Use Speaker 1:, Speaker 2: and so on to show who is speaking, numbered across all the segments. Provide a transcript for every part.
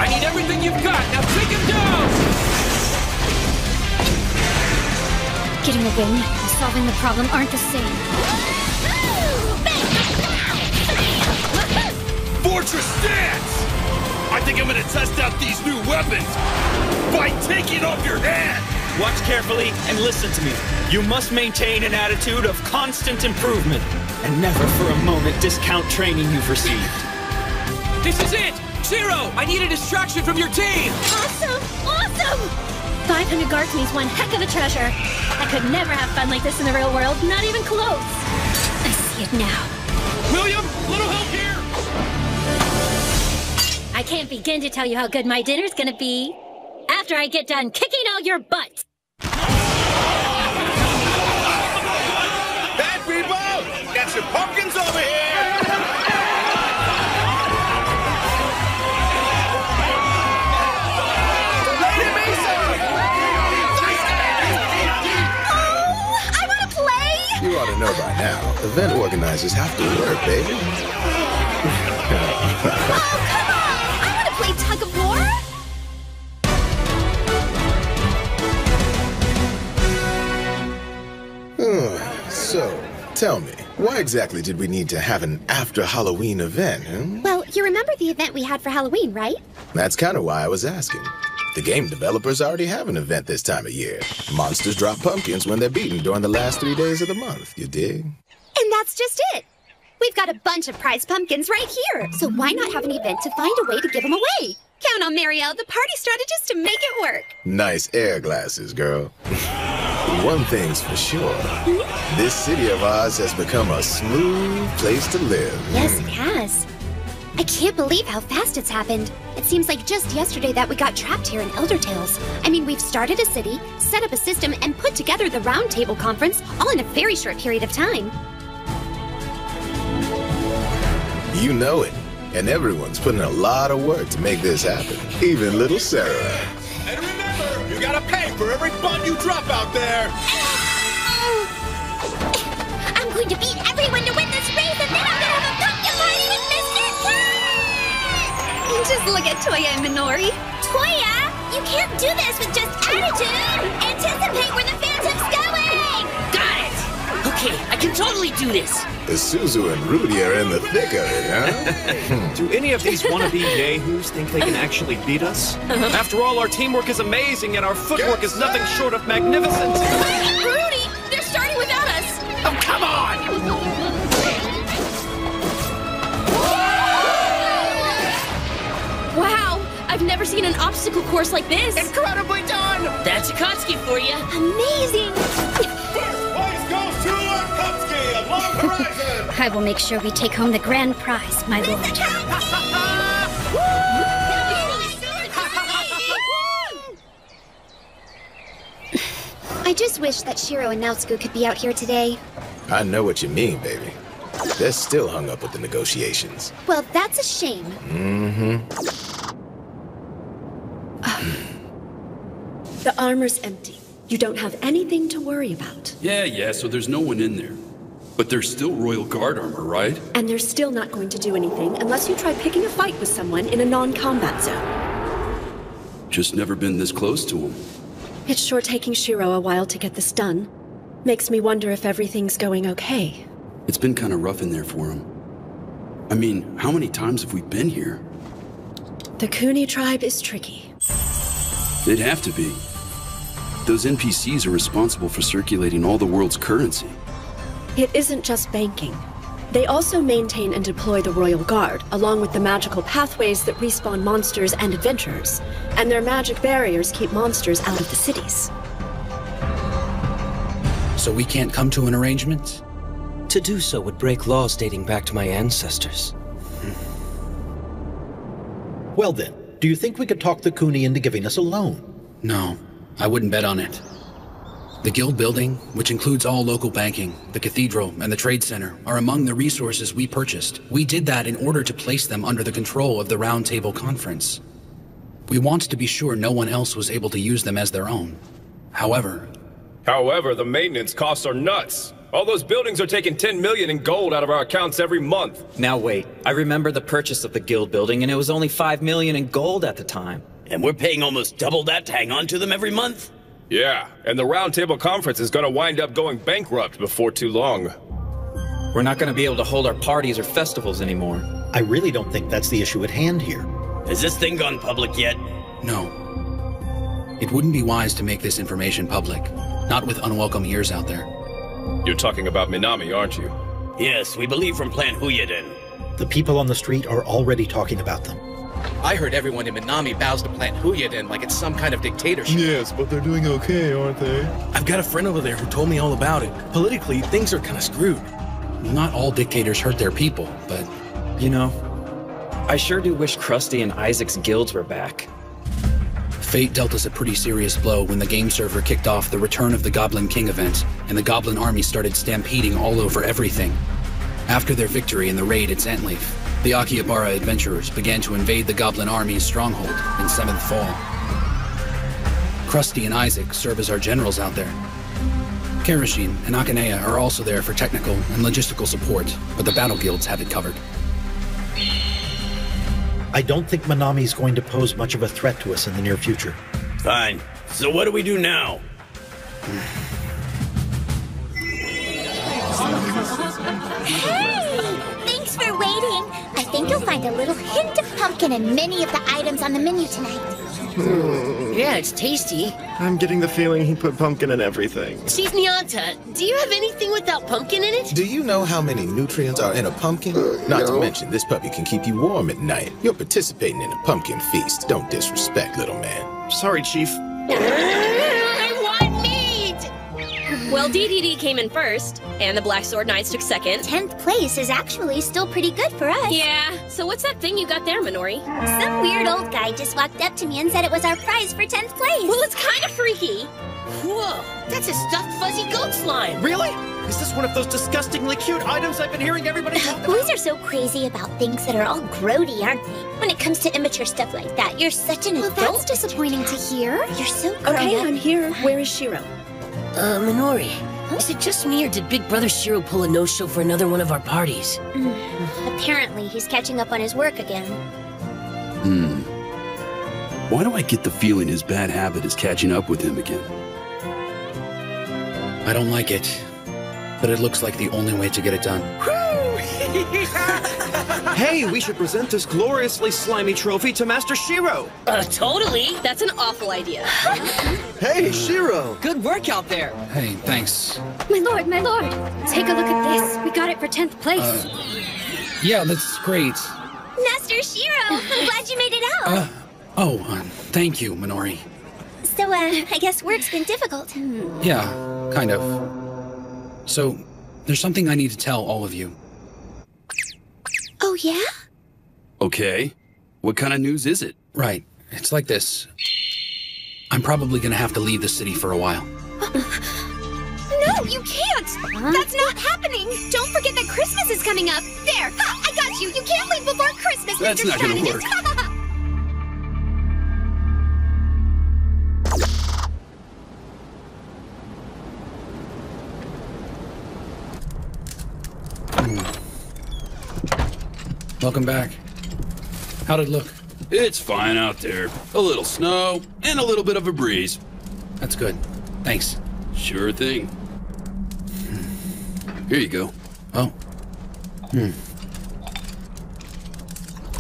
Speaker 1: I need everything you've got. Now take him down!
Speaker 2: Getting a win and solving the problem aren't the same.
Speaker 3: Fortress stance! I think I'm gonna test out these new weapons by taking off your hand!
Speaker 4: Watch carefully and listen to me. You must maintain an attitude of constant improvement and never for a moment discount training you've received.
Speaker 1: This is it! Shiro, I need a distraction from your team!
Speaker 2: Awesome! Awesome! 500 guards means one heck of a treasure. I could never have fun like this in the real world, not even close. I see it now.
Speaker 3: William, little help here!
Speaker 2: I can't begin to tell you how good my dinner's gonna be after I get done kicking all your butts.
Speaker 3: Hey, people! Got your pumpkins over here! Lady Misa!
Speaker 2: Oh, I wanna play!
Speaker 5: You ought to know by now, event organizers have to work, baby.
Speaker 2: Oh, come on! I wanna play tug of war!
Speaker 5: So, tell me, why exactly did we need to have an after-Halloween event, huh?
Speaker 2: Well, you remember the event we had for Halloween, right?
Speaker 5: That's kind of why I was asking. The game developers already have an event this time of year. Monsters drop pumpkins when they're beaten during the last 3 days of the month, you dig?
Speaker 2: And that's just it. We've got a bunch of prize pumpkins right here. So why not have an event to find a way to give them away? Count on Marielle, the party strategist, to make it work.
Speaker 5: Nice air glasses, girl. One thing's for sure. This city of ours has become a smooth place to live.
Speaker 2: Yes, it has. I can't believe how fast it's happened. It seems like just yesterday that we got trapped here in Elder Tales. I mean, we've started a city, set up a system, and put together the Round Table Conference all in a very short period of time.
Speaker 5: You know it. And everyone's putting a lot of work to make this happen. Even little Sarah.
Speaker 3: And remember, you gotta pay for every bun you drop out there!
Speaker 2: I'm going to beat everyone to win this race, and then I'm gonna have a pumpkin party with Mr. Cat! Just look at Toya and Minori. Toya, you can't do this with just attitude! Anticipate where the phantom's going!
Speaker 6: Got it! Okay, I can totally do this.
Speaker 5: Suzu and Rudy are in the thick of it, huh?
Speaker 4: Do any of these wannabe yahoos think they can actually beat us? After all, our teamwork is amazing and our footwork is nothing short of magnificent.
Speaker 2: Rudy, they're starting without us!
Speaker 3: Oh, come on!
Speaker 2: Wow, I've never seen an obstacle course like this.
Speaker 3: Incredibly done!
Speaker 6: That's Akatsuki for you.
Speaker 2: Amazing!
Speaker 3: First place goes to Akatsuki at Long Horizon!
Speaker 2: I will make sure we take home the grand prize, my lord. I just wish that Shiro and Naotsuku could be out here today.
Speaker 5: I know what you mean, baby. They're still hung up with the negotiations.
Speaker 2: Well, that's a shame.
Speaker 7: The armor's empty. You don't have anything to worry about.
Speaker 8: Yeah, so there's no one in there. But there's still Royal Guard armor, right?
Speaker 7: And they're still not going to do anything unless you try picking a fight with someone in a non-combat zone.
Speaker 8: Just never been this close to him.
Speaker 7: It's sure taking Shiro a while to get this done. Makes me wonder if everything's going okay.
Speaker 8: It's been kind of rough in there for him. I mean, how many times have we been here?
Speaker 7: The Kuni tribe is tricky.
Speaker 8: They'd have to be. Those NPCs are responsible for circulating all the world's currency.
Speaker 7: It isn't just banking. They also maintain and deploy the Royal Guard, along with the magical pathways that respawn monsters and adventurers. And their magic barriers keep monsters out of the cities.
Speaker 9: So we can't come to an arrangement? To do so would break laws dating back to my ancestors.
Speaker 10: Well then, do you think we could talk the Kuni into giving us a loan?
Speaker 9: No, I wouldn't bet on it. The guild building, which includes all local banking, the cathedral, and the trade center, are among the resources we purchased. We did that in order to place them under the control of the Round Table Conference. We wanted to be sure no one else was able to use them as their own. However,
Speaker 11: the maintenance costs are nuts. All those buildings are taking 10 million in gold out of our accounts every month.
Speaker 4: Now wait, I remember the purchase of the guild building and it was only 5 million in gold at the time.
Speaker 12: And we're paying almost double that to hang on to them every month?
Speaker 11: Yeah, and the Roundtable Conference is gonna wind up going bankrupt before too long.
Speaker 4: We're not gonna be able to hold our parties or festivals anymore.
Speaker 10: I really don't think that's the issue at hand here.
Speaker 12: Has this thing gone public yet?
Speaker 9: No. It wouldn't be wise to make this information public. Not with unwelcome ears out there.
Speaker 11: You're talking about Minami, aren't you?
Speaker 12: Yes, we believe from Plant Huyeden.
Speaker 10: The people on the street are already talking about them.
Speaker 13: I heard everyone in Minami bows to Plant Huyeden like it's some kind of dictatorship.
Speaker 14: Yes, but they're doing okay, aren't they?
Speaker 1: I've got a friend over there who told me all about it. Politically, things are kind of screwed.
Speaker 9: Not all dictators hurt their people, but...
Speaker 4: You know, I sure do wish Krusty and Isaac's guilds were back.
Speaker 9: Fate dealt us a pretty serious blow when the game server kicked off the Return of the Goblin King event, and the Goblin army started stampeding all over everything. After their victory in the raid at Zantleaf, the Akihabara adventurers began to invade the Goblin army's stronghold in 7th Fall. Krusty and Isaac serve as our generals out there. Karashin and Akanea are also there for technical and logistical support, but the battle guilds have it covered.
Speaker 10: I don't think Minami's going to pose much of a threat to us in the near future.
Speaker 12: Fine. So what do we do now?
Speaker 2: Hey! Thanks for waiting. I think you'll find a little hint of pumpkin in many of the items on the menu tonight.
Speaker 6: Yeah, it's tasty.
Speaker 14: I'm getting the feeling he put pumpkin in everything.
Speaker 6: Chief Nyanta, do you have anything without pumpkin in it?
Speaker 5: Do you know how many nutrients are in a pumpkin? Not to mention, this puppy can keep you warm at night. You're participating in a pumpkin feast. Don't disrespect, little man.
Speaker 14: Sorry, Chief.
Speaker 6: I want meat!
Speaker 15: Well, DDD came in first, and the Black Sword Knights took second.
Speaker 2: 10th place is actually still pretty good for us.
Speaker 15: Yeah, so what's that thing you got there, Minori?
Speaker 2: Some weird old guy just walked up to me and said it was our prize for 10th place.
Speaker 15: Well, it's kind of freaky.
Speaker 6: Whoa, that's a stuffed fuzzy goat slime.
Speaker 1: Really? Is this one of those disgustingly cute items I've been hearing everybody talk about?
Speaker 2: Boys are so crazy about things that are all grody, aren't they? When it comes to immature stuff like that, you're such an adult.
Speaker 7: That's disappointing to hear.
Speaker 2: You're so grown
Speaker 7: Okay,
Speaker 2: up.
Speaker 7: I'm here. Where is Shiro?
Speaker 6: Minori, is it just me or did Big Brother Shiro pull a no-show for another one of our parties?
Speaker 2: Apparently, he's catching up on his work again.
Speaker 8: Why do I get the feeling his bad habit is catching up with him again?
Speaker 9: I don't like it, but it looks like the only way to get it done.
Speaker 1: Hey, we should present this gloriously slimy trophy to Master Shiro.
Speaker 6: Totally.
Speaker 15: That's an awful idea.
Speaker 1: Hey, Shiro.
Speaker 13: Good work out there.
Speaker 9: Hey, thanks.
Speaker 7: My lord, take a look at this. We got it for 10th place.
Speaker 9: Yeah, that's great.
Speaker 2: Master Shiro, I'm glad you made it out.
Speaker 9: Thank you, Minori.
Speaker 2: So, I guess work's been difficult.
Speaker 9: Yeah, kind of. So, there's something I need to tell all of you.
Speaker 2: Oh, yeah?
Speaker 8: Okay. What kind of news is it?
Speaker 9: Right. It's like this. I'm probably gonna have to leave the city for a while.
Speaker 2: No, you can't! That's not happening! Don't forget that Christmas is coming up! There! Ha, I got you! You can't leave before Christmas,
Speaker 8: That's
Speaker 2: Mr.
Speaker 8: not gonna
Speaker 2: Strategist.
Speaker 8: work.
Speaker 9: Welcome back. How'd it look?
Speaker 8: It's fine out there. A little snow and a little bit of a breeze.
Speaker 9: That's good. Thanks.
Speaker 8: Sure thing. Here you go.
Speaker 9: Oh.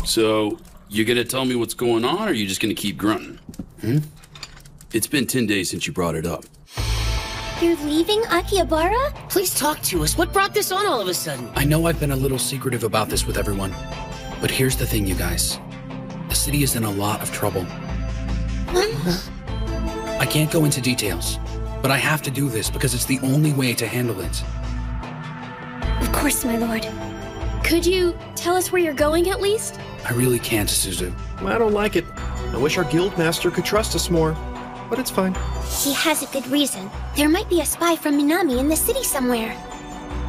Speaker 8: So, you gonna tell me what's going on, or are you just gonna keep grunting? It's been 10 days since you brought it up.
Speaker 2: You're leaving Akihabara?
Speaker 6: Please talk to us. What brought this on all of a sudden?
Speaker 9: I know I've been a little secretive about this with everyone, but here's the thing, you guys. The city is in a lot of trouble. I can't go into details, but I have to do this because it's the only way to handle it.
Speaker 7: Of course, my lord. Could you tell us where you're going at least?
Speaker 9: I really can't, Suzu.
Speaker 1: I don't like it. I wish our guild master could trust us more, but it's fine.
Speaker 2: He has a good reason. There might be a spy from Minami in the city somewhere.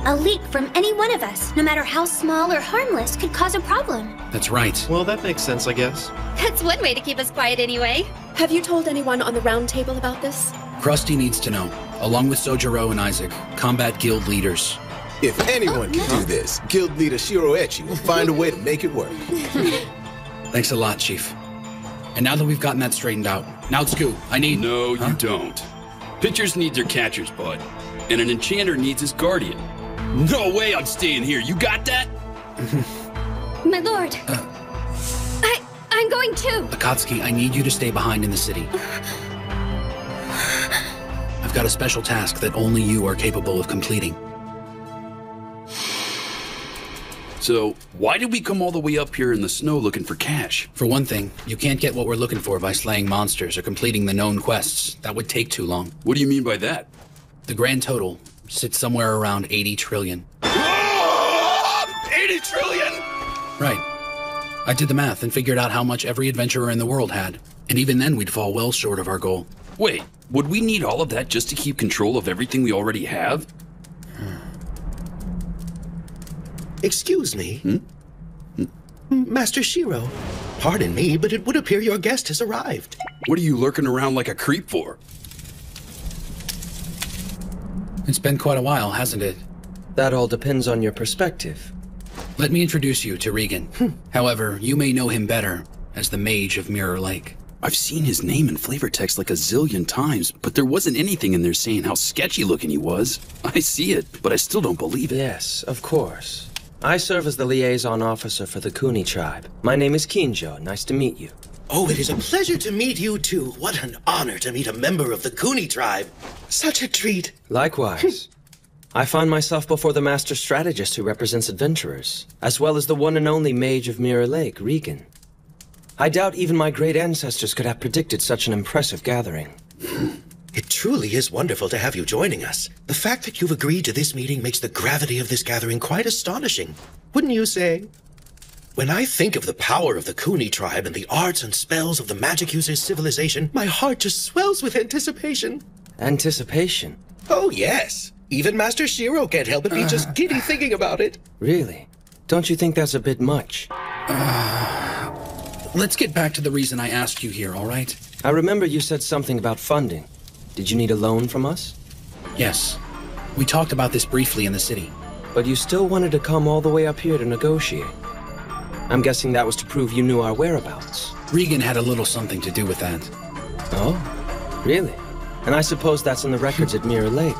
Speaker 2: A leak from any one of us, no matter how small or harmless, could cause a problem.
Speaker 9: That's right.
Speaker 1: Well, that makes sense, I guess.
Speaker 7: That's one way to keep us quiet anyway. Have you told anyone on the round table about this?
Speaker 9: Krusty needs to know. along with Sojiro and Isaac, combat guild leaders.
Speaker 5: If anyone can do this, guild leader Shiroechi will find a way to make it work.
Speaker 9: Thanks a lot, Chief. And now that we've gotten that straightened out, Naotsku, I need...
Speaker 8: No, you don't. Pitchers need their catchers, bud. And an enchanter needs his guardian. No way I'm staying here. You got that?
Speaker 2: My lord. I'm going too.
Speaker 9: Akatsuki, I need you to stay behind in the city. I've got a special task that only you are capable of completing.
Speaker 8: So, why did we come all the way up here in the snow looking for cash?
Speaker 9: For one thing, you can't get what we're looking for by slaying monsters or completing the known quests. That would take too long.
Speaker 8: What do you mean by that?
Speaker 9: The grand total sits somewhere around 80 trillion.
Speaker 8: 80 trillion?!
Speaker 9: Right. I did the math and figured out how much every adventurer in the world had. And even then, we'd fall well short of our goal.
Speaker 8: Wait, would we need all of that just to keep control of everything we already have?
Speaker 10: Excuse me? Master Shiro, pardon me, but it would appear your guest has arrived.
Speaker 8: What are you lurking around like a creep for?
Speaker 9: It's been quite a while, hasn't it?
Speaker 16: That all depends on your perspective.
Speaker 9: Let me introduce you to Regan. However, you may know him better as the Mage of Mirror Lake.
Speaker 8: I've seen his name in flavor text like a zillion times, but there wasn't anything in there saying how sketchy looking he was. I see it, but I still don't believe it.
Speaker 16: Yes, of course. I serve as the liaison officer for the Kuni tribe. My name is Kinjo. Nice to meet you.
Speaker 10: Oh, it is a pleasure to meet you too. What an honor to meet a member of the Kuni tribe. Such a treat.
Speaker 16: Likewise. I find myself before the master strategist who represents adventurers, as well as the one and only Mage of Mirror Lake, Regan. I doubt even my great ancestors could have predicted such an impressive gathering.
Speaker 10: It truly is wonderful to have you joining us. The fact that you've agreed to this meeting makes the gravity of this gathering quite astonishing, wouldn't you say? When I think of the power of the Kuni tribe and the arts and spells of the magic user's civilization, my heart just swells with anticipation.
Speaker 16: Anticipation?
Speaker 10: Oh, yes. Even Master Shiro can't help but be just giddy thinking about it.
Speaker 16: Really? Don't you think that's a bit much?
Speaker 9: Let's get back to the reason I asked you here, all right?
Speaker 16: I remember you said something about funding. Did you need a loan from us?
Speaker 9: Yes. We talked about this briefly in the city.
Speaker 16: But you still wanted to come all the way up here to negotiate. I'm guessing that was to prove you knew our whereabouts.
Speaker 9: Regan had a little something to do with that.
Speaker 16: Oh? Really? And I suppose that's in the records at Mirror Lake.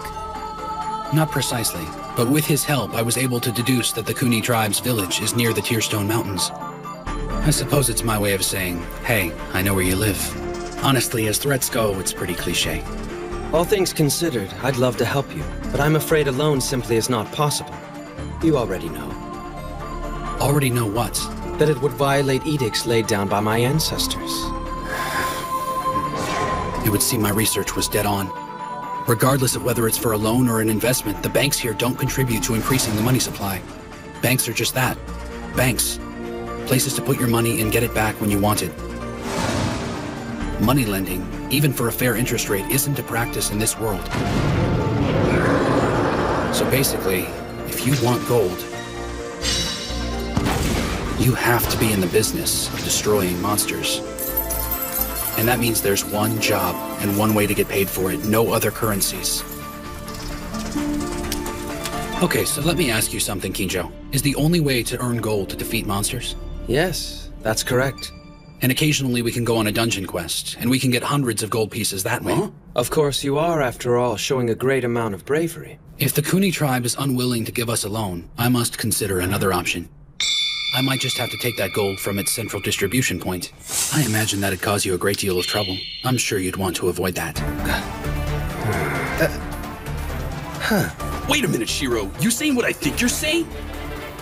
Speaker 9: Not precisely, but with his help, I was able to deduce that the Kuni tribe's village is near the Tearstone Mountains. I suppose it's my way of saying, hey, I know where you live. Honestly, as threats go, it's pretty cliché.
Speaker 16: All things considered, I'd love to help you, but I'm afraid alone simply is not possible. You already know.
Speaker 9: Already know what?
Speaker 16: That it would violate edicts laid down by my ancestors.
Speaker 9: It would seem my research was dead on. Regardless of whether it's for a loan or an investment, the banks here don't contribute to increasing the money supply. Banks are just that. Banks. Places to put your money and get it back when you want it. Money lending, even for a fair interest rate, isn't a practice in this world. So basically, if you want gold, you have to be in the business of destroying monsters. And that means there's one job and one way to get paid for it, no other currencies. Okay, so let me ask you something, Kinjo. Is the only way to earn gold to defeat monsters?
Speaker 16: Yes, that's correct.
Speaker 9: And occasionally we can go on a dungeon quest, and we can get hundreds of gold pieces that way.
Speaker 16: Huh? Of course you are, after all, showing a great amount of bravery.
Speaker 9: If the Kuni tribe is unwilling to give us a loan, I must consider another option. I might just have to take that gold from its central distribution point. I imagine that'd cause you a great deal of trouble. I'm sure you'd want to avoid that.
Speaker 8: Wait a minute, Shiro. You saying what I think you're saying?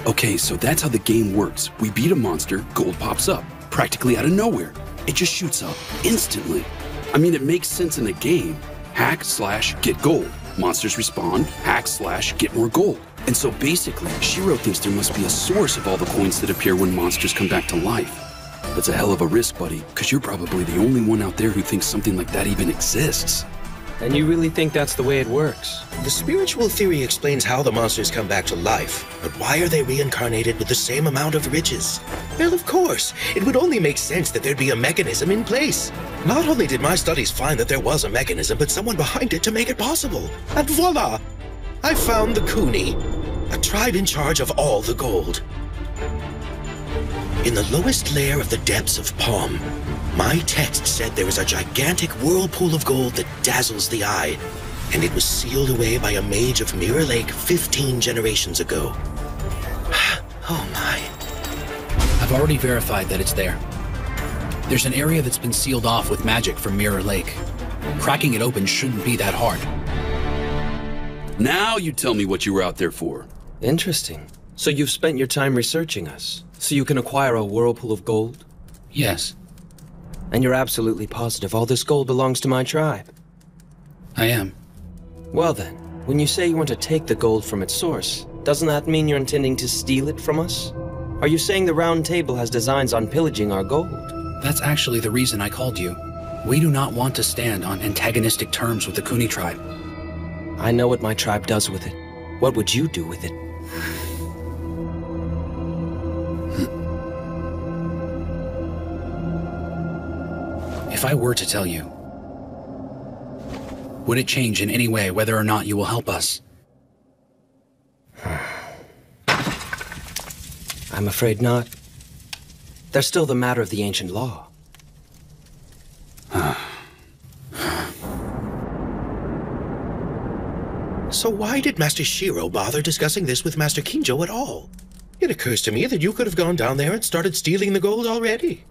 Speaker 8: Okay, so that's how the game works. We beat a monster, gold pops up. Practically out of nowhere. It just shoots up instantly. I mean, it makes sense in a game. Hack/get gold. Monsters respawn. Hack/get more gold. And so basically, Shiro thinks there must be a source of all the coins that appear when monsters come back to life. That's a hell of a risk, buddy, because you're probably the only one out there who thinks something like that even exists.
Speaker 16: And you really think that's the way it works?
Speaker 10: The spiritual theory explains how the monsters come back to life, but why are they reincarnated with the same amount of riches? Well, of course, it would only make sense that there'd be a mechanism in place. Not only did my studies find that there was a mechanism, but someone behind it to make it possible. And voila! I found the Kuni, a tribe in charge of all the gold. In the lowest layer of the depths of Palm, my text said there is a gigantic whirlpool of gold that dazzles the eye, and it was sealed away by a mage of Mirror Lake 15 generations ago. Oh my.
Speaker 9: I've already verified that it's there. There's an area that's been sealed off with magic from Mirror Lake. Cracking it open shouldn't be that hard.
Speaker 8: Now you tell me what you were out there for.
Speaker 16: Interesting. So you've spent your time researching us, so you can acquire a whirlpool of gold?
Speaker 9: Yes.
Speaker 16: And you're absolutely positive all this gold belongs to my tribe?
Speaker 9: I am.
Speaker 16: Well then, when you say you want to take the gold from its source, doesn't that mean you're intending to steal it from us? Are you saying the Round Table has designs on pillaging our gold?
Speaker 9: That's actually the reason I called you. We do not want to stand on antagonistic terms with the Kuni tribe.
Speaker 16: I know what my tribe does with it. What would you do with it?
Speaker 9: If I were to tell you, would it change in any way whether or not you will help us?
Speaker 16: I'm afraid not. There's still the matter of the ancient law.
Speaker 10: So why did Master Shiro bother discussing this with Master Kinjo at all? It occurs to me that you could have gone down there and started stealing the gold already.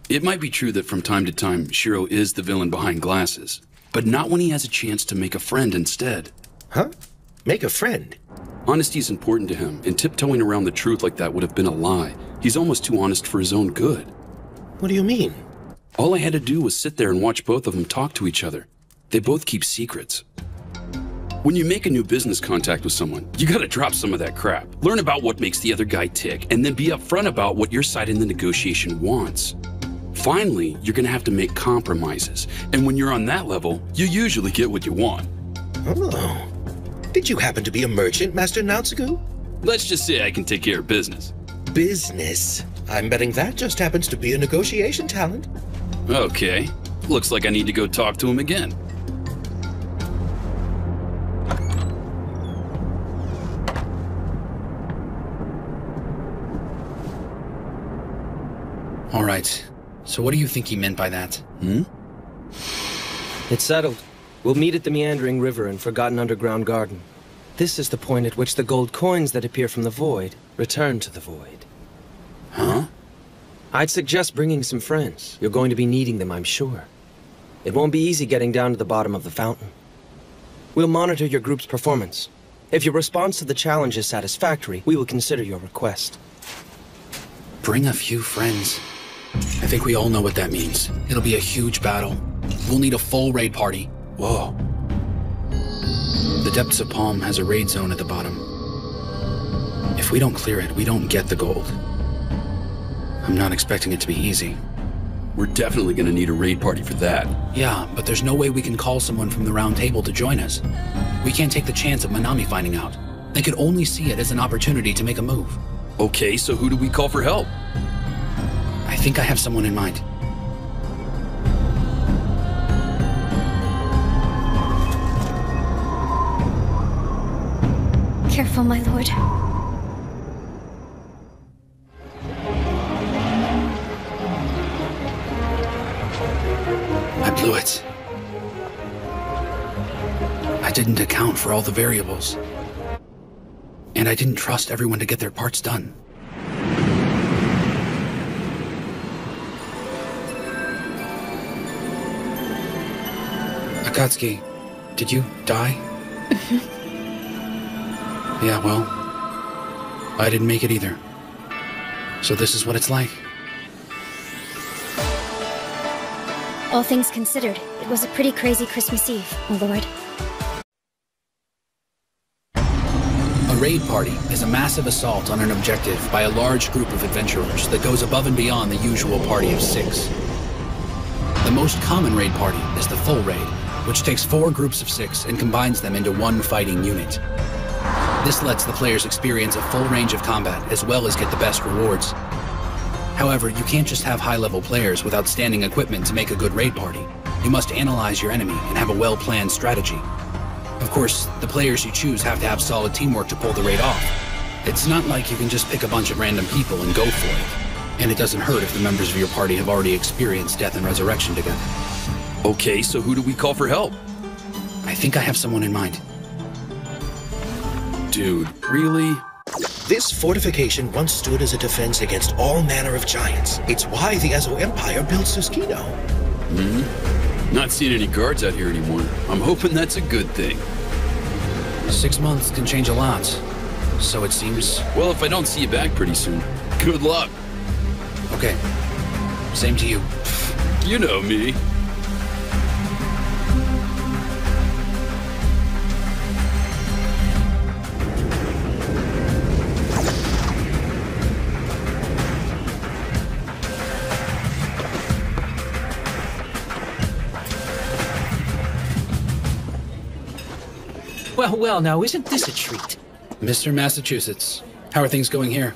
Speaker 8: It might be true that from time to time, Shiro is the villain behind glasses, but not when he has a chance to make a friend instead.
Speaker 10: Huh? Make a friend?
Speaker 8: Honesty is important to him, and tiptoeing around the truth like that would have been a lie. He's almost too honest for his own good.
Speaker 10: What do you mean?
Speaker 8: All I had to do was sit there and watch both of them talk to each other. They both keep secrets. When you make a new business contact with someone, you gotta drop some of that crap. Learn about what makes the other guy tick, and then be upfront about what your side in the negotiation wants. Finally, you're gonna have to make compromises, and when you're on that level, you usually get what you want.
Speaker 10: Oh. Did you happen to be a merchant, Master Naotsugu?
Speaker 8: Let's just say I can take care of business.
Speaker 10: Business? I'm betting that just happens to be a negotiation talent.
Speaker 8: Okay. Looks like I need to go talk to him again.
Speaker 9: All right. So what do you think he meant by that?
Speaker 16: It's settled. We'll meet at the Meandering River and Forgotten Underground Garden. This is the point at which the gold coins that appear from the void return to the void.
Speaker 8: Huh?
Speaker 16: I'd suggest bringing some friends. You're going to be needing them, I'm sure. It won't be easy getting down to the bottom of the fountain. We'll monitor your group's performance. If your response to the challenge is satisfactory, we will consider your request.
Speaker 9: Bring a few friends. I think we all know what that means. It'll be a huge battle. We'll need a full raid party.
Speaker 8: Whoa.
Speaker 9: The depths of Palm has a raid zone at the bottom. If we don't clear it, we don't get the gold. I'm not expecting it to be easy.
Speaker 8: We're definitely gonna need a raid party for that.
Speaker 9: Yeah, but there's no way we can call someone from the Round Table to join us. We can't take the chance of Minami finding out. They could only see it as an opportunity to make a move.
Speaker 8: Okay, so who do we call for help?
Speaker 9: I think I have someone in mind.
Speaker 2: Careful, my lord.
Speaker 9: I blew it. I didn't account for all the variables. And I didn't trust everyone to get their parts done. Akatsuki, did you die? Yeah, well, I didn't make it either. So this is what it's like.
Speaker 2: All things considered, it was a pretty crazy Christmas Eve, my lord.
Speaker 9: A raid party is a massive assault on an objective by a large group of adventurers that goes above and beyond the usual party of 6. The most common raid party is the full raid, which takes 4 groups of 6 and combines them into one fighting unit. This lets the players experience a full range of combat as well as get the best rewards. However, you can't just have high-level players with outstanding equipment to make a good raid party. You must analyze your enemy and have a well-planned strategy. Of course, the players you choose have to have solid teamwork to pull the raid off. It's not like you can just pick a bunch of random people and go for it. And it doesn't hurt if the members of your party have already experienced death and resurrection together.
Speaker 8: Okay, so who do we call for help?
Speaker 9: I think I have someone in mind.
Speaker 8: Dude, really?
Speaker 10: This fortification once stood as a defense against all manner of giants. It's why the Ezo Empire built Susukino.
Speaker 8: Not seeing any guards out here anymore. I'm hoping that's a good thing.
Speaker 9: 6 months can change a lot. So it seems...
Speaker 8: Well, if I don't see you back pretty soon, good luck.
Speaker 9: Okay. Same to you.
Speaker 8: You know me.
Speaker 1: Well, now isn't this a treat?
Speaker 9: Mr. Massachusetts, how are things going here?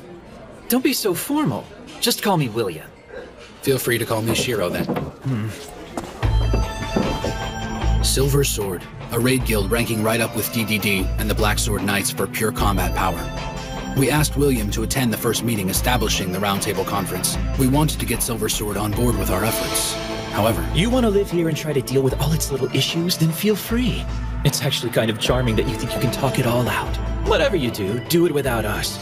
Speaker 1: Don't be so formal. Just call me William.
Speaker 9: Feel free to call me Shiro, then. Silver Sword, a raid guild ranking right up with DDD and the Black Sword Knights for pure combat power. We asked William to attend the first meeting establishing the Roundtable Conference. We wanted to get Silver Sword on board with our efforts. However...
Speaker 1: You want to live here and try to deal with all its little issues? Then feel free. It's actually kind of charming that you think you can talk it all out. Whatever you do it without us.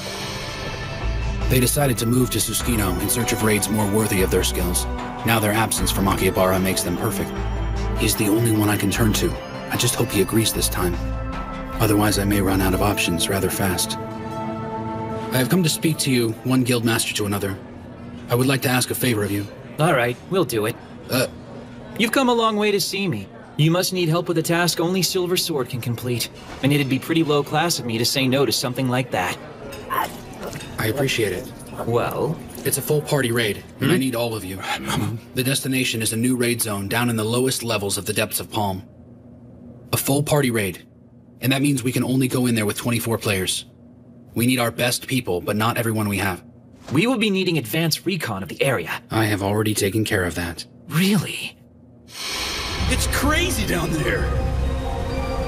Speaker 9: They decided to move to Susukino in search of raids more worthy of their skills. Now their absence from Akihabara makes them perfect. He's the only one I can turn to. I just hope he agrees this time. Otherwise I may run out of options rather fast. I have come to speak to you, one guild master to another. I would like to ask a favor of you.
Speaker 1: All right, we'll do it. You've come a long way to see me. You must need help with a task only Silver Sword can complete. And it'd be pretty low class of me to say no to something like that.
Speaker 9: I appreciate it.
Speaker 1: Well?
Speaker 9: It's a full party raid, and I need all of you. The destination is a new raid zone down in the lowest levels of the depths of Palm. A full party raid. And that means we can only go in there with 24 players. We need our best people, but not everyone we have.
Speaker 1: We will be needing advanced recon of the area.
Speaker 9: I have already taken care of that.
Speaker 1: Really?
Speaker 8: It's crazy down there.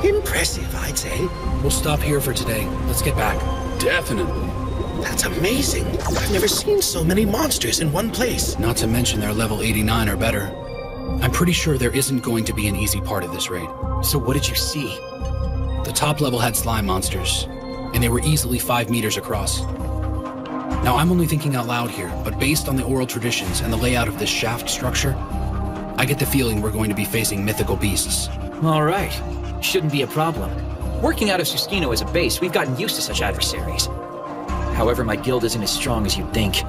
Speaker 10: Impressive, I'd say.
Speaker 9: We'll stop here for today. Let's get back.
Speaker 8: Definitely.
Speaker 10: That's amazing. I've never seen so many monsters in one place.
Speaker 9: Not to mention they're level 89 or better. I'm pretty sure there isn't going to be an easy part of this raid.
Speaker 1: So what did you see?
Speaker 9: The top level had slime monsters, and they were easily 5 meters across. Now I'm only thinking out loud here, but based on the oral traditions and the layout of this shaft structure, I get the feeling we're going to be facing mythical beasts.
Speaker 1: All right. Shouldn't be a problem. Working out of Susukino as a base, we've gotten used to such adversaries. However, my guild isn't as strong as you'd think.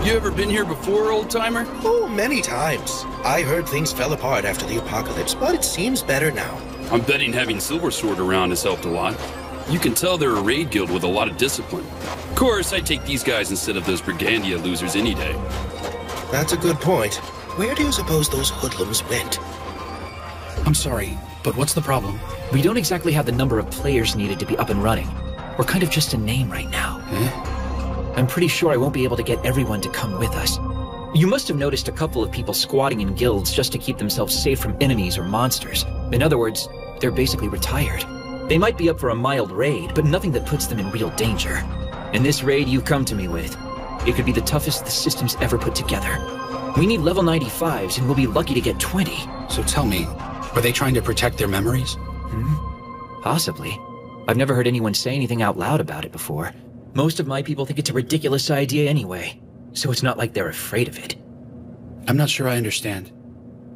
Speaker 8: You ever been here before, old-timer?
Speaker 10: Oh, many times. I heard things fell apart after the apocalypse, but it seems better now.
Speaker 8: I'm betting having Silver Sword around has helped a lot. You can tell they're a raid guild with a lot of discipline. Of course, I'd take these guys instead of those Brigandia losers any day.
Speaker 10: That's a good point. Where do you suppose those hoodlums went?
Speaker 9: I'm sorry, but what's the problem?
Speaker 1: We don't exactly have the number of players needed to be up and running. We're kind of just a name right now. I'm pretty sure I won't be able to get everyone to come with us. You must have noticed a couple of people squatting in guilds just to keep themselves safe from enemies or monsters. In other words, they're basically retired. They might be up for a mild raid, but nothing that puts them in real danger. And this raid you've come to me with, it could be the toughest the system's ever put together. We need level 95s, and we'll be lucky to get 20.
Speaker 9: So tell me, are they trying to protect their memories?
Speaker 1: Possibly. I've never heard anyone say anything out loud about it before. Most of my people think it's a ridiculous idea anyway, so it's not like they're afraid of it.
Speaker 9: I'm not sure I understand.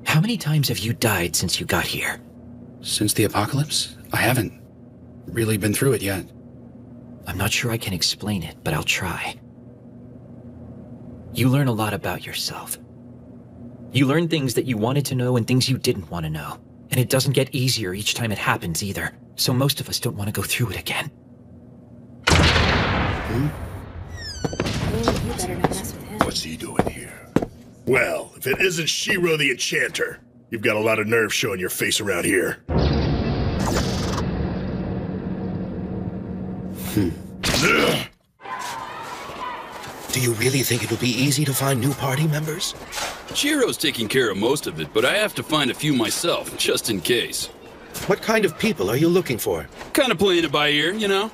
Speaker 1: How many times have you died since you got here?
Speaker 9: Since the apocalypse? I haven't really been through it yet.
Speaker 1: I'm not sure I can explain it, but I'll try. You learn a lot about yourself. You learn things that you wanted to know and things you didn't want to know. And it doesn't get easier each time it happens either, so most of us don't want to go through it again.
Speaker 2: You better not mess with him.
Speaker 3: What's he doing here? Well, if it isn't Shiro the Enchanter, you've got a lot of nerve showing your face around here.
Speaker 10: Do you really think it'll be easy to find new party members?
Speaker 8: Shiro's taking care of most of it, but I have to find a few myself, just in case.
Speaker 10: What kind of people are you looking for?
Speaker 8: Kind of playing it by ear, you know?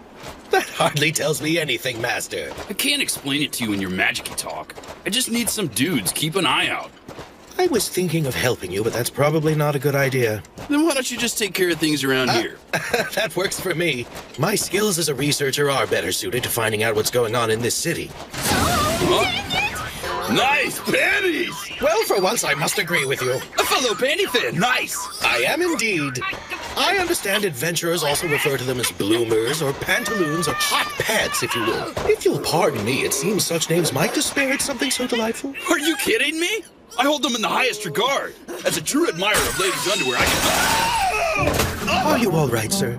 Speaker 10: That hardly tells me anything, Master.
Speaker 8: I can't explain it to you in your magic-y talk. I just need some dudes. Keep an eye out.
Speaker 10: I was thinking of helping you, but that's probably not a good idea.
Speaker 8: Then why don't you just take care of things around here?
Speaker 10: That works for me. My skills as a researcher are better suited to finding out what's going on in this city.
Speaker 3: Nice panties!
Speaker 10: Well, for once, I must agree with you.
Speaker 8: A fellow panty fan, nice!
Speaker 10: I am indeed. I understand adventurers also refer to them as bloomers or pantaloons or hot pads, if you will. If you'll pardon me, it seems such names might disparage something so delightful.
Speaker 8: Are you kidding me? I hold them in the highest regard. As a true admirer of ladies' underwear, I can...
Speaker 10: Are you all right, sir?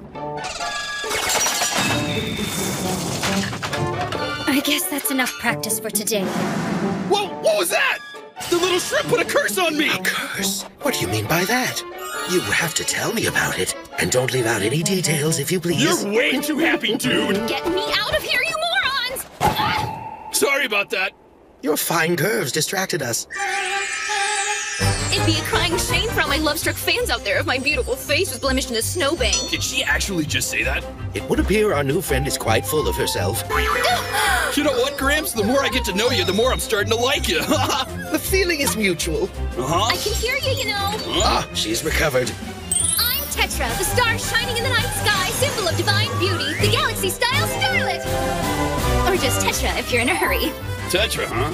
Speaker 2: I guess that's enough practice for today.
Speaker 8: Whoa, what was that? The little shrimp put a curse on me!
Speaker 10: A curse? What do you mean by that? You have to tell me about it. And don't leave out any details, if you please.
Speaker 3: You're way too happy, dude!
Speaker 2: Get me out of here, you morons!
Speaker 8: Sorry about that.
Speaker 10: Your fine curves distracted us.
Speaker 15: It'd be a crying shame for all my love-struck fans out there if my beautiful face was blemished in a snowbank.
Speaker 8: Did she actually just say that?
Speaker 10: It would appear our new friend is quite full of herself.
Speaker 8: You know what, Gramps? The more I get to know you, the more I'm starting to like you.
Speaker 10: The feeling is mutual.
Speaker 2: I can hear you, you know.
Speaker 10: Ah, she's recovered.
Speaker 2: I'm Tetra, the star shining in the night sky, symbol of divine beauty, the galaxy-style starlet. Or just Tetra if you're in a hurry.
Speaker 8: Tetra, huh?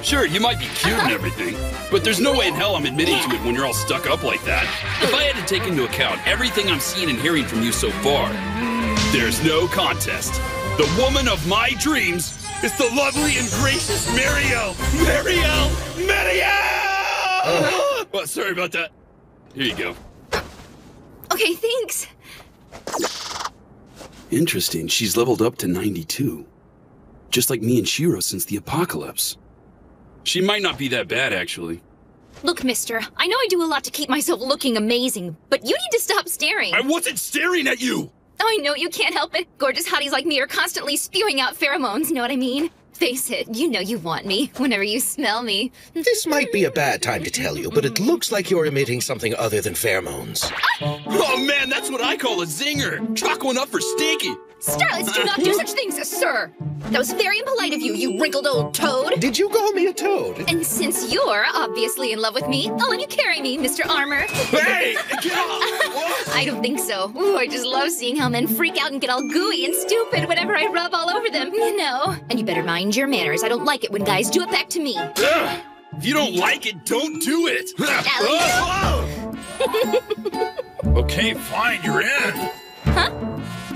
Speaker 8: Sure, you might be cute and everything, but there's no way in hell I'm admitting to it when you're all stuck up like that. If I had to take into account everything I'm seeing and hearing from you so far, there's no contest. The woman of my dreams is the lovely and gracious Mariel! Well, sorry about that. Here you go.
Speaker 15: Okay, thanks.
Speaker 8: Interesting, she's leveled up to 92. Just like me and Shiro since the apocalypse. She might not be that bad, actually.
Speaker 15: Look, mister, I know I do a lot to keep myself looking amazing, but you need to stop staring.
Speaker 3: I wasn't staring at you!
Speaker 15: I know you can't help it. Gorgeous hotties like me are constantly spewing out pheromones, know what I mean? Face it, you know you want me whenever you smell me.
Speaker 10: This might be a bad time to tell you, but it looks like you're emitting something other than pheromones.
Speaker 8: Oh man, that's what I call a zinger! Chalk one up for Stinky!
Speaker 15: Starlets do not do such things, sir! That was very impolite of you, you wrinkled old toad!
Speaker 10: Did you call me a toad?
Speaker 15: And since you're obviously in love with me, I'll let you carry me, Mr. Armor.
Speaker 3: Hey! Get off!
Speaker 15: I don't think so. Ooh, I just love seeing how men freak out and get all gooey and stupid whenever I rub all over them, you know. And you better mind your manners. I don't like it when guys do it back to me.
Speaker 3: Ugh. If you don't like it, don't do it! Okay, fine, you're in.
Speaker 15: Huh?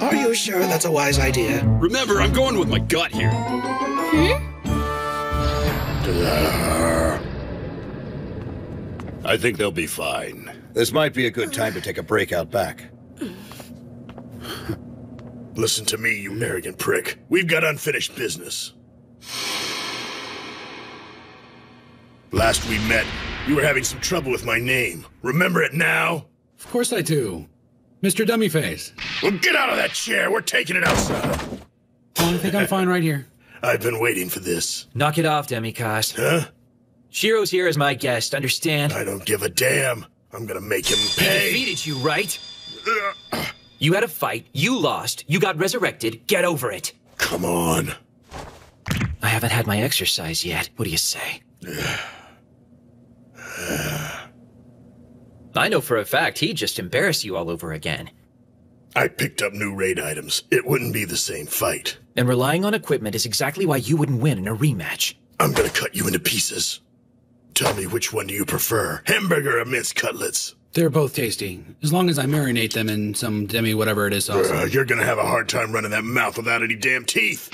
Speaker 10: Are you sure that's a wise idea?
Speaker 8: Remember, I'm going with my gut here.
Speaker 3: I think they'll be fine.
Speaker 17: This might be a good time to take a break out back.
Speaker 3: Listen to me, you arrogant prick. We've got unfinished business. Last we met, you were having some trouble with my name. Remember it now?
Speaker 9: Of course I do. Mr. Dummyface.
Speaker 3: Well, get out of that chair. We're taking it outside.
Speaker 9: Oh, I think I'm fine right here.
Speaker 3: I've been waiting for this.
Speaker 1: Knock it off, Demikos.
Speaker 3: Huh?
Speaker 1: Shiro's here as my guest, understand?
Speaker 3: I don't give a damn. I'm gonna make him
Speaker 1: He
Speaker 3: pay.
Speaker 1: defeated you, right? You had a fight, you lost, you got resurrected, get over it.
Speaker 3: Come on.
Speaker 1: I haven't had my exercise yet. What do you say? I know for a fact he'd just embarrass you all over again.
Speaker 3: I picked up new raid items. It wouldn't be the same fight.
Speaker 1: And relying on equipment is exactly why you wouldn't win in a rematch.
Speaker 3: I'm gonna cut you into pieces. Tell me, which one do you prefer? Hamburger or minced cutlets?
Speaker 9: They're both tasty, as long as I marinate them in some demi-whatever-it-is sauce.
Speaker 3: You're gonna have a hard time running that mouth without any damn teeth.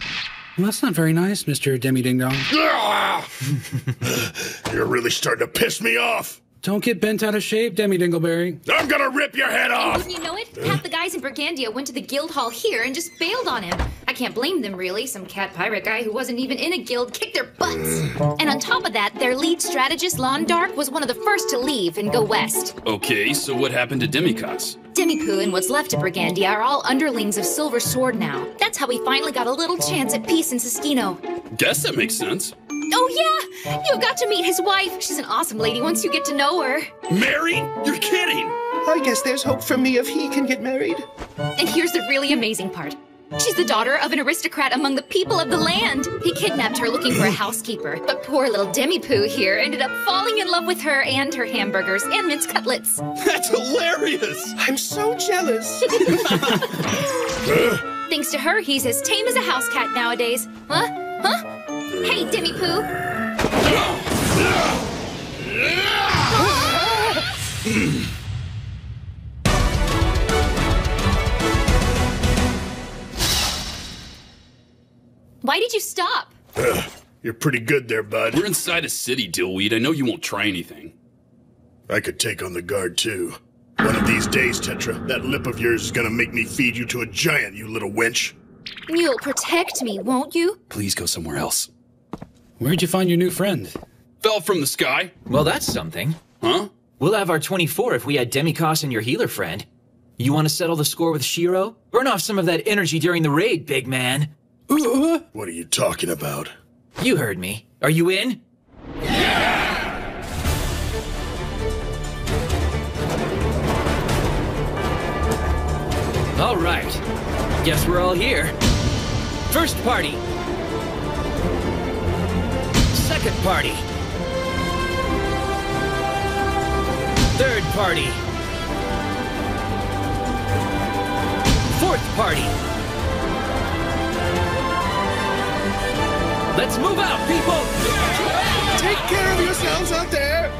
Speaker 9: Well, that's not very nice, Mr. Demi-Ding-Dong.
Speaker 3: You're really starting to piss me off.
Speaker 9: Don't get bent out of shape, Demi-Dingleberry.
Speaker 3: I'm gonna rip your head off!
Speaker 15: Wouldn't you know it? Half the guys in Brigandia went to the guild hall here and just bailed on him. I can't blame them, really. Some cat pirate guy who wasn't even in a guild kicked their butts. And on top of that, their lead strategist, Londark, was one of the first to leave and go west.
Speaker 8: Okay, so what happened to Demikos?
Speaker 15: Demipoo and what's left of Brigandia are all underlings of Silver Sword now. That's how we finally got a little chance at peace in Sistino.
Speaker 8: Guess that makes sense.
Speaker 15: Oh yeah! You got to meet his wife. She's an awesome lady once you get to know her.
Speaker 8: Married? You're kidding!
Speaker 10: I guess there's hope for me if he can get married.
Speaker 15: And here's the really amazing part. She's the daughter of an aristocrat among the people of the land. He kidnapped her looking for a housekeeper, but poor little Demipoo here ended up falling in love with her and her hamburgers and minced cutlets.
Speaker 8: That's hilarious!
Speaker 10: I'm so jealous.
Speaker 15: Thanks to her, he's as tame as a house cat nowadays. Huh? Hey, Demipoo! Why did you stop?
Speaker 3: You're pretty good there, bud.
Speaker 8: We're inside a city, Dillweed. I know you won't try anything.
Speaker 3: I could take on the guard, too. One of these days, Tetra, that lip of yours is gonna make me feed you to a giant, you little wench.
Speaker 15: You'll protect me, won't you?
Speaker 8: Please go somewhere else.
Speaker 9: Where'd you find your new friend?
Speaker 8: Fell from the sky.
Speaker 1: Well, that's something.
Speaker 8: Huh?
Speaker 1: We'll have our 24 if we had Demikos and your healer friend. You want to settle the score with Shiro? Burn off some of that energy during the raid, big man.
Speaker 3: What are you talking about?
Speaker 1: You heard me. Are you in? All right. Guess we're all here. First party. Second party. Third party. Fourth party. Let's move out, people!
Speaker 3: Take care of yourselves out there!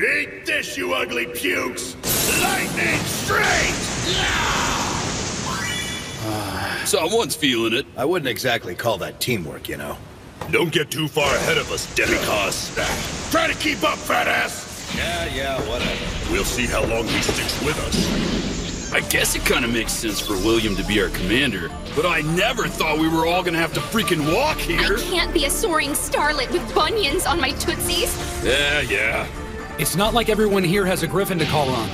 Speaker 3: Eat this, you ugly pukes! Lightning straight!
Speaker 8: Someone's feeling it.
Speaker 17: I wouldn't exactly call that teamwork, you know.
Speaker 3: Don't get too far ahead of us, Demikos. Try to keep up, fat ass!
Speaker 17: Yeah, whatever.
Speaker 3: We'll see how long he sticks with us.
Speaker 8: I guess it kind of makes sense for William to be our commander, but I never thought we were all gonna have to freaking walk here.
Speaker 15: I can't be a soaring starlet with bunions on my tootsies.
Speaker 8: Yeah.
Speaker 9: It's not like everyone here has a griffin to call on.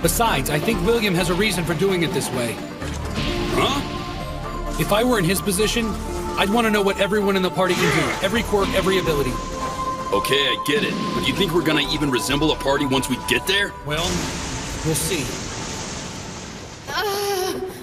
Speaker 9: Besides, I think William has a reason for doing it this way.
Speaker 8: Huh?
Speaker 9: If I were in his position, I'd want to know what everyone in the party can do. Every quirk, every ability.
Speaker 8: Okay, I get it. But you think we're gonna even resemble a party once we get there?
Speaker 9: Well, we'll see.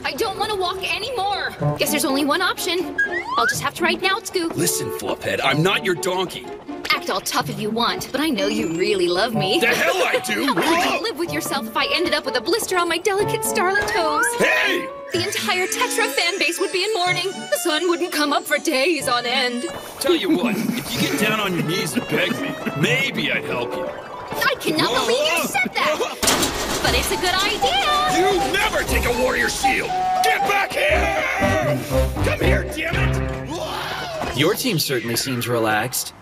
Speaker 15: I don't want to walk anymore. Guess there's only one option. I'll just have to ride Nautzu.
Speaker 8: Listen, Fluphead, I'm not your donkey.
Speaker 15: Act all tough if you want, but I know you really love me.
Speaker 8: The hell I do!
Speaker 15: How could you live with yourself if I ended up with a blister on my delicate starlet toes?
Speaker 8: Hey!
Speaker 15: The entire Tetra fan base would be in mourning. The sun wouldn't come up for days on end.
Speaker 8: Tell you what, if you get down on your knees and beg me, maybe I'd help you.
Speaker 15: I cannot believe you said that! But it's a good idea!
Speaker 3: You never take a warrior shield! Get back here! Come here, damn it!
Speaker 1: Your team certainly seems relaxed.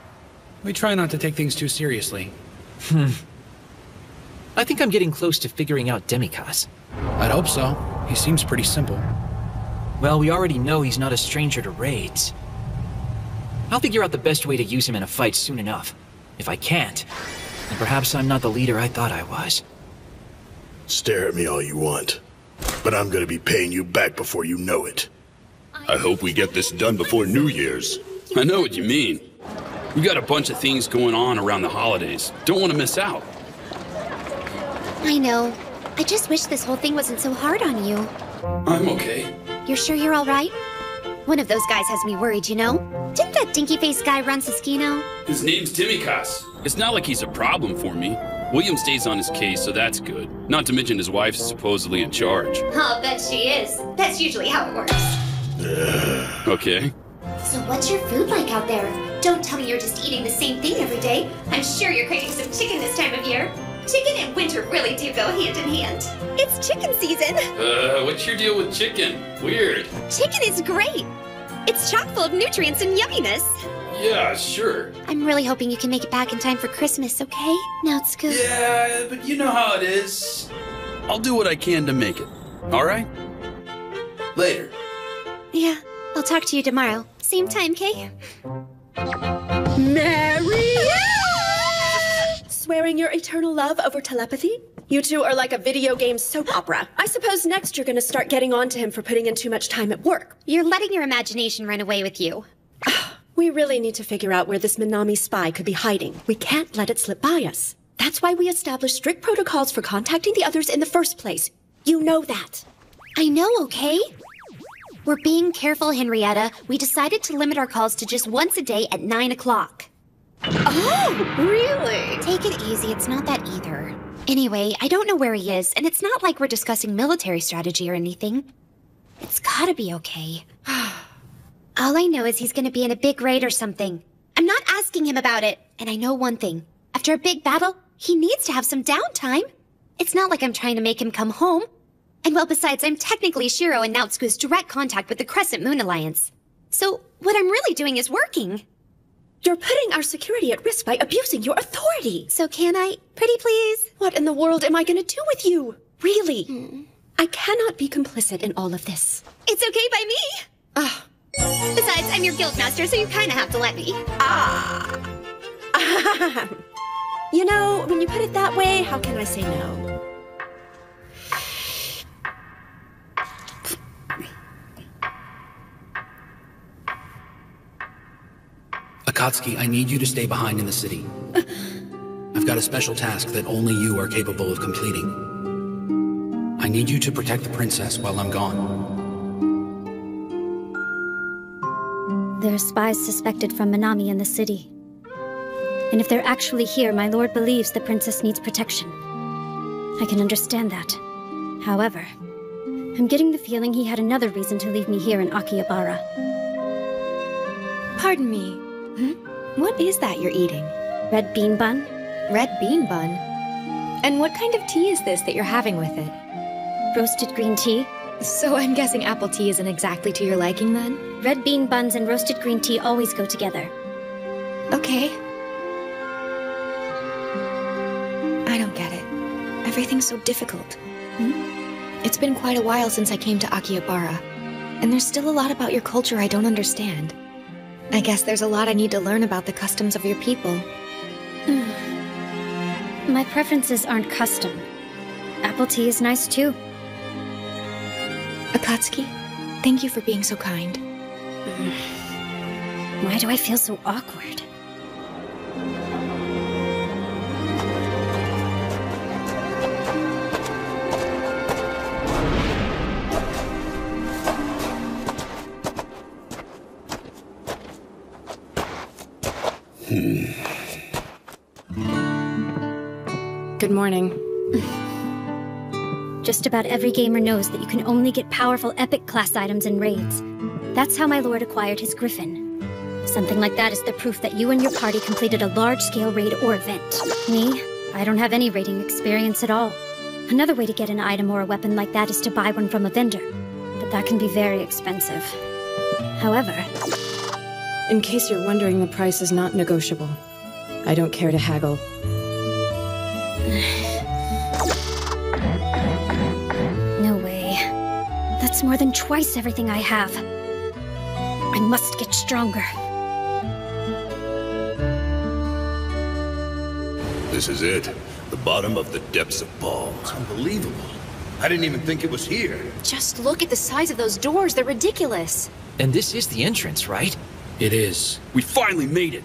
Speaker 9: We try not to take things too seriously.
Speaker 1: I think I'm getting close to figuring out Demikos.
Speaker 9: I'd hope so. He seems pretty simple.
Speaker 1: Well, we already know he's not a stranger to raids. I'll figure out the best way to use him in a fight soon enough. If I can't, then perhaps I'm not the leader I thought I was.
Speaker 3: Stare at me all you want, but I'm gonna be paying you back before you know it. I hope we get this done before New Year's.
Speaker 8: I know what you mean. We got a bunch of things going on around the holidays. Don't want to miss out.
Speaker 2: I know. I just wish this whole thing wasn't so hard on you.
Speaker 8: I'm okay.
Speaker 2: You're sure you're all right? One of those guys has me worried, you know? Didn't that dinky-faced guy run Siskino?
Speaker 8: His name's Demikos. It's not like he's a problem for me. William stays on his case, so that's good. Not to mention his wife's supposedly in charge.
Speaker 15: I'll bet she is. That's usually how it works.
Speaker 8: Okay.
Speaker 2: So what's your food like out there? Don't tell me you're just eating the same thing every day. I'm sure you're craving some chicken this time of year. Chicken and winter really do go hand in hand. It's chicken season.
Speaker 8: What's your deal with chicken? Weird.
Speaker 2: Chicken is great. It's chock full of nutrients and yumminess.
Speaker 8: Yeah, sure.
Speaker 2: I'm really hoping you can make it back in time for Christmas, okay? Now it's good.
Speaker 8: Yeah, but you know how it is. I'll do what I can to make it. All right? Later.
Speaker 2: Yeah, I'll talk to you tomorrow. Same time, Kay?
Speaker 7: Mary! Swearing your eternal love over telepathy? You two are like a video game soap opera. I suppose next you're gonna start getting on to him for putting in too much time at work.
Speaker 2: You're letting your imagination run away with you.
Speaker 7: We really need to figure out where this Minami spy could be hiding. We can't let it slip by us. That's why we established strict protocols for contacting the others in the first place. You know that.
Speaker 2: I know, okay? We're being careful, Henrietta. We decided to limit our calls to just once a day at 9 o'clock.
Speaker 7: Oh, really?
Speaker 2: Take it easy, it's not that either. Anyway, I don't know where he is, and it's not like we're discussing military strategy or anything. It's gotta be okay. All I know is he's gonna be in a big raid or something. I'm not asking him about it, and I know one thing. After a big battle, he needs to have some downtime. It's not like I'm trying to make him come home. And well, besides, I'm technically Shiro and Naotsuku's direct contact with the Crescent Moon Alliance. So, what I'm really doing is working.
Speaker 7: You're putting our security at risk by abusing your authority.
Speaker 2: So can I, pretty please?
Speaker 7: What in the world am I gonna do with you? Really? I cannot be complicit in all of this.
Speaker 2: It's okay by me. Besides, I'm your guildmaster, so you kind of have to let me.
Speaker 7: You know, when you put it that way, how can I say no?
Speaker 9: Akatsuki, I need you to stay behind in the city. I've got a special task that only you are capable of completing. I need you to protect the princess while I'm gone.
Speaker 18: There are spies suspected from Minami in the city. And if they're actually here, my lord believes the princess needs protection. I can understand that. However, I'm getting the feeling he had another reason to leave me here in Akihabara.
Speaker 19: Pardon me. What is that you're eating?
Speaker 18: Red bean bun.
Speaker 19: Red bean bun? And what kind of tea is this that you're having with it?
Speaker 18: Roasted green tea.
Speaker 19: So I'm guessing apple tea isn't exactly to your liking then?
Speaker 18: Red bean buns and roasted green tea always go together.
Speaker 19: Okay. I don't get it. Everything's so difficult. It's been quite a while since I came to Akihabara, and there's still a lot about your culture I don't understand. I guess there's a lot I need to learn about the customs of your people.
Speaker 18: My preferences aren't custom. Apple tea is nice too.
Speaker 19: Akatsuki, thank you for being so kind.
Speaker 18: Why do I feel so awkward?
Speaker 19: Good morning.
Speaker 18: Just about every gamer knows that you can only get powerful epic class items in raids. That's how my lord acquired his griffin. Something like that is the proof that you and your party completed a large-scale raid or event. Me? I don't have any raiding experience at all. Another way to get an item or a weapon like that is to buy one from a vendor. But that can be very expensive. However...
Speaker 19: In case you're wondering, the price is not negotiable. I don't care to haggle.
Speaker 18: No way. That's more than twice everything I have. I must get stronger.
Speaker 3: This is it. The bottom of the depths of Ball.
Speaker 17: It's unbelievable. I didn't even think it was here.
Speaker 15: Just look at the size of those doors. They're ridiculous.
Speaker 1: And this is the entrance, right?
Speaker 8: It is. We finally made it.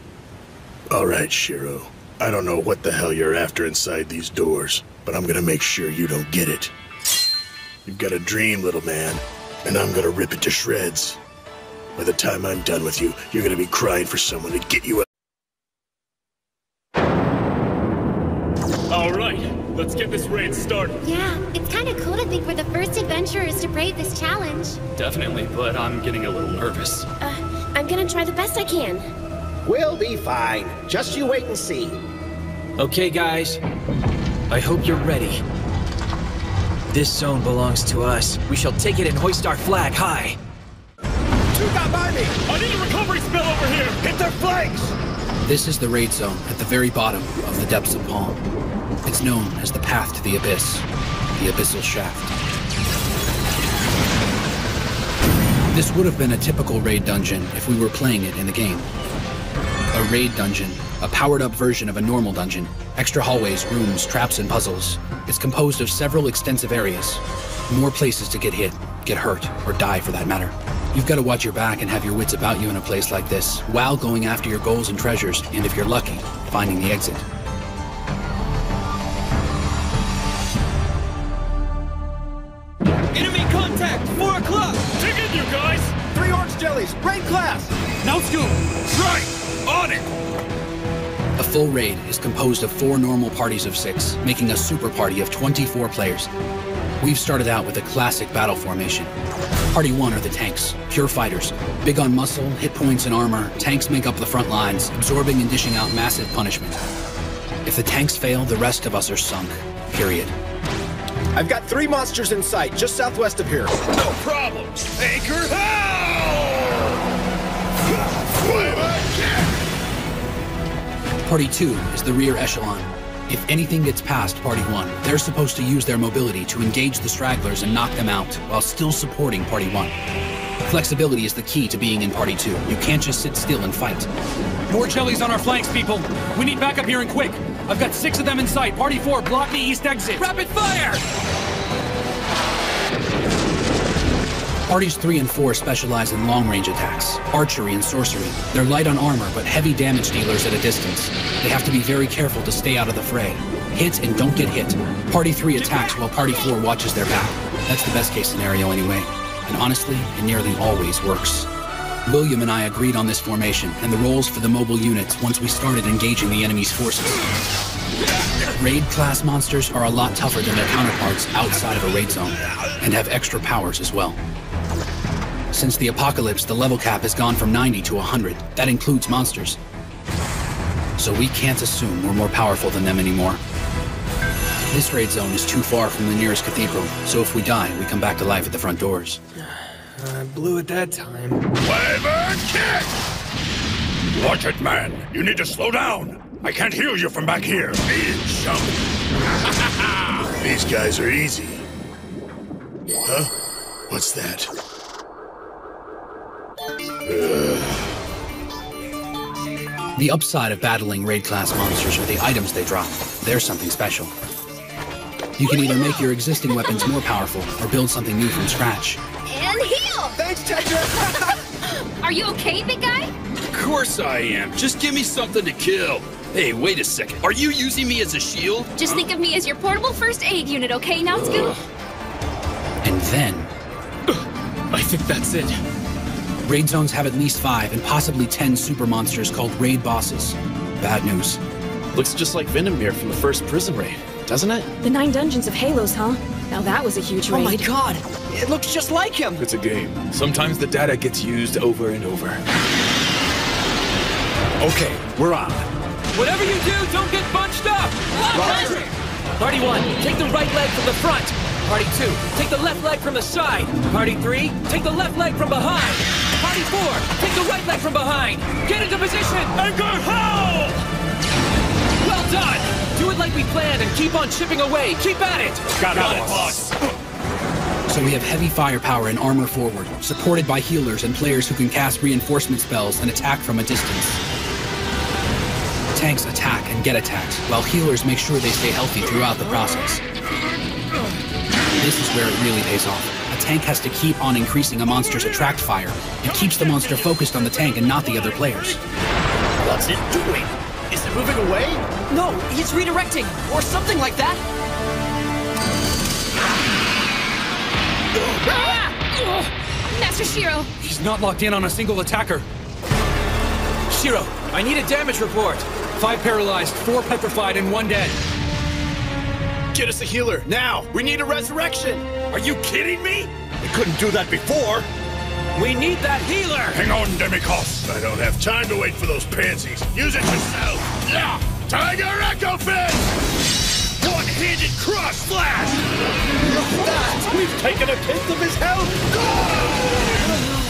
Speaker 3: All right, Shiro. I don't know what the hell you're after inside these doors, but I'm gonna make sure you don't get it. You've got a dream, little man, and I'm gonna rip it to shreds. By the time I'm done with you, you're gonna be crying for someone to get you out.
Speaker 11: All right, let's get this raid started.
Speaker 2: Yeah, it's kind of cool to think we're the first adventurers to brave this challenge.
Speaker 8: Definitely, but I'm getting a little nervous.
Speaker 7: I'm gonna try the best I can.
Speaker 10: We'll be fine. Just you wait and see.
Speaker 1: Okay, guys. I hope you're ready. This zone belongs to us. We shall take it and hoist our flag high.
Speaker 10: To the
Speaker 17: by me!
Speaker 4: I need a recovery spell over here!
Speaker 17: Hit their flanks!
Speaker 9: This is the raid zone at the very bottom of the depths of Palm. It's known as the Path to the Abyss, the Abyssal Shaft. This would have been a typical raid dungeon if we were playing it in the game. A raid dungeon, a powered-up version of a normal dungeon. Extra hallways, rooms, traps, and puzzles. It's composed of several extensive areas. More places to get hit, get hurt, or die for that matter. You've got to watch your back and have your wits about you in a place like this, while going after your goals and treasures, and if you're lucky, finding the exit.
Speaker 4: Enemy contact! 4 o'clock! Dig in, you guys!
Speaker 17: 3 orange jellies, raid class!
Speaker 4: Now scoop!
Speaker 17: Right! On it!
Speaker 9: A full raid is composed of 4 normal parties of 6, making a super party of 24 players. We've started out with a classic battle formation. Party 1 are the tanks, pure fighters. Big on muscle, hit points, and armor, tanks make up the front lines, absorbing and dishing out massive punishment. If the tanks fail, the rest of us are sunk. Period.
Speaker 17: I've got 3 monsters in sight, just southwest of here.
Speaker 11: No problem. Anchor.
Speaker 9: Party 2 is the rear echelon. If anything gets past Party 1, they're supposed to use their mobility to engage the stragglers and knock them out, while still supporting Party 1. Flexibility is the key to being in Party 2. You can't just sit still and fight.
Speaker 4: More jellies on our flanks, people. We need backup here and quick. I've got 6 of them in sight. Party 4, block the east exit. Rapid fire!
Speaker 9: Parties 3 and 4 specialize in long-range attacks, archery and sorcery. They're light on armor, but heavy damage dealers at a distance. They have to be very careful to stay out of the fray. Hit and don't get hit. Party 3 attacks while Party 4 watches their back. That's the best case scenario anyway. And honestly, it nearly always works. William and I agreed on this formation and the roles for the mobile units once we started engaging the enemy's forces. Raid-class monsters are a lot tougher than their counterparts outside of a raid zone, and have extra powers as well. Since the apocalypse, the level cap has gone from 90 to 100. That includes monsters. So we can't assume we're more powerful than them anymore. This raid zone is too far from the nearest cathedral, so if we die, we come back to life at the front doors.
Speaker 14: I blew it that time.
Speaker 11: Wyvern kick! Watch it, man. You need to slow down. I can't heal you from back here. Jump.
Speaker 3: These guys are easy. Huh? What's that?
Speaker 9: The upside of battling raid-class monsters are the items they drop. They're something special. You can either make your existing weapons more powerful or build something new from scratch.
Speaker 15: And heal!
Speaker 17: Thanks, Tetra!
Speaker 15: Are you okay, big guy?
Speaker 8: Of course I am. Just give me something to kill. Hey, wait a second. Are you using me as a shield?
Speaker 15: Just think of me as your portable first aid unit, okay, now Scoop?
Speaker 9: And then...
Speaker 4: I think that's it.
Speaker 9: Raid zones have at least 5 and possibly 10 super monsters called raid bosses. Bad news.
Speaker 1: Looks just like Venomir from the first prison raid, doesn't it?
Speaker 7: The 9 dungeons of Halos, huh? Now that was a huge raid.
Speaker 6: Oh my god! It looks just like him!
Speaker 11: It's a game. Sometimes the data gets used over and over. Okay, we're on.
Speaker 4: Whatever you do, don't get bunched up!
Speaker 1: Roger. Party 1, take the right leg from the front. Party 2, take the left leg from the side. Party 3, take the left leg from behind. Party 4, take the right leg from behind. Get into position and go howl! Well done! Do it like we planned and keep on chipping away. Keep at it!
Speaker 11: Got it, boss.
Speaker 9: So we have heavy firepower and armor forward, supported by healers and players who can cast reinforcement spells and attack from a distance. Tanks attack and get attacked, while healers make sure they stay healthy throughout the process. This is where it really pays off. A tank has to keep on increasing a monster's attract fire. It keeps the monster focused on the tank and not the other players.
Speaker 6: What's it doing? Is it moving away? No, he's redirecting, or something like that.
Speaker 15: Master Shiro!
Speaker 4: He's not locked in on a single attacker.
Speaker 1: Shiro, I need a damage report.
Speaker 4: 5 paralyzed, 4 petrified, and 1 dead.
Speaker 17: Get us a healer, now! We need a resurrection!
Speaker 11: Are you kidding me? We couldn't do that before.
Speaker 1: We need that healer!
Speaker 11: Hang on, Demikos.
Speaker 3: I don't have time to wait for those pansies. Use it yourself!
Speaker 11: Yeah! Tiger Echo Fist! One One-handed cross slash! Look at that! We've taken a tenth of his health!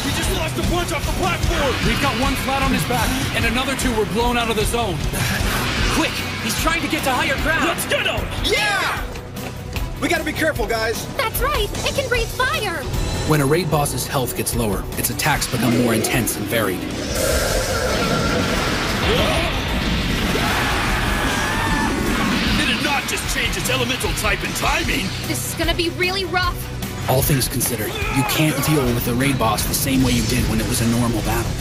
Speaker 8: We just lost a bunch off the platform! We've got one flat on his back, and another two were blown out of the zone.
Speaker 1: Quick! He's trying to get to higher ground!
Speaker 11: Let's get him!
Speaker 17: Yeah! We gotta be careful, guys.
Speaker 15: That's right. It can breathe fire.
Speaker 9: When a raid boss's health gets lower, its attacks become more intense and varied.
Speaker 11: Did it not just change its elemental type and timing?
Speaker 15: This is gonna be really rough.
Speaker 9: All things considered, you can't deal with the raid boss the same way you did when it was a normal battle.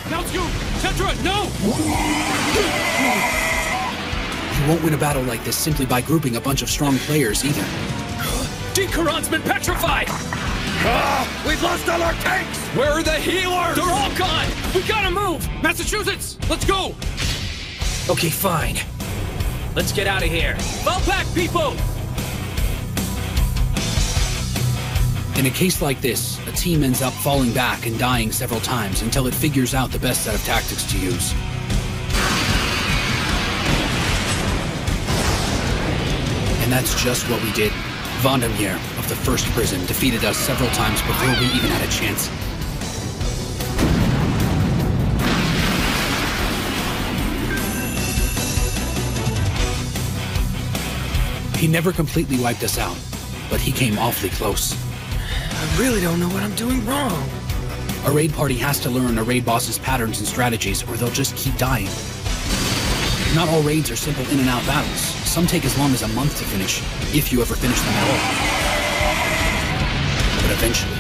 Speaker 8: Naotsugou! Tetra, no!
Speaker 9: You won't win a battle like this simply by grouping a bunch of strong players, either.
Speaker 4: Dikaron's been petrified!
Speaker 11: We've lost all our tanks!
Speaker 8: Where are the healers?
Speaker 4: They're all gone! We gotta move!
Speaker 8: Massachusetts, let's go!
Speaker 1: Okay, fine. Let's get out of here.
Speaker 4: Fall back, people!
Speaker 9: In a case like this, a team ends up falling back and dying several times until it figures out the best set of tactics to use. And that's just what we did. Vandermeer of the First Prison defeated us several times before we even had a chance. He never completely wiped us out, but he came awfully close.
Speaker 14: I really don't know what I'm doing wrong.
Speaker 9: A raid party has to learn a raid boss's patterns and strategies, or they'll just keep dying. Not all raids are simple in-and-out battles. Some take as long as a month to finish, if you ever finish them at all. But eventually...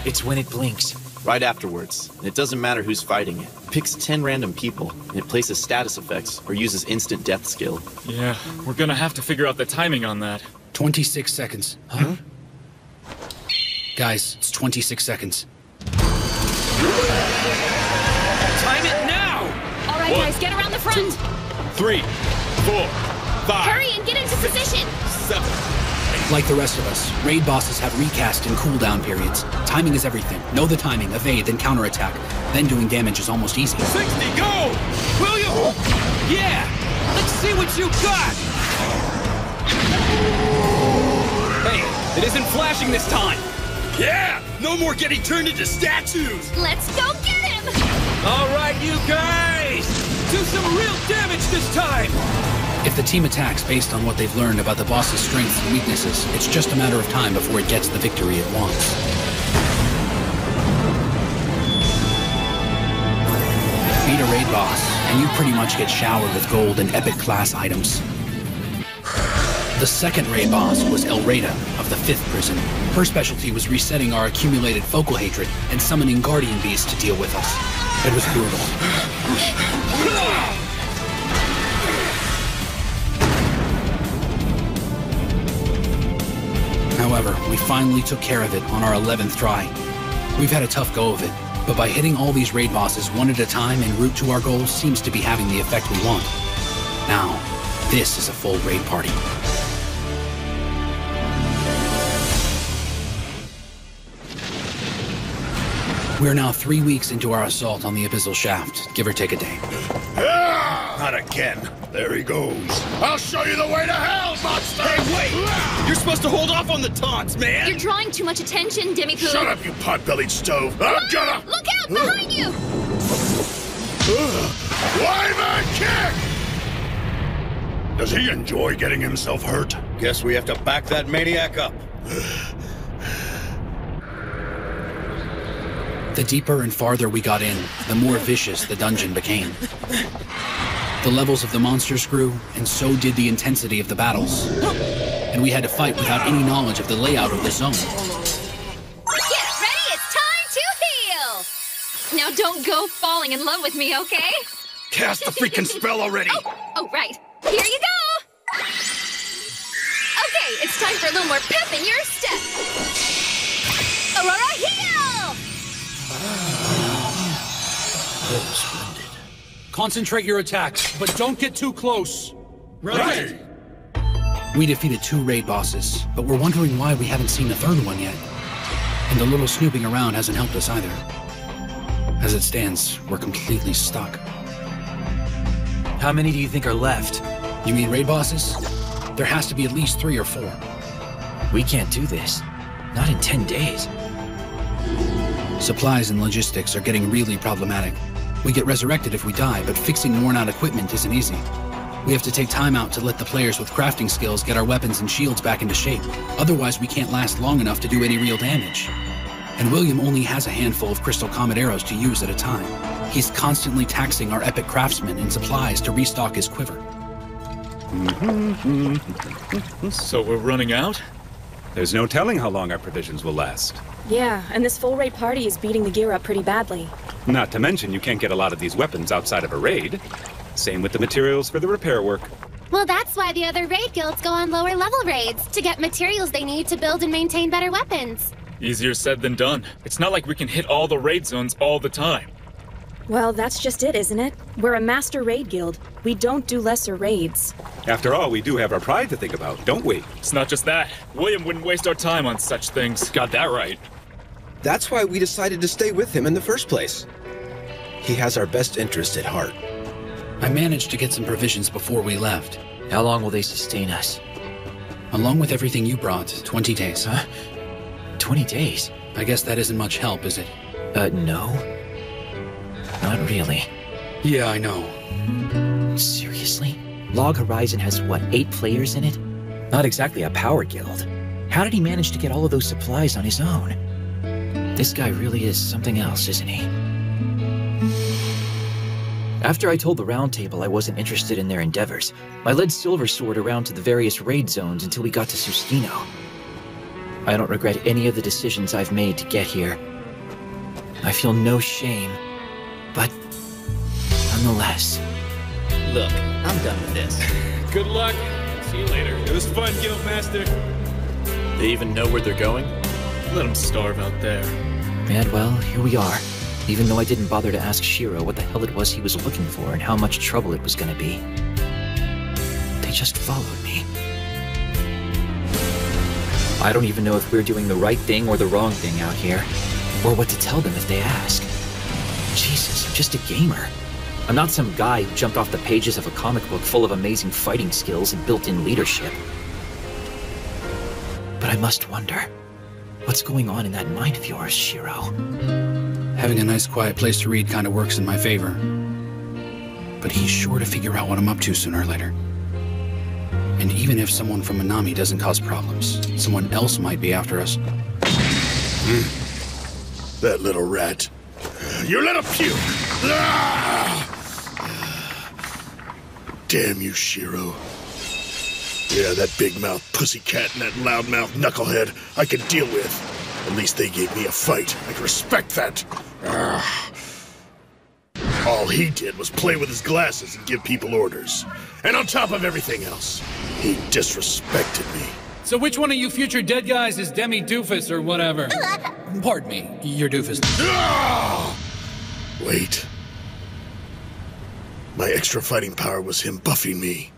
Speaker 1: It's when it blinks.
Speaker 20: Right afterwards. And it doesn't matter who's fighting it. It picks 10 random people, and it places status effects, or uses instant death skill.
Speaker 4: Yeah, we're gonna have to figure out the timing on that.
Speaker 9: 26 seconds.
Speaker 1: Huh?
Speaker 9: Guys, it's 26 seconds.
Speaker 4: Time it now!
Speaker 15: All right, guys, get around the front.
Speaker 11: 3, 4, 5.
Speaker 15: Hurry and get into position.
Speaker 11: 7.
Speaker 9: Like the rest of us, raid bosses have recast and cooldown periods. Timing is everything. Know the timing, evade, then counterattack. Then doing damage is almost easy.
Speaker 11: 60, go!
Speaker 4: Will you? Yeah! Let's see what you got! Hey, it isn't flashing this time!
Speaker 11: Yeah! No more getting turned into statues!
Speaker 15: Let's go get him!
Speaker 4: All right, you guys! Do some real damage this time!
Speaker 9: If the team attacks based on what they've learned about the boss's strengths and weaknesses, it's just a matter of time before it gets the victory it wants. Beat a raid boss, and you pretty much get showered with gold and epic class items. The second raid boss was Elreda of the Fifth Prison. Her specialty was resetting our accumulated focal hatred and summoning guardian beasts to deal with us. It was brutal. However, we finally took care of it on our 11th try. We've had a tough go of it, but by hitting all these raid bosses one at a time en route to our goals seems to be having the effect we want. Now, this is a full raid party. We're now 3 weeks into our assault on the Abyssal Shaft, give or take a day.
Speaker 11: Not again. There he goes. I'll show you the way to hell, monster! Hey, wait! You're supposed to hold off on the taunts, man!
Speaker 15: You're drawing too much attention, Demi-Poo.
Speaker 11: Shut up, you pot-bellied stove! I'm gonna...
Speaker 15: Look out, behind you!
Speaker 11: Wyvern kick! Does he enjoy getting himself hurt?
Speaker 17: Guess we have to back that maniac up.
Speaker 9: The deeper and farther we got in, the more vicious the dungeon became. The levels of the monsters grew, and so did the intensity of the battles. And we had to fight without any knowledge of the layout of the zone.
Speaker 15: Get ready, it's time to heal! Now don't go falling in love with me, okay?
Speaker 11: Cast the freaking spell already!
Speaker 15: Oh, right. Here you go! Okay, it's time for a little more pep in your step. Aurora, heal!
Speaker 9: Splendid. Concentrate your attacks, but don't get too close.
Speaker 11: Right!
Speaker 9: We defeated 2 raid bosses, but we're wondering why we haven't seen a third one yet. And a little snooping around hasn't helped us either. As it stands, we're completely stuck.
Speaker 1: How many do you think are left?
Speaker 9: You mean raid bosses? There has to be at least 3 or 4.
Speaker 1: We can't do this. Not in 10 days.
Speaker 9: Supplies and logistics are getting really problematic. We get resurrected if we die, but fixing worn-out equipment isn't easy. We have to take time out to let the players with crafting skills get our weapons and shields back into shape. Otherwise, we can't last long enough to do any real damage. And William only has a handful of Crystal Comet arrows to use at a time. He's constantly taxing our epic craftsmen in supplies to restock his quiver.
Speaker 21: So we're running out? There's no telling how long our provisions will last.
Speaker 22: Yeah, and this full raid party is beating the gear up pretty badly.
Speaker 21: Not to mention you can't get a lot of these weapons outside of a raid. Same with the materials for the repair work.
Speaker 2: Well, that's why the other raid guilds go on lower level raids, to get materials they need to build and maintain better weapons.
Speaker 21: Easier said than done. It's not like we can hit all the raid zones all the time.
Speaker 22: Well, that's just it, isn't it? We're a master raid guild. We don't do lesser raids.
Speaker 21: After all, we do have our pride to think about, don't we? It's not just that. William wouldn't waste our time on such things. Got that right.
Speaker 23: That's why we decided to stay with him in the first place. He has our best interest at heart.
Speaker 9: I managed to get some provisions before we left.
Speaker 1: How long will they sustain us?
Speaker 9: Along with everything you brought, 20 days.
Speaker 1: Huh? 20 days?
Speaker 9: I guess that isn't much help, is it?
Speaker 1: No. Not really.
Speaker 9: Yeah, I know.
Speaker 1: Seriously? Log Horizon has, what, 8 players in it? Not exactly a power guild. How did he manage to get all of those supplies on his own? This guy really is something else, isn't he? After I told the Round Table I wasn't interested in their endeavors, I led Silver Sword around to the various raid zones until we got to Sustino. I don't regret any of the decisions I've made to get here. I feel no shame, but nonetheless.
Speaker 20: Look, I'm done with this.
Speaker 21: Good luck. See you later. It was fun, Guildmaster.
Speaker 20: They even know where they're going?
Speaker 21: Let them starve out there.
Speaker 1: And well, here we are. Even though I didn't bother to ask Shiro what the hell it was he was looking for and how much trouble it was gonna be. They just followed me. I don't even know if we're doing the right thing or the wrong thing out here, or what to tell them if they ask. Jesus, I'm just a gamer. I'm not some guy who jumped off the pages of a comic book full of amazing fighting skills and built-in leadership. But I must wonder, what's going on in that mind of yours, Shiro?
Speaker 9: Having a nice quiet place to read kind of works in my favor. But he's sure to figure out what I'm up to sooner or later. And even if someone from Minami doesn't cause problems, someone else might be after us.
Speaker 3: That little rat. You little puke! Damn you, Shiro. Yeah, that big-mouth pussycat and that loud-mouth knucklehead I could deal with. At least they gave me a fight. I can respect that. All he did was play with his glasses and give people orders. And on top of everything else, he disrespected me.
Speaker 9: So which one of you future dead guys is Demi Doofus or whatever? Pardon me, you're Doofus.
Speaker 3: Wait. My extra fighting power was him buffing me.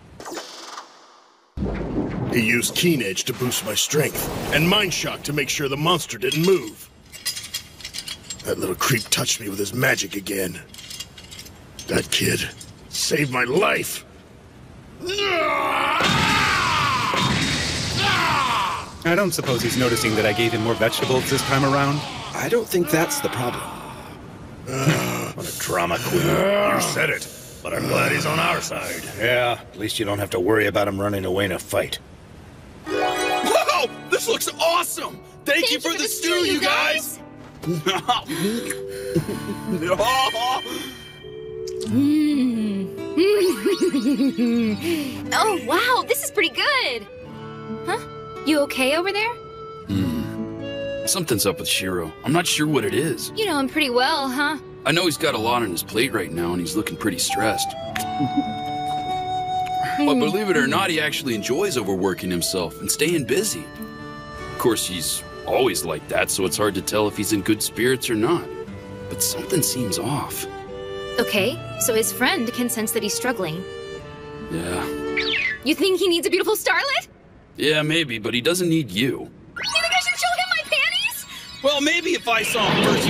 Speaker 3: He used Keen Edge to boost my strength, and Mind Shock to make sure the monster didn't move. That little creep touched me with his magic again. That kid saved my life.
Speaker 21: I don't suppose he's noticing that I gave him more vegetables this time around?
Speaker 23: I don't think that's the problem.
Speaker 11: What a drama queen. You said it, but I'm glad he's on our side. Yeah, at least you don't have to worry about him running away in a fight.
Speaker 8: Whoa! This looks awesome! Thank you for the stew, you guys!
Speaker 15: Oh, wow, this is pretty good. Huh? You okay over there?
Speaker 8: Something's up with Shiro. I'm not sure what it is.
Speaker 15: You know him pretty well, huh?
Speaker 8: I know he's got a lot on his plate right now, and he's looking pretty stressed. But believe it or not, he actually enjoys overworking himself and staying busy. Of course, he's always like that, so it's hard to tell if he's in good spirits or not. But something seems off.
Speaker 15: Okay, so his friend can sense that he's struggling.
Speaker 8: Yeah.
Speaker 15: You think he needs a beautiful starlet?
Speaker 8: Yeah, maybe, but he doesn't need you.
Speaker 15: You think I should show him my panties?
Speaker 8: Well, maybe if I saw him first.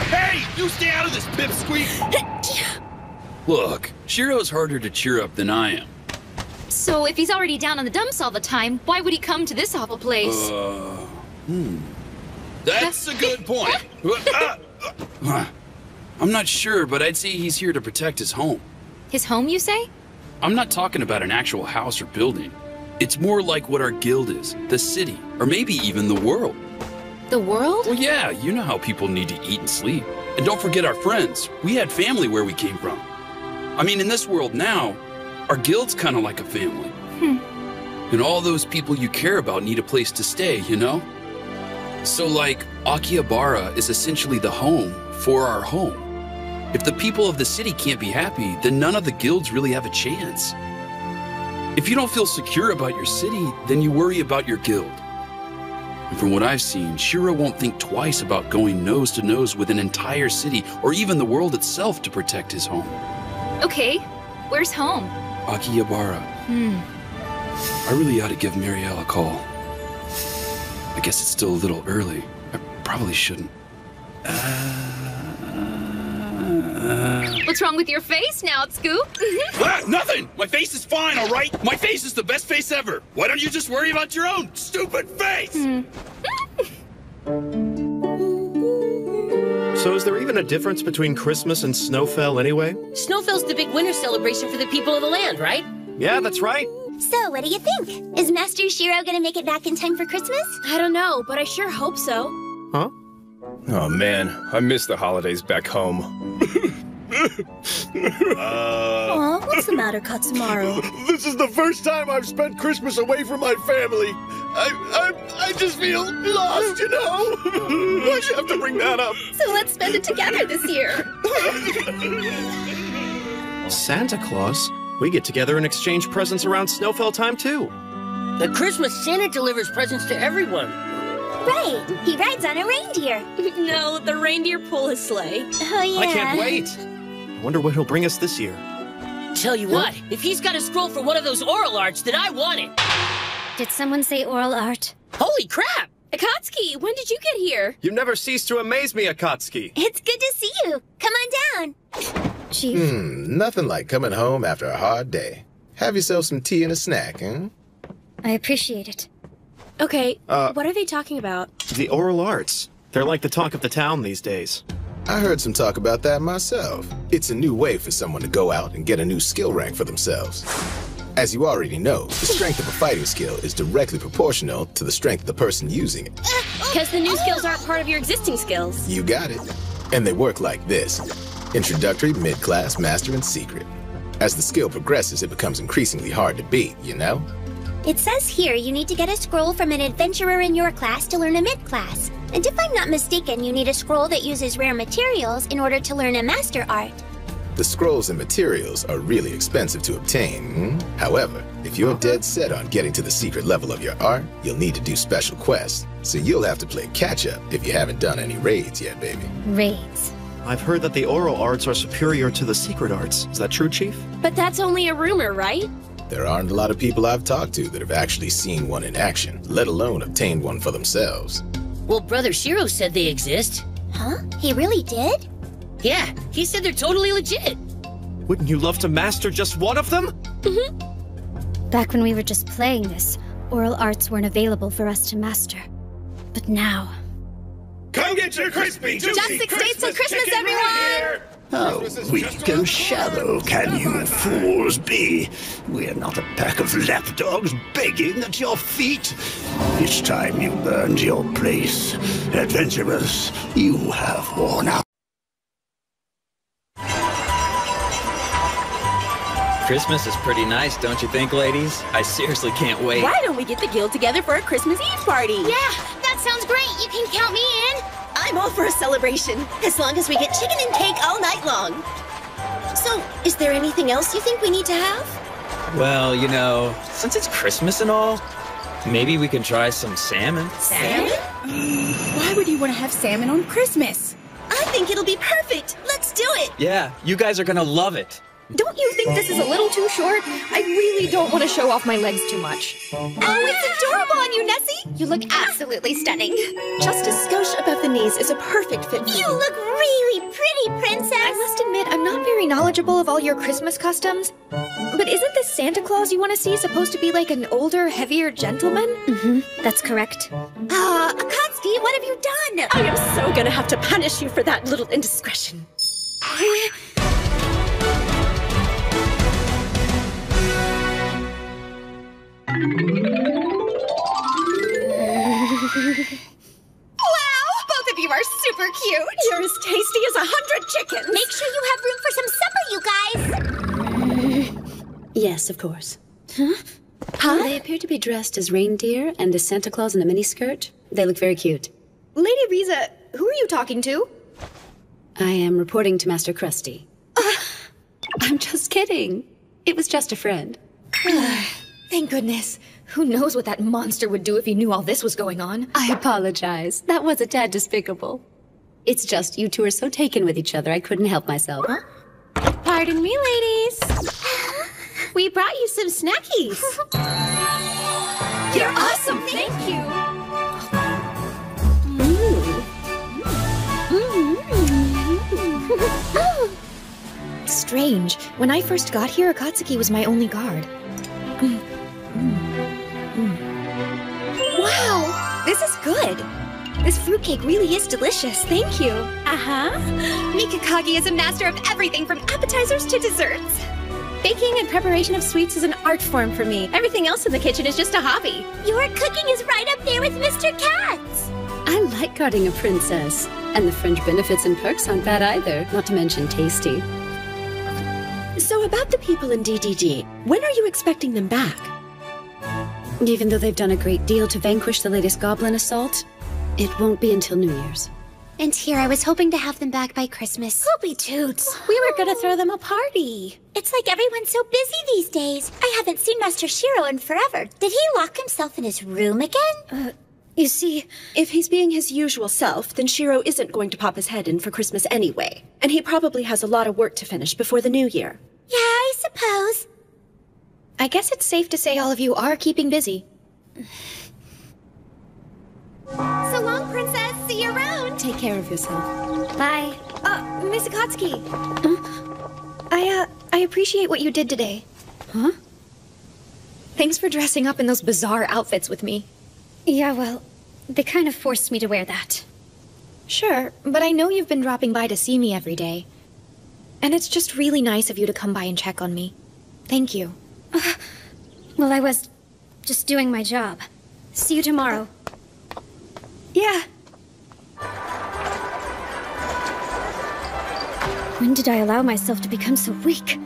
Speaker 8: Hey, you stay out of this, pipsqueak! Look, Shiro's harder to cheer up than I am.
Speaker 15: So if he's already down on the dumps all the time, why would he come to this awful place?
Speaker 8: That's a good point. I'm not sure, but I'd say he's here to protect his home.
Speaker 15: His home, you say?
Speaker 8: I'm not talking about an actual house or building. It's more like what our guild is, the city, or maybe even the world.
Speaker 15: The world?
Speaker 8: Well, yeah, you know how people need to eat and sleep. And don't forget our friends. We had family where we came from. I mean, in this world now, our guild's kind of like a family. And all those people you care about need a place to stay, you know? So, like, Akihabara is essentially the home for our home. If the people of the city can't be happy, then none of the guilds really have a chance. If you don't feel secure about your city, then you worry about your guild. And from what I've seen, Shiro won't think twice about going nose to nose with an entire city or even the world itself to protect his home.
Speaker 15: Okay, where's home?
Speaker 8: Akihabara. I really ought to give Marielle a call. I guess it's still a little early. I probably shouldn't.
Speaker 15: What's wrong with your face now, Scoop?
Speaker 11: Nothing! My face is fine, all right? My face is the best face ever. Why don't you just worry about your own stupid face?
Speaker 5: So is there even a difference between Christmas and Snowfell anyway?
Speaker 6: Snowfell's the big winter celebration for the people of the land, right?
Speaker 5: Yeah, that's right.
Speaker 2: So, what do you think? Is Master Shiro gonna make it back in time for Christmas?
Speaker 22: I don't know, but I sure hope so.
Speaker 5: Huh? Oh man, I miss the holidays back home.
Speaker 7: Aw, what's the matter, Katsumaru?
Speaker 3: This is the first time I've spent Christmas away from my family. I just feel lost, you know? Why'd you have to bring that up?
Speaker 22: So let's spend it together this year.
Speaker 5: Santa Claus? We get together and exchange presents around Snowfell time too.
Speaker 6: The Christmas Santa delivers presents to everyone.
Speaker 2: Right, he rides on a reindeer.
Speaker 22: No, the reindeer pull his sleigh.
Speaker 2: Oh, yeah.
Speaker 5: I can't wait. I wonder what he'll bring us this year.
Speaker 6: Tell you what, if he's got a scroll for one of those oral arts, then I want it.
Speaker 18: Did someone say oral art?
Speaker 6: Holy crap!
Speaker 22: Akatsuki, when did you get here?
Speaker 5: You never cease to amaze me, Akatsuki.
Speaker 2: It's good to see you. Come on down.
Speaker 18: Chief.
Speaker 3: Nothing like coming home after a hard day. Have yourself some tea and a snack, huh?
Speaker 18: I appreciate it.
Speaker 22: Okay, what are they talking about?
Speaker 5: The oral arts. They're like the talk of the town these days.
Speaker 3: I heard some talk about that myself. It's a new way for someone to go out and get a new skill rank for themselves. As you already know, the strength of a fighting skill is directly proportional to the strength of the person using it.
Speaker 22: Because the new skills aren't part of your existing skills.
Speaker 3: You got it. And they work like this. Introductory, mid-class, master, and secret. As the skill progresses, it becomes increasingly hard to beat, you know?
Speaker 2: It says here you need to get a scroll from an adventurer in your class to learn a mid-class. And if I'm not mistaken, you need a scroll that uses rare materials in order to learn a master art.
Speaker 3: The scrolls and materials are really expensive to obtain. However, if you're dead set on getting to the secret level of your art, you'll need to do special quests. So you'll have to play catch-up if you haven't done any raids yet, baby.
Speaker 18: Raids.
Speaker 5: I've heard that the oral arts are superior to the secret arts. Is that true, Chief?
Speaker 22: But that's only a rumor, right?
Speaker 3: There aren't a lot of people I've talked to that have actually seen one in action, let alone obtained one for themselves.
Speaker 6: Well, Brother Shiro said they exist.
Speaker 2: Huh? He really did?
Speaker 6: Yeah, he said they're totally legit.
Speaker 5: Wouldn't you love to master just one of them?
Speaker 18: Back when we were just playing this, oral arts weren't available for us to master. But now...
Speaker 11: Come get your crispy, juicy
Speaker 22: Just 6 days till Christmas, everyone!
Speaker 12: How weak and shallow can you fools be? We're not a pack of lapdogs begging at your feet. It's time you earned your place. Adventurers, you have worn out.
Speaker 4: Christmas is pretty nice, don't you think, ladies? I seriously can't wait.
Speaker 22: Why don't we get the guild together for a Christmas Eve party?
Speaker 2: Yeah, that sounds great. You can count me in.
Speaker 22: I'm all for a celebration, as long as we get chicken and cake all night long. So, is there anything else you think we need to have?
Speaker 4: Well, you know, since it's Christmas and all, maybe we can try some salmon.
Speaker 22: Salmon? Why would you want to have salmon on Christmas? I think it'll be perfect. Let's do it.
Speaker 4: Yeah, you guys are gonna love it.
Speaker 22: Don't you think this is a little too short? I really don't want to show off my legs too much.
Speaker 2: Oh, it's adorable on you, Nessie.
Speaker 22: You look absolutely stunning. Just a skosh above the knees is a perfect fit for you.
Speaker 2: You look really pretty, Princess.
Speaker 22: I must admit, I'm not very
Speaker 13: very knowledgeable of all your Christmas customs. But isn't the Santa Claus you want to see supposed to be like an older, heavier gentleman?
Speaker 18: Mm-hmm, that's correct.
Speaker 22: Akatsuki, what have you done?
Speaker 7: I am so gonna have to punish you for that little indiscretion.
Speaker 13: Wow, both of you are super cute.
Speaker 7: You're as tasty as 100 chickens.
Speaker 22: Make sure you have room for some supper, you guys.
Speaker 16: Yes, of course. Huh? They appear to be dressed as reindeer and as Santa Claus in a miniskirt. They look very cute.
Speaker 13: Lady Riza, who are you talking to?
Speaker 16: I am reporting to Master Krusty. I'm just kidding. It was just a friend.
Speaker 13: Thank goodness. Who knows what that monster would do if he knew all this was going on?
Speaker 16: I apologize. That was a tad despicable. It's just you two are so taken with each other, I couldn't help myself.
Speaker 13: Huh? Pardon me, ladies.
Speaker 22: We brought you some snackies.
Speaker 13: You're awesome, thank you. Strange. When I first got here, Akatsuki was my only guard. Wow, this is good. This fruitcake really is delicious. Thank you. Mikakagi is a master of everything from appetizers to desserts. Baking and preparation of sweets is an art form for me. Everything else in the kitchen is just a hobby.
Speaker 22: Your cooking is right up there with Mr. Kat's.
Speaker 16: I like guarding a princess. And the fringe benefits and perks aren't bad either, not to mention tasty.
Speaker 7: So about the people in DDD, when are you expecting them back?
Speaker 16: Even though they've done a great deal to vanquish the latest goblin assault, it won't be until New Year's.
Speaker 22: And here I was hoping to have them back by Christmas.
Speaker 13: Poopy toots.
Speaker 22: We were gonna throw them a party. It's like everyone's so busy these days. I haven't seen Master Shiro in forever. Did he lock himself in his room again?
Speaker 7: You see, if he's being his usual self, then Shiro isn't going to pop his head in for Christmas anyway. And he probably has a lot of work to finish before the new year.
Speaker 22: Yeah, I suppose.
Speaker 13: I guess it's safe to say all of you are keeping busy.
Speaker 22: So long, Princess. See you around.
Speaker 16: Take care of yourself.
Speaker 13: Bye. Miss Akatsuki. I appreciate what you did today.
Speaker 16: Huh?
Speaker 13: Thanks for dressing up in those bizarre outfits with me.
Speaker 18: Yeah, well, they kind of forced me to wear that.
Speaker 13: Sure, but I know you've been dropping by to see me every day. And it's just really nice of you to come by and check on me. Thank you.
Speaker 18: Well, I was just doing my job. See you tomorrow.
Speaker 13: Yeah.
Speaker 18: When did I allow myself to become so weak?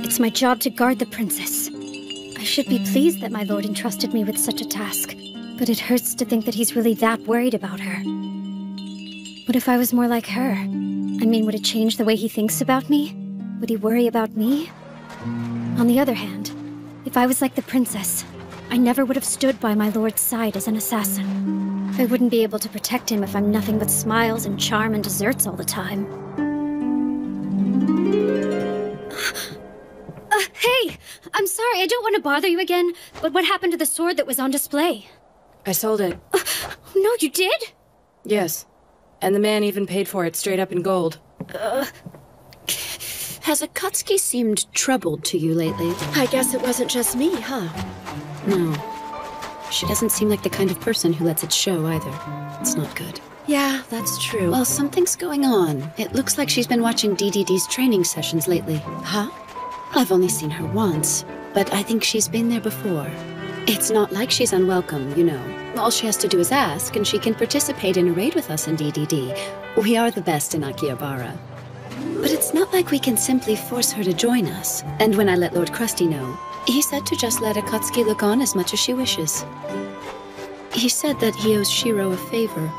Speaker 18: It's my job to guard the princess. I should be pleased that my lord entrusted me with such a task, but it hurts to think that he's really that worried about her. What if I was more like her? I mean, would it change the way he thinks about me? Would he worry about me? On the other hand, if I was like the princess, I never would have stood by my lord's side as an assassin. I wouldn't be able to protect him if I'm nothing but smiles and charm and desserts all the time. Hey! I'm sorry, I don't want to bother you again, but what happened to the sword that was on display?
Speaker 19: I sold it.
Speaker 18: No, you did?
Speaker 19: Yes. And the man even paid for it straight up in gold.
Speaker 16: Has Akatsuki seemed troubled to you lately?
Speaker 7: I guess it wasn't just me, huh?
Speaker 16: No. She doesn't seem like the kind of person who lets it show either. It's not good.
Speaker 7: Yeah, that's true.
Speaker 16: Well, something's going on. It looks like she's been watching DDD's training sessions lately.
Speaker 7: Huh?
Speaker 16: I've only seen her once, but I think she's been there before. It's not like she's unwelcome, you know. All she has to do is ask, and she can participate in a raid with us in DDD. We are the best in Akihabara. But it's not like we can simply force her to join us. And when I let Lord Krusty know, he said to just let Akatsuki look on as much as she wishes. He said that he owes Shiro a favor,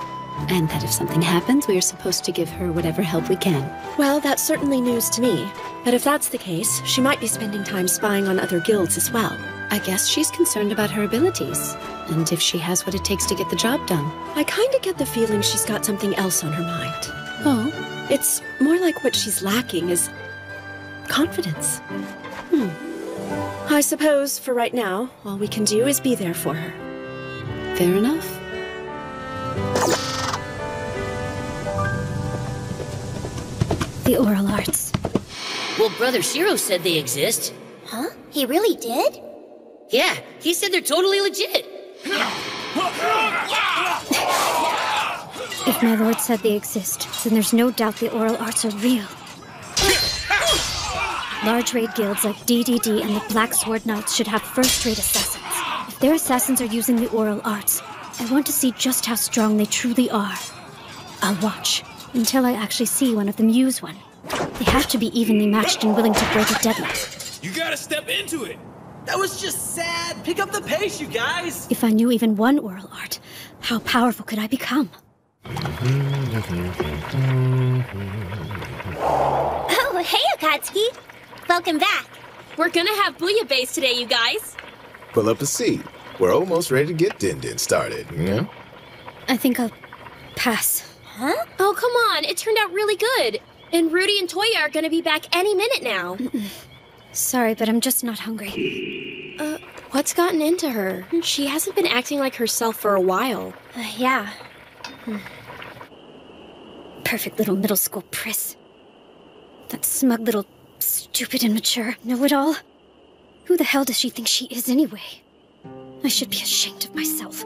Speaker 16: and that if something happens, we are supposed to give her whatever help we can.
Speaker 7: Well, that's certainly news to me. But if that's the case, she might be spending time spying on other guilds as well.
Speaker 16: I guess she's concerned about her abilities, and if she has what it takes to get the job done.
Speaker 7: I kinda get the feeling she's got something else on her mind.
Speaker 16: Oh?
Speaker 7: It's more like what she's lacking is confidence. I suppose, for right now, all we can do is be there for her.
Speaker 16: Fair enough.
Speaker 18: The oral arts.
Speaker 6: Well, Brother Shiro said they exist.
Speaker 22: Huh? He really did?
Speaker 6: Yeah, he said they're totally legit.
Speaker 18: If my lord said they exist, then there's no doubt the oral arts are real. Large raid guilds like DDD and the Black Sword Knights should have first-rate assassins. If their assassins are using the oral arts, I want to see just how strong they truly are. I'll watch, until I actually see one of them use one. They have to be evenly matched and willing to break a deadlock.
Speaker 11: You gotta step into it! That was just sad! Pick up the pace, you guys!
Speaker 18: If I knew even one oral art, how powerful could I become?
Speaker 22: Oh, hey, Akatsuki! Welcome back.
Speaker 13: We're gonna have bouillabaisse today, you guys.
Speaker 10: Pull up a seat. We're almost ready to get Din Din started, you know?
Speaker 18: I think I'll pass.
Speaker 13: Huh? Oh, come on. It turned out really good. And Rudy and Toya are gonna be back any minute now.
Speaker 18: Sorry, but I'm just not hungry.
Speaker 13: What's gotten into her? She hasn't been acting like herself for a while.
Speaker 18: Yeah. Perfect little middle school priss. That smug little stupid and mature know-it-all. Who the hell does she think she is anyway? I should be ashamed of myself.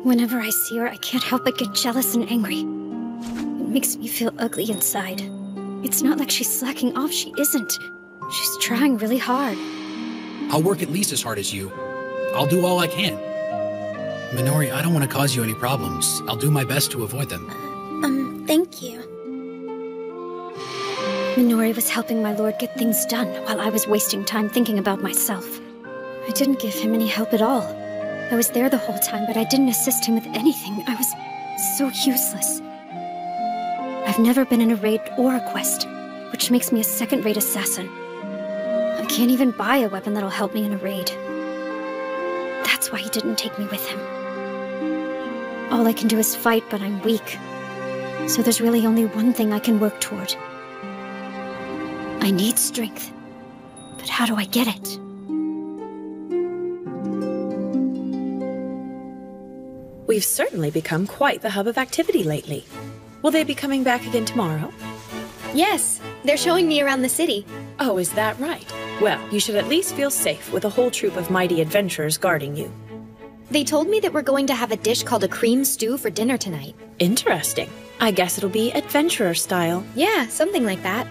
Speaker 18: Whenever I see her, I can't help but get jealous and angry. It makes me feel ugly inside. It's not like she's slacking off, she isn't. She's trying really hard.
Speaker 9: I'll work at least as hard as you. I'll do all I can. Minori, I don't want to cause you any problems. I'll do my best to avoid them.
Speaker 22: Thank you.
Speaker 18: Minori was helping my lord get things done while I was wasting time thinking about myself. I didn't give him any help at all. I was there the whole time, but I didn't assist him with anything. I was so useless. I've never been in a raid or a quest, which makes me a second-rate assassin. I can't even buy a weapon that'll help me in a raid. That's why he didn't take me with him. All I can do is fight, but I'm weak. So there's really only one thing I can work toward. I need strength. But how do I get it?
Speaker 14: We've certainly become quite the hub of activity lately. Will they be coming back again tomorrow?
Speaker 13: Yes, they're showing me around the city.
Speaker 14: Oh, is that right? Well, you should at least feel safe with a whole troop of mighty adventurers guarding you.
Speaker 13: They told me that we're going to have a dish called a cream stew for dinner tonight.
Speaker 14: Interesting. I guess it'll be adventurer style.
Speaker 13: Yeah, something like that.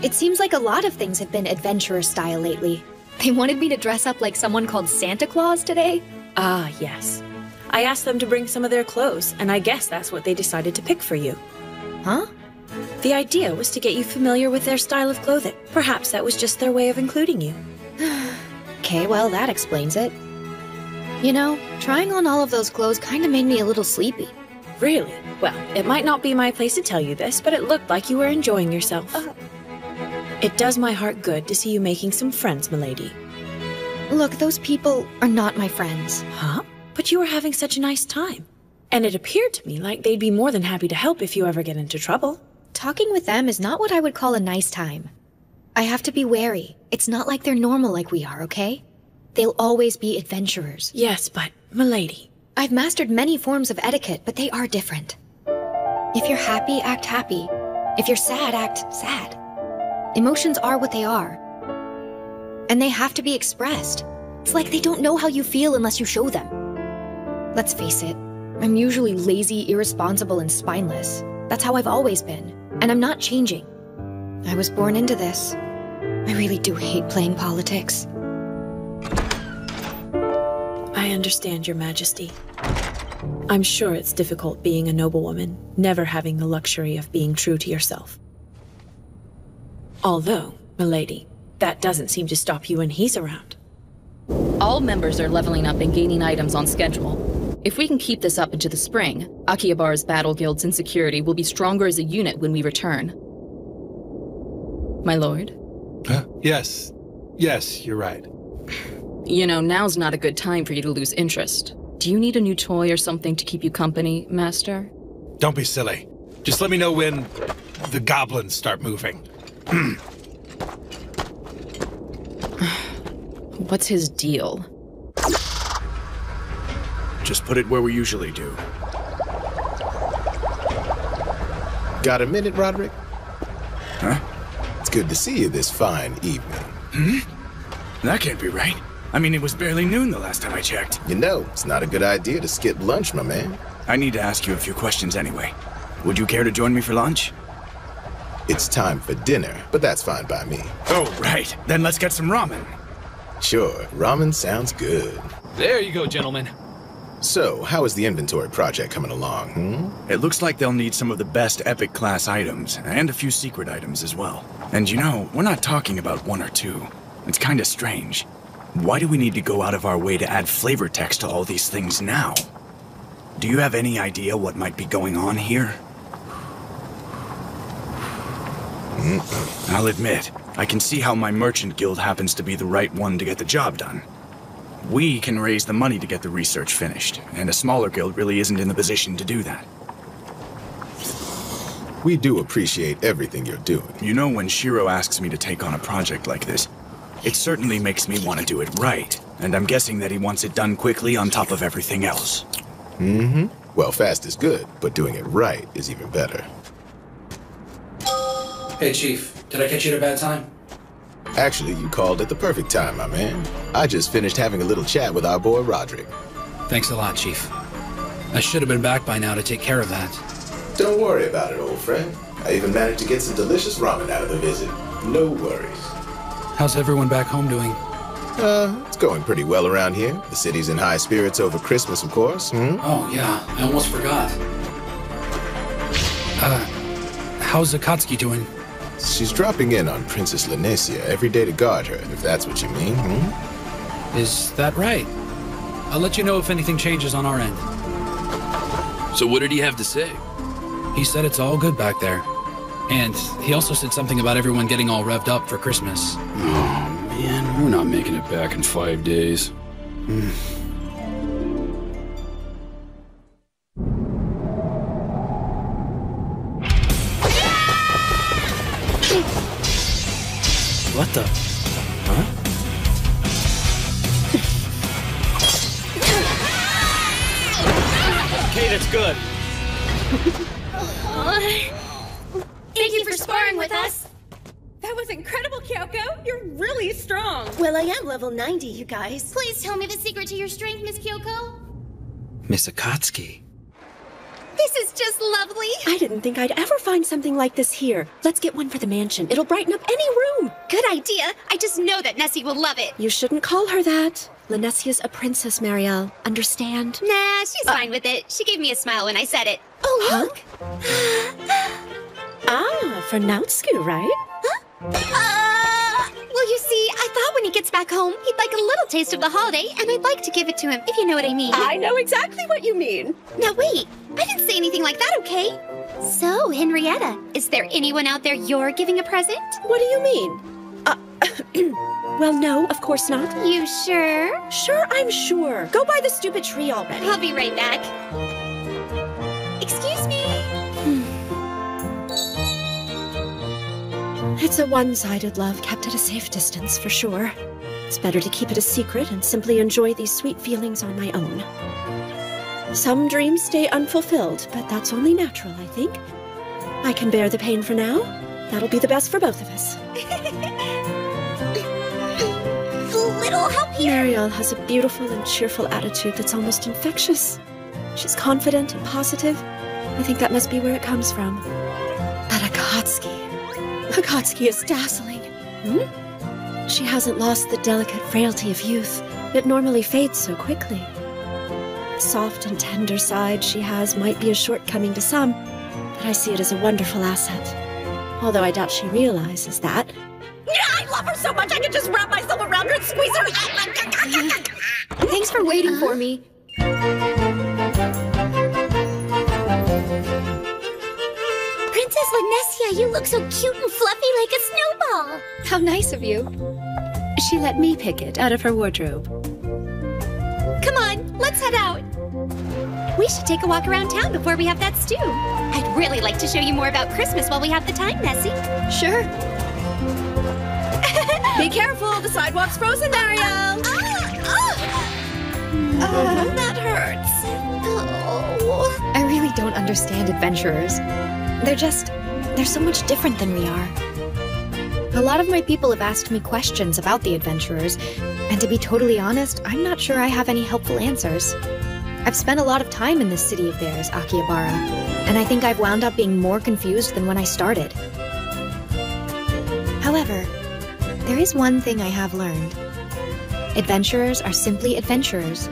Speaker 13: It seems like a lot of things have been adventurer style lately. They wanted me to dress up like someone called Santa Claus today.
Speaker 14: Ah, yes. I asked them to bring some of their clothes, and I guess that's what they decided to pick for you.
Speaker 13: Huh?
Speaker 14: The idea was to get you familiar with their style of clothing. Perhaps that was just their way of including you.
Speaker 13: Okay, well, that explains it. You know, trying on all of those clothes kind of made me a little sleepy.
Speaker 14: Really? Well, it might not be my place to tell you this, but it looked like you were enjoying yourself. It does my heart good to see you making some friends, milady.
Speaker 13: Look, those people are not my friends.
Speaker 14: Huh? But you were having such a nice time. And it appeared to me like they'd be more than happy to help if you ever get into trouble.
Speaker 13: Talking with them is not what I would call a nice time. I have to be wary. It's not like they're normal like we are, okay? They'll always be adventurers.
Speaker 14: Yes, but, milady...
Speaker 13: I've mastered many forms of etiquette, but they are different. If you're happy, act happy. If you're sad, act sad. Emotions are what they are. And they have to be expressed. It's like they don't know how you feel unless you show them. Let's face it, I'm usually lazy, irresponsible, and spineless. That's how I've always been, and I'm not changing. I was born into this. I really do hate playing politics.
Speaker 14: I understand, Your Majesty. I'm sure it's difficult being a noblewoman, never having the luxury of being true to yourself. Although, milady, that doesn't seem to stop you when he's around.
Speaker 17: All members are leveling up and gaining items on schedule. If we can keep this up into the spring, Akihabare's battle guild's insecurity will be stronger as a unit when we return. My lord?
Speaker 24: Yes. Yes, you're right.
Speaker 17: You know, now's not a good time for you to lose interest. Do you need a new toy or something to keep you company, Master?
Speaker 24: Don't be silly. Just let me know when the goblins start moving.
Speaker 17: What's his deal?
Speaker 5: Just put it where we usually do.
Speaker 10: Got a minute, Roderick?
Speaker 11: Huh?
Speaker 10: It's good to see you this fine evening.
Speaker 11: Hmm? That can't be right. I mean, it was barely noon the last time I checked.
Speaker 10: You know, it's not a good idea to skip lunch, my man.
Speaker 11: I need to ask you a few questions anyway. Would you care to join me for lunch?
Speaker 10: It's time for dinner, but that's fine by me.
Speaker 11: Oh, right. Then let's get some ramen.
Speaker 10: Sure, ramen sounds good.
Speaker 4: There you go, gentlemen.
Speaker 10: So, how is the inventory project coming along,
Speaker 11: It looks like they'll need some of the best Epic class items, and a few secret items as well. And you know, we're not talking about one or two. It's kinda strange. Why do we need to go out of our way to add flavor text to all these things now? Do you have any idea what might be going on here? I'll admit, I can see how my merchant guild happens to be the right one to get the job done. We can raise the money to get the research finished, and a smaller guild really isn't in the position to do that.
Speaker 10: We do appreciate everything you're doing.
Speaker 11: You know, when Shiro asks me to take on a project like this, it certainly makes me want to do it right, and I'm guessing that he wants it done quickly on top of everything else.
Speaker 10: Well, fast is good, but doing it right is even better.
Speaker 9: Hey, Chief. Did I catch you at a bad time?
Speaker 10: Actually, you called at the perfect time, my man. I just finished having a little chat with our boy Roderick.
Speaker 9: Thanks a lot, Chief. I should have been back by now to take care of that.
Speaker 10: Don't worry about it, old friend. I even managed to get some delicious ramen out of the visit. No worries.
Speaker 9: How's everyone back home doing?
Speaker 10: It's going pretty well around here. The city's in high spirits over Christmas, of course.
Speaker 9: Oh, yeah. I almost forgot. How's Akatsuki doing?
Speaker 10: She's dropping in on Princess Lanesia every day to guard her, if that's what you mean,
Speaker 9: Is that right? I'll let you know if anything changes on our end.
Speaker 8: So what did he have to say?
Speaker 9: He said it's all good back there. And he also said something about everyone getting all revved up for Christmas.
Speaker 8: Oh, man, we're not making it back in 5 days.
Speaker 5: What the? Huh?
Speaker 4: Okay, that's good.
Speaker 13: Thank you for sparring with us. That was incredible, Kyoko. You're really strong.
Speaker 6: Well, I am level 90, you guys.
Speaker 22: Please tell me the secret to your strength, Miss Kyoko.
Speaker 5: Miss Akatsuki.
Speaker 13: This is just lovely.
Speaker 7: I didn't think I'd ever find something like this here. Let's get one for the mansion. It'll brighten up any room.
Speaker 13: Good idea. I just know that Nessie will love it.
Speaker 7: You shouldn't call her that. Lanesia's a princess, Marielle. Understand?
Speaker 13: Nah, she's fine with it. She gave me a smile when I said it.
Speaker 7: Oh, look. For Naotsku, right?
Speaker 13: Well, you see, I thought when he gets back home, he'd like a little taste of the holiday, and I'd like to give it to him, if you know what I mean.
Speaker 7: I know exactly what you mean.
Speaker 13: Now wait, I didn't say anything like that, okay? So, Henrietta, is there anyone out there you're giving a present?
Speaker 7: What do you mean? Well, no, of course not.
Speaker 13: You sure?
Speaker 7: Sure, I'm sure. Go buy the stupid tree already.
Speaker 13: I'll be right back. Excuse me.
Speaker 7: It's a one-sided love kept at a safe distance, for sure. It's better to keep it a secret and simply enjoy these sweet feelings on my own. Some dreams stay unfulfilled, but that's only natural, I think. I can bear the pain for now. That'll be the best for both of us.
Speaker 13: Little help here.
Speaker 7: Marielle has a beautiful and cheerful attitude that's almost infectious. She's confident and positive. I think that must be where it comes from. But Akatsuki is dazzling. She hasn't lost the delicate frailty of youth. It normally fades so quickly. The soft and tender side she has might be a shortcoming to some, but I see it as a wonderful asset. Although I doubt she realizes that.
Speaker 6: I love her so much I could just wrap myself around her and squeeze her.
Speaker 13: Thanks for waiting for me.
Speaker 22: Princess Lanesia, you look so cute and fluffy like a snowball.
Speaker 16: How nice of you. She let me pick it out of her wardrobe.
Speaker 13: Come on, let's head out. We should take a walk around town before we have that stew. I'd really like to show you more about Christmas while we have the time, Nessie.
Speaker 16: Sure.
Speaker 6: Be careful, the sidewalk's frozen, Marielle.
Speaker 13: That hurts.
Speaker 15: I really don't understand adventurers.
Speaker 14: They're so much different than we are. A lot of my people have asked me questions about the adventurers, and to be totally honest, I'm not sure I have any helpful answers. I've spent a lot of time in this city of theirs, Akihabara, and I think I've wound up being more confused than when I started. However, there is one thing I have learned. Adventurers are simply adventurers.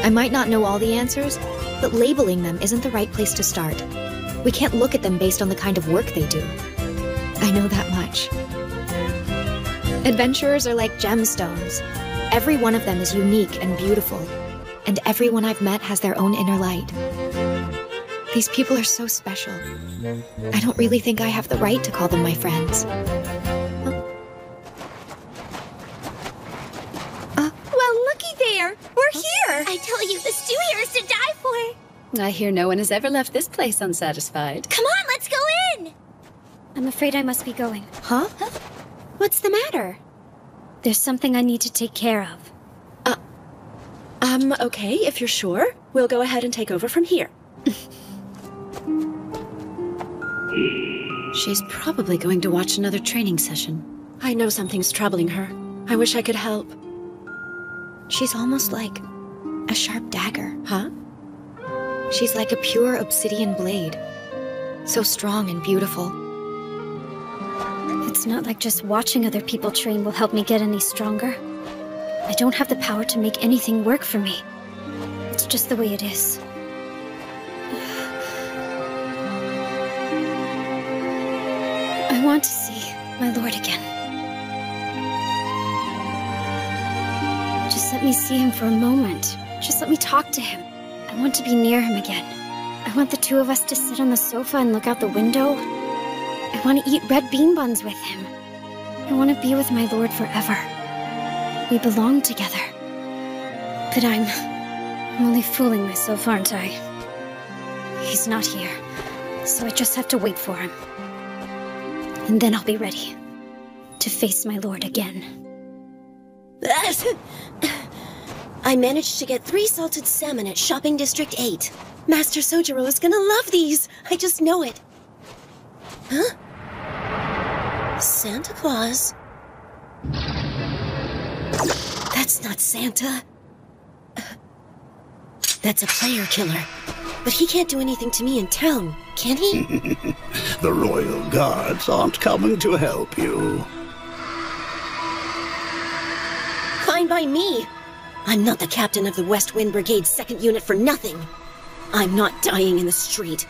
Speaker 14: I might not know all the answers, but labeling them isn't the right place to start. We can't look at them based on the kind of work they do. I know that much. Adventurers are like gemstones. Every one of them is unique and beautiful, and everyone I've met has their own inner light. These people are so special. I don't really think I have the right to call them my friends.
Speaker 2: Well, looky there! We're here! I tell you, the stew here is to die for!
Speaker 16: I hear no one has ever left this place unsatisfied.
Speaker 2: Come on, let's go in!
Speaker 18: I'm afraid I must be going.
Speaker 7: Huh? What's the matter?
Speaker 18: There's something I need to take care of.
Speaker 7: Okay, if you're sure. We'll go ahead and take over from here.
Speaker 16: She's probably going to watch another training session.
Speaker 7: I know something's troubling her. I wish I could help.
Speaker 14: She's almost like a sharp dagger.
Speaker 7: Huh?
Speaker 14: She's like a pure obsidian blade. So strong and beautiful.
Speaker 18: It's not like just watching other people train will help me get any stronger. I don't have the power to make anything work for me. It's just the way it is. I want to see my lord again. Just let me see him for a moment. Just let me talk to him. I want to be near him again. I want the two of us to sit on the sofa and look out the window. I want to eat red bean buns with him. I want to be with my lord forever. We belong together. But I'm only fooling myself, aren't I? He's not here, so I just have to wait for him. And then I'll be ready to face my lord again.
Speaker 6: I managed to get 3 salted salmon at Shopping District 8. Master Sojiro is gonna love these. I just know it. Huh? Santa Claus? That's not Santa. That's a player killer. But he can't do anything to me in town, can he?
Speaker 12: The Royal Guards aren't coming to help you.
Speaker 6: Fine by me. I'm not the captain of the West Wind Brigade's 2nd unit for nothing. I'm not dying in the street.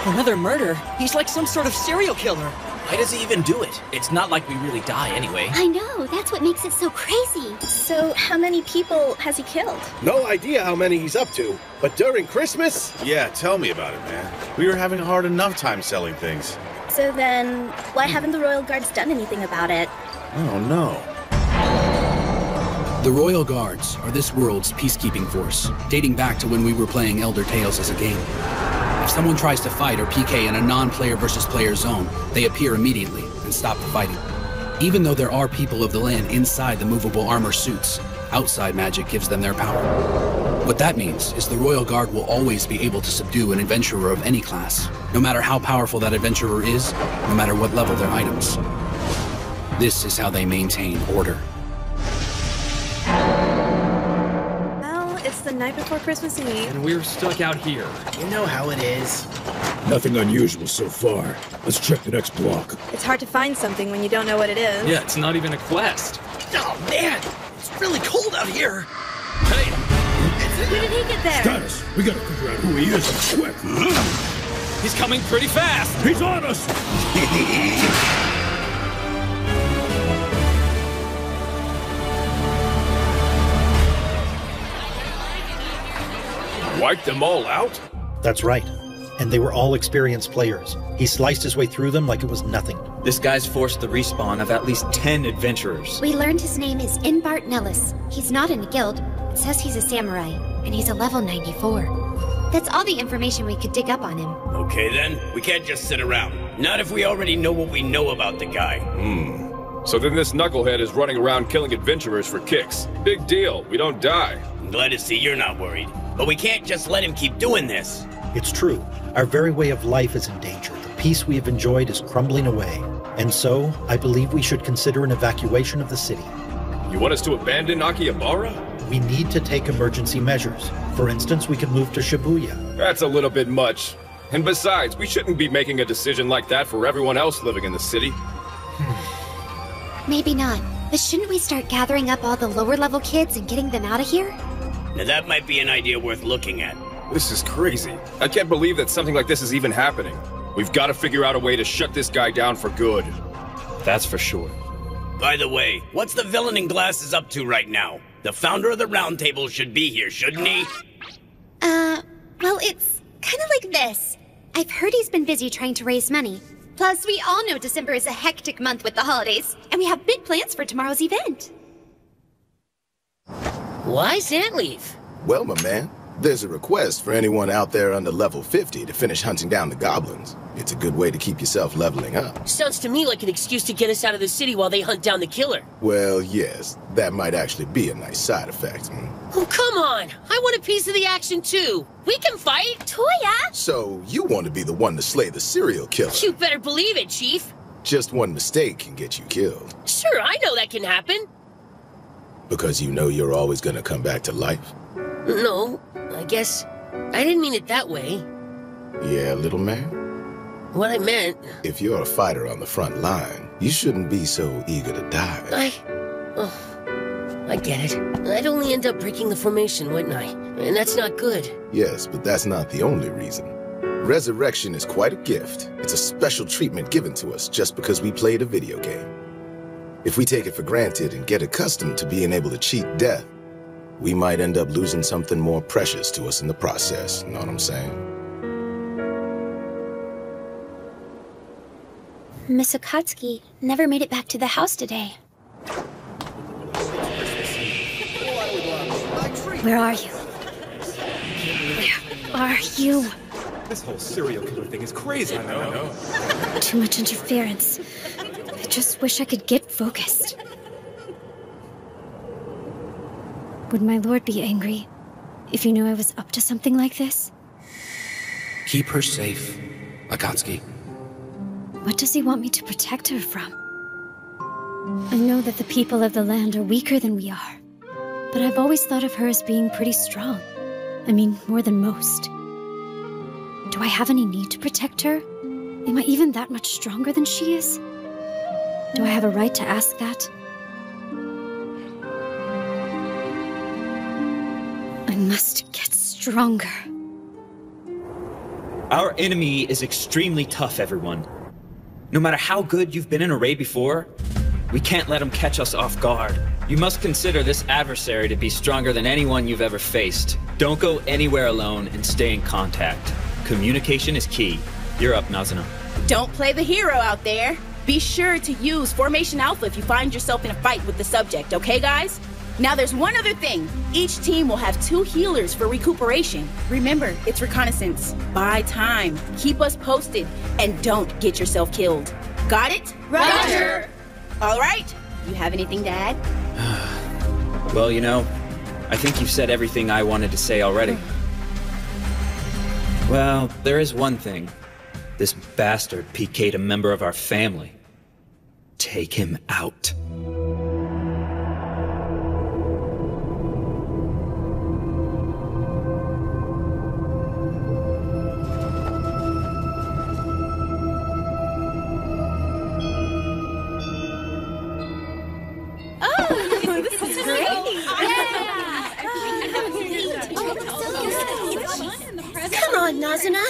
Speaker 4: Another murder? He's like some sort of serial killer. Why does he even do it? It's not like we really die anyway.
Speaker 2: I know, that's what makes it so crazy.
Speaker 13: So, how many people has he killed?
Speaker 1: No idea how many he's up to, but during Christmas?
Speaker 20: Yeah, tell me about it, man. We were having a hard enough time selling things.
Speaker 13: So then, why haven't the Royal Guards done anything about it?
Speaker 20: Oh, no.
Speaker 9: The Royal Guards are this world's peacekeeping force, dating back to when we were playing Elder Tales as a game. If someone tries to fight or PK in a non-player versus player zone, they appear immediately and stop the fighting. Even though there are people of the land inside the movable armor suits, outside magic gives them their power. What that means is the Royal Guard will always be able to subdue an adventurer of any class, no matter how powerful that adventurer is, no matter what level their items. This is how they maintain order.
Speaker 19: It's the night before Christmas Eve.
Speaker 4: And we're stuck out here.
Speaker 21: You know how it is.
Speaker 3: Nothing unusual so far. Let's check the next block.
Speaker 19: It's hard to find something when you don't know what it is.
Speaker 4: Yeah, it's not even a quest.
Speaker 21: Oh, man! It's really cold out here!
Speaker 4: Hey!
Speaker 19: When did he get there?
Speaker 3: Status! We gotta figure out who he is quick.
Speaker 4: He's coming pretty fast!
Speaker 12: He's on us!
Speaker 11: Wiped them all out?
Speaker 17: That's right. And they were all experienced players. He sliced his way through them like it was nothing.
Speaker 4: This guy's forced the respawn of at least 10 adventurers.
Speaker 2: We learned his name is Inbart Nellis. He's not in a guild. It says he's a samurai, and he's a level 94. That's all the information we could dig up on him.
Speaker 23: Okay then, we can't just sit around. Not if we already know what we know about the guy.
Speaker 11: So then this knucklehead is running around killing adventurers for kicks. Big deal, we don't die.
Speaker 23: I'm glad to see you're not worried. But we can't just let him keep doing this.
Speaker 17: It's true. Our very way of life is in danger. The peace we have enjoyed is crumbling away. And so, I believe we should consider an evacuation of the city.
Speaker 11: You want us to abandon Akihabara?
Speaker 17: We need to take emergency measures. For instance, we could move to Shibuya.
Speaker 11: That's a little bit much. And besides, we shouldn't be making a decision like that for everyone else living in the city.
Speaker 2: Maybe not. But shouldn't we start gathering up all the lower-level kids and getting them out of here?
Speaker 23: Now that might be an idea worth looking at.
Speaker 11: This is crazy. I can't believe that something like this is even happening. We've got to figure out a way to shut this guy down for good.
Speaker 4: That's for sure.
Speaker 23: By the way, what's the villain in glasses up to right now? The founder of the Round Table should be here, shouldn't he?
Speaker 2: Well, it's kind of like this. I've heard he's been busy trying to raise money. Plus, we all know December is a hectic month with the holidays, and we have big plans for tomorrow's event.
Speaker 24: Why's Ant leave?
Speaker 10: Well, my man, there's a request for anyone out there under level 50 to finish hunting down the goblins. It's a good way to keep yourself leveling up.
Speaker 24: Sounds to me like an excuse to get us out of the city while they hunt down the killer.
Speaker 10: Well, yes, that might actually be a nice side effect.
Speaker 24: Oh, come on! I want a piece of the action too! We can fight!
Speaker 2: Toya!
Speaker 10: So, you want to be the one to slay the serial killer?
Speaker 24: You better believe it, Chief!
Speaker 10: Just one mistake can get you killed.
Speaker 24: Sure, I know that can happen.
Speaker 10: Because you know you're always gonna come back to life?
Speaker 24: No, I guess I didn't mean it that way.
Speaker 10: Yeah, little man?
Speaker 24: What I meant...
Speaker 10: If you're a fighter on the front line, you shouldn't be so eager to die.
Speaker 24: I get it. I'd only end up breaking the formation, wouldn't I? And that's not good.
Speaker 10: Yes, but that's not the only reason. Resurrection is quite a gift. It's a special treatment given to us just because we played a video game. If we take it for granted and get accustomed to being able to cheat death, we might end up losing something more precious to us in the process, know what I'm saying?
Speaker 2: Miss Akatsuki never made it back to the house today. Where are you? Where are you?
Speaker 11: This whole serial killer thing is crazy. I know.
Speaker 2: Too much interference. I just wish I could get focused. Would my lord be angry if he knew I was up to something like this?
Speaker 9: Keep her safe, Akatsuki.
Speaker 2: What does he want me to protect her from? I know that the people of the land are weaker than we are, but I've always thought of her as being pretty strong. I mean, more than most. Do I have any need to protect her? Am I even that much stronger than she is? Do I have a right to ask that? I must get stronger.
Speaker 4: Our enemy is extremely tough, everyone. No matter how good you've been in a raid before, we can't let him catch us off guard. You must consider this adversary to be stronger than anyone you've ever faced. Don't go anywhere alone and stay in contact. Communication is key. You're up, Nazuna.
Speaker 25: Don't play the hero out there. Be sure to use Formation Alpha if you find yourself in a fight with the subject, okay guys? Now there's one other thing. Each team will have 2 healers for recuperation. Remember, it's reconnaissance. Buy time. Keep us posted. And don't get yourself killed. Got it?
Speaker 24: Roger!
Speaker 25: All right. You have anything to add?
Speaker 4: Well, you know, I think you've said everything I wanted to say already. Well, there is one thing. This bastard PK'd a member of our family. Take him out.
Speaker 6: Come on, Nazuna.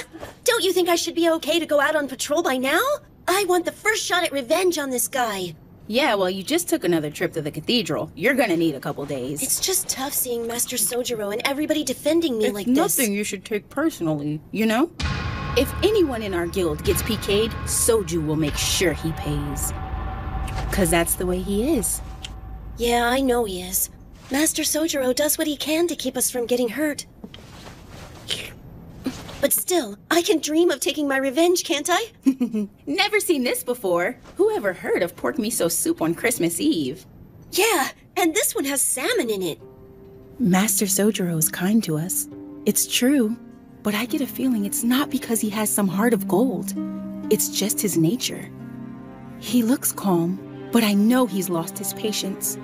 Speaker 6: Don't Don't you think I should be okay to go out on patrol by now? I want the first shot at revenge on this guy.
Speaker 25: Yeah, well, you just took another trip to the cathedral. You're gonna need a couple days.
Speaker 6: It's just tough seeing Master Sojiro and everybody defending me like
Speaker 25: this.
Speaker 6: this.
Speaker 25: Nothing you should take personally, you know? If anyone in our guild gets PK'd, Soju will make sure he pays. 'Cause that's the way he is.
Speaker 6: Yeah, I know he is. Master Sojiro does what he can to keep us from getting hurt. But still, I can dream of taking my revenge, can't I?
Speaker 25: Never seen this before. Who ever heard of pork miso soup on Christmas Eve?
Speaker 6: Yeah, and this one has salmon in it.
Speaker 25: Master Sojiro is kind to us. It's true, but I get a feeling it's not because he has some heart of gold. It's just his nature. He looks calm, but I know he's lost his patience.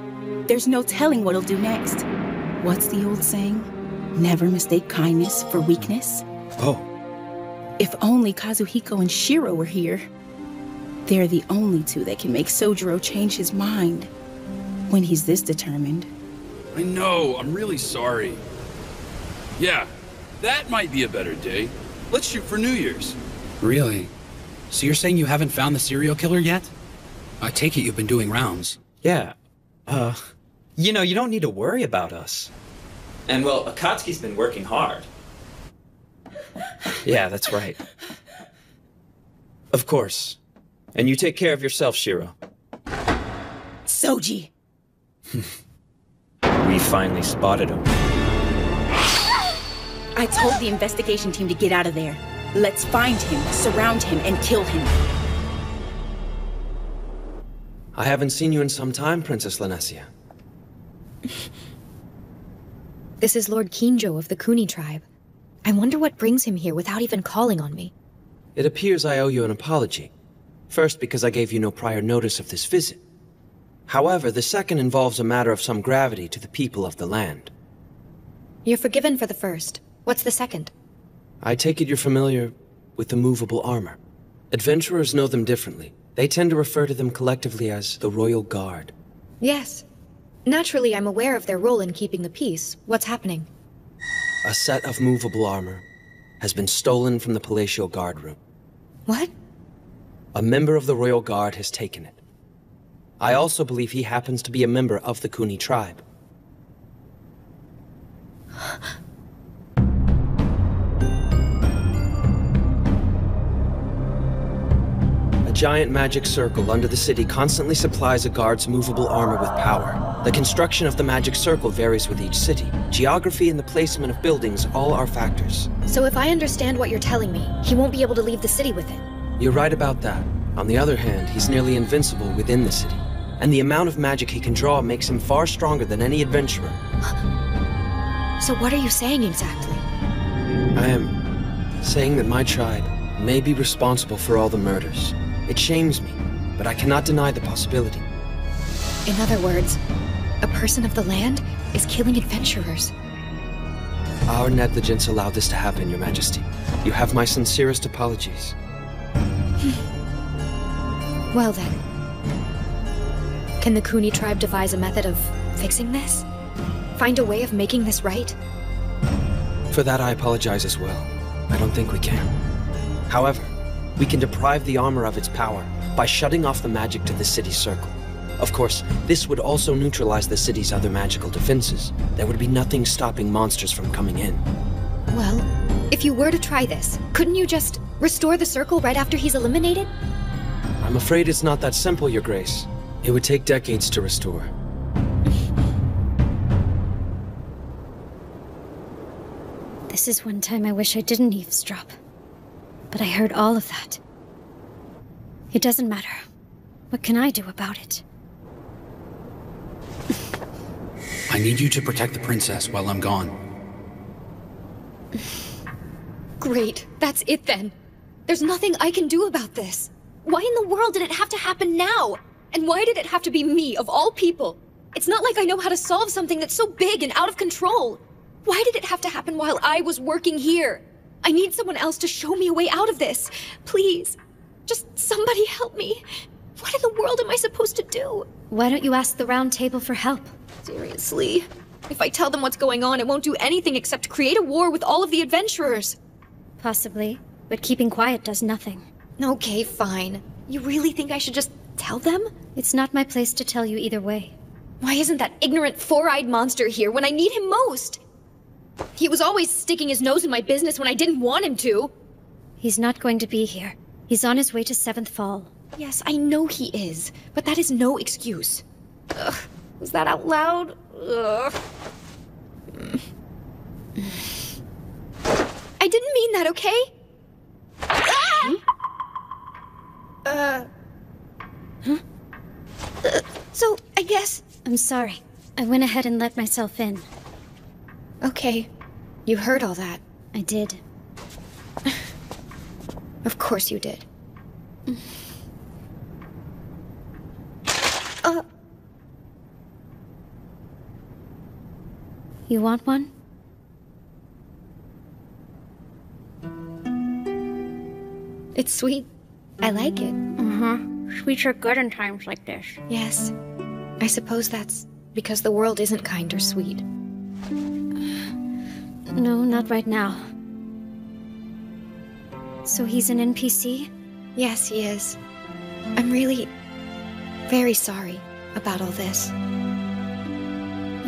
Speaker 25: There's no telling what he'll do next. What's the old saying? Never mistake kindness for weakness.
Speaker 9: Oh.
Speaker 25: If only Kazuhiko and Shiro were here. They're the only two that can make Sojiro change his mind when he's this determined.
Speaker 5: I know, I'm really sorry. Yeah, that might be a better day. Let's shoot for New Year's.
Speaker 9: Really? So you're saying you haven't found the serial killer yet? I take it you've been doing rounds.
Speaker 4: Yeah. You know, you don't need to worry about us. And well, Akatsuki's been working hard. Yeah, that's right. Of course. And you take care of yourself, Shiro.
Speaker 25: Soji!
Speaker 4: We finally spotted him.
Speaker 25: I told the investigation team to get out of there. Let's find him, surround him, and kill him.
Speaker 8: I haven't seen you in some time, Princess Lanessia.
Speaker 14: This is Lord Kinjo of the Kuni tribe. I wonder what brings him here without even calling on me.
Speaker 8: It appears I owe you an apology. First, because I gave you no prior notice of this visit. However, the second involves a matter of some gravity to the people of the land.
Speaker 14: You're forgiven for the first. What's the second?
Speaker 8: I take it you're familiar with the movable armor. Adventurers know them differently. They tend to refer to them collectively as the Royal Guard.
Speaker 14: Yes. Naturally, I'm aware of their role in keeping the peace. What's happening?
Speaker 8: A set of movable armor has been stolen from the Palatial Guard room.
Speaker 14: What?
Speaker 8: A member of the Royal Guard has taken it. I also believe he happens to be a member of the Kuni tribe. A giant magic circle under the city constantly supplies a guard's movable armor with power. The construction of the magic circle varies with each city. Geography and the placement of buildings all are factors.
Speaker 14: So if I understand what you're telling me, he won't be able to leave the city with it.
Speaker 8: You're right about that. On the other hand, he's nearly invincible within the city. And the amount of magic he can draw makes him far stronger than any adventurer.
Speaker 14: So what are you saying exactly?
Speaker 8: I am saying that my tribe may be responsible for all the murders. It shames me, but I cannot deny the possibility.
Speaker 14: In other words, a person of the land is killing adventurers.
Speaker 8: Our negligence allowed this to happen, Your Majesty. You have my sincerest apologies.
Speaker 14: Well then. Can the Kuni tribe devise a method of fixing this? Find a way of making this right?
Speaker 8: For that I apologize as well. I don't think we can. However, we can deprive the armor of its power by shutting off the magic to the city's circle. Of course, this would also neutralize the city's other magical defenses. There would be nothing stopping monsters from coming in.
Speaker 14: Well, if you were to try this, couldn't you just restore the circle right after he's eliminated?
Speaker 8: I'm afraid it's not that simple, Your Grace. It would take decades to restore.
Speaker 18: This is one time I wish I didn't eavesdrop. But I heard all of that. It doesn't matter. What can I do about it?
Speaker 9: I need you to protect the princess while I'm gone.
Speaker 14: Great, that's it then. There's nothing I can do about this. Why in the world did it have to happen now? And why did it have to be me, of all people? It's not like I know how to solve something that's so big and out of control. Why did it have to happen while I was working here? I need someone else to show me a way out of this. Please, just somebody help me. What in the world am I supposed to do?
Speaker 18: Why don't you ask the Round Table for help?
Speaker 14: Seriously? If I tell them what's going on, it won't do anything except create a war with all of the adventurers.
Speaker 18: Possibly. but keeping quiet does nothing.
Speaker 14: Okay, fine. You really think I should just tell them?
Speaker 18: It's not my place to tell you either way.
Speaker 14: Why isn't that ignorant four-eyed monster here when I need him most? He was always sticking his nose in my business when I didn't want him to.
Speaker 18: He's not going to be here. He's on his way to 7th Fall.
Speaker 14: Yes, I know he is, but that is no excuse. Ugh, was that out loud? Ugh. I didn't mean that, okay? So, I guess...
Speaker 18: I'm sorry. I went ahead and let myself in.
Speaker 14: Okay. You heard all that.
Speaker 18: I did.
Speaker 14: Of course you did.
Speaker 18: You want one?
Speaker 14: It's sweet. I like it.
Speaker 18: Sweets are good in times like this.
Speaker 14: Yes. I suppose that's because the world isn't kind or sweet.
Speaker 18: No, not right now. So he's an NPC?
Speaker 14: Yes, he is. I'm really... very sorry about all this.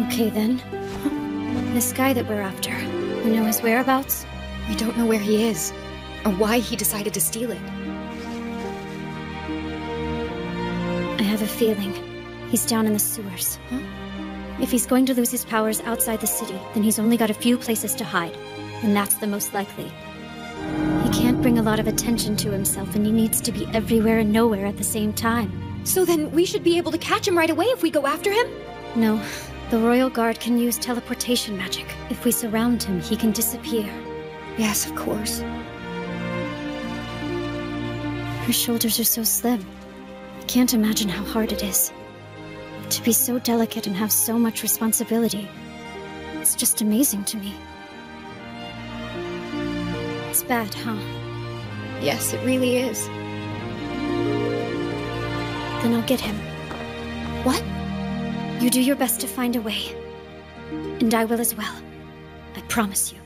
Speaker 18: Okay, then. This guy that we're after, you know his whereabouts?
Speaker 14: We don't know where he is, or why he decided to steal it.
Speaker 18: I have a feeling he's down in the sewers. If he's going to lose his powers outside the city, then he's only got a few places to hide, and that's the most likely. He can't bring a lot of attention to himself, and he needs to be everywhere and nowhere at the same time.
Speaker 14: So then we should be able to catch him right away if we go after him?
Speaker 18: No. The Royal Guard can use teleportation magic. If we surround him, he can disappear.
Speaker 14: Yes, of course.
Speaker 18: Her shoulders are so slim. I can't imagine how hard it is. To be so delicate and have so much responsibility. It's just amazing to me. It's bad, huh?
Speaker 14: Yes, it really is.
Speaker 18: Then I'll get him.
Speaker 14: What?
Speaker 18: You do your best to find a way. And I will as well. I promise you.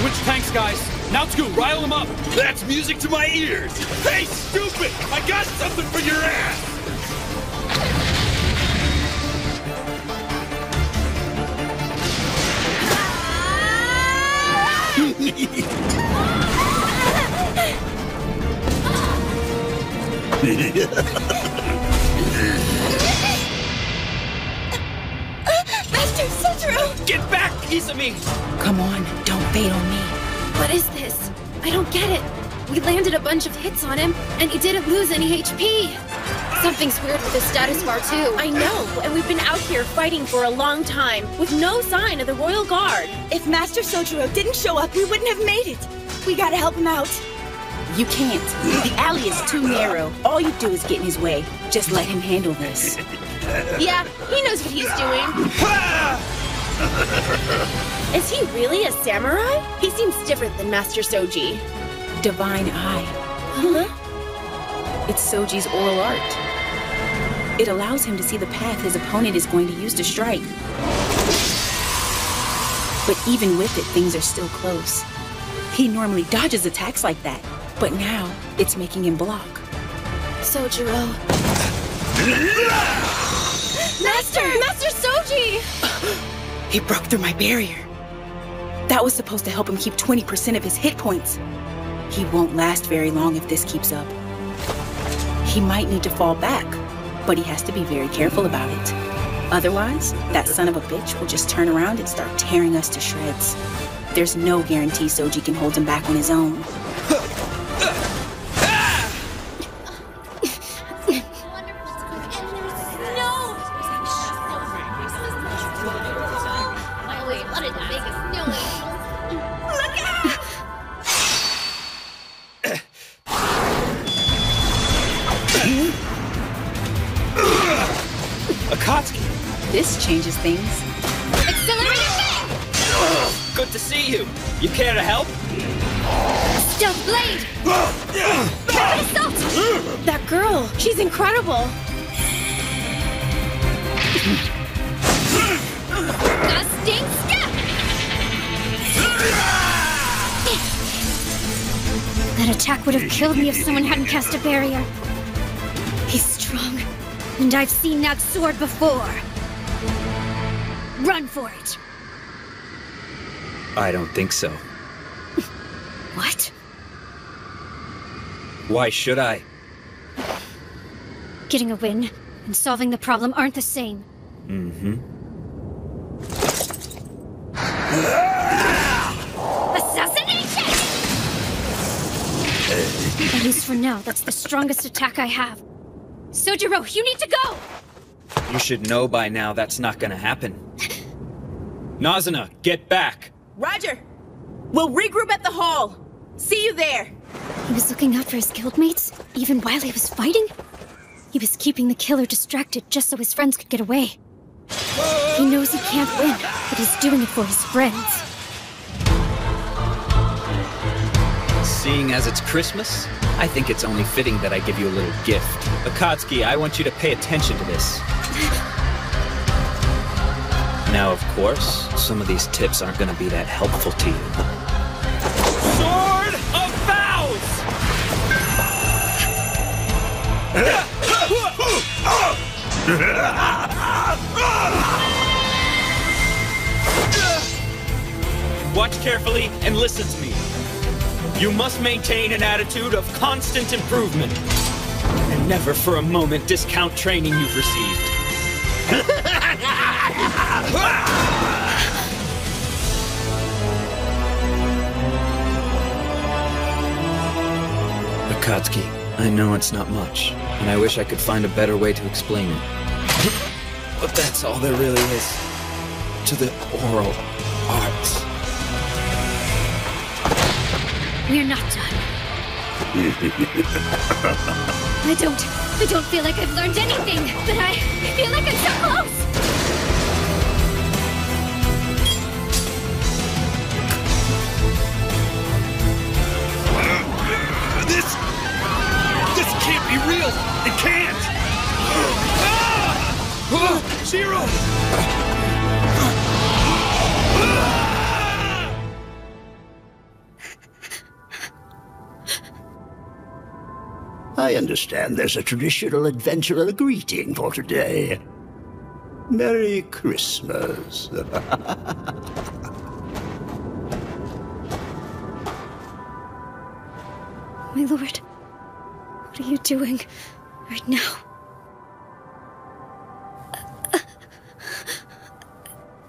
Speaker 5: Switch tanks, guys. Now to rile them up. That's music to my ears. Hey, stupid! I got something for your ass!
Speaker 2: Master Sojiro!
Speaker 4: Get back, Izumi!
Speaker 25: Come on, don't bait on me.
Speaker 14: What is this? I don't get it. We landed a bunch of hits on him, and he didn't lose any HP. Something's weird with his status bar, too.
Speaker 25: I know, and we've been out here fighting for a long time, with no sign of the Royal Guard.
Speaker 2: If Master Sojiro didn't show up, we wouldn't have made it. We gotta help him out.
Speaker 25: You can't. The alley is too narrow. All you do is get in his way. Just let him handle this.
Speaker 13: Yeah, he knows what he's doing.
Speaker 25: Is he really a samurai? He seems different than Master Soji. Divine Eye. Huh? It's Soji's oral art. It allows him to see the path his opponent is going to use to strike. But even with it, things are still close. He normally dodges attacks like that, but now it's making him block.
Speaker 14: Sojiro.
Speaker 25: Master Soji! He broke through my barrier. That was supposed to help him keep 20% of his hit points. He won't last very long if this keeps up. He might need to fall back, but he has to be very careful about it. Otherwise, that son of a bitch will just turn around and start tearing us to shreds. There's no guarantee Soji can hold him back on his own.
Speaker 4: Akatsuki!
Speaker 25: This changes things.
Speaker 4: Good to see you. You care to help?
Speaker 13: Stealth Blade!
Speaker 25: That girl, she's incredible.
Speaker 18: disgusting step! That attack would have killed me if someone hadn't cast a barrier. He's strong, and I've seen that sword before. Run for it!
Speaker 4: I don't think so.
Speaker 18: What?
Speaker 4: Why should I?
Speaker 18: Getting a win and solving the problem aren't the same. Assassination! At least for now, that's the strongest attack I have. Sojiro, you need to go!
Speaker 4: You should know by now that's not gonna happen. Nazuna, get back!
Speaker 25: Roger! We'll regroup at the hall. See you there.
Speaker 18: He was looking out for his guildmates, even while he was fighting? He was keeping the killer distracted just so his friends could get away. He knows he can't win, but he's doing it for his friends.
Speaker 4: Seeing as it's Christmas, I think it's only fitting that I give you a little gift. Akatsuki, I want you to pay attention to this. Now, of course, some of these tips aren't going to be that helpful to you. Sword of Vows! Watch carefully and listen to me. You must maintain an attitude of constant improvement, and never for a moment discount training you've received. Akatsuki, I know it's not much, and I wish I could find a better way to explain it. But that's all there really is to the oral arts.
Speaker 18: We're not done. I don't feel like I've learned anything, but I feel like I'm so close!
Speaker 5: This can't be real! It can't! Zero!
Speaker 12: I understand there's a traditional adventurer greeting for today. Merry Christmas.
Speaker 18: My lord, what are you doing right now?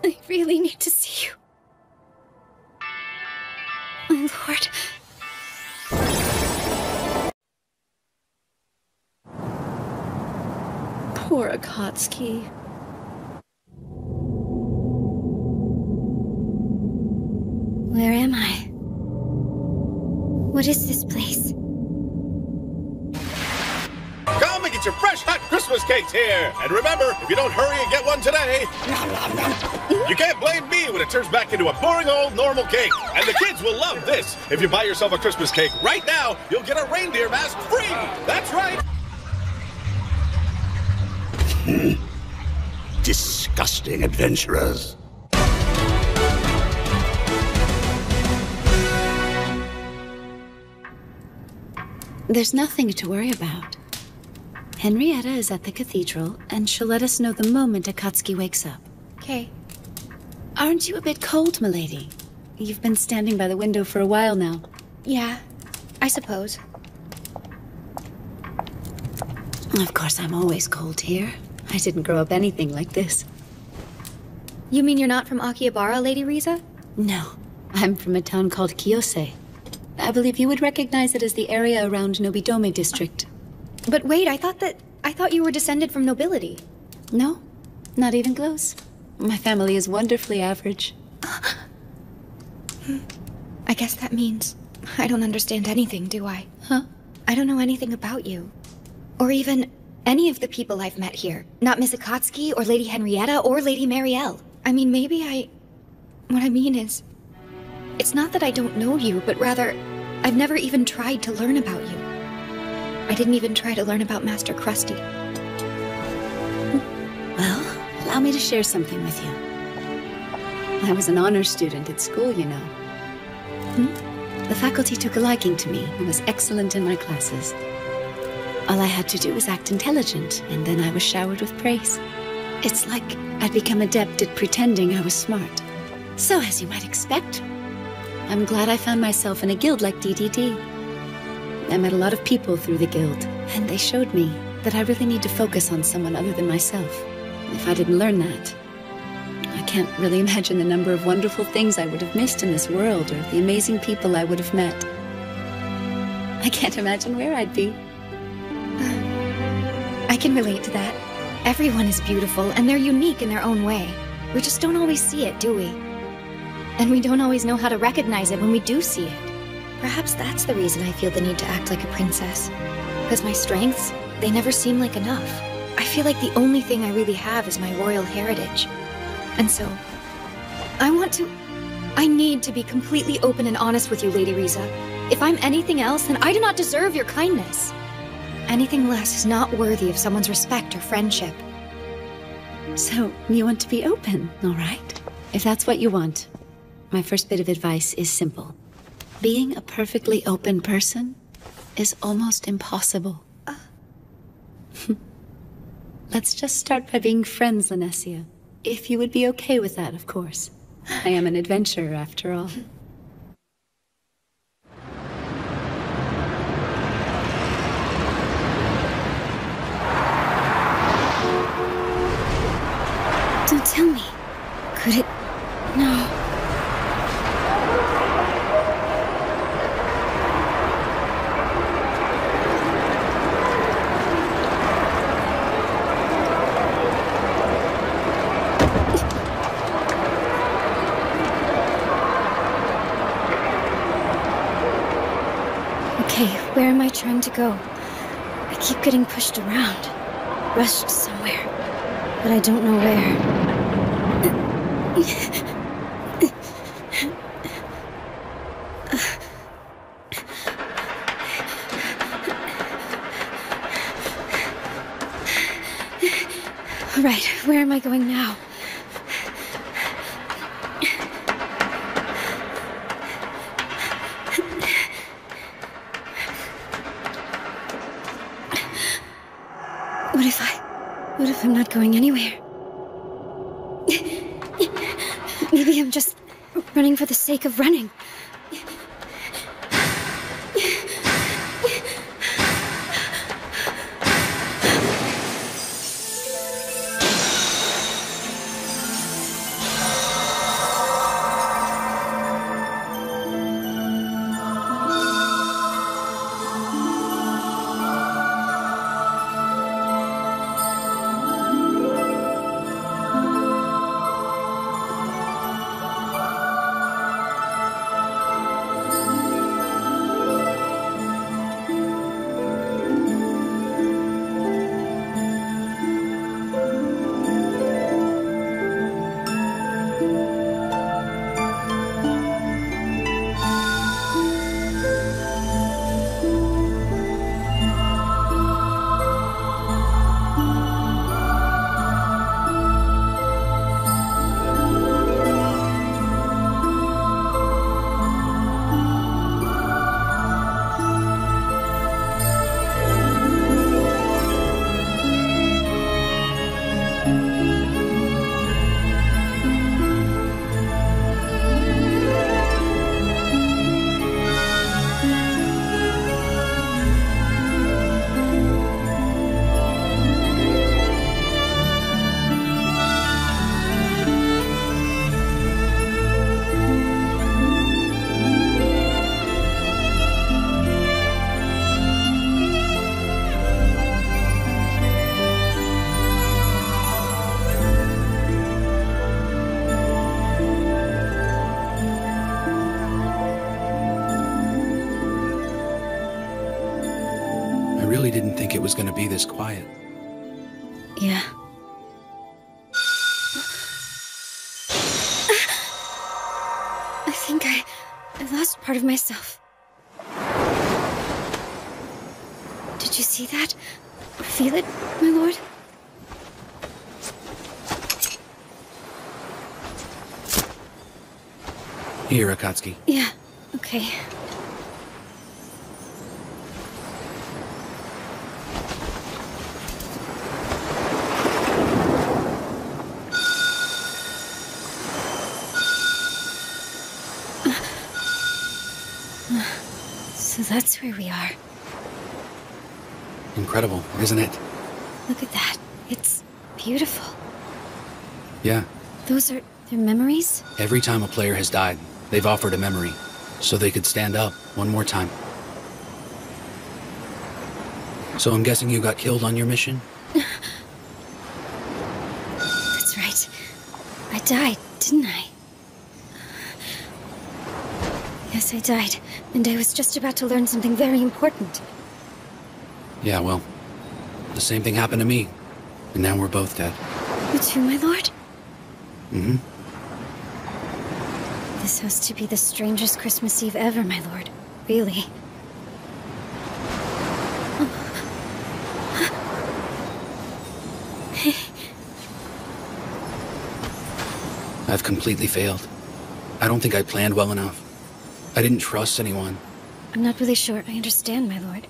Speaker 18: I really need to see you. My lord.
Speaker 19: Poor Akatsuki.
Speaker 18: Where am I? What is this place?
Speaker 1: Come and get your fresh, hot Christmas cakes here! And remember, if you don't hurry and get one today, you can't blame me when it turns back into a boring old normal cake. And the kids will love this. If you buy yourself a Christmas cake right now, you'll get a reindeer mask free! That's right!
Speaker 12: Disgusting adventurers.
Speaker 7: There's nothing to worry about. Henrietta is at the cathedral, and she'll let us know the moment Akatsuki wakes up.
Speaker 14: Okay.
Speaker 7: Aren't you a bit cold, milady? You've been standing by the window for a while now.
Speaker 14: Yeah, I suppose.
Speaker 7: Of course, I'm always cold here. I didn't grow up anything like this.
Speaker 14: You mean you're not from Akihabara, Lady Riza?
Speaker 7: No, I'm from a town called Kiyose. I believe you would recognize it as the area around Nobidome district.
Speaker 14: But wait, I thought you were descended from nobility.
Speaker 7: No, not even close. My family is wonderfully average.
Speaker 14: I guess that means I don't understand anything, do I?
Speaker 7: Huh?
Speaker 14: I don't know anything about you. Or even any of the people I've met here. Not Miss Akatsuki, or Lady Henrietta, or Lady Marielle. I mean, what I mean is, it's not that I don't know you, but rather, I've never even tried to learn about you. I didn't even try to learn about Master Krusty.
Speaker 7: Well, allow me to share something with you. I was an honor student at school, you know. The faculty took a liking to me and was excellent in my classes. All I had to do was act intelligent, and then I was showered with praise. It's like I'd become adept at pretending I was smart. So, as you might expect, I'm glad I found myself in a guild like DDD. I met a lot of people through the guild, and they showed me that I really need to focus on someone other than myself. If I didn't learn that, I can't really imagine the number of wonderful things I would have missed in this world, or the amazing people I would have met. I can't imagine where I'd be.
Speaker 14: I can relate to that. Everyone is beautiful, and they're unique in their own way. We just don't always see it, do we? And we don't always know how to recognize it when we do see it. Perhaps that's the reason I feel the need to act like a princess. Because my strengths, they never seem like enough. I feel like the only thing I really have is my royal heritage. And so, I need to be completely open and honest with you, Lady Riza. If I'm anything else, then I do not deserve your kindness. Anything less is not worthy of someone's respect or friendship.
Speaker 7: So, you want to be open, all right? If that's what you want, my first bit of advice is simple. Being a perfectly open person is almost impossible. Let's just start by being friends, Linesia. If you would be okay with that, of course. I am an adventurer, after all.
Speaker 14: Don't tell me. Could it... No. Okay, where am I trying to go? I keep getting pushed around. Rushed somewhere. But I don't know where. All right, where am I going now? What if I'm not going anywhere? Maybe I'm just running for the sake of running.
Speaker 9: I really didn't think it was going to be this quiet.
Speaker 14: Yeah. I think I lost part of myself. Did you see that? Or feel it, my lord?
Speaker 9: Here, Akatsuki.
Speaker 7: Yeah, okay. So that's where we are.
Speaker 9: Incredible, isn't it?
Speaker 7: Look at that. It's beautiful.
Speaker 9: Yeah.
Speaker 7: Those are their memories?
Speaker 9: Every time a player has died, they've offered a memory, so they could stand up one more time. So I'm guessing you got killed on your mission?
Speaker 7: That's right. I died, didn't I? Yes, I died, and I was just about to learn something very important.
Speaker 9: Yeah, well, the same thing happened to me, and now we're both dead.
Speaker 7: You too, my lord?
Speaker 9: Mm-hmm.
Speaker 7: This has to be the strangest Christmas Eve ever, my lord. Really.
Speaker 9: I've completely failed. I don't think I planned well enough. I didn't trust anyone.
Speaker 7: I'm not really sure I understand, my lord.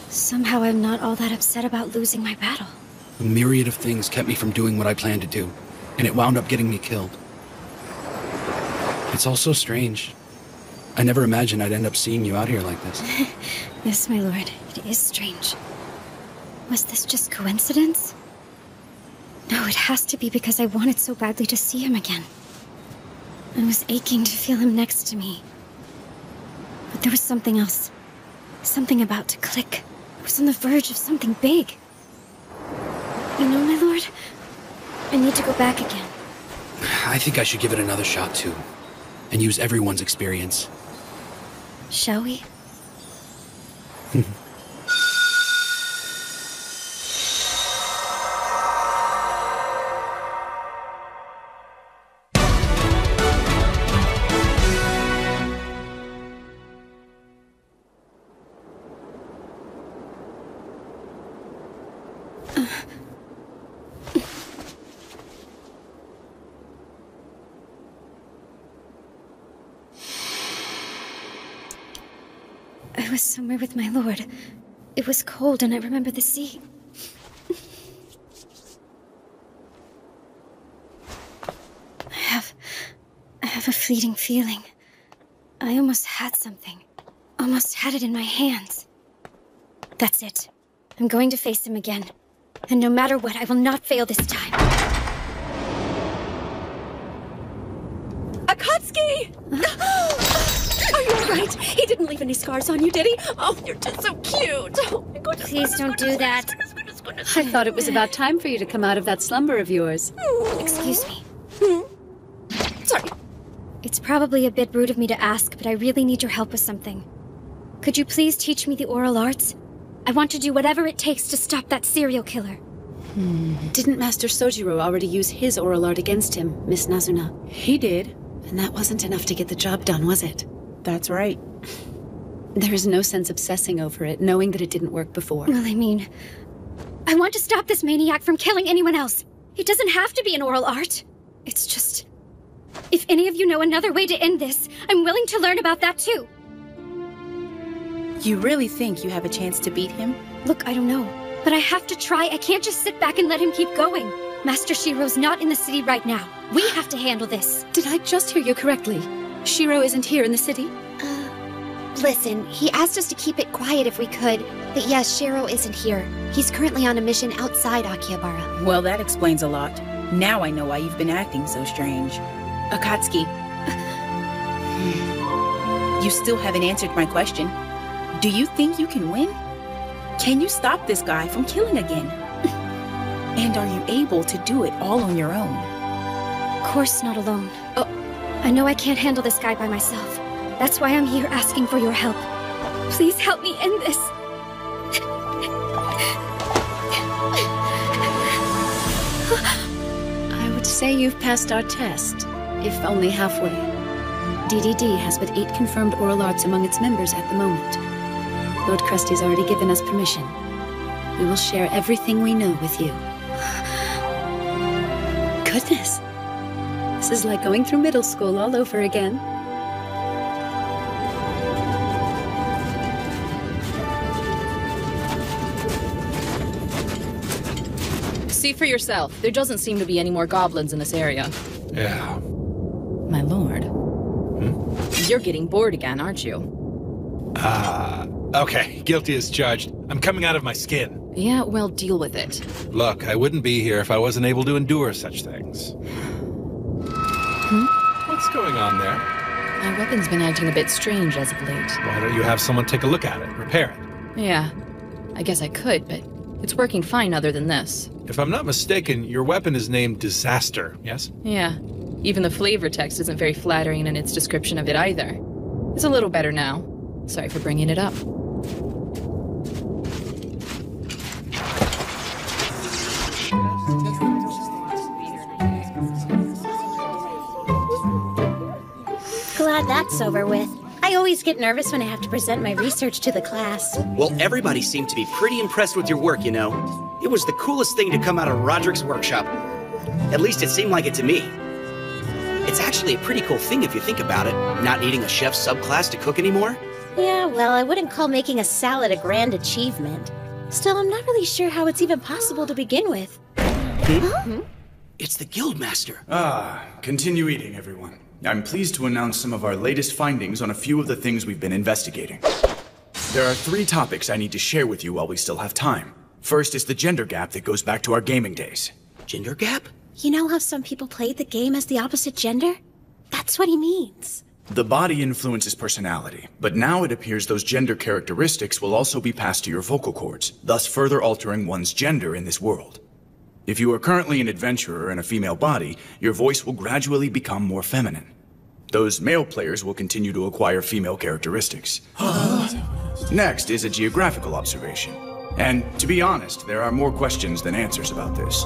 Speaker 7: Somehow I'm not all that upset about losing my battle.
Speaker 9: A myriad of things kept me from doing what I planned to do, and it wound up getting me killed. It's all so strange. I never imagined I'd end up seeing you out here like this.
Speaker 7: Yes, my lord, it is strange. Was this just coincidence? No, it has to be because I wanted so badly to see him again. I was aching to feel him next to me. But there was something else. Something about to click. I was on the verge of something big. You know, my lord, I need to go back again.
Speaker 9: I think I should give it another shot, too. And use everyone's experience.
Speaker 7: Shall we? I was somewhere with my lord. It was cold and I remember the sea. I have a fleeting feeling. I almost had something. Almost had it in my hands. That's it. I'm going to face him again. And no matter what, I will not fail this time.
Speaker 13: Akatsuki! Are you alright? He didn't leave any scars on you, did he? Oh, you're just so cute. Oh my goodness.
Speaker 7: Please don't do that.
Speaker 19: I thought it was about time for you to come out of that slumber of yours.
Speaker 7: Excuse me.
Speaker 13: Sorry.
Speaker 7: It's probably a bit rude of me to ask, but I really need your help with something. Could you please teach me the oral arts? I want to do whatever it takes to stop that serial killer.
Speaker 19: Didn't Master Sojiro already use his oral art against him, Miss Nazuna?
Speaker 13: He did.
Speaker 19: And that wasn't enough to get the job done, was it?
Speaker 13: That's right.
Speaker 19: There is no sense obsessing over it, knowing that it didn't work before.
Speaker 7: Well, I mean, I want to stop this maniac from killing anyone else. It doesn't have to be an oral art. It's just... If any of you know another way to end this, I'm willing to learn about that too.
Speaker 25: You really think you have a chance to beat him?
Speaker 7: Look, I don't know. But I have to try. I can't just sit back and let him keep going. Master Shiro's not in the city right now. We have to handle this.
Speaker 19: Did I just hear you correctly? Shiro isn't here in the city?
Speaker 14: Listen, he asked us to keep it quiet if we could. But yes, Shiro isn't here. He's currently on a mission outside Akihabara.
Speaker 25: Well, that explains a lot. Now I know why you've been acting so strange. Akatsuki. You still haven't answered my question. Do you think you can win? Can you stop this guy from killing again? And are you able to do it all on your own?
Speaker 7: Of course not alone. Oh, I know I can't handle this guy by myself. That's why I'm here asking for your help. Please help me end this.
Speaker 19: I would say you've passed our test, if only halfway. DDD has but 8 confirmed oral arts among its members at the moment. Lord Krusty's already given us permission. We will share everything we know with you. Goodness. This is like going through middle school all over again.
Speaker 15: See for yourself. There doesn't seem to be any more goblins in this area.
Speaker 5: Yeah.
Speaker 15: My lord. You're getting bored again, aren't you?
Speaker 16: Okay. Guilty as charged. I'm coming out of my skin.
Speaker 15: Yeah, well, deal with it.
Speaker 16: Look, I wouldn't be here if I wasn't able to endure such things. What's going on there?
Speaker 15: My weapon's been acting a bit strange as of late.
Speaker 16: Why don't you have someone take a look at it, repair it?
Speaker 15: Yeah, I guess I could, but it's working fine other than this.
Speaker 16: If I'm not mistaken, your weapon is named Disaster, yes?
Speaker 15: Yeah, even the flavor text isn't very flattering in its description of it either. It's a little better now. Sorry for bringing it up.
Speaker 2: Glad that's over with. I always get nervous when I have to present my research to the class.
Speaker 20: Well, everybody seemed to be pretty impressed with your work, you know. It was the coolest thing to come out of Roderick's workshop. At least it seemed like it to me. It's actually a pretty cool thing if you think about it, not needing a chef subclass to cook anymore.
Speaker 2: Yeah, well, I wouldn't call making a salad a grand achievement. Still, I'm not really sure how it's even possible to begin with. Huh?
Speaker 20: It's the Guildmaster.
Speaker 21: Continue eating, everyone. I'm pleased to announce some of our latest findings on a few of the things we've been investigating. There are 3 topics I need to share with you while we still have time. First is the gender gap that goes back to our gaming days.
Speaker 20: Gender gap?
Speaker 2: You know how some people played the game as the opposite gender? That's what he means.
Speaker 21: The body influences personality, but now it appears those gender characteristics will also be passed to your vocal cords, thus further altering one's gender in this world. If you are currently an adventurer in a female body, your voice will gradually become more feminine. Those male players will continue to acquire female characteristics. Next is a geographical observation. And to be honest, there are more questions than answers about this.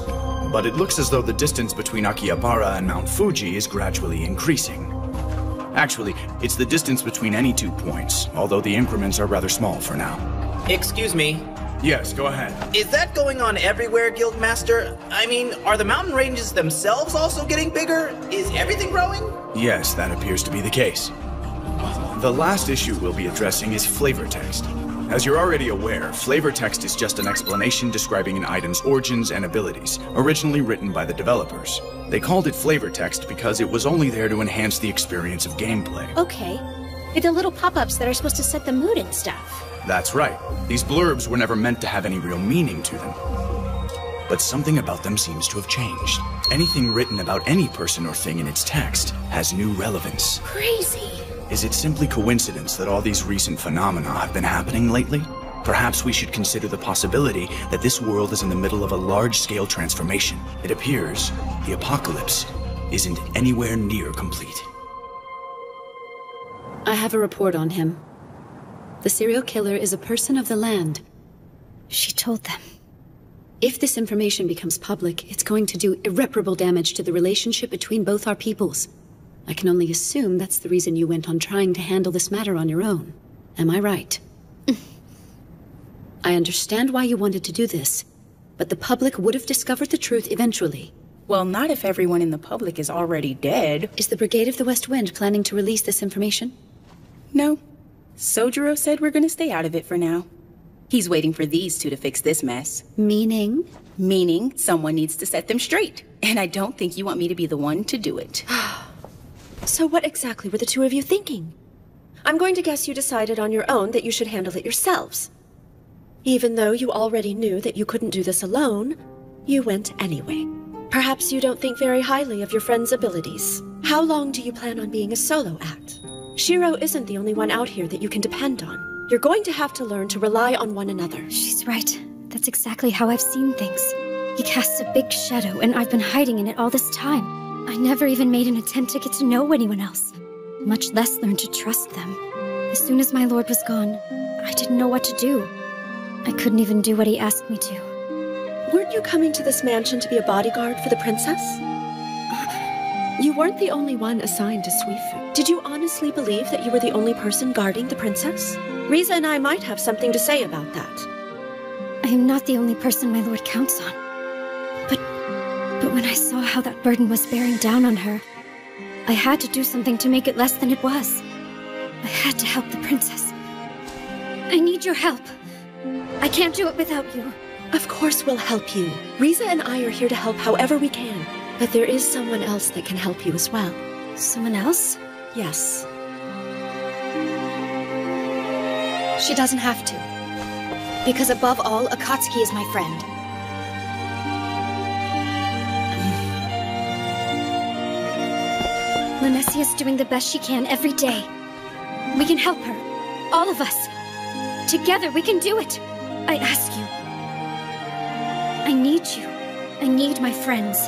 Speaker 21: But it looks as though the distance between Akihabara and Mount Fuji is gradually increasing. Actually, it's the distance between any 2 points, although the increments are rather small for now.
Speaker 20: Excuse me.
Speaker 21: Yes, go ahead.
Speaker 20: Is that going on everywhere, Guildmaster? I mean, are the mountain ranges themselves also getting bigger? Is everything growing?
Speaker 21: Yes, that appears to be the case. The last issue we'll be addressing is flavor text. As you're already aware, flavor text is just an explanation describing an item's origins and abilities, originally written by the developers. They called it flavor text because it was only there to enhance the experience of gameplay.
Speaker 2: Okay. With the little pop-ups that are supposed to set the mood and stuff.
Speaker 21: That's right. These blurbs were never meant to have any real meaning to them. But something about them seems to have changed. Anything written about any person or thing in its text has new relevance.
Speaker 2: Crazy.
Speaker 21: Is it simply coincidence that all these recent phenomena have been happening lately? Perhaps we should consider the possibility that this world is in the middle of a large-scale transformation. It appears the apocalypse isn't anywhere near complete.
Speaker 19: I have a report on him. The serial killer is a person of the land.
Speaker 18: She told them.
Speaker 19: If this information becomes public, it's going to do irreparable damage to the relationship between both our peoples. I can only assume that's the reason you went on trying to handle this matter on your own. Am I right? I understand why you wanted to do this, but the public would have discovered the truth eventually.
Speaker 25: Well, not if everyone in the public is already dead.
Speaker 19: Is the Brigade of the West Wind planning to release this information?
Speaker 25: No. Sojiro said we're gonna stay out of it for now. He's waiting for these 2 to fix this mess.
Speaker 19: Meaning?
Speaker 25: Meaning someone needs to set them straight. And I don't think you want me to be the one to do it.
Speaker 6: So what exactly were the 2 of you thinking? I'm going to guess you decided on your own that you should handle it yourselves. Even though you already knew that you couldn't do this alone, you went anyway. Perhaps you don't think very highly of your friend's abilities. How long do you plan on being a solo act? Shiro isn't the only one out here that you can depend on. You're going to have to learn to rely on one another.
Speaker 18: She's right. That's exactly how I've seen things. He casts a big shadow, and I've been hiding in it all this time. I never even made an attempt to get to know anyone else, much less learn to trust them. As soon as my lord was gone, I didn't know what to do. I couldn't even do what he asked me to.
Speaker 6: Weren't you coming to this mansion to be a bodyguard for the princess? You weren't the only one assigned to Suifu. Did you honestly believe that you were the only person guarding the princess? Riza and I might have something to say about that.
Speaker 18: I am not the only person my lord counts on. But when I saw how that burden was bearing down on her, I had to do something to make it less than it was. I had to help the princess. I need your help. I can't do it without you.
Speaker 6: Of course we'll help you. Riza and I are here to help however we can. But there is someone else that can help you as well.
Speaker 18: Someone else?
Speaker 6: Yes.
Speaker 14: She doesn't have to. Because above all, Akatsuki is my friend.
Speaker 18: Lanessia's doing the best she can every day. We can help her. All of us. Together, we can do it. I ask you. I need you. I need my friends.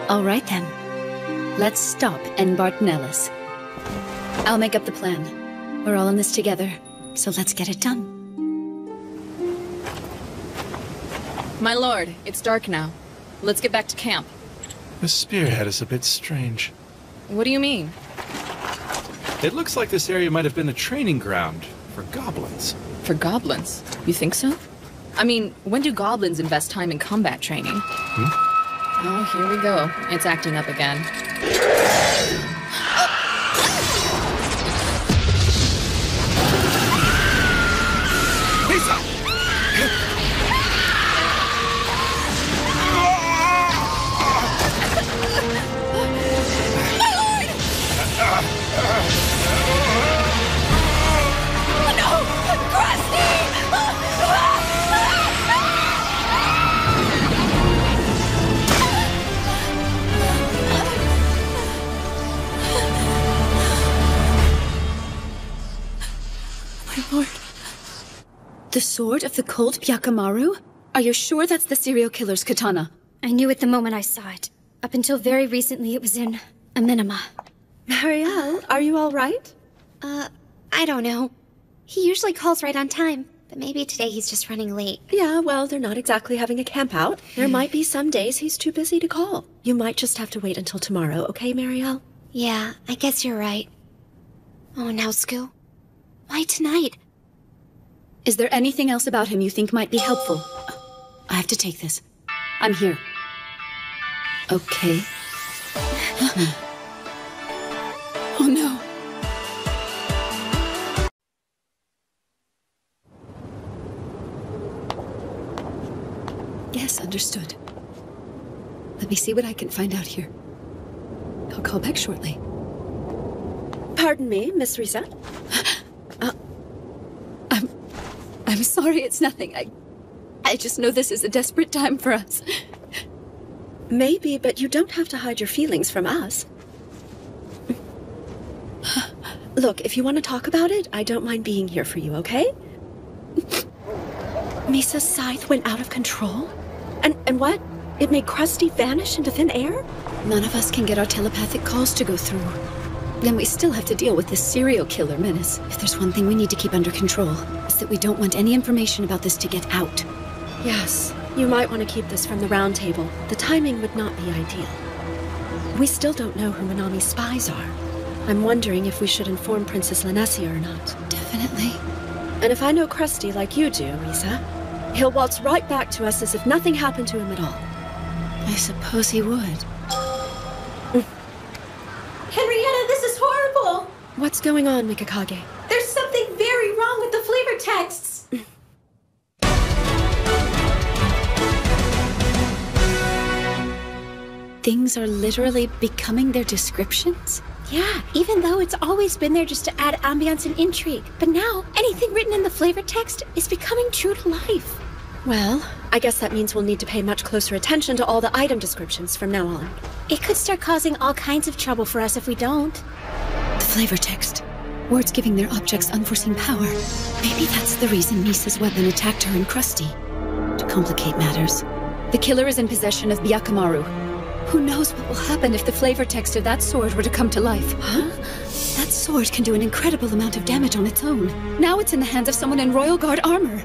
Speaker 19: All right then. Let's stop Enbart Nellis. I'll make up the plan. We're all in this together, so let's get it done.
Speaker 15: My lord, it's dark now. Let's get back to camp.
Speaker 16: The spearhead is a bit strange.
Speaker 15: What do you mean?
Speaker 16: It looks like this area might have been a training ground for goblins.
Speaker 15: For goblins? You think so? I mean, when do goblins invest time in combat training? Oh, here we go. It's acting up again.
Speaker 19: The sword of the cult Byakumaru? Are you sure that's the serial killer's katana?
Speaker 18: I knew it the moment I saw it. Up until very recently, it was in a minima.
Speaker 6: Marielle, are you all right?
Speaker 2: I don't know. He usually calls right on time, but maybe today he's just running late.
Speaker 6: Yeah, well, they're not exactly having a camp out. There might be some days he's too busy to call. You might just have to wait until tomorrow, okay, Marielle?
Speaker 2: Yeah, I guess you're right. Oh, now, Skoo. Why tonight?
Speaker 19: Is there anything else about him you think might be helpful? I have to take this. I'm here. Okay. Oh no. Yes, understood. Let me see what I can find out here. I'll call back shortly.
Speaker 6: Pardon me, Miss Riza?
Speaker 19: I'm sorry, it's nothing. I just know this is a desperate time for us.
Speaker 6: Maybe, but you don't have to hide your feelings from us. Look, if you want to talk about it, I don't mind being here for you, okay? Misa's scythe went out of control? And what? It made Krusty vanish into thin air?
Speaker 19: None of us can get our telepathic calls to go through. Then we still have to deal with this serial killer menace. If there's one thing we need to keep under control, it's that we don't want any information about this to get out.
Speaker 6: Yes, you might want to keep this from the round table. The timing would not be ideal. We still don't know who Minami's spies are. I'm wondering if we should inform Princess Lanessia or not.
Speaker 19: Definitely.
Speaker 6: And if I know Krusty like you do, Riza, he'll waltz right back to us as if nothing happened to him at all.
Speaker 19: I suppose he would.
Speaker 13: Henrietta, this is horrible!
Speaker 6: What's going on, Mikakage?
Speaker 13: There's something very wrong with the flavor texts!
Speaker 19: Things are literally becoming their descriptions?
Speaker 13: Yeah, even though it's always been there just to add ambiance and intrigue. But now, anything written in the flavor text is becoming true to life.
Speaker 6: Well, I guess that means we'll need to pay much closer attention to all the item descriptions from now on.
Speaker 13: It could start causing all kinds of trouble for us if we don't.
Speaker 19: The flavor text. Words giving their objects unforeseen power. Maybe that's the reason Misa's weapon attacked her and Krusty. To complicate matters, the killer is in possession of Byakumaru. Who knows what will happen if the flavor text of that sword were to come to life? Huh? That sword can do an incredible amount of damage on its own. Now it's in the hands of someone in Royal Guard armor.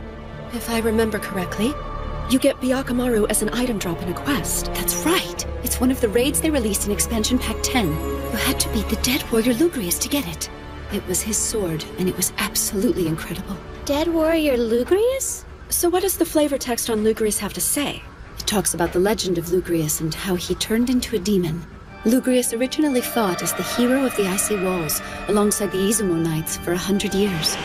Speaker 6: If I remember correctly, you get Byakumaru as an item drop in a quest.
Speaker 19: That's right. It's one of the raids they released in Expansion Pack 10. You had to beat the dead warrior Lugrius to get it. It was his sword, and it was absolutely incredible.
Speaker 2: Dead warrior Lugrius?
Speaker 6: So what does the flavor text on Lugrius have to say?
Speaker 19: It talks about the legend of Lugrius and how he turned into a demon. Lugrius originally fought as the hero of the Icy Walls, alongside the Izumo Knights for 100 years.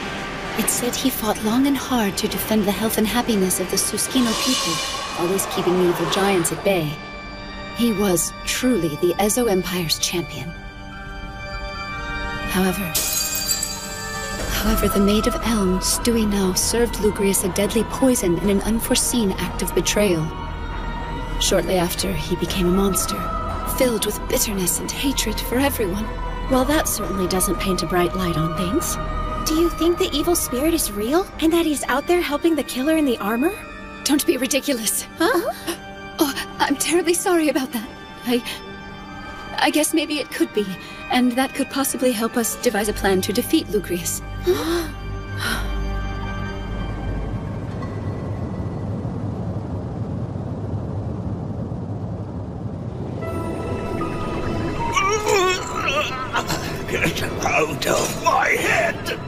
Speaker 19: It said he fought long and hard to defend the health and happiness of the Susukino people, always keeping the evil giants at bay. He was truly the Ezo Empire's champion. However, the Maid of Elm, Stuino, served Lugrius a deadly poison in an unforeseen act of betrayal. Shortly after, he became a monster, filled with bitterness and hatred for everyone.
Speaker 6: Well, that certainly doesn't paint a bright light on things.
Speaker 13: Do you think the evil spirit is real? And that he's out there helping the killer in the armor?
Speaker 19: Don't be ridiculous.
Speaker 13: Huh?
Speaker 19: Oh, I'm terribly sorry about that. I guess maybe it could be, and that could possibly help us devise a plan to defeat Lugrius.
Speaker 12: Get out of my head!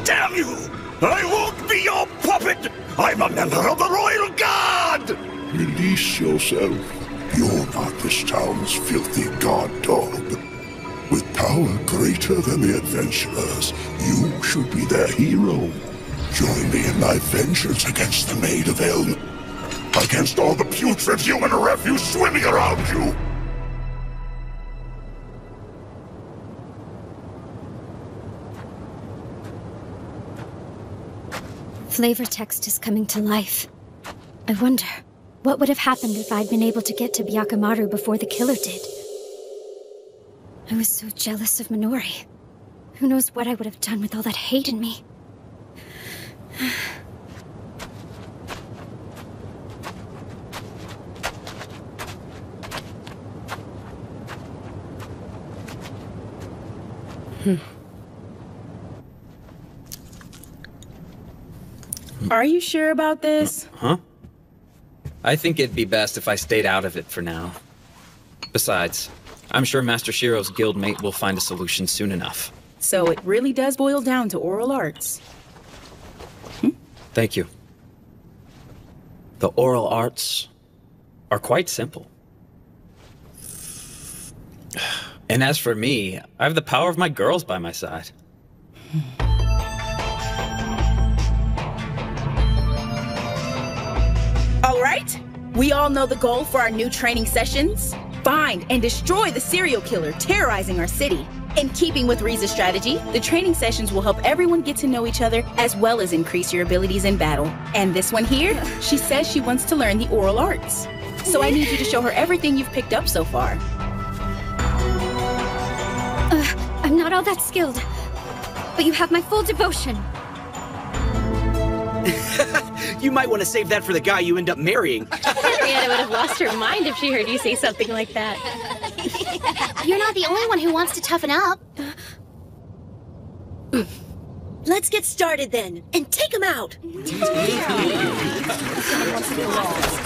Speaker 12: Damn you! I won't be your puppet! I'm a member of the Royal Guard! Release yourself. You're not this town's filthy guard dog. With power greater than the adventurers, you should be their hero. Join me in my vengeance against the Maid of Elm. Against all the putrid human refuse swimming around you.
Speaker 18: Flavor text is coming to life. I wonder, what would have happened if I'd been able to get to Byakumaru before the killer did? I was so jealous of Minori. Who knows what I would have done with all that hate in me?
Speaker 25: Are you sure about this?
Speaker 4: Huh? I think it'd be best if I stayed out of it for now. Besides, I'm sure Master Shiro's guildmate will find a solution soon enough.
Speaker 25: So it really does boil down to oral arts.
Speaker 4: Thank you. The oral arts are quite simple. And as for me, I have the power of my girls by my side.
Speaker 25: All right, we all know the goal for our new training sessions. Find and destroy the serial killer terrorizing our city. In keeping with Riza's strategy, the training sessions will help everyone get to know each other as well as increase your abilities in battle. And this one here, she says she wants to learn the oral arts. So I need you to show her everything you've picked up so far.
Speaker 18: I'm not all that skilled, but you have my full devotion.
Speaker 20: You might want to save that for the guy you end up marrying.
Speaker 3: Henrietta would have lost her mind if she heard you say something like that.
Speaker 2: You're not the only one who wants to toughen up.
Speaker 6: Let's get started then, and take him out!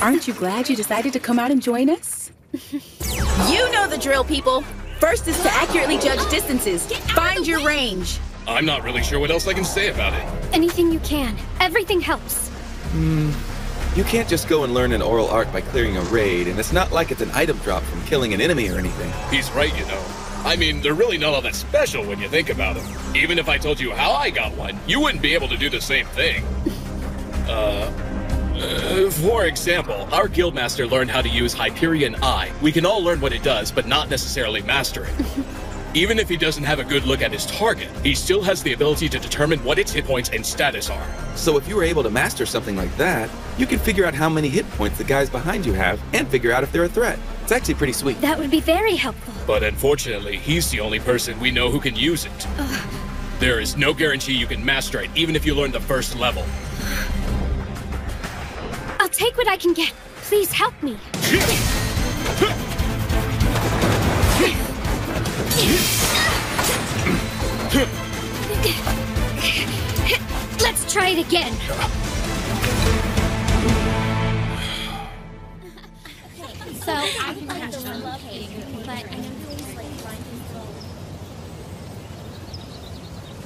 Speaker 25: Aren't you glad you decided to come out and join us? You know the drill, people. First is to accurately judge distances. Find your range.
Speaker 5: I'm not really sure what else I can say about it.
Speaker 18: Anything you can. Everything helps.
Speaker 10: You can't just go and learn an oral art by clearing a raid, and it's not like it's an item drop from killing an enemy or anything.
Speaker 5: He's right, you know. I mean, they're really not all that special when you think about them. Even if I told you how I got one, you wouldn't be able to do the same thing. For example, our guildmaster learned how to use Hyperion Eye. We can all learn what it does, but not necessarily master it. Even if he doesn't have a good look at his target, he still has the ability to determine what its hit points and status are.
Speaker 10: So if you were able to master something like that, you can figure out how many hit points the guys behind you have, and figure out if they're a threat. It's actually pretty sweet.
Speaker 18: That would be very helpful.
Speaker 5: But unfortunately, he's the only person we know who can use it. There is no guarantee you can master it, even if you learn the first level.
Speaker 18: I'll take what I can get. Please help me. Let's try it again.
Speaker 2: So, I can handle the love cake, but I know please like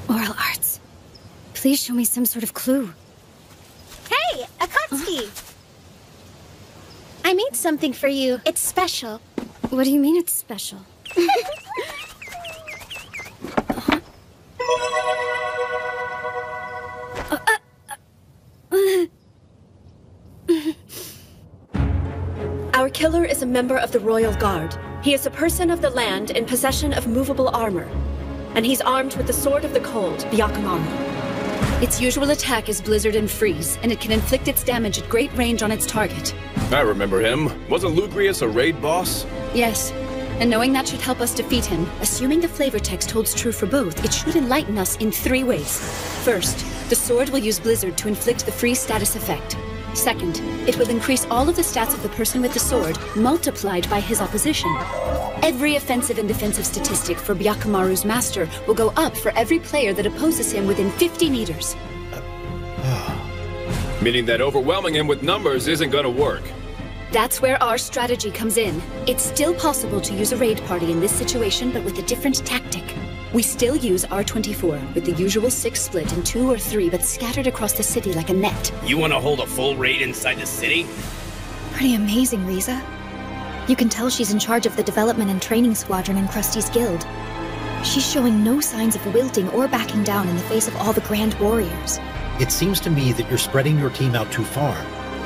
Speaker 18: Oral arts. Please show me some sort of clue.
Speaker 2: Hey, Akatsuki! I made something for you. It's special.
Speaker 18: What do you mean it's special?
Speaker 6: killer is a member of the Royal Guard. He is a person of the land in possession of movable armor. And he's armed with the Sword of the Cold, Byakumaru.
Speaker 19: Its usual attack is Blizzard and Freeze, and it can inflict its damage at great range on its target.
Speaker 11: I remember him. Wasn't Lugrius a raid boss?
Speaker 19: Yes, and knowing that should help us defeat him, assuming the flavor text holds true for both, it should enlighten us in 3 ways. First, the sword will use Blizzard to inflict the freeze status effect. Second, it will increase all of the stats of the person with the sword, multiplied by his opposition. Every offensive and defensive statistic for Byakumaru's master will go up for every player that opposes him within 50 meters.
Speaker 11: Meaning that overwhelming him with numbers isn't gonna work.
Speaker 19: That's where our strategy comes in. It's still possible to use a raid party in this situation, but with a different tactic. We still use R24, with the usual 6 split in 2 or 3, but scattered across the city like a net.
Speaker 20: You want to hold a full raid inside the city?
Speaker 14: Pretty amazing, Riza. You can tell she's in charge of the development and training squadron in Krusty's guild. She's showing no signs of wilting or backing down in the face of all the grand warriors.
Speaker 17: It seems to me that you're spreading your team out too far.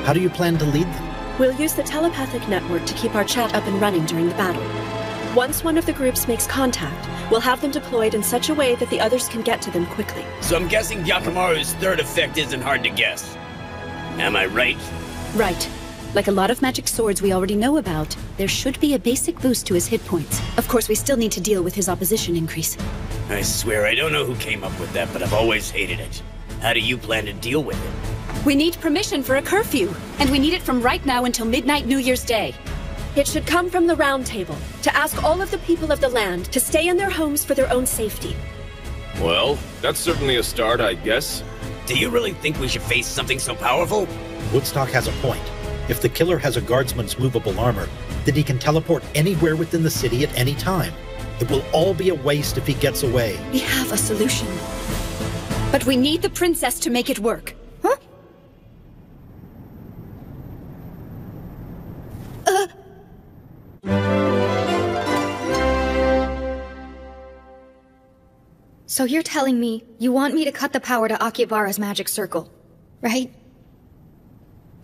Speaker 17: How do you plan to lead them?
Speaker 6: We'll use the telepathic network to keep our chat up and running during the battle. Once one of the groups makes contact, we'll have them deployed in such a way that the others can get to them quickly.
Speaker 20: So I'm guessing Byakumaru's third effect isn't hard to guess. Am I right?
Speaker 19: Right. Like a lot of magic swords we already know about, there should be a basic boost to his hit points. Of course, we still need to deal with his opposition increase.
Speaker 20: I swear I don't know who came up with that, but I've always hated it. How do you plan to deal with it?
Speaker 19: We need permission for a curfew, and we need it from right now until midnight New Year's Day.
Speaker 6: It should come from the Round Table, to ask all of the people of the land to stay in their homes for their own safety.
Speaker 11: Well, that's certainly a start, I guess.
Speaker 20: Do you really think we should face something so powerful?
Speaker 17: Woodstock has a point. If the killer has a guardsman's movable armor, then he can teleport anywhere within the city at any time. It will all be a waste if he gets away.
Speaker 19: We have a solution. But we need the princess to make it work. Huh?
Speaker 14: So you're telling me you want me to cut the power to Akihabara's magic circle, right?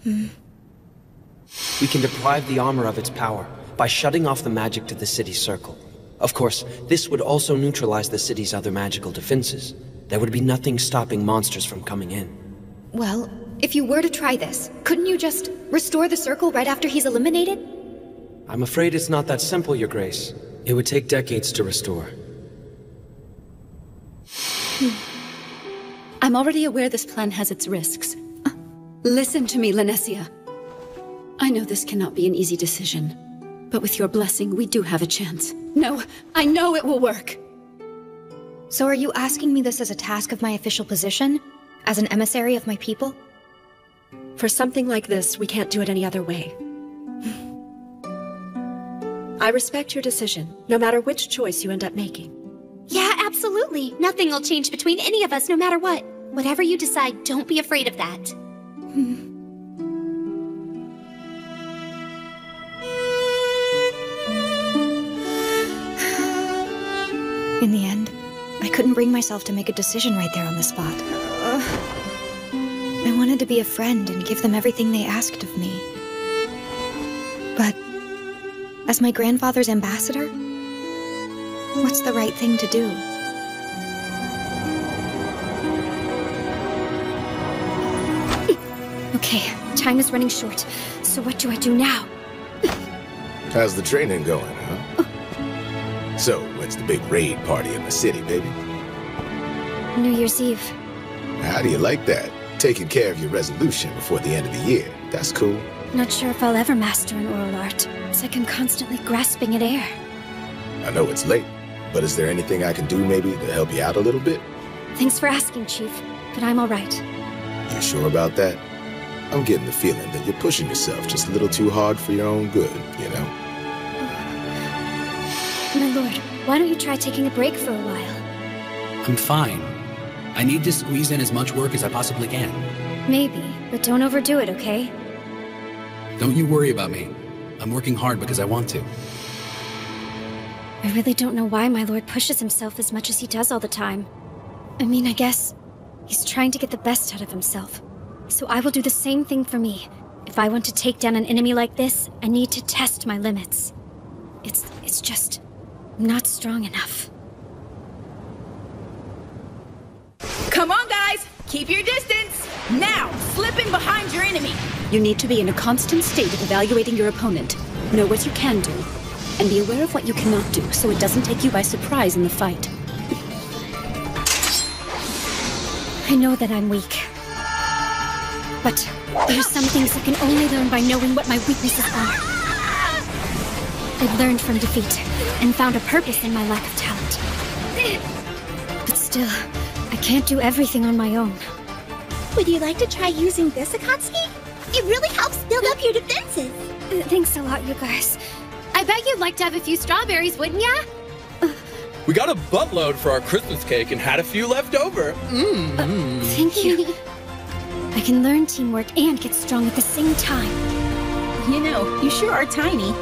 Speaker 8: We can deprive the armor of its power by shutting off the magic to the city's circle. Of course, this would also neutralize the city's other magical defenses. There would be nothing stopping monsters from coming in.
Speaker 14: Well, if you were to try this, couldn't you just restore the circle right after he's eliminated?
Speaker 8: I'm afraid it's not that simple, Your Grace. It would take decades to restore.
Speaker 19: I'm already aware this plan has its risks. Listen to me, Lanessia. I know this cannot be an easy decision, but with your blessing, we do have a chance. No, I know it will work.
Speaker 14: So are you asking me this as a task of my official position? As an emissary of my people?
Speaker 6: For something like this, we can't do it any other way. I respect your decision, no matter which choice you end up making.
Speaker 2: Yeah, absolutely. Nothing will change between any of us, no matter what. Whatever you decide, don't be afraid of that.
Speaker 14: In the end, I couldn't bring myself to make a decision right there on the spot. I wanted to be a friend and give them everything they asked of me. But as my grandfather's ambassador, what's the right thing to do?
Speaker 18: Okay, time is running short. So what do I do now?
Speaker 22: How's the training going, huh? So, when's the big raid party in the city, baby?
Speaker 18: New Year's Eve.
Speaker 22: How do you like that? Taking care of your resolution before the end of the year. That's cool.
Speaker 18: Not sure if I'll ever master an oral art. It's like I'm constantly grasping at air.
Speaker 22: I know it's late, but is there anything I can do maybe to help you out a little bit?
Speaker 18: Thanks for asking, Chief, but I'm all right.
Speaker 22: You sure about that? I'm getting the feeling that you're pushing yourself just a little too hard for your own good, you know?
Speaker 18: My lord, why don't you try taking a break for a while?
Speaker 9: I'm fine. I need to squeeze in as much work as I possibly can.
Speaker 18: Maybe, but don't overdo it, okay?
Speaker 9: Don't you worry about me. I'm working hard because I want to.
Speaker 18: I really don't know why my lord pushes himself as much as he does all the time. I mean, I guess he's trying to get the best out of himself. So I will do the same thing for me, If I want to take down an enemy like this, I need to test my limits. It's just not strong enough.
Speaker 25: Come on, guys! Keep your distance! Now, slip in behind your enemy!
Speaker 19: You need to be in a constant state of evaluating your opponent. Know what you can do, and be aware of what you cannot do so it doesn't take you by surprise in the fight.
Speaker 18: I know that I'm weak. But there's some things I can only learn by knowing what my weaknesses are. I've learned from defeat, and found a purpose in my lack of talent. But still, I can't do everything on my own.
Speaker 2: Would you like to try using this, Akatsuki? It really helps build up your defenses.
Speaker 18: Thanks a lot, you guys.
Speaker 13: I bet you'd like to have a few strawberries, wouldn't ya?
Speaker 5: We got a buttload for our Christmas cake and had a few left over.
Speaker 18: Thank you. I can learn teamwork and get strong at the same time.
Speaker 25: You know, you sure are tiny.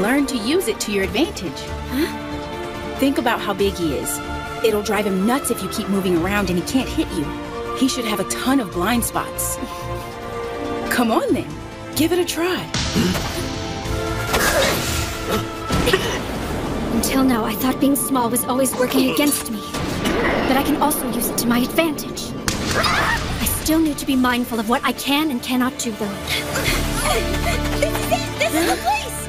Speaker 25: Learn to use it to your advantage.
Speaker 18: Huh?
Speaker 25: Think about how big he is. It'll drive him nuts if you keep moving around and he can't hit you. He should have a ton of blind spots. Come on then, give it a try.
Speaker 18: Until now, I thought being small was always working against me. But I can also use it to my advantage. I still need to be mindful of what I can and cannot do, though.
Speaker 2: This is it! This is the place!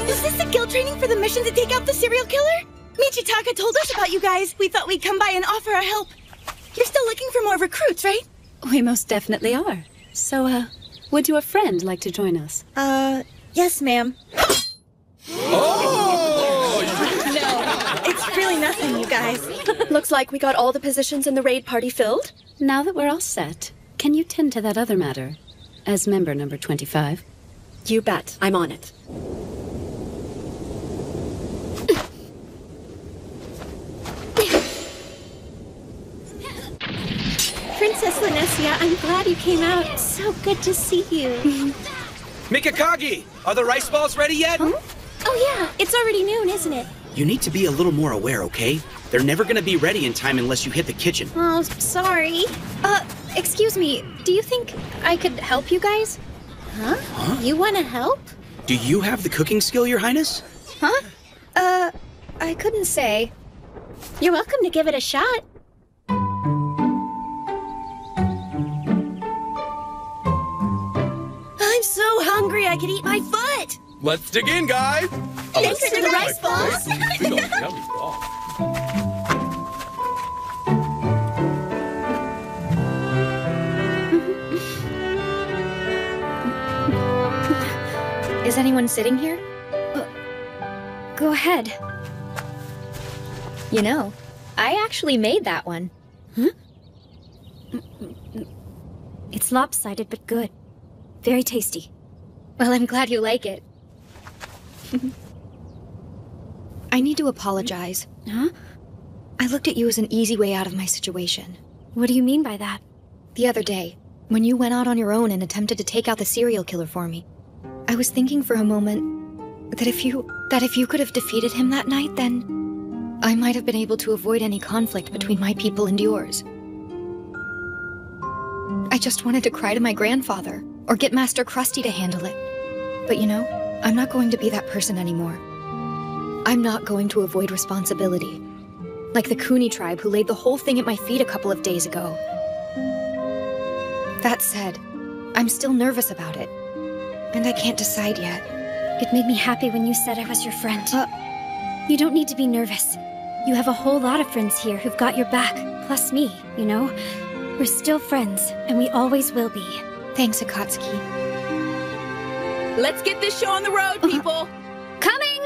Speaker 2: Is this the guild training for the mission to take out the serial killer? Michitaka told us about you guys. We thought we'd come by and offer our help. You're still looking for more recruits, right?
Speaker 19: We most definitely are. So, would your friend like to join us?
Speaker 2: Yes, ma'am.
Speaker 5: Oh!
Speaker 2: No, it's really nothing, you guys.
Speaker 6: Looks like we got all the positions in the raid party filled.
Speaker 19: Now that we're all set, can you tend to that other matter? As member number 25?
Speaker 6: You bet. I'm on it.
Speaker 2: Princess Linesia, I'm glad you came out. It's so good to see you.
Speaker 20: Mikakagi! Are the rice balls ready yet?
Speaker 2: Huh? Oh yeah, it's already noon, isn't it?
Speaker 20: You need to be a little more aware, okay? They're never gonna be ready in time unless you hit the kitchen.
Speaker 2: Oh, sorry.
Speaker 14: Excuse me, do you think I could help you guys?
Speaker 20: Huh?
Speaker 2: You wanna help?
Speaker 20: Do you have the cooking skill, Your Highness?
Speaker 14: Huh? I couldn't say.
Speaker 2: You're welcome to give it a shot. I'm so hungry I could eat my foot!
Speaker 5: Let's dig in, guys!
Speaker 2: Thanks for the rice balls!
Speaker 5: Yummy balls.
Speaker 14: Is anyone sitting here? Go ahead. You know, I actually made that one.
Speaker 18: Huh? It's lopsided but good. Very tasty.
Speaker 14: Well, I'm glad you like it. I need to apologize.
Speaker 18: Huh?
Speaker 14: I looked at you as an easy way out of my situation.
Speaker 18: What do you mean by that?
Speaker 14: The other day, when you went out on your own and attempted to take out the serial killer for me, I was thinking for a moment that if you could have defeated him that night, then I might have been able to avoid any conflict between my people and yours. I just wanted to cry to my grandfather, or get Master Krusty to handle it. But you know, I'm not going to be that person anymore. I'm not going to avoid responsibility. Like the Kuni tribe who laid the whole thing at my feet a couple of days ago. That said, I'm still nervous about it. And I can't decide yet.
Speaker 18: It made me happy when you said I was your friend. You don't need to be nervous. You have a whole lot of friends here who've got your back, plus me, you know? We're still friends, and we always will be.
Speaker 14: Thanks, Akatsuki.
Speaker 25: Let's get this show on the road, people!
Speaker 18: Coming!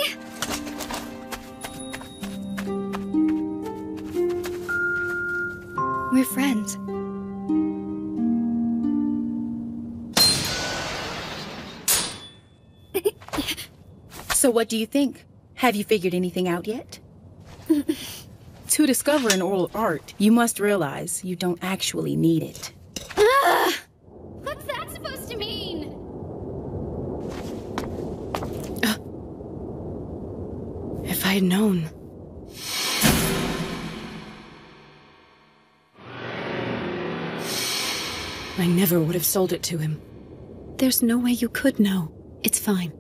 Speaker 14: We're friends.
Speaker 25: So what do you think? Have you figured anything out yet? To discover an oral art, you must realize you don't actually need it.
Speaker 2: What's that supposed to mean?
Speaker 19: If I had known. I never would have sold it to him. There's no way you could know. It's fine.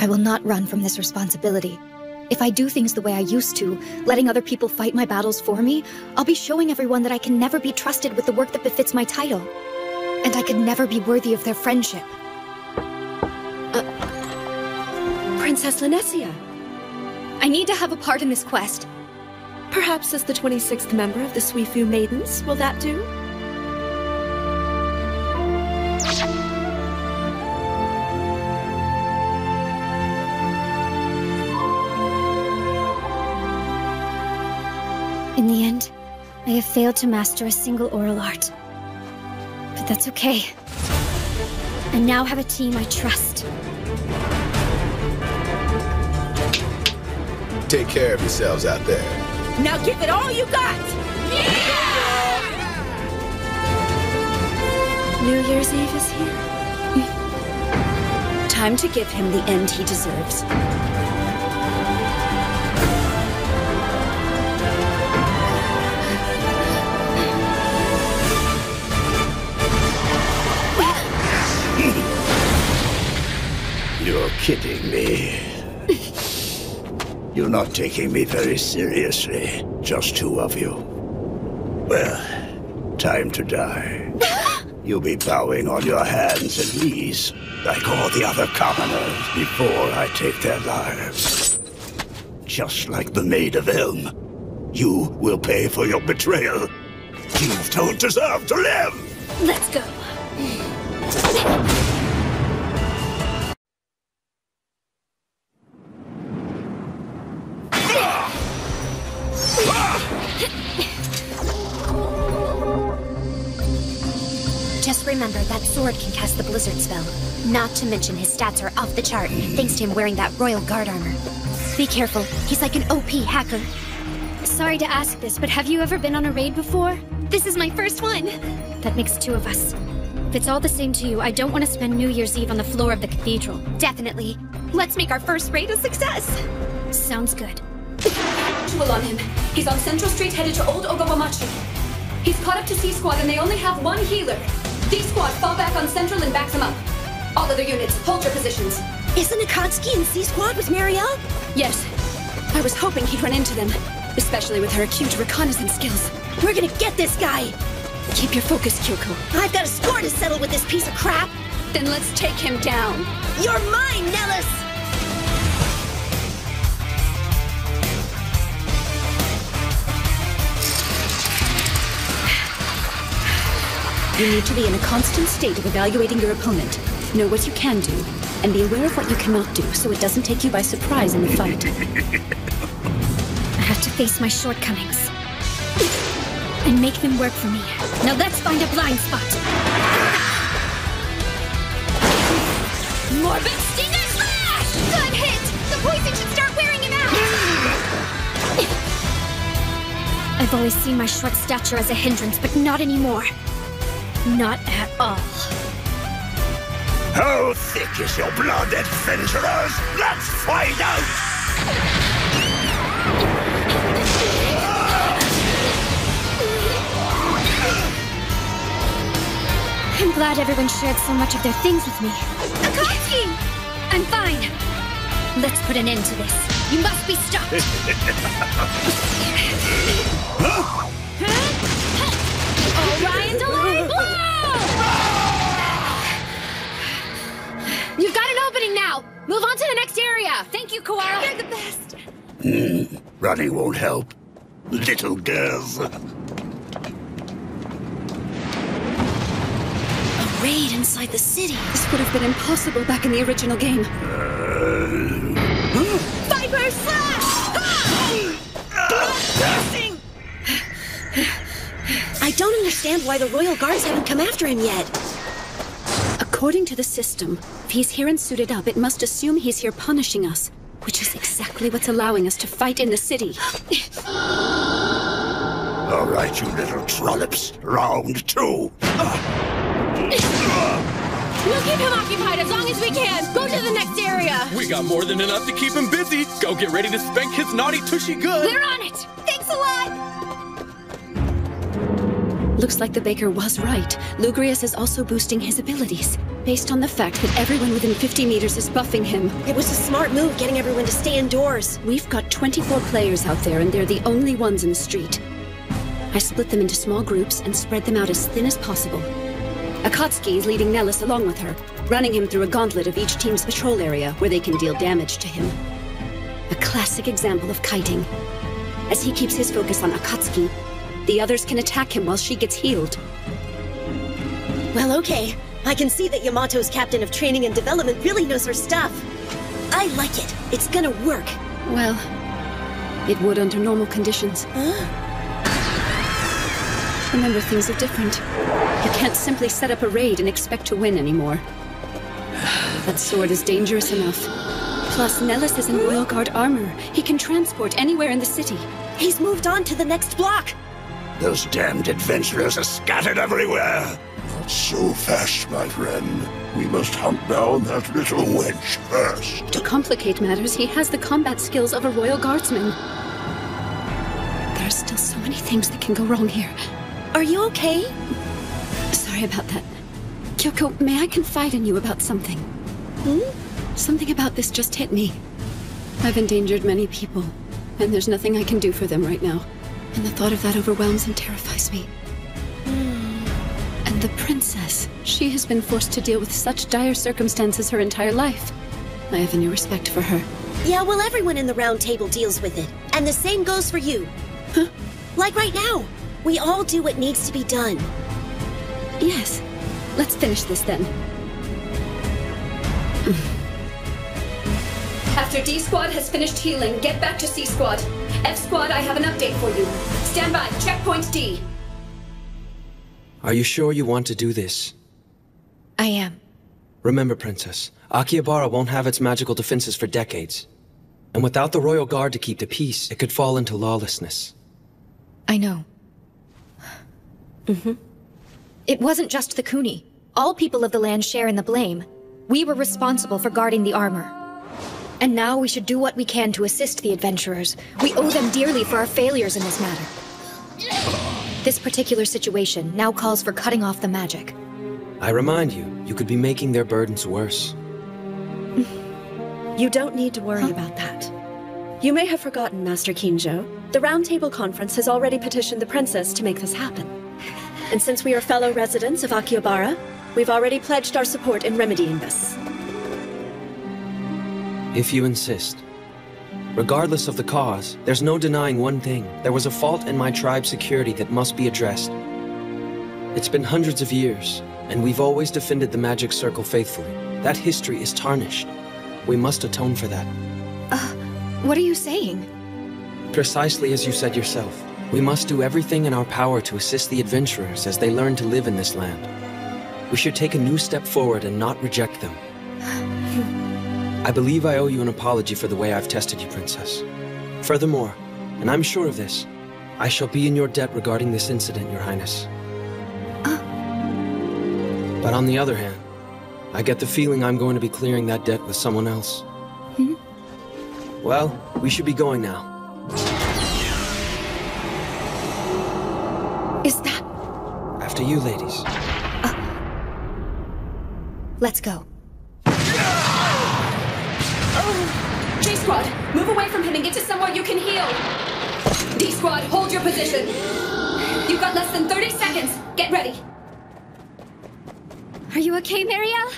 Speaker 14: I will not run from this responsibility. If I do things the way I used to, letting other people fight my battles for me, I'll be showing everyone that I can never be trusted with the work that befits my title. And I could never be worthy of their friendship.
Speaker 6: Princess Linecia.
Speaker 14: I need to have a part in this quest.
Speaker 6: Perhaps as the 26th member of the Suifu Maidens, will that do?
Speaker 18: In the end, I have failed to master a single oral art. But that's okay. I now have a team I trust.
Speaker 22: Take care of yourselves out there.
Speaker 25: Now give it all you got!
Speaker 6: New Year's Eve is here.
Speaker 19: Time to give him the end he deserves.
Speaker 12: You're kidding me. You're not taking me very seriously. Just two of you. Well, time to die. You'll be bowing on your hands and knees, like all the other commoners, before I take their lives. Just like the Maid of Elm. You will pay for your betrayal. You don't deserve to live!
Speaker 18: Let's go.
Speaker 2: Just remember, that sword can cast the blizzard spell. Not to mention his stats are off the chart, thanks to him wearing that royal guard armor. Be careful, he's like an OP hacker.
Speaker 18: Sorry to ask this, but have you ever been on a raid before? This is my first one. That makes two of us. If it's all the same to you, I don't want to spend New Year's Eve on the floor of the cathedral.
Speaker 2: Definitely. Let's make our first raid a success.
Speaker 18: Sounds good.
Speaker 1: Visual on him. He's on Central Street headed to Old Ogawamachi. He's caught up to C-Squad and they only have one healer. D-Squad, fall back on Central and back them up. All other units, hold your positions.
Speaker 2: Isn't Akatsuki in C-Squad with Marielle?
Speaker 19: Yes. I was hoping he'd run into them, especially with her acute reconnaissance skills.
Speaker 2: We're gonna get this guy!
Speaker 19: Keep your focus, Kyoko.
Speaker 2: I've got a score to settle with this piece of crap!
Speaker 19: Then let's take him down.
Speaker 2: You're mine, Nellis!
Speaker 19: You need to be in a constant state of evaluating your opponent. Know what you can do, and be aware of what you cannot do, so it doesn't take you by surprise in the fight.
Speaker 18: I have to face my shortcomings. And make them work for me. Now let's find a blind spot.
Speaker 2: Morbid Stinger Slash! Good hit! The poison should start wearing him out!
Speaker 18: I've always seen my short stature as a hindrance, but not anymore. Not at all.
Speaker 12: How thick is your blood, adventurers? Let's find out!
Speaker 18: I'm glad everyone shared so much of their things with me.
Speaker 2: Akatsuki!
Speaker 18: I'm fine. Let's put an end to this. You must be stopped.
Speaker 1: Orion Delayed Blow! You've got an opening now! Move on to the next area! Thank you, Koara!
Speaker 2: You're the best!
Speaker 12: Running won't help. Little girls.
Speaker 19: A raid inside the city. This would have been impossible back in the original game.
Speaker 2: Viper Slash! Piercing! I don't understand why the Royal Guards haven't come after him yet.
Speaker 19: According to the system, if he's here and suited up, it must assume he's here punishing us, which is exactly what's allowing us to fight in the city.
Speaker 12: All right, you little trollops. Round two.
Speaker 1: We'll keep him occupied as long as we can! Go to the next area!
Speaker 5: We got more than enough to keep him busy. Go get ready to spank his naughty tushy good.
Speaker 1: We're on it! Thanks a lot!
Speaker 19: Looks like the Baker was right. Lugrius is also boosting his abilities, based on the fact that everyone within 50 meters is buffing him.
Speaker 6: It was a smart move getting everyone to stay indoors.
Speaker 19: We've got 24 players out there, and they're the only ones in the street. I split them into small groups and spread them out as thin as possible. Akatsuki is leading Nellis along with her, running him through a gauntlet of each team's patrol area where they can deal damage to him. A classic example of kiting. As he keeps his focus on Akatsuki, the others can attack him while she gets healed.
Speaker 6: Well, okay. I can see that Yamato's captain of training and development really knows her stuff. I like it. It's gonna work.
Speaker 19: Well, it would under normal conditions. Remember, things are different. You can't simply set up a raid and expect to win anymore. That sword is dangerous enough. Plus, Nellis is in Royal Guard armor. He can transport anywhere in the city.
Speaker 6: He's moved on to the next block.
Speaker 12: Those damned adventurers are scattered everywhere. Not so fast, my friend. We must hunt down that little wench first.
Speaker 19: To complicate matters, he has the combat skills of a Royal Guardsman. There are still so many things that can go wrong here.
Speaker 6: Are you okay?
Speaker 19: Sorry about that. Kyoko, may I confide in you about something? Something about this just hit me. I've endangered many people, and there's nothing I can do for them right now. And the thought of that overwhelms and terrifies me. And the princess, she has been forced to deal with such dire circumstances her entire life. I have a new respect for her.
Speaker 6: Yeah, well, everyone in the round table deals with it. And the same goes for you.
Speaker 19: Huh?
Speaker 6: Like right now. We all do what needs to be done.
Speaker 19: Yes. Let's finish this then.
Speaker 1: After D Squad has finished healing, get back to C Squad. F Squad, I have an update for you. Stand by, checkpoint D.
Speaker 8: Are you sure you want to do this?
Speaker 14: I am.
Speaker 8: Remember, Princess, Akihabara won't have its magical defenses for decades. And without the Royal Guard to keep the peace, it could fall into lawlessness.
Speaker 14: I know. It wasn't just the Kuni. All people of the land share in the blame. We were responsible for guarding the armor. And now we should do what we can to assist the adventurers. We owe them dearly for our failures in this matter. This particular situation now calls for cutting off the magic.
Speaker 8: I remind you, you could be making their burdens worse.
Speaker 6: You don't need to worry about that. You may have forgotten, Master Kinjo. The Round Table Conference has already petitioned the princess to make this happen. And since we are fellow residents of Akihabara, we've already pledged our support in remedying this.
Speaker 8: If you insist. Regardless of the cause, there's no denying one thing. There was a fault in my tribe's security that must be addressed. It's been hundreds of years, and we've always defended the magic circle faithfully. That history is tarnished. We must atone for that.
Speaker 14: What are you saying?
Speaker 8: Precisely as you said yourself. We must do everything in our power to assist the adventurers as they learn to live in this land. We should take a new step forward and not reject them. I believe I owe you an apology for the way I've tested you, Princess. Furthermore, and I'm sure of this, I shall be in your debt regarding this incident, Your Highness. But on the other hand, I get the feeling I'm going to be clearing that debt with someone else. Well, we should be going now.
Speaker 14: Is that...
Speaker 8: After you, ladies.
Speaker 14: Let's go.
Speaker 1: J Squad, move away from him and get to somewhere you can heal. D Squad, hold your position. You've got less than 30 seconds. Get ready.
Speaker 13: Are you okay, Marielle?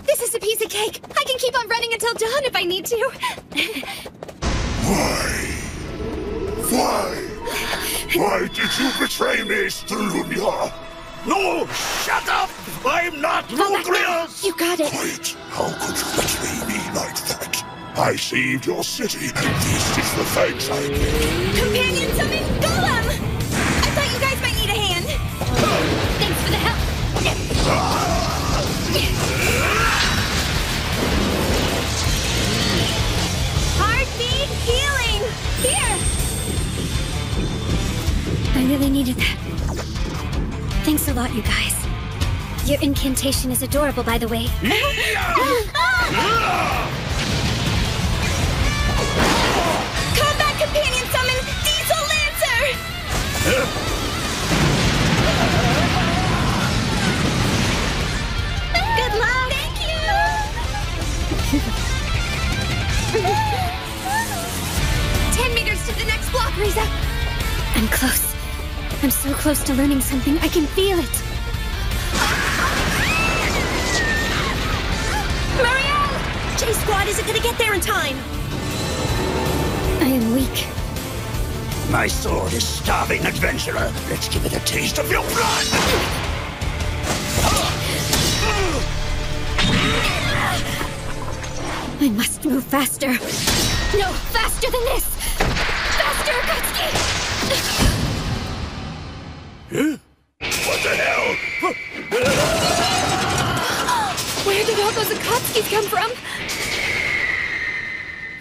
Speaker 13: This is a piece of cake. I can keep on running until dawn if I need to.
Speaker 12: Why did you betray me, Strunia? No! Shut up! I'm not Lugrius!
Speaker 13: You got it.
Speaker 12: Quiet! How could you betray me like that? I saved your city, and this is the thanks I give.
Speaker 13: Companion summon Golem! I thought you guys might need a hand. Thanks for the help. Heartbeat healing! Here! I really needed that. Thanks a lot, you guys. Your incantation is adorable, by the way. Combat companion summon Diesel Lancer!
Speaker 2: 10 meters to the next block, Riza! I'm close. I'm so close to learning something, I can feel it.
Speaker 6: Marielle! J-Squad isn't gonna get there in time!
Speaker 2: I am weak.
Speaker 12: My sword is starving, adventurer. Let's give it a taste of your blood!
Speaker 2: I must move faster. No, faster than this! Faster, Akatsuki!
Speaker 12: What the hell?
Speaker 2: Where did all those Akatsuki come from?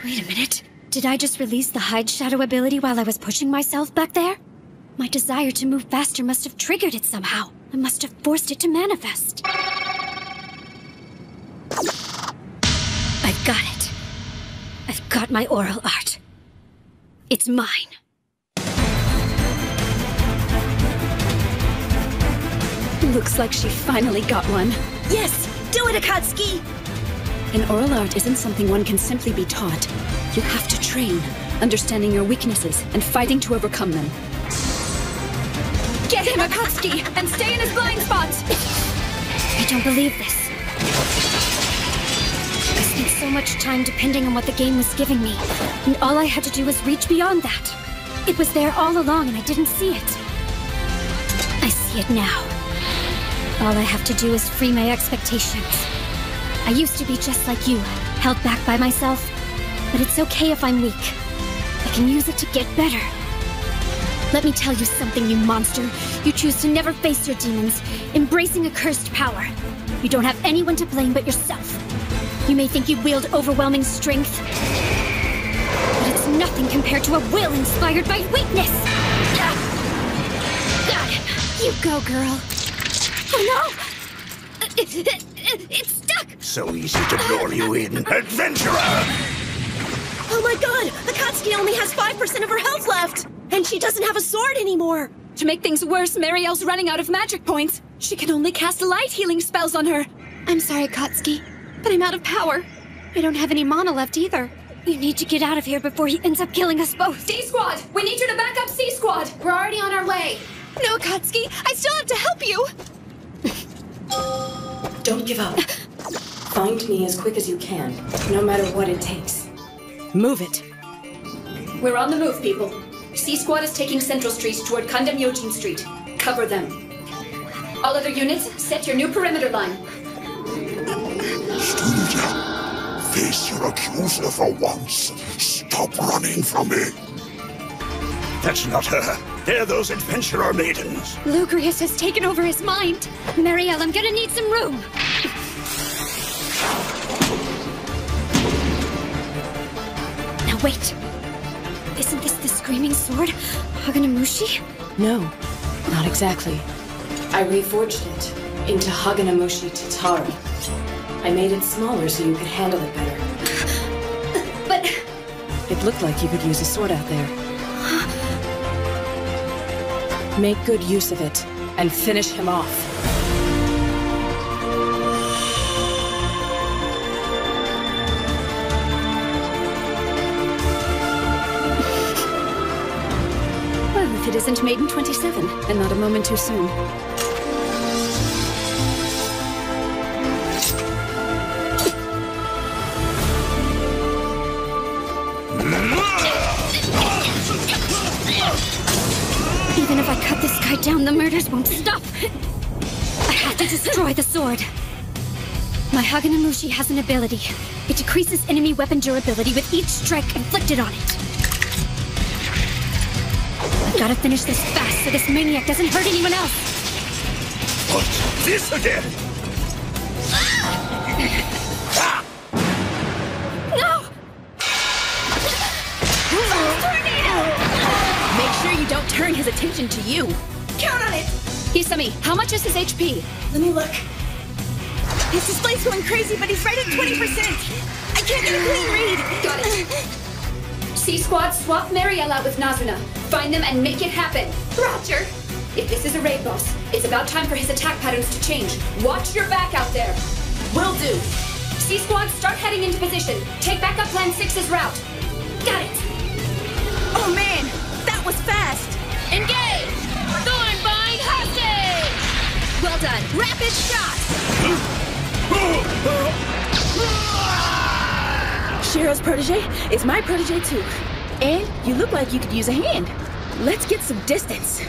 Speaker 2: Wait a minute. Did I just release the hide shadow ability while I was pushing myself back there? My desire to move faster must have triggered it somehow. I must have forced it to manifest. I've got it. I've got my oral art. It's mine.
Speaker 19: Looks like she finally got one.
Speaker 6: Yes! Do it, Akatsuki!
Speaker 19: An oral art isn't something one can simply be taught. You have to train, understanding your weaknesses and fighting to overcome them.
Speaker 1: Get him, Akatsuki, and stay in his blind spot!
Speaker 2: I don't believe this. I spent so much time depending on what the game was giving me, and all I had to do was reach beyond that. It was there all along and I didn't see it. I see it now. All I have to do is free my expectations. I used to be just like you, held back by myself. But it's okay if I'm weak. I can use it to get better. Let me tell you something, you monster. You choose to never face your demons, embracing a cursed power. You don't have anyone to blame but yourself. You may think you wield overwhelming strength, but it's nothing compared to a will inspired by weakness! Got him! You go, girl. Oh no! It's stuck!
Speaker 12: So easy to lure you in, adventurer!
Speaker 6: Oh my god! Akatsuki only has 5% of her health left! And she doesn't have a sword anymore!
Speaker 1: To make things worse, Marielle's running out of magic points. She can only cast light healing spells on her.
Speaker 14: I'm sorry, Akatsuki, but I'm out of power. I don't have any mana left either.
Speaker 2: You need to get out of here before he ends up killing us both.
Speaker 1: D-Squad! We need you to back up C-Squad! We're already on our way.
Speaker 14: No, Akatsuki, I still have to help you!
Speaker 7: Don't give up. Find me as quick as you can, no matter what it takes.
Speaker 19: Move it.
Speaker 1: We're on the move, people. C-Squad is taking Central Street toward Kandam Yojin Street. Cover them. All other units, set your new perimeter line.
Speaker 12: Studia, face your accuser for once. Stop running from me. That's not her. They're those adventurer maidens.
Speaker 2: Lugrius has taken over his mind. Marielle, I'm gonna need some room. Now wait. Isn't this the Screaming Sword? Haganamushi?
Speaker 7: No, not exactly. I reforged it into Haganamushi Tatari. I made it smaller so you could handle it better.
Speaker 1: But...
Speaker 7: It looked like you could use a sword out there. Make good use of it, and finish him off.
Speaker 19: Well, if it isn't Maiden 27, and not a moment too soon.
Speaker 2: Even if I cut this guy down, the murders won't stop. I have to destroy the sword. My Haganamushi has an ability. It decreases enemy weapon durability with each strike inflicted on it. I've got to finish this fast so this maniac doesn't hurt anyone else.
Speaker 12: What's this again?
Speaker 2: No!
Speaker 25: Make sure you don't turn his attention to you.
Speaker 1: Count on it! Hisami, how much is his HP?
Speaker 6: Let me look.
Speaker 25: His display's going crazy, but he's right at 20%. I can't get a clean read.
Speaker 1: Got it. C-Squad, swap Marielle out with Nazuna. Find them and make it happen. Roger! If this is a raid boss, it's about time for his attack patterns to change. Watch your back out there.
Speaker 25: Will do.
Speaker 1: C-Squad, start heading into position. Take back up Plan 6's route. Got it.
Speaker 25: Oh man, that was fast.
Speaker 13: Engage! Thornbind hostage! Well done. Rapid shot!
Speaker 25: Shiro's protege is my protege too. And you look like you could use a hand. Let's get some distance.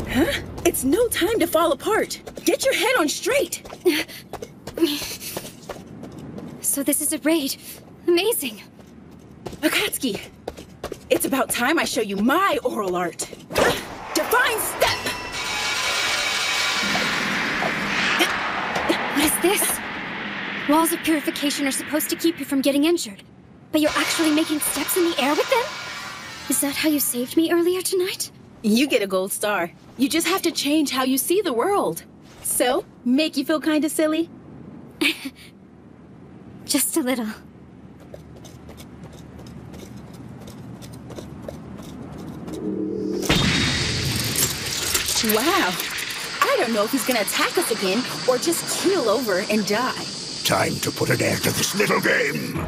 Speaker 25: Huh? It's no time to fall apart. Get your head on straight.
Speaker 18: So this is a raid. Amazing.
Speaker 25: Akatsuki, it's about time I show you my oral art. Divine Step!
Speaker 18: What is this? Walls of purification are supposed to keep you from getting injured, but you're actually making steps in the air with them? Is that how you saved me earlier tonight?
Speaker 25: You get a gold star. You just have to change how you see the world. So, make you feel kinda silly?
Speaker 18: Just a little.
Speaker 25: Wow. I don't know if he's gonna attack us again or just keel over and die.
Speaker 12: Time to put an end to this little game.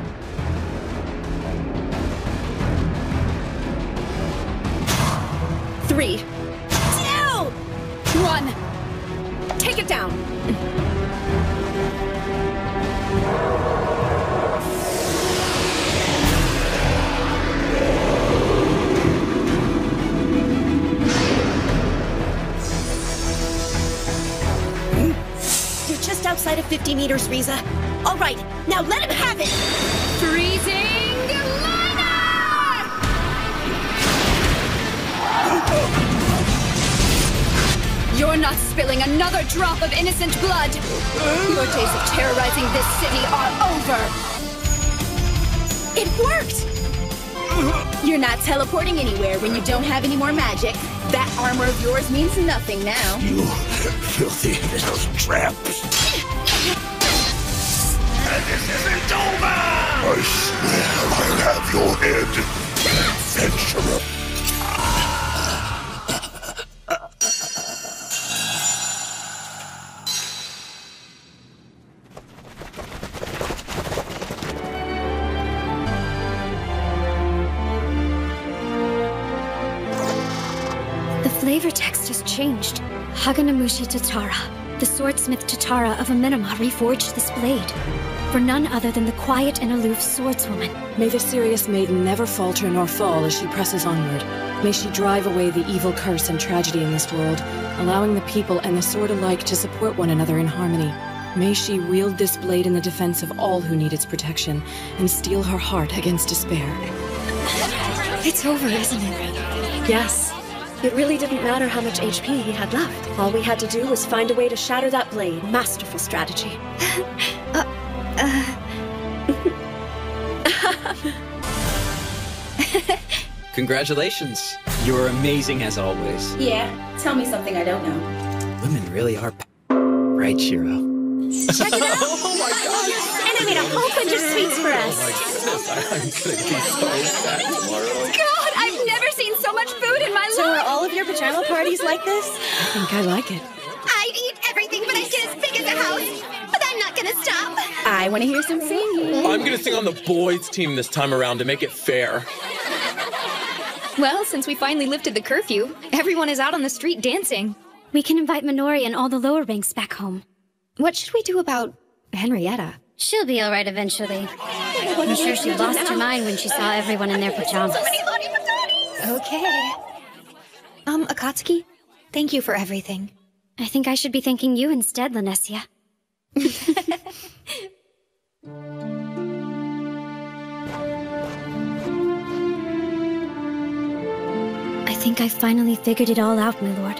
Speaker 6: Three, 2, 1. Take it down. You're just outside of 50 meters, Riza. All right, now let him have it.
Speaker 1: Freezing liner! You're not spilling another drop of innocent blood. Your days of terrorizing this city are over.
Speaker 25: It worked! You're not teleporting anywhere when you don't have any more magic. That armor of yours means nothing now.
Speaker 12: You filthy little tramps. And this isn't over! I swear I'll have your head, adventurer.
Speaker 18: The flavor text has changed. Haganamushi Tatara, the swordsmith Tatara of Amenama, reforged this blade. For none other than the quiet and aloof swordswoman.
Speaker 19: May the Sirius Maiden never falter nor fall as she presses onward. May she drive away the evil curse and tragedy in this world, allowing the people and the sword alike to support one another in harmony. May she wield this blade in the defense of all who need its protection, and steel her heart against despair.
Speaker 18: It's over, isn't it?
Speaker 6: Yes. It really didn't matter how much HP he had left. All we had to do was find a way to shatter that blade. Masterful strategy.
Speaker 4: Congratulations. You're amazing as always.
Speaker 25: Yeah, tell me something I don't know.
Speaker 4: Women really are right, Shiro.
Speaker 18: Check it out!
Speaker 4: Oh my god!
Speaker 18: And I made a whole bunch of sweets for us.
Speaker 4: Oh my goodness, I'm gonna be so sad tomorrow.
Speaker 1: God, I've never seen so much food in my
Speaker 6: So
Speaker 1: life!
Speaker 6: are all of your pajama parties like this?
Speaker 19: I think I like it.
Speaker 2: I'd eat everything, but I'd get as big as a house. But I'm not gonna stop.
Speaker 25: I want to hear some singing.
Speaker 5: I'm gonna sing on the boys' team this time around to make it fair.
Speaker 14: Well, since we finally lifted the curfew, everyone is out on the street dancing.
Speaker 18: We can invite Minori and all the lower ranks back home.
Speaker 14: What should we do about Henrietta?
Speaker 18: She'll be alright eventually. I'm sure she lost her mind when she saw everyone in their pajamas.
Speaker 14: Okay. Akatsuki, thank you for everything.
Speaker 18: I think I should be thanking you instead, Lanessia. I think I finally figured it all out, my lord.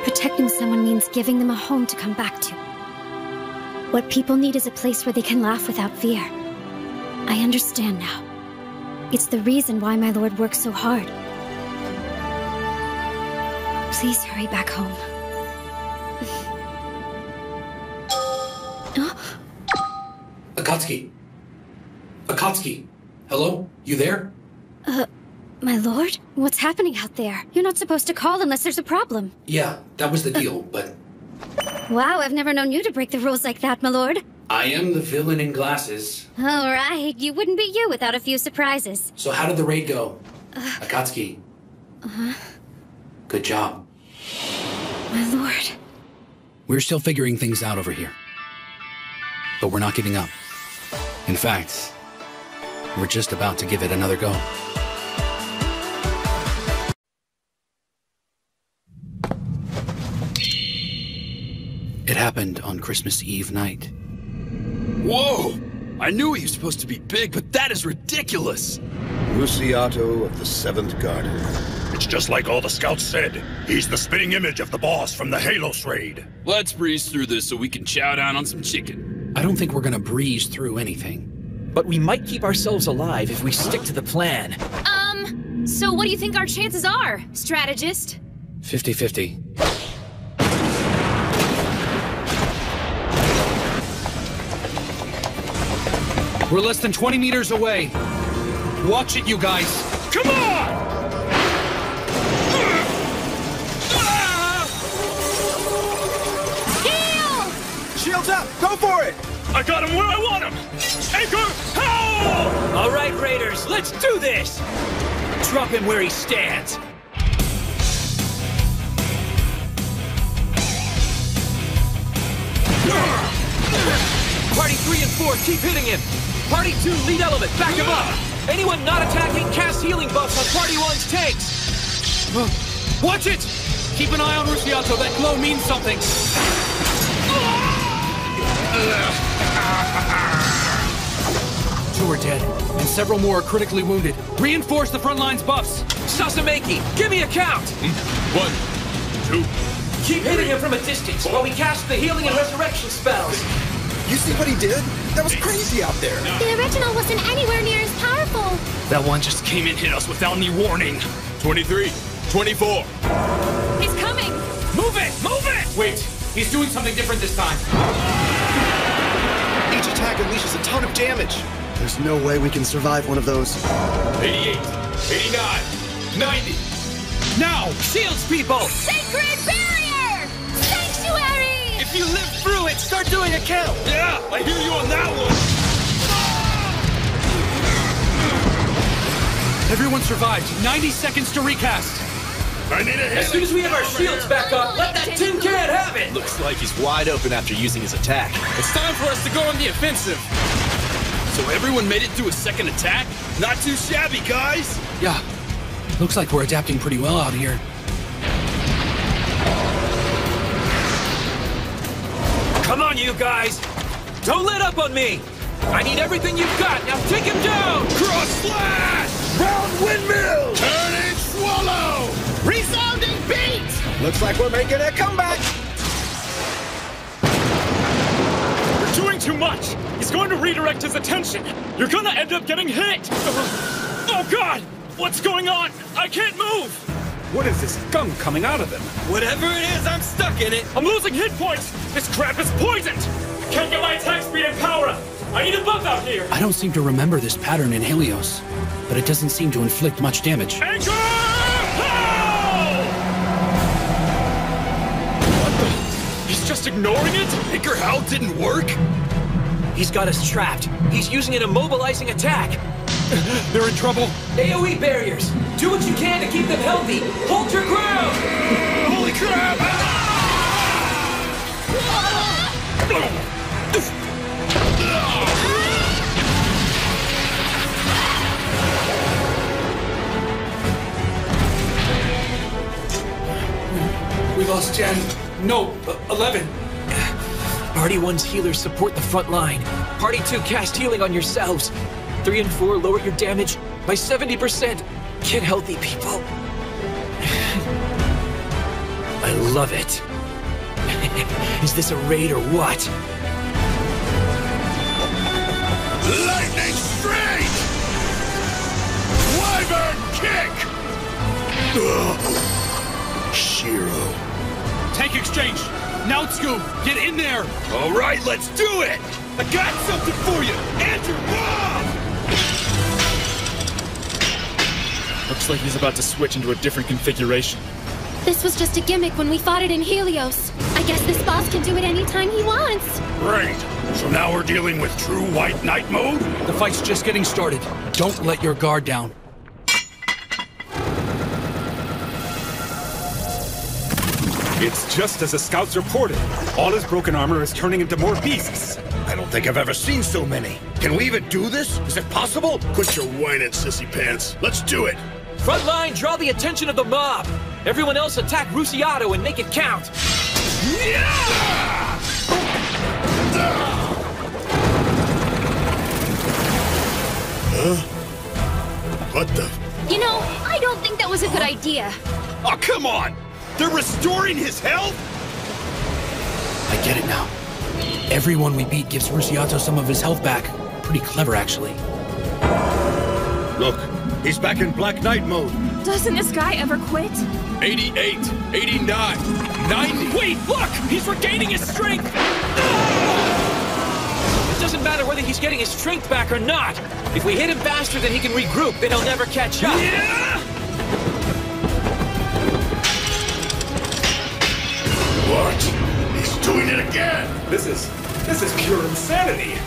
Speaker 18: Protecting someone means giving them a home to come back to. What people need is a place where they can laugh without fear. I understand now. It's the reason why my lord works so hard. Please hurry back home.
Speaker 9: Akatsuki! Akatsuki! Hello? You there?
Speaker 18: My lord? What's happening out there? You're not supposed to call unless there's a problem.
Speaker 9: Yeah, that was the deal, but...
Speaker 18: Wow, I've never known you to break the rules like that, my lord.
Speaker 9: I am the villain in glasses.
Speaker 18: All right, you wouldn't be you without a few surprises.
Speaker 9: So how did the raid go? Akatsuki. Good job.
Speaker 18: My lord.
Speaker 9: We're still figuring things out over here. But we're not giving up. In fact, we're just about to give it another go. It happened on Christmas Eve night.
Speaker 15: Whoa! I knew he was supposed to be big, but that is ridiculous!
Speaker 12: Luciato of the 7th Garden.
Speaker 16: It's just like all the scouts said. He's the spitting image of the boss from the Halos raid.
Speaker 11: Let's breeze through this so we can chow down on some chicken.
Speaker 9: I don't think we're gonna breeze through anything.
Speaker 4: But we might keep ourselves alive if we stick to the plan.
Speaker 13: So what do you think our chances are, strategist?
Speaker 9: 50-50.
Speaker 21: We're less than 20 meters away. Watch it, you guys.
Speaker 16: Come on!
Speaker 13: Heal!
Speaker 8: Shields up! Go for it!
Speaker 16: I got him where I want him! Anchor, pow!
Speaker 4: All right, Raiders, let's do this! Drop him where he stands. Party 3 and 4, keep hitting him! Party 2, lead element, back him up! Anyone not attacking, cast healing buffs on Party 1's tanks!
Speaker 21: Watch it! Keep an eye on Luciato, that glow means something! Two are dead, and several more are critically wounded. Reinforce the front line's buffs!
Speaker 4: Sasameki, give me a count!
Speaker 16: 1, 2...
Speaker 4: Keep hitting him from a distance while we cast the healing and resurrection spells!
Speaker 8: You see what he did? That was crazy out there!
Speaker 18: The original wasn't anywhere near as powerful!
Speaker 11: That one just came and hit us without any warning.
Speaker 16: 23, 24.
Speaker 13: He's coming!
Speaker 21: Move it! Move it! Wait, he's doing something different this time.
Speaker 8: Each attack unleashes a ton of damage. There's no way we can survive one of those.
Speaker 16: 88, 89, 90.
Speaker 4: Now! Shields, people!
Speaker 13: Sacred barrier! Sanctuary!
Speaker 8: If you live through it, start doing a count!
Speaker 16: Yeah, I hear you on that one!
Speaker 21: Everyone survived. 90 seconds to recast.
Speaker 16: I need a hit!
Speaker 4: As soon as we have our shields back up, let that tin can have it!
Speaker 15: Looks like he's wide open after using his attack.
Speaker 11: It's time for us to go on the offensive. So everyone made it through a second attack?
Speaker 16: Not too shabby, guys!
Speaker 9: Yeah. Looks like we're adapting pretty well out here.
Speaker 4: Come on, you guys! Don't let up on me! I need everything you've got! Now take him down!
Speaker 16: Cross slash! Round windmill! Turning swallow! Resounding beat!
Speaker 8: Looks like we're making a comeback!
Speaker 16: You're doing too much! He's going to redirect his attention! You're gonna end up getting hit! Oh god! What's going on? I can't move!
Speaker 15: What is this gunk coming out of him?
Speaker 4: Whatever it is, I'm stuck in it!
Speaker 16: I'm losing hit points! This crap is poisoned! I can't get my attack speed and power up! I need a buff out here!
Speaker 9: I don't seem to remember this pattern in Helios, but it doesn't seem to inflict much damage.
Speaker 16: Anchor! Pow! What the? He's just ignoring it?
Speaker 15: Anchor Howl didn't work?
Speaker 4: He's got us trapped. He's using an immobilizing attack.
Speaker 21: They're in trouble.
Speaker 4: AoE barriers! Do what you can to keep them healthy! Hold your ground!
Speaker 16: Holy crap!
Speaker 21: We lost 10. No, 11.
Speaker 4: Party 1's healers support the front line. Party 2 cast healing on yourselves. 3 and 4 lower your damage by 70%. Get healthy, people. I love it. Is this a raid or what?
Speaker 16: Lightning straight! Wyvern kick!
Speaker 12: Shiro.
Speaker 21: Tank exchange. Now, Scoob, get in there.
Speaker 16: All right, let's do it! I got something for you! Andrew, Rob! Looks like he's about to switch into a different configuration.
Speaker 18: This was just a gimmick when we fought it in Helios. I guess this boss can do it anytime he wants.
Speaker 16: Great!
Speaker 12: So now we're dealing with true White Knight mode?
Speaker 9: The fight's just getting started. Don't let your guard down.
Speaker 16: It's just as the scouts reported. All his broken armor is turning into more beasts.
Speaker 12: I don't think I've ever seen so many. Can we even do this? Is it possible? Quit your whining, sissy pants. Let's do it.
Speaker 21: Front line, draw the attention of the mob. Everyone else attack Rusiato and make it count.
Speaker 12: Huh? What the?
Speaker 2: You know, I don't think that was a good idea.
Speaker 12: Oh, come on! They're restoring his health?
Speaker 9: I get it now. Everyone we beat gives Rusiato some of his health back. Pretty clever, actually.
Speaker 12: Look, he's back in Black Knight mode.
Speaker 25: Doesn't this guy ever quit?
Speaker 11: 88, 89, 90.
Speaker 21: Wait, look! He's regaining his strength! It doesn't matter whether he's getting his strength back or not. If we hit him faster than he can regroup, then he'll never catch up.
Speaker 12: What? He's doing it again!
Speaker 16: This is pure insanity.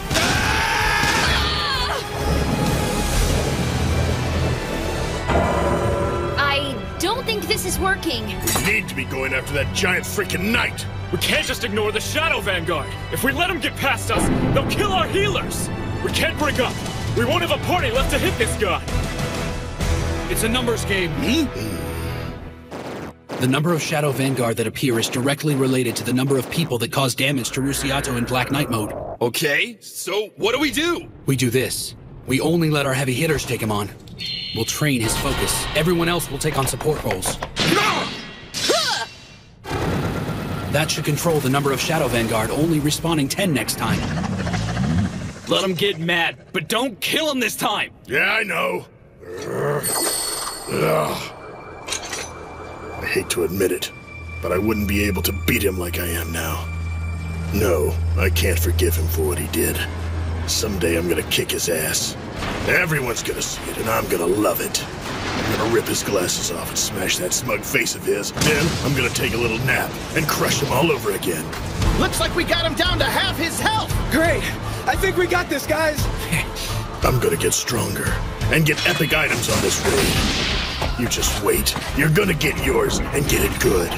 Speaker 2: I don't think this is working.
Speaker 12: We need to be going after that giant freaking knight!
Speaker 16: We can't just ignore the Shadow Vanguard. If we let them get past us, they'll kill our healers. We can't break up. We won't have a party left to hit this guy.
Speaker 21: It's a numbers game.
Speaker 9: The number of Shadow Vanguard that appear is directly related to the number of people that cause damage to Rusiato in Black Knight mode.
Speaker 11: Okay, so what do?
Speaker 9: We do this. We only let our heavy hitters take him on. We'll train his focus. Everyone else will take on support roles. That should control the number of Shadow Vanguard, only respawning 10 next time.
Speaker 21: Let him get mad, but don't kill him this time!
Speaker 12: Yeah, I know. I hate to admit it, but I wouldn't be able to beat him like I am now. No, I can't forgive him for what he did. Someday I'm gonna kick his ass. Everyone's gonna see it, and I'm gonna love it. I'm gonna rip his glasses off and smash that smug face of his. Then I'm gonna take a little nap and crush him all over again.
Speaker 3: Looks like we got him down to half his health!
Speaker 10: Great! I think we got this, guys!
Speaker 12: I'm gonna get stronger and get epic items on this raid. You just wait. You're gonna get yours and get it good.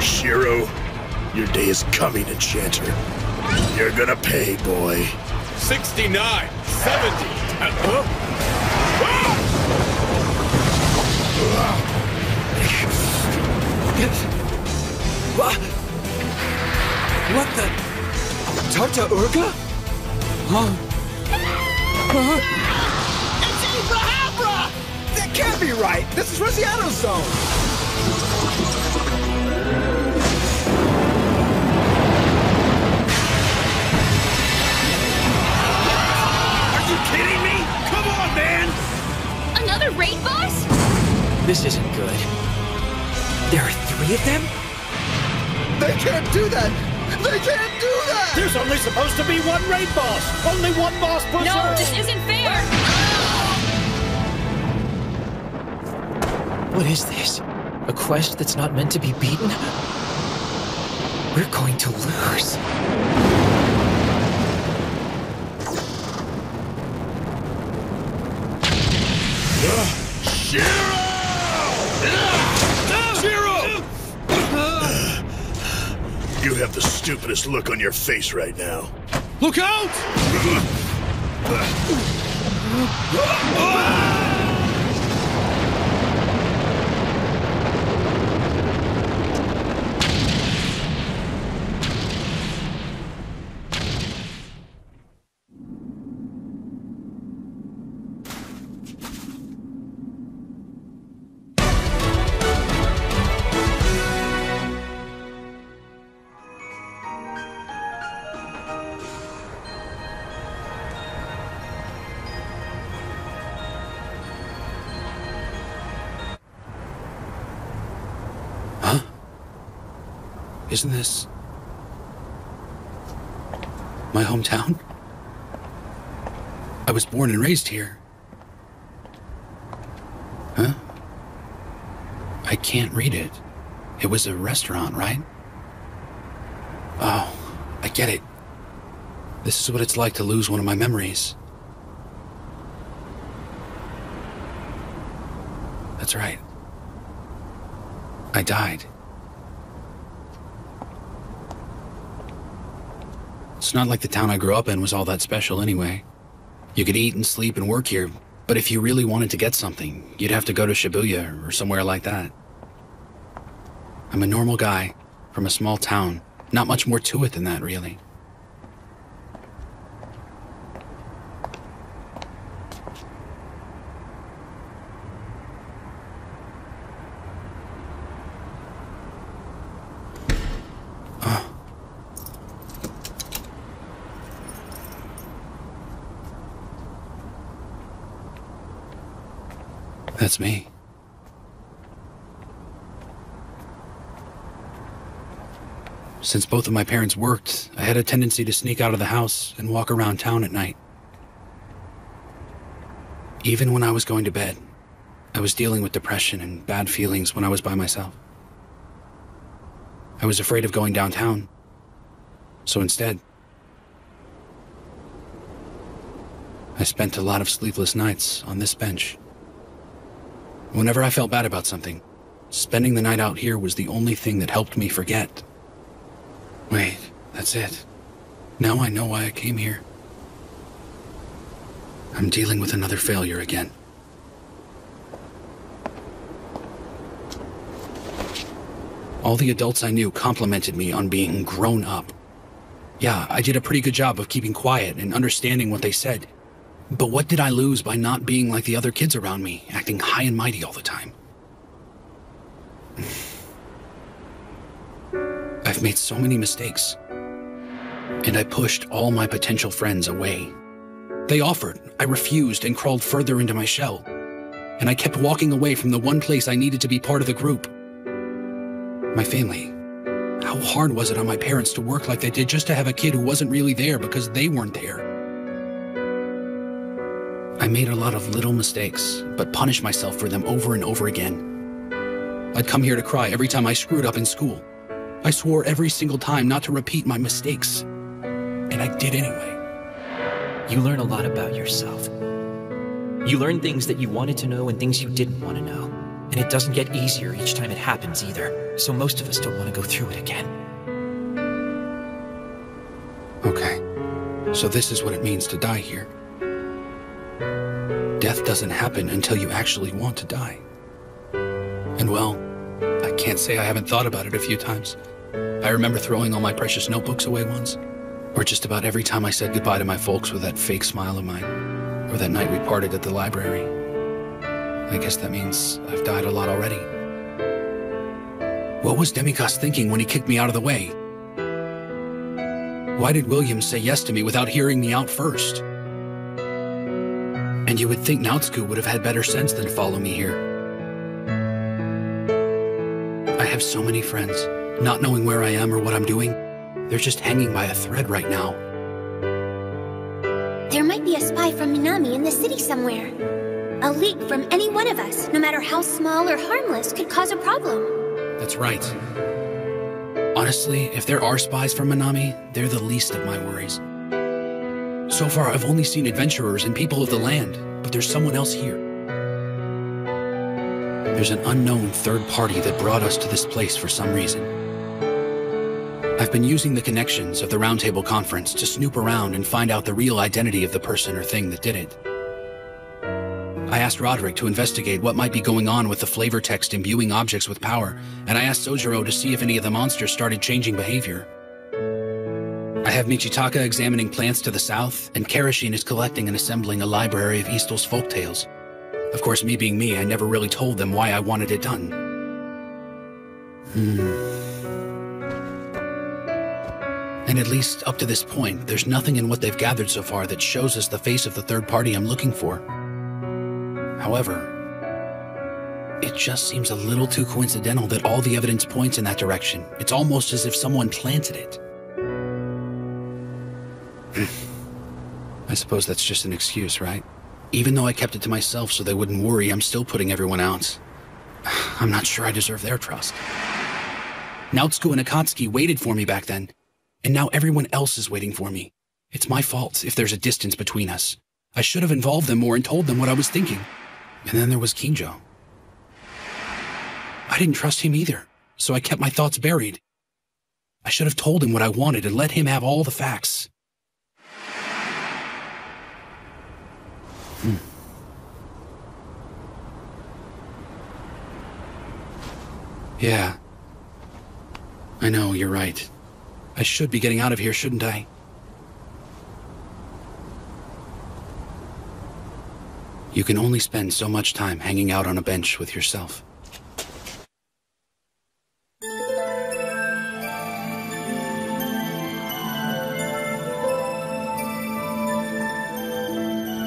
Speaker 12: Shiro, your day is coming, Enchanter. You're gonna pay, boy.
Speaker 11: 69, 70, and...
Speaker 10: What the? Tarta Urga? Huh?
Speaker 3: It's Abrahambra!
Speaker 10: That can't be right! This is Rusiato's zone!
Speaker 12: Are you kidding me? Come on, man!
Speaker 2: Another raid boss?
Speaker 21: This isn't good. There are 3 of them?
Speaker 10: They can't do that! They can't do that!
Speaker 3: There's only supposed to be one raid boss! Only one boss per
Speaker 2: No,
Speaker 3: zone.
Speaker 2: this isn't fair!
Speaker 21: What is this? A quest that's not meant to be beaten? We're going to lose.
Speaker 12: Shiro! You have the stupidest look on your face right now.
Speaker 11: Look out!
Speaker 9: Isn't this my hometown? I was born and raised here. Huh? I can't read it. It was a restaurant, right? get it. This is what it's like to lose one of my memories. That's right. I died. It's not like the town I grew up in was all that special anyway. You could eat and sleep and work here, but if you really wanted to get something, you'd have to go to Shibuya or somewhere like that. I'm a normal guy from a small town. Not much more to it than that, really. That's me. Since both of my parents worked, I had a tendency to sneak out of the house and walk around town at night. Even when I was going to bed, I was dealing with depression and bad feelings when I was by myself. I was afraid of going downtown, so instead, I spent a lot of sleepless nights on this bench. Whenever I felt bad about something, spending the night out here was the only thing that helped me forget. Wait, that's it. Now I know why I came here. I'm dealing with another failure again. All the adults I knew complimented me on being grown up. Yeah, I did a pretty good job of keeping quiet and understanding what they said. But what did I lose by not being like the other kids around me, acting high and mighty all the time? I've made so many mistakes, and I pushed all my potential friends away. They offered, I refused, and crawled further into my shell. And I kept walking away from the one place I needed to be part of the group. My family. How hard was it on my parents to work like they did just to have a kid who wasn't really there because they weren't there? I made a lot of little mistakes, but punished myself for them over and over again. I'd come here to cry every time I screwed up in school. I swore every single time not to repeat my mistakes. And I did anyway.
Speaker 21: You learn a lot about yourself. You learn things that you wanted to know and things you didn't want to know. And it doesn't get easier each time it happens either, so most of us don't want to go through it again.
Speaker 9: Okay, so this is what it means to die here. Death doesn't happen until you actually want to die. And well, I can't say I haven't thought about it a few times. I remember throwing all my precious notebooks away once, or just about every time I said goodbye to my folks with that fake smile of mine, or that night we parted at the library. I guess that means I've died a lot already. What was Demikos thinking when he kicked me out of the way? Why did Williams say yes to me without hearing me out first? And you would think Naotsku would have had better sense than to follow me here. I have so many friends, not knowing where I am or what I'm doing. They're just hanging by a thread right now.
Speaker 2: There might be a spy from Minami in the city somewhere. A leak from any one of us, no matter how small or harmless, could cause a problem.
Speaker 9: That's right. Honestly, if there are spies from Minami, they're the least of my worries. So far, I've only seen adventurers and people of the land, but there's someone else here. There's an unknown third party that brought us to this place for some reason. I've been using the connections of the Roundtable Conference to snoop around and find out the real identity of the person or thing that did it. I asked Roderick to investigate what might be going on with the flavor text imbuing objects with power, and I asked Sojiro to see if any of the monsters started changing behavior. I have Michitaka examining plants to the south, and Karashin is collecting and assembling a library of Eastel's folktales. Of course, me being me, I never really told them why I wanted it done. And at least up to this point, there's nothing in what they've gathered so far that shows us the face of the third party I'm looking for. However, it just seems a little too coincidental that all the evidence points in that direction. It's almost as if someone planted it. I suppose that's just an excuse, right? Even though I kept it to myself so they wouldn't worry, I'm still putting everyone out. I'm not sure I deserve their trust. Naotsku and Akatsuki waited for me back then. And now everyone else is waiting for me. It's my fault if there's a distance between us. I should have involved them more and told them what I was thinking. And then there was Kinjo. I didn't trust him either, so I kept my thoughts buried. I should have told him what I wanted and let him have all the facts. Yeah. I know, you're right. I should be getting out of here, shouldn't I? You can only spend so much time hanging out on a bench with yourself.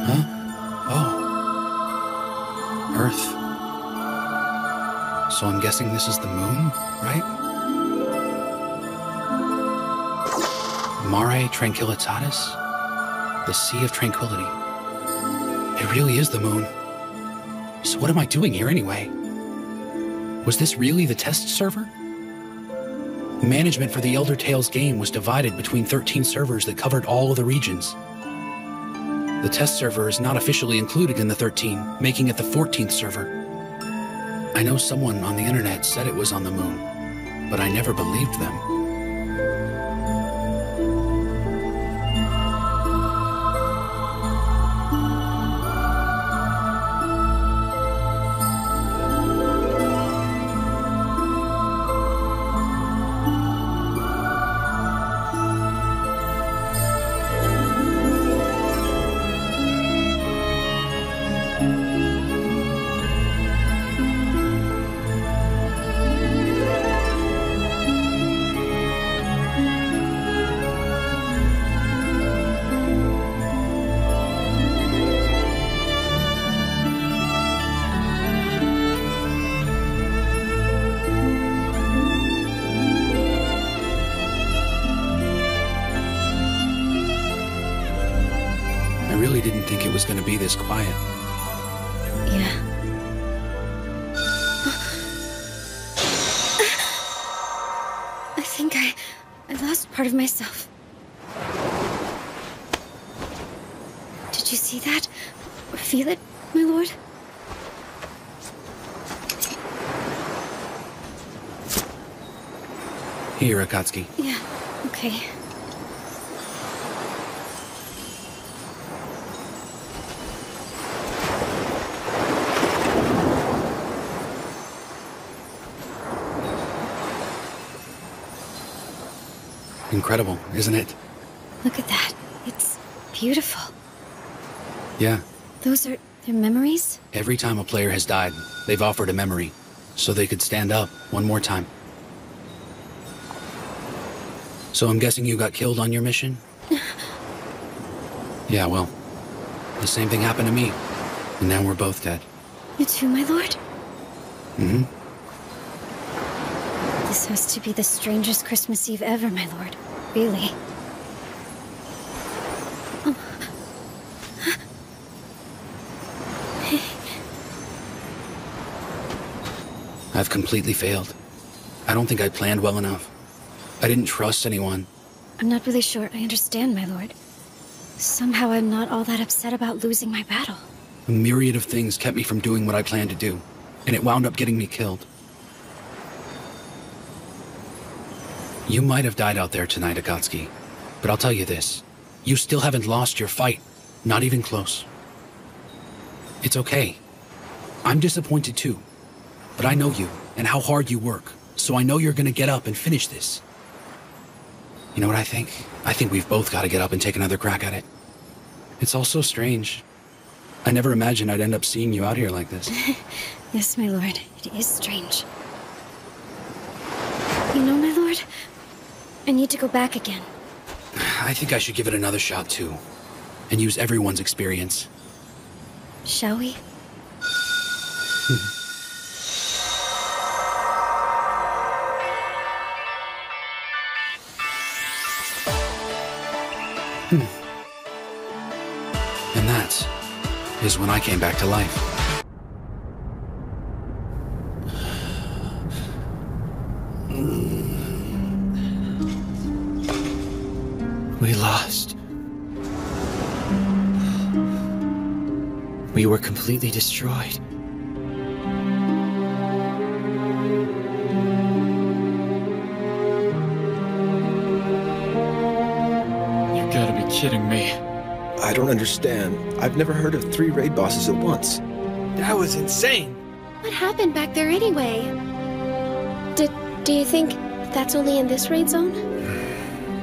Speaker 9: Huh? Oh. Earth. So I'm guessing this is the moon, right? Mare Tranquillitatis? The Sea of Tranquility. It really is the moon. So what am I doing here anyway? Was this really the test server? Management for the Elder Tales game was divided between 13 servers that covered all of the regions. The test server is not officially included in the 13, making it the 14th server. I know someone on the internet said it was on the moon, but I never believed them. Was going to be this quiet.
Speaker 18: Yeah. I think I lost part of myself. Did you see that? Or feel it, my lord?
Speaker 9: Here, Akatsuki.
Speaker 18: Yeah, okay.
Speaker 9: Incredible, isn't it?
Speaker 18: Look at that. It's beautiful.
Speaker 9: Yeah.
Speaker 18: Those are their memories?
Speaker 9: Every time a player has died, they've offered a memory, so they could stand up one more time. So I'm guessing you got killed on your mission? Yeah, well, the same thing happened to me, and now we're both dead.
Speaker 18: You too, my lord?
Speaker 9: Mm-hmm.
Speaker 18: This has to be the strangest Christmas Eve ever, my lord. Really.
Speaker 9: I've completely failed. I don't think I planned well enough. I didn't trust anyone.
Speaker 18: I'm not really sure I understand, my lord. Somehow I'm not all that upset about losing my battle.
Speaker 9: A myriad of things kept me from doing what I planned to do, and it wound up getting me killed. You might have died out there tonight, Akatsuki, but I'll tell you this. You still haven't lost your fight. Not even close. It's okay. I'm disappointed too. But I know you, and how hard you work, so I know you're gonna get up and finish this. You know what I think? I think we've both gotta get up and take another crack at it. It's all so strange. I never imagined I'd end up seeing you out here like this.
Speaker 18: Yes, my lord. It is strange. You know, my lord, I need to go back again.
Speaker 9: I think I should give it another shot too, and use everyone's experience.
Speaker 18: Shall we?
Speaker 9: And that is when I came back to life.
Speaker 21: lost. We were completely destroyed.
Speaker 16: You gotta be kidding me.
Speaker 8: I don't understand. I've never heard of 3 raid bosses at once.
Speaker 21: That was insane.
Speaker 13: What happened back there anyway? Do you think that's only in this raid zone?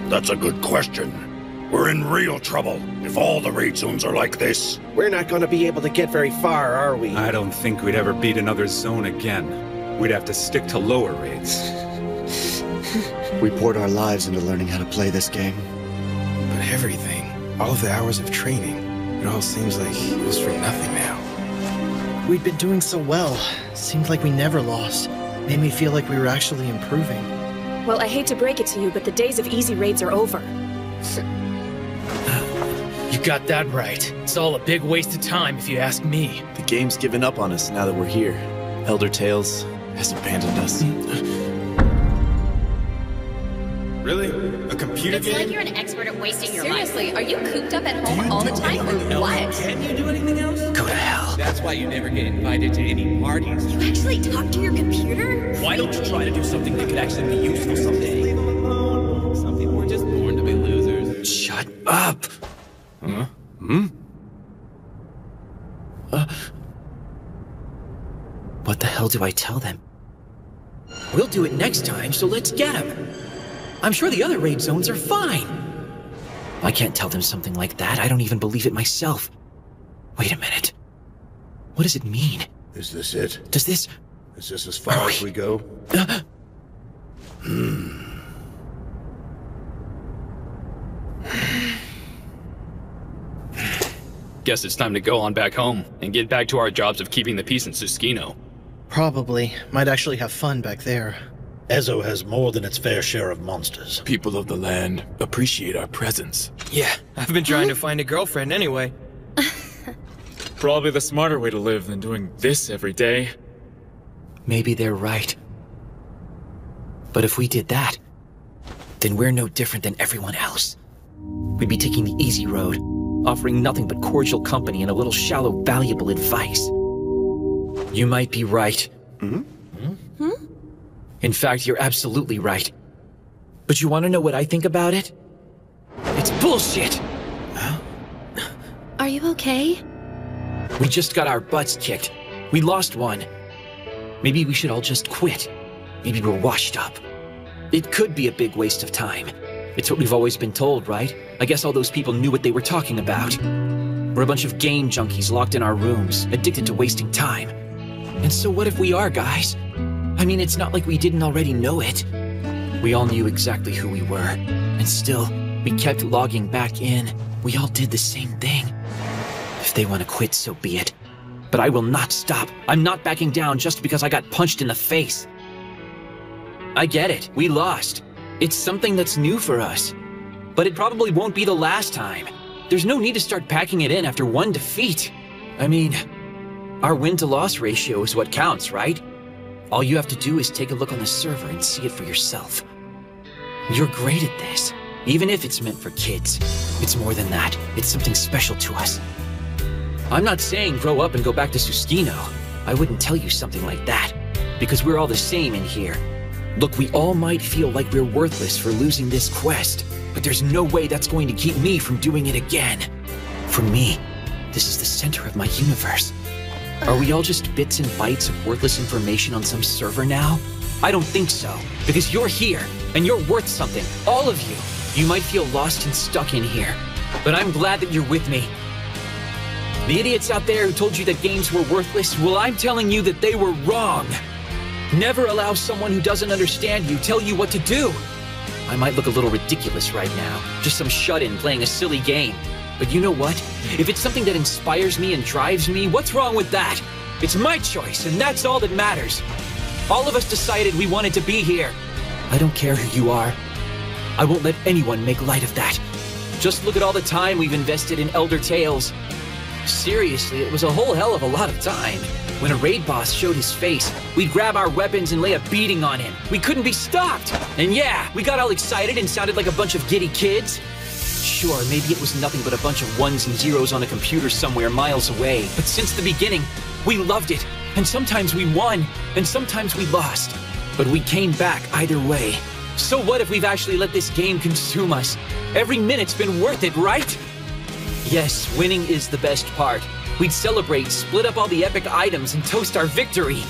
Speaker 12: That's a good question. We're in real trouble if all the raid zones are like this.
Speaker 3: We're not going to be able to get very far, are we?
Speaker 17: I don't think we'd ever beat another zone again. We'd have to stick to lower raids.
Speaker 10: We poured our lives into learning how to play this game.
Speaker 20: But everything, all the hours of training, it all seems like it was for nothing now.
Speaker 3: We'd been doing so well. Seemed like we never lost. Made me feel like we were actually improving.
Speaker 6: Well, I hate to break it to you, but the days of easy raids are over.
Speaker 21: You got that right. It's all a big waste of time, if you ask me.
Speaker 20: The game's given up on us now that we're here. Elder Tales has abandoned us.
Speaker 11: Really? A computer
Speaker 2: It's
Speaker 11: game?
Speaker 2: like you're an expert at wasting your life.
Speaker 1: Seriously, are you cooped up at home all the time or what?
Speaker 11: Can you do anything else?
Speaker 21: Go to hell.
Speaker 22: That's why you never get invited to any parties.
Speaker 2: You actually talk to your computer?
Speaker 21: Why don't you try to do something that could actually be useful someday?
Speaker 22: Leave them alone. Some people were just born to be losers.
Speaker 21: Shut up!
Speaker 11: Huh?
Speaker 21: What the hell do I tell them? We'll do it next time, so let's get them. I'm sure the other raid zones are fine. I can't tell them something like that. I don't even believe it myself. Wait a minute. What does it mean?
Speaker 12: Is this it?
Speaker 21: Does this...
Speaker 12: Is this as far as we go?
Speaker 11: Guess it's time to go on back home and get back to our jobs of keeping the peace in Susukino.
Speaker 3: Probably. Might actually have fun back there.
Speaker 23: Ezo has more than its fair share of monsters.
Speaker 11: People of the land appreciate our presence.
Speaker 21: Yeah, I've been trying to find a girlfriend anyway.
Speaker 16: Probably the smarter way to live than doing this every day.
Speaker 21: Maybe they're right. But if we did that, then we're no different than everyone else. We'd be taking the easy road, offering nothing but cordial company and a little shallow, valuable advice. You might be right. In fact, you're absolutely right. But you want to know what I think about it? It's bullshit!
Speaker 13: Are you okay?
Speaker 21: We just got our butts kicked. We lost one. Maybe we should all just quit. Maybe we're washed up. It could be a big waste of time. It's what we've always been told, right? I guess all those people knew what they were talking about. We're a bunch of game junkies locked in our rooms, addicted to wasting time. And so what if we are, guys? I mean, it's not like we didn't already know it. We all knew exactly who we were. And still, we kept logging back in. We all did the same thing. If they want to quit, so be it. But I will not stop. I'm not backing down just because I got punched in the face. I get it. We lost. It's something that's new for us. But it probably won't be the last time. There's no need to start packing it in after one defeat. I mean, our win-to-loss ratio is what counts, right? All you have to do is take a look on the server and see it for yourself. You're great at this, even if it's meant for kids. It's more than that. It's something special to us. I'm not saying grow up and go back to Susukino. I wouldn't tell you something like that, because we're all the same in here. Look, we all might feel like we're worthless for losing this quest, but there's no way that's going to keep me from doing it again. For me, this is the center of my universe. Are we all just bits and bytes of worthless information on some server now? I don't think so, because you're here, and you're worth something, all of you. You might feel lost and stuck in here, but I'm glad that you're with me. The idiots out there who told you that games were worthless, well, I'm telling you that they were wrong. Never allow someone who doesn't understand you tell you what to do. I might look a little ridiculous right now, just some shut-in playing a silly game. But you know what? If it's something that inspires me and drives me, what's wrong with that? It's my choice, and that's all that matters. All of us decided we wanted to be here. I don't care who you are. I won't let anyone make light of that. Just look at all the time we've invested in Elder Tales. Seriously, it was a whole hell of a lot of time. When a raid boss showed his face, we'd grab our weapons and lay a beating on him. We couldn't be stopped. And yeah, we got all excited and sounded like a bunch of giddy kids. Sure, maybe it was nothing but a bunch of ones and zeros on a computer somewhere miles away, but since the beginning, we loved it. And sometimes we won, and sometimes we lost. But we came back either way. So what if we've actually let this game consume us? Every minute's been worth it, right? Yes, winning is the best part. We'd celebrate, split up all the epic items, and toast our victory.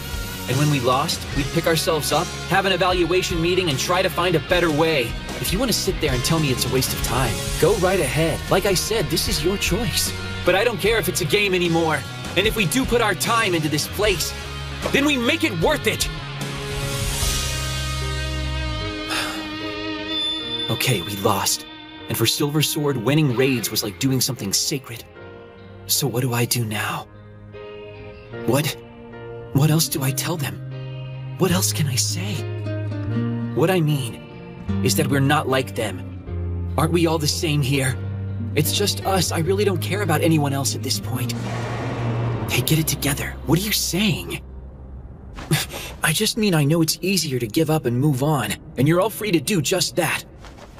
Speaker 21: And when we lost, we'd pick ourselves up, have an evaluation meeting, and try to find a better way. If you want to sit there and tell me it's a waste of time, go right ahead. Like I said, this is your choice. But I don't care if it's a game anymore. And if we do put our time into this place, then we make it worth it! Okay, we lost. And for Silver Sword, winning raids was like doing something sacred. So what do I do now? What else do I tell them? What else can I say? What I mean is that we're not like them. Aren't we all the same here? It's just us. I really don't care about anyone else at this point. Hey, get it together. What are you saying? I just mean I know it's easier to give up and move on, and you're all free to do just that.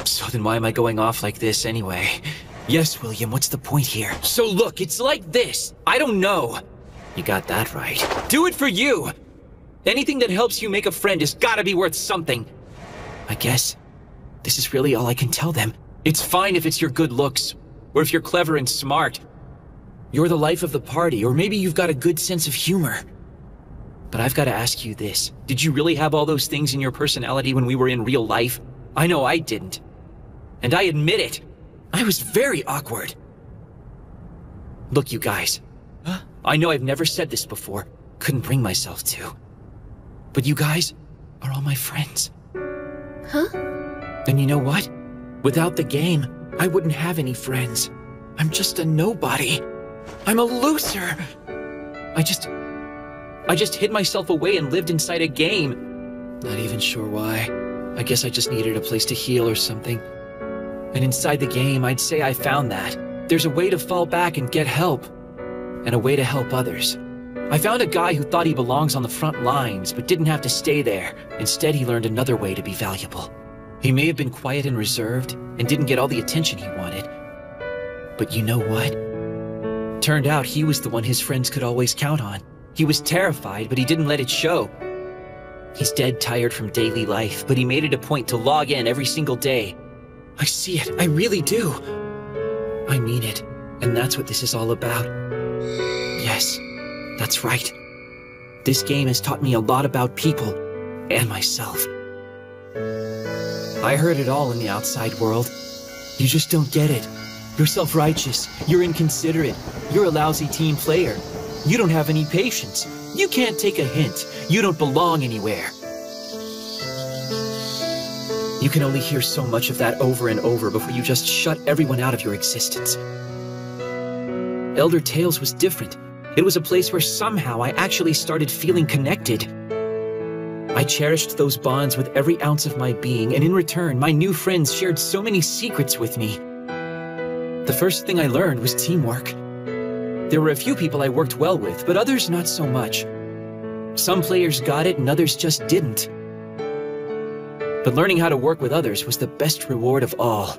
Speaker 21: So then why am I going off like this anyway? Yes, William, what's the point here? So look, it's like this. I don't know. You got that right. Do it for you! Anything that helps you make a friend has gotta be worth something. I guess this is really all I can tell them. It's fine if it's your good looks, or if you're clever and smart. You're the life of the party, or maybe you've got a good sense of humor. But I've gotta ask you this. Did you really have all those things in your personality when we were in real life? I know I didn't. And I admit it. I was very awkward. Look, you guys. I know I've never said this before. Couldn't bring myself to. But you guys are all my friends.
Speaker 6: Huh?
Speaker 21: And you know what? Without the game, I wouldn't have any friends. I'm just a nobody. I'm a loser. I just hid myself away and lived inside a game. Not even sure why. I guess I just needed a place to heal or something. And inside the game, I'd say I found that. There's a way to fall back and get help. And a way to help others. I found a guy who thought he belongs on the front lines, but didn't have to stay there. Instead, he learned another way to be valuable. He may have been quiet and reserved, and didn't get all the attention he wanted. But you know what? Turned out he was the one his friends could always count on. He was terrified, but he didn't let it show. He's dead tired from daily life, but he made it a point to log in every single day. I see it, I really do. I mean it, and that's what this is all about. Yes, that's right. This game has taught me a lot about people, and myself. I heard it all in the outside world. You just don't get it. You're self-righteous, you're inconsiderate, you're a lousy team player. You don't have any patience. You can't take a hint. You don't belong anywhere. You can only hear so much of that over and over before you just shut everyone out of your existence. Elder Tales was different. It was a place where somehow I actually started feeling connected. I cherished those bonds with every ounce of my being, and in return, my new friends shared so many secrets with me. The first thing I learned was teamwork. There were a few people I worked well with, but others not so much. Some players got it and others just didn't. But learning how to work with others was the best reward of all.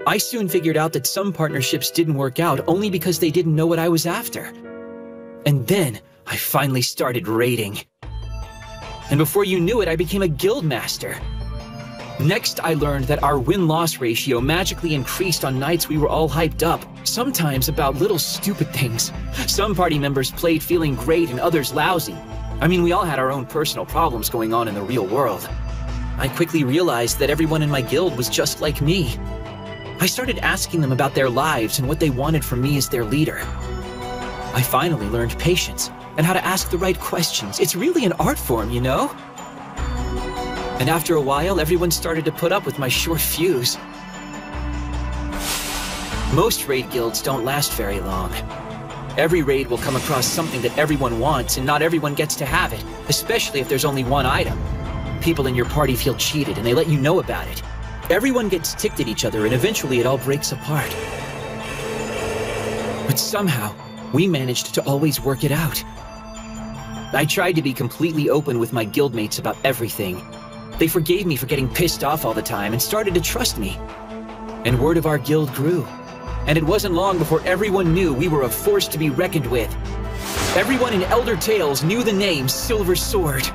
Speaker 21: I soon figured out that some partnerships didn't work out only because they didn't know what I was after. And then I finally started raiding. And before you knew it, I became a guild master. Next, I learned that our win-loss ratio magically increased on nights we were all hyped up, sometimes about little stupid things. Some party members played feeling great and others lousy. I mean, we all had our own personal problems going on in the real world. I quickly realized that everyone in my guild was just like me. I started asking them about their lives and what they wanted from me as their leader. I finally learned patience and how to ask the right questions. It's really an art form, you know? And after a while, everyone started to put up with my short fuse. Most raid guilds don't last very long. Every raid will come across something that everyone wants, and not everyone gets to have it, especially if there's only one item. People in your party feel cheated, and they let you know about it. Everyone gets ticked at each other, and eventually it all breaks apart. But somehow, we managed to always work it out. I tried to be completely open with my guildmates about everything. They forgave me for getting pissed off all the time and started to trust me. And word of our guild grew. And it wasn't long before everyone knew we were a force to be reckoned with. Everyone in Elder Tales knew the name Silver Sword.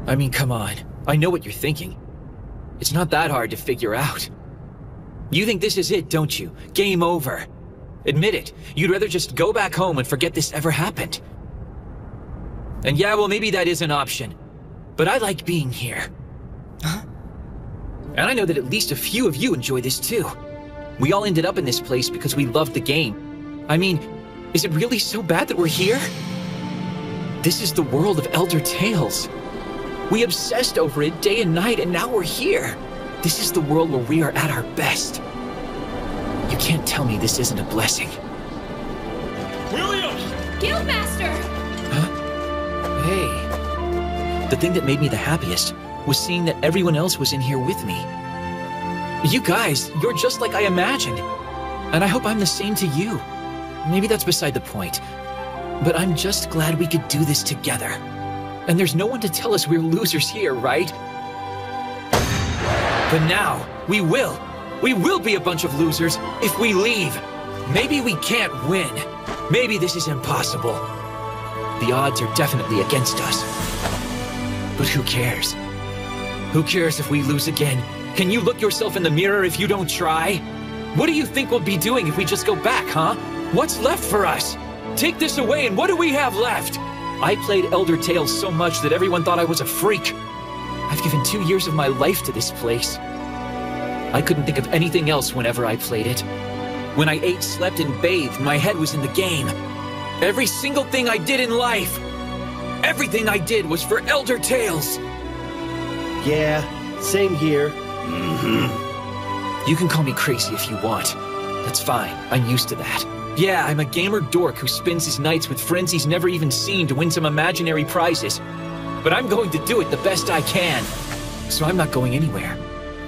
Speaker 21: I mean, come on. I know what you're thinking. It's not that hard to figure out. You think this is it, don't you? Game over. Admit it. You'd rather just go back home and forget this ever happened. And yeah, well, maybe that is an option. But I like being here. Huh? And I know that at least a few of you enjoy this too. We all ended up in this place because we loved the game. I mean, is it really so bad that we're here? This is the world of Elder Tales. We obsessed over it day and night, and now we're here. This is the world where we are at our best. You can't tell me this isn't a blessing.
Speaker 16: William!
Speaker 1: Guildmaster!
Speaker 21: Huh? Hey. The thing that made me the happiest was seeing that everyone else was in here with me. You guys, you're just like I imagined. And I hope I'm the same to you. Maybe that's beside the point. But I'm just glad we could do this together. And there's no one to tell us we're losers here, right? But now, we will. We will be a bunch of losers if we leave. Maybe we can't win. Maybe this is impossible. The odds are definitely against us. But who cares? Who cares if we lose again? Can you look yourself in the mirror if you don't try? What do you think we'll be doing if we just go back, huh? What's left for us? Take this away and what do we have left? I played Elder Tales so much that everyone thought I was a freak. I've given 2 years of my life to this place. I couldn't think of anything else whenever I played it. When I ate, slept, and bathed, my head was in the game. Every single thing I did in life, everything I did was for Elder Tales.
Speaker 5: Yeah, same here.
Speaker 21: You can call me crazy if you want. That's fine, I'm used to that. Yeah, I'm a gamer dork who spends his nights with friends he's never even seen to win some imaginary prizes. But I'm going to do it the best I can. So I'm not going anywhere.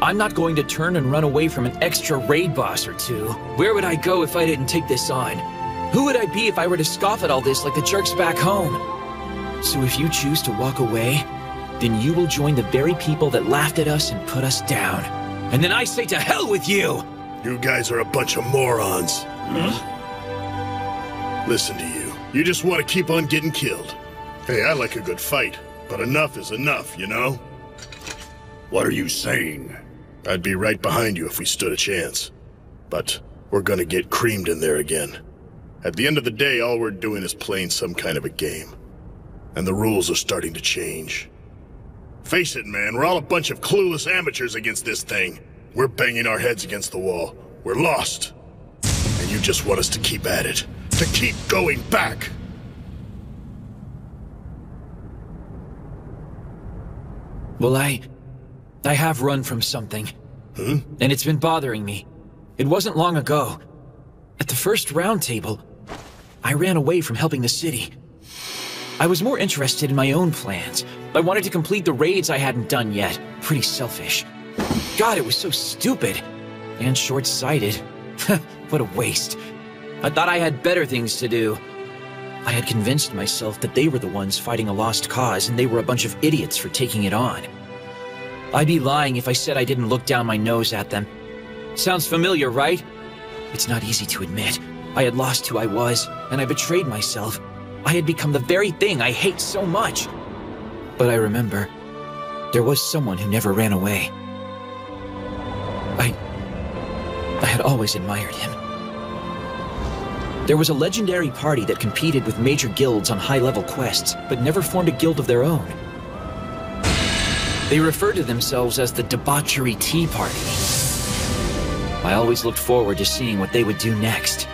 Speaker 21: I'm not going to turn and run away from an extra raid boss or two. Where would I go if I didn't take this on? Who would I be if I were to scoff at all this like the jerks back home? So if you choose to walk away, then you will join the very people that laughed at us and put us down. And then I say to hell with you!
Speaker 7: You guys are a bunch of morons. Listen to you. You just want to keep on getting killed. Hey, I like a good fight, but enough is enough, you know? What are you saying? I'd be right behind you if we stood a chance. But we're gonna get creamed in there again. At the end of the day, all we're doing is playing some kind of a game. And the rules are starting to change. Face it, man, we're all a bunch of clueless amateurs against this thing. We're banging our heads against the wall. We're lost. And you just want us to keep at it. To keep going back.
Speaker 21: Well, I have run from something. And it's been bothering me. It wasn't long ago. At the first round table, I ran away from helping the city. I was more interested in my own plans. I wanted to complete the raids I hadn't done yet. Pretty selfish. God, it was so stupid. And short-sighted. What a waste. I thought I had better things to do. I had convinced myself that they were the ones fighting a lost cause and they were a bunch of idiots for taking it on. I'd be lying if I said I didn't look down my nose at them. Sounds familiar, right? It's not easy to admit. I had lost who I was, and I betrayed myself. I had become the very thing I hate so much. But I remember, there was someone who never ran away. I had always admired him. There was a legendary party that competed with major guilds on high-level quests, but never formed a guild of their own. They referred to themselves as the Debauchery Tea Party. I always looked forward to seeing what they would do next.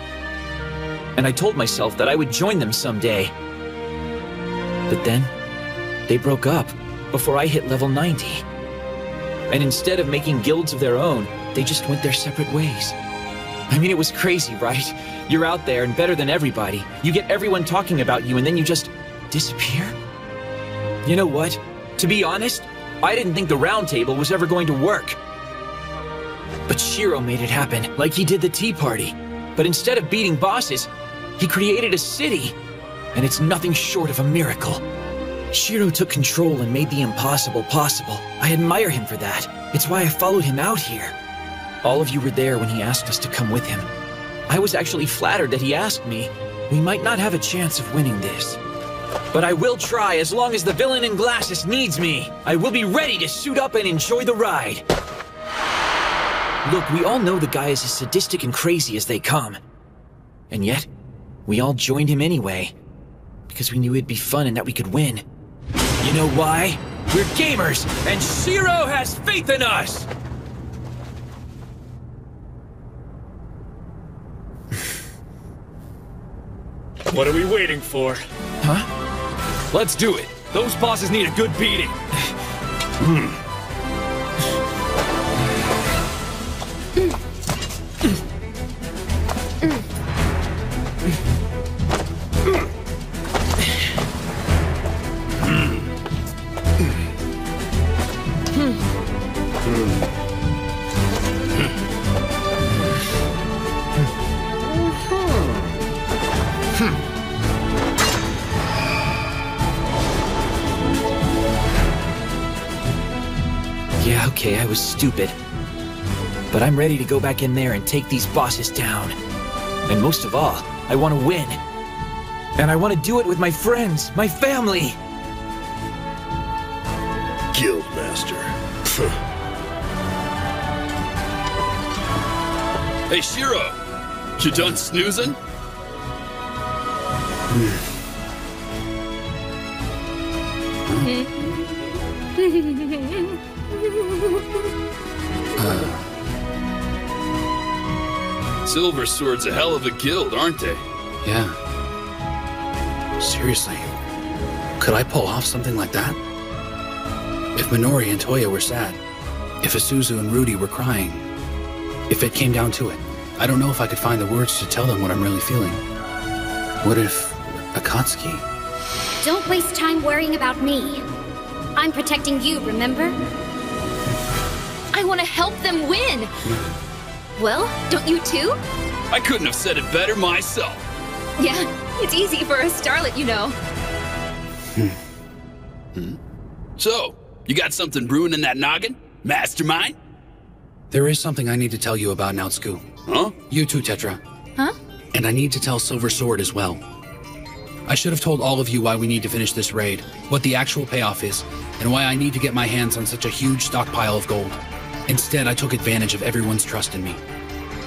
Speaker 21: And I told myself that I would join them someday. But then, they broke up before I hit level 90. And instead of making guilds of their own, they just went their separate ways. I mean, it was crazy, right? You're out there and better than everybody. You get everyone talking about you and then you just disappear? You know what? To be honest, I didn't think the round table was ever going to work. But Shiro made it happen, like he did the Tea Party. But instead of beating bosses, he created a city. And it's nothing short of a miracle. Shiro took control and made the impossible possible. I admire him for that. It's why I followed him out here. All of you were there when he asked us to come with him. I was actually flattered that he asked me. We might not have a chance of winning this. But I will try as long as the villain in glasses needs me. I will be ready to suit up and enjoy the ride. Look, we all know the guy is as sadistic and crazy as they come. And yet, we all joined him anyway. Because we knew it'd be fun and that we could win. You know why? We're gamers, and Shiro has faith in us!
Speaker 16: What are we waiting for?
Speaker 21: Huh?
Speaker 16: Let's do it. Those bosses need a good beating.
Speaker 21: Yeah, okay, I was stupid. But I'm ready to go back in there and take these bosses down. And most of all, I want to win. And I want to do it with my friends, my family.
Speaker 7: Guildmaster.
Speaker 11: Hey, Shiro! You done snoozing? Silver Sword's a hell of a guild, aren't they?
Speaker 9: Yeah. Seriously, could I pull off something like that? If Minori and Toya were sad, if Isuzu and Rudy were crying, if it came down to it, I don't know if I could find the words to tell them what I'm really feeling. What if Akatsuki?
Speaker 18: Don't waste time worrying about me. I'm protecting you, remember?
Speaker 1: I want to help them win! Well, don't you too?
Speaker 11: I couldn't have said it better myself.
Speaker 1: Yeah, it's easy for a starlet, you know.
Speaker 11: So, you got something brewing in that noggin? Mastermind?
Speaker 9: There is something I need to tell you about Naotsku.
Speaker 11: Huh?
Speaker 9: You too, Tetra.
Speaker 1: Huh?
Speaker 9: And I need to tell Silver Sword as well. I should have told all of you why we need to finish this raid, what the actual payoff is, and why I need to get my hands on such a huge stockpile of gold. Instead, I took advantage of everyone's trust in me.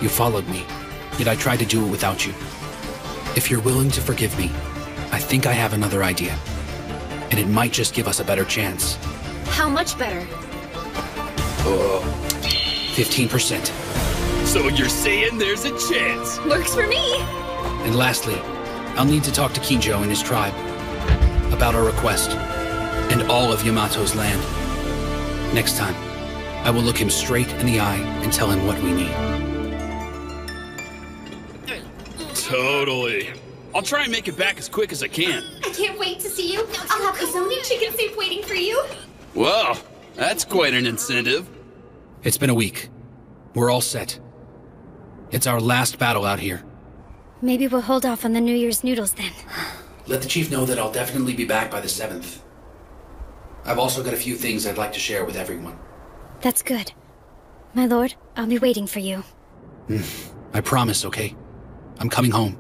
Speaker 9: You followed me, yet I tried to do it without you. If you're willing to forgive me, I think I have another idea. And it might just give us a better chance.
Speaker 1: How much better?
Speaker 9: 15%.
Speaker 11: So you're saying there's a chance?
Speaker 1: Works for me!
Speaker 9: And lastly, I'll need to talk to Kinjo and his tribe about our request and all of Yamato's land. Next time, I will look him straight in the eye and tell him what we need.
Speaker 11: Totally. I'll try and make it back as quick as I can.
Speaker 1: I can't wait to see you. I'll have Izoni chicken soup waiting for you.
Speaker 11: Well, that's quite an incentive.
Speaker 9: It's been a week. We're all set. It's our last battle out here.
Speaker 18: Maybe we'll hold off on the New Year's noodles then.
Speaker 9: Let the chief know that I'll definitely be back by the 7th. I've also got a few things I'd like to share with everyone.
Speaker 18: That's good. My lord, I'll be waiting for you.
Speaker 9: I promise, okay? I'm coming home.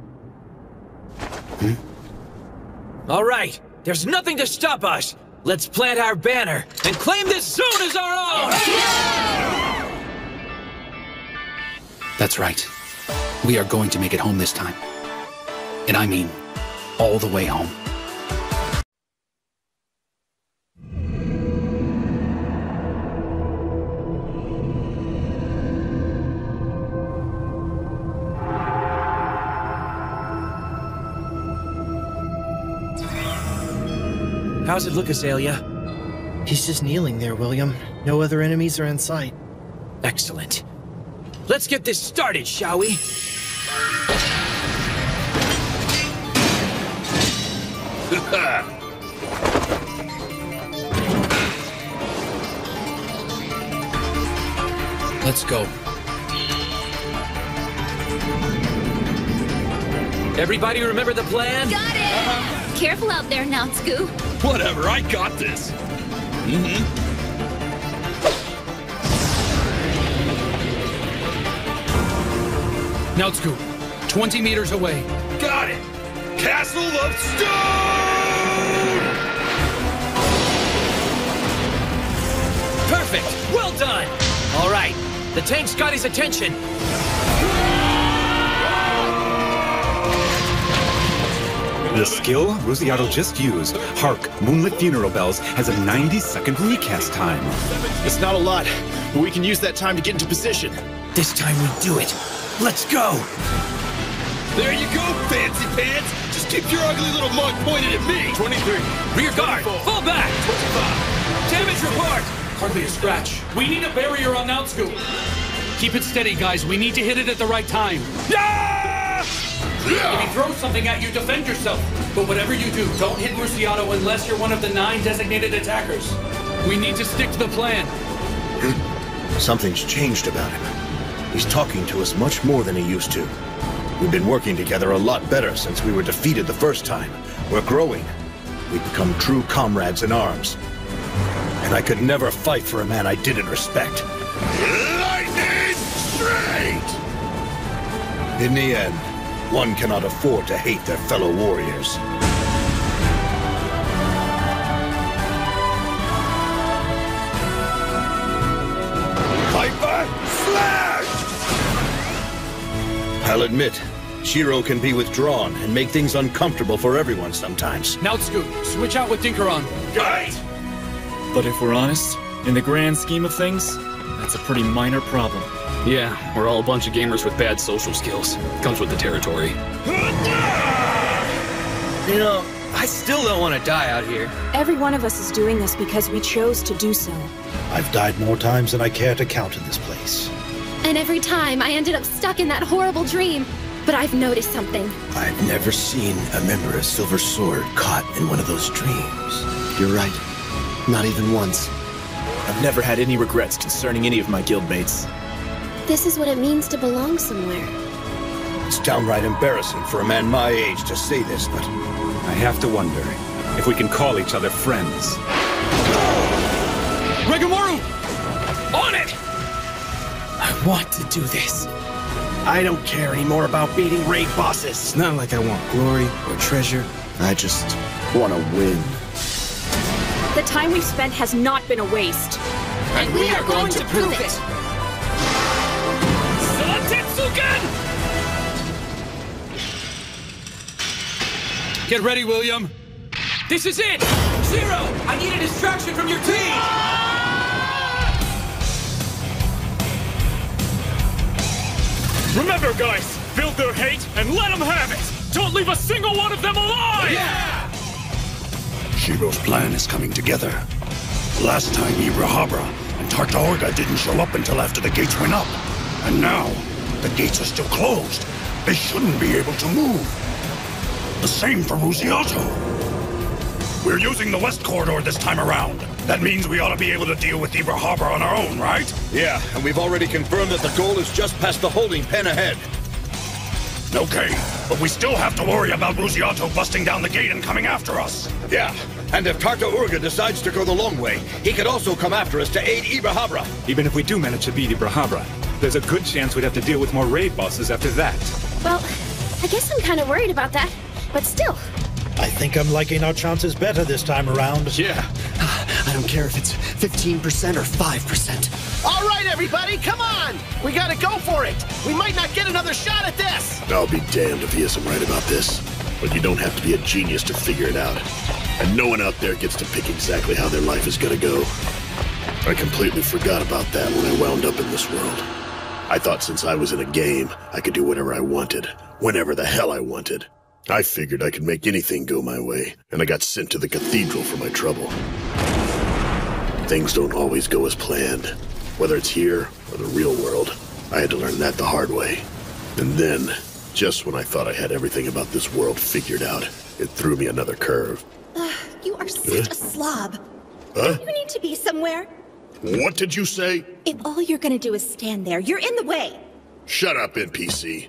Speaker 21: All right, there's nothing to stop us. Let's plant our banner and claim this zone as our own!
Speaker 9: That's right. We are going to make it home this time. And I mean, all the way home.
Speaker 3: How's it look, Azalea? He's just kneeling there, William. No other enemies are in sight.
Speaker 21: Excellent. Let's get this started, shall we?
Speaker 9: Let's go.
Speaker 21: Everybody remember the plan?
Speaker 1: Got it! Careful out there, Naotsku.
Speaker 11: Whatever, I got this.
Speaker 9: Now, Scoop, 20 meters away.
Speaker 11: Got it! Castle of Stone!
Speaker 21: Perfect! Well done! All right, the tank's got his attention.
Speaker 17: The skill Ruziato just used, Hark, Moonlit Funeral Bells, has a 90-second recast time.
Speaker 3: It's not a lot, but we can use that time to get into position.
Speaker 21: This time we do it. Let's go!
Speaker 11: There you go, fancy pants! Just keep your ugly little mug pointed at me!
Speaker 21: 23. Rear guard, fall back!
Speaker 11: 25.
Speaker 21: Damage report!
Speaker 9: Hardly a scratch. We need a barrier on Mount Scoop. Keep it steady, guys. We need to hit it at the right time. If he throws something at you, defend yourself. But whatever you do, don't hit Ruziato unless you're one of the 9 designated attackers. We need to stick to the plan.
Speaker 12: Something's changed about him. He's talking to us much more than he used to. We've been working together a lot better since we were defeated the first time. We're growing. We've become true comrades in arms. And I could never fight for a man I didn't respect.
Speaker 7: Lightning straight!
Speaker 12: In the end, one cannot afford to hate their fellow warriors.
Speaker 7: Hyper Slash!
Speaker 12: I'll admit, Shiro can be withdrawn and make things uncomfortable for everyone sometimes.
Speaker 9: Now, Scoop, switch out with Dinkaron.
Speaker 7: Right!
Speaker 16: But if we're honest, in the grand scheme of things, that's a pretty minor problem.
Speaker 11: Yeah, we're all a bunch of gamers with bad social skills. Comes with the territory.
Speaker 21: You know, I still don't want to die out here.
Speaker 4: Every one of us is doing this because we chose to do so.
Speaker 23: I've died more times than I care to count in this place.
Speaker 13: And every time I ended up stuck in that horrible dream. But I've noticed something.
Speaker 14: I've never seen a member of Silver Sword caught in one of those dreams.
Speaker 3: You're right. Not even once.
Speaker 15: I've never had any regrets concerning any of my guildmates.
Speaker 13: This is what it means to belong somewhere.
Speaker 12: It's downright embarrassing for a man my age to say this, but
Speaker 17: I have to wonder if we can call each other friends.
Speaker 9: Regimaru! On it!
Speaker 15: I want to do this.
Speaker 3: I don't care anymore about beating raid bosses.
Speaker 20: It's not like I want glory or treasure. I just want to win.
Speaker 4: The time we've spent has not been a waste.
Speaker 2: And we are going to prove it!
Speaker 11: Satetsuken!
Speaker 9: Get ready, William. This is it! Zero! I need a distraction from your team!
Speaker 16: Remember, guys, build their hate and let them have it! Don't leave a single one of them alive!
Speaker 11: Yeah!
Speaker 12: Shiro's plan is coming together. Last time, Ibrahabra and Tartaorga didn't show up until after the gates went up. And now, the gates are still closed. They shouldn't be able to move. The same for Ruziato. We're using the west corridor this time around. That means we ought to be able to deal with Ibrahabra on our own, right? Yeah, and we've already confirmed that the goal is just past the holding pen ahead. Okay, but we still have to worry about Ruziato busting down the gate and coming after us. Yeah, and if Tartaorga decides to go the long way, he could also come after us to aid Ibrahabra.
Speaker 17: Even if we do manage to beat Ibrahabra, there's a good chance we'd have to deal with more raid bosses after that.
Speaker 13: Well, I guess I'm kind of worried about that, but still.
Speaker 23: I think I'm liking our chances better this time around.
Speaker 3: Yeah. I don't care if it's 15% or 5%.
Speaker 10: All right, everybody, come on! We gotta go for it! We might not get another shot at this!
Speaker 7: I'll be damned if he isn't right about this. But you don't have to be a genius to figure it out. And no one out there gets to pick exactly how their life is gonna go. I completely forgot about that when I wound up in this world. I thought since I was in a game, I could do whatever I wanted, whenever the hell I wanted. I figured I could make anything go my way, and I got sent to the cathedral for my trouble. Things don't always go as planned, whether it's here or the real world. I had to learn that the hard way. And then, just when I thought I had everything about this world figured out, it threw me another curve.
Speaker 2: You are such a slob.
Speaker 7: Huh?
Speaker 2: You need to be somewhere.
Speaker 7: What did you say?
Speaker 2: If all you're gonna do is stand there, you're in the way.
Speaker 7: Shut up, NPC.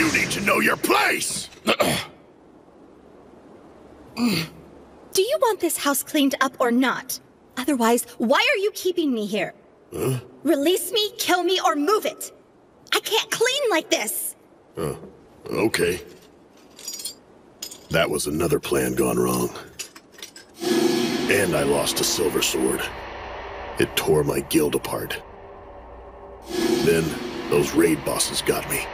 Speaker 7: You need to know your place!
Speaker 2: Do you want this house cleaned up or not? Otherwise, why are you keeping me here?
Speaker 7: Huh?
Speaker 2: Release me, kill me, or move it! I can't clean like this!
Speaker 7: Okay. That was another plan gone wrong. And I lost a silver sword. It tore my guild apart. Then, those raid bosses got me.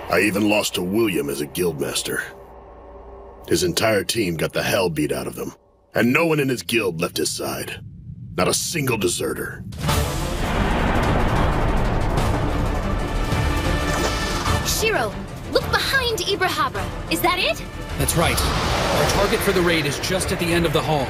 Speaker 7: I even lost to William as a guildmaster. His entire team got the hell beat out of them, and no one in his guild left his side. Not a single deserter.
Speaker 1: Shiro, look behind Ibrahaba. Is that it?
Speaker 9: That's right. Our target for the raid is just at the end of the hall.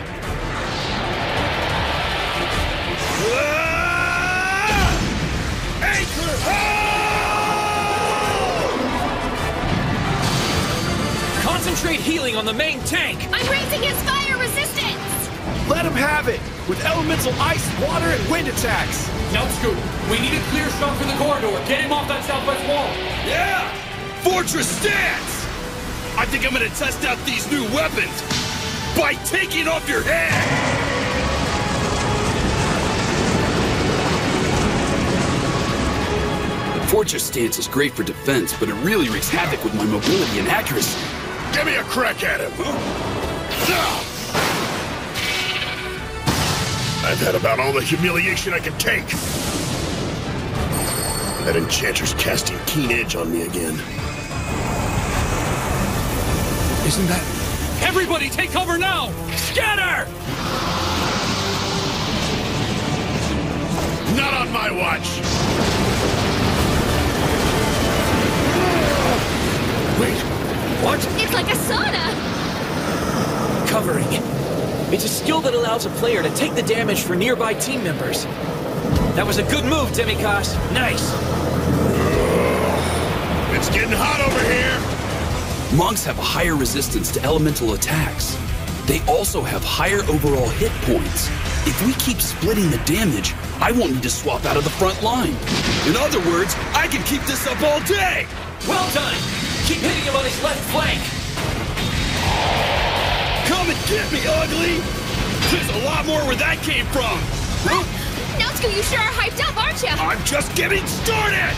Speaker 21: Concentrate healing on the main tank!
Speaker 1: I'm raising his fire resistance!
Speaker 15: Let him have it! With elemental ice, water, and wind attacks!
Speaker 9: Now, Scoot, we need a clear shot for the corridor. Get him off that southwest wall!
Speaker 11: Yeah! Fortress stance! I think I'm gonna test out these new weapons by taking off your head!
Speaker 8: Fortress stance is great for defense, but it really wreaks havoc with my mobility and accuracy.
Speaker 7: Give me a crack at him! I've had about all the humiliation I can take. That enchanter's casting keen edge on me again.
Speaker 9: Isn't that...
Speaker 16: Everybody take cover now! Scatter!
Speaker 7: Not on my watch!
Speaker 21: Wait, what?
Speaker 1: It's like a sauna!
Speaker 21: Covering. It's a skill that allows a player to take the damage for nearby team members. That was a good move, Demikos. Nice.
Speaker 7: It's getting hot over here!
Speaker 8: Monks have a higher resistance to elemental attacks. They also have higher overall hit points. If we keep splitting the damage, I won't need to swap out of the front line.
Speaker 11: In other words, I can keep this up all day!
Speaker 21: Well done! Keep hitting him on his left flank!
Speaker 11: Come and get me, ugly! There's a lot more where that came from!
Speaker 1: Natsuko, you sure are hyped up, aren't you?
Speaker 11: I'm just getting started!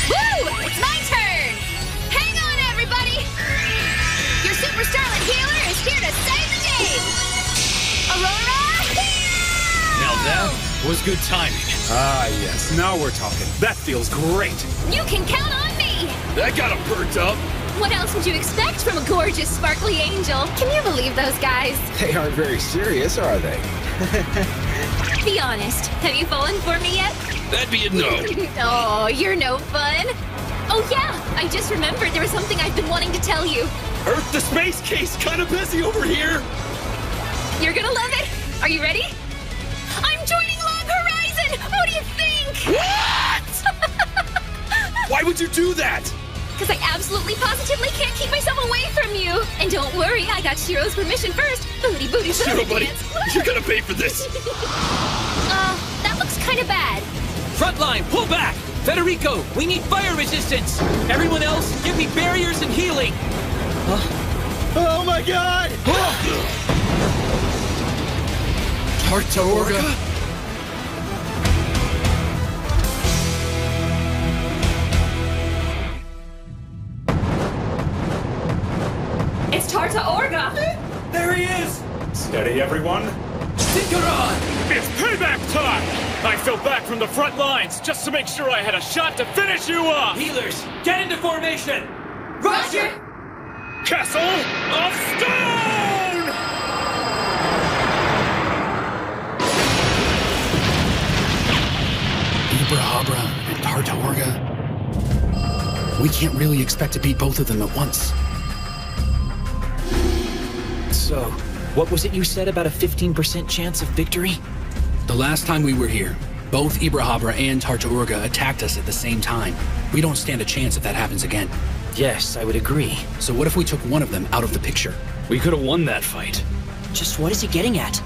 Speaker 1: Woo! It's my turn! Hang on, everybody! Your Super Starlet healer is here to save the day! Aurora, heal!
Speaker 16: Now that was good timing.
Speaker 17: Ah, yes. Now we're talking. That feels great.
Speaker 1: You can count on me!
Speaker 11: That got him perked up.
Speaker 1: What else would you expect from a gorgeous, sparkly angel? Can you believe those guys?
Speaker 20: They aren't very serious, are they?
Speaker 1: Be honest, have you fallen for me yet?
Speaker 11: That'd be a no.
Speaker 1: Oh, you're no fun. Oh yeah, I just remembered there was something I've been wanting to tell you.
Speaker 11: Earth the space case kinda busy over here.
Speaker 1: You're gonna love it. Are you ready? I'm joining Log Horizon! What do you think?
Speaker 11: What? Why would you do that?
Speaker 1: Because I absolutely positively can't keep myself away from you. And don't worry, I got Shiro's permission first. Booty, booty,
Speaker 11: Shiro,
Speaker 1: booty
Speaker 11: buddy,
Speaker 1: dance.
Speaker 11: you're gonna pay for this.
Speaker 1: That looks kind of bad.
Speaker 21: Frontline, pull back! Federico, we need fire resistance! Everyone else, give me barriers and healing!
Speaker 10: Oh my god!
Speaker 9: Tartaorga?
Speaker 1: It's Tartaorga!
Speaker 16: There he is!
Speaker 17: Steady, everyone.
Speaker 21: Synchron!
Speaker 16: It's payback time! I fell back from the front lines just to make sure I had a shot to finish you off!
Speaker 21: Healers, get into formation!
Speaker 1: Roger!
Speaker 16: Castle of Stone!
Speaker 9: Ibrahaba and Tartaorga. We can't really expect to beat both of them at once.
Speaker 21: So, what was it you said about a 15% chance of victory?
Speaker 9: The last time we were here, both Ibrahaba and Tartaorga attacked us at the same time. We don't stand a chance if that happens again.
Speaker 21: Yes, I would agree.
Speaker 9: So what if we took one of them out of the picture?
Speaker 21: We could have won that fight. Just what is he getting at?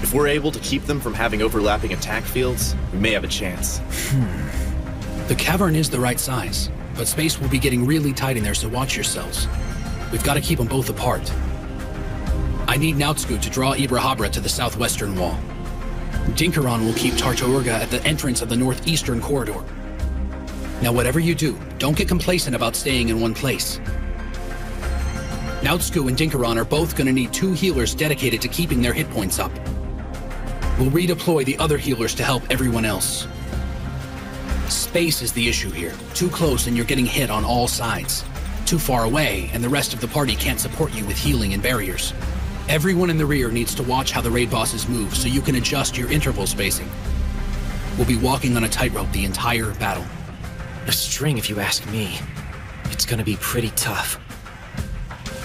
Speaker 15: If we're able to keep them from having overlapping attack fields, we may have a chance.
Speaker 9: The cavern is the right size, but space will be getting really tight in there, so watch yourselves. We've got to keep them both apart. I need Naotsku to draw Ibrahabra to the southwestern wall. Dinkaron will keep Tartaorga at the entrance of the northeastern corridor. Now, whatever you do, don't get complacent about staying in one place. Naotsku and Dinkaron are both going to need 2 healers dedicated to keeping their hit points up. We'll redeploy the other healers to help everyone else. Space is the issue here. Too close and you're getting hit on all sides. Too far away and the rest of the party can't support you with healing and barriers. Everyone in the rear needs to watch how the raid bosses move so you can adjust your interval spacing. We'll be walking on a tightrope the entire battle.
Speaker 21: A string, if you ask me. It's gonna be pretty tough.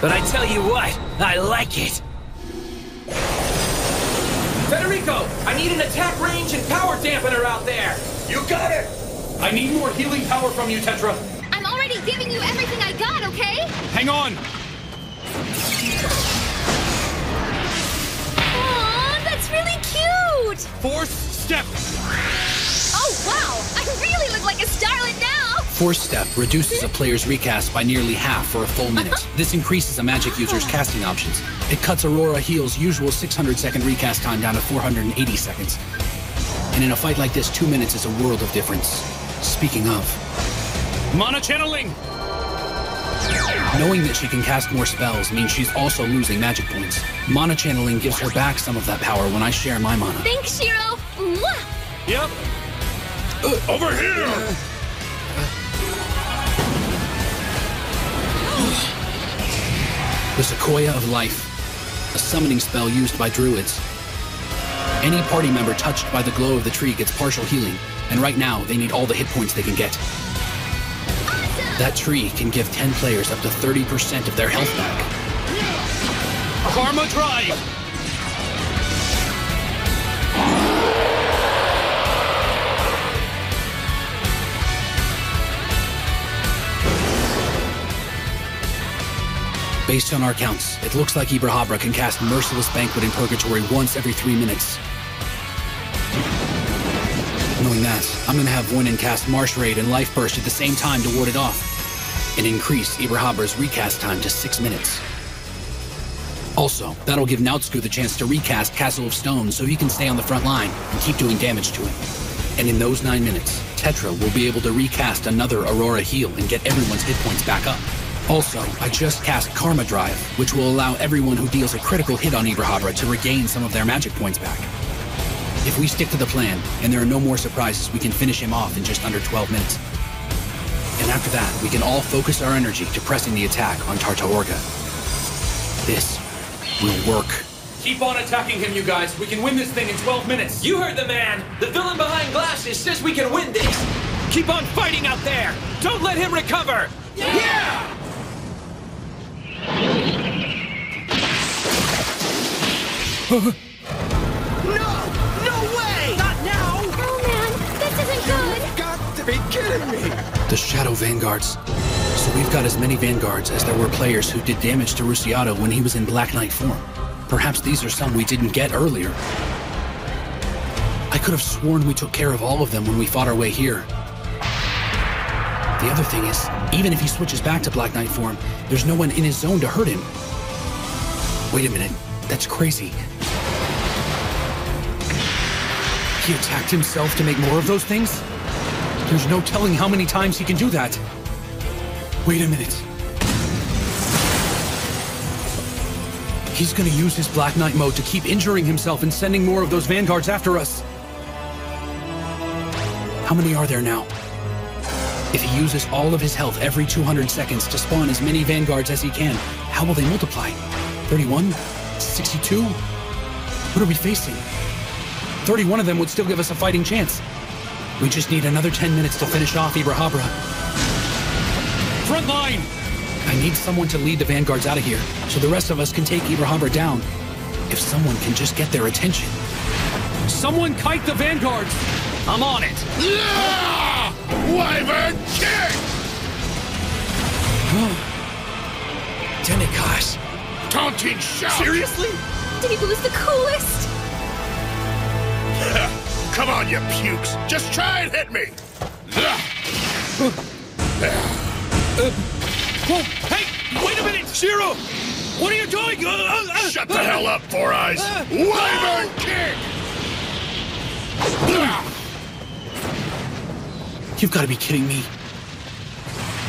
Speaker 21: But I tell you what, I like it!
Speaker 8: Federico, I need an attack range and power dampener out there! You got it! I need more healing power from you, Tetra.
Speaker 2: I'm already giving you everything I got, okay?
Speaker 16: Hang on!
Speaker 2: Aw, that's really cute!
Speaker 16: Force step!
Speaker 2: Oh, wow! I really look like a starlet now!
Speaker 9: Force Step reduces a player's recast by nearly half for a full minute. This increases a magic user's casting options. It cuts Aurora Heal's usual 600-second recast time down to 480 seconds. And in a fight like this, 2 minutes is a world of difference. Speaking of...
Speaker 16: Mana channeling!
Speaker 9: Knowing that she can cast more spells means she's also losing magic points. Mana channeling gives her back some of that power when I share my mana.
Speaker 2: Thanks, Shiro! Mwah!
Speaker 16: Yep.
Speaker 11: Over here!
Speaker 9: The Sequoia of Life, a summoning spell used by druids. Any party member touched by the glow of the tree gets partial healing, and right now they need all the hit points they can get. That tree can give 10 players up to 30% of their health back.
Speaker 16: Karma Drive!
Speaker 9: Based on our counts, it looks like Ibrahabra can cast Merciless Banquet in Purgatory once every 3 minutes. Knowing that, I'm gonna have Voinen cast Marsh Raid and Life Burst at the same time to ward it off, and increase Ibrahabra's recast time to 6 minutes. Also, that'll give Naotsku the chance to recast Castle of Stone so he can stay on the front line and keep doing damage to him. And in those 9 minutes, Tetra will be able to recast another Aurora Heal and get everyone's hit points back up. Also, I just cast Karma Drive, which will allow everyone who deals a critical hit on Ibrahabra to regain some of their magic points back. If we stick to the plan, and there are no more surprises, we can finish him off in just under 12 minutes. And after that, we can all focus our energy to pressing the attack on Tartaorga. This will work.
Speaker 8: Keep on attacking him, you guys. We can win this thing in 12 minutes.
Speaker 21: You heard the man! The villain behind glasses says we can win this!
Speaker 16: Keep on fighting out there! Don't let him recover!
Speaker 21: Yeah!
Speaker 10: No! No way! Not now!
Speaker 2: Oh man, this isn't good!
Speaker 10: You've got to be kidding me!
Speaker 9: The Shadow Vanguards. So we've got as many Vanguards as there were players who did damage to Rusiato when he was in Black Knight form. Perhaps these are some we didn't get earlier. I could have sworn we took care of all of them when we fought our way here. The other thing is, even if he switches back to Black Knight form, there's no one in his zone to hurt him. Wait a minute, that's crazy. He attacked himself to make more of those things? There's no telling how many times he can do that. Wait a minute. He's gonna use his Black Knight mode to keep injuring himself and sending more of those Vanguards after us. How many are there now? If he uses all of his health every 200 seconds to spawn as many Vanguards as he can, how will they multiply? 31? 62? What are we facing? 31 of them would still give us a fighting chance. We just need another 10 minutes to finish off Ibrahabra.
Speaker 16: Front line!
Speaker 9: I need someone to lead the Vanguards out of here, so the rest of us can take Ibrahabra down. If someone can just get their attention.
Speaker 16: Someone kite the Vanguards! I'm on it!
Speaker 11: Yeah! Wyvern kick!
Speaker 9: Denikas.
Speaker 11: Taunting shout!
Speaker 16: Seriously?
Speaker 2: Debu's the coolest!
Speaker 11: Come on, you pukes! Just try and hit me!
Speaker 16: Hey! Wait a minute!
Speaker 11: Shiro! What are you doing?
Speaker 7: Shut the hell up, Four Eyes! Wyvern kick!
Speaker 9: You've got to be kidding me.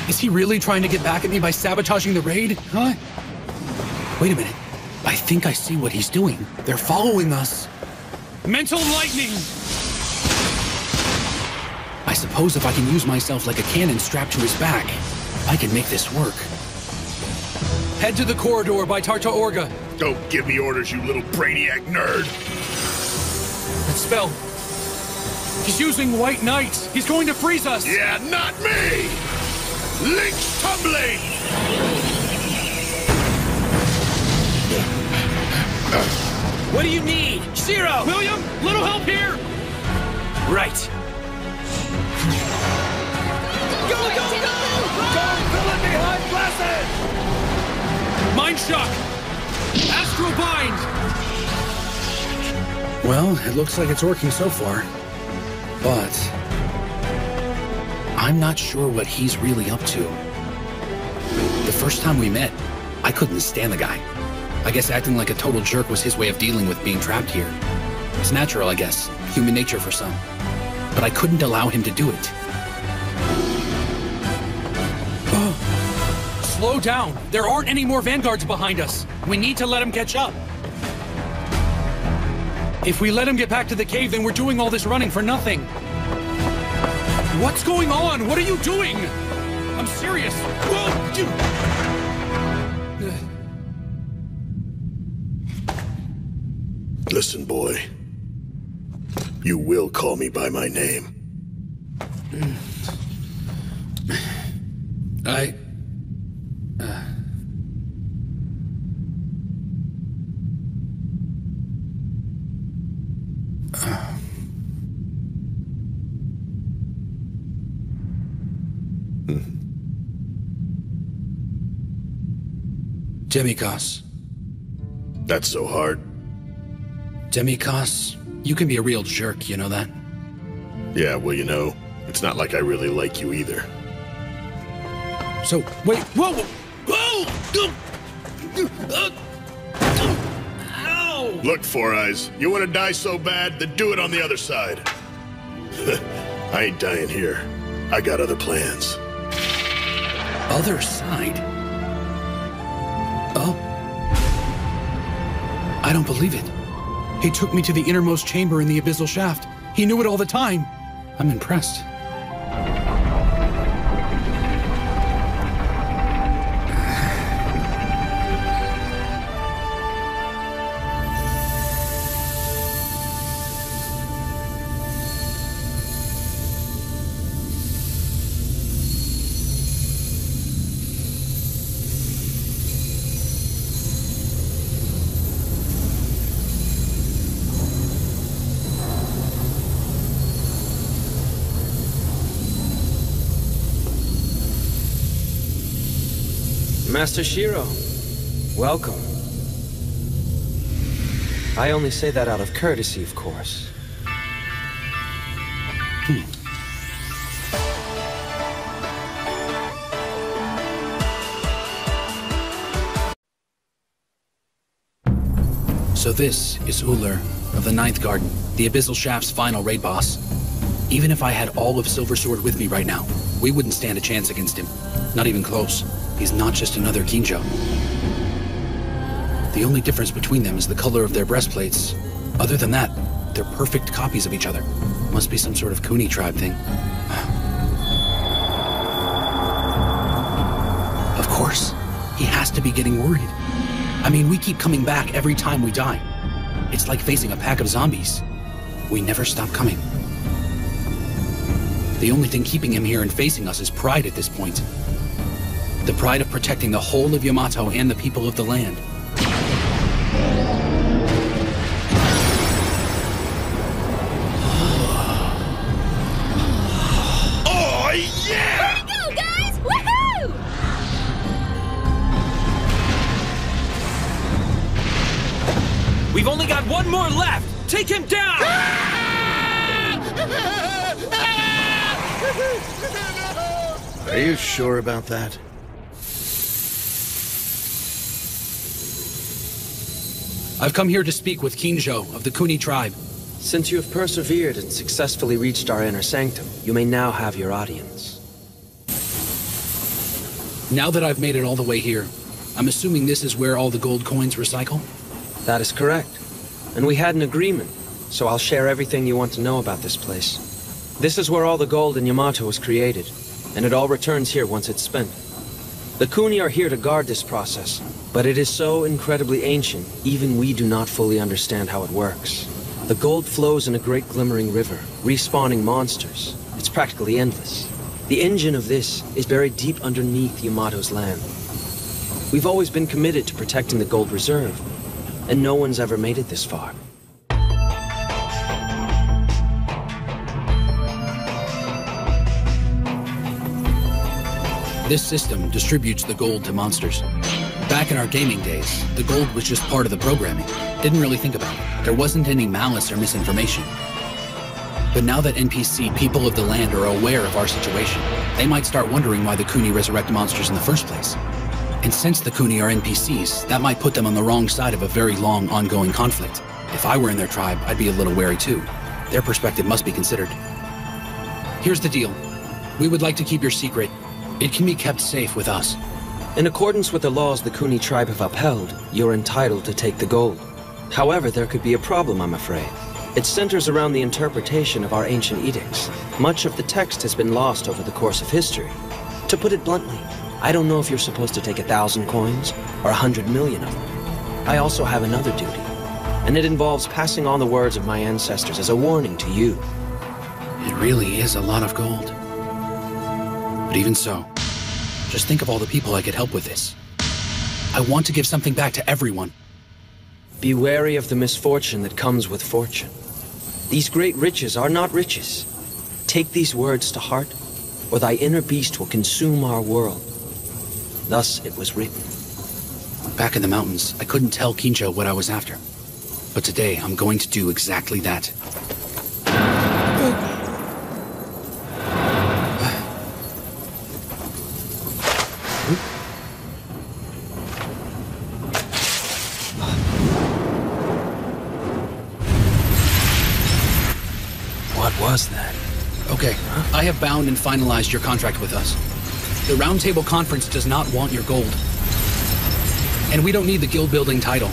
Speaker 9: Is he really trying to get back at me by sabotaging the raid? Huh? Wait a minute. I think I see what he's doing. They're following us.
Speaker 11: Mental lightning!
Speaker 9: I suppose if I can use myself like a cannon strapped to his back, I can make this work.
Speaker 8: Head to the corridor by Tarta Orga.
Speaker 7: Don't give me orders, you little brainiac nerd!
Speaker 8: That spell. He's using White Knight. He's going to freeze us.
Speaker 7: Yeah, not me! Link's tumbling!
Speaker 11: What do you need? Shiro!
Speaker 8: William, little help here!
Speaker 11: Right.
Speaker 10: Go, go, go! Go, villain behind glasses!
Speaker 8: Mind shock! Astral bind!
Speaker 9: Well, it looks like it's working so far. But I'm not sure what he's really up to. The first time we met, I couldn't stand the guy. I guess acting like a total jerk was his way of dealing with being trapped here. It's natural, I guess. Human nature for some. But I couldn't allow him to do it.
Speaker 8: Slow down. There aren't any more vanguards behind us. We need to let him catch up. If we let him get back to the cave, then we're doing all this running for nothing. What's going on? What are you doing? I'm serious. Whoa!
Speaker 7: Listen, boy. You will call me by my name.
Speaker 9: Demikos.
Speaker 7: That's so hard.
Speaker 9: Demikos, you can be a real jerk, you know that?
Speaker 7: Yeah, well, you know, it's not like I really like you either.
Speaker 9: So, wait, whoa!
Speaker 11: Ow!
Speaker 7: Look, Four Eyes, you want to die so bad, then do it on the other side. I ain't dying here. I got other plans.
Speaker 9: Other side? Oh. I don't believe it. He took me to the innermost chamber in the abyssal shaft. He knew it all the time. I'm impressed.
Speaker 6: Master Shiro, welcome. I only say that out of courtesy, of course.
Speaker 9: So this is Ullr of the Ninth Garden, the Abyssal Shaft's final raid boss. Even if I had all of Silver Sword with me right now, we wouldn't stand a chance against him. Not even close. He's not just another Kinjo. The only difference between them is the color of their breastplates. Other than that, they're perfect copies of each other. Must be some sort of Kuni tribe thing. Of course. He has to be getting worried. I mean, we keep coming back every time we die. It's like facing a pack of zombies. We never stop coming. The only thing keeping him here and facing us is pride at this point. The pride of protecting the whole of Yamato and the people of the land.
Speaker 11: Oh, yeah!
Speaker 2: Here we go, guys! Woohoo!
Speaker 11: We've only got one more left! Take him down!
Speaker 14: Are you sure about that?
Speaker 9: I've come here to speak with Kinjo of the Kuni tribe.
Speaker 6: Since you have persevered and successfully reached our inner sanctum, you may now have your audience.
Speaker 9: Now that I've made it all the way here, I'm assuming this is where all the gold coins recycle?
Speaker 6: That is correct. And we had an agreement, so I'll share everything you want to know about this place. This is where all the gold in Yamato was created, and it all returns here once it's spent. The Kuni are here to guard this process, but it is so incredibly ancient, even we do not fully understand how it works. The gold flows in a great glimmering river, respawning monsters. It's practically endless. The engine of this is buried deep underneath Yamato's land. We've always been committed to protecting the gold reserve, and no one's ever made it this far.
Speaker 9: This system distributes the gold to monsters. Back in our gaming days, the gold was just part of the programming. Didn't really think about it. There wasn't any malice or misinformation. But now that NPC people of the land are aware of our situation, they might start wondering why the Kuni resurrect monsters in the first place. And since the Kuni are NPCs, that might put them on the wrong side of a very long, ongoing conflict. If I were in their tribe, I'd be a little wary too. Their perspective must be considered. Here's the deal. We would like to keep your secret. It can be kept safe with us.
Speaker 6: In accordance with the laws the Kuni tribe have upheld, you're entitled to take the gold. However, there could be a problem, I'm afraid. It centers around the interpretation of our ancient edicts. Much of the text has been lost over the course of history. To put it bluntly, I don't know if you're supposed to take 1,000 coins or 100 million of them. I also have another duty, and it involves passing on the words of my ancestors as a warning to you.
Speaker 9: It really is a lot of gold. But even so, just think of all the people I could help with this. I want to give something back to everyone.
Speaker 6: Be wary of the misfortune that comes with fortune. These great riches are not riches. Take these words to heart, or thy inner beast will consume our world. Thus it was written.
Speaker 9: Back in the mountains, I couldn't tell Kinjo what I was after. But today, I'm going to do exactly that.
Speaker 6: What was that?
Speaker 9: Okay, I have bound and finalized your contract with us. The Roundtable Conference does not want your gold. And we don't need the guild building title.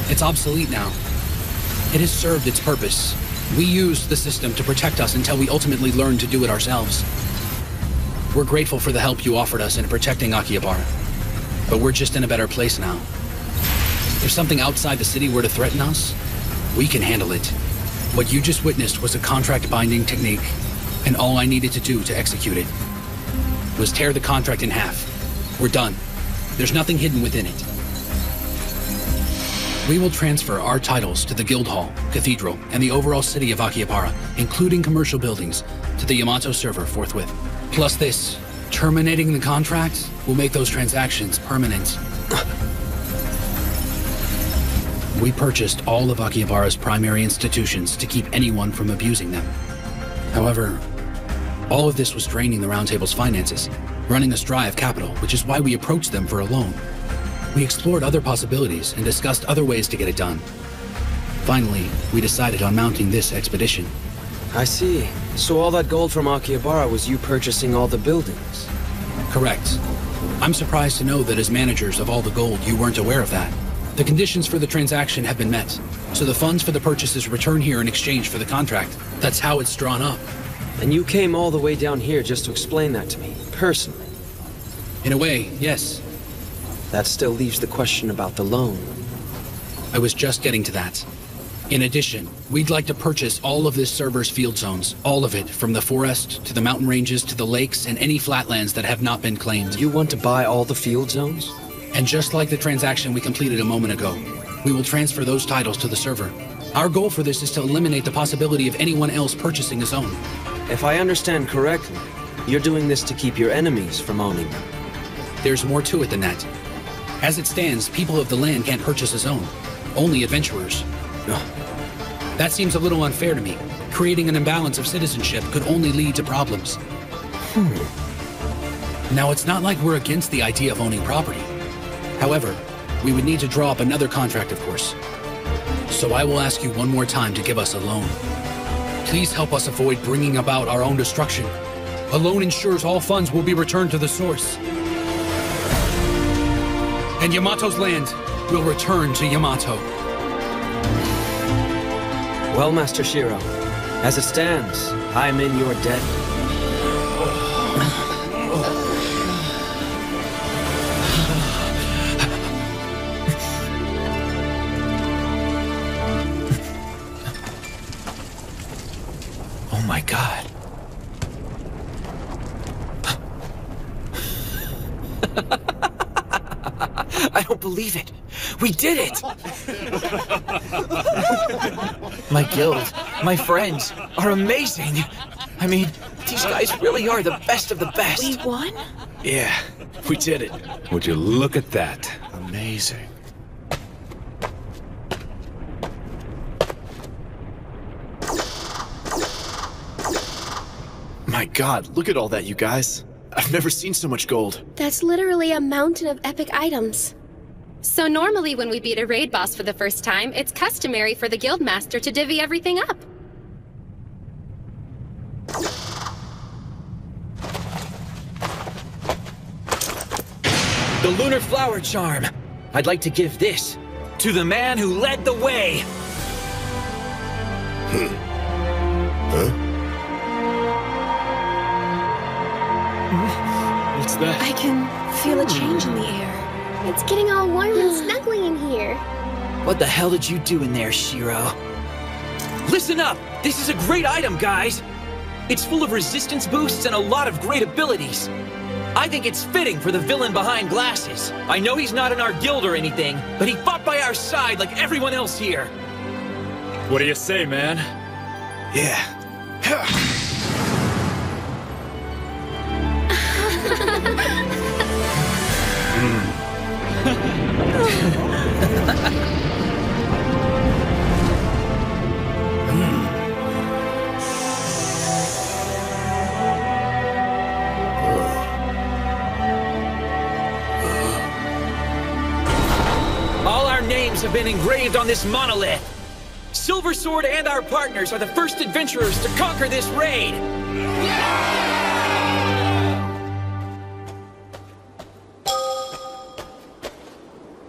Speaker 9: It's obsolete now. It has served its purpose. We used the system to protect us until we ultimately learned to do it ourselves. We're grateful for the help you offered us in protecting Akihabara. But we're just in a better place now. If something outside the city were to threaten us, we can handle it. What you just witnessed was a contract-binding technique, and all I needed to do to execute it was tear the contract in half. We're done. There's nothing hidden within it. We will transfer our titles to the Guild Hall, Cathedral, and the overall city of Akihabara, including commercial buildings, to the Yamato server forthwith. Plus this, terminating the contract will make those transactions permanent. We purchased all of Akihabara's primary institutions to keep anyone from abusing them. However, all of this was draining the Roundtable's finances, running us dry of capital, which is why we approached them for a loan. We explored other possibilities and discussed other ways to get it done. Finally, we decided on mounting this expedition.
Speaker 6: I see. So all that gold from Akihabara was you purchasing all the buildings?
Speaker 9: Correct. I'm surprised to know that as managers of all the gold, you weren't aware of that. The conditions for the transaction have been met, so the funds for the purchases return here in exchange for the contract. That's how it's drawn up.
Speaker 6: And you came all the way down here just to explain that to me, personally?
Speaker 9: In a way, yes.
Speaker 6: That still leaves the question about the loan.
Speaker 9: I was just getting to that. In addition, we'd like to purchase all of this server's field zones. All of it, from the forest, to the mountain ranges, to the lakes, and any flatlands that have not been claimed.
Speaker 6: You want to buy all the field zones?
Speaker 9: And just like the transaction we completed a moment ago, we will transfer those titles to the server. Our goal for this is to eliminate the possibility of anyone else purchasing a zone.
Speaker 6: If I understand correctly, you're doing this to keep your enemies from owning them.
Speaker 9: There's more to it than that. As it stands, people of the land can't purchase a zone. Only adventurers. That seems a little unfair to me. Creating an imbalance of citizenship could only lead to problems. Now, it's not like we're against the idea of owning property. However, we would need to draw up another contract, of course. So I will ask you one more time to give us a loan. Please help us avoid bringing about our own destruction. A loan ensures all funds will be returned to the source. And Yamato's land will return to Yamato.
Speaker 6: Well, Master Shiro, as it stands, I am in your debt.
Speaker 21: Oh my God. I don't believe it. We did it! My guild, my friends, are amazing. I mean, these guys really are the best of the best.
Speaker 4: We won?
Speaker 15: Yeah, we did it.
Speaker 17: Would you look at that?
Speaker 15: Amazing. My God, look at all that, you guys. I've never seen so much gold.
Speaker 13: That's literally a mountain of epic items. So normally when we beat a raid boss for the first time, it's customary for the guildmaster to divvy everything up.
Speaker 21: The Lunar Flower Charm. I'd like to give this to the man who led the way.
Speaker 7: Huh?
Speaker 16: What's that?
Speaker 13: I can feel a change in the air. It's getting all warm and snuggly in here.
Speaker 21: What the hell did you do in there, Shiro? Listen up! This is a great item, guys! It's full of resistance boosts and a lot of great abilities. I think it's fitting for the villain behind glasses. I know he's not in our guild or anything, but he fought by our side like everyone else here.
Speaker 16: What do you say, man?
Speaker 15: Yeah.
Speaker 21: All our names have been engraved on this monolith. Silver Sword and our partners are the first adventurers to conquer this raid.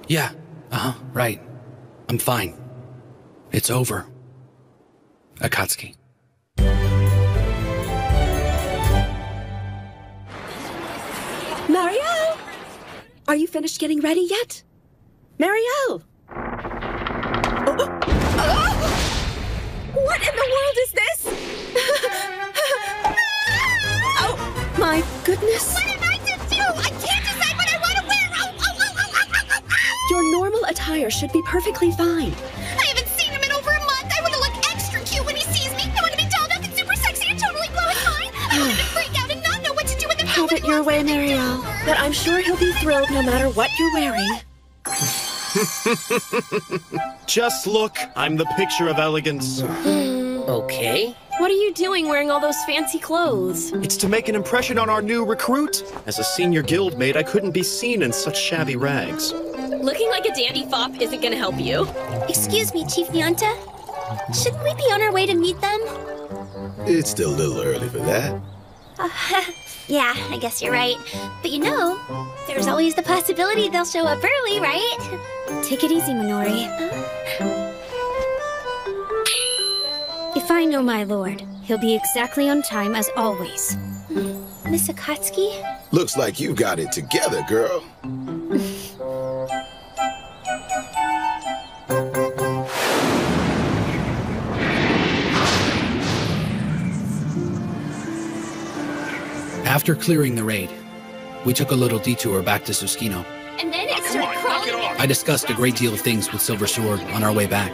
Speaker 9: Yeah, right. I'm fine. It's over. Akatsuki.
Speaker 4: Marielle! Are you finished getting ready yet? Marielle! What in the world is this? Oh, my goodness.
Speaker 2: What am I to do? I can't decide what I want to wear!
Speaker 4: Your normal attire should be perfectly fine.
Speaker 2: I haven't seen him in over a month! I want to look extra cute when he sees me! I want to be dolled up and super sexy and totally blow his mind! I want him to freak out and not know what to do with the
Speaker 4: Have it your way, Marielle. But I'm sure he'll be thrilled no matter what you're wearing.
Speaker 15: Just look, I'm the picture of elegance.
Speaker 5: Okay.
Speaker 4: What are you doing wearing all those fancy clothes?
Speaker 15: It's to make an impression on our new recruit. As a senior guildmate, I couldn't be seen in such shabby rags.
Speaker 4: Looking like a dandy fop isn't gonna help you.
Speaker 18: Excuse me, Chief Nyanta. Shouldn't we be on our way to meet them?
Speaker 14: It's still a little early for that.
Speaker 18: Yeah, I guess you're right. But you know, there's always the possibility they'll show up early, right? Take it easy, Minori. If I know my lord, he'll be exactly on time as always. Miss Akatsuki?
Speaker 14: Looks like you got it together, girl.
Speaker 9: After clearing the raid, we took a little detour back to Susukino.
Speaker 2: And then it started crawling.
Speaker 9: I discussed a great deal of things with Silver Sword on our way back.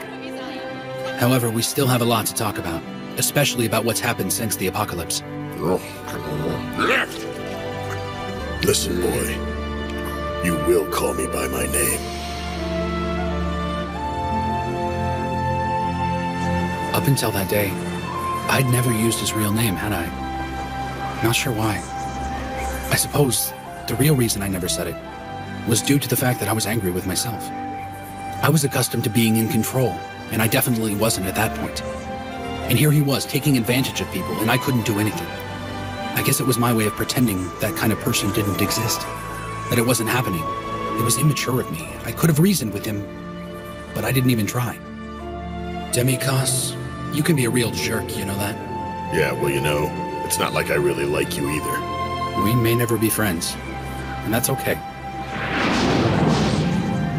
Speaker 9: However, we still have a lot to talk about, especially about what's happened since the apocalypse.
Speaker 7: Listen, boy. You will call me by my name.
Speaker 9: Up until that day, I'd never used his real name, had I? Not sure why. I suppose the real reason I never said it was due to the fact that I was angry with myself. I was accustomed to being in control, and I definitely wasn't at that point. And here he was, taking advantage of people, and I couldn't do anything. I guess it was my way of pretending that kind of person didn't exist, that it wasn't happening. It was immature of me. I could have reasoned with him, but I didn't even try. Demi-Cos, you can be a real jerk, you know that?
Speaker 7: Yeah, well, you know, it's not like I really like you either.
Speaker 9: We may never be friends, and that's okay.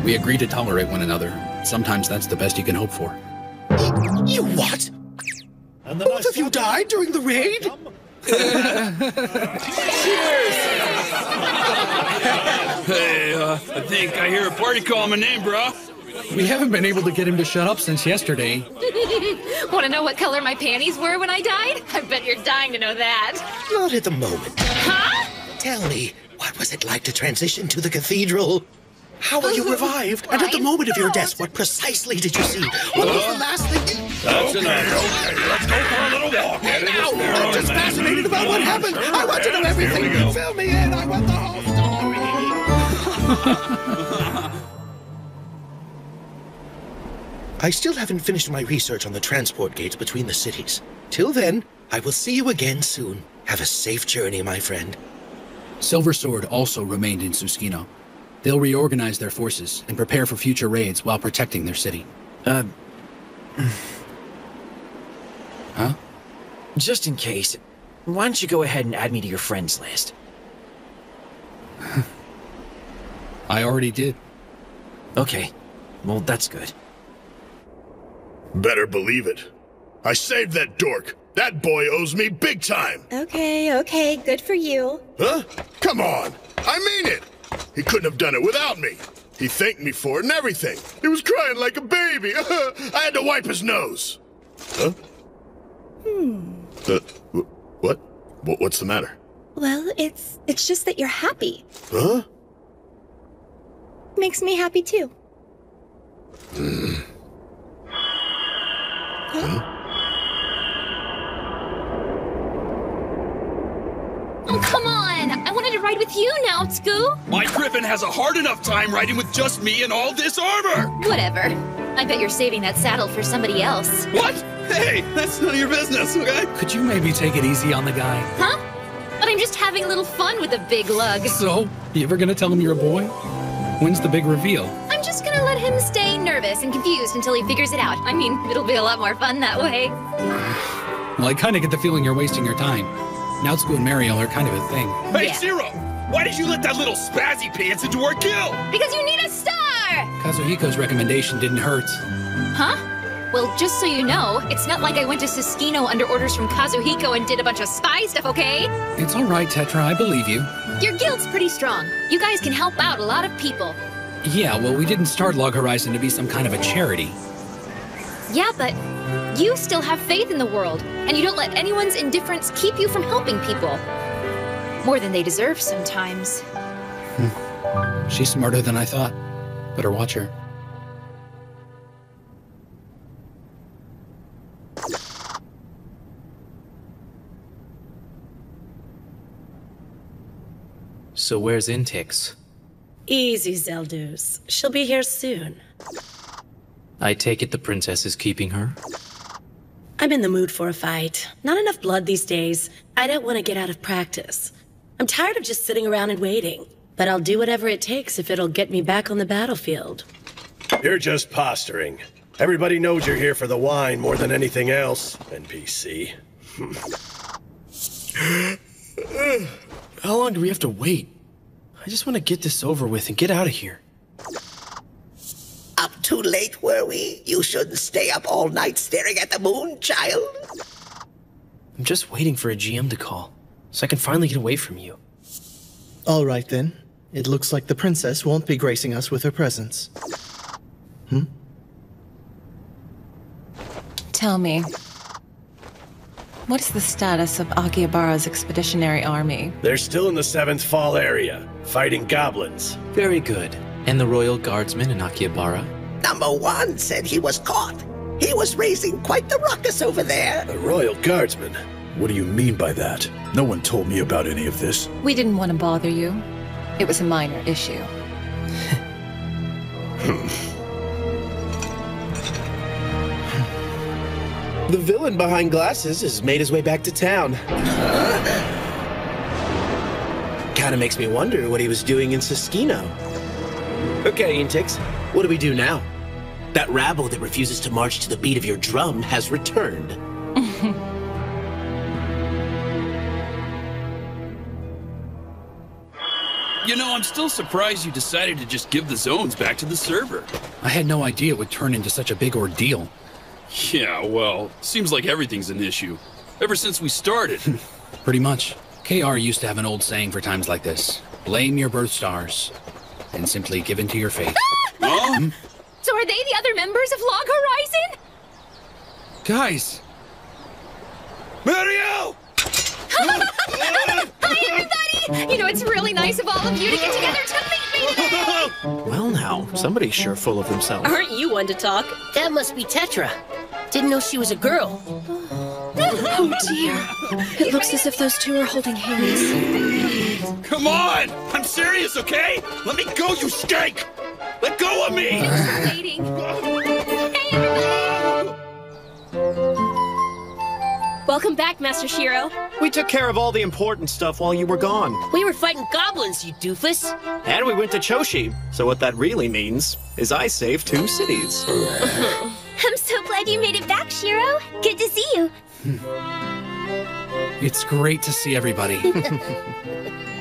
Speaker 9: We agree to tolerate one another. Sometimes that's the best you can hope for.
Speaker 10: You what? Both of you died during the raid?
Speaker 11: Hey, I think I hear a party calling my name, bro.
Speaker 9: We haven't been able to get him to shut up since yesterday.
Speaker 12: Want to know what color my panties were when I died? I bet you're dying to know that.
Speaker 10: Not at the moment.
Speaker 12: Huh?
Speaker 10: Tell me, what was it like to transition to the cathedral? How were you revived? And at the moment of your death, what precisely did you see? What was the last thing you...
Speaker 11: That's enough. Okay, let's go for a little walk.
Speaker 10: I'm just fascinated about what happened. I want to know everything. Fill me in. I want the whole story. I still haven't finished my research on the transport gates between the cities. Till then, I will see you again soon. Have a safe journey, my friend.
Speaker 9: Silver Sword also remained in Susukino. They'll reorganize their forces and prepare for future raids while protecting their city.
Speaker 21: Huh?
Speaker 19: Just in case, why don't you go ahead and add me to your friends list?
Speaker 9: I already did.
Speaker 19: Okay, well, that's good.
Speaker 7: Better believe it. I saved that dork. That boy owes me big time.
Speaker 13: Okay, good for you.
Speaker 7: Huh? Come on. I mean it. He couldn't have done it without me. He thanked me for it and everything. He was crying like a baby. I had to wipe his nose. Huh? What? What's the matter?
Speaker 13: Well, it's just that you're happy.
Speaker 7: Huh?
Speaker 13: Makes me happy too.
Speaker 12: Oh, come on! I wanted to ride with you now, Tsuku!
Speaker 11: My Griffin has a hard enough time riding with just me and all this armor!
Speaker 12: Whatever. I bet you're saving that saddle for somebody else.
Speaker 11: What? Hey, that's none of your business, okay?
Speaker 9: Could you maybe take it easy on the guy?
Speaker 12: Huh? But I'm just having a little fun with a big lug.
Speaker 9: So, you ever gonna tell him you're a boy? When's the big reveal?
Speaker 12: I'm just gonna let him stay nervous and confused until he figures it out. I mean, it'll be a lot more fun that way.
Speaker 9: Well, I kinda get the feeling you're wasting your time. Natsuko and Mariel are kind of a thing.
Speaker 11: Hey,
Speaker 12: Yeah.
Speaker 11: Zero! Why did you let that little spazzy pants into our guild?
Speaker 12: Because you need a star!
Speaker 9: Kazuhiko's recommendation didn't hurt.
Speaker 12: Huh? Well, just so you know, it's not like I went to Susukino under orders from Kazuhiko and did a bunch of spy stuff, okay?
Speaker 9: It's all right, Tetra, I believe you.
Speaker 12: Your guild's pretty strong. You guys can help out a lot of people.
Speaker 9: Yeah, well, we didn't start Log Horizon to be some kind of a charity.
Speaker 12: Yeah, but you still have faith in the world, and you don't let anyone's indifference keep you from helping people. More than they deserve sometimes.
Speaker 9: She's smarter than I thought. Better watch her.
Speaker 22: So where's Intix?
Speaker 24: Easy, Zeldus. She'll be here soon.
Speaker 22: I take it the princess is keeping her?
Speaker 24: I'm in the mood for a fight. Not enough blood these days. I don't want to get out of practice. I'm tired of just sitting around and waiting. But I'll do whatever it takes if it'll get me back on the battlefield.
Speaker 10: You're just posturing. Everybody knows you're here for the wine more than anything else, NPC.
Speaker 20: How long do we have to wait? I just want to get this over with and get out of here.
Speaker 25: Up too late, were we? You shouldn't stay up all night staring at the moon, child.
Speaker 20: I'm just waiting for a GM to call, so I can finally get away from you.
Speaker 3: All right, then. It looks like the princess won't be gracing us with her presence.
Speaker 26: Tell me, what's the status of Akihabara's expeditionary army?
Speaker 10: They're still in the 7th Fall area, fighting goblins.
Speaker 22: Very good. And the royal guardsmen in Akihabara?
Speaker 25: Number 1 said he was caught. He was raising quite the ruckus over there.
Speaker 10: The royal guardsmen?
Speaker 14: What do you mean by that? No one told me about any of this.
Speaker 26: We didn't want to bother you. It was a minor issue.
Speaker 10: The villain behind glasses has made his way back to town. Kinda makes me wonder what he was doing in Siskino. Okay, Intix, what do we do now? That rabble that refuses to march to the beat of your drum has returned.
Speaker 11: You know, I'm still surprised you decided to just give the zones back to the server.
Speaker 9: I had no idea it would turn into such a big ordeal.
Speaker 11: Yeah, well, seems like everything's an issue. Ever since we started.
Speaker 9: Pretty much. KR used to have an old saying for times like this. Blame your birth stars, and simply give in to your fate.
Speaker 11: Huh?
Speaker 12: So are they the other members of Log Horizon?
Speaker 9: Guys!
Speaker 11: Mario!
Speaker 12: Hi, everybody! You know, it's really nice of all of you to get together to meet me today!
Speaker 10: Well now, somebody's sure full of themselves.
Speaker 5: Aren't you one to talk? That must be Tetra. Didn't know she was a girl.
Speaker 4: Oh dear. It looks as if those two are holding hands.
Speaker 11: Come on! I'm serious, okay? Let me go, you skank! Let go of me!
Speaker 12: Waiting. Hey, everybody! Welcome back, Master Shiro.
Speaker 10: We took care of all the important stuff while you were gone.
Speaker 5: We were fighting goblins, you doofus.
Speaker 10: And we went to Choshi. So what that really means is I saved 2 cities.
Speaker 2: I'm so glad you made it back, Shiro. Good to see you.
Speaker 9: It's great to see everybody.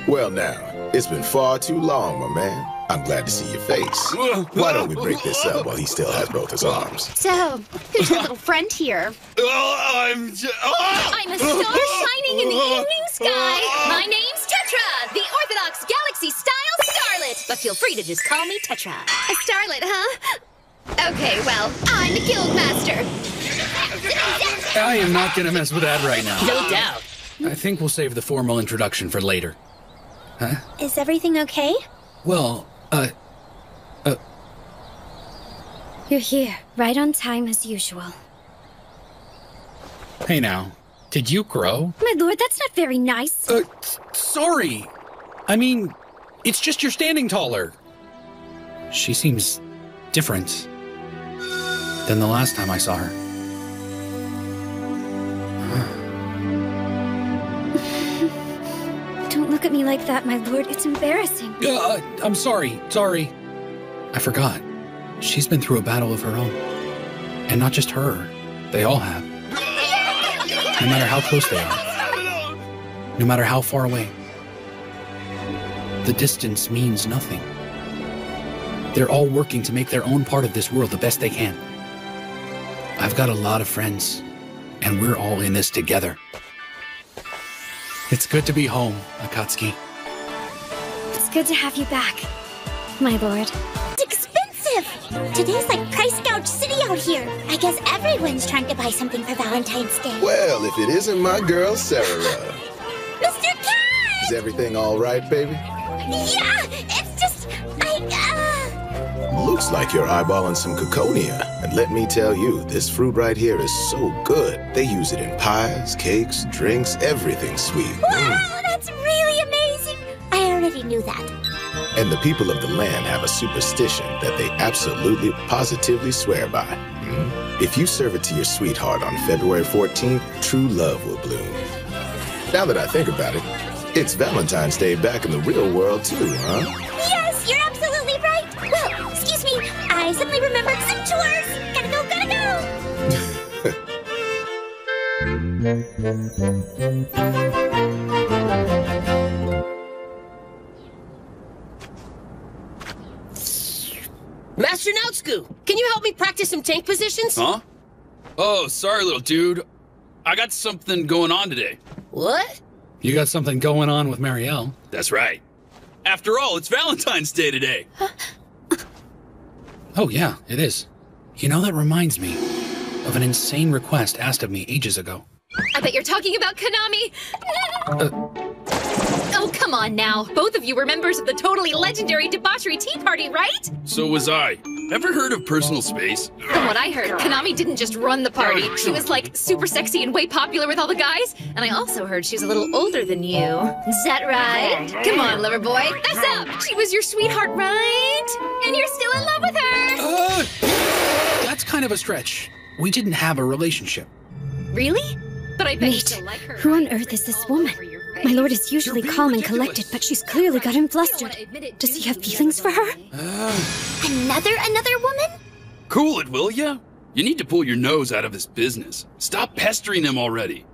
Speaker 1: Well now, it's been far too long, my man. I'm glad to see your face. Why don't we break this up while he still has both his arms?
Speaker 2: So, who's your little friend here?
Speaker 11: I'm
Speaker 12: a star shining in the evening sky. My name's Tetra, the Orthodox Galaxy-style starlet. But feel free to just call me Tetra.
Speaker 2: A starlet, huh? Okay, well, I'm the guild master.
Speaker 9: I am not gonna mess with that right now.
Speaker 5: No doubt.
Speaker 9: I think we'll save the formal introduction for later. Huh?
Speaker 2: Is everything okay?
Speaker 9: Well,
Speaker 18: You're here, right on time as usual.
Speaker 9: Hey now, did you grow?
Speaker 18: My lord, that's not very nice.
Speaker 9: Sorry. I mean, it's just you're standing taller. She seems different than the last time I saw her.
Speaker 18: Don't look at me like that, my lord. It's embarrassing.
Speaker 9: I'm sorry. I forgot. She's been through a battle of her own. And not just her. They all have. No matter how close they are. No matter how far away. The distance means nothing. They're all working to make their own part of this world the best they can. I've got a lot of friends, and we're all in this together. It's good to be home, Akatsuki.
Speaker 18: It's good to have you back, my lord.
Speaker 2: It's expensive! Today's like price gouge city out here. I guess everyone's trying to buy something for Valentine's Day.
Speaker 1: Well, if it isn't my girl, Sarah.
Speaker 2: Mr. Cat!
Speaker 1: Is everything all right, baby?
Speaker 2: Yeah, it's just,
Speaker 1: Looks like you're eyeballing some Coconia. And let me tell you, this fruit right here is so good. They use it in pies, cakes, drinks, everything sweet.
Speaker 2: Wow, that's really amazing! I already knew that.
Speaker 1: And the people of the land have a superstition that they absolutely, positively swear by. If you serve it to your sweetheart on February 14th, true love will bloom. Now that I think about it, it's Valentine's Day back in the real world too, huh?
Speaker 2: Yes, you're absolutely right! Well, excuse me, I suddenly remembered some chores! Gotta go!
Speaker 5: Master Naotsku, can you help me practice some tank positions?
Speaker 11: Huh? Oh, sorry, little dude. I got something going on today.
Speaker 5: What?
Speaker 9: You got something going on with Marielle.
Speaker 11: That's right. After all, it's Valentine's Day today.
Speaker 9: Oh yeah, it is. You know, that reminds me of an insane request asked of me ages ago.
Speaker 12: I bet you're talking about Konami! Oh, come on now. Both of you were members of the totally legendary Debauchery Tea Party, right?
Speaker 11: So was I. Ever heard of personal space?
Speaker 12: From what I heard, Konami didn't just run the party. She was like super sexy and way popular with all the guys. And I also heard she's a little older than you. Is that right? Come on, lover boy. That's up. She was your sweetheart, right? And you're still in love with her.
Speaker 9: That's kind of a stretch. We didn't have a relationship.
Speaker 12: Really? But I bet you
Speaker 18: Wait,
Speaker 12: still like her.
Speaker 18: who on earth is this woman? My lord is usually calm and collected, but she's clearly got him flustered. Does he have feelings for her?
Speaker 2: Another woman?
Speaker 11: Cool it, will ya? You need to pull your nose out of this business. Stop pestering him already.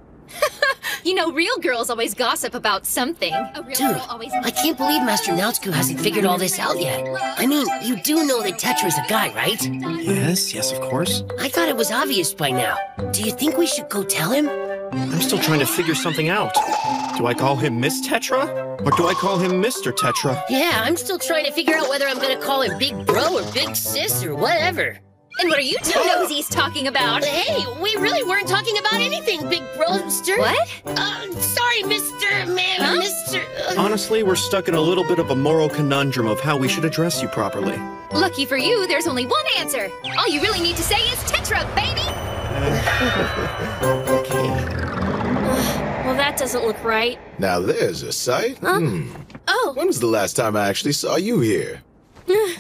Speaker 12: You know, real girls always gossip about something.
Speaker 5: Dude, I can't believe Master Nautsu hasn't figured all this out yet. I mean, you do know that Tetra's a guy, right?
Speaker 3: Yes, of course.
Speaker 5: I thought it was obvious by now. Do you think we should go tell him?
Speaker 3: I'm still trying to figure something out. Do I call him Miss Tetra? Or do I call him Mr. Tetra?
Speaker 5: Yeah, I'm still trying to figure out whether I'm gonna call him Big Bro or Big Sis or whatever.
Speaker 12: And what are you two nosies talking about?
Speaker 5: Hey, we really weren't talking about anything, Big Broster.
Speaker 12: What?
Speaker 5: Sorry, Mr. Man,
Speaker 12: Huh?
Speaker 5: Mr.
Speaker 3: Honestly, we're stuck in a little bit of a moral conundrum of how we should address you properly.
Speaker 12: Lucky for you, there's only one answer. All you really need to say is Tetra, baby!
Speaker 13: Well, that doesn't look right.
Speaker 1: Now there's a sight.
Speaker 13: Oh.
Speaker 1: When was the last time I actually saw you here?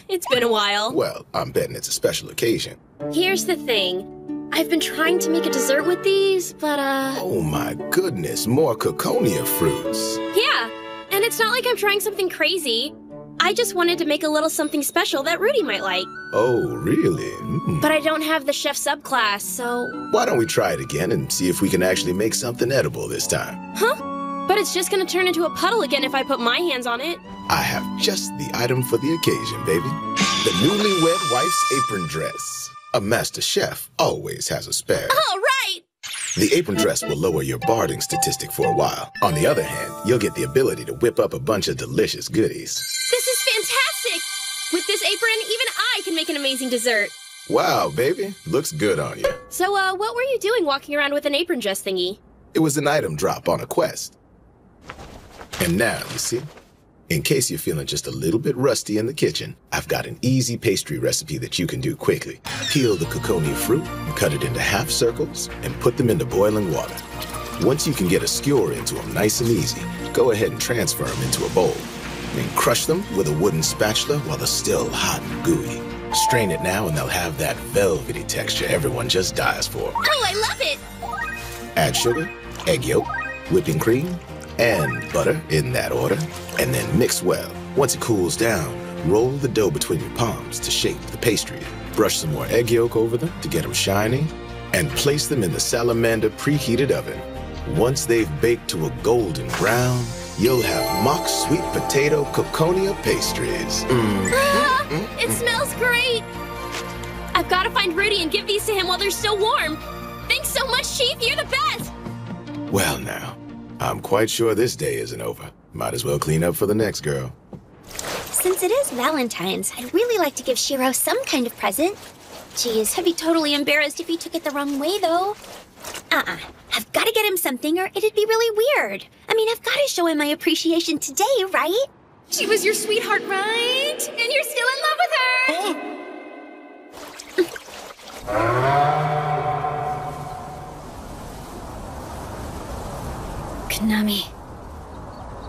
Speaker 13: It's been a while.
Speaker 1: Well, I'm betting it's a special occasion.
Speaker 13: Here's the thing. I've been trying to make a dessert with these, but
Speaker 1: Oh my goodness, more Coconia fruits.
Speaker 13: yeah. And it's not like I'm trying something crazy. I just wanted to make a little something special that Rudy might like.
Speaker 1: Oh, really?
Speaker 13: But I don't have the chef subclass, so...
Speaker 1: Why don't we try it again and see if we can actually make something edible this time?
Speaker 13: Huh? But it's just gonna turn into a puddle again if I put my hands on it.
Speaker 1: I have just the item for the occasion, baby. The newlywed wife's apron dress. A master chef always has a spare.
Speaker 13: All right!
Speaker 1: The apron dress will lower your barding statistic for a while. On the other hand, you'll get the ability to whip up a bunch of delicious goodies.
Speaker 13: This is fantastic! With this apron, even I can make an amazing dessert.
Speaker 1: Wow, baby. Looks good on you.
Speaker 13: So, what were you doing walking around with an apron dress thingy?
Speaker 1: It was an item drop on a quest. And now, you see, in case you're feeling just a little bit rusty in the kitchen, I've got an easy pastry recipe that you can do quickly. Peel the Coconia fruit and cut it into half circles and put them into boiling water. Once you can get a skewer into them nice and easy, go ahead and transfer them into a bowl. Then crush them with a wooden spatula while they're still hot and gooey. Strain it now and they'll have that velvety texture everyone just dies for.
Speaker 13: Oh, I love it!
Speaker 1: Add sugar, egg yolk, whipping cream, and butter in that order, and then mix well. Once it cools down, roll the dough between your palms to shape the pastry. Brush some more egg yolk over them to get them shiny, and place them in the salamander preheated oven. Once they've baked to a golden brown, you'll have mock sweet potato Coconia pastries.
Speaker 13: It smells great! I've got to find Rudy and give these to him while they're still warm. Thanks so much, Chief. You're the best!
Speaker 1: Well now, I'm quite sure this day isn't over. Might as well clean up for the next girl.
Speaker 2: Since it is Valentine's, I'd really like to give Shiro some kind of present. Geez, I'd be totally embarrassed if he took it the wrong way, though. I've got to get him something or it'd be really weird. I mean, I've got to show him my appreciation today, right?
Speaker 12: She was your sweetheart, right? And you're still in love with her!
Speaker 18: Konami.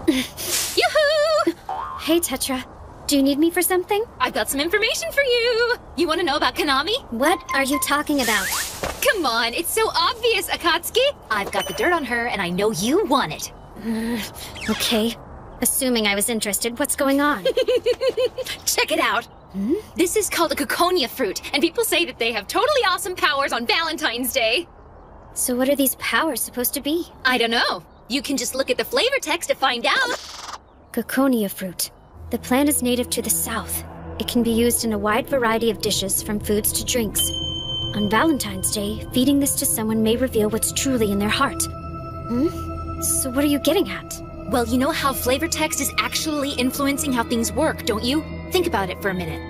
Speaker 12: Yoo-hoo!
Speaker 18: Hey, Tetra. Do you need me for something?
Speaker 12: I've got some information for you. You want to know about Konami?
Speaker 18: What are you talking about?
Speaker 12: Come on, it's so obvious, Akatsuki. I've got the dirt on her, and I know you want it.
Speaker 18: Okay. Assuming I was interested, what's going on?
Speaker 12: Check it out. This is called a Coconia fruit, and people say that they have totally awesome powers on Valentine's Day.
Speaker 18: So what are these powers supposed to be?
Speaker 12: I don't know. You can just look at the flavor text to find out.
Speaker 18: Coconia fruit. The plant is native to the south. It can be used in a wide variety of dishes, from foods to drinks. On Valentine's Day, feeding this to someone may reveal what's truly in their heart. So what are you getting at?
Speaker 12: Well, you know how flavor text is actually influencing how things work, don't you? Think about it for a minute.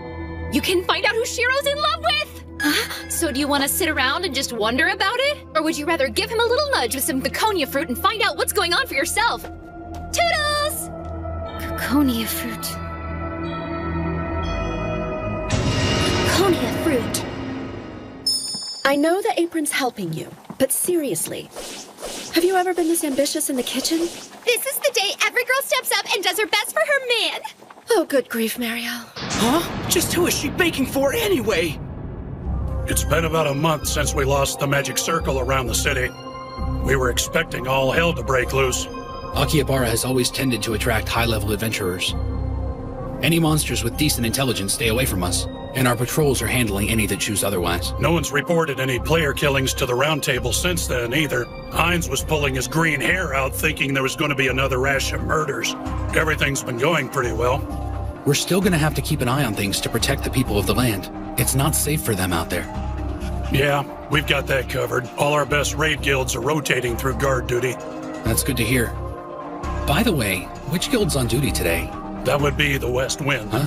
Speaker 12: You can find out who Shiro's in love with! So do you want to sit around and just wonder about it? Or would you rather give him a little nudge with some Coconia fruit and find out what's going on for yourself? Toodles!
Speaker 18: Coconia fruit.
Speaker 2: Coconia fruit.
Speaker 4: I know the apron's helping you, but seriously, have you ever been this ambitious in the kitchen?
Speaker 13: This is the day every girl steps up and does her best for her man.
Speaker 4: Oh, good grief, Marielle.
Speaker 21: Huh? Just who is she baking for anyway?
Speaker 6: It's been about a month since we lost the magic circle around the city. We were expecting all hell to break loose.
Speaker 9: Akihabara has always tended to attract high-level adventurers. Any monsters with decent intelligence stay away from us, and our patrols are handling any that choose otherwise.
Speaker 6: No one's reported any player killings to the Round Table since then, either. Hines was pulling his green hair out thinking there was going to be another rash of murders. Everything's been going pretty well.
Speaker 9: We're still gonna have to keep an eye on things to protect the people of the land. It's not safe for them out there.
Speaker 6: Yeah, we've got that covered. All our best raid guilds are rotating through guard duty.
Speaker 9: That's good to hear. By the way, which guild's on duty today?
Speaker 6: That would be the West Wind.
Speaker 9: Huh?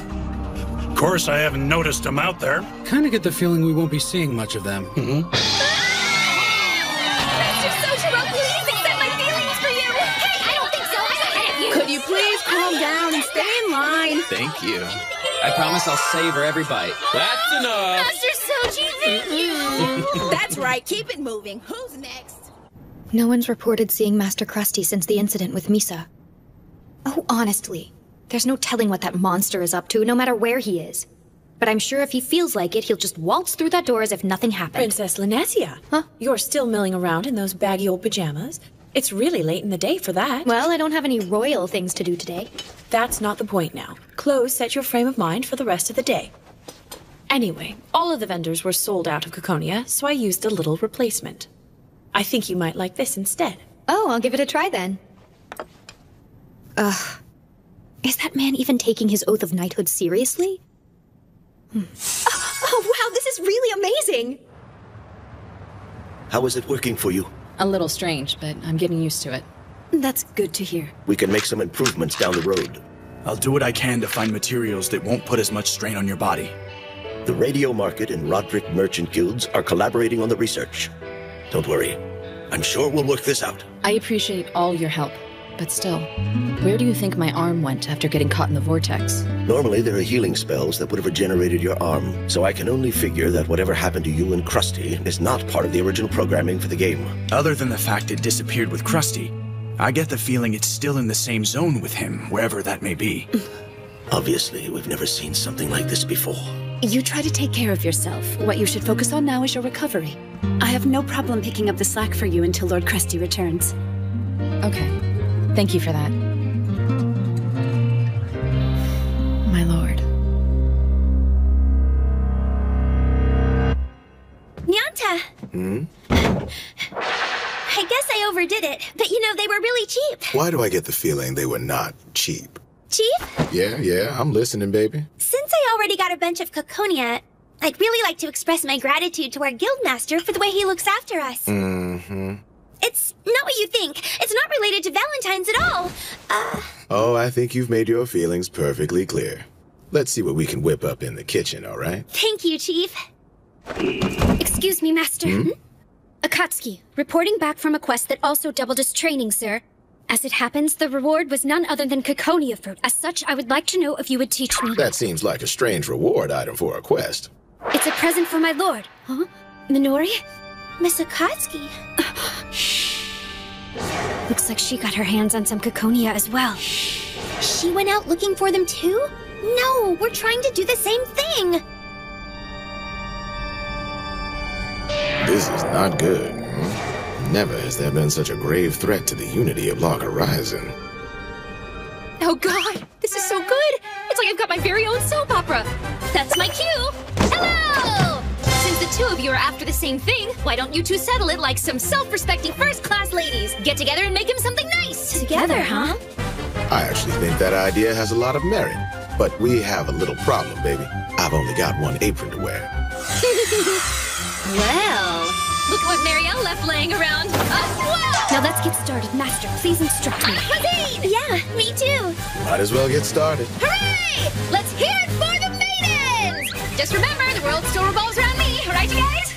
Speaker 6: Of course, I haven't noticed them out there.
Speaker 9: Kinda get the feeling we won't be seeing much of them.
Speaker 2: Master Sojiro, please accept my feelings for you! Hey, I don't think so! I'm ahead of you!
Speaker 4: Could you please calm down and stay in line?
Speaker 19: Thank you. I promise I'll savor every bite. That's enough!
Speaker 2: Master Soji, thank you!
Speaker 8: That's right, keep it moving. Who's next?
Speaker 18: No one's reported seeing Master Krusty since the incident with Misa. Oh, honestly, there's no telling what that monster is up to, no matter where he is. But I'm sure if he feels like it, he'll just waltz through that door as if nothing happened.
Speaker 4: Princess Linesia, you're still milling around in those baggy old pajamas? It's really late in the day for that.
Speaker 18: Well, I don't have any royal things to do today.
Speaker 4: That's not the point now. Clothes set your frame of mind for the rest of the day. Anyway, all of the vendors were sold out of Caconia, so I used a little replacement. I think you might like this instead.
Speaker 18: Oh, I'll give it a try then. Ugh. Is that man even taking his oath of knighthood seriously?
Speaker 2: Oh, wow, this is really amazing!
Speaker 14: How is it working for you?
Speaker 26: A little strange, but I'm getting used to it.
Speaker 18: That's good to hear.
Speaker 14: We can make some improvements down the road.
Speaker 11: I'll do what I can to find materials that won't put as much strain on your body.
Speaker 14: The Radio Market and Roderick Merchant Guilds are collaborating on the research. Don't worry. I'm sure we'll work this out.
Speaker 26: I appreciate all your help, but still, where do you think my arm went after getting caught in the vortex?
Speaker 14: Normally, there are healing spells that would have regenerated your arm, so I can only figure that whatever happened to you and Krusty is not part of the original programming for the game.
Speaker 11: Other than the fact it disappeared with Krusty, I get the feeling it's still in the same zone with him, wherever that may be.
Speaker 14: Obviously, we've never seen something like this before.
Speaker 4: You try to take care of yourself. What you should focus on now is your recovery.
Speaker 15: I have no problem picking up the slack for you until Lord Krusty returns.
Speaker 26: Okay. Thank you for that. My lord.
Speaker 2: Nyanta! I guess I overdid it, but you know, they were really cheap.
Speaker 1: Why do I get the feeling they were not cheap?
Speaker 2: Cheap?
Speaker 1: Yeah, I'm listening, baby.
Speaker 2: Since I already got a bunch of Caconia, I'd really like to express my gratitude to our guildmaster for the way he looks after us.
Speaker 1: Mm-hmm.
Speaker 2: It's not what you think. It's not related to Valentine's at all.
Speaker 1: Oh, I think you've made your feelings perfectly clear. Let's see what we can whip up in the kitchen, all right?
Speaker 2: Thank you, Chief.
Speaker 18: Excuse me, Master. Akatsuki, reporting back from a quest that also doubled as training, sir. As it happens, the reward was none other than Caconia fruit. As such, I would like to know if you would teach me.
Speaker 1: That seems like a strange reward item for a quest.
Speaker 18: It's a present for my lord. Huh? Minori?
Speaker 2: Miss Akatsuki.
Speaker 18: Looks like she got her hands on some Caconia as well.
Speaker 2: She went out looking for them too? No, we're trying to do the same thing.
Speaker 1: This is not good. Never has there been such a grave threat to the unity of Lock Horizon.
Speaker 12: Oh god, this is so good! It's like I've got my very own soap opera! That's my cue! Hello! Since the two of you are after the same thing, why don't you two settle it like some self-respecting first-class ladies? Get together and make him something nice!
Speaker 2: Together, huh?
Speaker 1: I actually think that idea has a lot of merit. But we have a little problem, baby. I've only got one apron to wear.
Speaker 12: Well, look at what Marielle left laying around. Whoa!
Speaker 18: Now let's get started. Master, please instruct me.
Speaker 2: Rosine! Yeah, me too.
Speaker 1: Might as well get started.
Speaker 12: Hooray! Let's hear it for the maidens! Just remember, the world still revolves around me, right, you guys?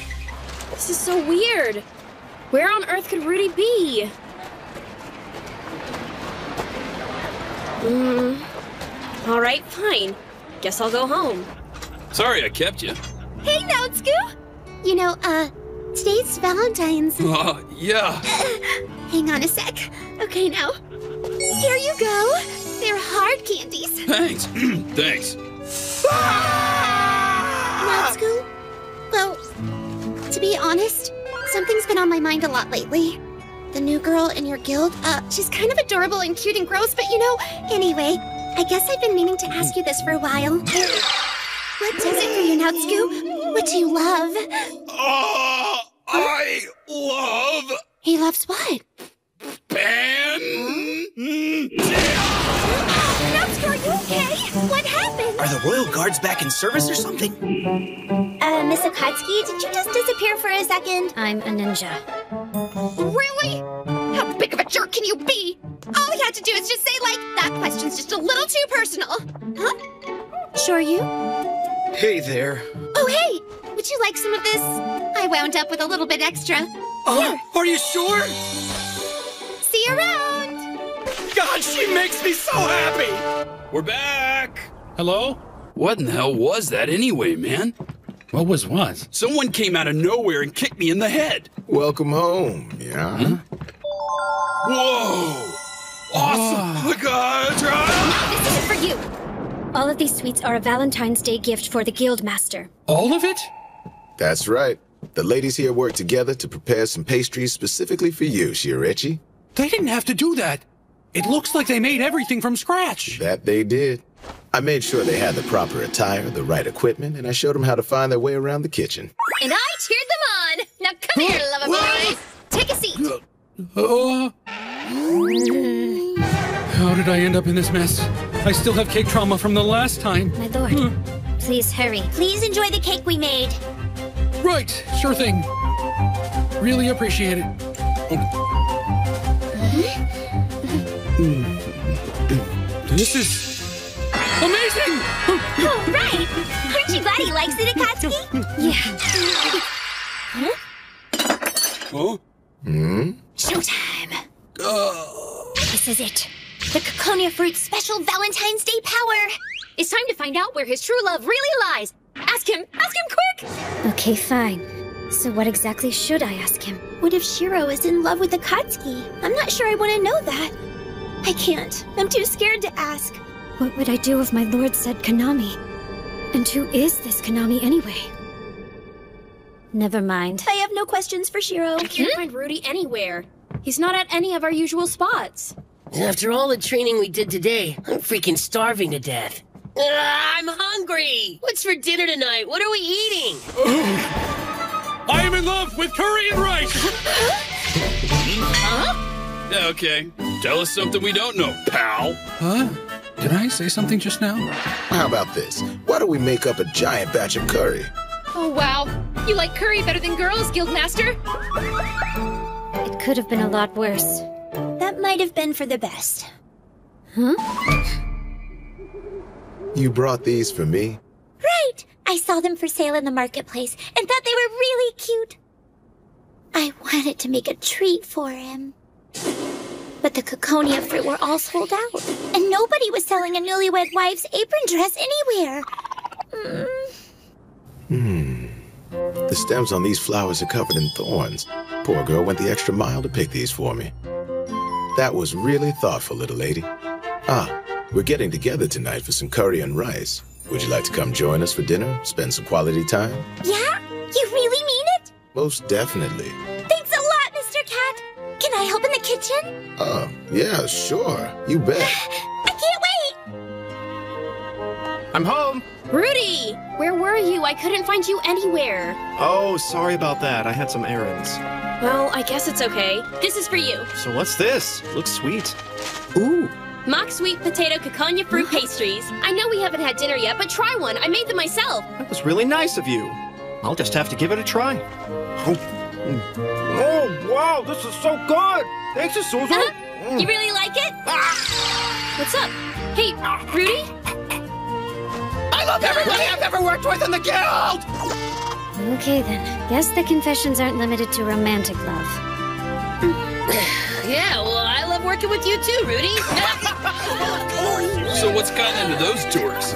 Speaker 13: This is so weird. Where on earth could Rudy be? All right, fine. Guess I'll go home.
Speaker 11: Sorry I kept you.
Speaker 2: Hey, Naotsuku! You know, today's Valentine's.
Speaker 11: Yeah.
Speaker 2: Hang on a sec. Okay, now. Here you go. They're hard candies.
Speaker 11: Thanks. Thanks.
Speaker 2: Naotsuku? Well, to be honest, something's been on my mind a lot lately. The new girl in your guild? She's kind of adorable and cute and gross, but you know... Anyway, I guess I've been meaning to ask you this for a while. What does it for you, Naotsku? What do you love?
Speaker 11: I love...
Speaker 2: He loves what? Naotsku, are you okay? What happened?
Speaker 21: Are the royal guards back in service or something?
Speaker 2: Miss Akatsuki, did you just disappear for a second?
Speaker 18: I'm a ninja.
Speaker 13: Really? How big of a jerk can you be? All he had to do is just say, like, that question's just a little too personal. Huh?
Speaker 2: Sure you?
Speaker 21: Hey there.
Speaker 2: Oh, hey! Would you like some of this? I wound up with a little bit extra.
Speaker 21: Oh, are you sure?
Speaker 2: See you around!
Speaker 21: God, she makes me so happy!
Speaker 11: We're back!
Speaker 9: Hello? What in the hell was that anyway, man? What was what?
Speaker 11: Someone came out of nowhere and kicked me in the head.
Speaker 1: Welcome home, yeah?
Speaker 9: Huh?
Speaker 11: Whoa! Awesome! The gods are...
Speaker 2: No, this isn't for you!
Speaker 18: All of these sweets are a Valentine's Day gift for the Guildmaster.
Speaker 9: All of it?
Speaker 1: That's right. The ladies here worked together to prepare some pastries specifically for you, Shirechi.
Speaker 9: They didn't have to do that. It looks like they made everything from scratch.
Speaker 1: That they did. I made sure they had the proper attire, the right equipment, and I showed them how to find their way around the kitchen.
Speaker 13: And I cheered them on. Now come here, lover boy. Take a seat.
Speaker 9: How did I end up in this mess? I still have cake trauma from the last time.
Speaker 18: My lord, please hurry.
Speaker 2: Please enjoy the cake we made.
Speaker 9: Right, sure thing. Really appreciate it. This is amazing!
Speaker 2: Oh, right! Aren't you glad he likes it, Akatsuki?
Speaker 18: Yeah.
Speaker 11: Oh?
Speaker 2: Showtime! This is it. The Coconia Fruit's special Valentine's Day power!
Speaker 13: It's time to find out where his true love really lies. Ask him quick!
Speaker 18: Okay, fine. So what exactly should I ask him?
Speaker 2: What if Shiro is in love with Akatsuki? I'm not sure I want to know that. I can't. I'm too scared to ask.
Speaker 18: What would I do if my lord said Konami? And who is this Konami anyway? Never mind.
Speaker 2: I have no questions for Shiro.
Speaker 12: I can't find Rudy anywhere. He's not at any of our usual spots.
Speaker 5: After all the training we did today, I'm freaking starving to death. I'm hungry! What's for dinner tonight? What are we eating?
Speaker 11: I am in love with curry and rice!
Speaker 5: Huh?
Speaker 11: Okay, tell us something we don't know, pal.
Speaker 9: Huh? Did I say something just now?
Speaker 1: How about this? Why don't we make up a giant batch of curry?
Speaker 12: Oh, wow. You like curry better than girls, Guildmaster?
Speaker 18: It could have been a lot worse.
Speaker 2: That might have been for the best.
Speaker 18: Huh?
Speaker 1: You brought these for me?
Speaker 2: Right! I saw them for sale in the marketplace and thought they were really cute. I wanted to make a treat for him. But the Coconia fruit were all sold out, and nobody was selling a newlywed wife's apron dress anywhere.
Speaker 1: The stems on these flowers are covered in thorns. Poor girl went the extra mile to pick these for me. That was really thoughtful, little lady. We're getting together tonight for some curry and rice. Would you like to come join us for dinner, spend some quality time?
Speaker 2: Yeah? You really mean it?
Speaker 1: Most definitely.
Speaker 2: Thanks a lot, Mr. Cat. Can I help in the kitchen?
Speaker 1: Yeah, sure. You bet.
Speaker 2: I can't wait!
Speaker 21: I'm home.
Speaker 12: Rudy! Where were you? I couldn't find you anywhere.
Speaker 7: Oh, sorry about that. I had some errands.
Speaker 12: Well, I guess it's okay. This is for you.
Speaker 7: So what's this? Looks sweet. Ooh.
Speaker 12: Mock sweet potato Coconia fruit pastries. I know we haven't had dinner yet, but try one. I made them myself.
Speaker 7: That was really nice of you. I'll just have to give it a try. Oh, wow, this is so good! Thanks, Suzu.
Speaker 12: You really like it? What's up? Hey, Rudy?
Speaker 21: I love everybody I've ever worked with in the guild!
Speaker 18: Okay then. Guess the confessions aren't limited to romantic love.
Speaker 5: Yeah, well, I love working with you too, Rudy.
Speaker 11: So what's gotten into those dorks?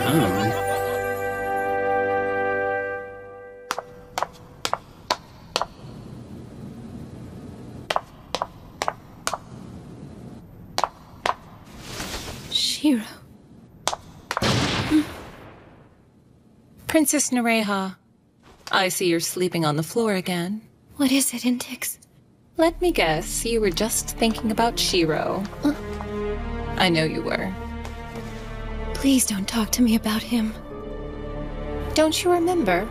Speaker 16: Shiro. Princess Nereha, I see you're sleeping on the floor again.
Speaker 18: What is it, Intix?
Speaker 16: Let me guess, you were just thinking about Shiro. I know you were.
Speaker 13: Please don't talk to me about him.
Speaker 16: Don't you remember?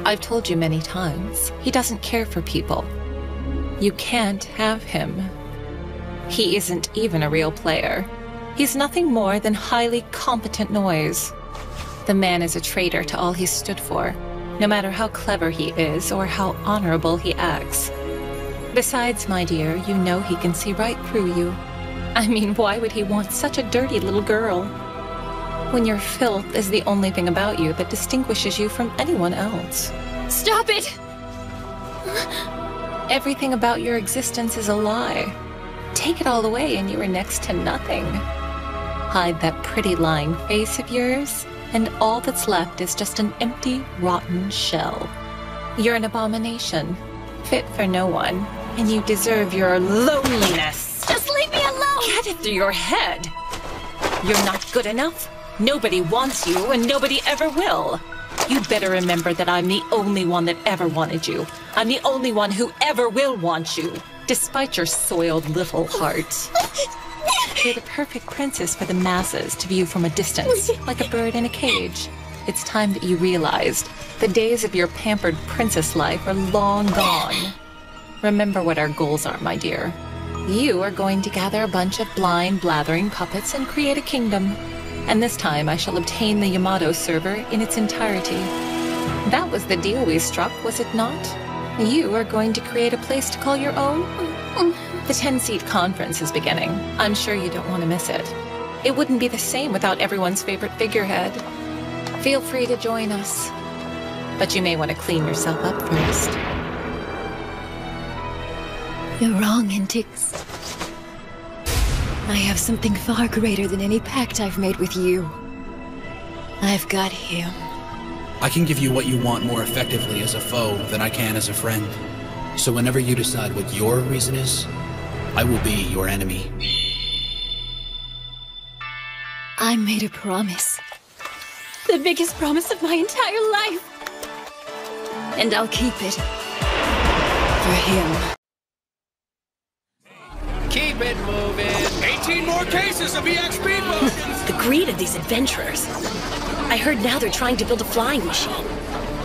Speaker 16: I've told you many times, he doesn't care for people. You can't have him. He isn't even a real player. He's nothing more than highly competent noise. The man is a traitor to all he's stood for, no matter how clever he is or how honorable he acts. Besides, my dear, you know he can see right through you. I mean, why would he want such a dirty little girl? When your filth is the only thing about you that distinguishes you from anyone else.
Speaker 13: Stop it!
Speaker 16: Everything about your existence is a lie. Take it all away and you are next to nothing. Hide that pretty lying face of yours, and all that's left is just an empty, rotten shell. You're an abomination, fit for no one, and you deserve your loneliness.
Speaker 13: Just leave me alone!
Speaker 16: Get it through your head! You're not good enough. Nobody wants you, and nobody ever will. You'd better remember that I'm the only one that ever wanted you. I'm the only one who ever will want you, despite your soiled little heart. You're the perfect princess for the masses to view from a distance, like a bird in a cage. It's time that you realized the days of your pampered princess life are long gone. Remember what our goals are, my dear. You are going to gather a bunch of blind, blathering puppets and create a kingdom. And this time I shall obtain the Yamato server in its entirety. That was the deal we struck, was it not? You are going to create a place to call your own? The 10-seat conference is beginning. I'm sure you don't want to miss it. It wouldn't be the same without everyone's favorite figurehead. Feel free to join us. But you may want to clean yourself up first.
Speaker 13: You're wrong, Intix. I have something far greater than any pact I've made with you. I've got him.
Speaker 9: I can give you what you want more effectively as a foe than I can as a friend. So whenever you decide what your reason is, I will be your enemy.
Speaker 13: I made a promise. The biggest promise of my entire life. And I'll keep it. For him.
Speaker 11: Keep it moving. 18 more cases of EXP potions.
Speaker 5: The greed of these adventurers. I heard now they're trying to build a flying machine.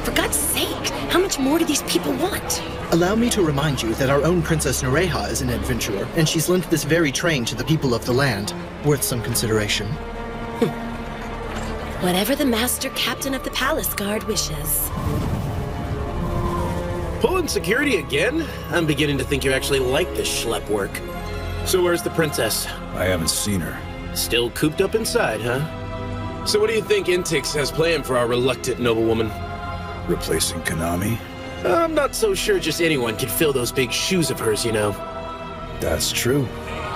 Speaker 5: For God's sake, how much more do these people want?
Speaker 3: Allow me to remind you that our own Princess Nureha is an adventurer, and she's lent this very train to the people of the land. Worth some consideration.
Speaker 5: Whatever the Master Captain of the Palace Guard wishes.
Speaker 10: Pulling security again? I'm beginning to think you actually like this schlep work. So where's the princess?
Speaker 11: I haven't seen her.
Speaker 10: Still cooped up inside, huh? So what do you think Intix has planned for our reluctant noblewoman?
Speaker 11: Replacing Konami?
Speaker 10: I'm not so sure just anyone can fill those big shoes of hers, you know.
Speaker 11: That's true.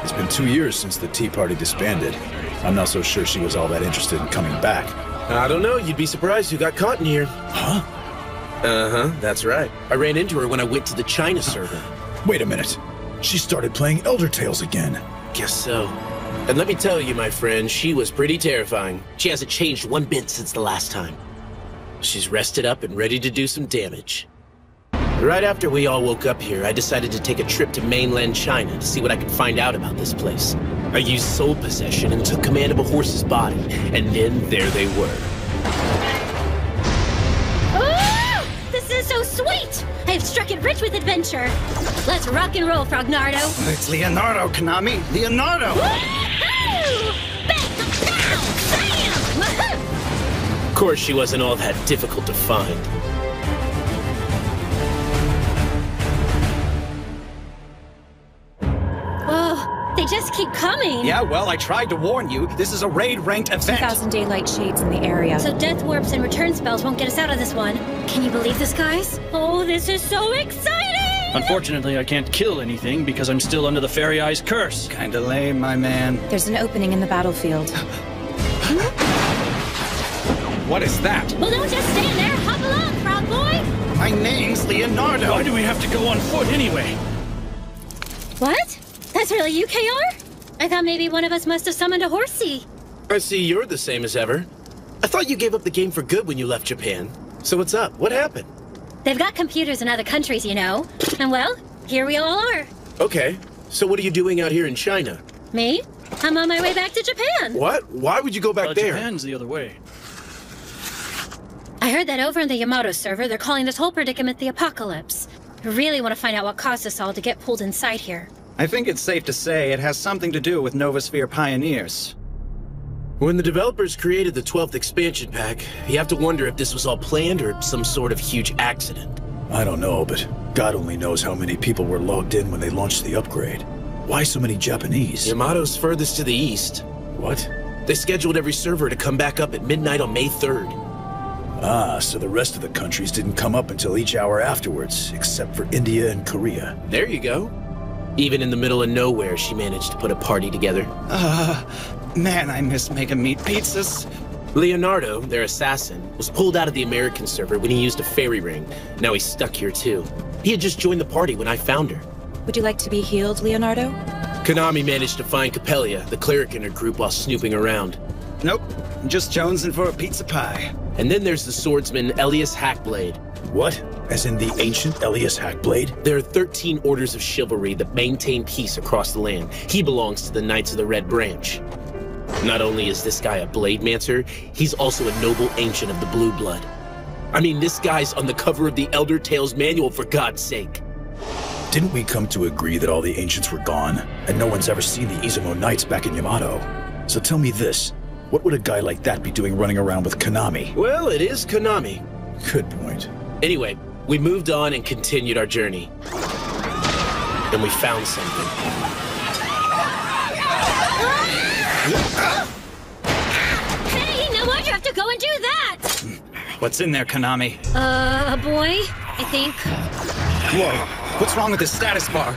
Speaker 11: It's been 2 years since the Tea Party disbanded. I'm not so sure she was all that interested in coming back.
Speaker 10: I don't know, you'd be surprised who got caught in here.
Speaker 11: Huh?
Speaker 10: Uh-huh, that's right. I ran into her when I went to the China server.
Speaker 11: Wait a minute. She started playing Elder Tales again.
Speaker 10: Guess so. And let me tell you, my friend, she was pretty terrifying. She hasn't changed one bit since the last time. She's rested up and ready to do some damage. Right after we all woke up here, I decided to take a trip to mainland China to see what I could find out about this place. I used soul possession and took command of a horse's body, and then there they were.
Speaker 18: Oh, this is so sweet! I have struck it rich with adventure. Let's rock and roll, Frognardo.
Speaker 7: It's Leonardo, Konami. Leonardo!
Speaker 10: Of course, she wasn't all that difficult to find.
Speaker 18: Oh, they just keep coming.
Speaker 7: Yeah, well, I tried to warn you. This is a raid-ranked event.
Speaker 4: 2,000 daylight shades in the area.
Speaker 18: So death warps and return spells won't get us out of this one. Can you believe this, guys? Oh, this is so exciting!
Speaker 17: Unfortunately, I can't kill anything because I'm still under the Fairy Eye's curse.
Speaker 7: Kinda lame, my man.
Speaker 4: There's an opening in the battlefield.
Speaker 7: What is that?
Speaker 18: Well, don't just stand there. Hop along, frog boy.
Speaker 7: My name's Leonardo.
Speaker 17: Why do we have to go on foot anyway?
Speaker 18: What? That's really you, KR? I thought maybe one of us must have summoned a horsey.
Speaker 10: I see you're the same as ever. I thought you gave up the game for good when you left Japan. So what's up? What happened?
Speaker 18: They've got computers in other countries, you know. And well, here we all are.
Speaker 10: Okay, so what are you doing out here in China?
Speaker 18: Me? I'm on my way back to Japan.
Speaker 10: What? Why would you go back there?
Speaker 17: Japan's the other way.
Speaker 18: I heard that over on the Yamato server, they're calling this whole predicament the apocalypse. I really want to find out what caused us all to get pulled inside here.
Speaker 7: I think it's safe to say it has something to do with Novasphere pioneers.
Speaker 10: When the developers created the 12th expansion pack, you have to wonder if this was all planned or some sort of huge accident.
Speaker 11: I don't know, but God only knows how many people were logged in when they launched the upgrade. Why so many Japanese?
Speaker 10: Yamato's furthest to the east.
Speaker 11: What?
Speaker 10: They scheduled every server to come back up at midnight on May 3rd.
Speaker 11: Ah, so the rest of the countries didn't come up until each hour afterwards, except for India and Korea.
Speaker 10: There you go. Even in the middle of nowhere, she managed to put a party together.
Speaker 7: Man, I miss making meat pizzas.
Speaker 10: Leonardo, their assassin, was pulled out of the American server when he used a fairy ring. Now he's stuck here too. He had just joined the party when I found her.
Speaker 26: Would you like to be healed, Leonardo?
Speaker 10: Konami managed to find Capellia, the cleric in her group, while snooping around.
Speaker 7: Nope, just jonesing for a pizza pie.
Speaker 10: And then there's the swordsman Elias Hackblade.
Speaker 11: What? As in the ancient Elias Hackblade?
Speaker 10: There are 13 orders of chivalry that maintain peace across the land. He belongs to the Knights of the Red Branch. Not only is this guy a Blademancer, he's also a noble ancient of the Blue Blood. I mean, this guy's on the cover of the Elder Tales manual, for God's sake.
Speaker 11: Didn't we come to agree that all the ancients were gone, and no one's ever seen the Izumo Knights back in Yamato? So tell me this, what would a guy like that be doing running around with Konami?
Speaker 10: Well, it is Konami.
Speaker 11: Good point.
Speaker 10: Anyway, we moved on and continued our journey. And we found something.
Speaker 18: Hey, now why'd you have to go and do that?
Speaker 7: What's in there, Konami?
Speaker 18: A boy, I think.
Speaker 7: Whoa, what's wrong with his status bar?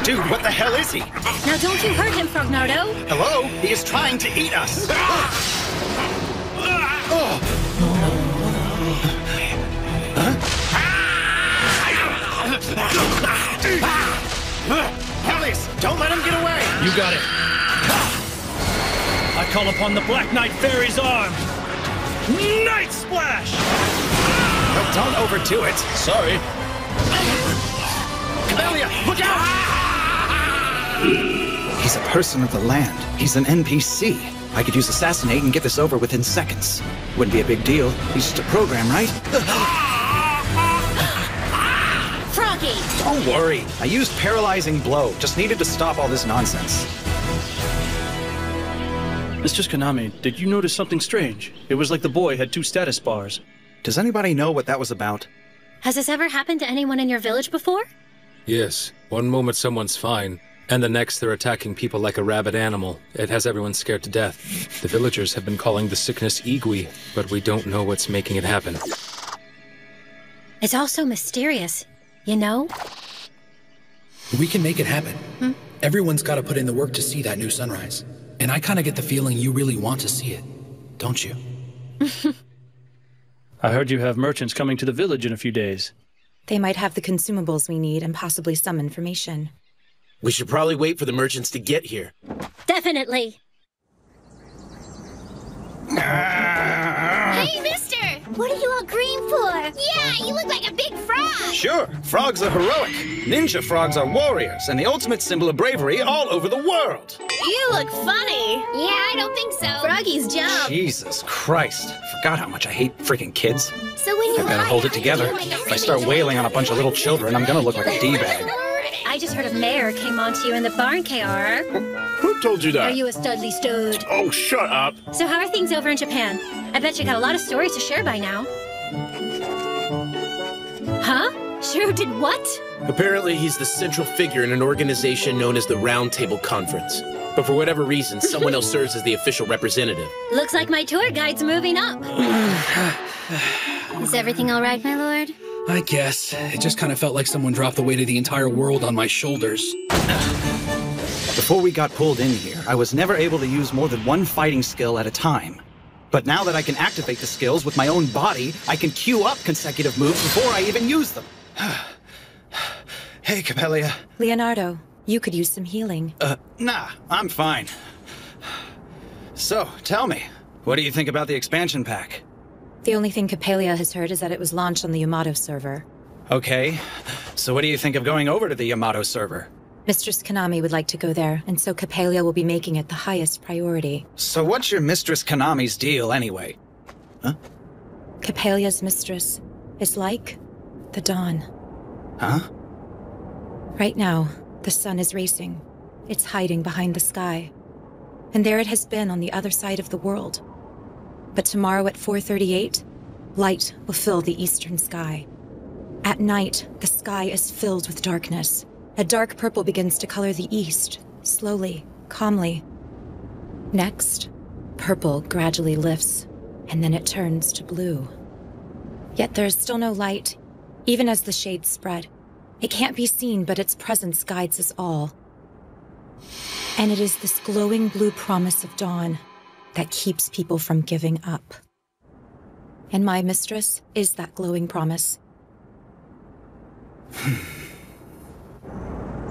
Speaker 7: Dude, what the hell is he?
Speaker 18: Now don't you hurt him, Frognardo.
Speaker 7: Hello? He is trying to eat us. Helios, don't let him get away!
Speaker 17: You got it. I call upon the Black Knight Fairy's arm. Night Splash!
Speaker 7: But don't overdo it.
Speaker 17: Sorry.
Speaker 7: Capellia, look out! He's a person of the land. He's an NPC. I could use Assassinate and get this over within seconds. Wouldn't be a big deal. He's just a program, right?
Speaker 18: Froggy!
Speaker 7: Don't worry. I used Paralyzing Blow. Just needed to stop all this nonsense.
Speaker 17: Mr. Konami, did you notice something strange? It was like the boy had 2 status bars.
Speaker 7: Does anybody know what that was about?
Speaker 18: Has this ever happened to anyone in your village before?
Speaker 6: Yes. One moment someone's fine, and the next they're attacking people like a rabid animal. It has everyone scared to death. The villagers have been calling the sickness Igui, but we don't know what's making it happen.
Speaker 18: It's all so mysterious, you know?
Speaker 9: We can make it happen. Everyone's got to put in the work to see that new sunrise. And I kind of get the feeling you really want to see it, don't you?
Speaker 17: I heard you have merchants coming to the village in a few days.
Speaker 26: They might have the consumables we need and possibly some information.
Speaker 10: We should probably wait for the merchants to get here.
Speaker 18: Definitely.
Speaker 2: Hey, mister! What are you all green for? Yeah, you look like a big frog!
Speaker 7: Sure, frogs are heroic. Ninja frogs are warriors, and the ultimate symbol of bravery all over the world.
Speaker 2: You look funny! Yeah, I don't think so. Froggy's jump.
Speaker 7: Jesus Christ. Forgot how much I hate freaking kids.
Speaker 2: So when you
Speaker 7: I better hold it together. If I start wailing on a bunch of little children, I'm gonna look like a D-bag.
Speaker 18: I just heard a mayor came on to you in the barn, KR.
Speaker 11: Who told you that?
Speaker 18: Are you a studly stud?
Speaker 11: Oh, shut up.
Speaker 18: So how are things over in Japan? I bet you got a lot of stories to share by now. Huh? Sure did what?
Speaker 10: Apparently, he's the central figure in an organization known as the Round Table Conference. But for whatever reason, someone else serves as the official representative.
Speaker 18: Looks like my tour guide's moving up.
Speaker 2: Is everything all right, my lord?
Speaker 9: I guess. It just kind of felt like someone dropped the weight of the entire world on my shoulders.
Speaker 7: Before we got pulled in here, I was never able to use more than one fighting skill at a time. But now that I can activate the skills with my own body, I can queue up consecutive moves before I even use them. Hey, Capellia.
Speaker 26: Leonardo, you could use some healing.
Speaker 7: Nah, I'm fine. So, tell me, what do you think about the expansion pack?
Speaker 26: The only thing Capellia has heard is that it was launched on the Yamato server.
Speaker 7: Okay, So what do you think of going over to the Yamato server?
Speaker 19: Mistress Konami would like to go there, and so Capella will be making it the highest priority.
Speaker 7: So what's your Mistress Konami's deal, anyway? Huh?
Speaker 19: Capella's mistress is like the dawn.
Speaker 7: Huh?
Speaker 19: Right now, the sun is racing. It's hiding behind the sky. And there it has been on the other side of the world. But tomorrow at 4:38, light will fill the eastern sky. At night, the sky is filled with darkness. A dark purple begins to color the east, slowly, calmly. Next, purple gradually lifts, and then it turns to blue. Yet there is still no light, even as the shades spread. It can't be seen, but its presence guides us all. And it is this glowing blue promise of dawn that keeps people from giving up. And my mistress is that glowing promise.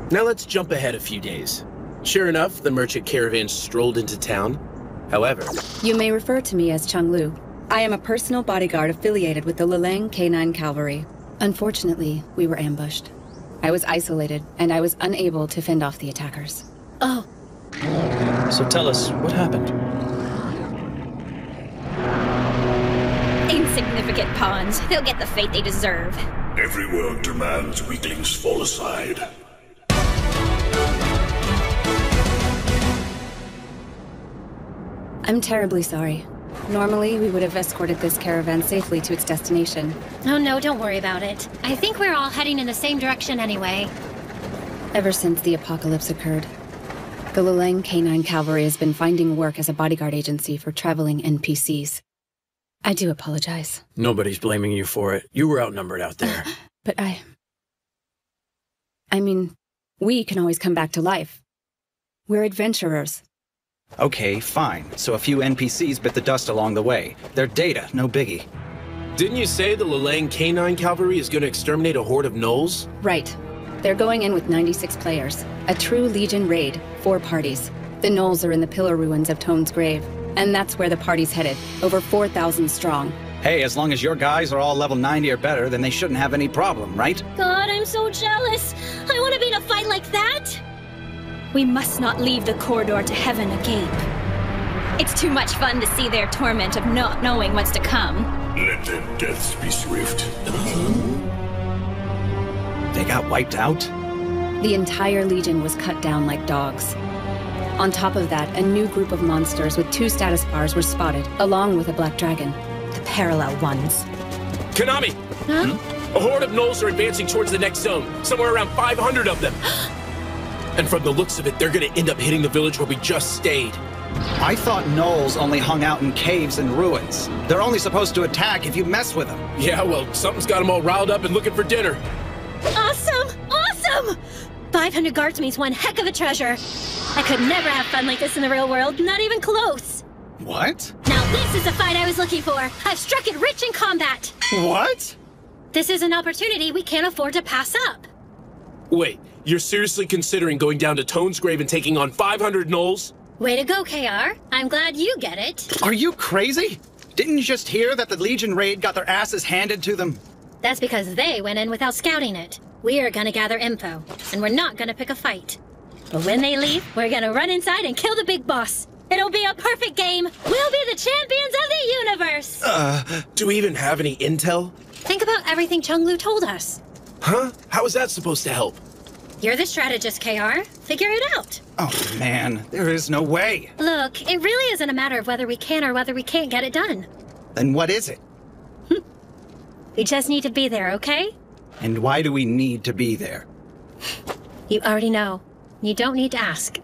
Speaker 10: Now let's jump ahead a few days. Sure enough, the merchant caravan strolled into town. However...
Speaker 20: You may refer to me as Chung Lu. I am a personal bodyguard affiliated with the Lileng K9 Cavalry. Unfortunately, we were ambushed. I was isolated, and I was unable to fend off the attackers.
Speaker 13: Oh.
Speaker 17: So tell us, what happened?
Speaker 2: Insignificant pawns. They'll get the fate they deserve.
Speaker 22: Every world demands weaklings fall aside.
Speaker 20: I'm terribly sorry. Normally, we would have escorted this caravan safely to its destination.
Speaker 13: Oh no, don't worry about it. I think we're all heading in the same direction anyway.
Speaker 20: Ever since the apocalypse occurred, the Lileng K9 Cavalry has been finding work as a bodyguard agency for traveling NPCs. I do apologize.
Speaker 10: Nobody's blaming you for it. You were outnumbered out there.
Speaker 20: But I mean, we can always come back to life. We're adventurers.
Speaker 7: Okay, fine. So a few NPCs bit the dust along the way. They're data, no biggie.
Speaker 10: Didn't you say the Lileng K9 Cavalry is going to exterminate a horde of gnolls?
Speaker 20: Right. They're going in with 96 players. A true Legion raid, 4 parties. The gnolls are in the pillar ruins of Tone's grave. And that's where the party's headed, over 4,000 strong.
Speaker 7: Hey, as long as your guys are all level 90 or better, then they shouldn't have any problem, right?
Speaker 2: God, I'm so jealous. I want to be in a fight like that. We must not leave the corridor to heaven agape. It's too much fun to see their torment of not knowing what's to come.
Speaker 22: Let their deaths be swift.
Speaker 7: They got wiped out?
Speaker 20: The entire Legion was cut down like dogs. On top of that, a new group of monsters with 2 status bars were spotted, along with a black dragon.
Speaker 19: The parallel ones.
Speaker 10: Konami!
Speaker 13: Huh?
Speaker 10: A horde of gnolls are advancing towards the next zone. Somewhere around 500 of them. And from the looks of it, they're gonna end up hitting the village where we just stayed.
Speaker 7: I thought gnolls only hung out in caves and ruins. They're only supposed to attack if you mess with them.
Speaker 10: Yeah, well, something's got them all riled up and looking for dinner.
Speaker 2: Awesome! Awesome! 500 guards means one heck of a treasure. I could never have fun like this in the real world, not even close.
Speaker 7: What?
Speaker 2: Now this is the fight I was looking for. I've struck it rich in combat.
Speaker 7: What?
Speaker 2: This is an opportunity we can't afford to pass up.
Speaker 10: Wait, you're seriously considering going down to Tone's grave and taking on 500 gnolls?
Speaker 2: Way to go, KR. I'm glad you get it.
Speaker 7: Are you crazy? Didn't you just hear that the Legion raid got their asses handed to them?
Speaker 2: That's because they went in without scouting it. We're gonna gather info, and we're not gonna pick a fight. But when they leave, we're gonna run inside and kill the big boss. It'll be a perfect game. We'll be the champions of the universe.
Speaker 10: Do we even have any intel?
Speaker 2: Think about everything Chung Lu told us.
Speaker 10: Huh? How is that supposed to help?
Speaker 2: You're the strategist, KR. Figure it out.
Speaker 7: Oh, man, there is no way.
Speaker 2: Look, it really isn't a matter of whether we can or whether we can't get it done.
Speaker 7: Then what is it?
Speaker 2: We just need to be there, okay?
Speaker 7: And why do we need to be there?
Speaker 2: You already know. You don't need to ask.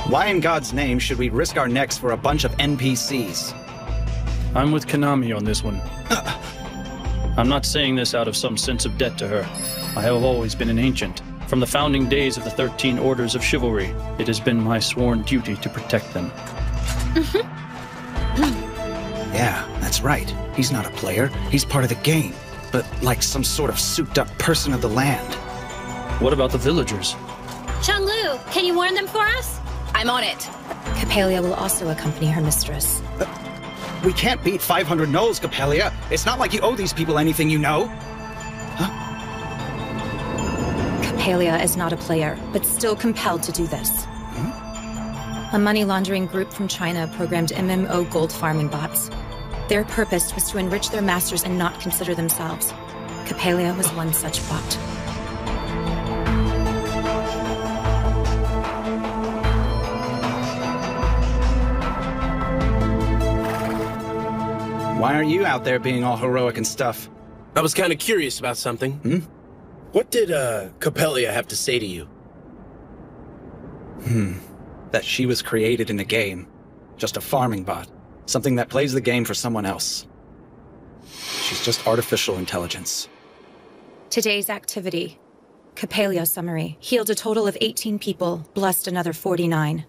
Speaker 7: Why in God's name should we risk our necks for a bunch of NPCs?
Speaker 17: I'm with Konami on this one. I'm not saying this out of some sense of debt to her. I have always been an ancient. From the founding days of the 13 Orders of Chivalry, it has been my sworn duty to protect them.
Speaker 7: Yeah, that's right. He's not a player. He's part of the game. But like some sort of souped-up person of the land.
Speaker 17: What about the villagers?
Speaker 2: Chung Lu, can you warn them for us?
Speaker 19: I'm on it. Capella will also accompany her mistress.
Speaker 7: We can't beat 500 gnolls, Capella. It's not like you owe these people anything, you know. Huh?
Speaker 19: Capellia is not a player, but still compelled to do this. A money laundering group from China programmed MMO gold farming bots. Their purpose was to enrich their masters and not consider themselves. Capellia was one such bot.
Speaker 7: Why aren't you out there being all heroic and stuff?
Speaker 10: I was kind of curious about something. What did, Capellia have to say to you?
Speaker 7: That she was created in a game. Just a farming bot. Something that plays the game for someone else. She's just artificial intelligence.
Speaker 19: Today's activity. Capellia summary. Healed a total of 18 people, blessed another 49.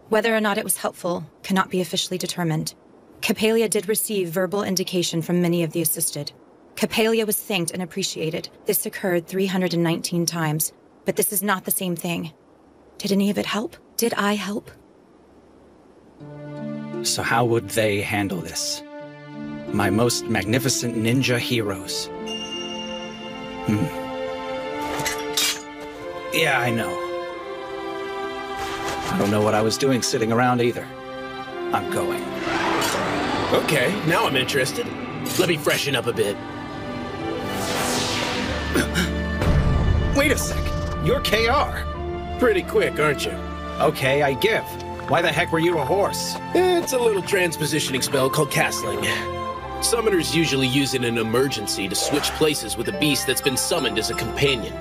Speaker 19: Whether or not it was helpful cannot be officially determined. Capellia did receive verbal indication from many of the assisted. Capellia was thanked and appreciated. This occurred 319 times, but this is not the same thing. Did any of it help? Did I help?
Speaker 7: So how would they handle this? My most magnificent ninja heroes. Yeah, I know. I don't know what I was doing sitting around either. I'm going.
Speaker 10: Okay, now I'm interested. Let me freshen up a bit.
Speaker 7: Wait a sec. You're KR.
Speaker 10: Pretty quick, aren't you?
Speaker 7: Okay, I give. Why the heck were you a horse?
Speaker 10: It's a little transpositioning spell called castling. Summoners usually use it in an emergency to switch places with a beast that's been summoned as a companion.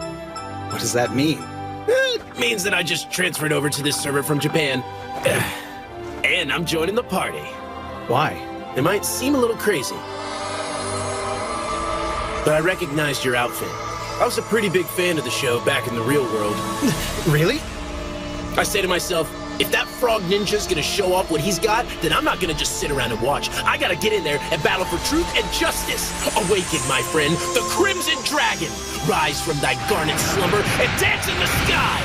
Speaker 7: What does that mean?
Speaker 10: It means that I just transferred over to this server from Japan. And I'm joining the party.
Speaker 7: Why?
Speaker 10: It might seem a little crazy, but I recognized your outfit. I was a pretty big fan of the show back in the real world.
Speaker 7: Really?
Speaker 10: I say to myself, if that frog ninja's gonna show off what he's got, then I'm not gonna just sit around and watch. I gotta get in there and battle for truth and justice. Awaken, my friend, the Crimson Dragon. Rise from thy garnet slumber and dance in the sky.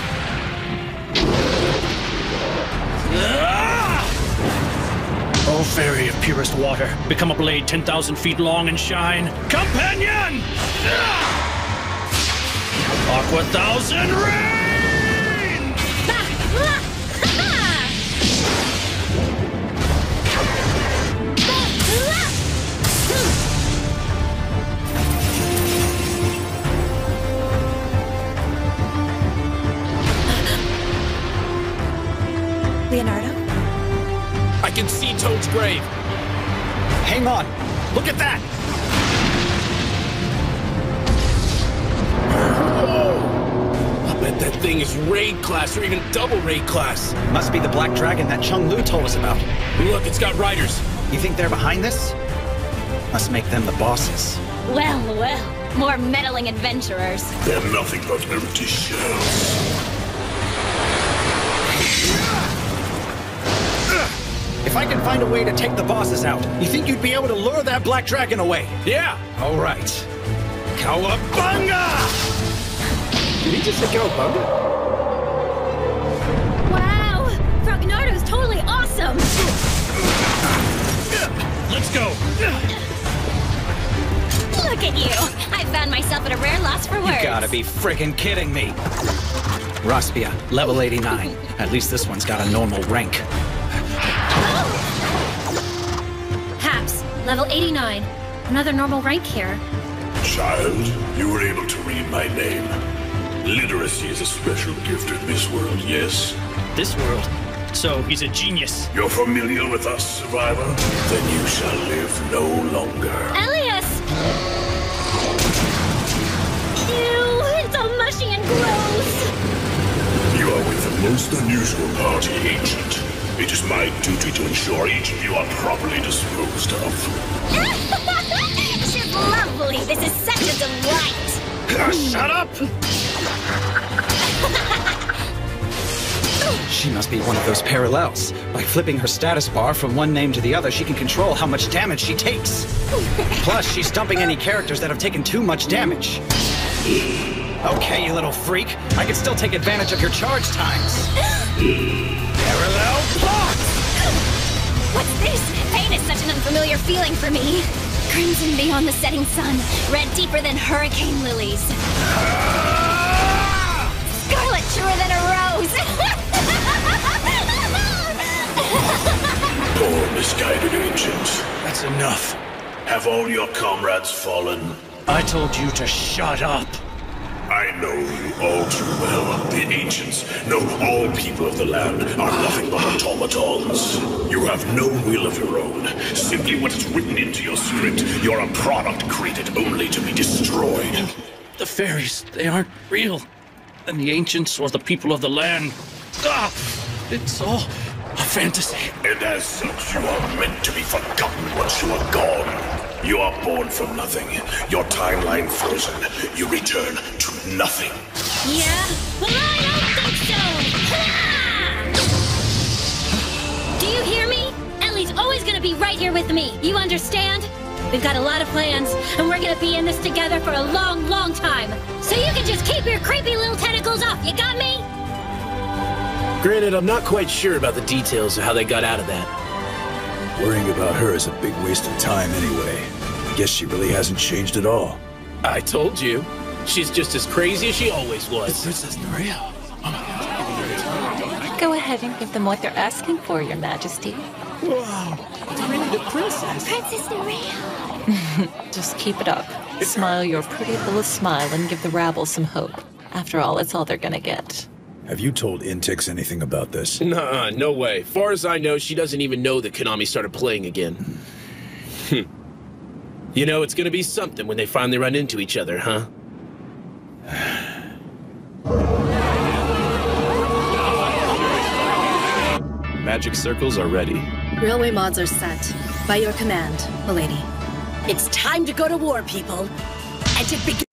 Speaker 17: O fairy of purest water, become a blade 10,000 feet long and shine. Companion! Aqua Thousand Rain!
Speaker 19: Leonardo?
Speaker 10: I can see Toad's grave.
Speaker 7: Hang on. Look at that!
Speaker 10: I bet that thing is raid class or even double raid class.
Speaker 7: Must be the black dragon that Chung Lu told us about.
Speaker 10: Look, it's got riders.
Speaker 7: You think they're behind this? Must make them the bosses.
Speaker 2: Well, well. More meddling adventurers.
Speaker 22: They're nothing but empty shells.
Speaker 7: If I can find a way to take the bosses out, you think you'd be able to lure that black dragon away?
Speaker 10: Yeah.
Speaker 7: All right. Cowabunga!
Speaker 10: Did he just say cowabunga?
Speaker 2: Wow! Frognardo's totally awesome!
Speaker 17: Let's go!
Speaker 2: Look at you! I found myself at a rare loss for words.
Speaker 7: You gotta be freaking kidding me. Raspia, level 89. At least this one's got a normal rank.
Speaker 18: Haps, level 89. Another normal rank here.
Speaker 22: Child, you were able to read my name. Literacy is a special gift in this world, yes?
Speaker 17: This world? So he's a genius.
Speaker 22: You're familiar with us, survivor? Then you shall live no longer.
Speaker 2: Elias! Ew, it's all mushy and gross!
Speaker 22: You are with the most unusual party, Ancient. It is my duty to ensure each of you are properly disposed of.
Speaker 2: She's lovely! This is such a delight!
Speaker 7: Shut up! She must be one of those parallels. By flipping her status bar from one name to the other, she can control how much damage she takes. Plus, she's dumping any characters that have taken too much damage. Okay, you little freak. I can still take advantage of your charge times. Parallel plots!
Speaker 2: What's this? Pain is such an unfamiliar feeling for me. Crimson beyond the setting sun, red deeper than hurricane lilies. truer than a rose!
Speaker 22: Poor misguided ancients.
Speaker 11: That's enough.
Speaker 22: Have all your comrades fallen?
Speaker 11: I told you to shut up.
Speaker 22: I know you all too well. The ancients, no, all people of the land, are nothing but automatons. You have no will of your own. Simply what is written into your script. You're a product created only to be destroyed.
Speaker 17: The fairies, they aren't real. And the ancients or the people of the land. It's all a fantasy.
Speaker 22: And as such, you are meant to be forgotten once you are gone. You are born from nothing. Your timeline frozen. You return to nothing.
Speaker 2: Yeah? Well, I don't think so! Do you hear me? Ellie's always gonna be right here with me. You understand? We've got a lot of plans, and we're gonna be in this together for a long, long time. So you can just keep your creepy little tentacles off, you got me?
Speaker 10: Granted, I'm not quite sure about the details of how they got out of that.
Speaker 11: Worrying about her is a big waste of time anyway. I guess she really hasn't changed at all.
Speaker 10: I told you. She's just as crazy as she always was.
Speaker 11: Princess Norea.
Speaker 16: Go ahead and give them what they're asking for, Your Majesty.
Speaker 11: Wow. It's really the princess.
Speaker 2: Princess Norea.
Speaker 16: Just keep it up. Smile your pretty little smile and give the rabble some hope. After all, it's all they're gonna get.
Speaker 11: Have you told Intix anything about this?
Speaker 10: Nah, no way. Far as I know, she doesn't even know that Konami started playing again. You know, it's gonna be something when they finally run into each other, huh?
Speaker 8: Magic circles are ready.
Speaker 14: Railway mods are set. By your command, milady.
Speaker 5: It's time to go to war, people. And to begin.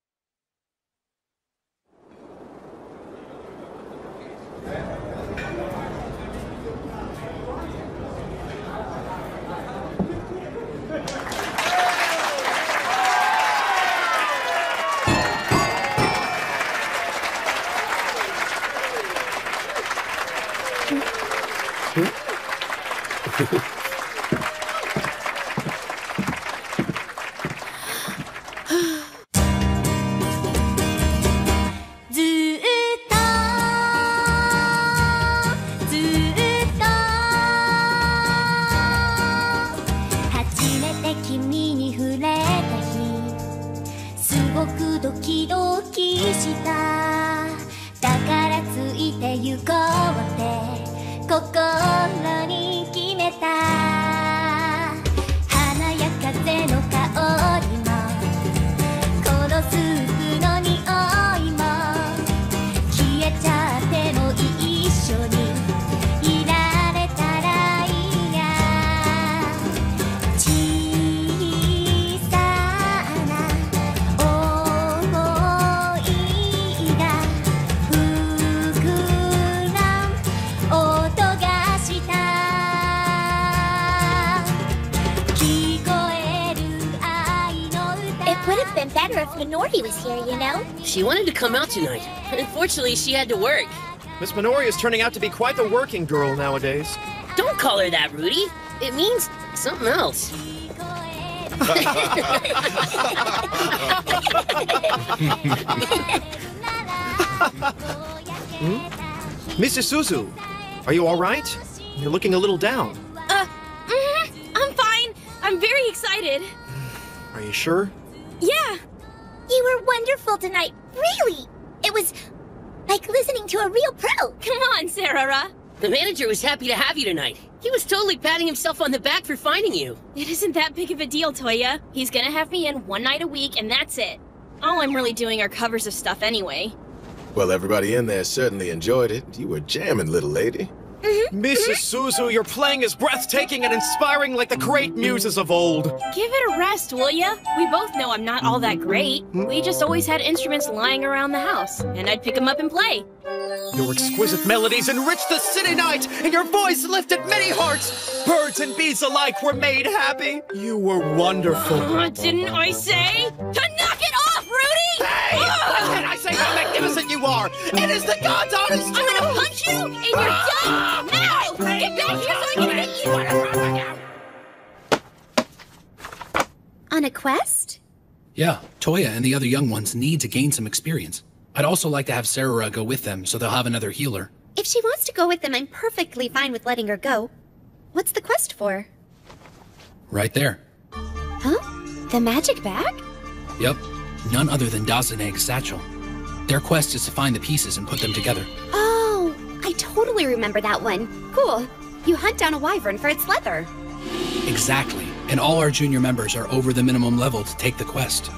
Speaker 2: Minori was here, you know?
Speaker 5: She wanted to come out tonight. Unfortunately, she had to work.
Speaker 15: Miss Minori is turning out to be quite the working girl nowadays.
Speaker 5: Don't call her that, Rudy. It means something else.
Speaker 15: Mrs. Suzu, are you all right? You're looking a little down.
Speaker 4: I'm fine. I'm very excited.
Speaker 15: Are you sure?
Speaker 2: Yeah. You were wonderful tonight. Really. It was like listening to a real pro.
Speaker 4: Come on, Sarara.
Speaker 5: The manager was happy to have you tonight. He was totally patting himself on the back for finding you.
Speaker 4: It isn't that big of a deal, Toya. He's gonna have me in one night a week, and that's it. All I'm really doing are covers of stuff anyway.
Speaker 1: Well, everybody in there certainly enjoyed it. You were jamming, little lady.
Speaker 15: Mrs. Suzu, your playing is breathtaking and inspiring like the great muses of old.
Speaker 4: Give it a rest, will ya? We both know I'm not all that great. We just always had instruments lying around the house, and I'd pick them up and play.
Speaker 15: Your exquisite melodies enriched the city night, and your voice lifted many hearts. Birds and bees alike were made happy. You were wonderful.
Speaker 4: Didn't I say to knock it off, Rudy?
Speaker 15: Hey! What can I say how magnificent you are? It is the God's honest truth!
Speaker 4: I'm gonna punch you in your gut! Now! Get back here so I can hit you!
Speaker 2: On a quest?
Speaker 9: Yeah, Toya and the other young ones need to gain some experience. I'd also like to have Sarah go with them, so they'll have another healer.
Speaker 13: If she wants to go with them, I'm perfectly fine with letting her go. What's the quest for?
Speaker 9: Right there.
Speaker 13: Huh? The magic bag?
Speaker 9: Yep. None other than Dazaneg's satchel. Their quest is to find the pieces and put them together.
Speaker 13: Oh, I totally remember that one. Cool. You hunt down a wyvern for its leather.
Speaker 9: Exactly. And all our junior members are over the minimum level to take the quest.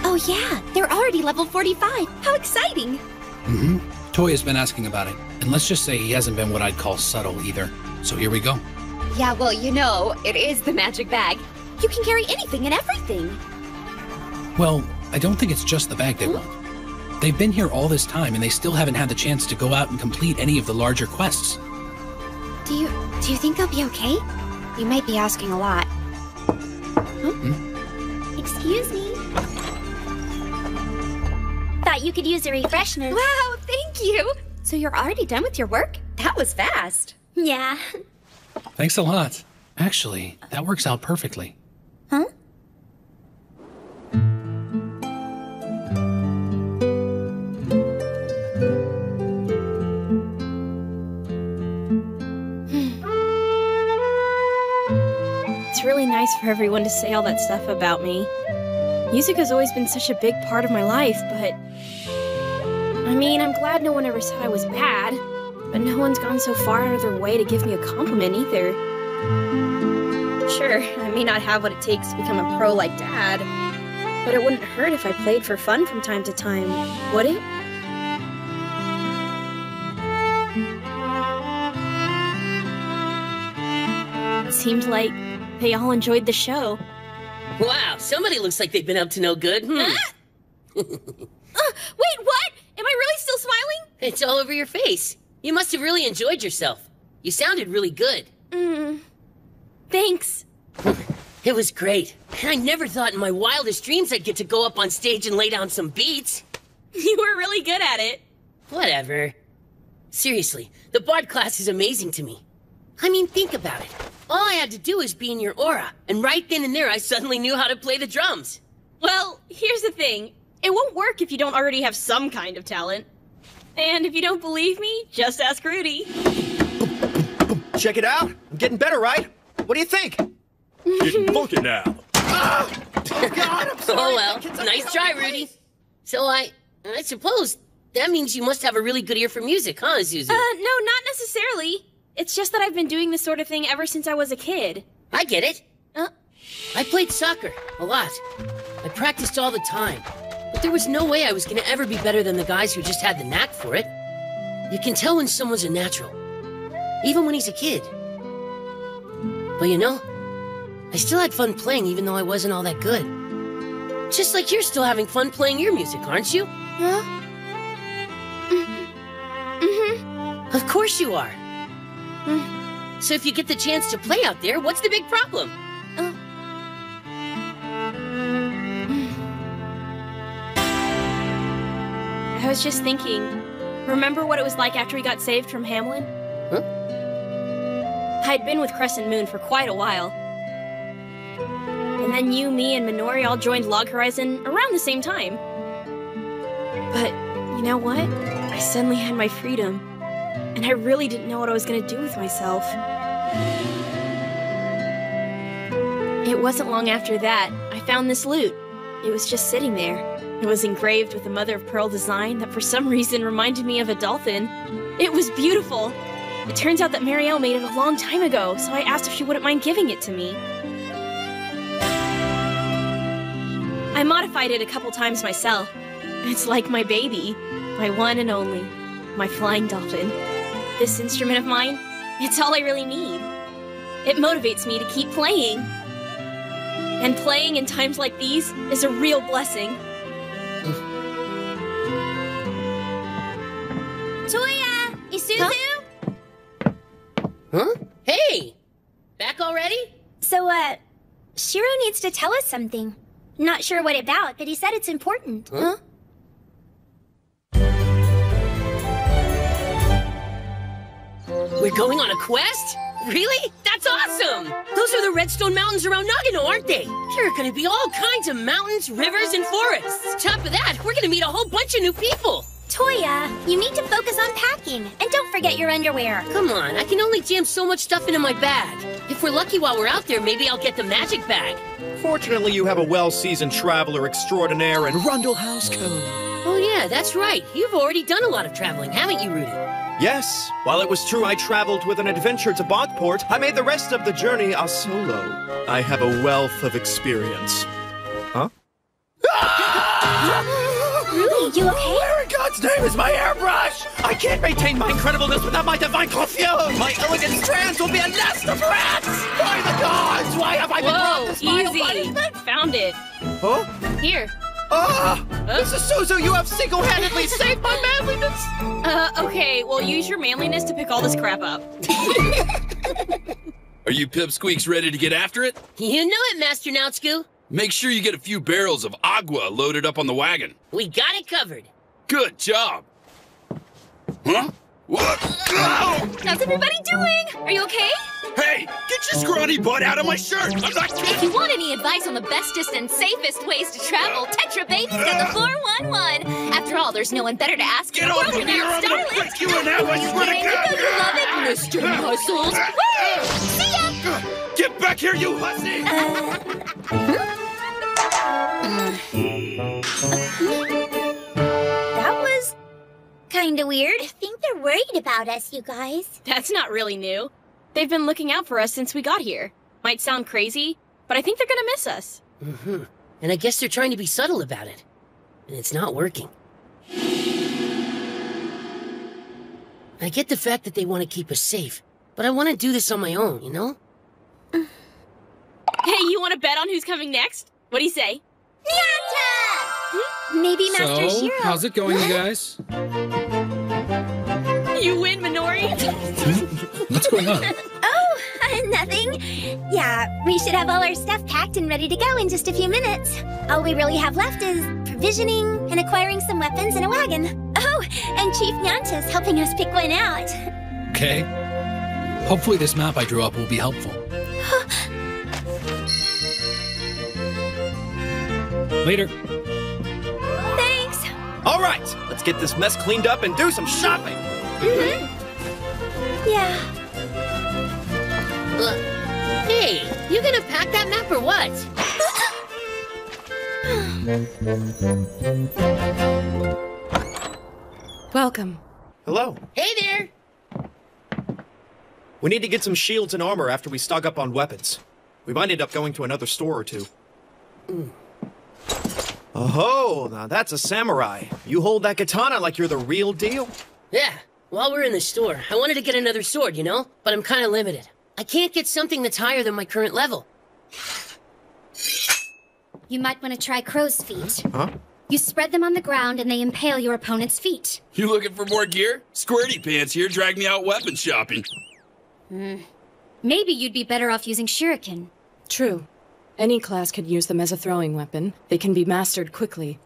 Speaker 13: Oh yeah, they're already level 45. How exciting!
Speaker 9: Mm-hmm. Toya's been asking about it. And let's just say he hasn't been what I'd call subtle either. So here we go.
Speaker 13: Yeah, well, you know, it is the magic bag. You can carry anything and everything.
Speaker 9: Well, I don't think it's just the bag they want. They've been here all this time and they still haven't had the chance to go out and complete any of the larger quests.
Speaker 13: Do you think they'll be okay? You might be asking a lot. Huh? Excuse me. Thought you could use a refreshment. Wow, thank you. So you're already done with your work? That was fast. Yeah.
Speaker 9: Thanks a lot. Actually, that works out perfectly.
Speaker 13: Huh?
Speaker 3: It's really nice for everyone to say all that stuff about me. Music has always been such a big part of my life, but... I mean, I'm glad no one ever said I was bad, but no one's gone so far out of their way to give me a compliment either. Sure, I may not have what it takes to become a pro like Dad, but it wouldn't hurt if I played for fun from time to time, would it? It seemed like they all enjoyed the show.
Speaker 5: Wow, somebody looks like they've been up to no good.
Speaker 3: Wait, what? Am I really still smiling?
Speaker 5: It's all over your face. You must have really enjoyed yourself. You sounded really good.
Speaker 3: Thanks.
Speaker 5: It was great. And I never thought in my wildest dreams I'd get to go up on stage and lay down some beats.
Speaker 3: You were really good at it.
Speaker 5: Whatever. Seriously, the Bard class is amazing to me. I mean, think about it. All I had to do was be in your aura, and right then and there I suddenly knew how to play the drums.
Speaker 3: Well, here's the thing. It won't work if you don't already have some kind of talent. And if you don't believe me, just ask Rudy.
Speaker 15: Check it out. I'm getting better, right? What do you think?
Speaker 22: Getting funky now.
Speaker 15: Oh, God, I'm sorry.
Speaker 5: Oh, well, nice try, Rudy. So I suppose that means you must have a really good ear for music, huh, Zuzu?
Speaker 3: No, not necessarily. It's just that I've been doing this sort of thing ever since I was a kid.
Speaker 5: I get it. I played soccer a lot. I practiced all the time. But there was no way I was gonna ever be better than the guys who just had the knack for it. You can tell when someone's a natural, even when he's a kid. But you know, I still had fun playing even though I wasn't all that good. Just like you're still having fun playing your music, aren't you?
Speaker 3: Huh?
Speaker 5: Of course you are. So if you get the chance to play out there, what's the big problem?
Speaker 3: I was just thinking, remember what it was like after we got saved from Hamlin?
Speaker 5: Huh?
Speaker 3: I'd been with Crescent Moon for quite a while. And then you, me, and Minori all joined Log Horizon around the same time. But, you know what? I suddenly had my freedom. And I really didn't know what I was going to do with myself. It wasn't long after that, I found this lute. It was just sitting there. It was engraved with a mother-of-pearl design that for some reason reminded me of a dolphin. It was beautiful. It turns out that Marielle made it a long time ago, so I asked if she wouldn't mind giving it to me. I modified it a couple times myself. It's like my baby, my one and only, my flying dolphin. This instrument of mine, it's all I really need. It motivates me to keep playing. And playing in times like these is a real blessing.
Speaker 2: Toya! Isuzu?
Speaker 5: Huh? Hey! Back already?
Speaker 2: So, Shiro needs to tell us something. Not sure what about, but he said it's important.
Speaker 5: Huh? We're going on a quest? Really? That's awesome! Those are the Redstone Mountains around Nagano, aren't they? There are gonna be all kinds of mountains, rivers, and forests. Top of that, we're gonna meet a whole bunch of new people.
Speaker 2: Toya, you need to focus on packing. And don't forget your underwear.
Speaker 5: Come on, I can only jam so much stuff into my bag. If we're lucky while we're out there, maybe I'll get the magic bag.
Speaker 15: Fortunately, you have a well-seasoned traveler extraordinaire in Rundle Housecone.
Speaker 5: Oh yeah, that's right. You've already done a lot of traveling, haven't you, Rudy?
Speaker 15: Yes, while it was true I traveled with an adventure to Bogport, I made the rest of the journey a solo. I have a wealth of experience. Huh?
Speaker 2: Rudy, you okay?
Speaker 15: Where in God's name is my airbrush? I can't maintain my incredibleness without my divine coiffure! My elegant strands will be a nest of rats! By the gods, why have I been brought this final punishment?
Speaker 3: Found it.
Speaker 15: Huh?
Speaker 3: Here.
Speaker 15: Ah! Mrs. Suzu, you have single-handedly saved my manliness!
Speaker 3: Okay, well, use your manliness to pick all this crap up.
Speaker 9: Are you pipsqueaks ready to get after it?
Speaker 5: You know it, Master Naotsku.
Speaker 9: Make sure you get a few barrels of agua loaded up on the wagon.
Speaker 5: We got it covered.
Speaker 9: Good job. Huh? What?
Speaker 2: How's everybody doing? Are you okay?
Speaker 9: Hey, get your scrawny butt out of my shirt! I'm not
Speaker 2: If
Speaker 9: kidding!
Speaker 2: you want any advice on the bestest and safest ways to travel, Tetra Baby's got the 411. After all, there's no one better to ask.
Speaker 9: Get over here, I'm gonna break you in half, I swear to God!
Speaker 2: You love it, Mr. Muscles. Woo! See ya!
Speaker 9: Get back here, you hussy!
Speaker 2: That was kinda weird. I think they're worried about us, you guys.
Speaker 3: That's not really new. They've been looking out for us since we got here. Might sound crazy, but I think they're gonna miss us.
Speaker 5: Mm-hmm. And I guess they're trying to be subtle about it. And it's not working. I get the fact that they want to keep us safe, but I want to do this on my own, you know?
Speaker 3: Hey, you want to bet on who's coming next? What do you say?
Speaker 2: Nyanta! Maybe Master
Speaker 9: So,
Speaker 2: Shiro.
Speaker 9: how's it going, you guys?
Speaker 3: You win, Minori!
Speaker 9: What's going on?
Speaker 2: Oh, nothing. Yeah, we should have all our stuff packed and ready to go in just a few minutes. All we really have left is provisioning and acquiring some weapons and a wagon. Oh, and Chief Nyanta's helping us pick one out.
Speaker 9: Okay. Hopefully this map I drew up will be helpful. Later.
Speaker 2: Thanks.
Speaker 15: All right, let's get this mess cleaned up and do some shopping.
Speaker 2: Yeah.
Speaker 5: Hey, you gonna pack that map or what?
Speaker 19: Welcome.
Speaker 15: Hello.
Speaker 5: Hey there!
Speaker 15: We need to get some shields and armor after we stock up on weapons. We might end up going to another store or two. Oh, now that's a samurai. You hold that katana like you're the real deal?
Speaker 5: Yeah, while we're in the store, I wanted to get another sword, you know? But I'm kind of limited. I can't get something that's higher than my current level.
Speaker 18: You might want to try crow's feet.
Speaker 15: Huh?
Speaker 18: You spread them on the ground and they impale your opponent's feet.
Speaker 9: You looking for more gear? Squirty Pants here dragged me out weapon shopping.
Speaker 18: Maybe you'd be better off using shuriken.
Speaker 14: True. Any class could use them as a throwing weapon. They can be mastered quickly.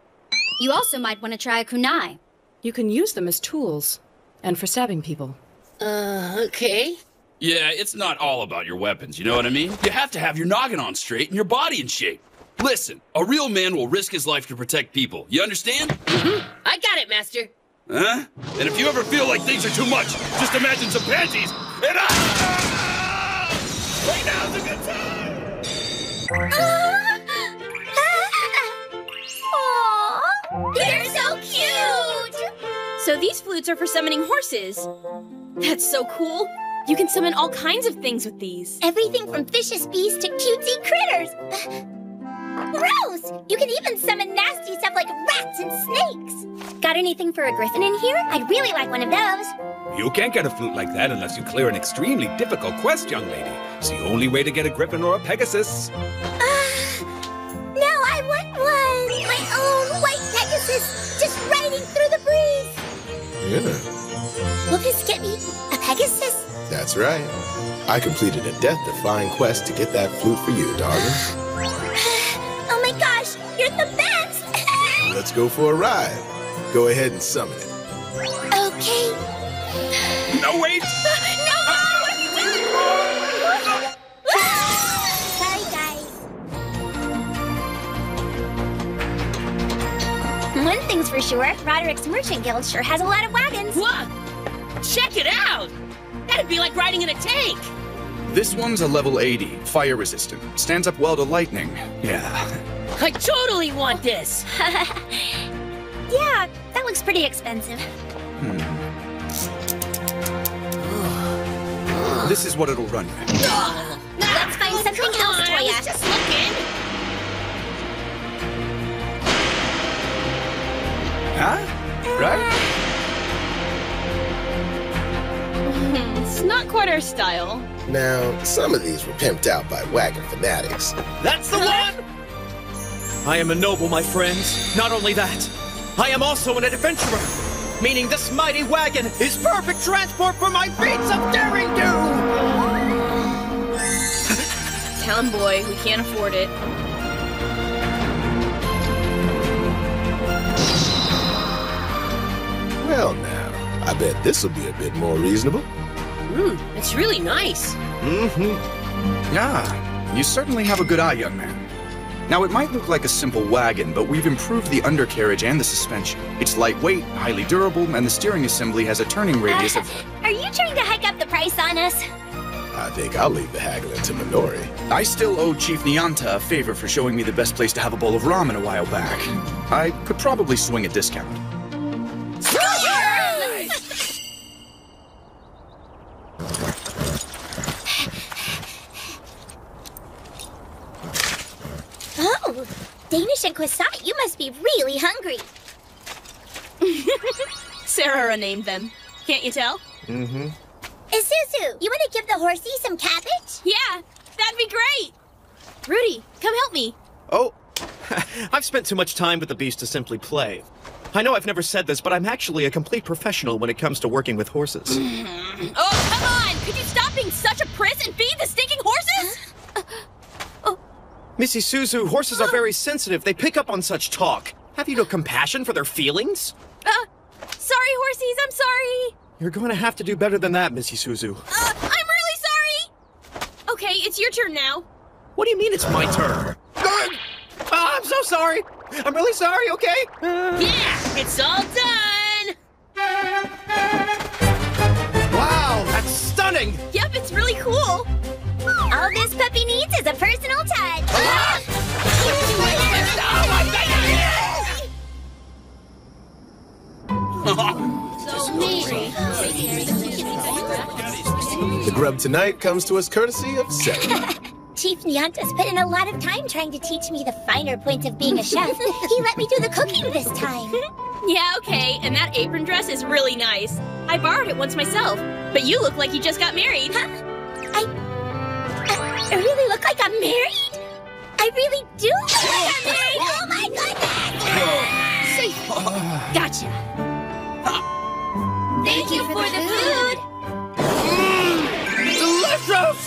Speaker 18: You also might want to try a kunai.
Speaker 14: You can use them as tools. And for stabbing people.
Speaker 5: Okay.
Speaker 9: Yeah, it's not all about your weapons, you know what I mean? You have to have your noggin on straight and your body in shape. Listen, a real man will risk his life to protect people. You understand?
Speaker 5: Mm-hmm. I got it, Master.
Speaker 9: Huh? And if you ever feel like things are too much, just imagine some panties and right now's a good time!
Speaker 2: Aww, they're so cute!
Speaker 3: So these flutes are for summoning horses. That's so cool. You can summon all kinds of things with these.
Speaker 2: Everything from vicious beasts to cutesy critters. Gross! You can even summon nasty stuff like rats and snakes. Got anything for a griffin in here? I'd really like one of those.
Speaker 6: You can't get a flute like that unless you clear an extremely difficult quest, young lady. It's the only way to get a griffin or a pegasus.
Speaker 2: No, I want one! My own white Pegasus, just riding through the breeze.
Speaker 1: Yeah,
Speaker 2: Will this get me a Pegasus?
Speaker 1: that's right. I completed a death-defying quest to get that flute for you, darling.
Speaker 2: Oh my gosh, you're the best!
Speaker 1: Let's go for a ride. Go ahead and summon it.
Speaker 2: Okay.
Speaker 6: No, wait!
Speaker 2: No! What are you doing? things for sure. Roderick's Merchant Guild sure has a lot of wagons.
Speaker 5: What? Check it out! That'd be like riding in a tank!
Speaker 12: This one's a level 80, fire resistant. Stands up well to lightning. Yeah.
Speaker 5: I totally want this!
Speaker 2: Yeah, that looks pretty expensive.
Speaker 12: This is what it'll run you.
Speaker 2: Let's find something else, Toya.
Speaker 5: I was just looking.
Speaker 12: Huh? Right?
Speaker 3: It's not quite our style.
Speaker 1: Now, some of these were pimped out by wagon fanatics.
Speaker 15: That's the one! I am a noble, my friends. Not only that, I am also an adventurer, meaning this mighty wagon is perfect transport for my feats of daring do!
Speaker 3: Town boy, we can't afford it.
Speaker 1: Well now, I bet this will be a bit more reasonable.
Speaker 5: It's really nice.
Speaker 12: Yeah, you certainly have a good eye, young man. Now, it might look like a simple wagon, but we've improved the undercarriage and the suspension. It's lightweight, highly durable, and the steering assembly has a turning radius of...
Speaker 2: Are you trying to hike up the price on us?
Speaker 1: I think I'll leave the haggling to Minori.
Speaker 12: I still owe Chief Nyanta a favor for showing me the best place to have a bowl of ramen a while back. I could probably swing a discount.
Speaker 2: Oh, Danish and croissant, you must be really hungry.
Speaker 3: Sarah named them. Can't you tell?
Speaker 2: Isuzu, you want to give the horsey some cabbage?
Speaker 3: Yeah, that'd be great. Rudy, come help me.
Speaker 15: Oh, I've spent too much time with the beast to simply play. I know I've never said this, but I'm actually a complete professional when it comes to working with horses.
Speaker 3: Oh, come on! Could you stop being such a priss and feed the stinking horses?
Speaker 15: Miss Isuzu, horses are very sensitive. They pick up on such talk. Have you no compassion for their feelings?
Speaker 3: Sorry, horsies, I'm sorry.
Speaker 15: You're going to have to do better than that, Miss Isuzu.
Speaker 3: I'm really sorry. Okay, it's your turn now.
Speaker 15: What do you mean it's my turn? I'm so sorry. I'm really sorry, okay?
Speaker 5: Yeah, it's all done!
Speaker 15: Wow, that's stunning!
Speaker 3: Yep, it's really cool.
Speaker 2: All this puppy needs is a personal touch.
Speaker 1: The grub tonight comes to us courtesy of Sarah.
Speaker 2: Chief Nyanta's put in a lot of time trying to teach me the finer points of being a chef. He let me do the cooking this time.
Speaker 3: Yeah, okay, and that apron dress is really nice. I borrowed it once myself, but you look like you just got married.
Speaker 2: Huh? I really look like I'm married? I really do look like I'm married! Oh my goodness!
Speaker 5: Safe. Gotcha.
Speaker 2: Thank you for the food!
Speaker 15: Delicious!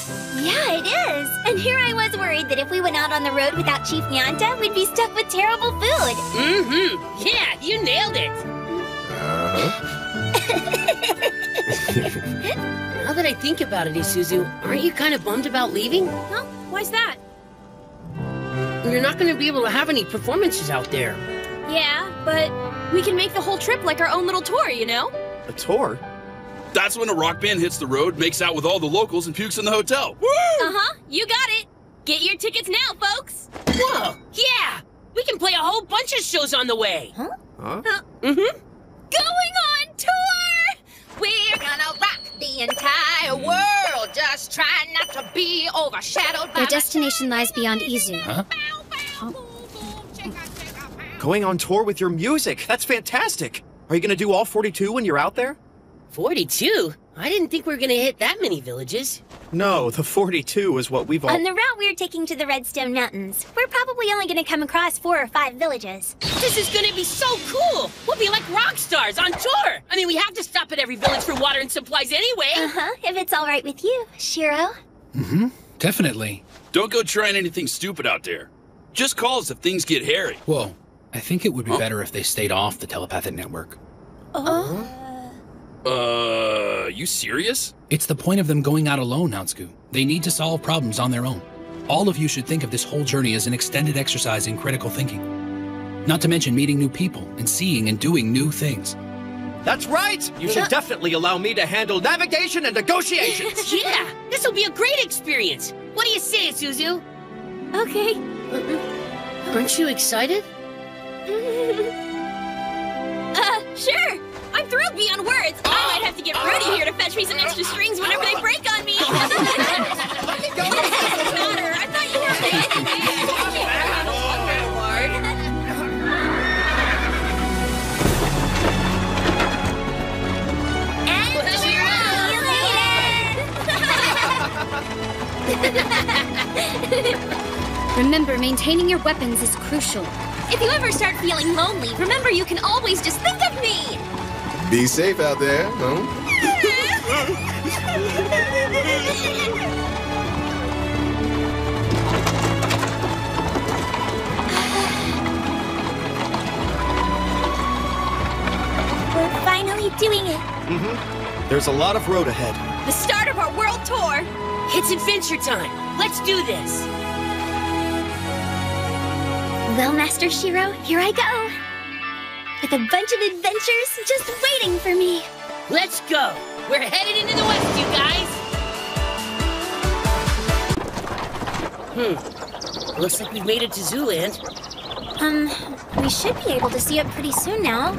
Speaker 2: Yeah, it is. And here I was worried that if we went out on the road without Chief Nyanta, we'd be stuck with terrible food.
Speaker 5: Yeah, you nailed it. Now that I think about it, Isuzu, aren't you kind of bummed about leaving?
Speaker 3: No, why's that?
Speaker 5: You're not going to be able to have any performances out there.
Speaker 3: Yeah, but we can make the whole trip like our own little tour, you know?
Speaker 15: A tour?
Speaker 9: That's when a rock band hits the road, makes out with all the locals, and pukes in the hotel. Woo!
Speaker 3: You got it. Get your tickets now, folks.
Speaker 5: Whoa, yeah! We can play a whole bunch of shows on the way.
Speaker 15: Huh?
Speaker 3: Going on tour! We're gonna rock the entire world. Just try not to be overshadowed by...
Speaker 18: Their destination lies beyond Izu.
Speaker 15: Huh? Going on tour with your music. That's fantastic. Are you going to do all 42 when you're out there?
Speaker 5: 42? I didn't think we were going to hit that many villages.
Speaker 15: No, the 42 is what we've all...
Speaker 2: On the route we're taking to the Redstone Mountains, we're probably only going to come across 4 or 5 villages.
Speaker 5: This is going to be so cool! We'll be like rock stars on tour! I mean, we have to stop at every village for water and supplies anyway!
Speaker 2: If it's all right with you, Shiro.
Speaker 9: Definitely. Don't go trying anything stupid out there. Just call us if things get hairy. Whoa. I think it would be better if they stayed off the telepathic network. You serious? It's the point of them going out alone, Naotsku. They need to solve problems on their own. All of you should think of this whole journey as an extended exercise in critical thinking. Not to mention meeting new people and seeing and doing new things.
Speaker 15: That's right! You should definitely allow me to handle navigation and negotiations!
Speaker 5: Yeah! This'll be a great experience! What do you say, Suzu?
Speaker 3: Okay.
Speaker 5: Aren't you excited?
Speaker 3: Sure! I'm thrilled beyond words! I might have to get Rudy here to fetch me some extra strings whenever they break on me! Doesn't matter, I thought you were
Speaker 18: Remember, maintaining your weapons is crucial.
Speaker 2: If you ever start feeling lonely, remember you can always just think of me!
Speaker 1: Be safe out there, huh?
Speaker 2: We're finally doing it.
Speaker 15: There's a lot of road ahead.
Speaker 3: the start of our world tour!
Speaker 5: It's adventure time! Let's do this!
Speaker 2: Well, Master Shiro, here I go. With a bunch of adventures just waiting for me.
Speaker 5: Let's go! We're headed into the west, you guys! Looks like we've made it to Zooland.
Speaker 2: We should be able to see it pretty soon now.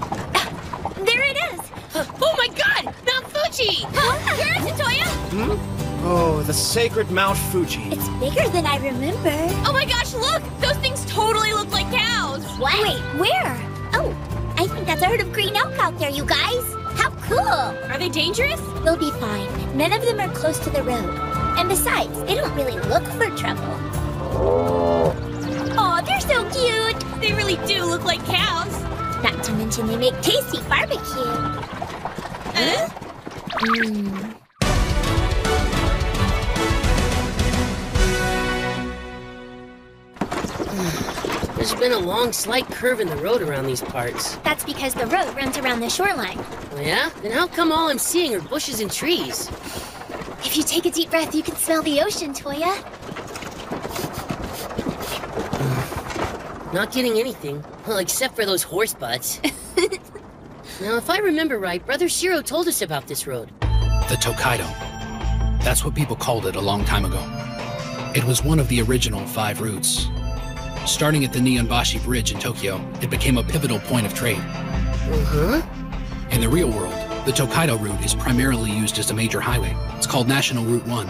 Speaker 2: There it is!
Speaker 5: Oh my god! Mount Fuji!
Speaker 2: Where is it, Toya?
Speaker 15: Oh, the sacred Mount Fuji.
Speaker 2: It's bigger than I remember.
Speaker 3: Oh my gosh, look! Those things totally look like cows!
Speaker 2: What? Wait, where? Oh, I think that's a herd of green elk out there, you guys. How cool!
Speaker 3: Are they dangerous?
Speaker 2: We'll be fine. None of them are close to the road. And besides, they don't really look for trouble. Aw, they're so cute!
Speaker 3: They really do look like cows.
Speaker 2: Not to mention they make tasty barbecue.
Speaker 5: There's been a long, slight curve in the road around these parts.
Speaker 2: That's because the road runs around the shoreline.
Speaker 5: Oh, yeah? Then how come all I'm seeing are bushes and trees?
Speaker 2: If you take a deep breath, you can smell the ocean, Toya.
Speaker 5: Not getting anything. Well, except for those horse butts. Now, if I remember right, Brother Shiro told us about this road.
Speaker 9: The Tokaido. That's what people called it a long time ago. It was one of the original 5 routes. Starting at the Nihonbashi Bridge in Tokyo, it became a pivotal point of trade. In the real world, the Tokaido route is primarily used as a major highway. It's called National Route 1.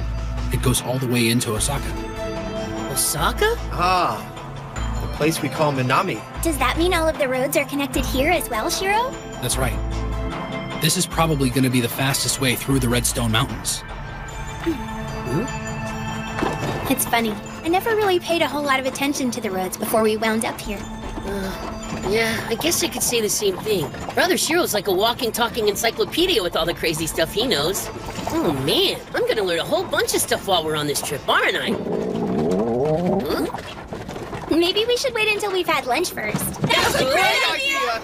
Speaker 9: It goes all the way into Osaka.
Speaker 5: Osaka?
Speaker 15: Ah, the place we call Minami.
Speaker 2: Does that mean all of the roads are connected here as well, Shiro?
Speaker 9: That's right. This is probably going to be the fastest way through the Redstone Mountains.
Speaker 2: It's funny. I never really paid a whole lot of attention to the roads before we wound up here.
Speaker 5: Yeah, I guess I could say the same thing. Brother Shiro's like a walking, talking encyclopedia with all the crazy stuff he knows. Oh man, I'm gonna learn a whole bunch of stuff while we're on this trip, aren't I?
Speaker 2: Maybe we should wait until we've had lunch first.
Speaker 5: That's a great idea!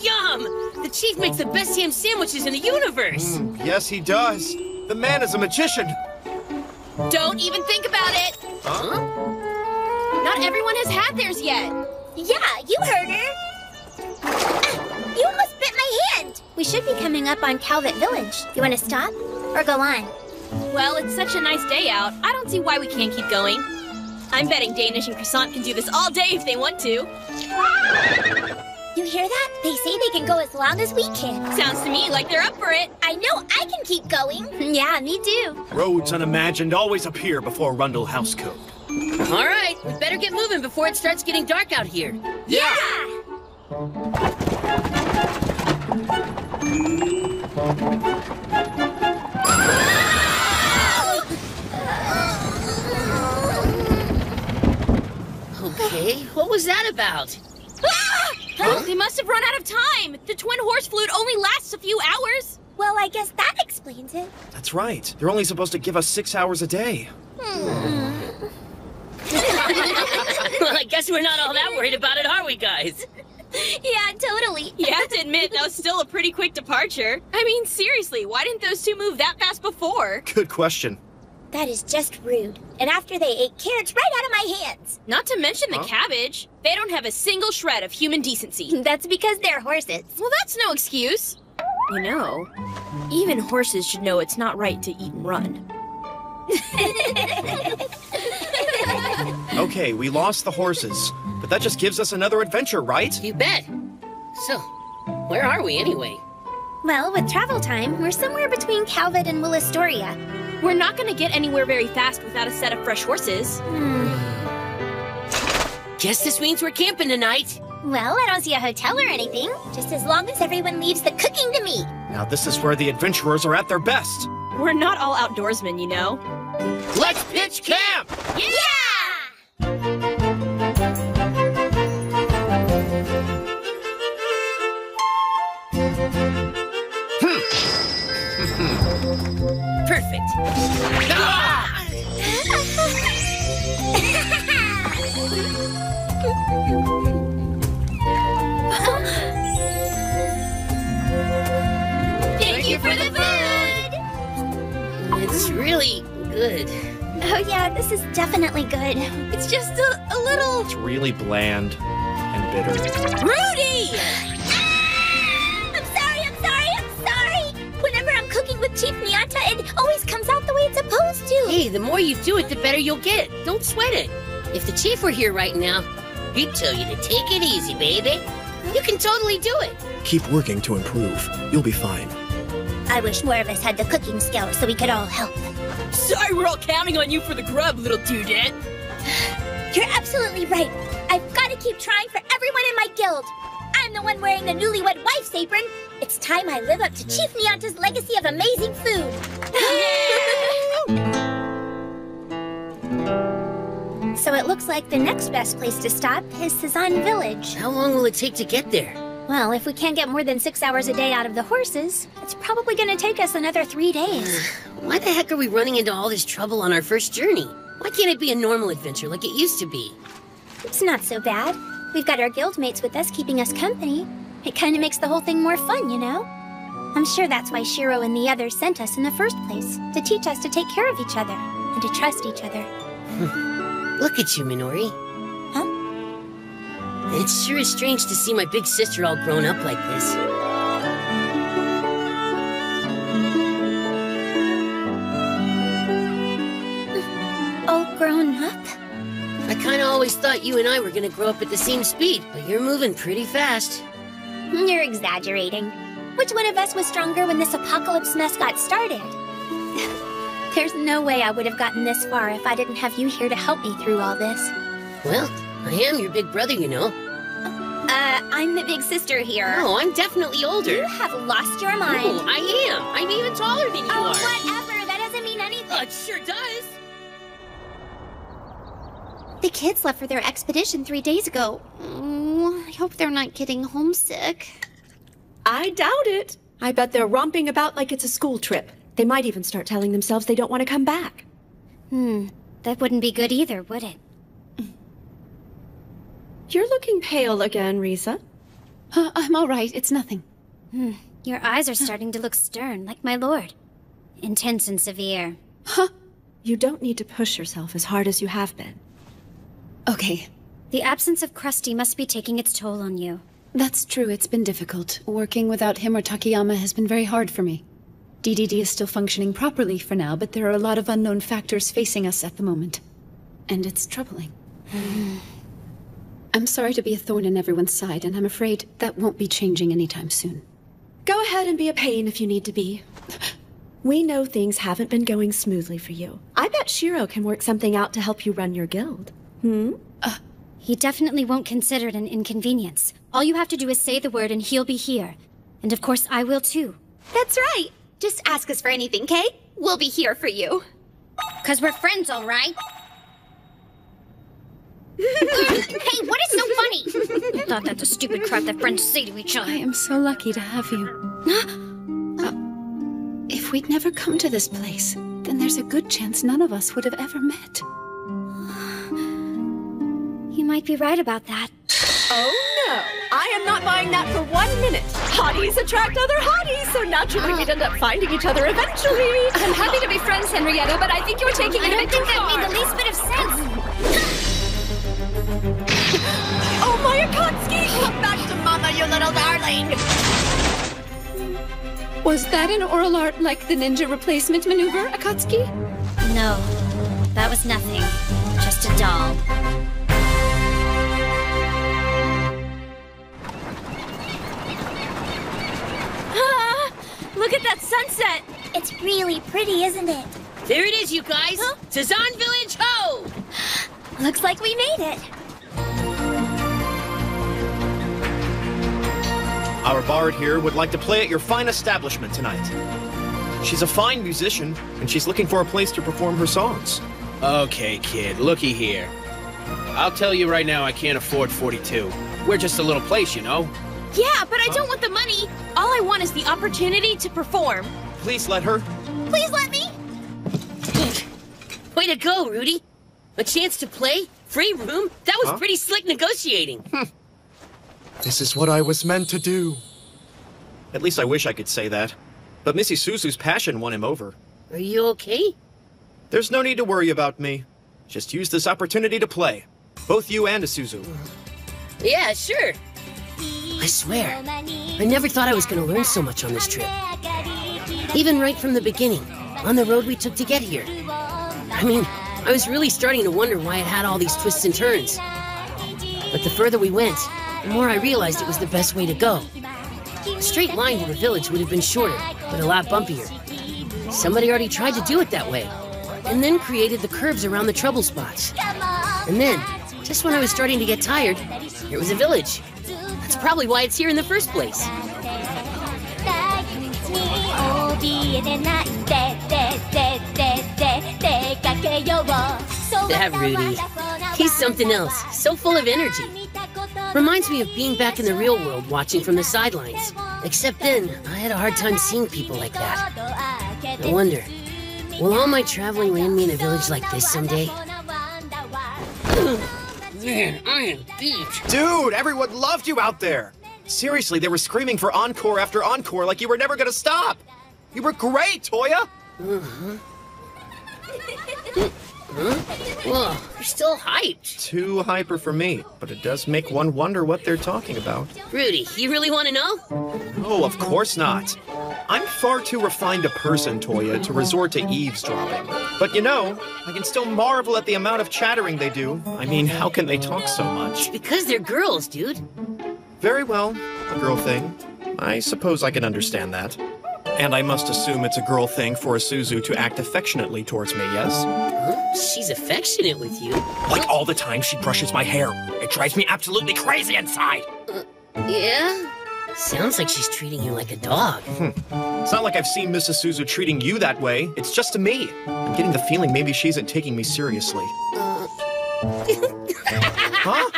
Speaker 5: Yum! The chief makes the best ham sandwiches in the universe!
Speaker 15: Yes, he does. The man is a magician.
Speaker 3: Don't even think about it! Not everyone has had theirs yet.
Speaker 2: Yeah, you heard her. You almost bit my hand. We should be coming up on Calvet Village. You want to stop or go on?
Speaker 3: Well, it's such a nice day out. I don't see why we can't keep going. I'm betting Danish and Croissant can do this all day if they want to.
Speaker 2: You hear that? They say they can go as long as we can.
Speaker 3: Sounds to me like they're up for it.
Speaker 2: I know I can keep going. Yeah, me too.
Speaker 15: Roads unimagined always appear before Rundle House Code.
Speaker 5: All right, we better get moving before it starts getting dark out here.
Speaker 2: Yeah!
Speaker 5: Okay, what was that about?
Speaker 3: They must have run out of time. The twin horse flute only lasts a few hours.
Speaker 2: Well, I guess that explains it.
Speaker 15: That's right. They're only supposed to give us 6 hours a day.
Speaker 5: Well, I guess we're not all that worried about it, are we, guys?
Speaker 2: Yeah, totally.
Speaker 3: You have to admit, that was still a pretty quick departure. I mean, seriously, why didn't those two move that fast before?
Speaker 15: Good question.
Speaker 2: That is just rude. And after they ate carrots right out of my hands.
Speaker 3: Not to mention the cabbage. They don't have a single shred of human decency.
Speaker 2: That's because they're horses.
Speaker 3: Well, that's no excuse. You know, even horses should know it's not right to eat and run.
Speaker 15: Okay, we lost the horses, but that just gives us another adventure, right?
Speaker 5: You bet. So, where are we anyway?
Speaker 2: Well, with travel time, we're somewhere between Calvid and Willistoria.
Speaker 3: We're not gonna get anywhere very fast without a set of fresh horses.
Speaker 5: Guess this means we're camping tonight.
Speaker 2: Well, I don't see a hotel or anything. Just as long as everyone leaves the cooking to me.
Speaker 15: Now this is where the adventurers are at their best.
Speaker 3: We're not all outdoorsmen, you know.
Speaker 5: Let's pitch camp! Perfect.
Speaker 2: Thank you for the food!
Speaker 5: It's really good.
Speaker 2: Oh yeah, this is definitely good. It's just a little...
Speaker 15: It's really bland and bitter.
Speaker 3: Rudy!
Speaker 2: I'm sorry! Whenever I'm cooking with Chief Nyata, it always comes out the way it's supposed to.
Speaker 5: Hey, the more you do it, the better you'll get. Don't sweat it. If the chief were here right now, he'd tell you to take it easy, baby. You can totally do it.
Speaker 15: Keep working to improve. You'll be fine.
Speaker 2: I wish more of us had the cooking skills so we could all help.
Speaker 3: Sorry we're all counting on you for the grub, little dudette.
Speaker 2: You're absolutely right. I've got to keep trying for everyone in my guild. I'm the one wearing the newlywed wife's apron. It's time I live up to Chief Nyata's legacy of amazing food. So it looks like the next best place to stop is Cezanne Village.
Speaker 5: How long will it take to get there?
Speaker 2: Well, if we can't get more than 6 hours a day out of the horses, it's probably going to take us another 3 days.
Speaker 5: Why the heck are we running into all this trouble on our first journey? Why can't it be a normal adventure like it used to be?
Speaker 2: It's not so bad. We've got our guildmates with us keeping us company. It kind of makes the whole thing more fun, you know? I'm sure that's why Shiro and the others sent us in the first place, to teach us to take care of each other, and to trust each other.
Speaker 5: Look at you, Minori.
Speaker 2: Huh?
Speaker 5: It sure is strange to see my big sister all grown up like this.
Speaker 2: All grown up?
Speaker 5: I kinda always thought you and I were gonna grow up at the same speed, but you're moving pretty fast.
Speaker 2: You're exaggerating. Which one of us was stronger when this apocalypse mess got started? There's no way I would have gotten this far if I didn't have you here to help me through all this.
Speaker 5: Well, I am your big brother, you know.
Speaker 2: I'm the big sister here.
Speaker 5: No, I'm definitely older.
Speaker 2: You have lost your mind.
Speaker 5: No, I am. I'm even taller than you are.
Speaker 2: Whatever. That doesn't mean anything.
Speaker 5: It sure does.
Speaker 2: The kids left for their expedition 3 days ago. Oh, I hope they're not getting homesick.
Speaker 4: I doubt it. I bet they're romping about like it's a school trip. They might even start telling themselves they don't want to come back.
Speaker 2: That wouldn't be good either, would it?
Speaker 4: You're looking pale again, Risa.
Speaker 13: I'm all right. It's nothing.
Speaker 2: Your eyes are starting to look stern, like my lord. Intense and severe.
Speaker 4: Huh? You don't need to push yourself as hard as you have been.
Speaker 13: Okay.
Speaker 2: The absence of Krusty must be taking its toll on you.
Speaker 13: That's true. It's been difficult. Working without him or Takayama has been very hard for me. DDD is still functioning properly for now, but there are a lot of unknown factors facing us at the moment. And it's troubling. I'm sorry to be a thorn in everyone's side, and I'm afraid that won't be changing anytime soon.
Speaker 4: Go ahead and be a pain if you need to be. We know things haven't been going smoothly for you. I bet Shiro can work something out to help you run your guild.
Speaker 2: He definitely won't consider it an inconvenience. All you have to do is say the word and he'll be here. And of course I will too.
Speaker 13: That's right. Just ask us for anything, Kay? We'll be here for you.
Speaker 2: 'Cause we're friends, all right? Hey, what is so funny? I thought that's the stupid crap that friends say to each other.
Speaker 13: I am so lucky to have you. If we'd never come to this place, then there's a good chance none of us would have ever met.
Speaker 2: You might be right about that.
Speaker 4: Oh no! I am not buying that for 1 minute! Hotties attract other hotties!
Speaker 13: so naturally we'd end up finding each other eventually. I'm happy to be friends, Henrietta, but I think you're taking it a bit too far.
Speaker 2: I don't think that made the least bit of sense.
Speaker 13: Oh, my Akatsuki! Come back to Mama, you little darling! Was that an oral art like the ninja replacement maneuver, Akatsuki?
Speaker 18: No, that was nothing. Just a doll.
Speaker 3: Look at that sunset!
Speaker 2: It's really pretty, isn't it?
Speaker 5: There it is, you guys! Huh? Tazan Village, ho!
Speaker 2: Looks like we made it.
Speaker 15: Our bard here would like to play at your fine establishment tonight. She's a fine musician, and she's looking for a place to perform her songs.
Speaker 10: Okay, kid, looky here. I'll tell you right now I can't afford 42. We're just a little place, you know?
Speaker 3: Yeah, but I don't want the money. All I want is the opportunity to perform.
Speaker 15: Please let her.
Speaker 2: Please let me.
Speaker 5: Way to go, Rudy. A chance to play? Free room? That was pretty slick negotiating.
Speaker 15: This is what I was meant to do. At least I wish I could say that. But Missy Suzu's passion won him over.
Speaker 5: Are you okay?
Speaker 15: There's no need to worry about me. Just use this opportunity to play. Both you and Isuzu.
Speaker 5: Yeah, sure. I swear, I never thought I was going to learn so much on this trip. Even right from the beginning, on the road we took to get here. I mean, I was really starting to wonder why it had all these twists and turns. But the further we went, the more I realized it was the best way to go. A straight line to the village would have been shorter, but a lot bumpier. Somebody already tried to do it that way, and then created the curves around the trouble spots. And then, just when I was starting to get tired, there was a village. That's probably why it's here in the first place. That Rudy. He's something else. So full of energy. Reminds me of being back in the real world watching from the sidelines. Except then, I had a hard time seeing people like that. I wonder, will all my traveling land me in a village like this someday? Man, I am beat.
Speaker 15: Dude, everyone loved you out there. Seriously, they were screaming for encore after encore like you were never gonna stop. You were great, Toya.
Speaker 5: Whoa, you're still hyped.
Speaker 15: Too hyper for me, but it does make one wonder what they're talking about.
Speaker 5: Rudy, you really want to know?
Speaker 15: Oh, of course not. I'm far too refined a person, Toya, to resort to eavesdropping. But you know, I can still marvel at the amount of chattering they do. I mean, how can they talk so much?
Speaker 5: Because they're girls, dude.
Speaker 15: Very well, a girl thing. I suppose I can understand that. And I must assume it's a girl thing for a Suzu to act affectionately towards me, yes?
Speaker 5: Huh? She's affectionate with you?
Speaker 15: Like all the time she brushes my hair. It drives me absolutely crazy inside.
Speaker 5: Yeah? Sounds like she's treating you like a dog.
Speaker 15: It's not like I've seen Mrs. Suzu treating you that way. It's just to me. I'm getting the feeling maybe she isn't taking me seriously. Huh?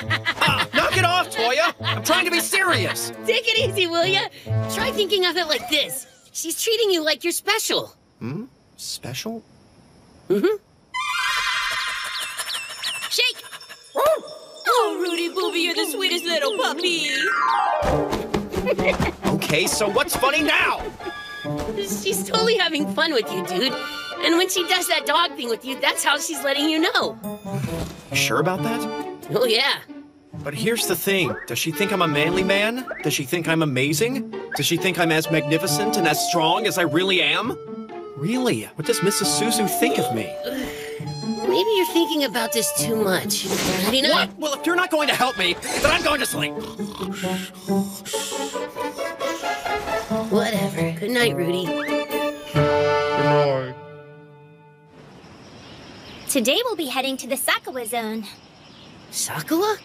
Speaker 15: Knock it off, Toya! I'm trying to be serious!
Speaker 5: Take it easy, will ya? Try thinking of it like this. She's treating you like you're special.
Speaker 15: Special?
Speaker 3: Shake! Oh, Rudy Booby, you're the sweetest little puppy.
Speaker 15: Okay, so what's funny now?
Speaker 5: She's totally having fun with you, dude. And when she does that dog thing with you, that's how she's letting you know.
Speaker 15: You sure about that?
Speaker 5: Oh, yeah.
Speaker 15: But here's the thing. Does she think I'm a manly man? Does she think I'm amazing? Does she think I'm as magnificent and as strong as I really am? Really? What does Mrs. Suzu think of me?
Speaker 5: Maybe you're thinking about this too much. Ready now?
Speaker 15: What? Well, if you're not going to help me, then I'm going to sleep.
Speaker 5: Whatever. Good night, Rudy.
Speaker 15: Good night.
Speaker 2: Today we'll be heading to the Sakawa Zone.
Speaker 5: Sakawa?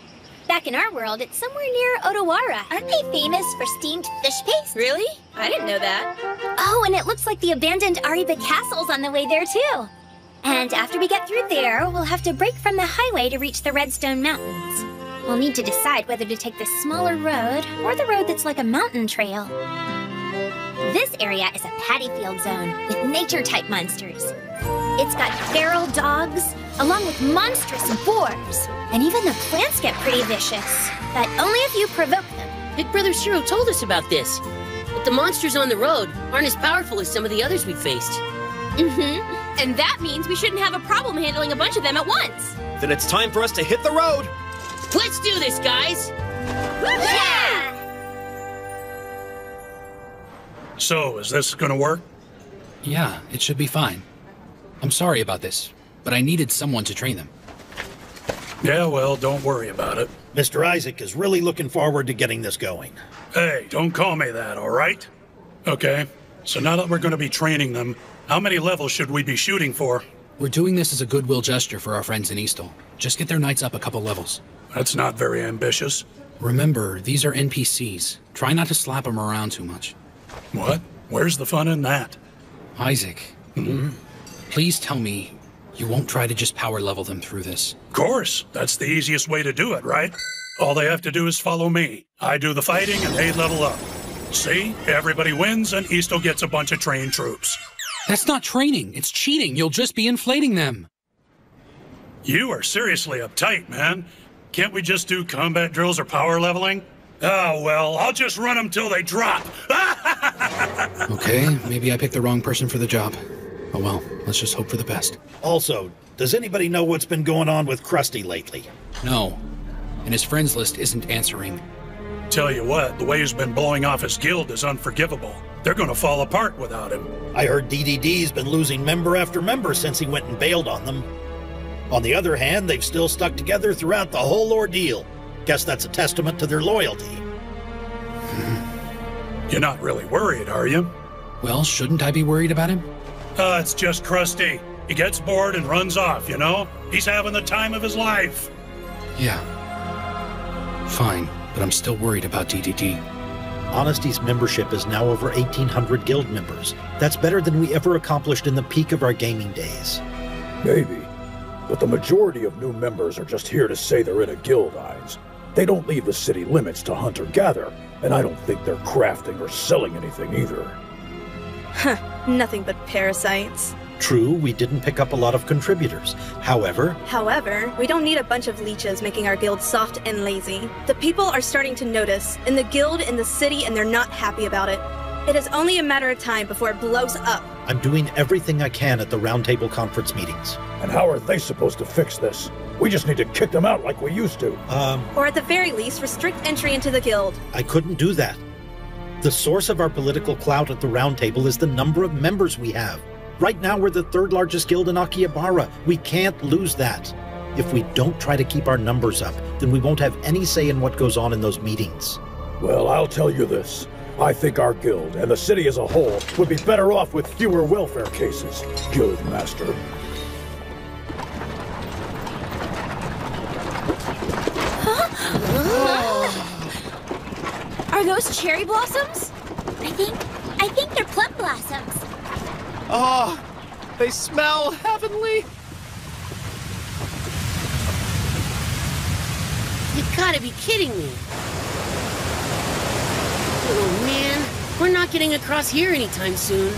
Speaker 2: Back in our world, it's somewhere near Odawara. Aren't they famous for steamed fish paste?
Speaker 3: Really? I didn't know that.
Speaker 2: Oh, and it looks like the abandoned Ariba Castle's on the way there, too. And after we get through there, we'll have to break from the highway to reach the Redstone Mountains. We'll need to decide whether to take the smaller road or the road that's like a mountain trail. This area is a paddy field zone with nature-type monsters. It's got feral dogs, along with monstrous boars. And even the plants get pretty vicious, but only if you provoke them.
Speaker 5: Big Brother Shiro told us about this. But the monsters on the road aren't as powerful as some of the others we faced.
Speaker 3: Mm-hmm. And that means we shouldn't have a problem handling a bunch of them at once.
Speaker 15: Then it's time for us to hit the road!
Speaker 5: Let's do this, guys!
Speaker 3: Yeah!
Speaker 20: So, is this gonna work?
Speaker 9: Yeah, it should be fine. I'm sorry about this, but I needed someone to train them.
Speaker 20: Yeah, well, don't worry about it.
Speaker 21: Mr. Isaac is really looking forward to getting this going.
Speaker 20: Hey, don't call me that, all right? Okay, so now that we're gonna be training them, how many levels should we be shooting for?
Speaker 9: We're doing this as a goodwill gesture for our friends in Eastle. Just get their knights up a couple levels.
Speaker 20: That's not very ambitious.
Speaker 9: Remember, these are NPCs. Try not to slap them around too much.
Speaker 20: What? Where's the fun in that?
Speaker 9: Isaac, please tell me you won't try to just power level them through this.
Speaker 20: Of course, that's the easiest way to do it, right? All they have to do is follow me. I do the fighting and they level up. See? Everybody wins and Eastle gets a bunch of trained troops.
Speaker 9: That's not training, it's cheating. You'll just be inflating them.
Speaker 20: You are seriously uptight, man. Can't we just do combat drills or power leveling? Oh, well, I'll just run them till they drop.
Speaker 9: Okay, maybe I picked the wrong person for the job. Oh well, let's just hope for the best.
Speaker 21: Also, does anybody know what's been going on with Krusty lately?
Speaker 9: No, and his friends list isn't answering.
Speaker 20: Tell you what, the way he's been blowing off his guild is unforgivable. They're gonna fall apart without him.
Speaker 21: I heard DDD's been losing member after member since he went and bailed on them. On the other hand, they've still stuck together throughout the whole ordeal. Guess that's a testament to their loyalty.
Speaker 20: You're not really worried, are you?
Speaker 9: Well, shouldn't I be worried about him?
Speaker 20: It's just Krusty. He gets bored and runs off, you know? He's having the time of his life.
Speaker 9: Yeah. Fine, but I'm still worried about DDD.
Speaker 21: Honesty's membership is now over 1,800 guild members. That's better than we ever accomplished in the peak of our gaming days.
Speaker 11: Maybe. But the majority of new members are just here to say they're in a guild, Ainz. They don't leave the city limits to hunt or gather, and I don't think they're crafting or selling anything either.
Speaker 23: Huh, nothing but parasites.
Speaker 21: True, we didn't pick up a lot of contributors. However,
Speaker 23: we don't need a bunch of leeches making our guild soft and lazy. The people are starting to notice, in the guild, in the city, and they're not happy about it. It is only a matter of time before it blows up.
Speaker 21: I'm doing everything I can at the Roundtable Conference meetings.
Speaker 11: And how are they supposed to fix this? We just need to kick them out like we used to.
Speaker 23: Or at the very least, restrict entry into the guild.
Speaker 21: I couldn't do that. The source of our political clout at the Roundtable is the number of members we have. Right now, we're the third largest guild in Akihabara. We can't lose that. If we don't try to keep our numbers up, then we won't have any say in what goes on in those meetings.
Speaker 11: Well, I'll tell you this. I think our guild, and the city as a whole, would be better off with fewer welfare cases, Guild Master.
Speaker 3: Are those cherry blossoms?
Speaker 2: I think they're plum blossoms.
Speaker 15: Oh, they smell heavenly.
Speaker 5: You gotta be kidding me. Oh man, we're not getting across here anytime soon.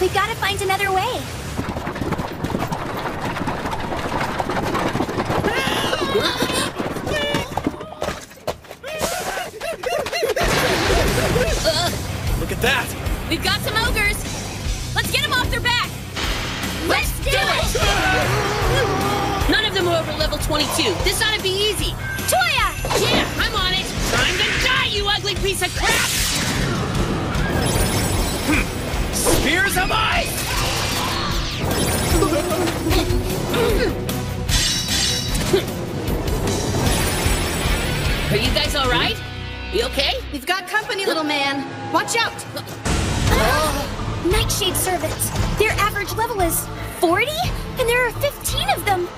Speaker 2: We gotta find another way.
Speaker 15: Look at that!
Speaker 3: We've got some ogres! Let's get them off their back!
Speaker 2: Let's do it!
Speaker 5: None of them are over level 22. This ought to be easy.
Speaker 2: Toya!
Speaker 5: Yeah, I'm on it! Time to die, you ugly piece of crap!
Speaker 15: Spears of ice!
Speaker 5: Are you guys all right? You okay?
Speaker 23: We've got company, little man. Watch out!
Speaker 2: Nightshade servants. Their average level is 40? And there are 15 of them.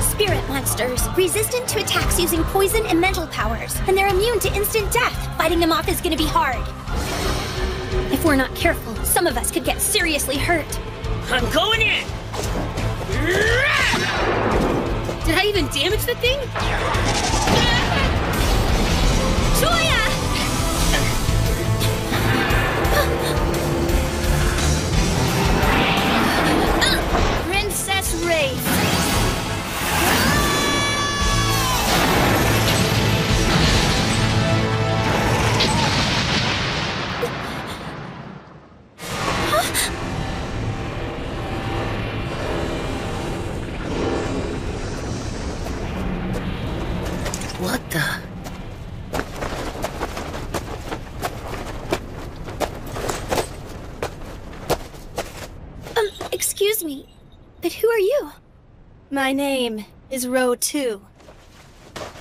Speaker 2: Spirit monsters, resistant to attacks using poison and mental powers. And they're immune to instant death. Fighting them off is gonna be hard. If we're not careful, some of us could get seriously hurt.
Speaker 5: I'm going in! Did I even damage the thing?
Speaker 2: Toya!
Speaker 23: Princess Wraith.
Speaker 2: Excuse me, but who are you?
Speaker 23: My name is Ro 2.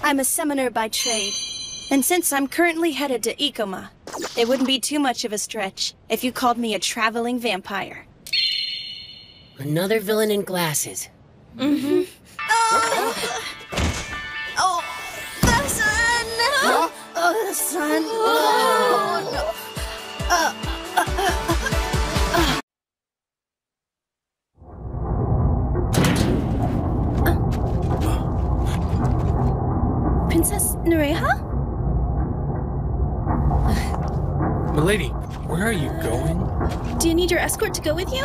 Speaker 23: I'm a summoner by trade. And since I'm currently headed to Ikoma, it wouldn't be too much of a stretch if you called me a traveling vampire.
Speaker 5: Another villain in glasses.
Speaker 23: Mm-hmm. Oh, the sun! Oh, the sun! Oh, no. Princess Nureha?
Speaker 15: Milady, where are you going?
Speaker 23: Do you need your escort to go with you?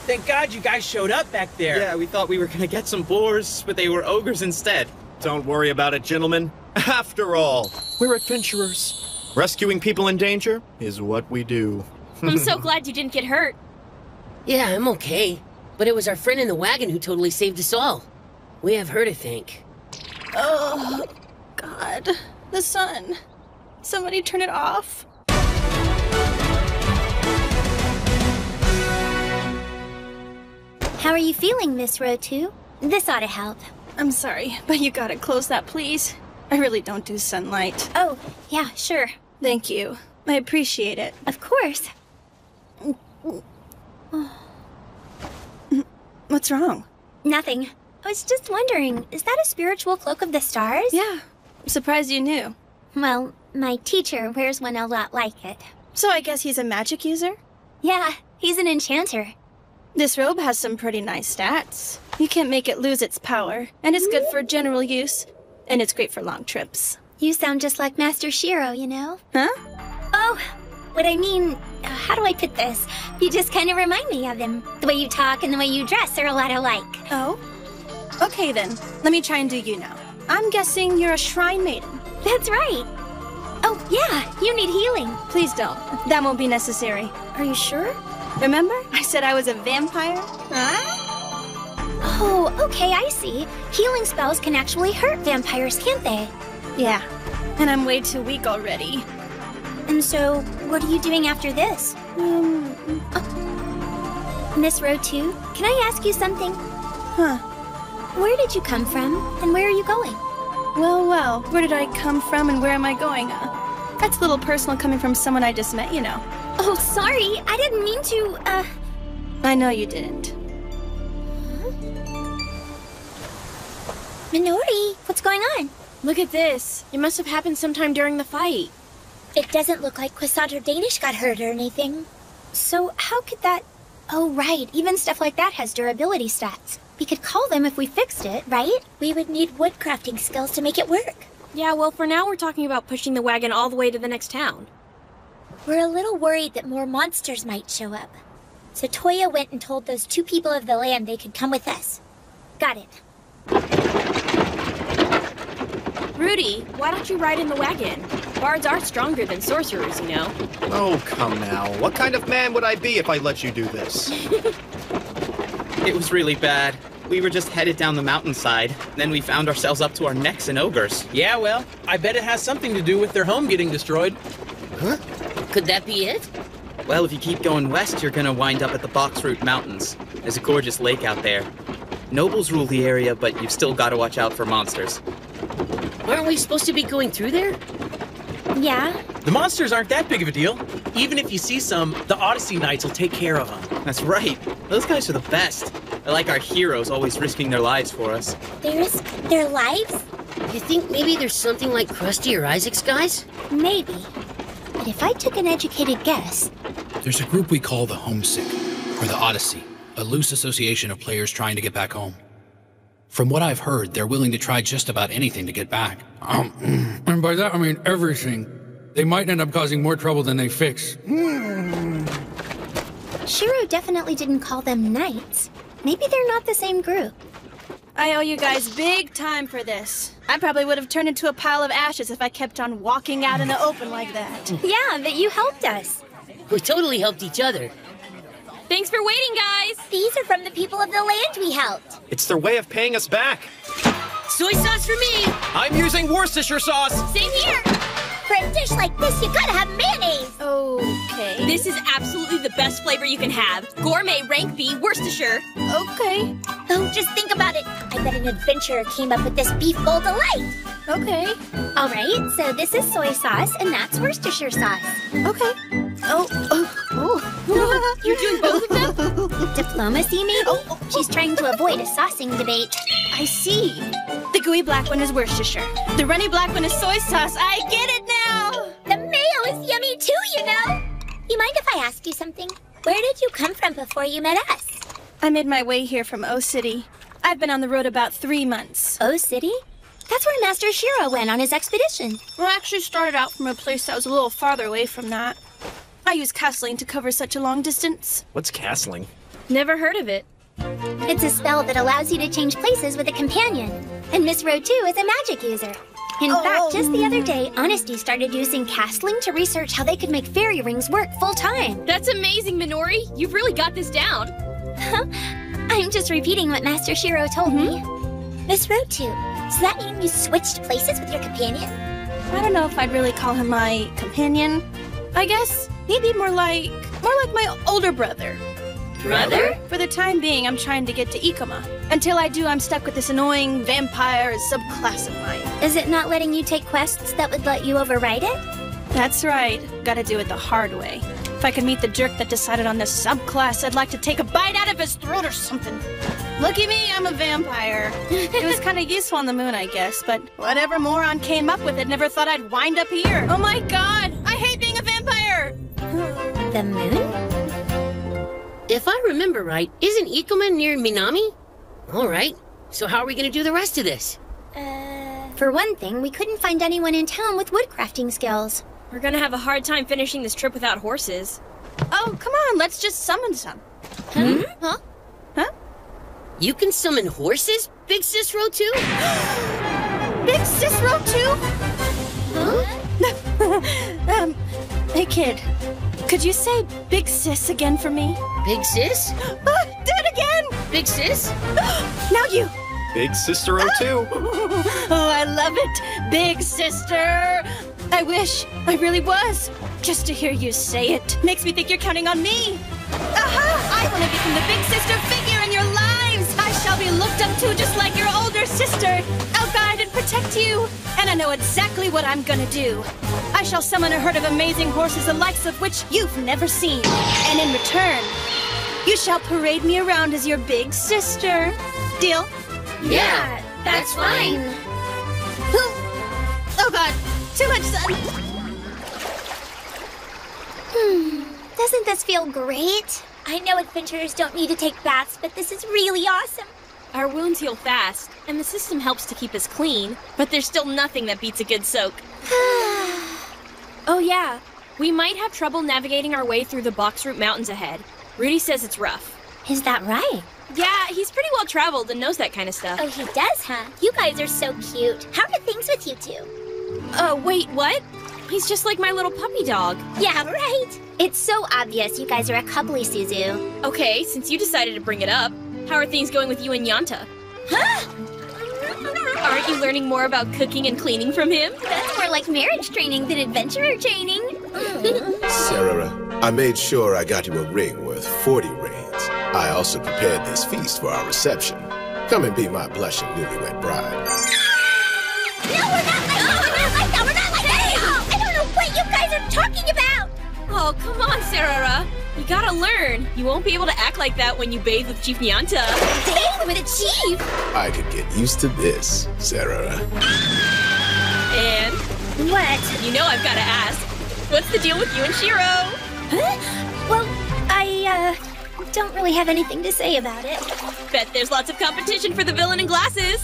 Speaker 15: Thank God you guys showed up back there. Yeah, we thought we were gonna get some boars, but they were ogres instead.
Speaker 7: Don't worry about it, gentlemen. After all, we're adventurers. Rescuing people in danger is what we do.
Speaker 3: I'm so glad you didn't get hurt.
Speaker 5: Yeah, I'm okay. But it was our friend in the wagon who totally saved us all. We have her to thank.
Speaker 23: Oh, God. The sun. Somebody turn it off.
Speaker 2: How are you feeling, Miss Ro 2? This ought to help.
Speaker 23: I'm sorry, but you gotta close that, please. I really don't do sunlight.
Speaker 2: Oh, yeah, sure.
Speaker 23: Thank you. I appreciate it.
Speaker 2: Of course.
Speaker 23: What's wrong?
Speaker 2: Nothing. I was just wondering, is that a spiritual cloak of the stars?
Speaker 23: Yeah. I'm surprised you knew.
Speaker 2: Well, my teacher wears one a lot like it.
Speaker 23: So I guess he's a magic user?
Speaker 2: Yeah, he's an enchanter.
Speaker 23: This robe has some pretty nice stats. You can't make it lose its power, and it's good for general use, and it's great for long trips.
Speaker 2: You sound just like Master Shiro, you know?
Speaker 23: Huh?
Speaker 2: Oh, what I mean, how do I put this? You just kind of remind me of him. The way you talk and the way you dress are a lot alike.
Speaker 23: Oh? Okay then, let me try and do you now. I'm guessing you're a shrine maiden.
Speaker 2: That's right. Oh, yeah, you need healing.
Speaker 23: Please don't. That won't be necessary.
Speaker 2: Are you sure?
Speaker 23: Remember? I said I was a vampire? Huh?
Speaker 2: Oh, okay, I see. Healing spells can actually hurt vampires, can't they?
Speaker 23: Yeah, and I'm way too weak already.
Speaker 2: And so, what are you doing after this? Miss Ro 2, can I ask you something?
Speaker 23: Huh.
Speaker 2: Where did you come from, and where are you going?
Speaker 23: Well, where did I come from and where am I going? That's a little personal coming from someone I just met, you know.
Speaker 2: Oh, sorry, I didn't mean to,
Speaker 23: I know you didn't.
Speaker 2: Minori, what's going on?
Speaker 3: Look at this. It must have happened sometime during the fight.
Speaker 2: It doesn't look like Croissant or Danish got hurt or anything. So how could that... Oh, right. Even stuff like that has durability stats. We could call them if we fixed it, right? We would need woodcrafting skills to make it work.
Speaker 3: Yeah, well, for now we're talking about pushing the wagon all the way to the next town.
Speaker 2: We're a little worried that more monsters might show up. So Toya went and told those 2 people of the land they could come with us. Got it.
Speaker 3: Rudy, why don't you ride in the wagon? Bards are stronger than sorcerers, you know.
Speaker 7: Oh, come now. What kind of man would I be if I let you do this?
Speaker 15: It was really bad. We were just headed down the mountainside. Then we found ourselves up to our necks in ogres. Yeah, well, I bet it has something to do with their home getting destroyed.
Speaker 5: Huh? Could that be it?
Speaker 15: Well, if you keep going west, you're gonna wind up at the Boxroot Mountains. There's a gorgeous lake out there. Nobles rule the area, but you've still got to watch out for monsters.
Speaker 5: Aren't we supposed to be going through there?
Speaker 2: Yeah.
Speaker 15: The monsters aren't that big of a deal. Even if you see some, the Odyssey Knights will take care of them. That's right. Those guys are the best. They're like our heroes, always risking their lives for us.
Speaker 2: They risk their lives?
Speaker 5: You think maybe there's something like Krusty or Isaac's guys?
Speaker 2: Maybe. But if I took an educated guess...
Speaker 9: There's a group we call the Homesick, or the Odyssey, a loose association of players trying to get back home. From what I've heard, they're willing to try just about anything to get back.
Speaker 16: And by that I mean everything. They might end up causing more trouble than they fix.
Speaker 2: Shiro definitely didn't call them knights. Maybe they're not the same group.
Speaker 23: I owe you guys big time for this. I probably would have turned into a pile of ashes if I kept on walking out in the open like that.
Speaker 2: Yeah, but you helped us.
Speaker 5: We totally helped each other.
Speaker 3: Thanks for waiting, guys!
Speaker 2: These are from the people of the land we helped.
Speaker 7: It's their way of paying us back.
Speaker 5: Soy sauce for me!
Speaker 7: I'm using Worcestershire sauce!
Speaker 2: Same here! For a dish like this, you gotta have mayonnaise!
Speaker 3: Okay. This is absolutely the best flavor you can have. Gourmet rank B Worcestershire.
Speaker 2: Okay. Oh, just think about it. I bet an adventurer came up with this beef bowl delight.
Speaker 23: Okay.
Speaker 2: All right, so this is soy sauce, and that's Worcestershire sauce.
Speaker 23: Okay. Oh.
Speaker 2: You're doing both of them? Diplomacy, maybe? She's trying to avoid a saucing debate.
Speaker 23: I see. The gooey black one is Worcestershire. The runny black one is soy sauce. I get it now!
Speaker 2: The mayo is yummy too, you know! You mind if I ask you something? Where did you come from before you met us?
Speaker 23: I made my way here from O City. I've been on the road about 3 months.
Speaker 2: O City? That's where Master Shiro went on his expedition.
Speaker 23: Well, I actually started out from a place that was a little farther away from that. I use castling to cover such a long distance.
Speaker 7: What's castling?
Speaker 3: Never heard of it.
Speaker 2: It's a spell that allows you to change places with a companion. And Miss Rowe, too, is a magic user. In fact, just the other day, Honesty started using castling to research how they could make fairy rings work full-time.
Speaker 3: That's amazing, Minori. You've really got this down.
Speaker 2: I'm just repeating what Master Shiro told me. Miss Rowe, too, does that mean you switched places with your companion?
Speaker 23: I don't know if I'd really call him my companion. I guess maybe more like my older brother.
Speaker 5: Brother?
Speaker 23: For the time being, I'm trying to get to Ikoma. Until I do, I'm stuck with this annoying vampire subclass of mine.
Speaker 2: Is it not letting you take quests that would let you override it?
Speaker 23: That's right. Gotta do it the hard way. If I could meet the jerk that decided on this subclass, I'd like to take a bite out of his throat or something. Looky me, I'm a vampire. It was kind of useful on the moon, I guess, but whatever moron came up with it never thought I'd wind up here. Oh my god, I hate being a vampire!
Speaker 2: The moon?
Speaker 5: If I remember right, isn't Ikoma near Minami? All right, so how are we gonna do the rest of this?
Speaker 2: For one thing, we couldn't find anyone in town with woodcrafting skills.
Speaker 3: We're gonna have a hard time finishing this trip without horses.
Speaker 23: Oh, come on, let's just summon some.
Speaker 2: Huh?
Speaker 5: You can summon horses, Big Sis Row 2?
Speaker 23: Big Sis Row 2? Hey kid, could you say Big Sis again for me?
Speaker 5: Big Sis?
Speaker 23: Do it again!
Speaker 5: Big Sis?
Speaker 23: Now you!
Speaker 7: Big Sister O2.
Speaker 23: Oh, I love it! Big sister! I wish I really was. Just to hear you say it makes me think you're counting on me. Aha! I want to become the big sister figure in your lives! I shall be looked up to just like your older sister. I'll guide and protect you. And I know exactly what I'm gonna do. I shall summon a herd of amazing horses, the likes of which you've never seen. And in return, you shall parade me around as your big sister. Deal?
Speaker 2: Yeah, that's fine.
Speaker 23: Oh god, too much sun.
Speaker 2: Doesn't this feel great? I know adventurers don't need to take baths, but this is really awesome.
Speaker 3: Our wounds heal fast, and the system helps to keep us clean, but there's still nothing that beats a good soak. Oh yeah, we might have trouble navigating our way through the Boxroot Mountains ahead. Rudy says it's rough.
Speaker 2: Is that right?
Speaker 3: Yeah, he's pretty well traveled and knows that kind of stuff.
Speaker 2: Oh, he does, huh? You guys are so cute. How are things with you two?
Speaker 3: Wait, what? He's just like my little puppy dog.
Speaker 2: Yeah, right. It's so obvious you guys are a couple, Suzu.
Speaker 3: Okay, since you decided to bring it up, how are things going with you and Yanta?
Speaker 2: Huh?
Speaker 3: Aren't you learning more about cooking and cleaning from him?
Speaker 2: That's more like marriage training than adventurer training.
Speaker 1: Sarah, I made sure I got you a ring worth 40 reins. I also prepared this feast for our reception. Come and be my blushing newlywed bride.
Speaker 2: No, we're not like that! We're not like that! I don't know what you guys are talking about!
Speaker 3: Oh, come on, Sarah. You gotta learn. You won't be able to act like that when you bathe with Chief Nyanta.
Speaker 2: Bathe with a chief?
Speaker 1: I could get used to this, Sarah.
Speaker 3: And?
Speaker 2: What?
Speaker 3: You know I've gotta ask. What's the deal with you and Shiro?
Speaker 2: Huh? Well, I don't really have anything to say about it.
Speaker 3: Bet there's lots of competition for the villain in glasses.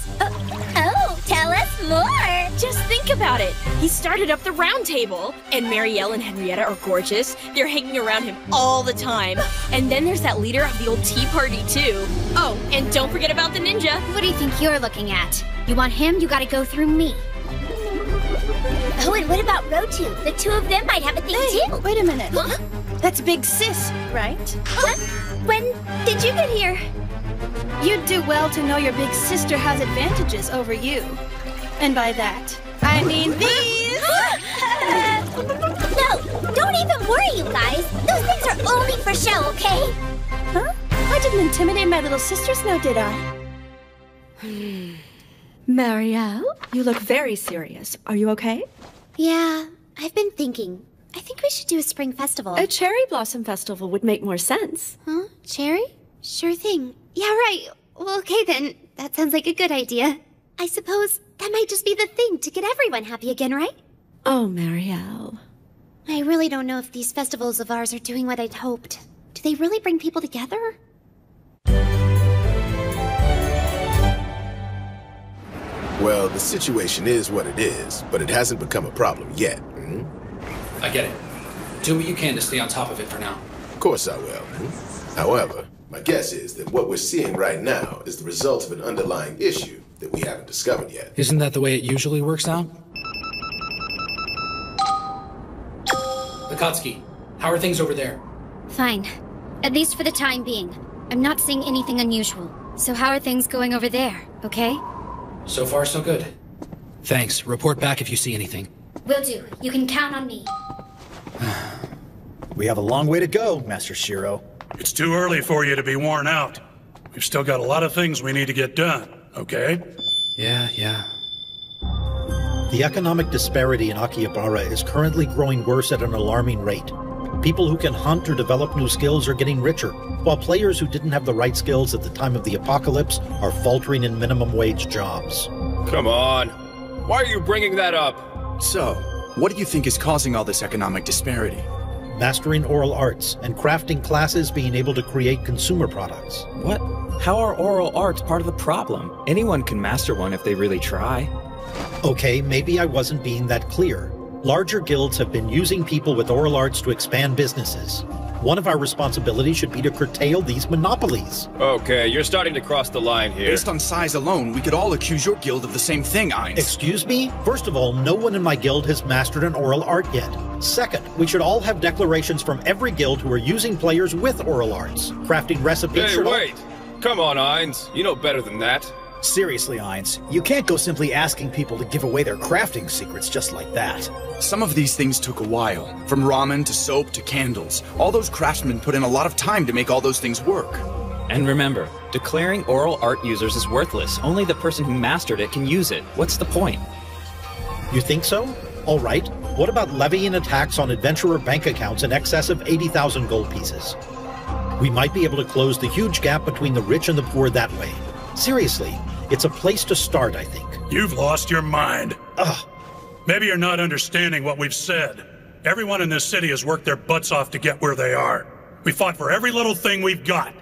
Speaker 2: Oh, tell us more.
Speaker 3: Just think about it. He started up the round table, and Marielle and Henrietta are gorgeous. They're hanging around him all the time. And then there's that leader of the old tea party, too. Oh, and don't forget about the ninja.
Speaker 18: What do you think you're looking at? You want him, you gotta go through me.
Speaker 2: Oh, and what about Rotu? The two of them might have a thing, too.
Speaker 23: Wait a minute. Huh? That's Big Sis, right?
Speaker 2: Huh? When did you get here?
Speaker 23: You'd do well to know your big sister has advantages over you. And by that, I mean these!
Speaker 2: No, don't even worry, you guys. Those things are only for show, okay?
Speaker 23: Huh? I didn't intimidate my little sisters now, did I?
Speaker 13: Marielle, you look very serious. Are you okay?
Speaker 2: Yeah, I've been thinking. I think we should do a spring festival.
Speaker 13: A cherry blossom festival would make more sense.
Speaker 2: Huh? Cherry? Sure thing. Yeah, right. Well, okay then. That sounds like a good idea. I suppose that might just be the thing to get everyone happy again, right?
Speaker 13: Oh, Marielle.
Speaker 2: I really don't know if these festivals of ours are doing what I'd hoped. Do they really bring people together?
Speaker 1: Well, the situation is what it is, but it hasn't become a problem yet.
Speaker 9: I get it. Do what you can to stay on top of it for now.
Speaker 1: Of course I will. However, my guess is that what we're seeing right now is the result of an underlying issue that we haven't discovered yet.
Speaker 9: Isn't that the way it usually works out? Akatsuki, how are things over there?
Speaker 18: Fine. At least for the time being. I'm not seeing anything unusual. So how are things going over there, okay?
Speaker 9: So far, so good. Thanks. Report back if you see anything.
Speaker 18: Will do. You can count on me.
Speaker 21: We have a long way to go, Master Shiro.
Speaker 20: It's too early for you to be worn out. We've still got a lot of things we need to get done, okay?
Speaker 9: Yeah.
Speaker 21: The economic disparity in Akihabara is currently growing worse at an alarming rate. People who can hunt or develop new skills are getting richer, while players who didn't have the right skills at the time of the apocalypse are faltering in minimum wage jobs.
Speaker 8: Come on. Why are you bringing that up?
Speaker 12: So, what do you think is causing all this economic disparity?
Speaker 21: Mastering oral arts and crafting classes being able to create consumer products.
Speaker 17: What? How are oral arts part of the problem? Anyone can master one if they really try.
Speaker 21: Okay, maybe I wasn't being that clear. Larger guilds have been using people with oral arts to expand businesses. One of our responsibilities should be to curtail these monopolies.
Speaker 8: Okay, you're starting to cross the line here.
Speaker 12: Based on size alone, we could all accuse your guild of the same thing, Ainz.
Speaker 21: Excuse me? First of all, no one in my guild has mastered an oral art yet. Second, we should all have declarations from every guild who are using players with oral arts. Crafting recipes
Speaker 8: Hey, wait! Come on, Ainz. You know better than that.
Speaker 21: Seriously, Ainz, you can't go simply asking people to give away their crafting secrets just like that.
Speaker 12: Some of these things took a while. From ramen to soap to candles. All those craftsmen put in a lot of time to make all those things work.
Speaker 17: And remember, declaring oral art users is worthless. Only the person who mastered it can use it. What's the point?
Speaker 21: You think so? All right. What about levying a tax on adventurer bank accounts in excess of 80,000 gold pieces? We might be able to close the huge gap between the rich and the poor that way. Seriously, it's a place to start, I think.
Speaker 20: You've lost your mind.
Speaker 21: Ugh.
Speaker 20: Maybe you're not understanding what we've said. Everyone in this city has worked their butts off to get where they are. We fought for every little thing we've got.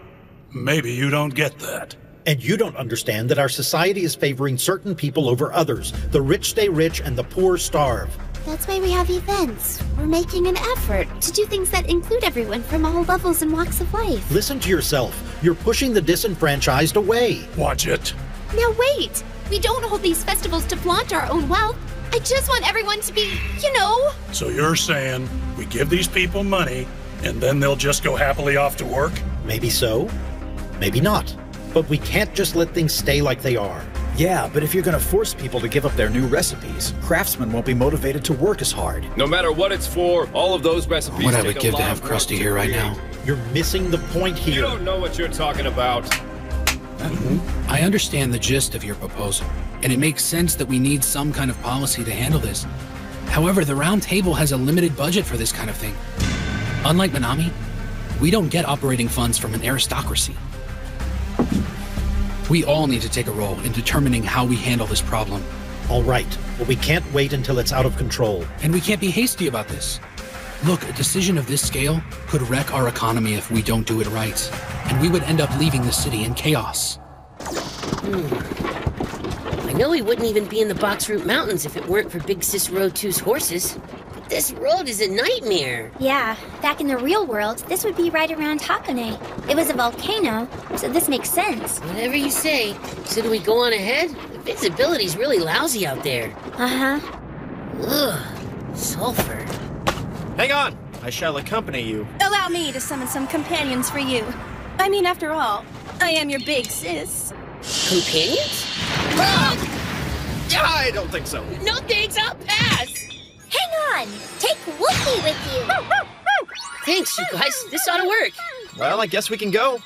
Speaker 20: Maybe you don't get that.
Speaker 21: And you don't understand that our society is favoring certain people over others. The rich stay rich and the poor starve.
Speaker 2: That's why we have events. We're making an effort to do things that include everyone from all levels and walks of life.
Speaker 21: Listen to yourself. You're pushing the disenfranchised away.
Speaker 20: Watch it.
Speaker 2: Now wait! We don't hold these festivals to flaunt our own wealth. I just want everyone to be, you know...
Speaker 20: So you're saying we give these people money, and then they'll just go happily off to work?
Speaker 21: Maybe so. Maybe not. But we can't just let things stay like they are. Yeah, but if you're going to force people to give up their new recipes, craftsmen won't be motivated to work as hard.
Speaker 8: No matter what it's for, all of those recipes
Speaker 9: What I would give to have Krusty here right now.
Speaker 21: You're missing the point here.
Speaker 8: You don't know what you're talking about.
Speaker 9: I understand the gist of your proposal, and it makes sense that we need some kind of policy to handle this. However, the Round Table has a limited budget for this kind of thing. Unlike Minami, we don't get operating funds from an aristocracy. We all need to take a role in determining how we handle this problem.
Speaker 21: All right, but we can't wait until it's out of control.
Speaker 9: And we can't be hasty about this. Look, a decision of this scale could wreck our economy if we don't do it right, and we would end up leaving the city in chaos.
Speaker 5: I know we wouldn't even be in the Boxroot Mountains if it weren't for Big Sis Road 2's horses. But this road is a nightmare.
Speaker 2: Yeah, back in the real world, this would be right around Hakone. It was a volcano, so this makes sense.
Speaker 5: Whatever you say. So do we go on ahead? The visibility's really lousy out there.
Speaker 2: Uh-huh.
Speaker 5: Ugh, sulfur.
Speaker 7: Hang on! I shall accompany you.
Speaker 23: Allow me to summon some companions for you. I mean, after all, I am your big sis.
Speaker 5: Companions?
Speaker 15: I don't think so.
Speaker 5: No thanks, I'll pass!
Speaker 2: Hang on! Take Wookie with you!
Speaker 5: Thanks, you guys. This ought to work.
Speaker 15: Well, I guess we can go.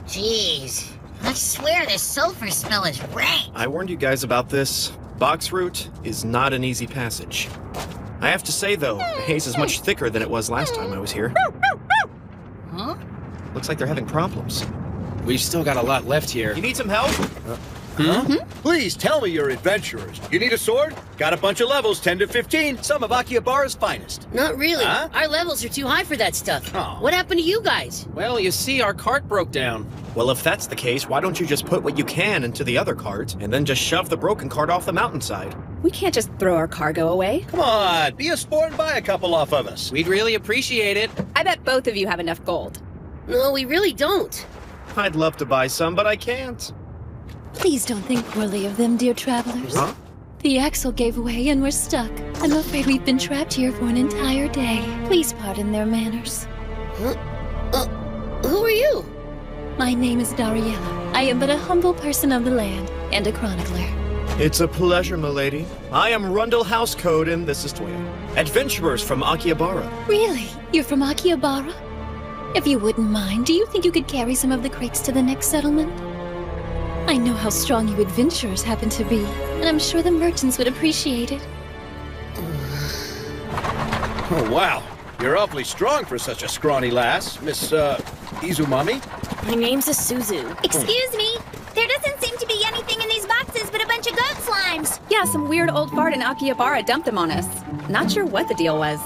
Speaker 14: Jeez. I swear this sulfur smell is rank.
Speaker 15: I warned you guys about this. Box route is not an easy passage. I have to say, though, the haze is much thicker than it was last time I was here.
Speaker 14: Huh?
Speaker 15: Looks like they're having problems.
Speaker 17: We've still got a lot left here.
Speaker 15: You need some help?
Speaker 19: Please tell me you're adventurers. You need a sword? Got a bunch of levels, 10 to 15. Some of Akihabara's finest.
Speaker 5: Not really.
Speaker 19: Huh?
Speaker 5: Our levels are too high for that stuff.
Speaker 19: Oh.
Speaker 5: What happened to you guys?
Speaker 17: Well, you see, our cart broke down.
Speaker 15: Well, if that's the case, why don't you just put what you can into the other cart, and then just shove the broken cart off the mountainside?
Speaker 22: We can't just throw our cargo away.
Speaker 19: Come on, be a sport and buy a couple off of us.
Speaker 17: We'd really appreciate it.
Speaker 22: I bet both of you have enough gold.
Speaker 5: No, we really don't.
Speaker 15: I'd love to buy some, but I can't.
Speaker 24: Please don't think poorly of them, dear travelers.
Speaker 15: Huh?
Speaker 24: The axle gave way and we're stuck. I'm afraid we've been trapped here for an entire day. Please pardon their manners.
Speaker 5: Who are you?
Speaker 24: My name is Dariella. I am but a humble person of the land and a chronicler.
Speaker 15: It's a pleasure, milady. I am Rundle Housecode, and this is Toya. Adventurers from Akihabara.
Speaker 24: Really? You're from Akihabara? If you wouldn't mind, do you think you could carry some of the crates to the next settlement? I know how strong you adventurers happen to be, and I'm sure the merchants would appreciate it.
Speaker 19: Oh, wow. You're awfully strong for such a scrawny lass, Miss, Izumami.
Speaker 3: My name's Isuzu.
Speaker 2: Excuse me? There doesn't seem to be anything in these boxes but a bunch of goat slimes.
Speaker 22: Yeah, some weird old fart in Akihabara dumped them on us. Not sure what the deal was.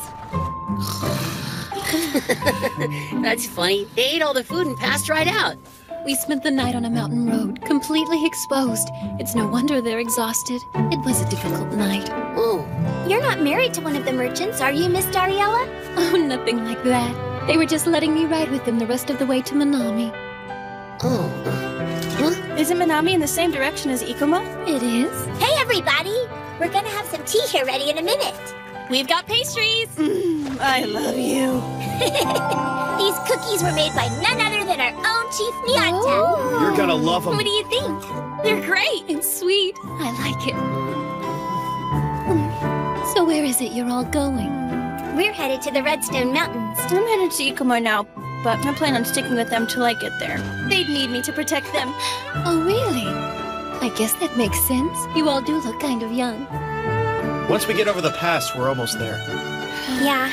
Speaker 5: That's funny. They ate all the food and passed right out.
Speaker 24: We spent the night on a mountain road, completely exposed. It's no wonder they're exhausted. It was a difficult night.
Speaker 5: Oh.
Speaker 2: You're not married to one of the merchants, are you, Miss Dariella?
Speaker 24: Oh, nothing like that. They were just letting me ride with them the rest of the way to Minami.
Speaker 5: Oh.
Speaker 23: Isn't Minami in the same direction as Ikoma?
Speaker 24: It is.
Speaker 2: Hey, everybody! We're gonna have some tea here ready in a minute.
Speaker 3: We've got pastries!
Speaker 23: I love you.
Speaker 2: These cookies were made by none other than our own Chief Nyata.
Speaker 15: You're gonna love them.
Speaker 2: What do you think?
Speaker 24: They're great and sweet. I like it. So where is it you're all going?
Speaker 2: We're headed to the Redstone Mountains.
Speaker 23: I'm headed to Ikoma now, but I plan on sticking with them till I get there. They'd need me to protect them.
Speaker 24: Oh, really? I guess that makes sense. You all do look kind of young.
Speaker 15: Once we get over the pass, we're almost there.
Speaker 2: Yeah,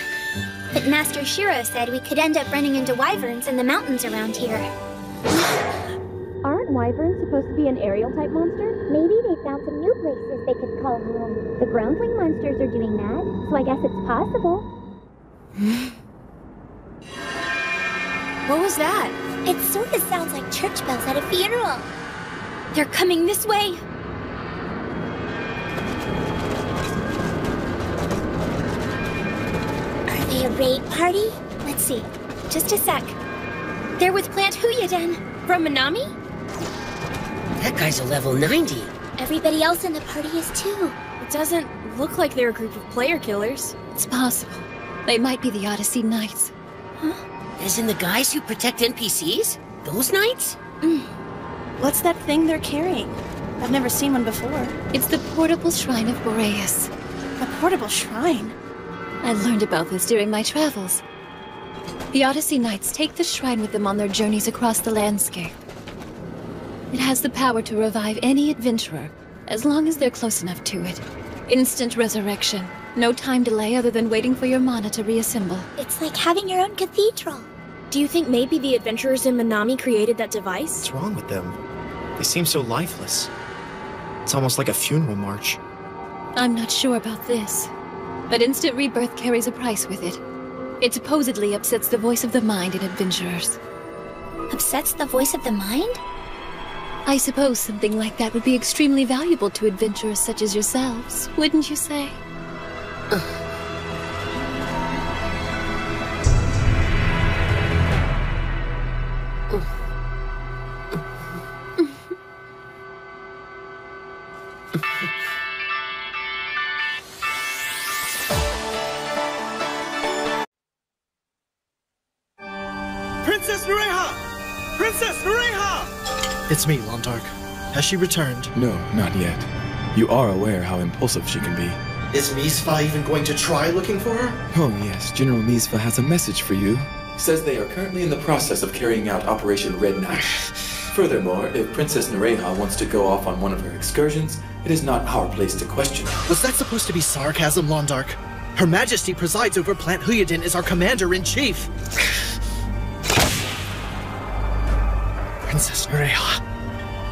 Speaker 2: but Master Shiro said we could end up running into wyverns in the mountains around here.
Speaker 18: Aren't wyverns supposed to be an aerial-type monster? Maybe they found some new places they could call home. The groundling monsters are doing that, so I guess it's possible.
Speaker 3: What was that?
Speaker 2: It sort of sounds like church bells at a funeral.
Speaker 3: They're coming this way.
Speaker 2: Are they a raid party? Let's see. Just a sec.
Speaker 3: They're with Plant Huyuden from Minami?
Speaker 5: That guy's a level 90.
Speaker 2: Everybody else in the party is too.
Speaker 3: It doesn't look like they're a group of player killers.
Speaker 24: It's possible. They might be the Odyssey Knights.
Speaker 5: Huh? As in the guys who protect NPCs? Those knights?
Speaker 23: What's that thing they're carrying? I've never seen one before.
Speaker 24: It's the portable shrine of Boreas.
Speaker 23: A portable shrine?
Speaker 24: I learned about this during my travels. The Odyssey Knights take the shrine with them on their journeys across the landscape. It has the power to revive any adventurer, as long as they're close enough to it. Instant resurrection. No time delay other than waiting for your mana to reassemble.
Speaker 2: It's like having your own cathedral.
Speaker 3: Do you think maybe the adventurers in Minami created that device?
Speaker 15: What's wrong with them? They seem so lifeless. It's almost like a funeral march.
Speaker 24: I'm not sure about this, but instant rebirth carries a price with it. It supposedly upsets the voice of the mind in adventurers.
Speaker 2: Upsets the voice of the mind?
Speaker 24: I suppose something like that would be extremely valuable to adventurers such as yourselves, wouldn't you say?
Speaker 15: Princess
Speaker 4: It's me, Londark. Has she returned?
Speaker 6: No, not yet. You are aware how impulsive she can be.
Speaker 4: Is Misfa even going to try looking for her?
Speaker 6: Oh yes, General Misfa has a message for you. Says they are currently in the process of carrying out Operation Red Knight. Furthermore, if Princess Nereha wants to go off on one of her excursions, it is not our place to question her.
Speaker 4: Was that supposed to be sarcasm, Londark? Her Majesty presides over Plant Huyadin as our Commander-in-Chief. Princess Nereha,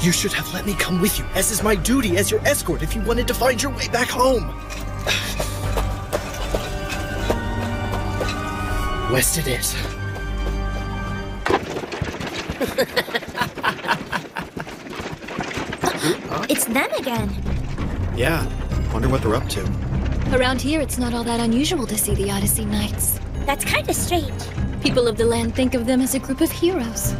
Speaker 4: you should have let me come with you, as is my duty as your escort if you wanted to find your way back home. West it is.
Speaker 2: It's them again.
Speaker 7: Yeah, wonder what they're up to.
Speaker 24: Around here, it's not all that unusual to see the Odyssey Knights.
Speaker 2: That's kind of strange.
Speaker 24: People of the land think of them as a group of heroes.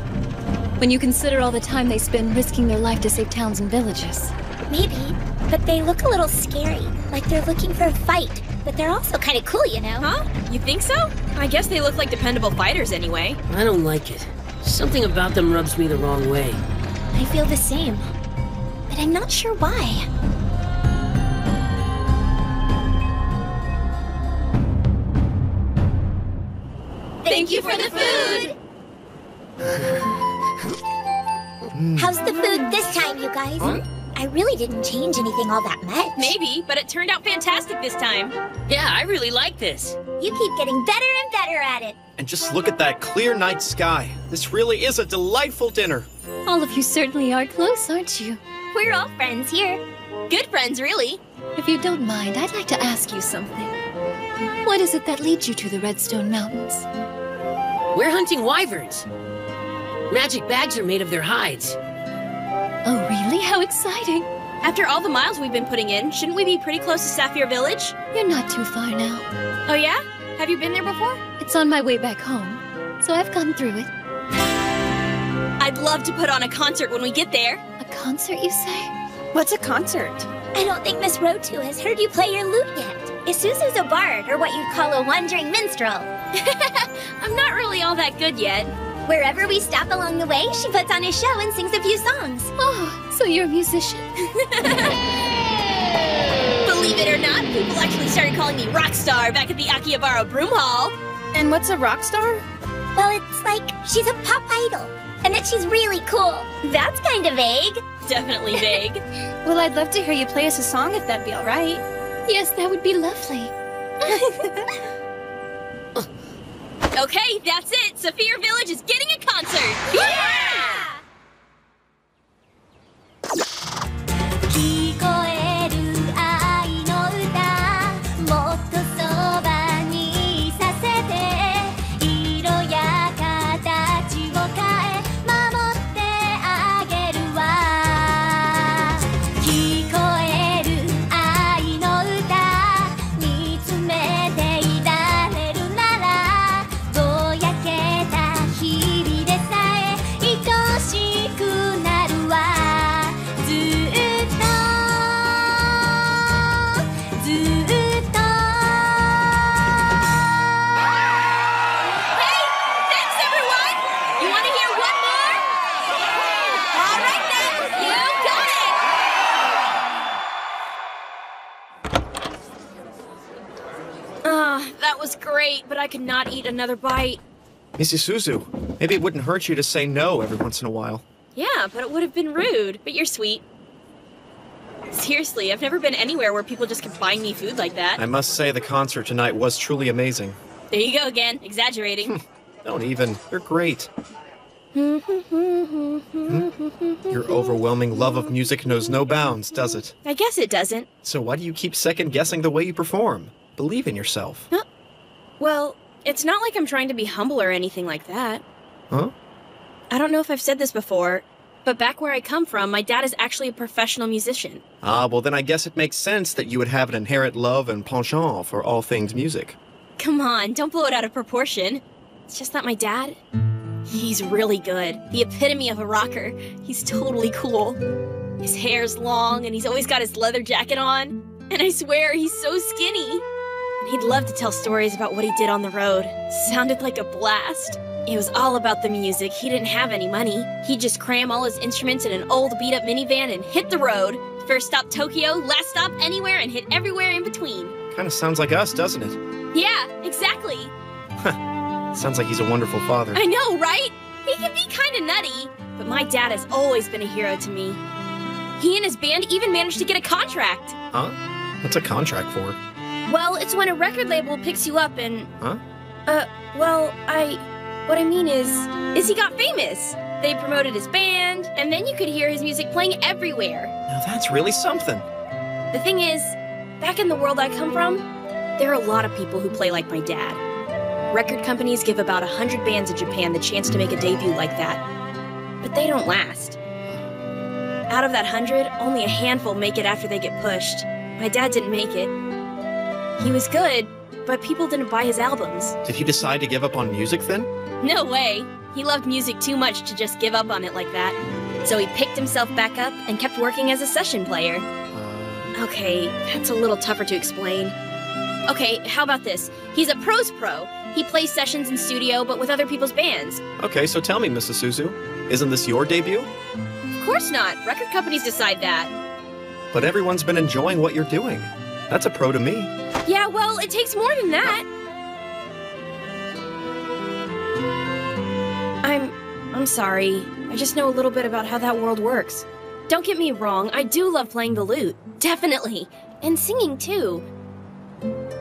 Speaker 24: When you consider all the time they spend risking their life to save towns and villages.
Speaker 2: Maybe, but they look a little scary. Like they're looking for a fight. But they're also kind of cool, you know?
Speaker 3: Huh? You think so? I guess they look like dependable fighters anyway.
Speaker 5: I don't like it. Something about them rubs me the wrong way.
Speaker 2: I feel the same. But I'm not sure why.
Speaker 3: Thank you for the food!
Speaker 2: How's the food this time, you guys?
Speaker 3: Huh?
Speaker 2: I really didn't change anything all that much.
Speaker 3: Maybe, but it turned out fantastic this time.
Speaker 5: Yeah, I really like this.
Speaker 2: You keep getting better and better at it.
Speaker 7: And just look at that clear night sky. This really is a delightful dinner.
Speaker 24: All of you certainly are close, aren't you?
Speaker 2: We're all friends here.
Speaker 3: Good friends, really.
Speaker 24: If you don't mind, I'd like to ask you something. What is it that leads you to the Redstone Mountains?
Speaker 5: We're hunting wyverns. Magic bags are made of their hides.
Speaker 24: Oh, really? How exciting.
Speaker 3: After all the miles we've been putting in, shouldn't we be pretty close to Sapphire Village?
Speaker 24: You're not too far now.
Speaker 3: Oh yeah? Have you been there before?
Speaker 24: It's on my way back home, so I've gone through it.
Speaker 3: I'd love to put on a concert when we get there.
Speaker 24: A concert, you say?
Speaker 23: What's a concert?
Speaker 2: I don't think Miss Rotu has heard you play your lute yet. Isuzu's a bard, or what you'd call a wandering minstrel.
Speaker 3: I'm not really all that good yet.
Speaker 2: Wherever we stop along the way, she puts on a show and sings a few songs.
Speaker 24: Oh, so you're a musician?
Speaker 3: Believe it or not, people actually started calling me Rockstar back at the Akihabara Broom Hall.
Speaker 23: And what's a rock star?
Speaker 2: Well, it's like she's a pop idol, and that she's really cool. That's kind of vague.
Speaker 3: Definitely vague.
Speaker 23: Well, I'd love to hear you play us a song if that'd be all right.
Speaker 24: Yes, that would be lovely.
Speaker 3: Okay, that's it. Sapphire Village is getting a concert. Yeah!
Speaker 2: 聞こえる愛の歌もっとそばにいさせて色や形を変え守ってあげるわ聞こえる愛の歌見つめていられるならぼやけた日々でさえ愛しくなるわずっと
Speaker 3: That was great, but I could not eat another bite.
Speaker 7: Miss Isuzu, maybe it wouldn't hurt you to say no every once in a while.
Speaker 3: Yeah, but it would have been rude. But you're sweet. Seriously, I've never been anywhere where people just keep buying me food like that.
Speaker 7: I must say the concert tonight was truly amazing.
Speaker 3: There you go again, exaggerating.
Speaker 7: Don't even. You're great. Your overwhelming love of music knows no bounds, does it?
Speaker 3: I guess it doesn't.
Speaker 7: So why do you keep second-guessing the way you perform? Believe in yourself.
Speaker 3: Huh? Well, it's not like I'm trying to be humble or anything like that.
Speaker 7: Huh?
Speaker 3: I don't know if I've said this before, but back where I come from, my dad is actually a professional musician.
Speaker 7: Ah, well then I guess it makes sense that you would have an inherent love and penchant for all things music.
Speaker 3: Come on, don't blow it out of proportion. It's just that my dad, he's really good. The epitome of a rocker. He's totally cool. His hair's long and he's always got his leather jacket on. And I swear, he's so skinny. And he'd love to tell stories about what he did on the road. Sounded like a blast. It was all about the music. He didn't have any money. He'd just cram all his instruments in an old beat-up minivan and hit the road. First stop Tokyo, last stop anywhere, and hit everywhere in between.
Speaker 7: Kinda sounds like us, doesn't it?
Speaker 3: Yeah, exactly.
Speaker 7: Sounds like he's a wonderful father.
Speaker 3: I know, right? He can be kinda nutty, but my dad has always been a hero to me. He and his band even managed to get a contract.
Speaker 7: Huh? What's a contract for?
Speaker 3: Well, it's when a record label picks you up and...
Speaker 7: Huh?
Speaker 3: What I mean is he got famous. They promoted his band, and then you could hear his music playing everywhere.
Speaker 7: Now that's really something.
Speaker 3: The thing is, back in the world I come from, there are a lot of people who play like my dad. Record companies give about 100 bands in Japan the chance to make a debut like that. But they don't last. Out of that 100, only a handful make it after they get pushed. My dad didn't make it. He was good, but people didn't buy his albums.
Speaker 7: Did he decide to give up on music then?
Speaker 3: No way. He loved music too much to just give up on it like that. So he picked himself back up and kept working as a session player. Okay, that's a little tougher to explain. Okay, how about this? He's a pro's pro. He plays sessions in studio, but with other people's bands.
Speaker 7: Okay, so tell me, Miss Isuzu, isn't this your debut?
Speaker 3: Of course not. Record companies decide that.
Speaker 7: But everyone's been enjoying what you're doing. That's a pro to me.
Speaker 3: Yeah, well, it takes more than that. I'm sorry. I just know a little bit about how that world works. Don't get me wrong, I do love playing the lute. Definitely. And singing, too.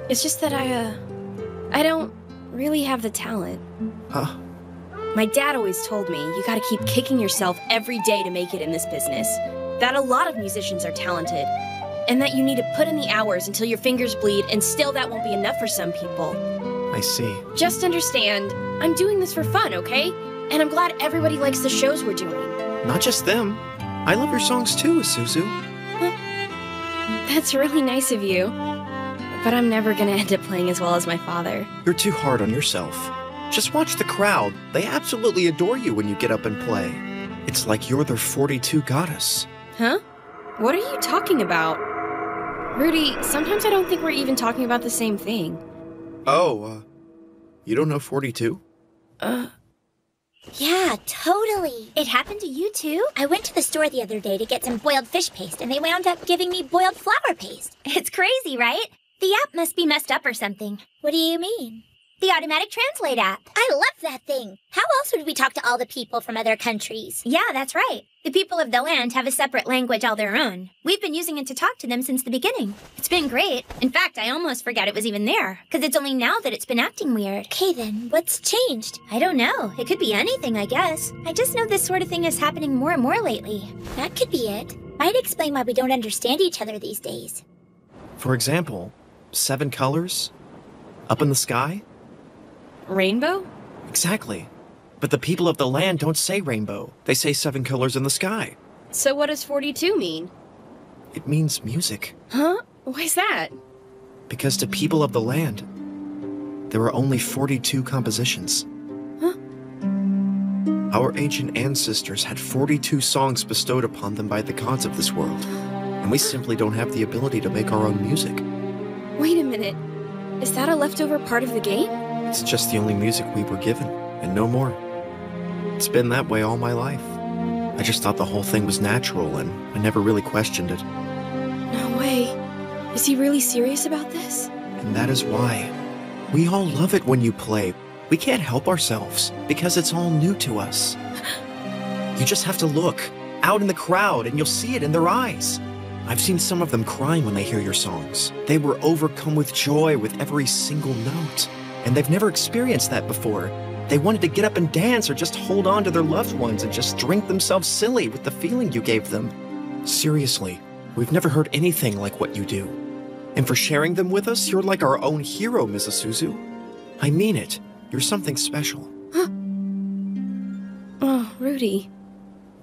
Speaker 3: It's just that I don't really have the talent.
Speaker 7: Huh?
Speaker 3: My dad always told me you gotta keep kicking yourself every day to make it in this business. That a lot of musicians are talented. And that you need to put in the hours until your fingers bleed, and still that won't be enough for some people.
Speaker 7: I see.
Speaker 3: Just understand, I'm doing this for fun, okay? And I'm glad everybody likes the shows we're doing.
Speaker 7: Not just them. I love your songs too, Isuzu.
Speaker 3: That's really nice of you. But I'm never gonna end up playing as well as my father.
Speaker 7: You're too hard on yourself. Just watch the crowd. They absolutely adore you when you get up and play. It's like you're their 42 goddess.
Speaker 3: Huh? What are you talking about? Rudy, sometimes I don't think we're even talking about the same thing.
Speaker 7: Oh, you don't know 42?
Speaker 2: Yeah, totally. It happened to you too? I went to the store the other day to get some boiled fish paste, and they wound up giving me boiled flour paste. It's crazy, right? The app must be messed up or something. What do you mean? The Automatic Translate app. I love that thing. How else would we talk to all the people from other countries? Yeah, that's right. The people of the land have a separate language all their own. We've been using it to talk to them since the beginning. It's been great. In fact, I almost forgot it was even there, because it's only now that it's been acting weird. Okay then, what's changed? I don't know. It could be anything, I guess. I just know this sort of thing is happening more and more lately. That could be it. Might explain why we don't understand each other these days.
Speaker 7: For example, 7 colors? Up in the sky?
Speaker 3: Rainbow?
Speaker 7: Exactly. But the people of the land don't say rainbow. They say 7 colors in the sky.
Speaker 3: So what does 42 mean?
Speaker 7: It means music.
Speaker 3: Huh? Why's that?
Speaker 7: Because to people of the land, there are only 42 compositions.
Speaker 3: Huh?
Speaker 7: Our ancient ancestors had 42 songs bestowed upon them by the gods of this world. And we simply don't have the ability to make our own music.
Speaker 3: Wait a minute. Is that a leftover part of the game?
Speaker 7: It's just the only music we were given, and no more. It's been that way all my life. I just thought the whole thing was natural, and I never really questioned it.
Speaker 3: No way. Is he really serious about this?
Speaker 7: And that is why. We all love it when you play. We can't help ourselves, because it's all new to us. You just have to look, out in the crowd, and you'll see it in their eyes. I've seen some of them crying when they hear your songs. They were overcome with joy with every single note. And they've never experienced that before. They wanted to get up and dance or just hold on to their loved ones and just drink themselves silly with the feeling you gave them. Seriously, we've never heard anything like what you do. And for sharing them with us, you're like our own hero, Ms. Isuzu. I mean it. You're something special.
Speaker 3: Huh? Oh, Rudy.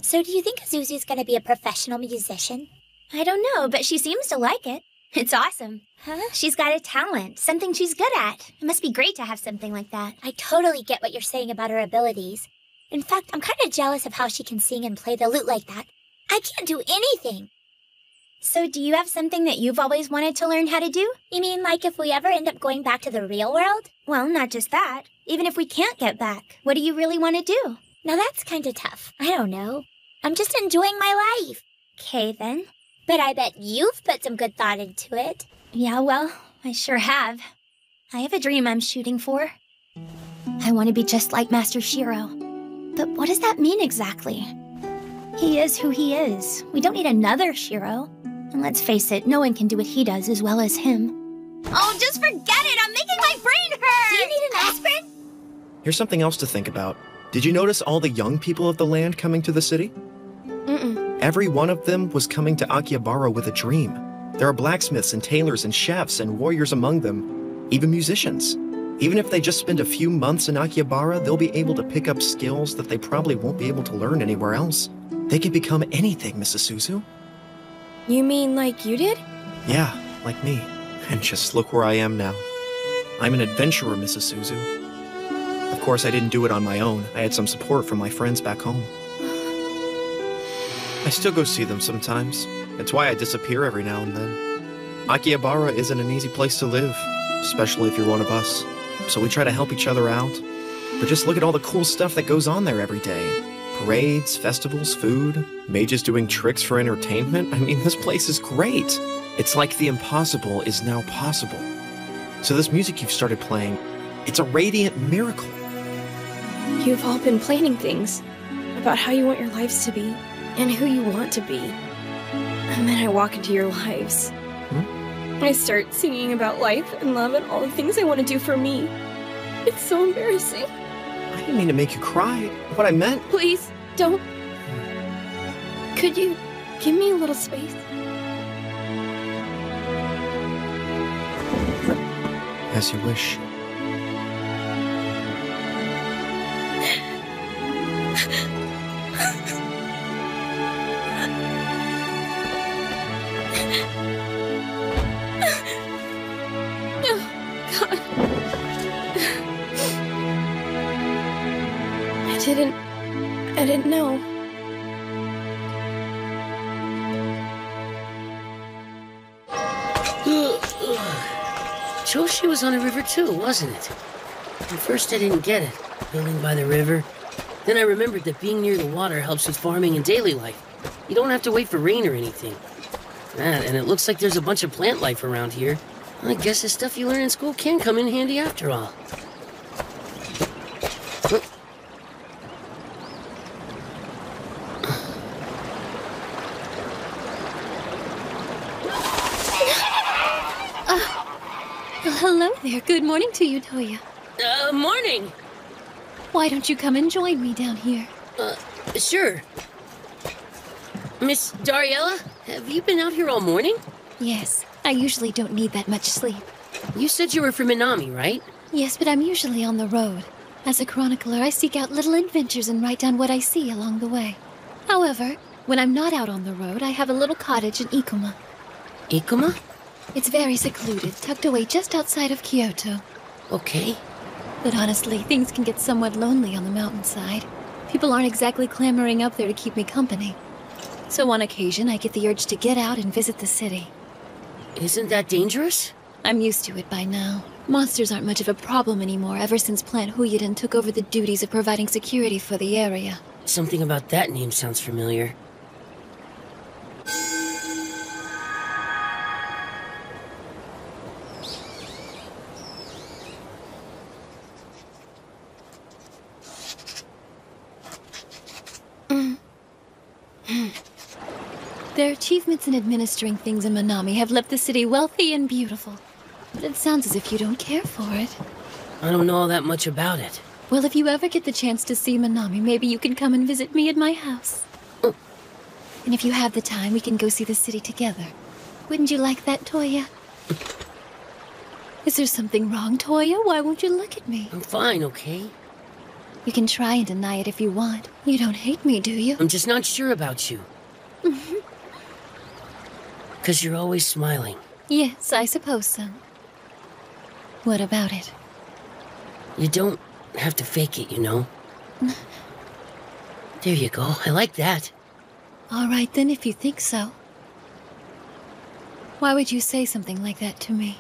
Speaker 2: So do you think Isuzu's gonna be a professional musician? I don't know, but she seems to like it. It's awesome. Huh? She's got a talent, something she's good at. It must be great to have something like that. I totally get what you're saying about her abilities. In fact, I'm kind of jealous of how she can sing and play the lute like that. I can't do anything. So do you have something that you've always wanted to learn how to do? You mean like if we ever end up going back to the real world? Well, not just that. Even if we can't get back, what do you really want to do? Now that's kind of tough. I don't know. I'm just enjoying my life. Okay, then. But I bet you've put some good thought into it. Yeah, well, I sure have. I have a dream I'm shooting for. I want to be just like Master Shiro. But what does that mean exactly? He is who he is. We don't need another Shiro. And let's face it, no one can do what he does as well as him. Oh, just forget it! I'm making my brain hurt! Do you need an aspirin?
Speaker 7: Here's something else to think about. Did you notice all the young people of the land coming to the city?
Speaker 3: Mm-mm.
Speaker 7: Every one of them was coming to Akihabara with a dream. There are blacksmiths and tailors and chefs and warriors among them, even musicians. Even if they just spend a few months in Akihabara, they'll be able to pick up skills that they probably won't be able to learn anywhere else. They can become anything, Mrs. Suzu.
Speaker 3: You mean like you did?
Speaker 7: Yeah, like me. And just look where I am now. I'm an adventurer, Mrs. Suzu. Of course, I didn't do it on my own. I had some support from my friends back home. I still go see them sometimes. It's why I disappear every now and then. Akihabara isn't an easy place to live, especially if you're one of us. So we try to help each other out. But just look at all the cool stuff that goes on there every day. Parades, festivals, food, mages doing tricks for entertainment. I mean, this place is great. It's like the impossible is now possible. So this music you've started playing, it's a radiant miracle.
Speaker 3: You've all been planning things about how you want your lives to be and who you want to be. And then I walk into your lives. I start singing about life and love and all the things I want to do for me. It's so embarrassing.
Speaker 7: I didn't mean to make you cry. What I meant...
Speaker 3: Please, don't. Could you give me a little space?
Speaker 7: As you wish.
Speaker 3: I didn't know.
Speaker 5: Joshi was on a river too, wasn't it? At first I didn't get it, building by the river. Then I remembered that being near the water helps with farming and daily life. You don't have to wait for rain or anything. And it looks like there's a bunch of plant life around here. I guess the stuff you learn in school can come in handy after all.
Speaker 24: Hello there. Good morning to you, Toya.
Speaker 5: Morning.
Speaker 24: Why don't you come and join me down here?
Speaker 5: Sure. Miss Dariella, have you been out here all morning?
Speaker 24: Yes. I usually don't need that much sleep.
Speaker 5: You said you were from Minami, right?
Speaker 24: Yes, but I'm usually on the road. As a chronicler, I seek out little adventures and write down what I see along the way. However, when I'm not out on the road, I have a little cottage in Ikoma.
Speaker 5: Ikoma?
Speaker 24: It's very secluded, tucked away just outside of Kyoto.
Speaker 5: Okay.
Speaker 24: But honestly, things can get somewhat lonely on the mountainside. People aren't exactly clamoring up there to keep me company. So on occasion, I get the urge to get out and visit the city.
Speaker 5: Isn't that dangerous?
Speaker 24: I'm used to it by now. Monsters aren't much of a problem anymore ever since Plant Huyuden took over the duties of providing security for the area.
Speaker 5: Something about that name sounds familiar.
Speaker 24: Their achievements in administering things in Minami have left the city wealthy and beautiful. But it sounds as if you don't care for it.
Speaker 5: I don't know all that much about it.
Speaker 24: Well, if you ever get the chance to see Minami, maybe you can come and visit me at my house. And if you have the time, we can go see the city together. Wouldn't you like that, Toya? Is there something wrong, Toya? Why won't you look at me?
Speaker 5: I'm fine, okay?
Speaker 24: You can try and deny it if you want. You don't hate me, do you?
Speaker 5: I'm just not sure about you.
Speaker 24: Mm-hmm.
Speaker 5: 'Cause you're always smiling.
Speaker 24: Yes, I suppose so. What about it?
Speaker 5: You don't have to fake it, you know? There you go. I like that.
Speaker 24: All right then, if you think so. Why would you say something like that to me?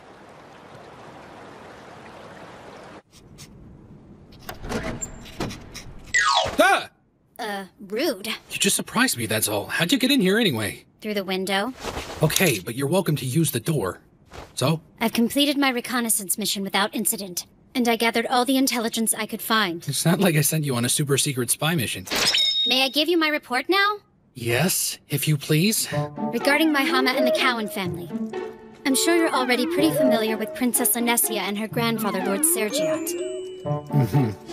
Speaker 9: Ah!
Speaker 18: Rude.
Speaker 9: You just surprised me, that's all. How'd you get in here anyway?
Speaker 18: Through the window.
Speaker 9: Okay, but you're welcome to use the door. So?
Speaker 18: I've completed my reconnaissance mission without incident, and I gathered all the intelligence I could find.
Speaker 9: It's not like I sent you on a super secret spy mission.
Speaker 18: May I give you my report now?
Speaker 9: Yes, if you please.
Speaker 18: Regarding my Hama and the Cowan family. I'm sure you're already pretty familiar with Princess Lanessia and her grandfather, Lord Sergiat.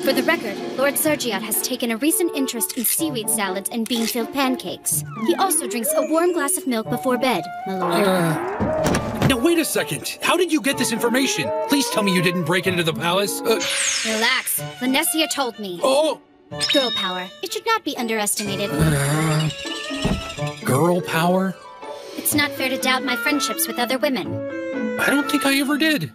Speaker 18: For the record, Lord Sergiat has taken a recent interest in seaweed salads and bean-filled pancakes. He also drinks a warm glass of milk before bed, my lord.
Speaker 9: Now wait a second. How did you get this information? Please tell me you didn't break into the palace.
Speaker 18: Relax. Lanessia told me.
Speaker 9: Oh!
Speaker 18: Girl power. It should not be underestimated.
Speaker 9: Girl power?
Speaker 18: It's not fair to doubt my friendships with other women.
Speaker 9: I don't think I ever did.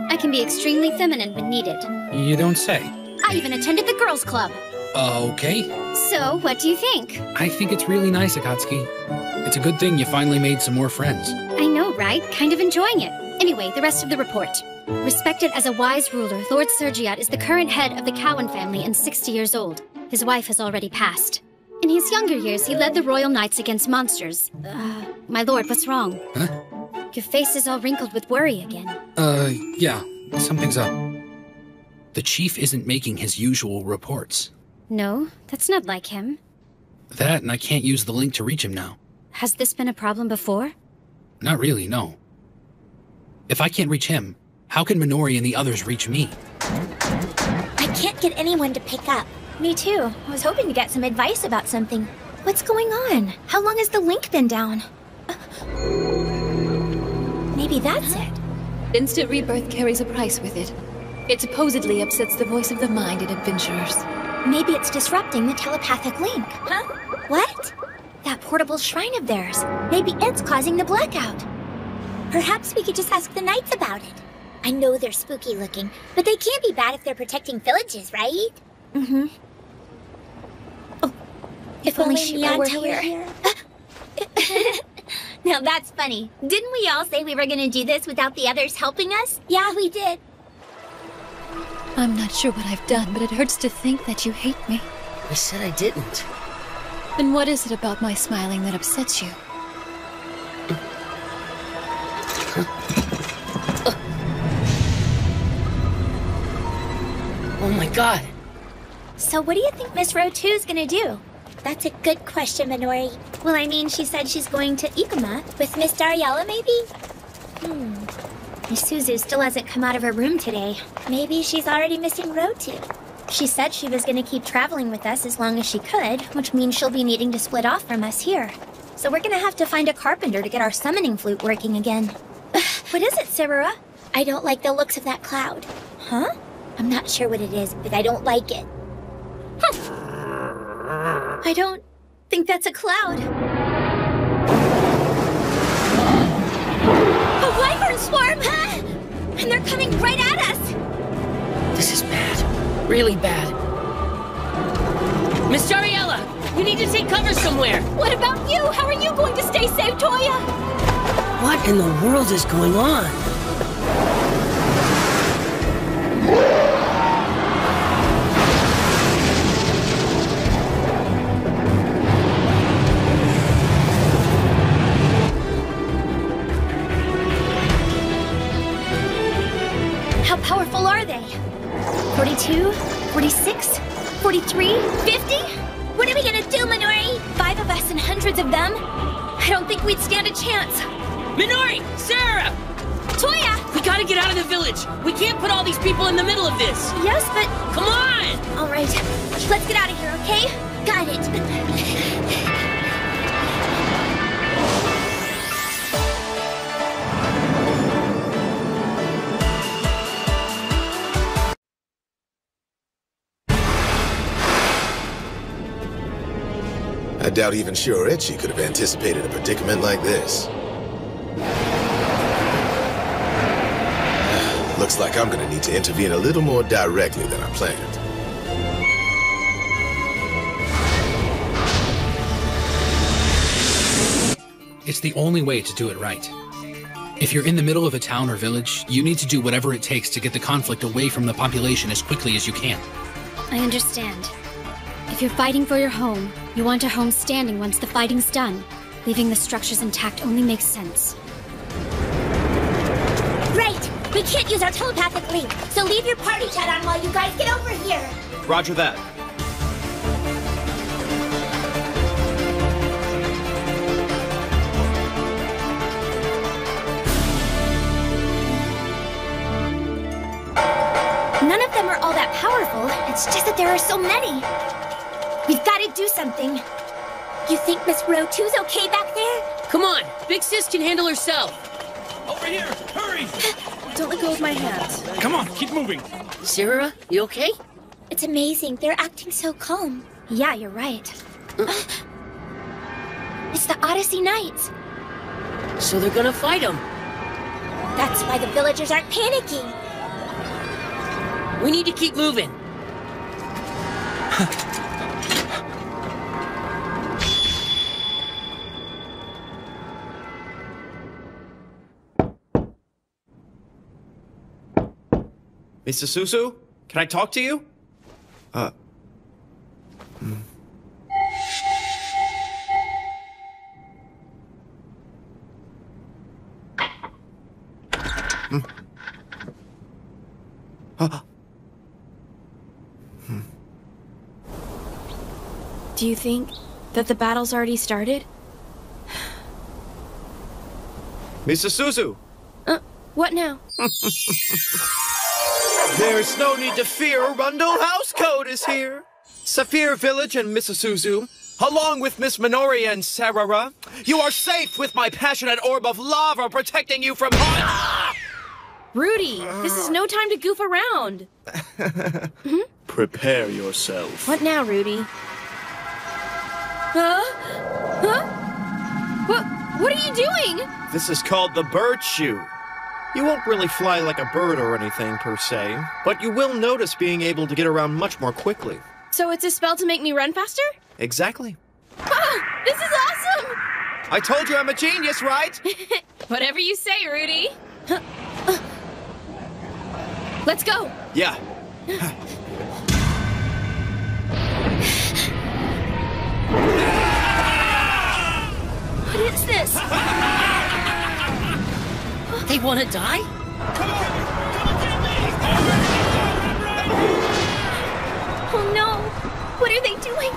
Speaker 18: I can be extremely feminine when needed.
Speaker 9: You don't say.
Speaker 18: I even attended the girls' club.
Speaker 9: Okay.
Speaker 18: So, what do you think?
Speaker 9: I think it's really nice, Akatsuki. It's a good thing you finally made some more friends.
Speaker 18: I know, right? Kind of enjoying it. Anyway, the rest of the report. Respected as a wise ruler, Lord Sergiat is the current head of the Cowan family and 60 years old. His wife has already passed. In his younger years, he led the royal knights against monsters. My lord, what's wrong?
Speaker 9: Huh?
Speaker 18: Your face is all wrinkled with worry again.
Speaker 9: Yeah, something's up. The chief isn't making his usual reports.
Speaker 18: No, that's not like him.
Speaker 9: That, and I can't use the link to reach him now.
Speaker 18: Has this been a problem before?
Speaker 9: Not really, no. If I can't reach him, how can Minori and the others reach me?
Speaker 2: I can't get anyone to pick up. Me too. I was hoping to get some advice about something. What's going on? How long has the link been down? Maybe that's it.
Speaker 24: Instant rebirth carries a price with it. It supposedly upsets the voice of the mind in adventurers.
Speaker 2: Maybe it's disrupting the telepathic link. Huh? What? That portable shrine of theirs. Maybe it's causing the blackout. Perhaps we could just ask the knights about it. I know they're spooky looking, but they can't be bad if they're protecting villages, right? Mm-hmm. Oh, if only Shiba were here. Now that's funny. Didn't we all say we were gonna do this without the others helping us? Yeah, we did.
Speaker 24: I'm not sure what I've done, but it hurts to think that you hate me.
Speaker 5: I said I didn't.
Speaker 24: Then what is it about my smiling that upsets you?
Speaker 5: Oh my god.
Speaker 2: So what do you think Miss Row 2's gonna do? That's a good question, Minori. Well, I mean, she said she's going to Ikoma with Miss Dariella, maybe? Miss Suzu still hasn't come out of her room today. Maybe she's already missing Row 2. She said she was gonna keep traveling with us as long as she could, which means she'll be needing to split off from us here. So we're gonna have to find a carpenter to get our summoning flute working again. What is it, Sarura? I don't like the looks of that cloud. Huh? I'm not sure what it is, but I don't like it. I don't think that's a cloud. A wyvern swarm! And they're coming right at us!
Speaker 5: This is bad. Really bad. Miss Dariella! You need to take cover somewhere!
Speaker 2: What about you? How are you going to stay safe, Toya?
Speaker 5: What in the world is going on?
Speaker 2: How powerful are they? 42? 46? 43? 50? What are we gonna do, Minori? 5 of us and hundreds of them? I don't think we'd stand a chance.
Speaker 5: Minori! Sarah!
Speaker 2: Toya!
Speaker 5: We gotta get out of the village! We can't put all these people in the middle of this!
Speaker 2: Yes, but...
Speaker 5: Come on!
Speaker 2: All right. Let's get out of here, okay? Got it.
Speaker 1: I doubt even Shiorechi could have anticipated a predicament like this. Looks like I'm gonna need to intervene a little more directly than I planned.
Speaker 9: It's the only way to do it right. If you're in the middle of a town or village, you need to do whatever it takes to get the conflict away from the population as quickly as you can.
Speaker 18: I understand. If you're fighting for your home, you want a home standing once the fighting's done. Leaving the structures intact only makes sense.
Speaker 2: Right! We can't use our telepathic link, so leave your party chat on while you guys get over here!
Speaker 15: Roger that.
Speaker 2: None of them are all that powerful, it's just that there are so many. We've got to do something. You think Miss Row 2's okay back there?
Speaker 5: Come on, Big Sis can handle herself.
Speaker 15: Over here! Hurry!
Speaker 23: Don't let go of my hands.
Speaker 15: Come on, keep moving.
Speaker 5: Sarah, you okay?
Speaker 2: It's amazing. They're acting so calm.
Speaker 18: Yeah, you're right.
Speaker 2: It's the Odyssey Knights.
Speaker 5: So they're gonna fight them.
Speaker 2: That's why the villagers aren't panicking.
Speaker 5: We need to keep moving.
Speaker 15: Mr. Susu, can I talk to you?
Speaker 3: Do you think that the battle's already started?
Speaker 15: Mr. Suzu!
Speaker 3: What now?
Speaker 15: There's no need to fear. Rundle House Code is here. Saphir Village and Mrs. Suzu, along with Miss Minori and Sarara, you are safe with my passionate orb of lava protecting you from harm.
Speaker 3: Rudy, this is no time to goof around.
Speaker 8: Prepare yourself.
Speaker 3: What now, Rudy? Huh? What are you doing?
Speaker 15: This is called the bird shoe. You won't really fly like a bird or anything, per se, but you will notice being able to get around much more quickly.
Speaker 3: So it's a spell to make me run faster?
Speaker 15: Exactly.
Speaker 3: Ah, this is awesome!
Speaker 15: I told you I'm a genius, right?
Speaker 3: Whatever you say, Rudy. Let's go.
Speaker 15: Yeah.
Speaker 3: What is this?
Speaker 5: They want to die?
Speaker 2: Oh no! What are they doing?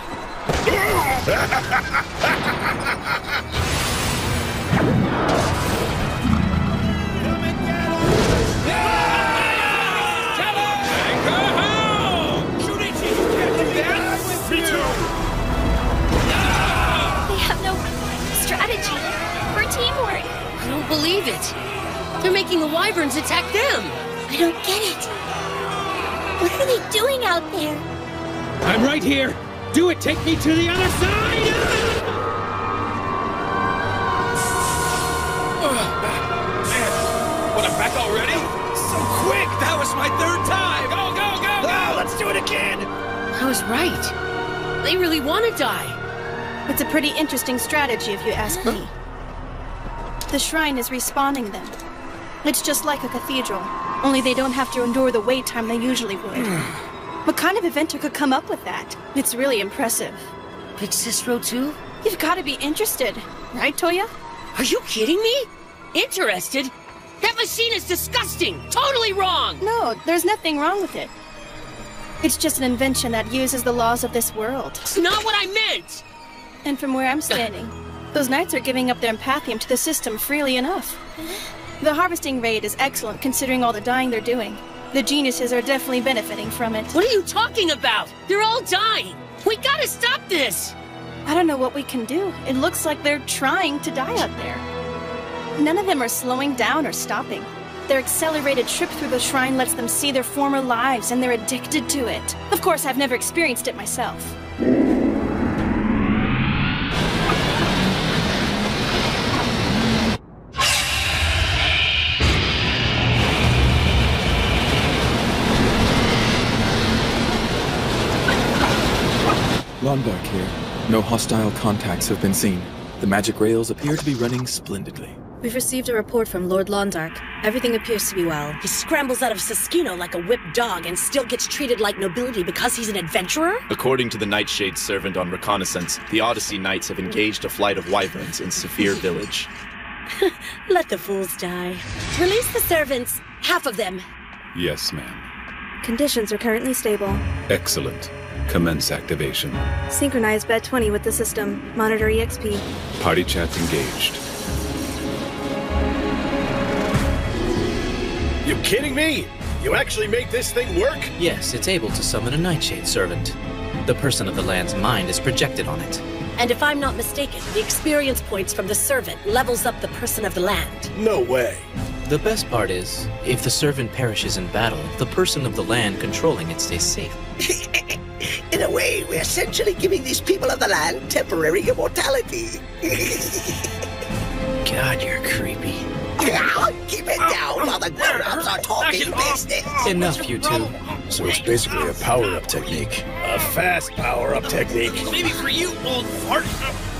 Speaker 2: They have no strategy or teamwork.
Speaker 5: I don't believe it. They're making the wyverns attack them.
Speaker 2: I don't get it. What are they doing out there?
Speaker 10: I'm right here. Do it. Take me to the other side.
Speaker 15: What, I'm back already? So quick! That was my third time! Go, go, go, go! Let's do it again!
Speaker 5: I was right. They really want to die.
Speaker 23: It's a pretty interesting strategy, if you ask me. The shrine is respawning them. It's just like a cathedral, only they don't have to endure the wait time they usually would. What kind of inventor could come up with that? It's really impressive.
Speaker 5: Big Sis Row 2?
Speaker 23: You've got to be interested, right, Toya?
Speaker 5: Are you kidding me? Interested? That machine is disgusting! Totally wrong!
Speaker 23: No, there's nothing wrong with it. It's just an invention that uses the laws of this world.
Speaker 5: It's not what I meant!
Speaker 23: And from where I'm standing, those knights are giving up their empathium to the system freely enough. The harvesting raid is excellent considering all the dying they're doing. The geniuses are definitely benefiting from it.
Speaker 5: What are you talking about? They're all dying! We gotta stop this!
Speaker 23: I don't know what we can do. It looks like they're trying to die out there. None of them are slowing down or stopping. Their accelerated trip through the shrine lets them see their former lives, and they're addicted to it. Of course, I've never experienced it myself.
Speaker 6: Lombark here. No hostile contacts have been seen. The magic rails appear to be running splendidly.
Speaker 11: We've received a report from Lord Londark. Everything appears to be well.
Speaker 12: He scrambles out of Siskino like a whipped dog and still gets treated like nobility because he's an adventurer?
Speaker 13: According to the Nightshade's servant on reconnaissance, the Odyssey Knights have engaged a flight of wyverns in Saphir Village.
Speaker 12: Let the fools die. Release the servants. Half of them.
Speaker 16: Yes, ma'am.
Speaker 23: Conditions are currently stable.
Speaker 16: Excellent. Commence activation.
Speaker 23: Synchronize Bed 20 with the system. Monitor EXP.
Speaker 16: Party chat engaged.
Speaker 19: You kidding me? You actually made this thing work?
Speaker 25: Yes, it's able to summon a Nightshade servant. The person of the land's mind is projected on it.
Speaker 12: And if I'm not mistaken, the experience points from the servant levels up the person of the land.
Speaker 19: No way.
Speaker 25: The best part is, if the servant perishes in battle, the person of the land controlling it stays safe.
Speaker 26: In a way, we're essentially giving these people of the land temporary immortality.
Speaker 25: God, you're creepy.
Speaker 26: Keep it down while the grown-ups are talking business.
Speaker 25: Enough, you two.
Speaker 19: So it's basically a power-up technique. A fast power-up technique.
Speaker 15: Maybe for you, old fart.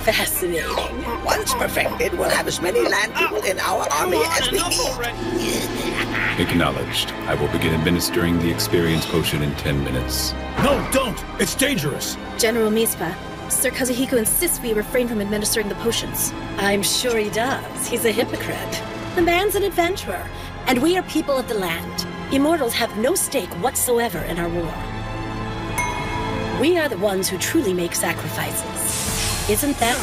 Speaker 12: Fascinating.
Speaker 26: Once perfected, we'll have as many land people in our army as we need.
Speaker 16: Acknowledged. I will begin administering the experience potion in 10 minutes.
Speaker 21: No, don't! It's dangerous!
Speaker 11: General Mispa, Sir Kazuhiko insists we refrain from administering the potions.
Speaker 12: I'm sure he does. He's a hypocrite. The man's an adventurer, and we are people of the land. Immortals have no stake whatsoever in our war. We are the ones who truly make sacrifices. Isn't that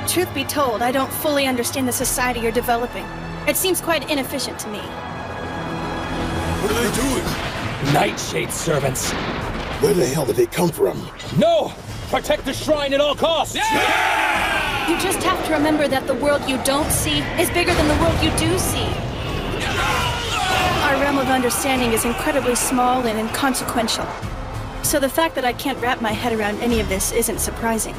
Speaker 12: right?
Speaker 23: Truth be told, I don't fully understand the society you're developing. It seems quite inefficient to me.
Speaker 19: What are they doing?
Speaker 10: Nightshade servants.
Speaker 19: Where the hell did they come from?
Speaker 10: No! Protect the shrine at all costs!
Speaker 23: You just have to remember that the world you don't see is bigger than the world you do see. Our realm of understanding is incredibly small and inconsequential. So the fact that I can't wrap my head around any of this isn't surprising.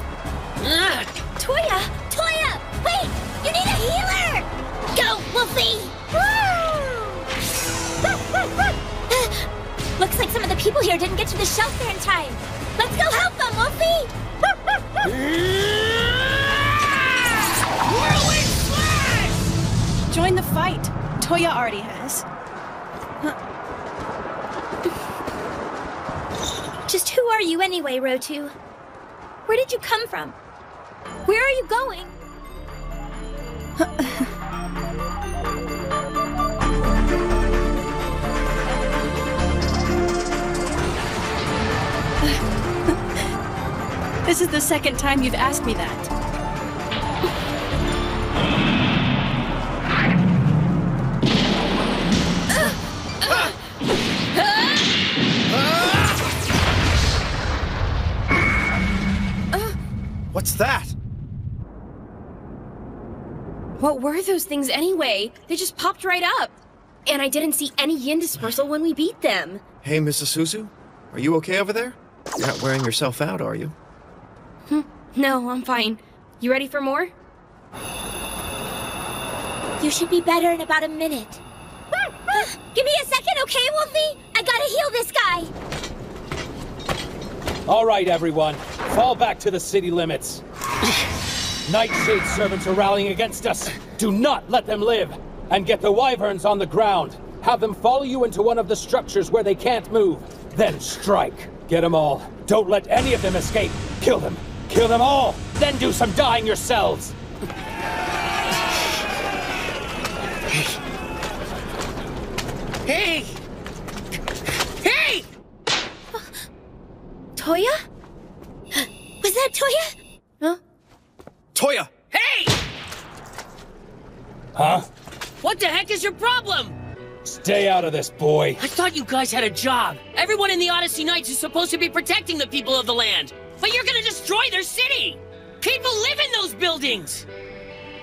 Speaker 2: Toya! Toya! Wait! You need a healer! Go, Wolfie! Looks like some of the people here didn't get to the shelter in time. Let's go help them, Wolfie!
Speaker 23: Whirling Slash! Join the fight. Toya already has.
Speaker 2: Just who are you anyway, Rotu? Where did you come from? Where are you going?
Speaker 23: This is the second time you've asked me that.
Speaker 7: What's that?
Speaker 3: What were those things anyway? They just popped right up. And I didn't see any yin dispersal when we beat them.
Speaker 7: Hey, Mrs. Suzu? Are you okay over there? You're not wearing yourself out, are you?
Speaker 3: No, I'm fine. You ready for more?
Speaker 2: You should be better in about a minute. Give me a second, okay, Wolfie? I gotta heal this guy.
Speaker 10: All right, everyone. Fall back to the city limits. Nightshade servants are rallying against us. Do not let them live. And get the wyverns on the ground. Have them follow you into one of the structures where they can't move. Then strike. Get them all. Don't let any of them escape. Kill them. Kill them all. Then do some dying yourselves.
Speaker 12: Hey! Hey!
Speaker 3: Toya?
Speaker 2: Was that Toya?
Speaker 3: Huh?
Speaker 7: Toya!
Speaker 12: Hey!
Speaker 10: Huh?
Speaker 5: What the heck is your problem?
Speaker 10: Stay out of this, boy.
Speaker 5: I thought you guys had a job. Everyone in the Odyssey Knights is supposed to be protecting the people of the land. But you're gonna destroy their city! People live in those buildings!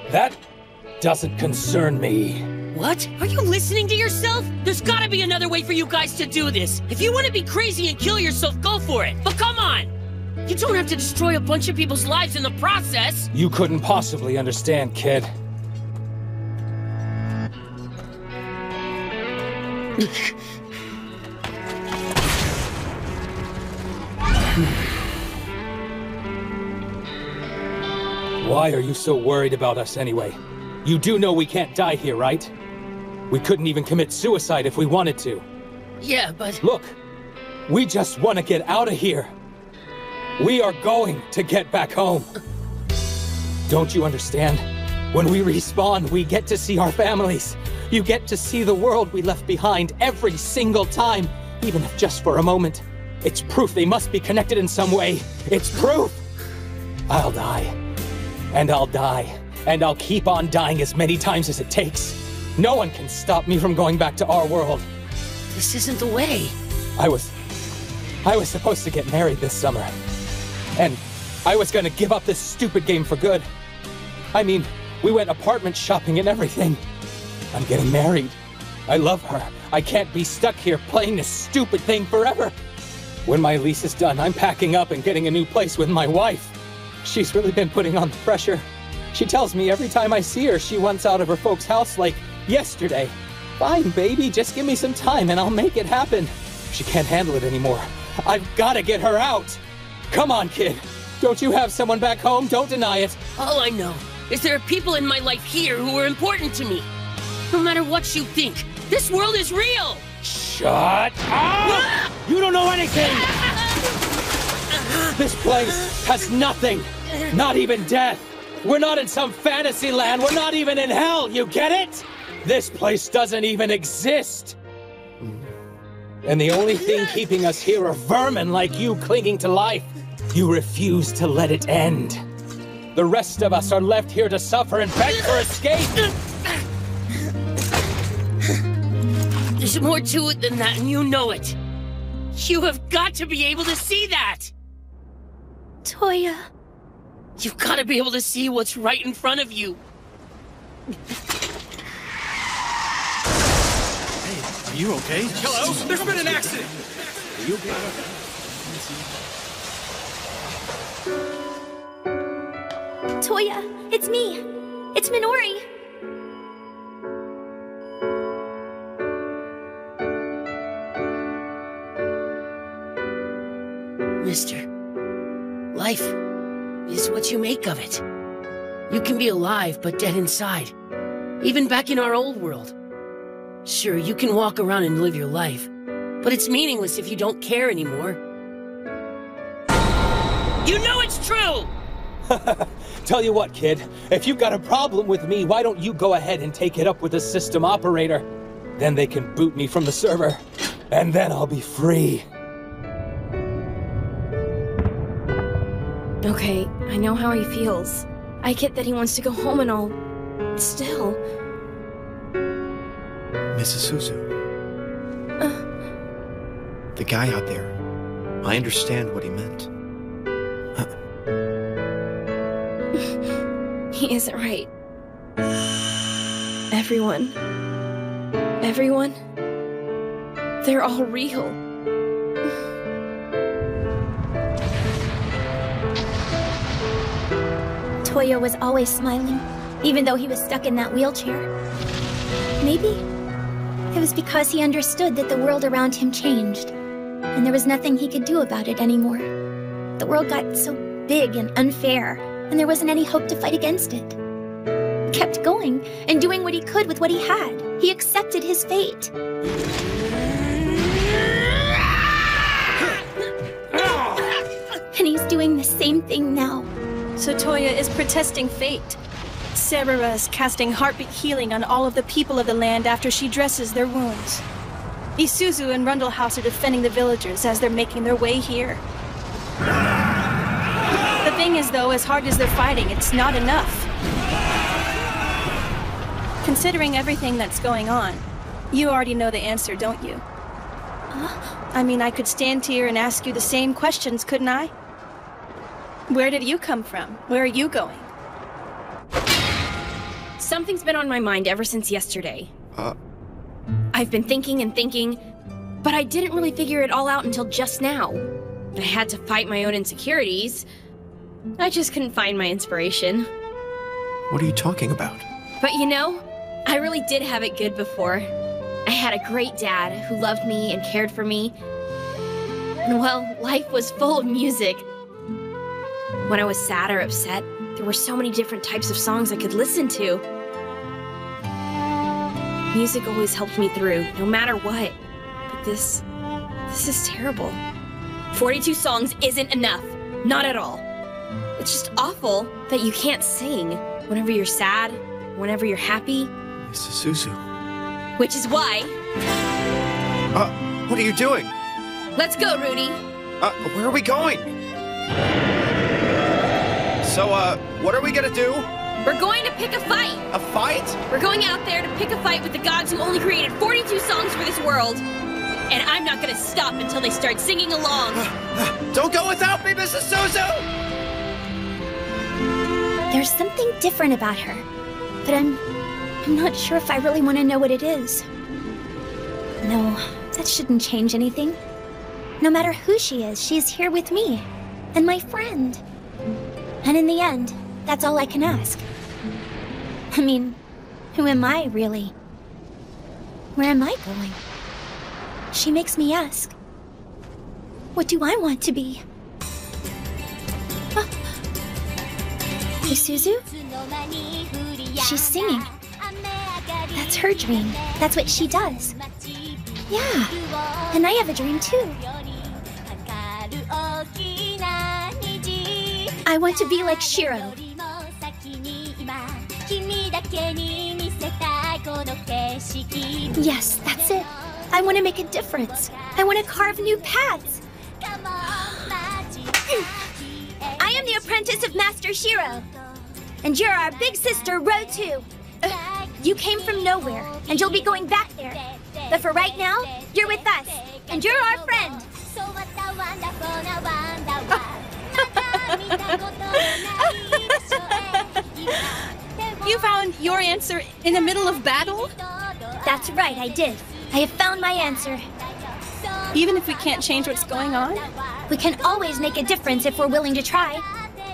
Speaker 10: That doesn't concern me.
Speaker 5: What? Are you listening to yourself? There's gotta be another way for you guys to do this. If you want to be crazy and kill yourself, go for it. But come on! You don't have to destroy a bunch of people's lives in the process.
Speaker 10: You couldn't possibly understand, kid. Why are you so worried about us anyway? You do know we can't die here, right? We couldn't even commit suicide if we wanted to.
Speaker 5: Yeah, but...
Speaker 10: Look, we just want to get out of here. We are going to get back home. Don't you understand? When we respawn, we get to see our families. You get to see the world we left behind every single time, even if just for a moment. It's proof they must be connected in some way. It's proof! I'll die. And I'll die. And I'll keep on dying as many times as it takes. No one can stop me from going back to our world.
Speaker 5: This isn't the way.
Speaker 10: I was supposed to get married this summer. And I was gonna give up this stupid game for good. I mean, we went apartment shopping and everything. I'm getting married. I love her. I can't be stuck here playing this stupid thing forever. When my lease is done, I'm packing up and getting a new place with my wife. She's really been putting on the pressure. She tells me every time I see her, she wants out of her folks' house like yesterday. Fine, baby, just give me some time and I'll make it happen. She can't handle it anymore. I've gotta get her out. Come on, kid. Don't you have someone back home? Don't deny it.
Speaker 5: All I know is there are people in my life here who are important to me. No matter what you think, this world is real!
Speaker 10: Shut up! You don't know anything! This place has nothing! Not even death! We're not in some fantasy land! We're not even in hell! You get it? This place doesn't even exist! And the only thing keeping us here are vermin like you clinging to life. You refuse to let it end. The rest of us are left here to suffer and beg for escape!
Speaker 5: There's more to it than that, and you know it. You have got to be able to see that!
Speaker 18: Toya.
Speaker 5: You've got to be able to see what's right in front of you.
Speaker 15: Hey, are you okay? Hello? There's been an accident! Are you okay?
Speaker 18: Toya, it's me. It's Minori.
Speaker 5: Mister, life is what you make of it. You can be alive, but dead inside. Even back in our old world. Sure, you can walk around and live your life, but it's meaningless if you don't care anymore. You know it's true!
Speaker 10: Tell you what, kid. If you've got a problem with me, why don't you go ahead and take it up with the system operator? Then they can boot me from the server, and then I'll be free.
Speaker 3: Okay, I know how he feels. I get that he wants to go home and all. Still...
Speaker 7: Mrs. Suzu. The guy out there. I understand what he meant.
Speaker 3: He isn't right. Everyone, they're all real.
Speaker 18: Toya was always smiling, even though he was stuck in that wheelchair. Maybe it was because he understood that the world around him changed, and there was nothing he could do about it anymore. The world got so big and unfair, and there wasn't any hope to fight against it. He kept going and doing what he could with what he had. He accepted his fate. And he's doing the same thing now.
Speaker 23: So Toya is protesting fate. Serura is casting heartbeat healing on all of the people of the land after she dresses their wounds. Isuzu and Rundle House are defending the villagers as they're making their way here. The thing is, though, as hard as they're fighting, it's not enough. Considering everything that's going on, you already know the answer, don't you? I mean, I could stand here and ask you the same questions, couldn't I? Where did you come from? Where are you going?
Speaker 3: Something's been on my mind ever since yesterday. I've been thinking and thinking, but I didn't really figure it all out until just now. I had to fight my own insecurities. I just couldn't find my inspiration.
Speaker 7: What are you talking about?
Speaker 3: But you know, I really did have it good before. I had a great dad who loved me and cared for me. And well, life was full of music. When I was sad or upset, There were so many different types of songs I could listen to. Music always helped me through, no matter what. But this is terrible. 42 songs isn't enough. Not at all. It's just awful that you can't sing whenever you're sad, whenever you're happy.
Speaker 7: Mrs. Suzu.
Speaker 3: Which is why...
Speaker 7: what are you doing?
Speaker 3: Let's go, Rudy.
Speaker 7: Where are we going? So, what are we gonna do?
Speaker 3: We're going to pick a fight.
Speaker 7: A fight?
Speaker 3: We're going out there to pick a fight with the gods who only created 42 songs for this world. And I'm not gonna stop until they start singing along.
Speaker 7: Don't go without me, Mrs. Suzu!
Speaker 18: There's something different about her, but I'm not sure if I really want to know what it is. No, that shouldn't change anything. No matter who she is here with me, and my friend. And in the end, that's all I can ask. I mean, who am I, really? Where am I going? She makes me ask, what do I want to be? Isuzu? She's singing. That's her dream. That's what she does. Yeah, and I have a dream too. I want to be like Shiro. Yes, that's it. I want to make a difference. I want to carve new paths. I am the apprentice of Master Shiro. And you're our big sister, Ro2. You came from nowhere, and you'll be going back there. But for right now, you're with us, and you're our friend.
Speaker 23: You found your answer in the middle of battle?
Speaker 18: That's right, I did. I have found my answer.
Speaker 23: Even if we can't change what's going on?
Speaker 18: We can always make a difference if we're willing to try.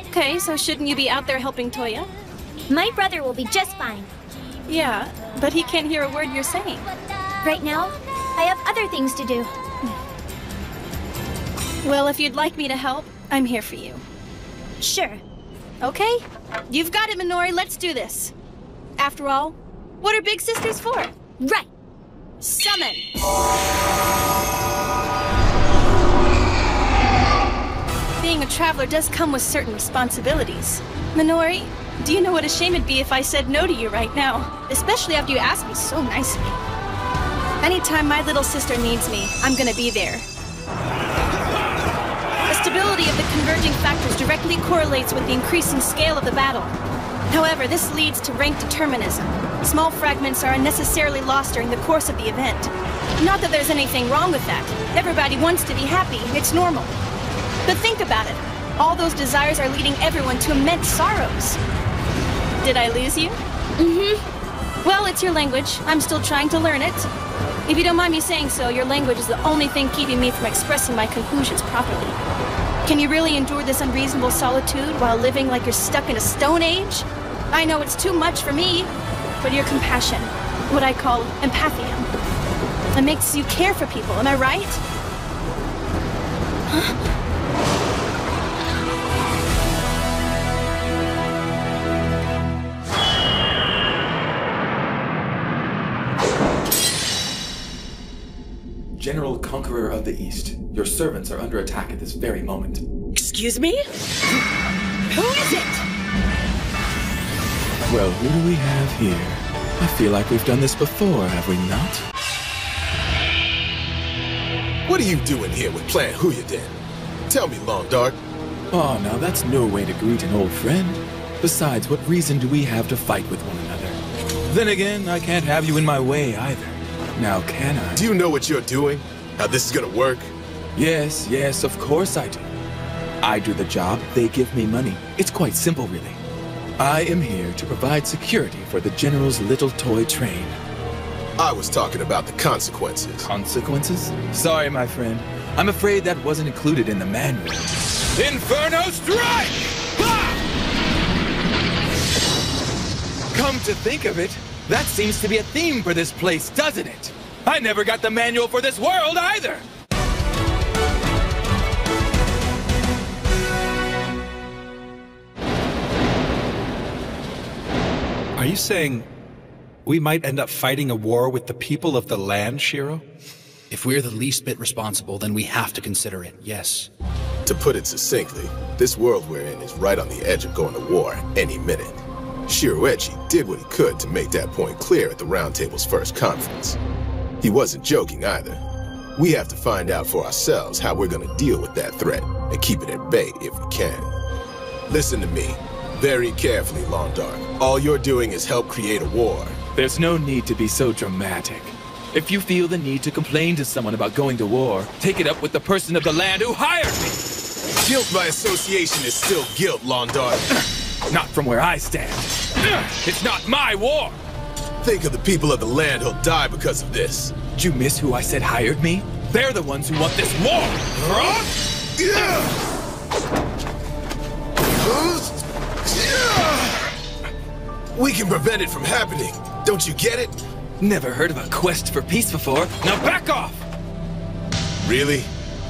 Speaker 23: Okay, so shouldn't you be out there helping Toya?
Speaker 18: My brother will be just fine.
Speaker 23: Yeah, but he can't hear a word you're saying.
Speaker 18: Right now, I have other things to do.
Speaker 23: Well, if you'd like me to help, I'm here for you.
Speaker 18: Sure.
Speaker 23: Okay, you've got it, Minori. Let's do this. After all, what are big sisters for?
Speaker 18: Right.
Speaker 23: Summon! Being a traveler does come with certain responsibilities. Minori, do you know what a shame it'd be if I said no to you right now? Especially after you asked me so nicely. Anytime my little sister needs me, I'm gonna be there. The stability of the converging factors directly correlates with the increasing scale of the battle. However, this leads to rank determinism. Small fragments are unnecessarily lost during the course of the event. Not that there's anything wrong with that. Everybody wants to be happy, it's normal. But think about it. All those desires are leading everyone to immense sorrows. Did I lose you?
Speaker 18: Mm-hmm.
Speaker 23: Well, it's your language. I'm still trying to learn it. If you don't mind me saying so, your language is the only thing keeping me from expressing my conclusions properly. Can you really endure this unreasonable solitude while living like you're stuck in a stone age? I know it's too much for me, but your compassion, what I call empathia, it makes you care for people, am I right? Huh?
Speaker 6: General Conqueror of the East, your servants are under attack at this very moment.
Speaker 12: Excuse me? Who is it?
Speaker 6: Well, who do we have here? I feel like we've done this before, have we not?
Speaker 1: What are you doing here with Plan Huyuden? Tell me, Long Dark.
Speaker 6: Oh, now that's no way to greet an old friend. Besides, what reason do we have to fight with one another? Then again, I can't have you in my way either. Now, can I?
Speaker 1: Do you know what you're doing? How this is gonna work?
Speaker 6: Yes, yes, of course I do. I do the job, they give me money. It's quite simple, really. I am here to provide security for the General's little toy train.
Speaker 1: I was talking about the consequences.
Speaker 6: Consequences? Sorry, my friend. I'm afraid that wasn't included in the manual. Inferno Strike! Ha! Come to think of it, that seems to be a theme for this place, doesn't it? I never got the manual for this world either!
Speaker 21: Are you saying we might end up fighting a war with the people of the land, Shiro?
Speaker 9: If we're the least bit responsible, then we have to consider it, yes.
Speaker 1: To put it succinctly, this world we're in is right on the edge of going to war any minute. Shiroechi did what he could to make that point clear at the Round Table's first conference. He wasn't joking either. We have to find out for ourselves how we're gonna deal with that threat and keep it at bay if we can. Listen to me very carefully, Londark. All you're doing is help create a war.
Speaker 6: There's no need to be so dramatic. If you feel the need to complain to someone about going to war, take it up with the person of the land who hired me!
Speaker 1: Guilt by association is still guilt, Londark.
Speaker 6: Not from where I stand. It's not my war!
Speaker 1: Think of the people of the land who'll die because of this.
Speaker 6: Did you miss who I said hired me? They're the ones who want this war!
Speaker 1: We can prevent it from happening. Don't you get it?
Speaker 6: Never heard of a quest for peace before. Now back off!
Speaker 1: Really?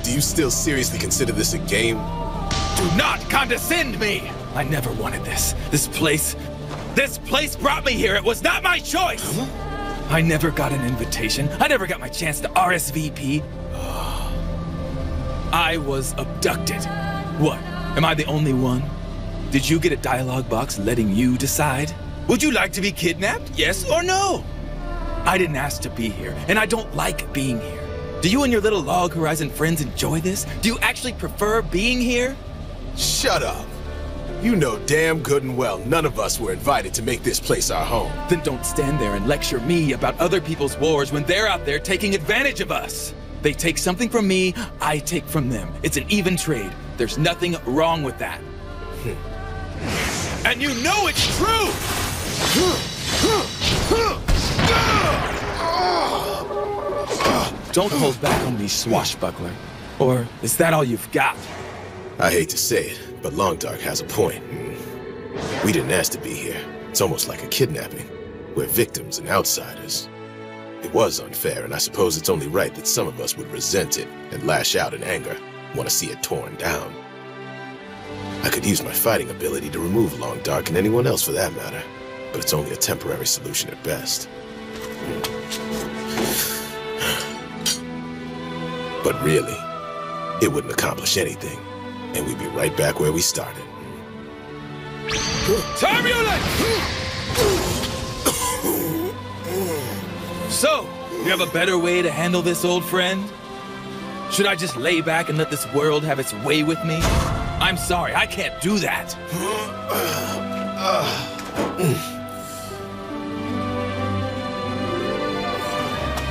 Speaker 1: Do you still seriously consider this a game?
Speaker 6: Do not condescend me! I never wanted this. This place brought me here. It was not my choice! I never got an invitation. I never got my chance to RSVP. I was abducted. What? Am I the only one? Did you get a dialogue box letting you decide? Would you like to be kidnapped? Yes or no? I didn't ask to be here, and I don't like being here. Do you and your little Log Horizon friends enjoy this? Do you actually prefer being here?
Speaker 1: Shut up. You know damn good and well none of us were invited to make this place our home.
Speaker 6: Then don't stand there and lecture me about other people's wars when they're out there taking advantage of us. They take something from me, I take from them. It's an even trade. There's nothing wrong with that. And you know it's true! Don't hold back on me, swashbuckler. Or is that all you've got?
Speaker 1: I hate to say it, but Longdark has a point. We didn't ask to be here. It's almost like a kidnapping. We're victims and outsiders. It was unfair, and I suppose it's only right that some of us would resent it and lash out in anger, want to see it torn down. I could use my fighting ability to remove Longdark and anyone else for that matter, but it's only a temporary solution at best. But really, it wouldn't accomplish anything, and we'd be right back where we started.
Speaker 6: Turbulent! So, you have a better way to handle this, old friend? Should I just lay back and let this world have its way with me? I'm sorry, I can't do that.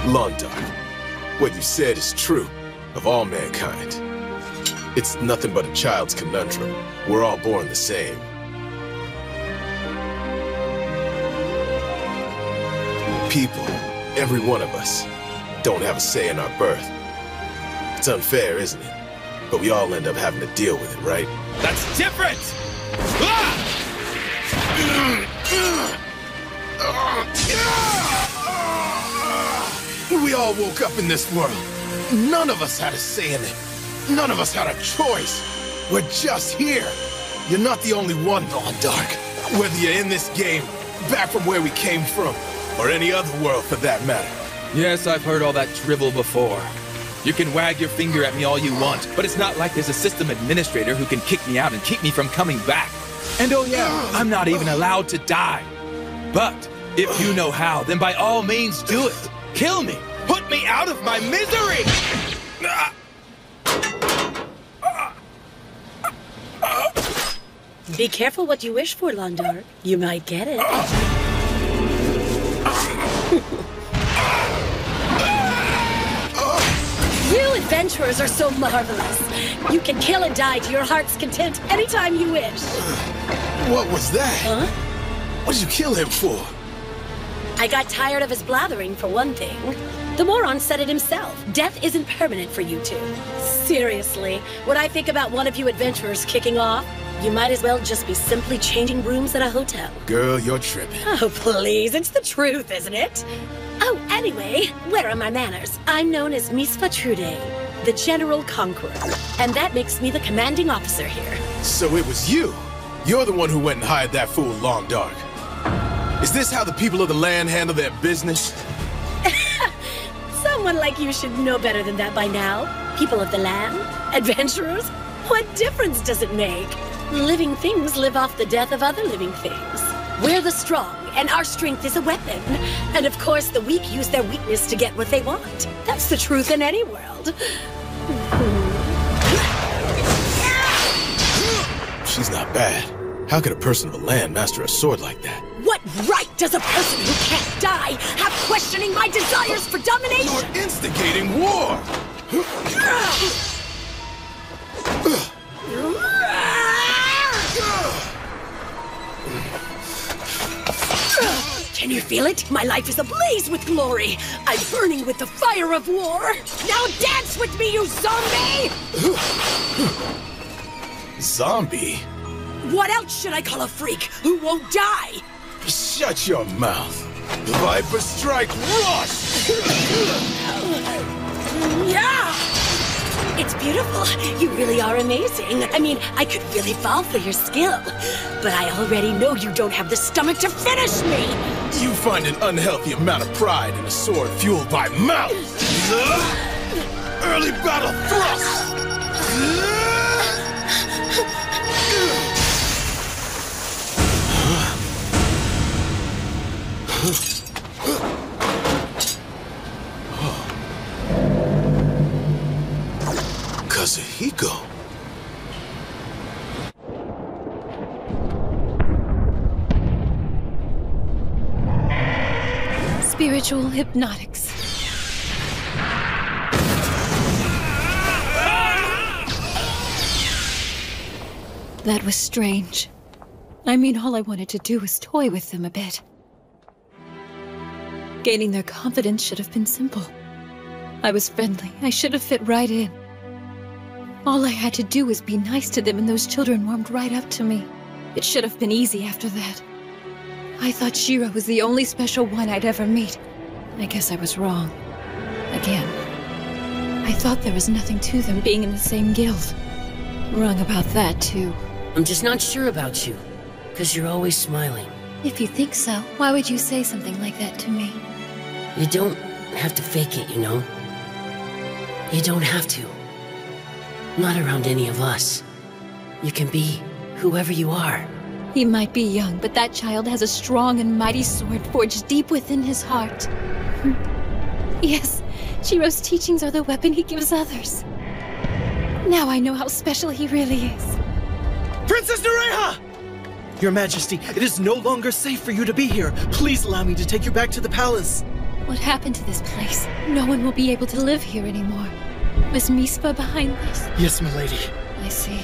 Speaker 1: Longdark, what you said is true of all mankind. It's nothing but a child's conundrum. We're all born the same. People, every one of us, don't have a say in our birth. It's unfair, isn't it? But we all end up having to deal with it, right?
Speaker 6: That's different!
Speaker 1: We all woke up in this world. None of us had a say in it. None of us had a choice. We're just here. You're not the only one, Longdark. Whether you're in this game, back from where we came from, or any other world for that matter.
Speaker 6: Yes, I've heard all that drivel before. You can wag your finger at me all you want, but it's not like there's a system administrator who can kick me out and keep me from coming back. And oh yeah, I'm not even allowed to die. But if you know how, then by all means do it. Kill me. Put me out of my misery!
Speaker 12: Be careful what you wish for, Longdark. You might get it. You adventurers are so marvelous. You can kill and die to your heart's content anytime you wish.
Speaker 1: What was that?
Speaker 12: Huh?
Speaker 1: What did you kill him for?
Speaker 12: I got tired of his blathering, for one thing. The moron said it himself. Death isn't permanent for you two. Seriously, when I think about one of you adventurers kicking off, you might as well just be simply changing rooms at a hotel.
Speaker 1: Girl, you're tripping.
Speaker 12: Oh, please, it's the truth, isn't it? Oh, anyway, where are my manners? I'm known as Misfa Trude, the General Conqueror, and that makes me the commanding officer here.
Speaker 1: So it was you. You're the one who went and hired that fool Longdark. Is this how the people of the land handle their business?
Speaker 12: Someone like you should know better than that by now. People of the land? Adventurers? What difference does it make? Living things live off the death of other living things. We're the strong, and our strength is a weapon. And of course, the weak use their weakness to get what they want. That's the truth in any world.
Speaker 1: She's not bad. How could a person of the land master a sword like that?
Speaker 12: What right does a person who can't die have questioning my desires for domination?
Speaker 1: You're instigating war!
Speaker 12: Can you feel it? My life is ablaze with glory. I'm burning with the fire of war. Now dance with me, you zombie!
Speaker 1: Zombie?
Speaker 12: What else should I call a freak who won't die?
Speaker 1: Shut your mouth. Viper Strike Rush!
Speaker 12: Yeah! It's beautiful. You really are amazing. I mean, I could really fall for your skill. But I already know you don't have the stomach to finish me!
Speaker 1: You find an unhealthy amount of pride in a sword fueled by mouth! Early battle thrust! Kazuhiko.
Speaker 11: Spiritual hypnotics. That was strange. I mean, all I wanted to do was toy with them a bit. Gaining their confidence should have been simple. I was friendly. I should have fit right in. All I had to do was be nice to them, and those children warmed right up to me. It should have been easy after that. I thought Shiro was the only special one I'd ever meet. I guess I was wrong. Again. I thought there was nothing to them being in the same guild. Wrong about that, too.
Speaker 5: I'm just not sure about you, because you're always smiling.
Speaker 11: If you think so, why would you say something like that to me?
Speaker 5: You don't have to fake it, you know? You don't have to. Not around any of us. You can be whoever you are.
Speaker 11: He might be young, but that child has a strong and mighty sword forged deep within his heart. Yes, Shiro's teachings are the weapon he gives others. Now I know how special he really is.
Speaker 15: Princess Nereha! Your Majesty, it is no longer safe for you to be here. Please allow me to take you back to the palace.
Speaker 11: What happened to this place? No one will be able to live here anymore. Was Mispa behind this?
Speaker 15: Yes, milady.
Speaker 11: I see.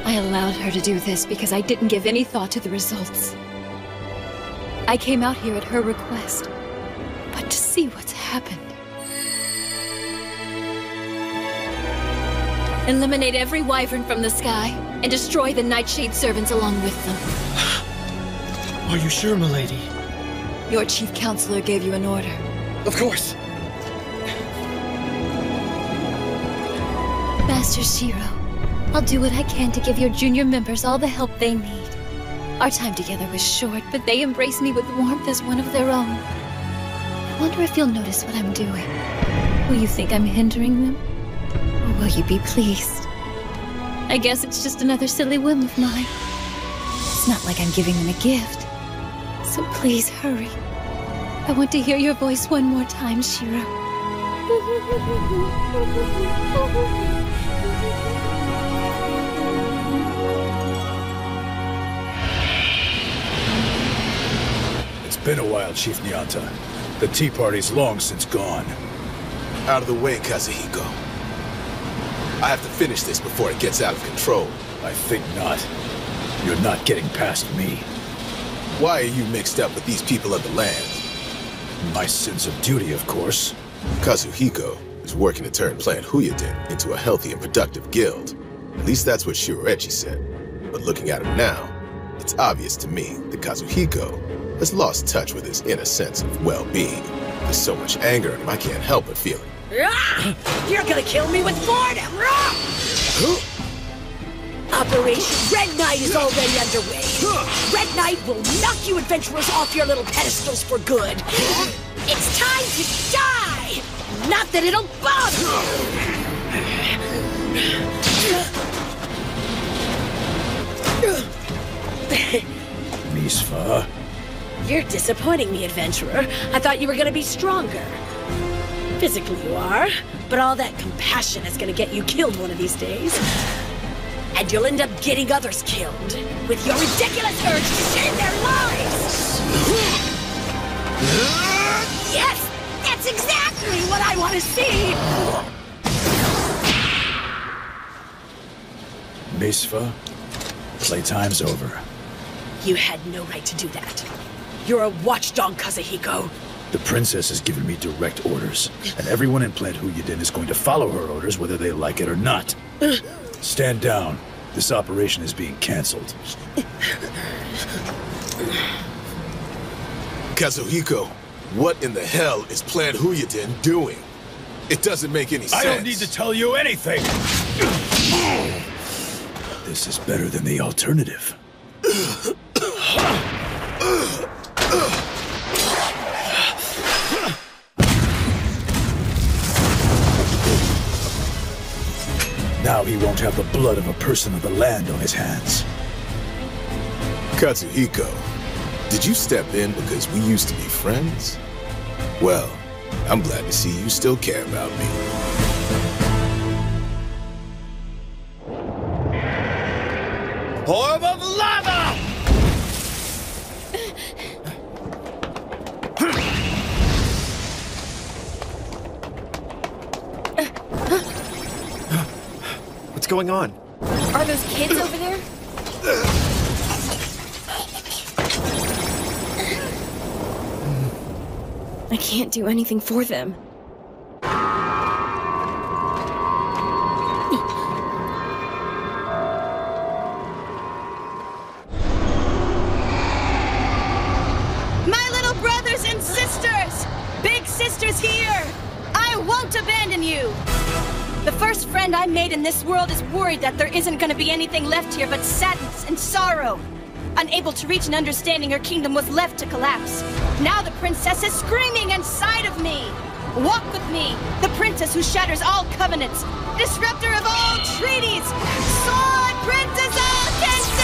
Speaker 11: I allowed her to do this because I didn't give any thought to the results. I came out here at her request. But to see what's happened. Eliminate every wyvern from the sky, and destroy the Nightshade servants along with them.
Speaker 15: Are you sure, milady?
Speaker 11: Your chief counselor gave you an order.
Speaker 15: Of course.
Speaker 11: Master Shiro, I'll do what I can to give your junior members all the help they need. Our time together was short, but they embrace me with warmth as one of their own. I wonder if you'll notice what I'm doing. Will you think I'm hindering them? Or will you be pleased? I guess it's just another silly whim of mine. It's not like I'm giving them a gift. So please hurry. I want to hear your voice one more time, Shiro.
Speaker 19: It's been a while, Chief Nyata. The tea party's long since gone.
Speaker 1: Out of the way, Kazuhiko. I have to finish this before it gets out of control.
Speaker 19: I think not. You're not getting past me.
Speaker 1: Why are you mixed up with these people of the land?
Speaker 19: My sense of duty, of course.
Speaker 1: Kazuhiko is working to turn Plant Huyuden into a healthy and productive guild. At least that's what Shiroechi said. But looking at him now, it's obvious to me that Kazuhiko has lost touch with his inner sense of well-being. There's so much anger in him, I can't help but feel it.
Speaker 12: You're gonna kill me with boredom! Operation Red Knight is already underway. Red Knight will knock you adventurers off your little pedestals for good. It's time to die! Not that it'll bother you!
Speaker 19: Mistfa?
Speaker 12: You're disappointing me, adventurer. I thought you were gonna be stronger. Physically you are, but all that compassion is gonna get you killed one of these days. And you'll end up getting others killed, with your ridiculous urge to end their lives! Yes! That's exactly what I want to see!
Speaker 19: Mistfa, playtime's over.
Speaker 12: You had no right to do that. You're a watchdog, Kazuhiko.
Speaker 19: The princess has given me direct orders, and everyone in Plant Huyudan is going to follow her orders whether they like it or not. Stand down. This operation is being cancelled.
Speaker 1: Kazuhiko, what in the hell is Plant Huyudan doing? It doesn't make any sense.
Speaker 19: I don't need to tell you anything! This is better than the alternative. Now he won't have the blood of a person of the land on his hands.
Speaker 1: Katsuhiko, did you step in because we used to be friends? Well, I'm glad to see you still care about me.
Speaker 19: Orb of lava!
Speaker 7: What's going on?
Speaker 3: Are those kids over there? I can't do anything for them.
Speaker 23: My little brothers and sisters! Big sisters here! I won't abandon you! The first friend I made in this world is worried that there isn't gonna be anything left here but sadness and sorrow. Unable to reach an understanding, her kingdom was left to collapse. Now the princess is screaming inside of me! Walk with me, the princess who shatters all covenants, disruptor of all treaties, Sword Princess Alkense!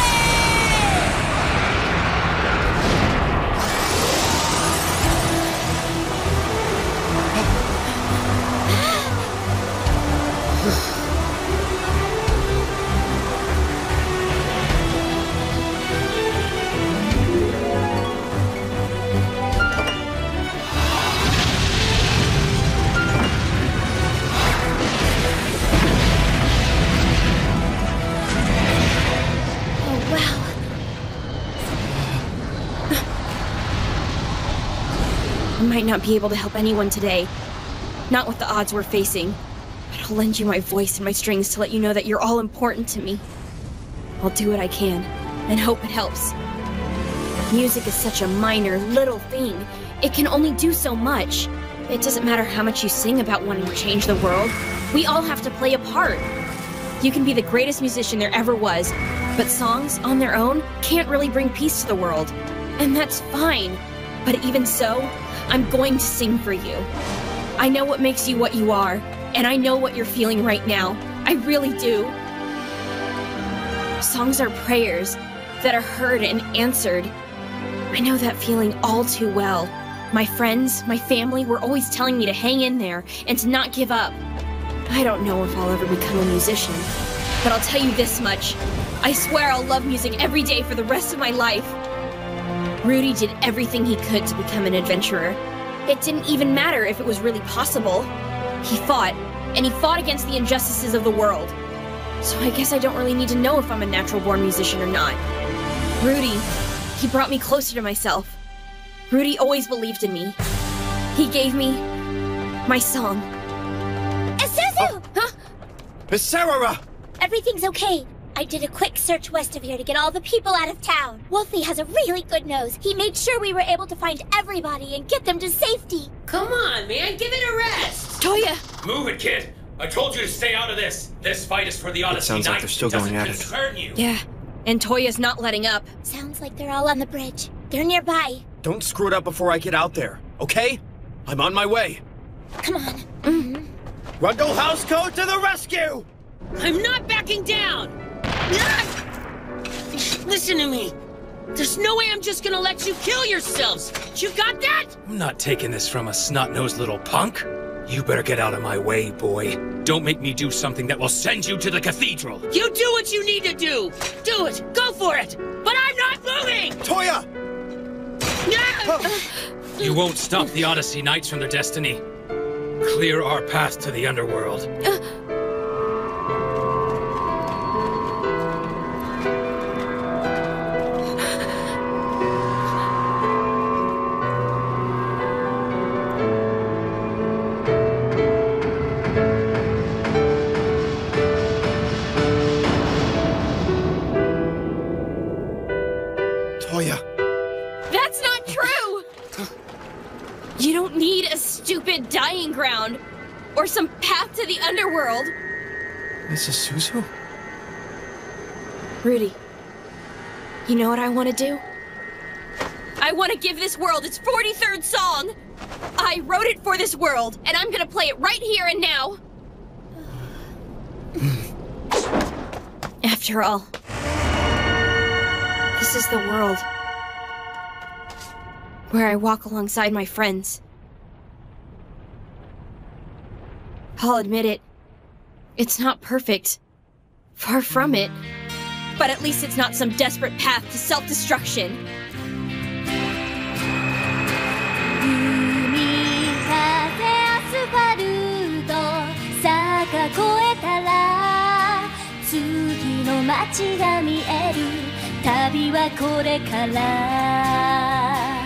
Speaker 3: I might not be able to help anyone today. Not with the odds we're facing. But I'll lend you my voice and my strings to let you know that you're all important to me. I'll do what I can, and hope it helps. Music is such a minor, little thing. It can only do so much. It doesn't matter how much you sing about wanting to change the world. We all have to play a part. You can be the greatest musician there ever was, but songs, on their own, can't really bring peace to the world. And that's fine. But even so, I'm going to sing for you. I know what makes you what you are, and I know what you're feeling right now. I really do. Songs are prayers that are heard and answered. I know that feeling all too well. My friends, my family were always telling me to hang in there and to not give up. I don't know if I'll ever become a musician, but I'll tell you this much. I swear I'll love music every day for the rest of my life. Rudy did everything he could to become an adventurer. It didn't even matter if it was really possible. He fought, and he fought against the injustices of the world. So I guess I don't really need to know if I'm a natural-born musician or not. Rudy, he brought me closer to myself. Rudy always believed in me. He gave me my song.
Speaker 2: Isuzu!
Speaker 15: Huh? Sarah!
Speaker 2: Everything's okay. I did a quick search west of here to get all the people out of town. Wolfie has a really good nose. He made sure we were able to find everybody and get them to safety.
Speaker 5: Come on, man, give it a rest!
Speaker 3: Toya!
Speaker 8: Move it, kid!
Speaker 10: I told you to stay out of this! This fight is for the Odyssey
Speaker 7: sounds like
Speaker 10: Knights.
Speaker 7: they're still
Speaker 10: It doesn't
Speaker 7: going at it.
Speaker 10: concern you.
Speaker 3: Yeah, and Toya's not letting up.
Speaker 2: Sounds like they're all on the bridge. They're nearby.
Speaker 15: Don't screw it up before I get out there, okay? I'm on my way.
Speaker 2: Come on.
Speaker 15: Rundle Housecoat to the rescue!
Speaker 5: I'm not backing down! Listen to me. There's no way I'm just gonna let you kill yourselves. You got that?
Speaker 10: I'm not taking this from a snot-nosed little punk. You better get out of my way, boy. Don't make me do something that will send you to the cathedral.
Speaker 5: You do what you need to do. Do it. Go for it. But I'm not moving.
Speaker 15: Toya!
Speaker 10: You won't stop the Odyssey Knights from their destiny. Clear our path to the underworld.
Speaker 7: Toya.
Speaker 3: That's not true! You don't need a stupid dying ground or some path to the underworld.
Speaker 7: This is Suzu?
Speaker 3: Rudy, you know what I want to do? I want to give this world its 43rd song! I wrote it for this world, and I'm gonna play it right here and now. After all, this is the world where I walk alongside my friends. I'll admit it. It's not perfect. Far from it. But at least it's not some desperate path to self-destruction.
Speaker 2: 次の街が見える旅はこれから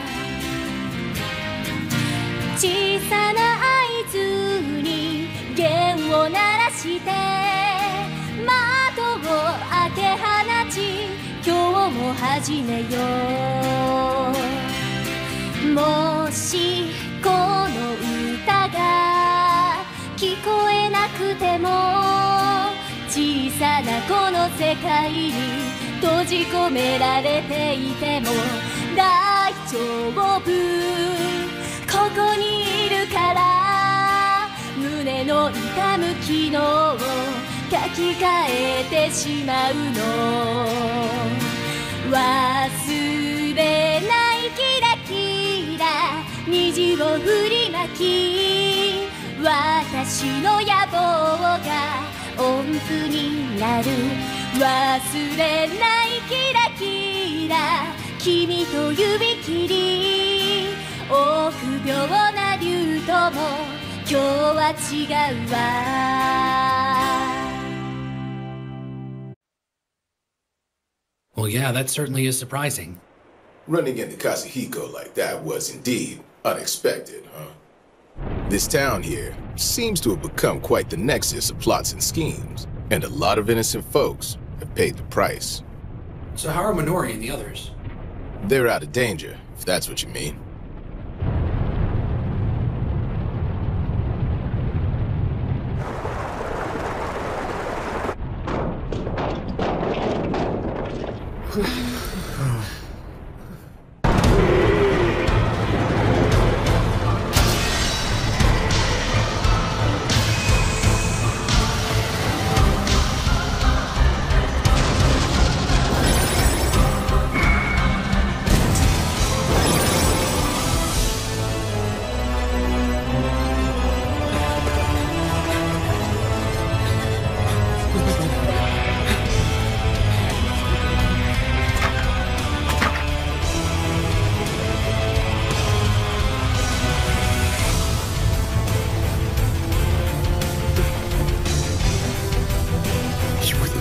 Speaker 2: 小さな合図に弦を鳴らして窓を開け放ち今日も始めようもしこの歌が聞こえなくても小さなこの世界に閉じ込められていても大丈夫ここにいるから胸の痛む昨日を書き換えてしまうの忘れないキラキラ虹を振りまき私の野望が音符になる忘れないキラキラ君と指切り臆病な竜とも今日は違うわ
Speaker 9: Well, yeah, that certainly is surprising.
Speaker 1: Running into Kazuhiko like that was indeed unexpected, huh? This town here seems to have become quite the nexus of plots and schemes, and a lot of innocent folks have paid the price.
Speaker 9: So how are Minori and the others?
Speaker 1: They're out of danger, if that's what you mean.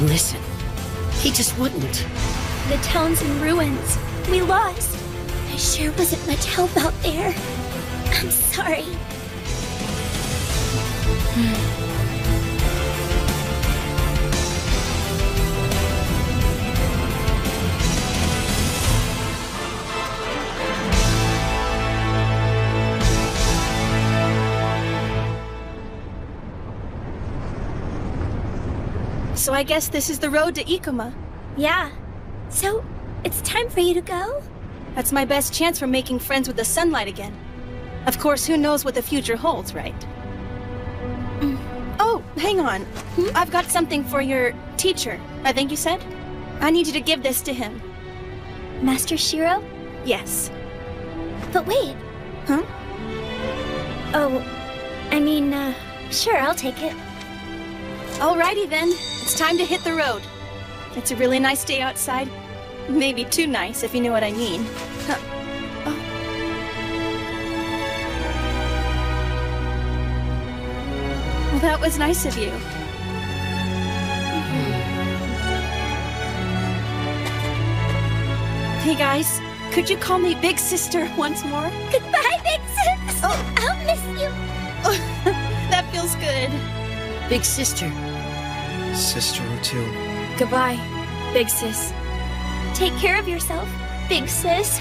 Speaker 5: Listen. He just wouldn't.
Speaker 2: The town's in ruins. We lost. There sure wasn't much help out there. I'm sorry.
Speaker 23: So I guess this is the road to Ikoma.
Speaker 2: Yeah. So, it's time for you to go?
Speaker 23: That's my best chance for making friends with the sunlight again. Of course, who knows what the future holds, right? Oh, hang on. I've got something for your teacher, I think you said? I need you to give this to him.
Speaker 2: Master Shiro?
Speaker 23: Yes.
Speaker 2: But wait.
Speaker 23: Huh?
Speaker 2: Oh, I mean, sure, I'll take it.
Speaker 23: Alrighty then. It's time to hit the road. It's a really nice day outside. Maybe too nice, if you know what I mean. Well, that was nice of you. Hey guys, could you call me Big Sister once more?
Speaker 2: Goodbye, Big Sis! Oh, I'll miss you.
Speaker 23: That feels good.
Speaker 5: Big Sister.
Speaker 7: Sister O2.
Speaker 3: Goodbye, Big Sis.
Speaker 2: Take care of yourself, Big Sis.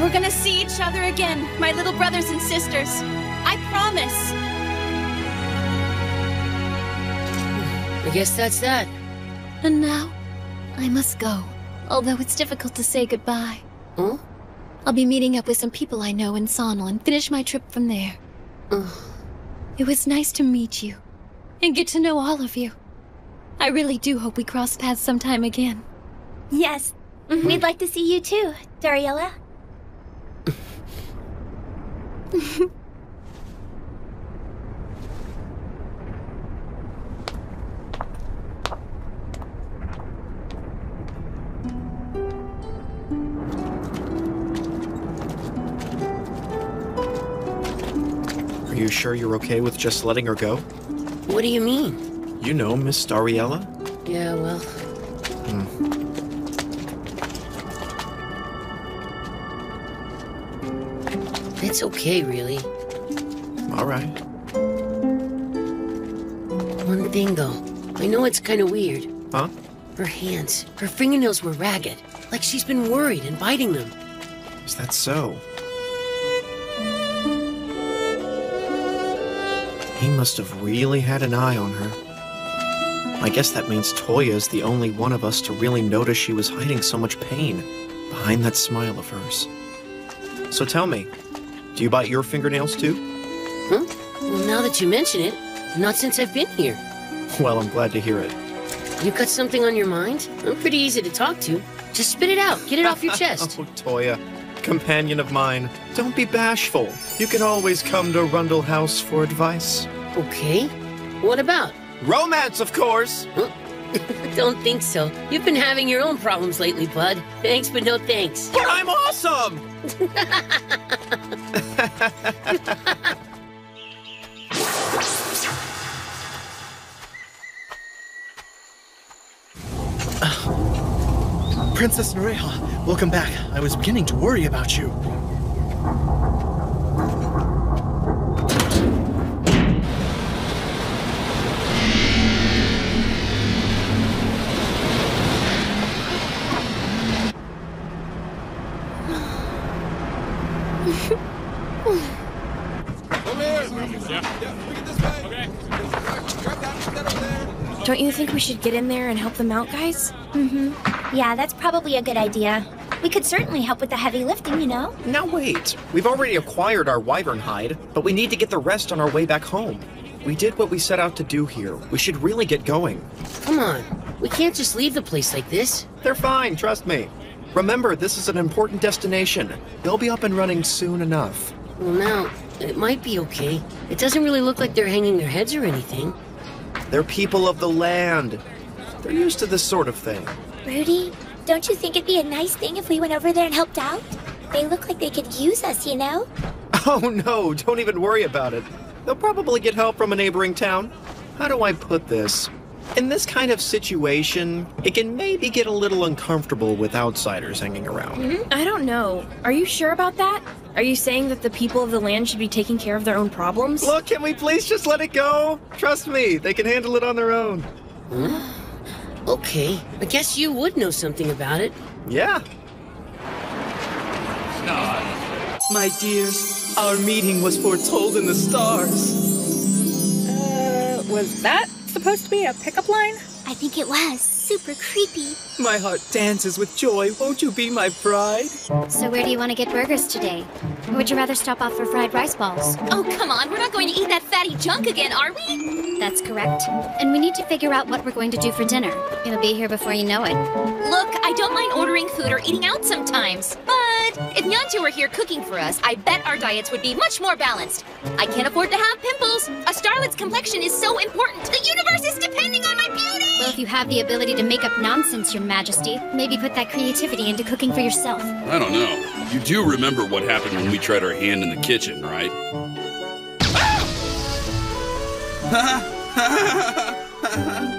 Speaker 23: We're gonna see each other again, my little brothers and sisters. I promise.
Speaker 5: I guess that's that.
Speaker 11: And now, I must go. Although it's difficult to say goodbye.
Speaker 5: Huh?
Speaker 11: I'll be meeting up with some people I know in Sonal and finish my trip from there. It was nice to meet you. And get to know all of you. I really do hope we cross paths sometime again.
Speaker 2: Yes. We'd like to see you too, Dariella.
Speaker 7: Are you sure you're okay with just letting her go?
Speaker 5: What do you mean?
Speaker 7: You know, Miss Dariella?
Speaker 5: Yeah, well... It's okay, really.
Speaker 7: All right.
Speaker 5: One thing, though. I know it's kind of weird.
Speaker 7: Huh?
Speaker 5: Her hands, her fingernails were ragged. Like she's been worried and biting them.
Speaker 7: Is that so? He must have really had an eye on her. I guess that means Toya is the only one of us to really notice she was hiding so much pain behind that smile of hers. So tell me, do you bite your fingernails too?
Speaker 5: Huh? Well, now that you mention it, not since I've been here.
Speaker 7: Well, I'm glad to hear it.
Speaker 5: You got something on your mind? I'm pretty easy to talk to. Just spit it out. Get it off your chest.
Speaker 7: Oh, Toya, companion of mine, don't be bashful. You can always come to Rundle House for advice.
Speaker 5: Okay. What about?
Speaker 7: Romance, of course!
Speaker 5: Huh? Don't think so. You've been having your own problems lately, bud. Thanks, but no thanks.
Speaker 7: But I'm awesome!
Speaker 21: Princess Nereha, welcome back. I was beginning to worry about you.
Speaker 3: Don't you think we should get in there and help them out, guys?
Speaker 2: Yeah, that's probably a good idea. We could certainly help with the heavy lifting, you know?
Speaker 7: Now wait, we've already acquired our wyvern hide, but we need to get the rest on our way back home. We did what we set out to do here. We should really get going.
Speaker 5: Come on, we can't just leave the place like this.
Speaker 7: They're fine, trust me. Remember, this is an important destination. They'll be up and running soon enough.
Speaker 5: Well, now, it might be okay. It doesn't really look like they're hanging their heads or anything.
Speaker 7: They're people of the land. They're used to this sort of thing.
Speaker 2: Rudy, don't you think it'd be a nice thing if we went over there and helped out? They look like they could use us, you know?
Speaker 7: Oh no, don't even worry about it. They'll probably get help from a neighboring town. How do I put this? In this kind of situation, it can maybe get a little uncomfortable with outsiders hanging around.
Speaker 3: I don't know. Are you sure about that? Are you saying that the people of the land should be taking care of their own problems?
Speaker 7: Look, can we please just let it go? Trust me, they can handle it on their own.
Speaker 5: Okay, I guess you would know something about it.
Speaker 7: Yeah.
Speaker 15: My dears, our meeting was foretold in the stars.
Speaker 4: Was that supposed to be a pickup line?
Speaker 2: I think it was. Super creepy.
Speaker 15: My heart dances with joy. Won't you be my bride?
Speaker 18: So where do you want to get burgers today? Or would you rather stop off for fried rice balls?
Speaker 2: Oh, come on. We're not going to eat that fatty junk again, are we?
Speaker 18: That's correct. And we need to figure out what we're going to do for dinner. It'll be here before you know it.
Speaker 2: Look, I don't mind ordering food or eating out sometimes. But if Nyantu were here cooking for us, I bet our diets would be much more balanced. I can't afford to have pimples. A starlet's complexion is so important. The universe is depending on my beauty!
Speaker 18: Well, if you have the ability to make up nonsense, Your Majesty, maybe put that creativity into cooking for yourself.
Speaker 14: I don't know. You do remember what happened when we tried our hand in the kitchen, right?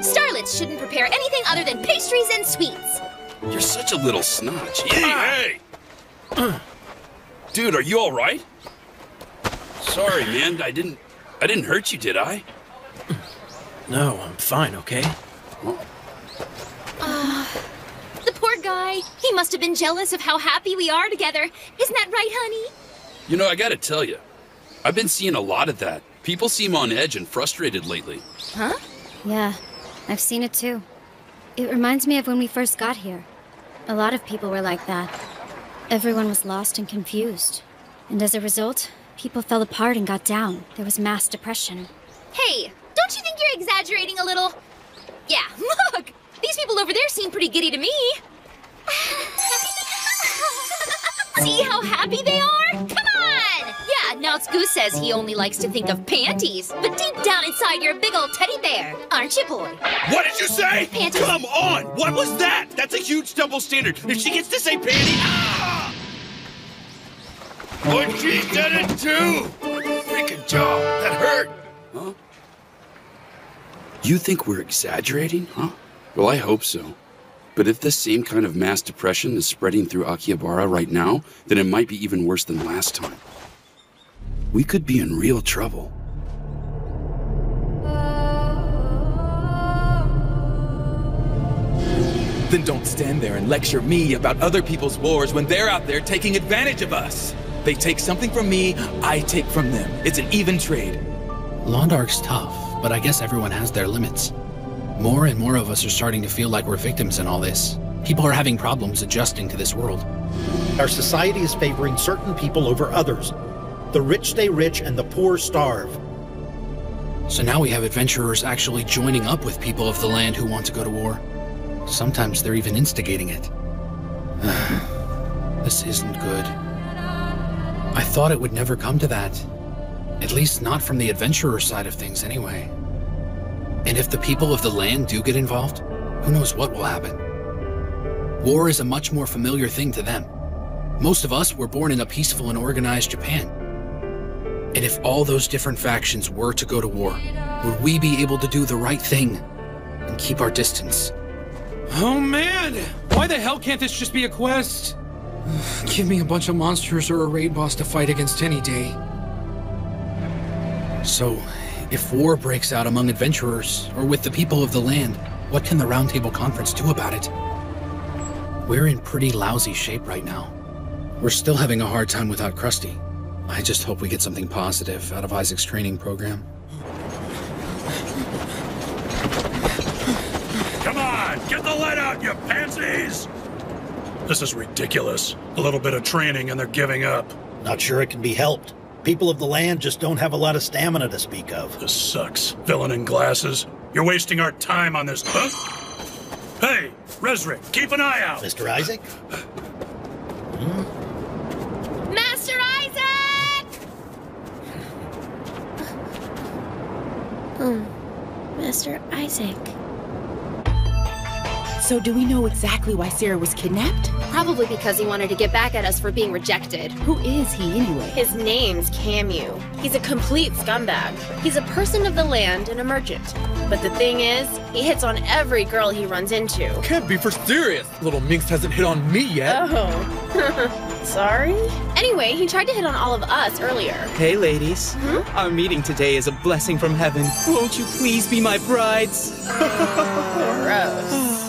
Speaker 2: Starlets shouldn't prepare anything other than pastries and sweets.
Speaker 14: You're such a little snotch. Hey! Dude, are you all right? Sorry, man. I didn't hurt you, did I?
Speaker 7: No, I'm fine, okay?
Speaker 2: The poor guy. He must have been jealous of how happy we are together. Isn't that right, honey?
Speaker 14: You know, I gotta tell you, I've been seeing a lot of that. People seem on edge and frustrated lately.
Speaker 2: Huh?
Speaker 18: Yeah, I've seen it too. It reminds me of when we first got here. A lot of people were like that. Everyone was lost and confused. And as a result, people fell apart and got down. There was mass depression.
Speaker 2: Hey, don't you think you're exaggerating a little? Yeah, look! These people over there seem pretty giddy to me. See how happy they are? Come on! Yeah, now Goose says he only likes to think of panties. But deep down inside, you're a big old teddy bear. Aren't you, boy?
Speaker 14: What did you say?
Speaker 2: Panties.
Speaker 14: Come on! What was that? That's a huge double standard. If she gets to say panty... Ah! But she did it too! Freaking jaw! That hurt! Huh? You think we're exaggerating, huh? Well, I hope so. But if this same kind of mass depression is spreading through Akihabara right now, then it might be even worse than last time. We could be in real trouble.
Speaker 6: Then don't stand there and lecture me about other people's wars when they're out there taking advantage of us. They take something from me, I take from them. It's an even trade.
Speaker 9: Londark's tough, but I guess everyone has their limits. More and more of us are starting to feel like we're victims in all this. People are having problems adjusting to this world.
Speaker 21: Our society is favoring certain people over others. The rich stay rich and the poor starve.
Speaker 9: So now we have adventurers actually joining up with people of the land who want to go to war. Sometimes they're even instigating it. This isn't good. I thought it would never come to that. At least not from the adventurer side of things anyway. And if the people of the land do get involved, who knows what will happen? War is a much more familiar thing to them. Most of us were born in a peaceful and organized Japan. And if all those different factions were to go to war, would we be able to do the right thing and keep our distance? Oh man! Why the hell can't this just be a quest? Give me a bunch of monsters or a raid boss to fight against any day. So, if war breaks out among adventurers, or with the people of the land, what can the Round Table Conference do about it? We're in pretty lousy shape right now. We're still having a hard time without Krusty. I just hope we get something positive out of Isaac's training program.
Speaker 19: Come on, get the lead out, you pansies! This is ridiculous. A little bit of training and they're giving up.
Speaker 21: Not sure it can be helped. People of the land just don't have a lot of stamina to speak of.
Speaker 19: This sucks. Villain in glasses. You're wasting our time on this, huh? Hey, Resrick, keep an eye out.
Speaker 21: Mr. Isaac?
Speaker 2: Master Isaac!
Speaker 3: Master Isaac.
Speaker 17: So do we know exactly why Sarah was kidnapped?
Speaker 3: Probably because he wanted to get back at us for being rejected.
Speaker 17: Who is he anyway?
Speaker 3: His name's Camu. He's a complete scumbag. He's a person of the land and a merchant. But the thing is, he hits on every girl he runs into.
Speaker 20: Can't be for serious. Little Minx hasn't hit on me yet.
Speaker 3: Oh. Sorry? Anyway, he tried to hit on all of us earlier.
Speaker 15: Hey, ladies. Our meeting today is a blessing from heaven. Won't you please be my brides?
Speaker 3: Gross.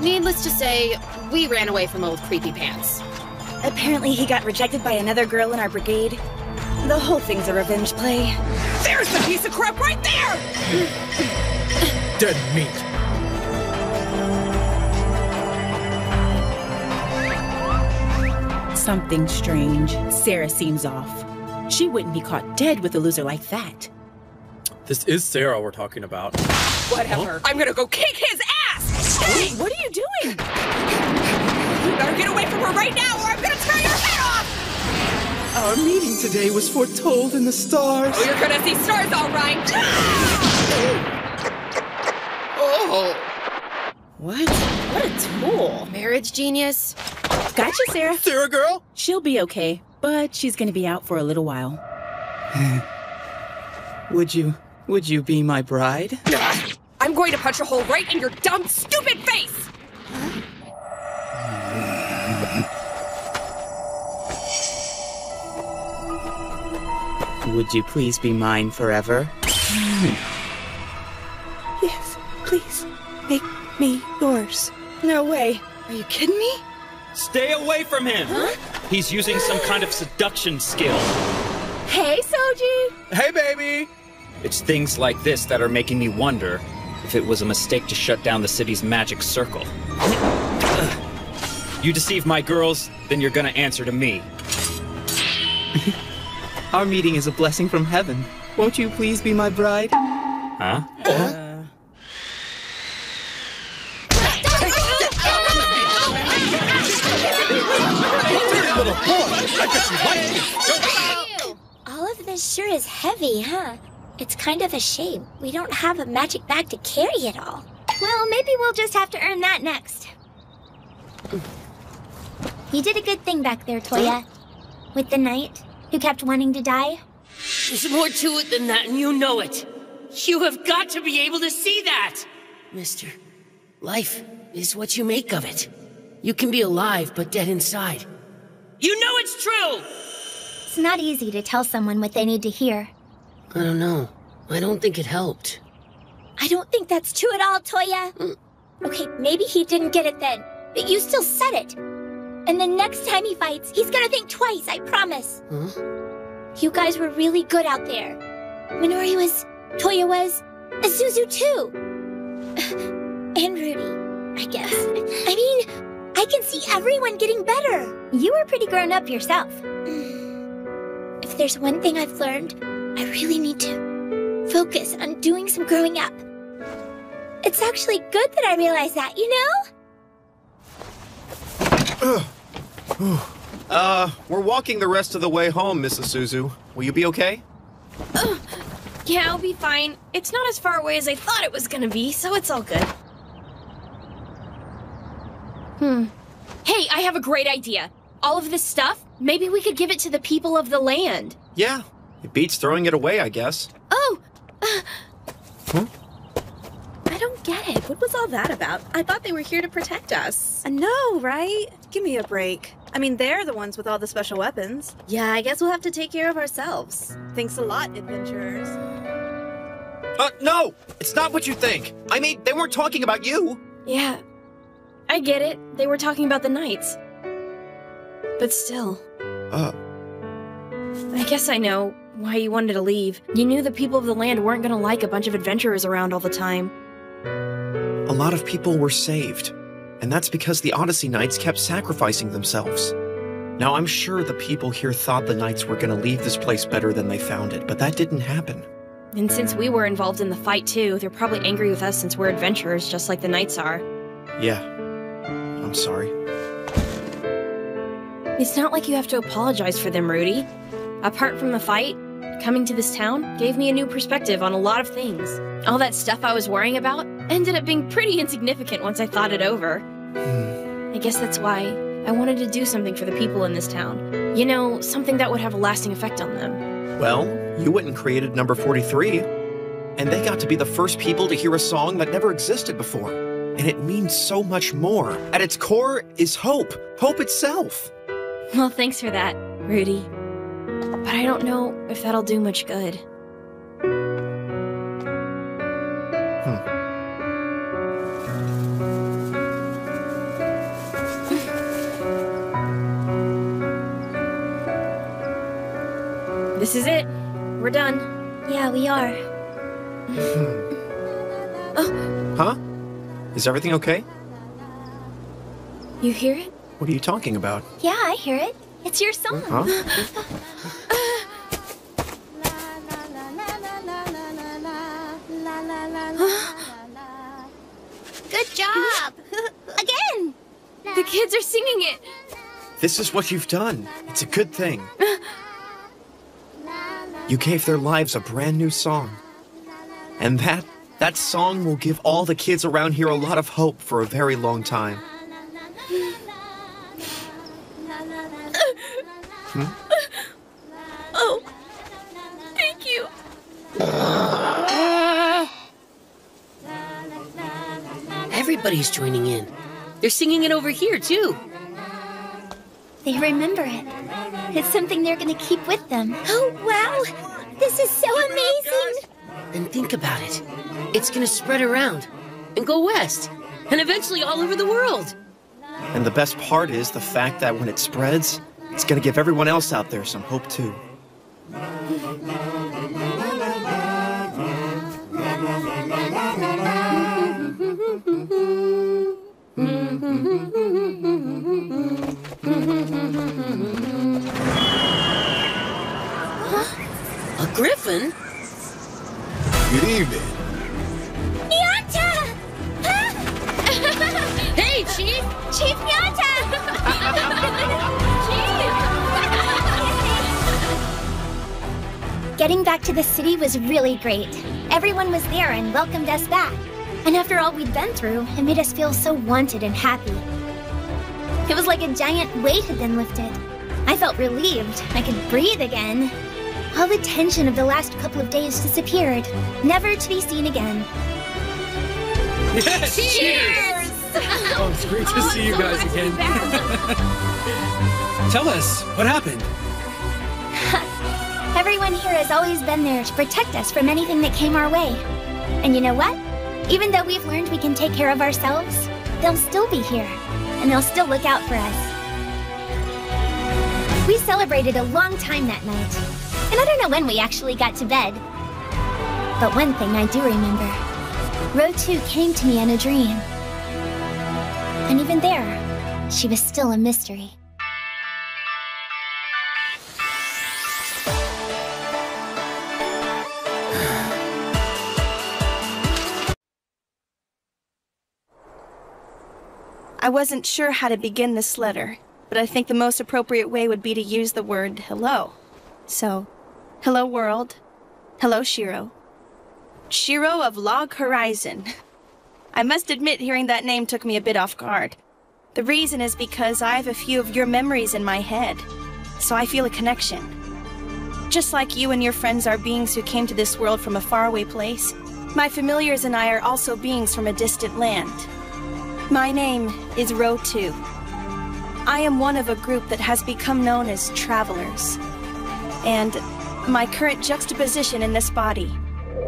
Speaker 3: Needless to say, we ran away from old Creepy Pants.
Speaker 23: Apparently he got rejected by another girl in our brigade.
Speaker 12: The whole thing's a revenge play. There's the piece of crap right there!
Speaker 20: Dead meat.
Speaker 17: Something strange. Sarah seems off. She wouldn't be caught dead with a loser like that.
Speaker 20: This is Sarah we're talking about.
Speaker 12: Whatever. I'm gonna go kick his ass!
Speaker 17: Hey, what are you doing?
Speaker 12: You better get away from her right now or I'm gonna tear your head off!
Speaker 15: Our meeting today was foretold in the stars.
Speaker 12: Oh, you're gonna see stars all right!
Speaker 15: Oh!
Speaker 17: What? What a tool.
Speaker 3: Marriage genius.
Speaker 17: Gotcha, Sarah.
Speaker 20: Sarah girl?
Speaker 17: She'll be okay, but she's gonna be out for a little while.
Speaker 15: Would you be my bride?
Speaker 12: I'm going to punch a hole right in your dumb, stupid face!
Speaker 15: Would you please be mine forever?
Speaker 12: Yes, please. Make me yours. No way. Are you kidding me?
Speaker 15: Stay away from him!
Speaker 12: Huh?
Speaker 15: He's using some kind of seduction skill.
Speaker 12: Hey, Soji!
Speaker 15: Hey, baby! It's things like this that are making me wonder if it was a mistake to shut down the city's magic circle. You deceive my girls, then you're gonna answer to me. Our meeting is a blessing from heaven. Won't you please be my bride? Huh?
Speaker 2: Little boy, I bet you like me, don't you? All of this sure is heavy, huh? It's kind of a shame. We don't have a magic bag to carry it all. Well, maybe we'll just have to earn that next. You did a good thing back there, Toya. With the knight who kept wanting to die.
Speaker 5: There's more to it than that, and you know it. You have got to be able to see that! Mister, life is what you make of it. You can be alive, but dead inside. You know it's true!
Speaker 2: It's not easy to tell someone what they need to hear.
Speaker 5: I don't know. I don't think it helped.
Speaker 2: I don't think that's true at all, Toya. Okay, maybe he didn't get it then, but you still said it. And the next time he fights, he's gonna think twice, I promise.
Speaker 5: Huh?
Speaker 2: You guys were really good out there. Minori was, Toya was, Isuzu too. And Rudy, I guess. I mean, I can see everyone getting better. You were pretty grown up yourself. If there's one thing I've learned, I really need to focus on doing some growing up. It's actually good that I realized that, you know?
Speaker 7: We're walking the rest of the way home, Miss Isuzu. Will you be okay?
Speaker 3: Yeah, I'll be fine. It's not as far away as I thought it was gonna be, so it's all good. Hey, I have a great idea. All of this stuff, maybe we could give it to the people of the land.
Speaker 7: Yeah, it beats throwing it away, I guess.
Speaker 3: Oh!
Speaker 4: I don't get it. What was all that about? I thought they were here to protect us.
Speaker 12: I know, right? Give me a break. I mean, they're the ones with all the special weapons.
Speaker 3: Yeah, I guess we'll have to take care of ourselves.
Speaker 12: Thanks a lot, adventurers.
Speaker 7: No! It's not what you think. I mean, they weren't talking about you.
Speaker 3: Yeah, I get it. They were talking about the knights. But still. I guess I know why you wanted to leave. You knew the people of the land weren't gonna like a bunch of adventurers around all the time.
Speaker 7: A lot of people were saved, and that's because the Odyssey Knights kept sacrificing themselves. Now, I'm sure the people here thought the Knights were gonna leave this place better than they found it, but that didn't happen.
Speaker 3: And since we were involved in the fight too, they're probably angry with us since we're adventurers just like the Knights are.
Speaker 7: Yeah. I'm sorry.
Speaker 3: It's not like you have to apologize for them, Rudy. Apart from the fight, coming to this town gave me a new perspective on a lot of things. All that stuff I was worrying about ended up being pretty insignificant once I thought it over. I guess that's why I wanted to do something for the people in this town. You know, something that would have a lasting effect on them.
Speaker 7: Well, you went and created number 43, and they got to be the first people to hear a song that never existed before. And it means so much more. At its core is hope. Hope itself.
Speaker 3: Well, thanks for that, Rudy. But I don't know if that'll do much good. This is it. We're done.
Speaker 18: Yeah, we are.
Speaker 7: Huh? Is everything okay?
Speaker 3: You hear it?
Speaker 7: What are you talking about?
Speaker 18: Yeah, I hear it. It's your song.
Speaker 7: Huh?
Speaker 18: Good job! Again!
Speaker 3: The kids are singing it!
Speaker 7: This is what you've done. It's a good thing. You gave their lives a brand new song. And that song will give all the kids around here a lot of hope for a very long time.
Speaker 3: Oh, thank you.
Speaker 5: Everybody's joining in. They're singing it over here, too.
Speaker 18: They remember it. It's something they're gonna keep with them. Oh, wow! This is so amazing!
Speaker 5: And think about it. It's gonna spread around and go west and eventually all over the world.
Speaker 7: And the best part is the fact that when it spreads, it's gonna give everyone else out there some hope too.
Speaker 5: A griffin?
Speaker 1: Good evening.
Speaker 18: Nyata!
Speaker 5: Hey, Chief!
Speaker 18: Chief Nyata! Getting back to the city was really great. Everyone was there and welcomed us back. And after all we'd been through, it made us feel so wanted and happy. It was like a giant weight had been lifted. I felt relieved. I could breathe again. All the tension of the last couple of days disappeared, never to be seen again.
Speaker 9: Yes,
Speaker 18: cheers!
Speaker 9: Oh, it's great to see you guys again. Tell us, what happened?
Speaker 18: Everyone here has always been there to protect us from anything that came our way. And you know what? Even though we've learned we can take care of ourselves, they'll still be here, and they'll still look out for us. We celebrated a long time that night, and I don't know when we actually got to bed. But one thing I do remember. Row 2 came to me in a dream. And even there, she was still a mystery.
Speaker 23: I wasn't sure how to begin this letter, but I think the most appropriate way would be to use the word hello. So, hello world. Hello Shiro. Shiro of Log Horizon. I must admit hearing that name took me a bit off guard. The reason is because I have a few of your memories in my head, so I feel a connection. Just like you and your friends are beings who came to this world from a faraway place, my familiars and I are also beings from a distant land. My name is Row 2. I am one of a group that has become known as Travelers. And my current juxtaposition in this body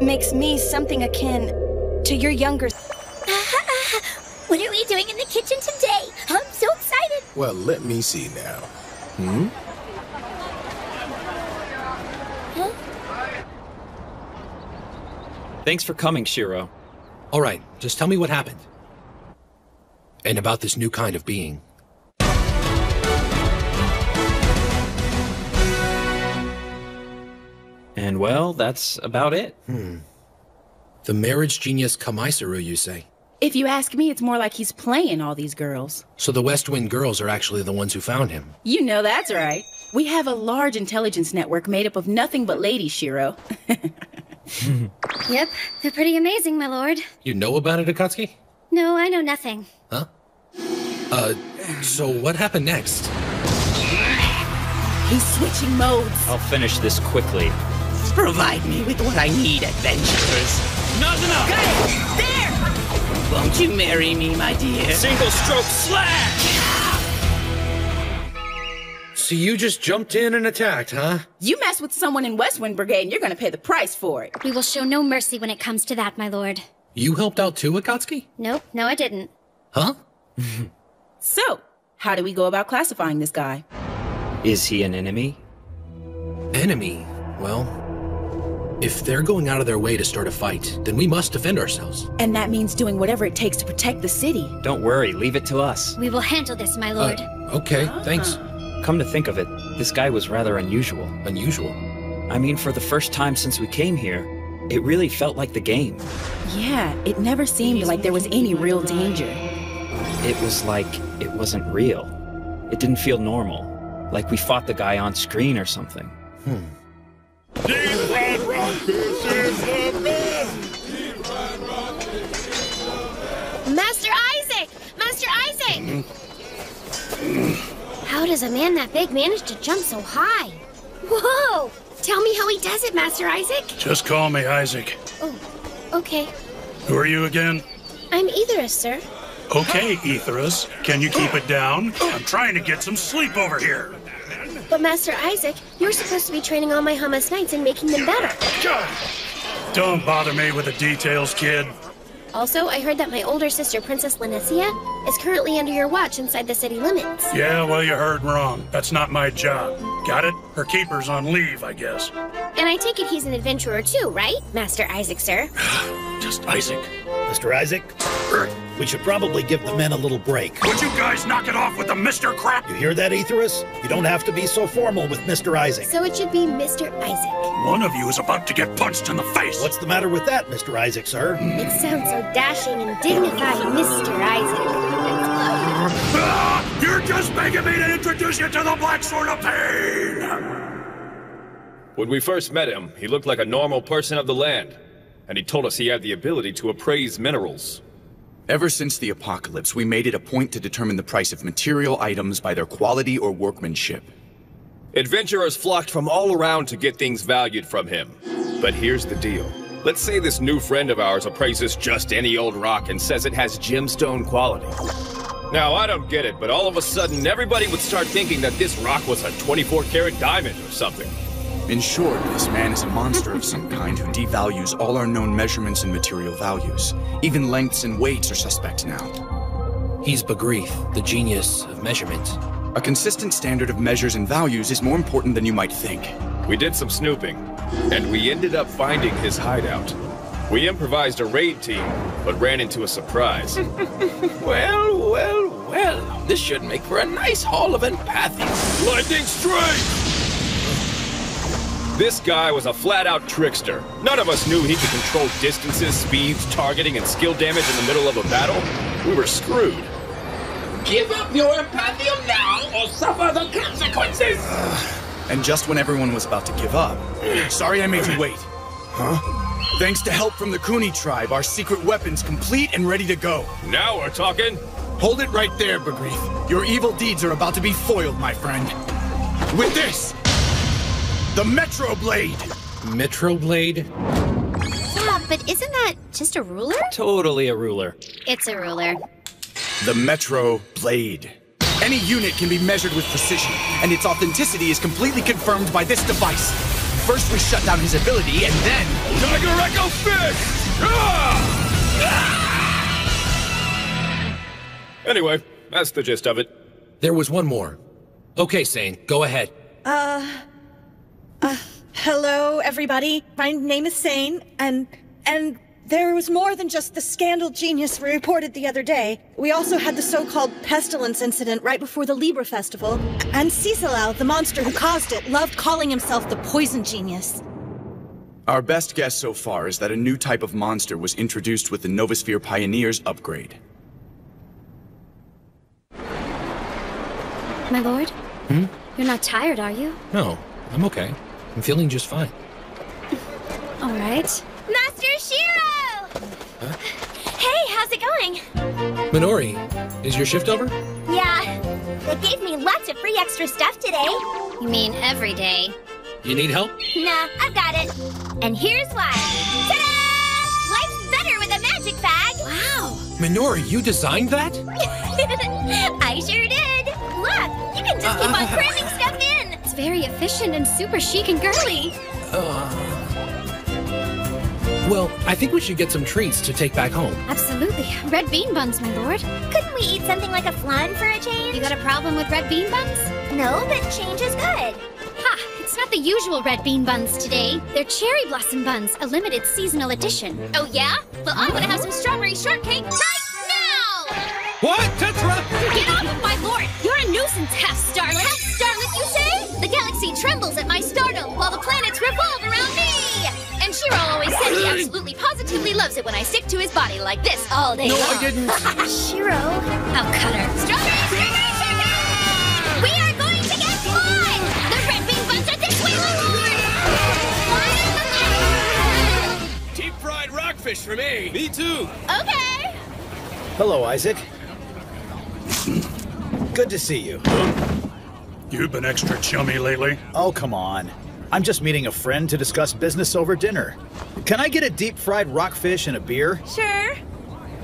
Speaker 23: makes me something akin to your younger...
Speaker 18: What are we doing in the kitchen today? I'm so excited!
Speaker 1: Well, let me see now.
Speaker 15: Thanks for coming, Shiro.
Speaker 9: All right, just tell me what happened. And about this new kind of being.
Speaker 15: And well, that's about it.
Speaker 9: The marriage genius Kamaisuru, you say?
Speaker 17: If you ask me, it's more like he's playing all these girls.
Speaker 9: So the West Wind girls are actually the ones who found him.
Speaker 17: You know that's right. We have a large intelligence network made up of nothing but ladies, Shiro.
Speaker 18: Yep, they're pretty amazing, my lord.
Speaker 9: You know about it, Akatsuki?
Speaker 18: No, I know nothing.
Speaker 9: Huh? So what happened next?
Speaker 17: He's switching modes.
Speaker 15: I'll finish this quickly.
Speaker 13: Provide me with what I need, adventurers.
Speaker 15: Not enough!
Speaker 13: Got it! There! Won't you marry me, my dear?
Speaker 15: Single stroke slash!
Speaker 9: So you just jumped in and attacked, huh?
Speaker 17: You mess with someone in Westwind Brigade and you're gonna pay the price for it.
Speaker 18: We will show no mercy when it comes to that, my lord.
Speaker 9: You helped out too, Akatsuki?
Speaker 18: Nope, no I didn't.
Speaker 9: Huh?
Speaker 17: So, how do we go about classifying this guy?
Speaker 15: Is he an enemy?
Speaker 9: Enemy? Well, if they're going out of their way to start a fight, then we must defend ourselves.
Speaker 17: And that means doing whatever it takes to protect the city.
Speaker 8: Don't worry, leave it to us.
Speaker 18: We will handle this, my lord.
Speaker 9: Okay, thanks.
Speaker 8: Come to think of it, this guy was rather unusual.
Speaker 9: Unusual?
Speaker 8: I mean, for the first time since we came here, it really felt like the game.
Speaker 17: Yeah, it never seemed like there was any real danger.
Speaker 8: It was like it wasn't real. It didn't feel normal. Like we fought the guy on screen or something.
Speaker 2: Deep Red Rock, this is the best!
Speaker 3: Master Isaac! Master Isaac!
Speaker 18: How does a man that big manage to jump so high?
Speaker 3: Whoa! Tell me how he does it, Master Isaac.
Speaker 16: Just call me Isaac.
Speaker 18: Oh, okay.
Speaker 16: Who are you again?
Speaker 18: I'm Aetheris, sir.
Speaker 16: Okay, Aetheris. Can you keep it down? I'm trying to get some sleep over here.
Speaker 18: But Master Isaac, you're supposed to be training all my Hamas Knights and making them better.
Speaker 16: Don't bother me with the details, kid.
Speaker 18: Also, I heard that my older sister, Princess Linecia, is currently under your watch inside the city limits.
Speaker 16: Yeah, well, you heard wrong. That's not my job. Got it? Her keeper's on leave, I guess.
Speaker 18: And I take it he's an adventurer too, right? Master Isaac, sir.
Speaker 16: Just Isaac.
Speaker 21: Mr. Isaac, we should probably give the men a little break.
Speaker 16: Would you guys knock it off with the Mr. Crap?
Speaker 21: You hear that, Aetheris? You don't have to be so formal with Mr. Isaac.
Speaker 18: So it should be Mr. Isaac.
Speaker 16: One of you is about to get punched in the face.
Speaker 21: What's the matter with that, Mr. Isaac, sir?
Speaker 18: It sounds so dashing and dignified, Mr. Isaac.
Speaker 16: You're just begging me to introduce you to the Black Sword of Pain!
Speaker 22: When we first met him, he looked like a normal person of the land. And he told us he had the ability to appraise minerals.
Speaker 7: Ever since the apocalypse, we made it a point to determine the price of material items by their quality or workmanship.
Speaker 22: Adventurers flocked from all around to get things valued from him. But here's the deal. Let's say this new friend of ours appraises just any old rock and says it has gemstone quality. Now, I don't get it, but all of a sudden everybody would start thinking that this rock was a 24-karat diamond or something.
Speaker 7: In short, this man is a monster of some kind who devalues all our known measurements and material values. Even lengths and weights are suspect now.
Speaker 9: He's Bagrith, the genius of measurement.
Speaker 7: A consistent standard of measures and values is more important than you might think.
Speaker 22: We did some snooping, and we ended up finding his hideout. We improvised a raid team, but ran into a surprise.
Speaker 15: Well, this should make for a nice haul of empathy.
Speaker 22: Lightning strike! This guy was a flat-out trickster. None of us knew he could control distances, speeds, targeting, and skill damage in the middle of a battle. We were screwed.
Speaker 13: Give up your Empathium now, or suffer the consequences!
Speaker 7: And just when everyone was about to give up... Sorry I made you wait. Huh? Thanks to help from the Kuni tribe, our secret weapon's complete and ready to go.
Speaker 22: Now we're talking.
Speaker 7: Hold it right there, Bagrith. Your evil deeds are about to be foiled, my friend. With this! The Metro Blade!
Speaker 9: Metro Blade?
Speaker 18: Yeah, but isn't that just a ruler?
Speaker 8: Totally a ruler.
Speaker 18: It's a ruler.
Speaker 7: The Metro Blade. Any unit can be measured with precision, and its authenticity is completely confirmed by this device. First we shut down his ability, and then...
Speaker 22: Tiger Echo Fist! Anyway, that's the gist of it.
Speaker 9: There was one more. Okay, Sane, go ahead.
Speaker 24: Hello, everybody. My name is Sane, and there was more than just the scandal genius we reported the other day. We also had the so-called pestilence incident right before the Libra Festival, and Cecilal, the monster who caused it, loved calling himself the poison genius.
Speaker 7: Our best guess so far is that a new type of monster was introduced with the Novasphere Pioneers upgrade.
Speaker 18: My lord? You're not tired, are you?
Speaker 9: No, I'm okay. I'm feeling just fine.
Speaker 18: All right.
Speaker 3: Master Shiro!
Speaker 9: Huh?
Speaker 3: Hey, how's it going?
Speaker 9: Minori, is your shift over?
Speaker 3: Yeah, they gave me lots of free extra stuff today.
Speaker 18: You mean every day?
Speaker 9: You need help?
Speaker 3: Nah, I've got it. And here's why. Ta-da! Life's better with a magic bag.
Speaker 18: Wow.
Speaker 9: Minori, you designed that?
Speaker 3: I sure did. Look, you can just keep on cramming stuff in.
Speaker 18: It's very efficient and super chic and girly.
Speaker 9: Well, I think we should get some treats to take back home.
Speaker 18: Absolutely. Red bean buns, my lord.
Speaker 3: Couldn't we eat something like a flan for a change?
Speaker 18: You got a problem with red bean buns?
Speaker 3: No, but change is good.
Speaker 18: Ha! It's it's not the usual red bean buns today. They're cherry blossom buns, a limited seasonal edition.
Speaker 2: Oh yeah? Well, I want to have some strawberry shortcake right now!
Speaker 15: What? Tetra!
Speaker 2: Get off of my lord! You're a nuisance, half-starlet! Half-starlet, you say? The galaxy trembles at my stardom while the planets revolve around me! And Shiro always said he absolutely positively loves it when I stick to his body like this all day long.
Speaker 15: No, I didn't.
Speaker 2: Shiro, I'll cut her. Strawberry shortcake! We are going to get fun! The red bean buns are this way, my lord!
Speaker 15: Deep fried rockfish for me.
Speaker 20: Me too.
Speaker 2: Okay!
Speaker 19: Hello, Isaac. Good to see you.
Speaker 16: You've been extra chummy lately.
Speaker 19: Oh, come on. I'm just meeting a friend to discuss business over dinner. Can I get a deep-fried rockfish and a beer?
Speaker 2: Sure.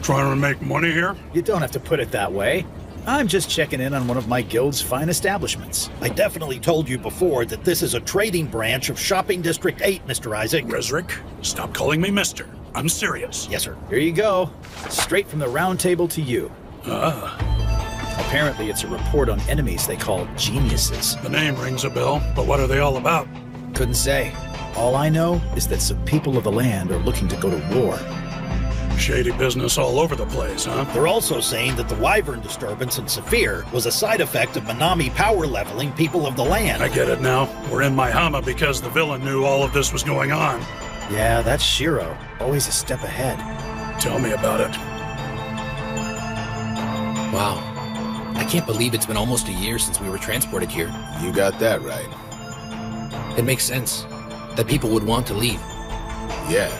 Speaker 16: Trying to make money here?
Speaker 19: You don't have to put it that way. I'm just checking in on one of my guild's fine establishments.
Speaker 21: I definitely told you before that this is a trading branch of Shopping District 8, Mr. Isaac.
Speaker 16: Resrick, stop calling me mister. I'm serious.
Speaker 21: Yes, sir.
Speaker 19: Here you go. Straight from the round table to you. Apparently it's a report on enemies they call geniuses.
Speaker 16: The name rings a bell, but what are they all about?
Speaker 19: Couldn't say. All I know is that some people of the land are looking to go to war.
Speaker 16: Shady business all over the place, huh?
Speaker 21: They're also saying that the Wyvern disturbance in Saphir was a side effect of Manami power leveling people of the land.
Speaker 16: I get it now. We're in Maihama because the villain knew all of this was going on.
Speaker 19: Yeah, that's Shiro. Always a step ahead.
Speaker 16: Tell me about it.
Speaker 9: Wow. I can't believe it's been almost a year since we were transported here.
Speaker 1: You got that right.
Speaker 9: It makes sense that people would want to leave.
Speaker 1: Yeah,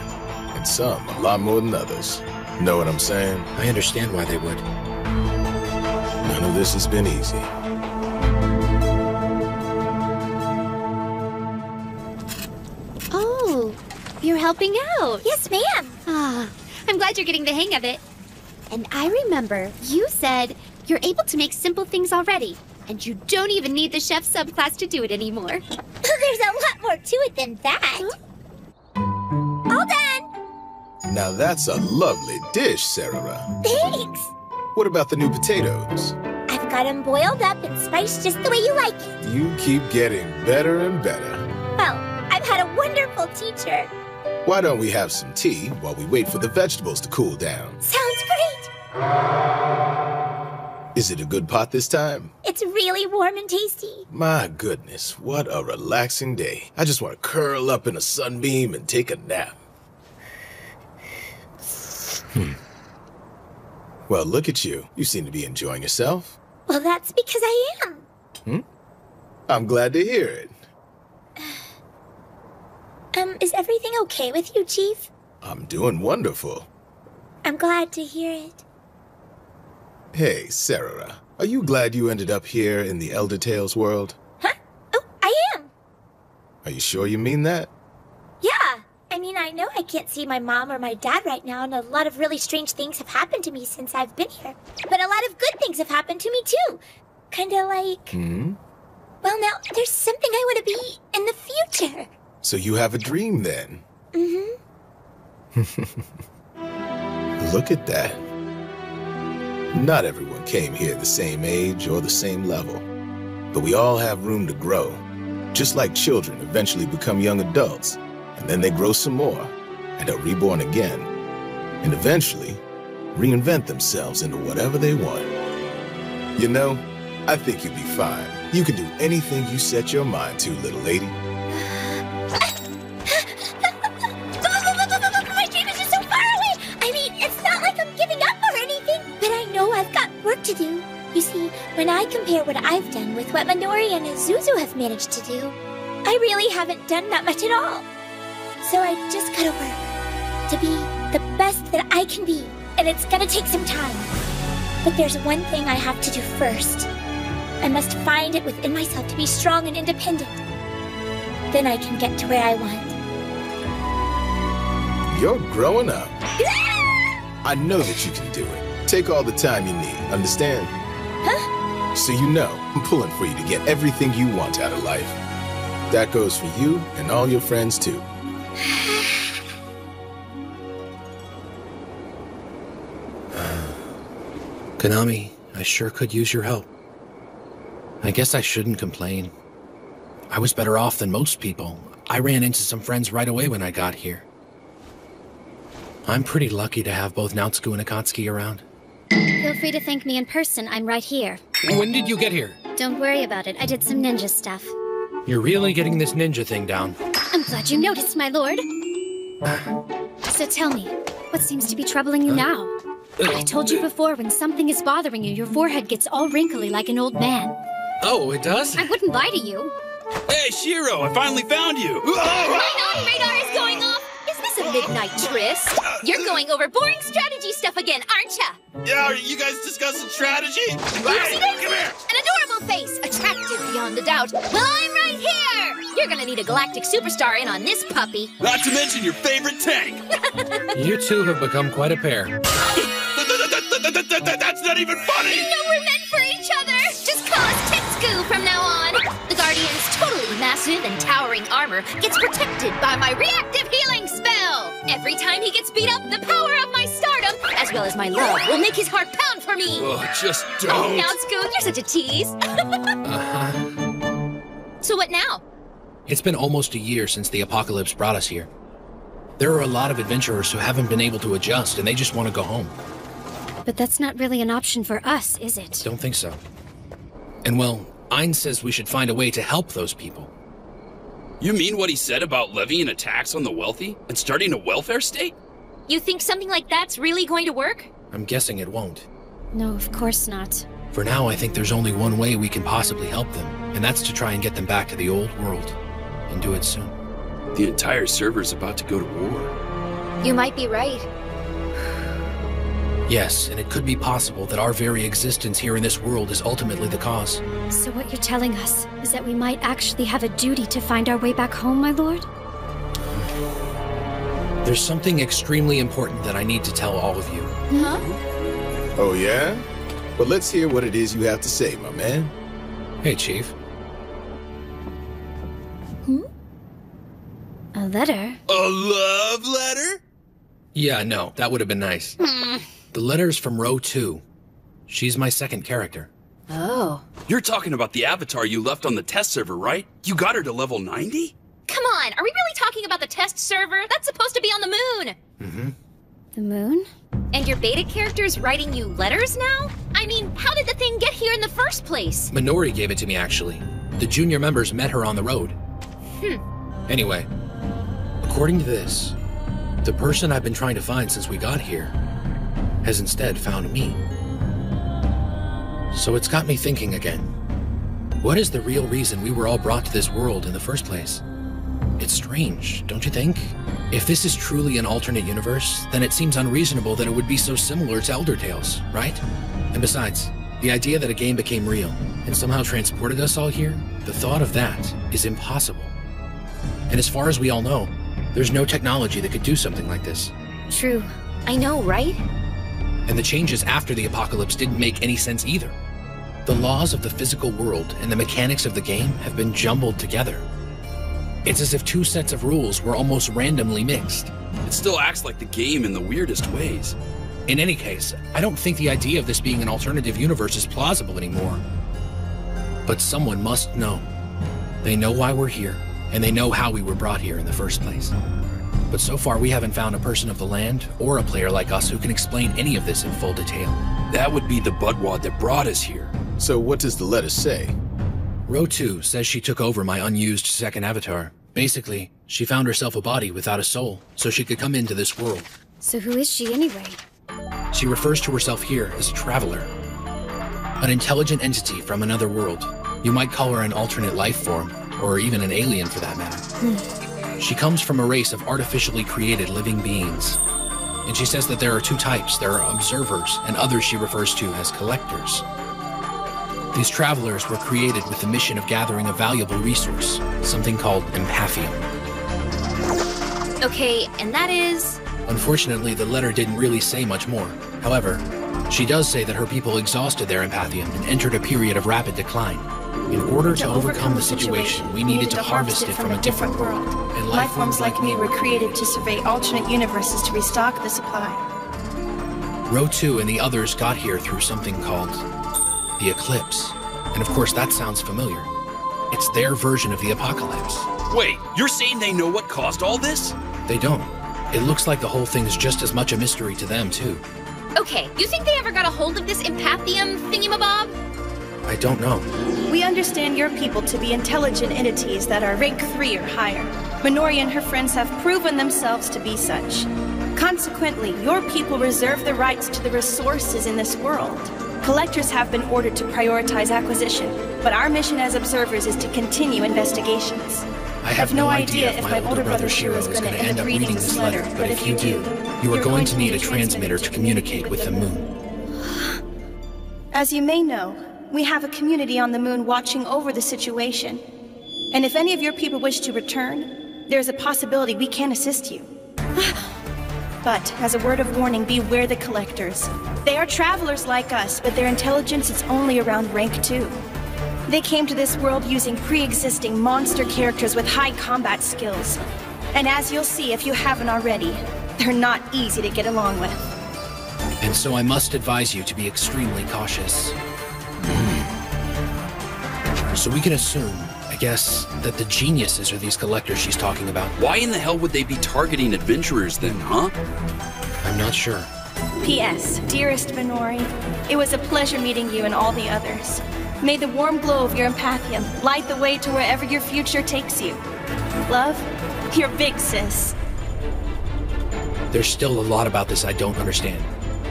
Speaker 1: and some a lot more than others. Know what I'm saying?
Speaker 9: I understand why they would.
Speaker 1: None of this has been easy.
Speaker 2: Oh, you're helping out. Yes, ma'am. Ah, I'm glad you're getting the hang of it. And I remember you said you're able to make simple things already, and you don't even need the chef subclass to do it anymore. There's a lot more to it than that. All done.
Speaker 1: Now that's a lovely dish, Sarah.
Speaker 2: Thanks.
Speaker 1: What about the new potatoes?
Speaker 2: I've got them boiled up and spiced just the way you like it.
Speaker 1: You keep getting better and better.
Speaker 2: Well, I've had a wonderful teacher.
Speaker 1: Why don't we have some tea while we wait for the vegetables to cool down?
Speaker 2: Sounds great.
Speaker 1: Is it a good pot this time?
Speaker 2: It's really warm and tasty.
Speaker 1: My goodness, what a relaxing day. I just want to curl up in a sunbeam and take a nap. Well, look at you. You seem to be enjoying yourself.
Speaker 2: Well, that's because I am.
Speaker 1: I'm glad to hear it.
Speaker 2: Is everything okay with you, Chief?
Speaker 1: I'm doing wonderful.
Speaker 2: I'm glad to hear it.
Speaker 1: Hey, Sarah, are you glad you ended up here in the Elder Tales world?
Speaker 2: Huh? Oh, I am.
Speaker 1: Are you sure you mean that?
Speaker 2: Yeah. I mean, I know I can't see my mom or my dad right now, and a lot of really strange things have happened to me since I've been here. But a lot of good things have happened to me, too. Kinda like... Well, now, there's something I want to be in the future.
Speaker 1: So you have a dream, then? Look at that. Not everyone came here the same age or the same level, but we all have room to grow. Just like children eventually become young adults, and then they grow some more, and are reborn again, and eventually reinvent themselves into whatever they want. You know, I think you'll be fine. You can do anything you set your mind to, little lady.
Speaker 2: My dream is just so far away! I mean, it's not like I'm giving up or anything, but I know I've got work to do. You see, when I compare what I've done with what Minori and Azuzu have managed to do, I really haven't done that much at all. So I just gotta work to be the best that I can be, and it's gonna take some time. But there's one thing I have to do first. I must find it within myself to be strong and independent. Then I can get to where I want.
Speaker 1: You're growing up. I know that you can do it. Take all the time you need, understand?
Speaker 2: Huh?
Speaker 1: So you know, I'm pulling for you to get everything you want out of life. That goes for you and all your friends, too.
Speaker 9: Konami, I sure could use your help. I guess I shouldn't complain. I was better off than most people. I ran into some friends right away when I got here. I'm pretty lucky to have both Naotsku and Akatsuki around.
Speaker 18: Feel free to thank me in person. I'm right here.
Speaker 9: When did you get here?
Speaker 18: Don't worry about it. I did some ninja stuff.
Speaker 9: You're really getting this ninja thing down.
Speaker 18: I'm glad you noticed, my lord. So tell me, what seems to be troubling you now? I told you before, when something is bothering you, your forehead gets all wrinkly like an old man.
Speaker 9: Oh, it does?
Speaker 18: I wouldn't lie to you.
Speaker 6: Hey, Shiro, I finally found you!
Speaker 2: My naughty radar is going off! Is this a midnight tryst? You're going over boring strategy stuff again, aren't ya?
Speaker 6: Yeah, are you guys discussing strategy? Hey,
Speaker 2: Come here! An adorable face, attractive beyond a doubt. Well, I'm right here! You're gonna need a galactic superstar in on this puppy.
Speaker 6: Not to mention your favorite tank!
Speaker 9: You two have become quite a pair.
Speaker 6: That's not even funny!
Speaker 2: You know we're meant for each other! Just call us Tetsugu from now on! The Guardian's totally massive and towering armor gets protected by my reactive healing spell! Every time he gets beat up, the power of my stardom, as well as my love, will make his heart pound for me!
Speaker 6: Oh, just don't!
Speaker 2: Oh, Naotsku, you're such a tease! So what now?
Speaker 9: It's been almost a year since the apocalypse brought us here. There are a lot of adventurers who haven't been able to adjust, and they just want to go home.
Speaker 18: But that's not really an option for us, is it?
Speaker 9: Don't think so. And well, Ein says we should find a way to help those people.
Speaker 6: You mean what he said about levying a tax on the wealthy and starting a welfare state?
Speaker 2: You think something like that's really going to work?
Speaker 9: I'm guessing it won't.
Speaker 18: No, of course not.
Speaker 9: For now, I think there's only one way we can possibly help them, and that's to try and get them back to the old world. And do it soon.
Speaker 6: The entire server's about to go to war.
Speaker 2: You might be right.
Speaker 9: Yes, and it could be possible that our very existence here in this world is ultimately the cause.
Speaker 18: So what you're telling us is that we might actually have a duty to find our way back home, my lord?
Speaker 9: There's something extremely important that I need to tell all of you.
Speaker 2: Huh?
Speaker 1: Oh, yeah? Well, let's hear what it is you have to say, my man.
Speaker 9: Hey, Chief.
Speaker 18: A letter?
Speaker 6: A love letter?
Speaker 9: Yeah, no, that would have been nice. The letter's from Row 2. She's my second character.
Speaker 2: Oh.
Speaker 6: You're talking about the avatar you left on the test server, right? You got her to level 90?
Speaker 2: Come on, are we really talking about the test server? That's supposed to be on the moon!
Speaker 9: Mm-hmm.
Speaker 18: The moon?
Speaker 2: And your beta character's writing you letters now? I mean, how did the thing get here in the first place?
Speaker 9: Minori gave it to me, actually. The junior members met her on the road. Anyway, according to this, the person I've been trying to find since we got here has instead found me. So it's got me thinking again. What is the real reason we were all brought to this world in the first place? It's strange, don't you think? If this is truly an alternate universe, then it seems unreasonable that it would be so similar to Elder Tales, right? And besides, the idea that a game became real and somehow transported us all here, the thought of that is impossible. And as far as we all know, there's no technology that could do something like this.
Speaker 2: True. I know, right?
Speaker 9: And the changes after the apocalypse didn't make any sense either. The laws of the physical world and the mechanics of the game have been jumbled together. It's as if two sets of rules were almost randomly mixed.
Speaker 6: It still acts like the game in the weirdest ways.
Speaker 9: In any case, I don't think the idea of this being an alternative universe is plausible anymore. But someone must know. They know why we're here, and they know how we were brought here in the first place. But so far we haven't found a person of the land, or a player like us who can explain any of this in full detail.
Speaker 6: That would be the Budwad that brought us here.
Speaker 1: So what does the letter say?
Speaker 9: Row 2 says she took over my unused second avatar. Basically, she found herself a body without a soul, so she could come into this world.
Speaker 18: So who is she anyway?
Speaker 9: She refers to herself here as a traveler. An intelligent entity from another world. You might call her an alternate life form, or even an alien for that matter. She comes from a race of artificially created living beings. And she says that there are two types. There are observers, and others she refers to as collectors. These travelers were created with the mission of gathering a valuable resource, something called empathium.
Speaker 2: Okay, and that is?
Speaker 9: Unfortunately, the letter didn't really say much more. However, she does say that her people exhausted their empathium and entered a period of rapid decline. In order to overcome the situation, we needed to harvest it from a different world.
Speaker 23: And life forms like me were created to survey alternate universes to restock the supply.
Speaker 9: Row 2 and the others got here through something called the Eclipse. And of course, that sounds familiar. It's their version of the apocalypse.
Speaker 6: Wait, you're saying they know what caused all this?
Speaker 9: They don't. It looks like the whole thing is just as much a mystery to them, too.
Speaker 3: Okay, you think they ever got a hold of this empathium thingamabob?
Speaker 9: I don't know.
Speaker 23: We understand your people to be intelligent entities that are rank 3 or higher. Minori and her friends have proven themselves to be such. Consequently, your people reserve the rights to the resources in this world. Collectors have been ordered to prioritize acquisition, but our mission as observers is to continue investigations.
Speaker 9: I have no idea if my older brother Shiro is going to end up reading this letter, but if you do, you are going to need a transmitter to communicate with the moon.
Speaker 23: As you may know, we have a community on the moon watching over the situation. And if any of your people wish to return, there's a possibility we can assist you. But, as a word of warning, beware the collectors. They are travelers like us, but their intelligence is only around rank 2. They came to this world using pre-existing monster characters with high combat skills. And as you'll see if you haven't already, they're not easy to get along with.
Speaker 9: And so I must advise you to be extremely cautious. So we can assume, I guess, that the geniuses are these collectors she's talking about.
Speaker 6: Why in the hell would they be targeting adventurers then, huh?
Speaker 9: I'm not sure.
Speaker 23: P.S. Dearest Minori, it was a pleasure meeting you and all the others. May the warm glow of your empathium light the way to wherever your future takes you. Love, your big sis.
Speaker 9: There's still a lot about this I don't understand.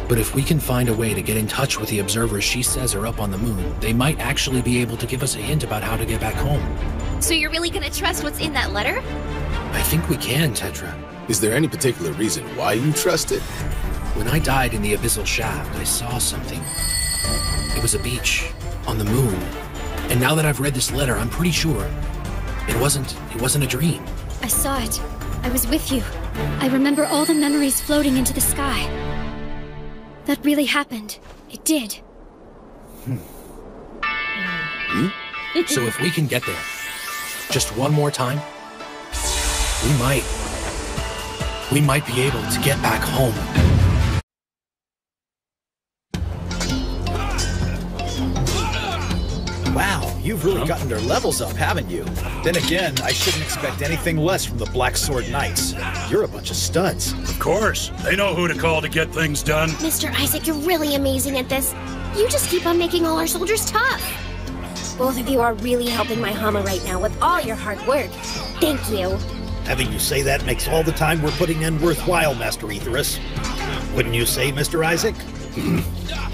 Speaker 9: But if we can find a way to get in touch with the observers she says are up on the moon, they might actually be able to give us a hint about how to get back home.
Speaker 3: So you're really gonna trust what's in that letter?
Speaker 9: I think we can, Tetra.
Speaker 1: Is there any particular reason why you trust it?
Speaker 9: When I died in the abyssal shaft, I saw something. It was a beach on the moon. And now that I've read this letter, I'm pretty sure it wasn't a dream.
Speaker 18: I saw it. I was with you. I remember all the memories floating into the sky. That really happened. It did.
Speaker 9: So if we can get there, just one more time, we might be able to get back home.
Speaker 21: Wow, you've really gotten their levels up, haven't you? Then again, I shouldn't expect anything less from the Black Sword Knights. You're a bunch of studs.
Speaker 16: Of course. They know who to call to get things done.
Speaker 2: Mr. Isaac, you're really amazing at this. You just keep on making all our soldiers tough. Both of you are really helping my Hama right now with all your hard work. Thank you.
Speaker 21: Having you say that makes all the time we're putting in worthwhile, Master Aetherus. Wouldn't you say, Mr. Isaac?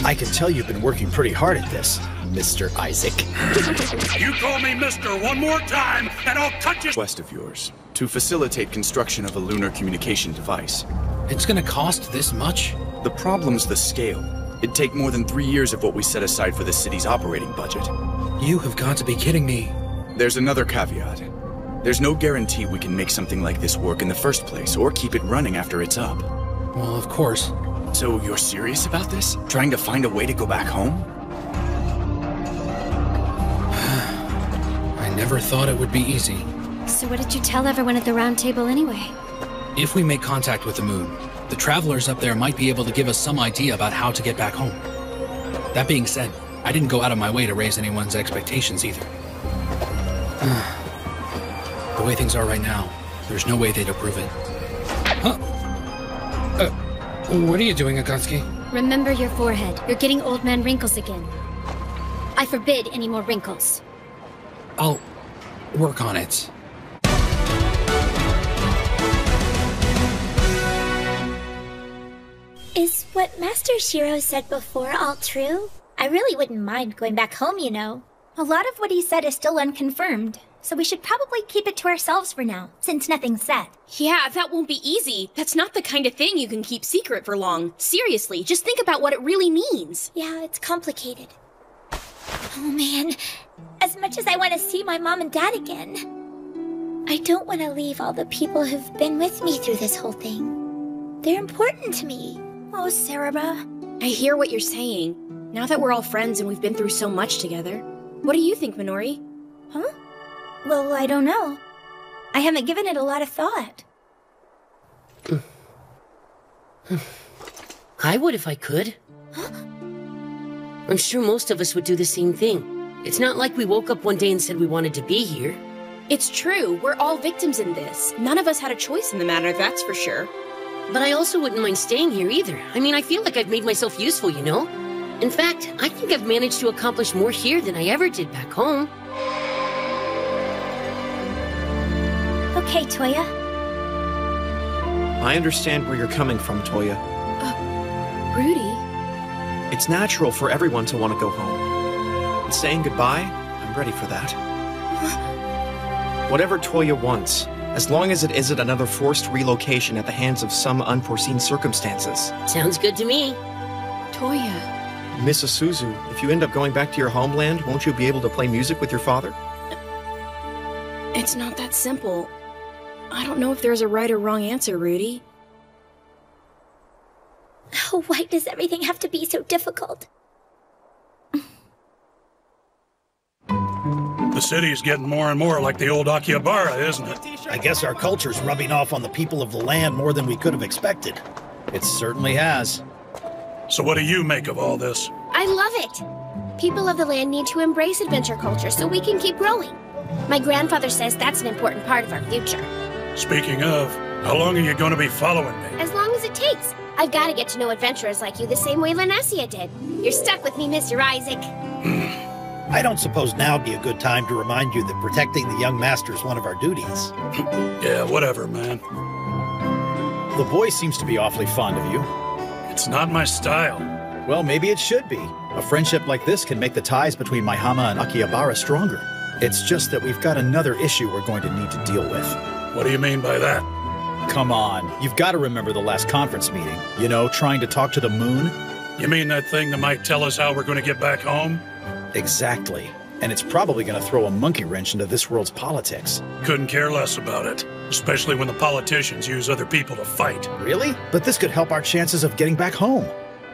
Speaker 21: I can tell you've been working pretty hard at this, Mr. Isaac.
Speaker 16: You call me Mr. one more time, and I'll cut you—
Speaker 4: Request of yours, to facilitate construction of a lunar communication device.
Speaker 9: It's gonna cost this much?
Speaker 4: The problem's the scale. It'd take more than 3 years of what we set aside for the city's operating budget.
Speaker 9: You have got to be kidding me.
Speaker 4: There's another caveat. There's no guarantee we can make something like this work in the first place, or keep it running after it's up.
Speaker 9: Well, of course.
Speaker 4: So you're serious about this? Trying to find a way to go back home?
Speaker 9: I never thought it would be easy.
Speaker 18: So what did you tell everyone at the round table anyway?
Speaker 9: If we make contact with the moon, the travelers up there might be able to give us some idea about how to get back home. That being said, I didn't go out of my way to raise anyone's expectations either. The way things are right now, there's no way they'd approve it. Huh? What are you doing, Akatsuki?
Speaker 18: Remember your forehead. You're getting old man wrinkles again. I forbid any more wrinkles.
Speaker 9: I'll work on it.
Speaker 2: Is what Master Shiro said before all true? I really wouldn't mind going back home, you know. A lot of what he said is still unconfirmed, so we should probably keep it to ourselves for now, since nothing's said.
Speaker 3: Yeah, that won't be easy. That's not the kind of thing you can keep secret for long. Seriously, just think about what it really means.
Speaker 2: Yeah, it's complicated. Oh man, as much as I want to see my mom and dad again, I don't want to leave all the people who've been with me through this whole thing. They're important to me. Oh, Cerebra.
Speaker 3: I hear what you're saying. Now that we're all friends and we've been through so much together, what do you think, Minori?
Speaker 2: Huh? Well, I don't know. I haven't given it a lot of thought.
Speaker 5: I would if I could. I'm sure most of us would do the same thing, It's not like we woke up one day and said we wanted to be here.
Speaker 3: It's true. We're all victims in this. None of us had a choice in the matter, that's for sure.
Speaker 5: But I also wouldn't mind staying here either. I mean, I feel like I've made myself useful, you know? In fact, I think I've managed to accomplish more here than I ever did back home.
Speaker 18: Okay, Toya.
Speaker 7: I understand where you're coming from, Toya.
Speaker 3: Rudy?
Speaker 7: It's natural for everyone to want to go home. And saying goodbye, I'm ready for that. Whatever Toya wants, as long as it isn't another forced relocation at the hands of some unforeseen circumstances.
Speaker 5: Sounds good to me.
Speaker 3: Toya.
Speaker 7: Miss Isuzu, if you end up going back to your homeland, won't you be able to play music with your father?
Speaker 3: It's not that simple. I don't know if there's a right or wrong answer, Rudy.
Speaker 18: Why does everything have to be so difficult?
Speaker 16: The city's getting more and more like the old Akihabara, isn't it?
Speaker 21: I guess our culture's rubbing off on the people of the land more than we could have expected.
Speaker 19: It certainly has.
Speaker 16: So what do you make of all this?
Speaker 2: I love it. People of the land need to embrace adventure culture so we can keep growing. My grandfather says that's an important part of our future.
Speaker 16: Speaking of, how long are you going to be following me?
Speaker 2: As long as it takes. I've got to get to know adventurers like you the same way Lanessia did. You're stuck with me, Mr. Isaac.
Speaker 21: I don't suppose now'd be a good time to remind you that protecting the young master is one of our duties.
Speaker 16: Yeah, whatever, man.
Speaker 19: The boy seems to be awfully fond of you.
Speaker 16: It's not my style.
Speaker 19: Well, maybe it should be. A friendship like this can make the ties between Maihama and Akihabara stronger. It's just that we've got another issue we're going to need to deal with.
Speaker 16: What do you mean by that?
Speaker 19: Come on, you've got to remember the last conference meeting. You know, trying to talk to the moon?
Speaker 16: You mean that thing that might tell us how we're going to get back home?
Speaker 19: Exactly. And it's probably going to throw a monkey wrench into this world's politics.
Speaker 16: Couldn't care less about it. Especially when the politicians use other people to fight.
Speaker 19: Really? But this could help our chances of getting back home.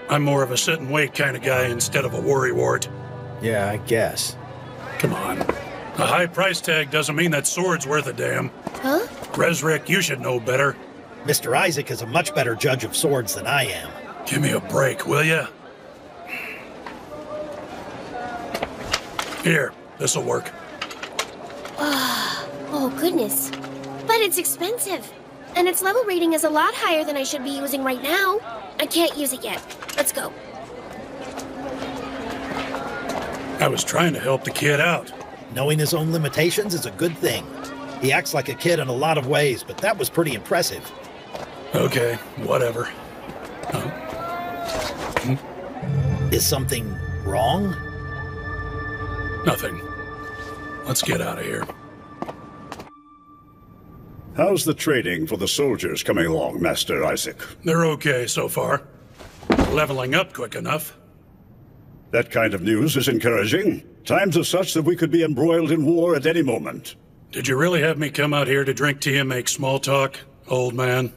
Speaker 16: I'm more of a sit and wait kind of guy instead of a worrywart.
Speaker 19: Yeah, I guess.
Speaker 16: Come on. A high price tag doesn't mean that sword's worth a damn.
Speaker 2: Huh?
Speaker 16: Resrick, you should know better.
Speaker 21: Mr. Isaac is a much better judge of swords than I am.
Speaker 16: Give me a break, will ya? Here, this'll work.
Speaker 2: Oh, goodness. But it's expensive. And its level rating is a lot higher than I should be using right now. I can't use it yet. Let's go.
Speaker 16: I was trying to help the kid out.
Speaker 21: Knowing his own limitations is a good thing. He acts like a kid in a lot of ways, but that was pretty impressive.
Speaker 16: Okay, whatever.
Speaker 21: Is something wrong?
Speaker 16: Nothing. Let's get out of here.
Speaker 10: How's the trading for the soldiers coming along, Master Isaac?
Speaker 16: They're okay so far. Leveling up quick enough.
Speaker 10: That kind of news is encouraging. Times are such that we could be embroiled in war at any moment.
Speaker 16: Did you really have me come out here to drink tea and make small talk, old man?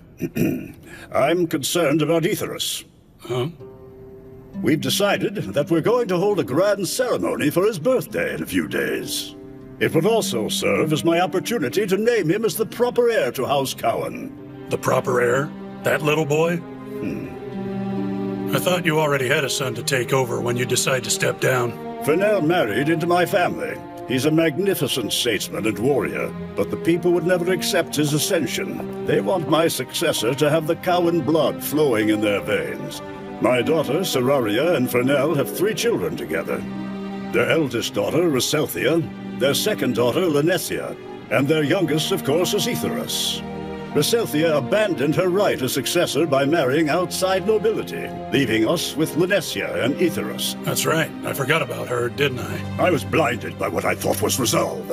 Speaker 10: I'm concerned about Aetheris.
Speaker 16: Huh?
Speaker 10: We've decided that we're going to hold a grand ceremony for his birthday in a few days. It would also serve as my opportunity to name him as the proper heir to House Cowan.
Speaker 16: The proper heir? That little boy? I thought you already had a son to take over when you decide to step down.
Speaker 10: Fennell married into my family. He's a magnificent statesman and warrior, but the people would never accept his ascension. They want my successor to have the Cowan blood flowing in their veins. My daughter, Seraria, and Fennell have 3 children together. Their eldest daughter, Reselthia, their second daughter, Lanessia, and their youngest, of course, is Aetheris. Reselthia abandoned her right as successor by marrying outside nobility, leaving us with Lanessia and Aetheris.
Speaker 16: That's right. I forgot about her, didn't I?
Speaker 10: I was blinded by what I thought was resolve.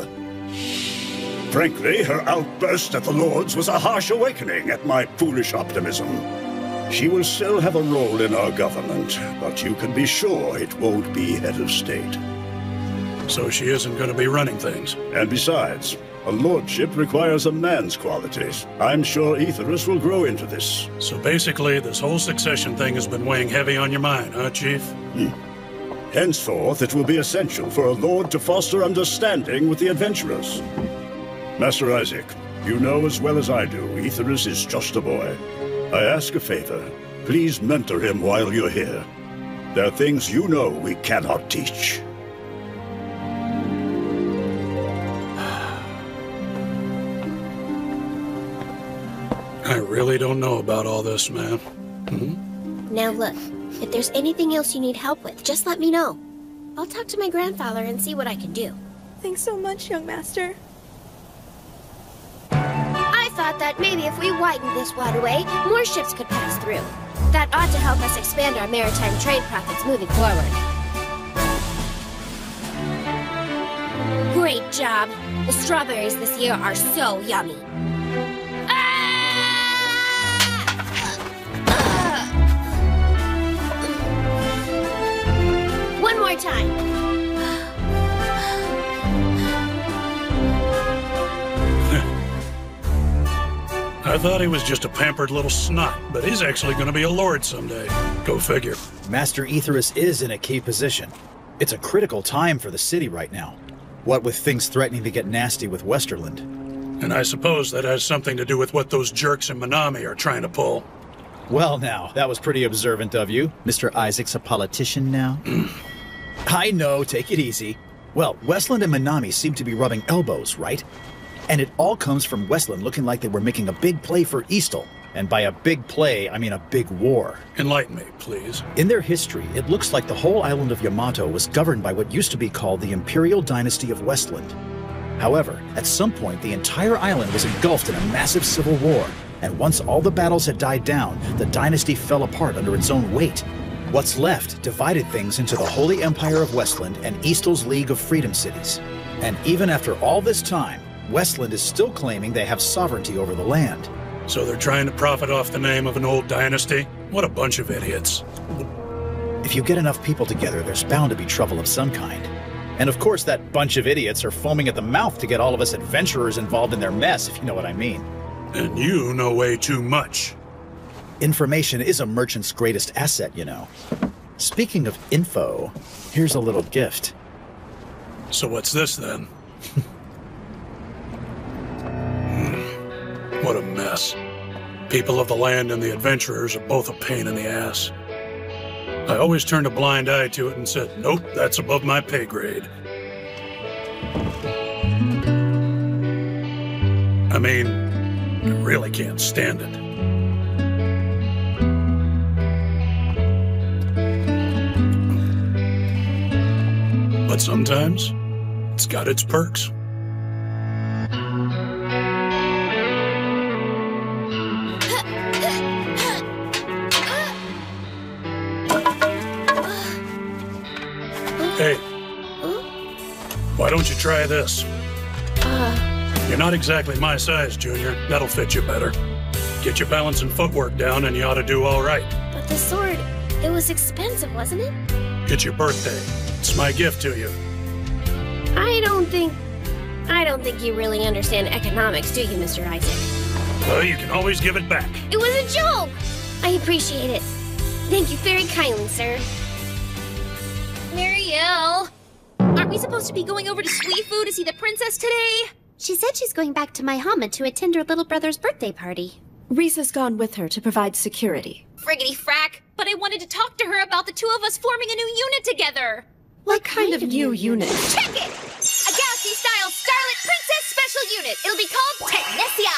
Speaker 10: Frankly, her outburst at the Lords was a harsh awakening at my foolish optimism. She will still have a role in our government, but you can be sure it won't be head of state.
Speaker 16: So she isn't going to be running things.
Speaker 10: And besides, a lordship requires a man's qualities. I'm sure Aetheris will grow into this.
Speaker 16: So basically, this whole succession thing has been weighing heavy on your mind, huh, Chief?
Speaker 10: Henceforth, it will be essential for a lord to foster understanding with the adventurers. Master Isaac, you know as well as I do, Aetheris is just a boy. I ask a favor. Please mentor him while you're here. There are things you know we cannot teach.
Speaker 16: I really don't know about all this, man.
Speaker 3: Now look, if there's anything else you need help with, just let me know. I'll talk to my grandfather and see what I can do.
Speaker 24: Thanks so much, young master.
Speaker 3: I thought that maybe if we widened this waterway, more ships could pass through. That ought to help us expand our maritime trade profits moving forward. Great job. The strawberries this year are so yummy. One more time.
Speaker 16: I thought he was just a pampered little snot, but he's actually going to be a lord someday. Go figure.
Speaker 21: Master Aetherus is in a key position. It's a critical time for the city right now. What with things threatening to get nasty with Westerland.
Speaker 16: And I suppose that has something to do with what those jerks in Minami are trying to pull.
Speaker 21: Well now, that was pretty observant of you. Mr. Isaac's a politician now. I know, take it easy. Well, Westland and Minami seem to be rubbing elbows, right? And it all comes from Westland looking like they were making a big play for Eastle. And by a big play, I mean a big war.
Speaker 16: Enlighten me, please.
Speaker 21: In their history, it looks like the whole island of Yamato was governed by what used to be called the Imperial Dynasty of Westland. However, at some point, the entire island was engulfed in a massive civil war. And once all the battles had died down, the dynasty fell apart under its own weight. What's left divided things into the Holy Empire of Westland and Eastle's League of Freedom Cities. And even after all this time, Westland is still claiming they have sovereignty over the land.
Speaker 16: So they're trying to profit off the name of an old dynasty? What a bunch of idiots.
Speaker 21: If you get enough people together, there's bound to be trouble of some kind. And of course, that bunch of idiots are foaming at the mouth to get all of us adventurers involved in their mess, if you know what I mean.
Speaker 16: And you know way too much.
Speaker 21: Information is a merchant's greatest asset, you know. Speaking of info, here's a little gift.
Speaker 16: So what's this, then? What a mess. People of the land and the adventurers are both a pain in the ass. I always turned a blind eye to it and said, nope, that's above my pay grade. I mean, I really can't stand it. But sometimes, it's got its perks. Hey, why don't you try this? You're not exactly my size, Junior. That'll fit you better. Get your balance and footwork down and you ought to do all right.
Speaker 3: But the sword, it was expensive, wasn't it?
Speaker 16: It's your birthday. It's my gift to you.
Speaker 3: I don't think you really understand economics, do you, Mr. Isaac?
Speaker 16: Well, you can always give it back.
Speaker 3: It was a joke! I appreciate it. Thank you very kindly, sir.
Speaker 2: Marielle! Aren't we supposed to be going over to Suifu to see the princess today?
Speaker 18: She said she's going back to Maihama to attend her little brother's birthday party.
Speaker 11: Risa's gone with her to provide security.
Speaker 2: Friggity frack! But I wanted to talk to her about the two of us forming a new unit together!
Speaker 11: What kind of new unit?
Speaker 2: Check it! A Galaxy-style Scarlet Princess Special Unit! It'll be called Technesia!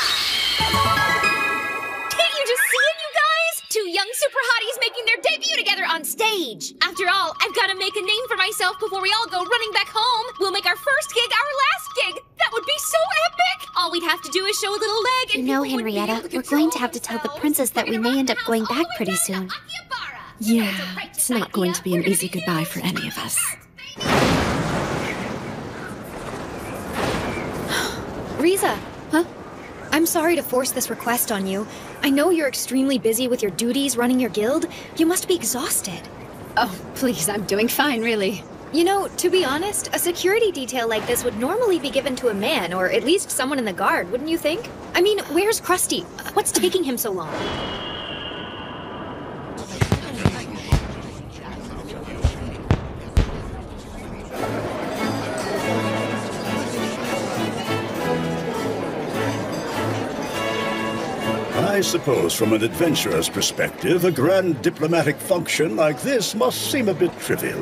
Speaker 2: Can't you just see it, you guys? Two young super hotties making their debut together on stage! After all, I've got to make a name for myself before we all go running back home! We'll make our first gig our last gig! That would be so epic! All we'd have to do is show a little leg and
Speaker 18: You know, Henrietta, we're going to have to tell the princess that we may end up going back pretty soon.
Speaker 11: Yeah, it's not going to be an easy goodbye for any of us.
Speaker 12: Riza! Huh? I'm sorry to force this request on you. I know you're extremely busy with your duties running your guild. You must be exhausted.
Speaker 14: Oh, please, I'm doing fine, really.
Speaker 12: You know, to be honest, a security detail like this would normally be given to a man, or at least someone in the guard, wouldn't you think? I mean, where's Krusty? What's taking him so long?
Speaker 10: I suppose from an adventurer's perspective, a grand diplomatic function like this must seem a bit trivial.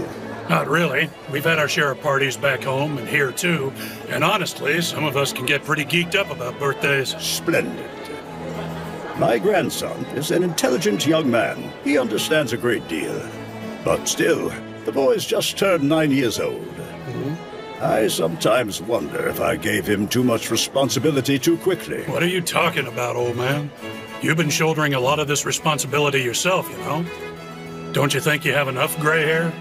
Speaker 16: Not really. We've had our share of parties back home and here too. And honestly, some of us can get pretty geeked up about birthdays.
Speaker 10: Splendid. My grandson is an intelligent young man. He understands a great deal. But still, the boy's just turned 9 years old. I sometimes wonder if I gave him too much responsibility too quickly.
Speaker 16: What are you talking about, old man? You've been shouldering a lot of this responsibility yourself, you know? Don't you think you have enough gray hair?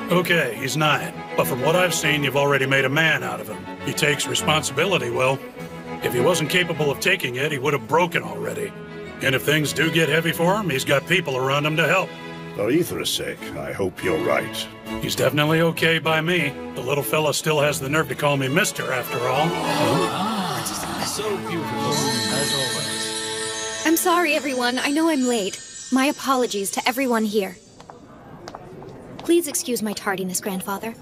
Speaker 16: Okay, he's 9, but from what I've seen, you've already made a man out of him. He takes responsibility well. If he wasn't capable of taking it, he would have broken already. And if things do get heavy for him, he's got people around him to help.
Speaker 10: For Aethera's sake, I hope you're right.
Speaker 16: He's definitely okay by me. The little fella still has the nerve to call me Mister, after all.
Speaker 20: So beautiful, as always.
Speaker 12: I'm sorry, everyone. I know I'm late. My apologies to everyone here. Please excuse my tardiness, Grandfather.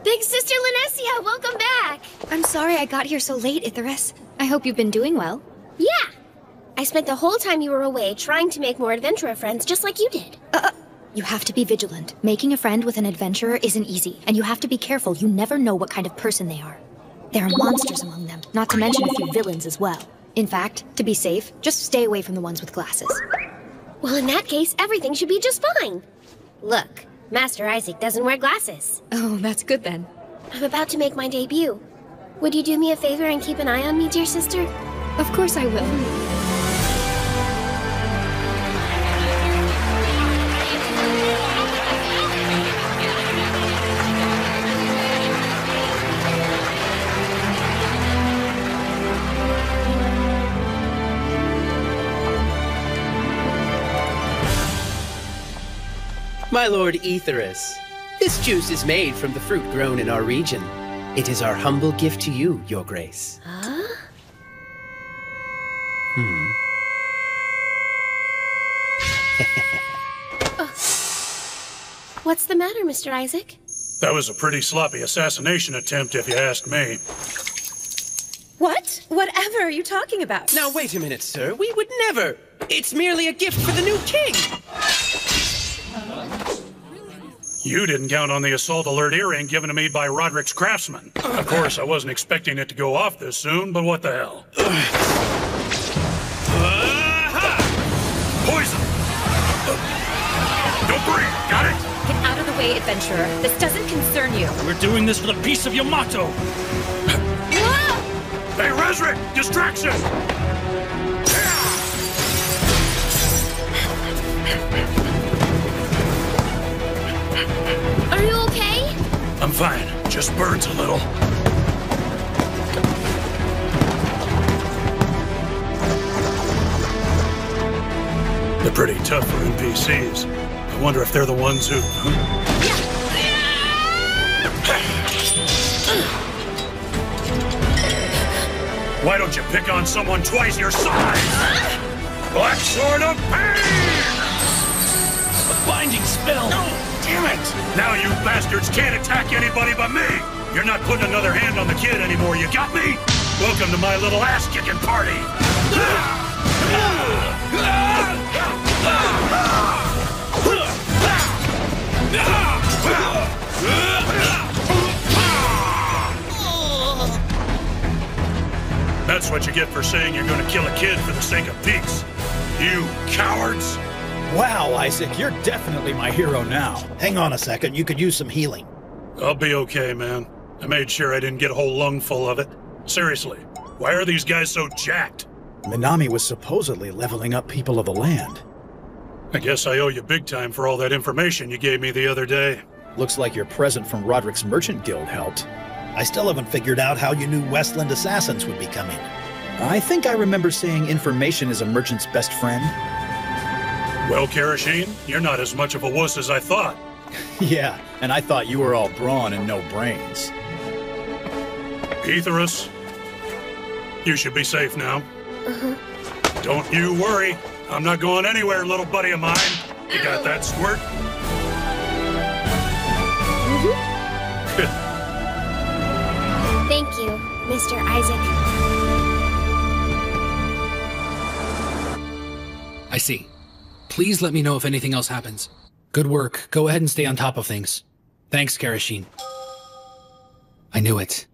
Speaker 2: Big Sister Linesia, welcome back!
Speaker 12: I'm sorry I got here so late, Aetheris. I hope you've been doing well.
Speaker 2: Yeah! I spent the whole time you were away trying to make more adventurer friends just like you did.
Speaker 12: You have to be vigilant. Making a friend with an adventurer isn't easy, and you have to be careful. You never know what kind of person they are. There are monsters among them, not to mention a few villains as well. In fact, to be safe, just stay away from the ones with glasses.
Speaker 2: Well, in that case, everything should be just fine. Look, Master Isaac doesn't wear glasses.
Speaker 12: Oh, that's good then.
Speaker 2: I'm about to make my debut. Would you do me a favor and keep an eye on me, dear sister?
Speaker 12: Of course I will.
Speaker 8: My Lord Aetheris, this juice is made from the fruit grown in our region. It is our humble gift to you, Your Grace.
Speaker 2: Huh? What's the matter, Mr. Isaac?
Speaker 16: That was a pretty sloppy assassination attempt, if you ask me.
Speaker 24: What? Whatever are you talking about?
Speaker 8: Now wait a minute, sir. We would never. It's merely a gift for the new king.
Speaker 16: You didn't count on the assault alert earring given to me by Roderick's craftsman. Of course, I wasn't expecting it to go off this soon, but what the hell? Poison! Don't breathe, got it?
Speaker 12: Get out of the way, adventurer. This doesn't concern you.
Speaker 16: We're doing this for the peace of Yamato! Hey, Resrick! Distraction!
Speaker 2: Are you okay?
Speaker 16: I'm fine. Just burns a little. They're pretty tough for NPCs. I wonder if they're the ones who... Why don't you pick on someone twice your size? Black Sword of Pain! A binding spell! No! Damn it! Now you bastards can't attack anybody but me! You're not putting another hand on the kid anymore, you got me? Welcome to my little ass-kicking party! That's what you get for saying you're gonna kill a kid for the sake of peace. You cowards!
Speaker 21: Wow, Isaac, you're definitely my hero now. Hang on a second, you could use some healing.
Speaker 16: I'll be okay, man. I made sure I didn't get a whole lung full of it. Seriously, why are these guys so jacked?
Speaker 21: Minami was supposedly leveling up people of the land.
Speaker 16: I guess I owe you big time for all that information you gave me the other day.
Speaker 21: Looks like your present from Roderick's Merchant Guild helped. I still haven't figured out how you knew Westland assassins would be coming.
Speaker 7: I think I remember saying information is a merchant's best friend.
Speaker 16: Well, Karashine, you're not as much of a wuss as I thought.
Speaker 21: Yeah, and I thought you were all brawn and no brains.
Speaker 16: Aetheris, you should be safe now. Don't you worry. I'm not going anywhere, little buddy of mine. You got that, Squirt?
Speaker 2: Thank you, Mr. Isaac.
Speaker 9: I see. Please let me know if anything else happens. Good work. Go ahead and stay on top of things. Thanks, Karashine. I knew it.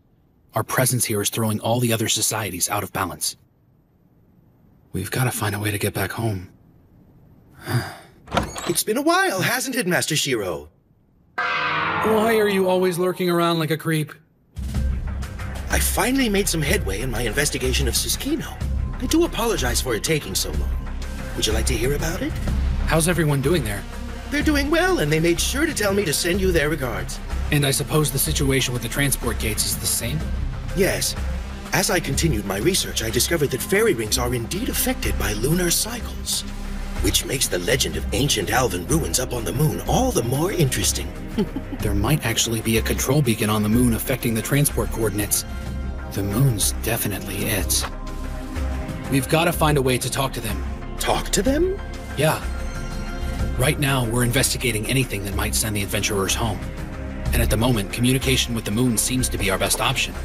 Speaker 9: Our presence here is throwing all the other societies out of balance. We've got to find a way to get back home.
Speaker 13: It's been a while, hasn't it, Master Shiro?
Speaker 9: Why are you always lurking around like a creep?
Speaker 13: I finally made some headway in my investigation of Susukino. I do apologize for it taking so long. Would you like to hear about it?
Speaker 9: How's everyone doing there?
Speaker 13: They're doing well, and they made sure to tell me to send you their regards.
Speaker 9: And I suppose the situation with the transport gates is the same?
Speaker 13: Yes. As I continued my research, I discovered that fairy rings are indeed affected by lunar cycles, which makes the legend of ancient Alvin ruins up on the moon all the more interesting.
Speaker 9: There might actually be a control beacon on the moon affecting the transport coordinates. The moon's definitely it. We've got to find a way to talk to them.
Speaker 13: Talk to them?
Speaker 9: Yeah. Right now, we're investigating anything that might send the adventurers home. And at the moment, communication with the moon seems to be our best option.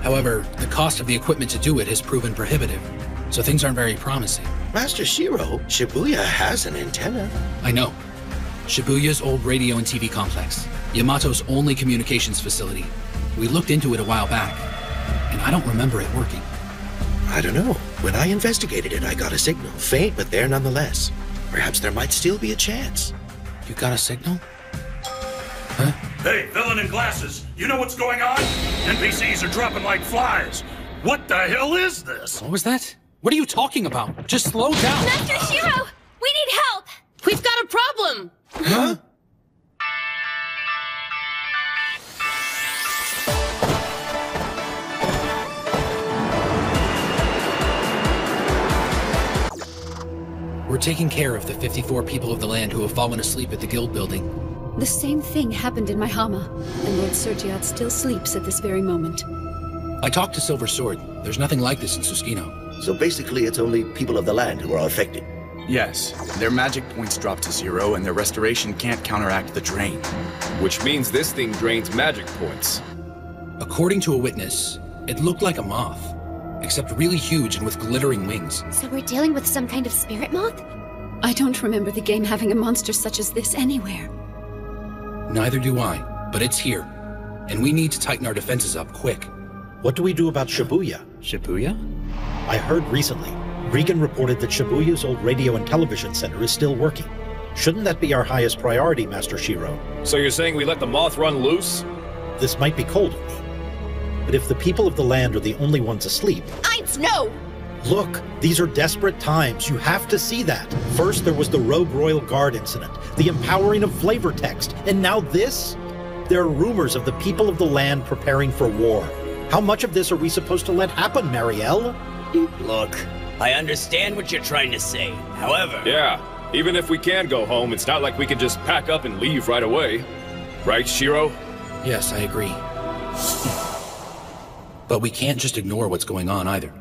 Speaker 9: However, the cost of the equipment to do it has proven prohibitive, so things aren't very promising.
Speaker 13: Master Shiro, Shibuya has an antenna.
Speaker 9: I know. Shibuya's old radio and TV complex. Yamato's only communications facility. We looked into it a while back, and I don't remember it working.
Speaker 13: I don't know. When I investigated it, I got a signal. Faint, but there nonetheless. Perhaps there might still be a chance.
Speaker 9: You got a signal?
Speaker 16: Huh? Hey, villain in glasses, you know what's going on? NPCs are dropping like flies. What the hell is this?
Speaker 9: What was that? What are you talking about? Just slow down.
Speaker 2: Master Shiro, we need help.
Speaker 5: We've got a problem.
Speaker 13: Huh?
Speaker 9: We're taking care of the 54 people of the land who have fallen asleep at the guild building.
Speaker 14: The same thing happened in my Hama, and Lord Sergiat still sleeps at this very moment.
Speaker 9: I talked to Silver Sword. There's nothing like this in Susukino.
Speaker 13: So basically it's only people of the land who are affected.
Speaker 4: Yes. Their magic points drop to 0, and their restoration can't counteract the drain.
Speaker 15: Which means this thing drains magic points.
Speaker 9: According to a witness, it looked like a moth, except really huge and with glittering wings.
Speaker 18: So we're dealing with some kind of spirit moth?
Speaker 14: I don't remember the game having a monster such as this anywhere.
Speaker 9: Neither do I, but it's here. And we need to tighten our defenses up quick.
Speaker 21: What do we do about Shibuya?
Speaker 7: Shibuya?
Speaker 21: I heard recently, Regan reported that Shibuya's old radio and television center is still working. Shouldn't that be our highest priority, Master Shiro?
Speaker 15: So you're saying we let the moth run loose?
Speaker 21: This might be cold of me, but if the people of the land are the only ones asleep...
Speaker 2: No!
Speaker 21: Look, these are desperate times. You have to see that. First, there was the Rogue Royal Guard incident, the empowering of flavor text, and now this? There are rumors of the people of the land preparing for war. How much of this are we supposed to let happen, Marielle?
Speaker 17: Look, I understand what you're trying to say. However...
Speaker 15: Yeah, even if we can go home, it's not like we can just pack up and leave right away. Right, Shiro?
Speaker 9: Yes, I agree. But we can't just ignore what's going on either.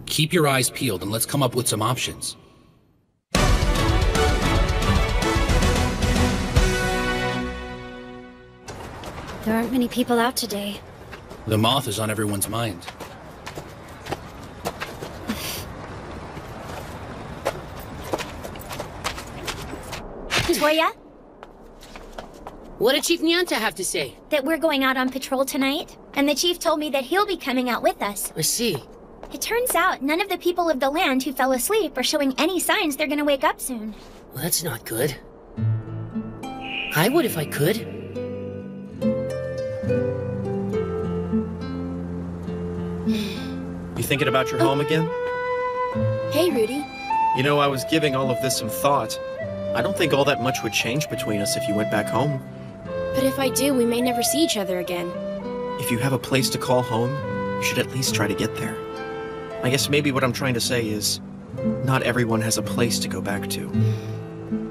Speaker 9: Keep your eyes peeled and let's come up with some options.
Speaker 18: There aren't many people out today.
Speaker 9: The moth is on everyone's mind.
Speaker 3: Toya?
Speaker 5: What did Chief Nyanta have to say?
Speaker 3: That we're going out on patrol tonight, and the chief told me that he'll be coming out with us.
Speaker 5: I see.
Speaker 3: It turns out none of the people of the land who fell asleep are showing any signs they're gonna wake up soon.
Speaker 5: Well, that's not good. I would if I could.
Speaker 7: You thinking about your home again?
Speaker 2: Hey, Rudy.
Speaker 7: You know, I was giving all of this some thought. I don't think all that much would change between us if you went back home.
Speaker 3: But if I do, we may never see each other again.
Speaker 7: If you have a place to call home, you should at least try to get there. I guess maybe what I'm trying to say is, not everyone has a place to go back to.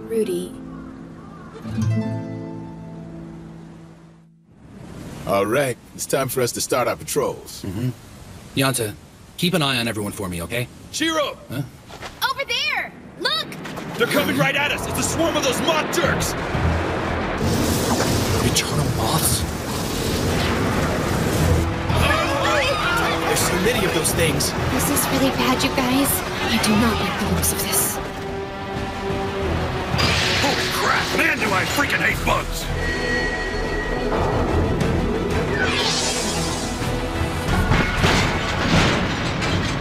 Speaker 2: Rudy.
Speaker 1: All right, it's time for us to start our patrols.
Speaker 9: Nyanta, keep an eye on everyone for me, okay?
Speaker 6: Shiro!
Speaker 9: Huh?
Speaker 2: Over there! Look!
Speaker 6: They're coming right at us! It's a swarm of those moth jerks!
Speaker 9: Eternal moths?
Speaker 7: There's so many of those things.
Speaker 18: This is really bad, you guys. I do not like the looks of this.
Speaker 16: Holy crap! Man, do I freaking hate bugs!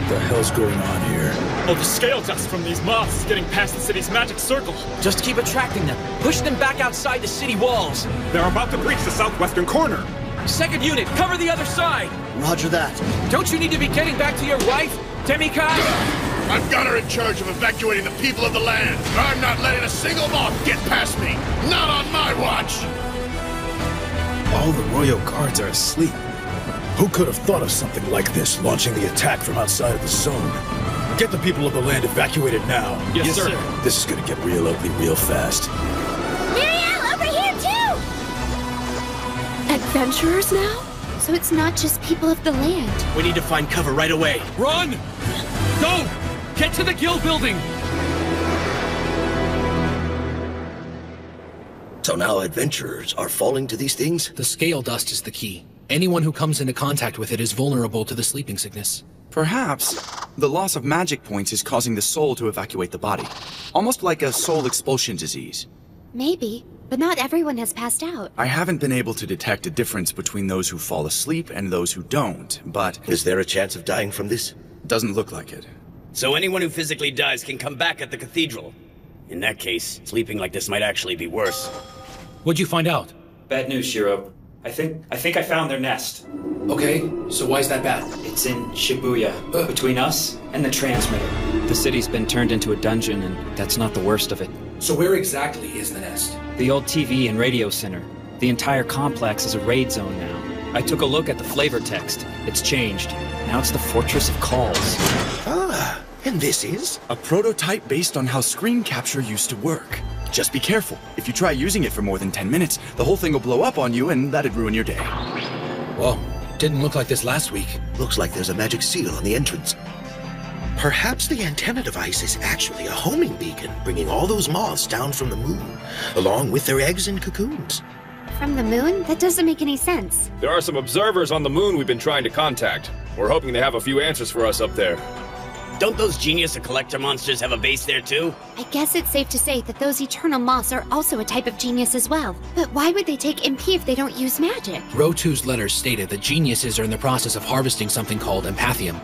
Speaker 9: The
Speaker 4: the hell's going on here?
Speaker 20: Oh, the scale dust from these moths is getting past the city's magic circle.
Speaker 11: Just keep attracting them. Push them back outside the city walls.
Speaker 20: They're about to breach the southwestern corner.
Speaker 11: Second unit, cover the other side.
Speaker 19: Roger that.
Speaker 11: Don't you need to be getting back to your wife, Demikaz?
Speaker 16: I've got her in charge of evacuating the people of the land. I'm not letting a single moth get past me. Not on my watch.
Speaker 4: All the royal guards are asleep. Who could have thought of something like this, launching the attack from outside of the zone? Get the people of the land evacuated now.
Speaker 20: Yes, sir.
Speaker 4: This is gonna get real ugly real fast.
Speaker 2: Muriel, over here too!
Speaker 3: Adventurers now?
Speaker 12: So it's not just people of the land.
Speaker 19: We need to find cover right away.
Speaker 11: Run! Go! Get to the guild building!
Speaker 13: So now adventurers are falling to these things?
Speaker 9: The scale dust is the key. Anyone who comes into contact with it is vulnerable to the sleeping sickness.
Speaker 4: Perhaps the loss of magic points is causing the soul to evacuate the body. Almost like a soul expulsion disease.
Speaker 12: Maybe, but not everyone has passed out.
Speaker 4: I haven't been able to detect a difference between those who fall asleep and those who don't, but...
Speaker 13: Is there a chance of dying from this?
Speaker 4: Doesn't look like it.
Speaker 17: So anyone who physically dies can come back at the cathedral. In that case, sleeping like this might actually be worse.
Speaker 9: What'd you find out?
Speaker 22: Bad news, Shiro. I think I found their nest.
Speaker 9: Okay, so why is that bad?
Speaker 22: It's in Shibuya, between us and the transmitter. The city's been turned into a dungeon, and that's not the worst of it.
Speaker 9: So where exactly is the nest?
Speaker 22: The old TV and radio center. The entire complex is a raid zone now. I took a look at the flavor text. It's changed. Now it's the Fortress of Calls.
Speaker 13: Ah, and this is?
Speaker 4: A prototype based on how screen capture used to work. Just be careful. If you try using it for more than 10 minutes, the whole thing will blow up on you and that'd ruin your day.
Speaker 9: Whoa, didn't look like this last week.
Speaker 13: Looks like there's a magic seal on the entrance. Perhaps the antenna device is actually a homing beacon, bringing all those moths down from the moon, along with their eggs and cocoons.
Speaker 12: From the moon? That doesn't make any sense.
Speaker 15: There are some observers on the moon we've been trying to contact. We're hoping they have a few answers for us up there.
Speaker 17: Don't those Genius or Collector monsters have a base there too?
Speaker 12: I guess it's safe to say that those eternal moths are also a type of genius as well. But why would they take MP if they don't use magic?
Speaker 9: Rotu's letters stated that geniuses are in the process of harvesting something called empathium.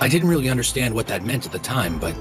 Speaker 9: I didn't really understand what that meant at the time, but...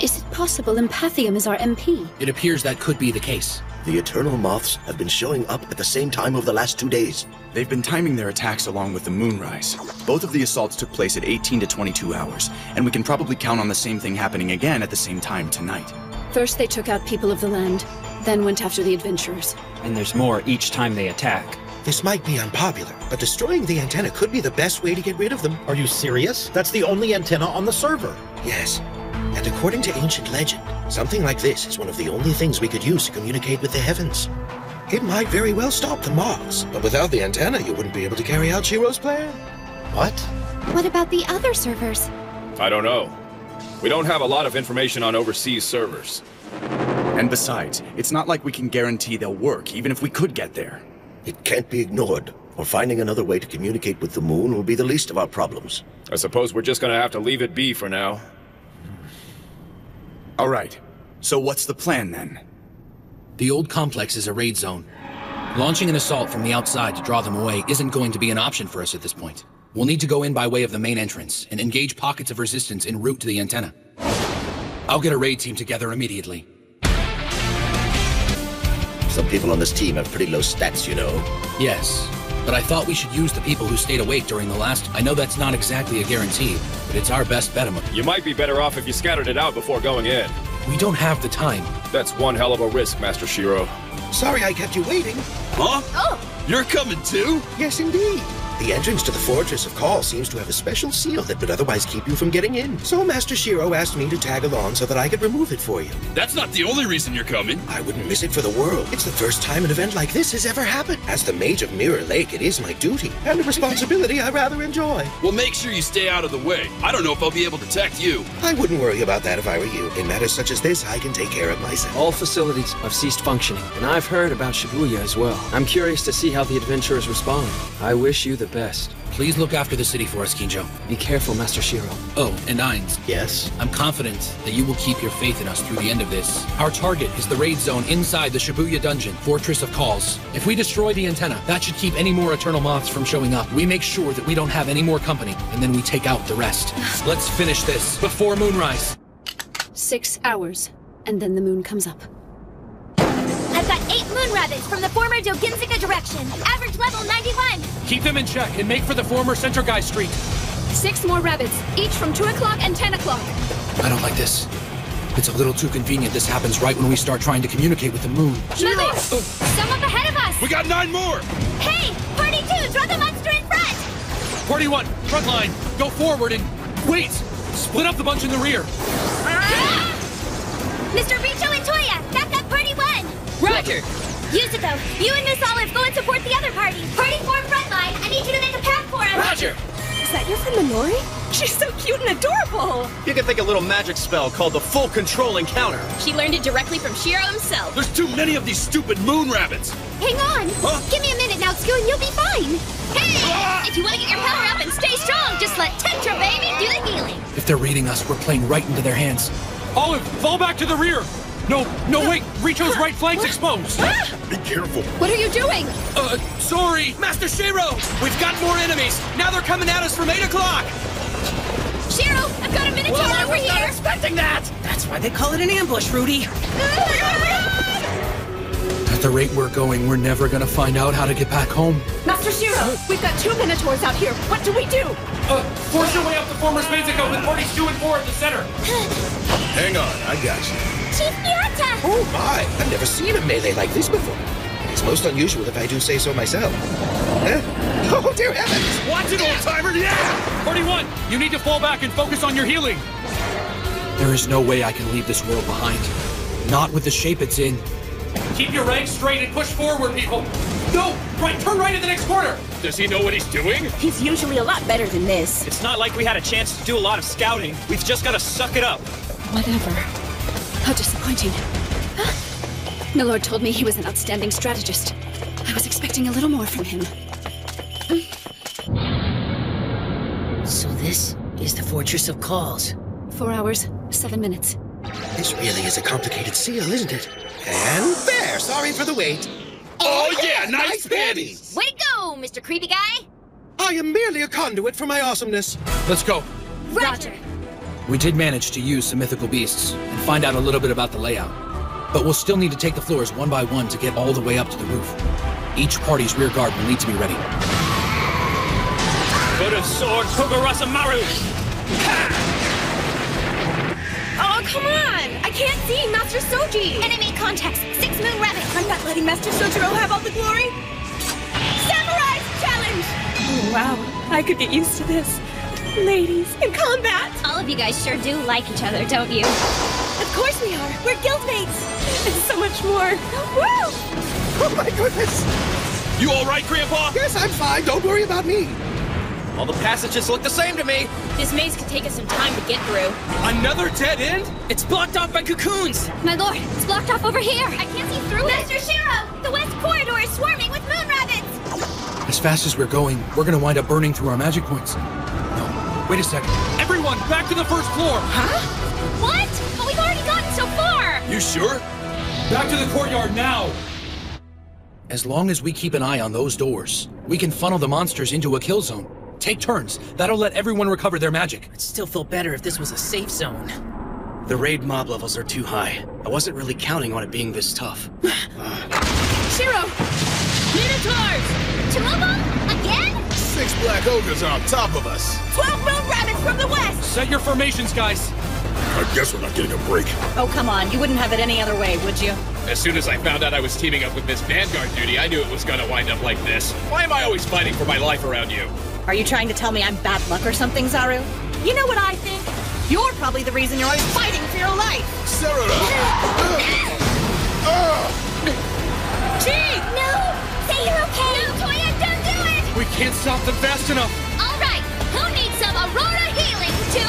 Speaker 14: Is it possible Empathium is our MP?
Speaker 9: It appears that could be the case.
Speaker 13: The eternal moths have been showing up at the same time over the last 2 days.
Speaker 4: They've been timing their attacks along with the moonrise. Both of the assaults took place at 18 to 22 hours, and we can probably count on the same thing happening again at the same time tonight.
Speaker 14: First they took out people of the land, then went after the adventurers.
Speaker 22: And there's more each time they attack.
Speaker 13: This might be unpopular, but destroying the antenna could be the best way to get rid of them.
Speaker 21: Are you serious? That's the only antenna on the server.
Speaker 13: Yes. And according to ancient legend, something like this is one of the only things we could use to communicate with the heavens. It might very well stop the moths, but without the antenna, you wouldn't be able to carry out Shiro's plan.
Speaker 21: What?
Speaker 12: What about the other servers?
Speaker 15: I don't know. We don't have a lot of information on overseas servers.
Speaker 4: And besides, it's not like we can guarantee they'll work, even if we could get there.
Speaker 13: It can't be ignored, or finding another way to communicate with the moon will be the least of our problems.
Speaker 15: I suppose we're just gonna have to leave it be for now.
Speaker 4: All right. So what's the plan then?
Speaker 9: The old complex is a raid zone. Launching an assault from the outside to draw them away isn't going to be an option for us at this point. We'll need to go in by way of the main entrance and engage pockets of resistance en route to the antenna. I'll get a raid team together immediately.
Speaker 13: Some people on this team have pretty low stats, you know.
Speaker 9: Yes, but I thought we should use the people who stayed awake during the last... I know that's not exactly a guarantee, but it's our best bet.
Speaker 15: You might be better off if you scattered it out before going in.
Speaker 9: We don't have the time.
Speaker 15: That's one hell of a risk, Master Shiro.
Speaker 13: Sorry I kept you waiting.
Speaker 17: Huh? Oh! You're coming too?
Speaker 13: Yes, indeed. The entrance to the Fortress of Call seems to have a special seal that would otherwise keep you from getting in. So Master Shiro asked me to tag along so that I could remove it for you.
Speaker 6: That's not the only reason you're coming.
Speaker 13: I wouldn't miss it for the world. It's the first time an event like this has ever happened. As the Mage of Mirror Lake, it is my duty, and a responsibility I rather enjoy.
Speaker 6: Well, make sure you stay out of the way. I don't know if I'll be able to protect you.
Speaker 13: I wouldn't worry about that if I were you. In matters such as this, I can take care of myself.
Speaker 11: All facilities have ceased functioning, and I've heard about Shibuya as well. I'm curious to see how the adventurers respond. I wish you the best.
Speaker 9: Please look after the city for us, Kinjo.
Speaker 22: Be careful, Master Shiro.
Speaker 9: Oh, and Ainz.
Speaker 13: Yes?
Speaker 9: I'm confident that you will keep your faith in us through the end of this. Our target is the raid zone inside the Shibuya dungeon, Fortress of Calls. If we destroy the antenna, that should keep any more Eternal Moths from showing up. We make sure that we don't have any more company, and then we take out the rest. Let's finish this before moonrise.
Speaker 14: 6 hours, and then the moon comes up.
Speaker 2: I've got 8 moon rabbits from the former Doginzika direction. Average level 91.
Speaker 11: Keep them in check and make for the former Center Guy Street.
Speaker 14: 6 more rabbits, each from 2 o'clock and 10 o'clock.
Speaker 9: I don't like this. It's a little too convenient this happens right when we start trying to communicate with the moon.
Speaker 2: Mother! Some up ahead of us!
Speaker 16: We got 9 more!
Speaker 2: Hey! Party 2, draw the monster in front!
Speaker 11: Party 1, front line. Go forward and... Wait! Split up the bunch in the rear.
Speaker 2: Mr. Richo and Toya, back up Party 1!
Speaker 3: Roger!
Speaker 2: Yuzuko, you and Miss Olive go and support the other party. Party 4 front line, I need you to make a path for us.
Speaker 3: Roger! Is that your friend Minori? She's so cute and adorable!
Speaker 11: You can think a little magic spell called the Full Control Encounter.
Speaker 3: She learned it directly from Shiro himself.
Speaker 16: There's too many of these stupid moon rabbits!
Speaker 2: Hang on!
Speaker 16: Huh?
Speaker 2: Give me a minute now, Skill, and you'll be fine! Hey! If you want to get your power up and stay strong, just let Tetra Baby do the healing!
Speaker 9: If they're reading us, we're playing right into their hands.
Speaker 11: Olive, fall back to the rear! No, wait! Richo's right flank's exposed!
Speaker 16: Be careful!
Speaker 14: What are you doing?
Speaker 11: Sorry! Master Shiro! We've got more enemies! Now they're coming at us from 8 o'clock!
Speaker 2: Shiro, I've got a Minotaur over here!
Speaker 11: I was not expecting that!
Speaker 3: That's why they call it an ambush, Rudy.
Speaker 9: At the rate we're going, we're never gonna find out how to get back home.
Speaker 3: Master Shiro, we've got 2 Minotaurs out here. What do we do?
Speaker 11: Force your way up the former Spazico with parties 2 and 4 at the center.
Speaker 16: Hang on, I got you.
Speaker 2: Chief Miyata!
Speaker 13: Oh my, I've never seen a melee like this before. It's most unusual if I do say so myself. Huh? Oh, dear heavens!
Speaker 11: Watch it, old-timer! Yeah! Party 1, you need to fall back and focus on your healing.
Speaker 9: There is no way I can leave this world behind. Not with the shape it's in.
Speaker 11: Keep your ranks straight and push forward, people. No! Right, turn right at the next corner!
Speaker 15: Does he know what he's doing?
Speaker 3: He's usually a lot better than this.
Speaker 11: It's not like we had a chance to do a lot of scouting. We've just got to suck it up.
Speaker 14: Whatever. How disappointing. Milord told me he was an outstanding strategist. I was expecting a little more from him.
Speaker 5: So this is the Fortress of Calls.
Speaker 14: 4 hours, 7 minutes.
Speaker 13: This really is a complicated seal, isn't it? And there, sorry for the wait.
Speaker 16: Oh yeah, nice panties!
Speaker 2: Way to go, Mr. Creepy Guy!
Speaker 13: I am merely a conduit for my awesomeness.
Speaker 9: Let's go.
Speaker 2: Roger!
Speaker 9: We did manage to use some mythical beasts and find out a little bit about the layout. But we'll still need to take the floors one by one to get all the way up to the roof. Each party's rear guard will need to be ready.
Speaker 11: Foot of sword, Kogurasa Maru!
Speaker 3: Oh, come on! I can't see Master Soji!
Speaker 2: Enemy contacts, 6 moon rabbits!
Speaker 3: I'm not letting Master Sojiro have all the glory! Samurai's challenge! Oh, wow. I could get used to this. Ladies in combat!
Speaker 2: All of you guys sure do like each other, don't you?
Speaker 3: Of course we are! We're guildmates! And so much more! Woo!
Speaker 13: Oh my goodness!
Speaker 15: You all right, Grandpa?
Speaker 13: Yes, I'm fine. Don't worry about me.
Speaker 11: All the passages look the same to me.
Speaker 3: This maze could take us some time to get through.
Speaker 11: Another dead end? It's blocked off by cocoons!
Speaker 2: My lord, it's blocked off over here! I can't see through it! Master Shiro! The west corridor is swarming with moon rabbits!
Speaker 9: As fast as we're going, we're gonna wind up burning through our magic points. No, wait a second.
Speaker 11: Everyone, back to the first floor!
Speaker 3: Huh?
Speaker 2: What? But we've already gotten so far!
Speaker 16: You sure?
Speaker 11: Back to the courtyard now!
Speaker 9: As long as we keep an eye on those doors, we can funnel the monsters into a kill zone. Take turns. That'll let everyone recover their magic.
Speaker 5: I'd still feel better if this was a safe zone.
Speaker 17: The raid mob levels are too high. I wasn't really counting on it being this tough.
Speaker 3: Shiro! Minotaurs!
Speaker 2: 2 of them? Again?
Speaker 16: 6 black ogres on top of us.
Speaker 3: 12 moon rabbits from the west!
Speaker 11: Set your formations, guys.
Speaker 16: I guess we're not getting a break.
Speaker 3: Oh, come on. You wouldn't have it any other way, would you?
Speaker 15: As soon as I found out I was teaming up with Miss Vanguard duty, I knew it was gonna wind up like this. Why am I always fighting for my life around you?
Speaker 3: Are you trying to tell me I'm bad luck or something, Zaru? You know what I think? You're probably the reason you're always fighting for your life!
Speaker 16: Sarada!
Speaker 3: Gee!
Speaker 2: No! Say you're okay! No, Toya, don't do it!
Speaker 11: We can't stop them fast enough.
Speaker 2: All right, who needs some Aurora healing to...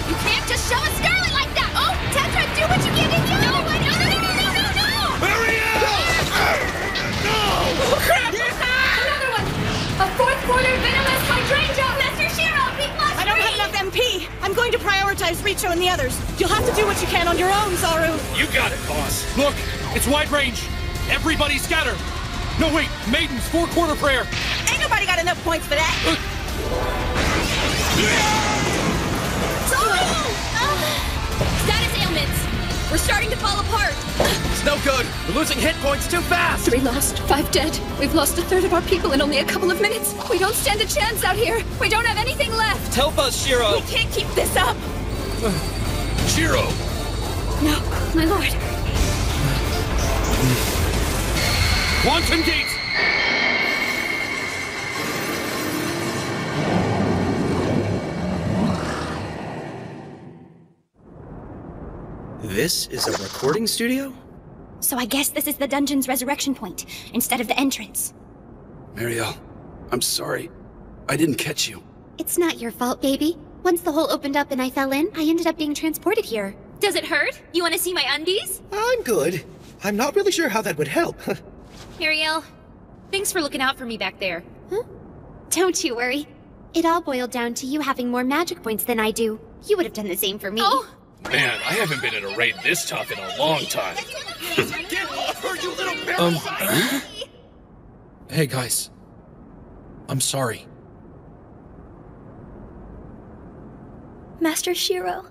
Speaker 2: You can't just show a Scarlet like that! Oh, Tetra, do what you can to heal everyone! No!
Speaker 16: Hurry up! No!
Speaker 11: Oh, crap!
Speaker 14: Another one! A 4th
Speaker 8: prioritize Richo and the others. You'll have to do what you can on your own, Zaru.
Speaker 15: You got it, boss.
Speaker 11: Look, it's wide range. Everybody scatter. No, wait, Maiden's 4-quarter prayer.
Speaker 8: Ain't nobody got enough points for that.
Speaker 3: Status ailments. We're starting to fall apart.
Speaker 20: It's no good. We're losing hit points too fast.
Speaker 14: 3 lost, 5 dead. We've lost a third of our people in only a couple of minutes. We don't stand a chance out here. We don't have anything left.
Speaker 20: Help us, Shiro.
Speaker 8: We can't keep this up.
Speaker 6: Shiro!
Speaker 14: No, my lord.
Speaker 11: Quantum gates!
Speaker 7: This is a recording studio?
Speaker 2: So I guess this is the dungeon's resurrection point, instead of the entrance.
Speaker 6: Mariel, I'm sorry. I didn't catch you.
Speaker 2: It's not your fault, baby. Once the hole opened up and I fell in, I ended up being transported here. Does it hurt? You want to see my undies?
Speaker 13: I'm good. I'm not really sure how that would help.
Speaker 3: Mariel, thanks for looking out for me back there.
Speaker 2: Huh? Don't you worry. It all boiled down to you having more magic points than I do. You would have done the same for me.
Speaker 3: Oh!
Speaker 15: Man, I haven't been in a raid this tough in a long time.
Speaker 16: Get off her, you little parasite!
Speaker 9: Hey guys. I'm sorry.
Speaker 2: Master Shiro.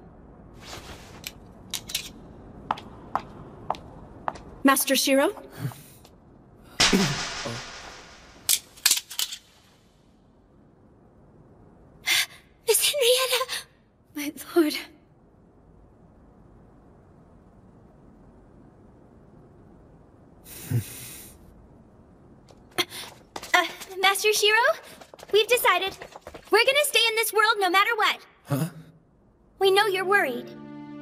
Speaker 8: Master Shiro?
Speaker 2: Miss Henrietta!
Speaker 14: My lord.
Speaker 2: Master Shiro? We've decided. We're gonna stay in this world no matter what.
Speaker 9: Huh?
Speaker 2: We know you're worried.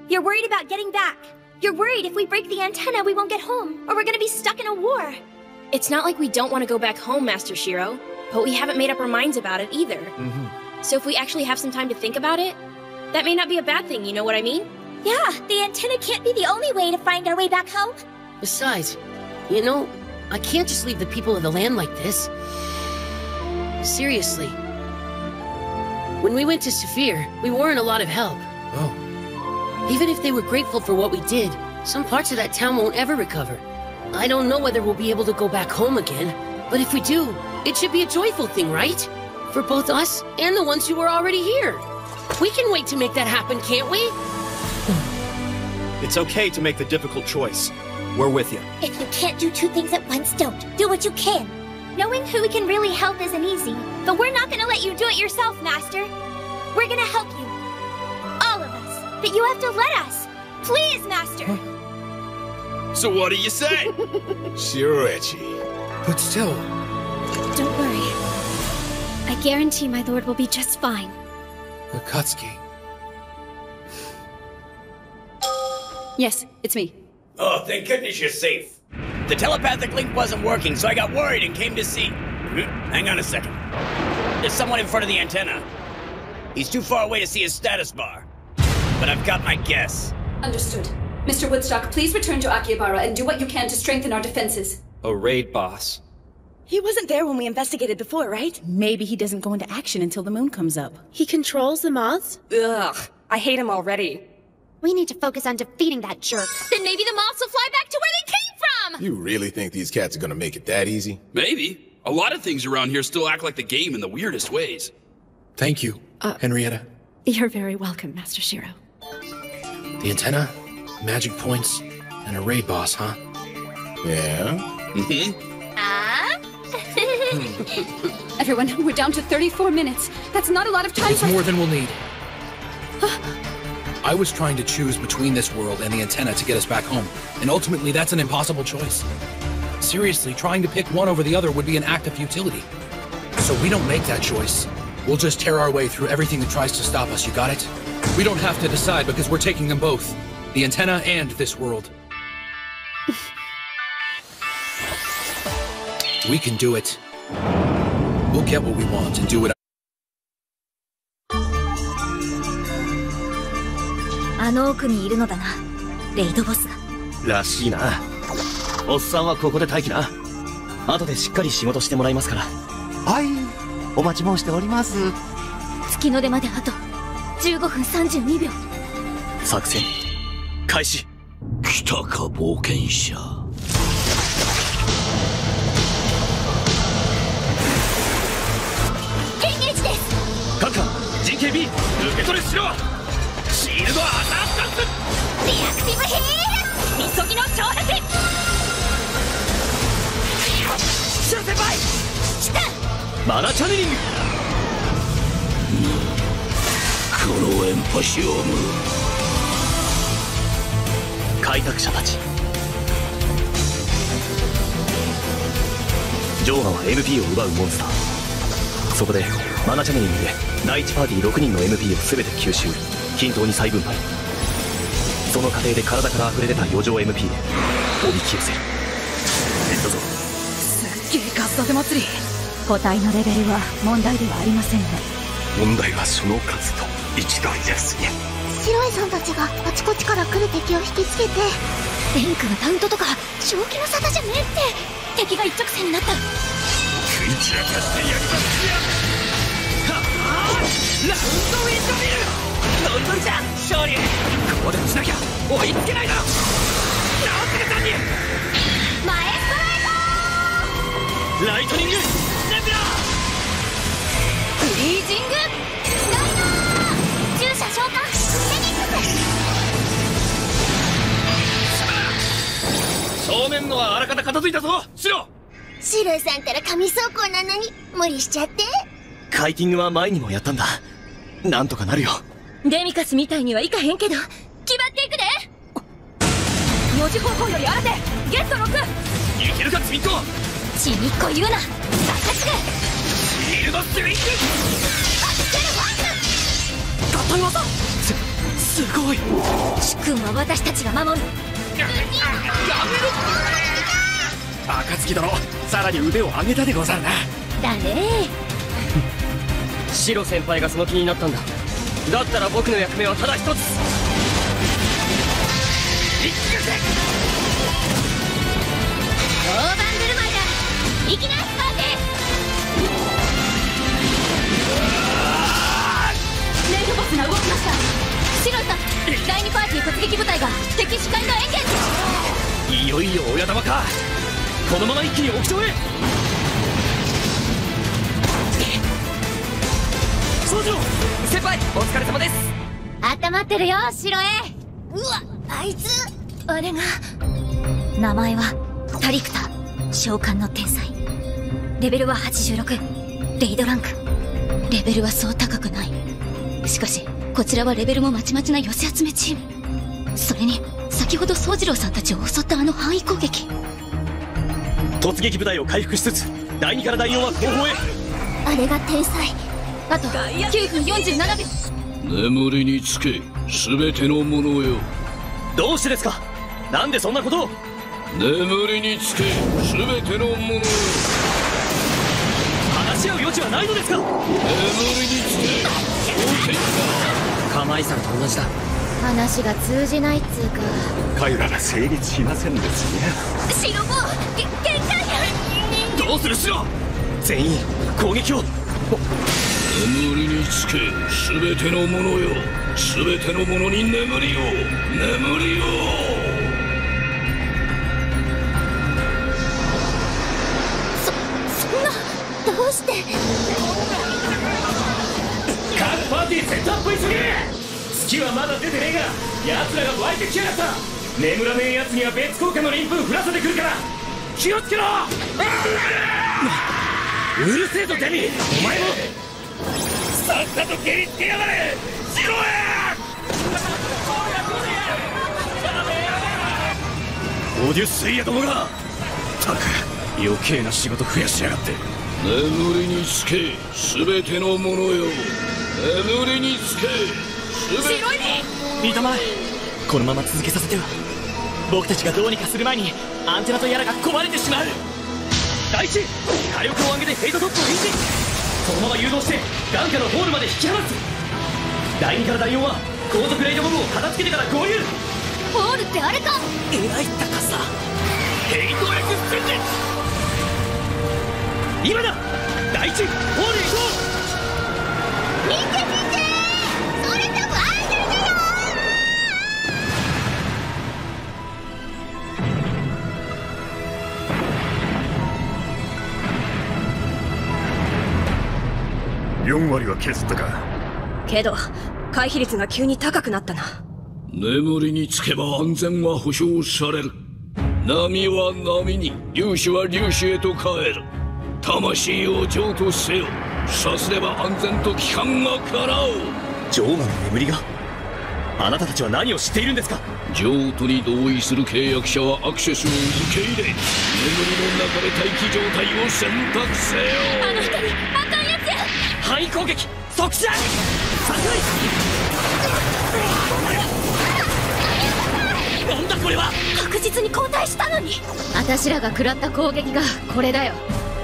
Speaker 2: You're worried about getting back. You're worried if we break the antenna, we won't get home, or we're gonna be stuck in a war.
Speaker 3: It's not like we don't want to go back home, Master Shiro, but we haven't made up our minds about it either. So if we actually have some time to think about it, that may not be a bad thing, you know what I mean?
Speaker 2: Yeah, the antenna can't be the only way to find our way back home.
Speaker 5: Besides, you know, I can't just leave the people of the land like this. Seriously. When we went to Saphir, we weren't a lot of help.
Speaker 9: Oh.
Speaker 5: Even if they were grateful for what we did, some parts of that town won't ever recover. I don't know whether we'll be able to go back home again, but if we do, it should be a joyful thing, right? For both us and the ones who are already here. We can wait to make that happen, can't we?
Speaker 7: It's okay to make the difficult choice. We're with you.
Speaker 2: If you can't do 2 things at once, don't. Do what you can. Knowing who we can really help isn't easy, but we're not gonna let you do it yourself, Master. We're gonna help you. All of us. But you have to let us. Please, Master.
Speaker 6: So what do you say?
Speaker 1: Shiroechi.
Speaker 9: But still...
Speaker 18: Don't worry. I guarantee my lord will be just fine.
Speaker 9: Akatsuki.
Speaker 14: Yes, it's me.
Speaker 17: Oh, thank goodness you're safe. The telepathic link wasn't working, so I got worried and came to see. Hang on a second. There's someone in front of the antenna. He's too far away to see his status bar. But I've got my guess.
Speaker 14: Understood. Mr. Woodstock, please return to Akihabara and do what you can to strengthen our defenses.
Speaker 22: A raid boss.
Speaker 8: He wasn't there when we investigated before, right? Maybe he doesn't go into action until the moon comes up.
Speaker 10: He controls the moths?
Speaker 8: Ugh, I hate him already.
Speaker 2: We need to focus on defeating that jerk.
Speaker 3: Then maybe the moths will fly back to where they came from!
Speaker 1: You really think these cats are gonna make it that easy?
Speaker 6: Maybe. A lot of things around here still act like the game in the weirdest ways.
Speaker 9: Thank you, Henrietta.
Speaker 14: You're very welcome, Master Shiro.
Speaker 9: The antenna, magic points, and a raid boss, huh?
Speaker 1: Yeah?
Speaker 6: Mm-hmm.
Speaker 14: Everyone, we're down to 34 minutes. That's not a lot of time
Speaker 9: It's more than we'll need. I was trying to choose between this world and the antenna to get us back home, and ultimately that's an impossible choice. Seriously, trying to pick one over the other would be an act of futility. So we don't make that choice. We'll just tear our way through everything that tries to stop us, you got it? We don't have to decide because we're taking them both. The antenna and this world. We can do it. We'll get what we want and do it.
Speaker 23: あの奥にいるのだな、レイドボスが。
Speaker 24: らしいな。おっさんはここで待機な。後でしっかり仕事してもらいますから。はい、お待ち申しております。
Speaker 23: 月の出まであと15分32秒。
Speaker 24: 作戦開始。
Speaker 16: 来たか冒険者。
Speaker 2: エンゲージです。
Speaker 16: カンカ GKB 受け取れしろ。シールドアタッカス
Speaker 2: リアクティブヒールみそぎの超壁。シュ先輩来た。
Speaker 24: マナチャネリング。
Speaker 16: このエンパシオム。
Speaker 24: 開拓者たち、ジョーガは MP を奪うモンスター。そこでマナチャネリングで第1パーティー6人の MP を全て吸収、均等に再分配。その過程で体から溢れ出た余剰 MP でおびき寄せる。どうぞ。
Speaker 14: すっげえ数立て祭り。個体のレベルは問題ではありませんね。
Speaker 16: 問題はその数と一台ですね。
Speaker 2: 白いさんたちがあちこちから来る敵を引きつけて、レンクのタウントとか正気の沙汰じゃねえって敵が一直線になった。
Speaker 16: 食い散らかしてやりますよ。はあ、ラウンドウィンドミルロンドンじゃん勝利。ここで落ちなきゃ追いつけないだろ。直せるさんに
Speaker 2: 前ストレート
Speaker 16: ライトニングネビュラ
Speaker 2: フリージングダイナー従者召喚フェニック
Speaker 16: ス。正面のはあらかた片付いたぞ。白
Speaker 2: 白さんたら神走行なのに無理しちゃって。
Speaker 24: カイティングは前にもやったんだ。なんとかなるよ。
Speaker 14: デミカスみたいにはいかへんけど
Speaker 2: 決まっていくで。
Speaker 14: 4時方向より新手ゲット6。
Speaker 16: いけるかちびっこ。
Speaker 2: ちびっこ言うな。任せて。
Speaker 16: シールドスイング。
Speaker 24: 合体技。すごい。
Speaker 14: 主君は私たちが守る。
Speaker 16: やめる。暁殿、さらに腕を上げたでござるな。
Speaker 14: だね。
Speaker 24: シロ先輩がその気になったんだ。だったら僕の役目はただ一つ。
Speaker 2: 大盤振る舞いだ。いきなりスパーティー。
Speaker 14: レイドボスが動きました。白さん、第2パーティー突撃部隊が敵視界のエンゲージ。
Speaker 16: いよいよ親玉か。このまま一気に屋上へ。総長先輩お疲れ様です。
Speaker 2: 温まってるよ白へ。うわあいつあれが。
Speaker 14: 名前はタリクタ、召喚の天才。レベルは86、レイドランク。レベルはそう高くない。しかしこちらはレベルもまちまちな寄せ集めチーム。それに先ほど宗次郎さんたちを襲ったあの範囲攻撃。
Speaker 24: 突撃部隊を回復しつつ第2から第4は後方へ。
Speaker 2: あれが天才。
Speaker 14: あと9分47秒。
Speaker 16: 眠りにつけ全てのものよ。
Speaker 24: どうしてですか。なんでそんなことを。
Speaker 16: 眠りにつけ全てのものよ。
Speaker 24: 話し合う余地はないのですか。
Speaker 16: 眠りにつけ冒険者。
Speaker 24: カマイさんと同じだ。
Speaker 14: 話が通じないっつうか。
Speaker 16: 会話が成立しませんですね。
Speaker 2: 白も限界や。
Speaker 24: どうする白。全員攻撃を。
Speaker 16: 眠りにつけ全てのものよ。全てのものに眠りを。眠りを。
Speaker 2: そんなどうして。
Speaker 16: 各パーティーセットアップ急げ。月はまだ出てねえが奴らが湧いてきやがった。眠らねえ奴には別効果の鱗粉降らせてくるから気をつけろ。うるせえぞデミ。お前もさっさと蹴りつけやがれ。しろや。オデュッセイヤ殿が。たく余計な仕事増やしやがって。眠りにつけ全てのものよ。眠りにつけ全て。
Speaker 24: 白いに板前、このまま続けさせては僕たちがどうにかする前にアンテナとやらが壊れてしまう。第一火力を上げてフェイトトップを維持。そのまま誘導して眼下のホールまで引き離す。第2から第4は後続レイドボムを片付けてから合流。
Speaker 2: ホールってあれか。
Speaker 24: えらい高さ。
Speaker 16: ヘイトエクステンデッ。
Speaker 24: 今だ。第一ホールへ行こう。
Speaker 2: 見て見て、それ多分アイドルだよ。
Speaker 16: 4割は削ったか。
Speaker 3: けど回避率が急に高くなったな。
Speaker 10: 眠りにつけば安全は保証される。波は波に、粒子は粒子へと帰る。魂を譲渡せよ。さすれば安全と帰還が叶う。
Speaker 24: ジョーマの眠りが？あなたたちは何を知っているんですか？
Speaker 10: 譲渡に同意する契約者はアクセスを受け入れ、眠りの中で待機状態を選択せよ。
Speaker 3: あの人にあかんやつや。
Speaker 24: 範囲攻撃即死だ。なんだこれは。
Speaker 3: 確実に後退したのに。
Speaker 14: 私らが食らった攻撃がこれだよ。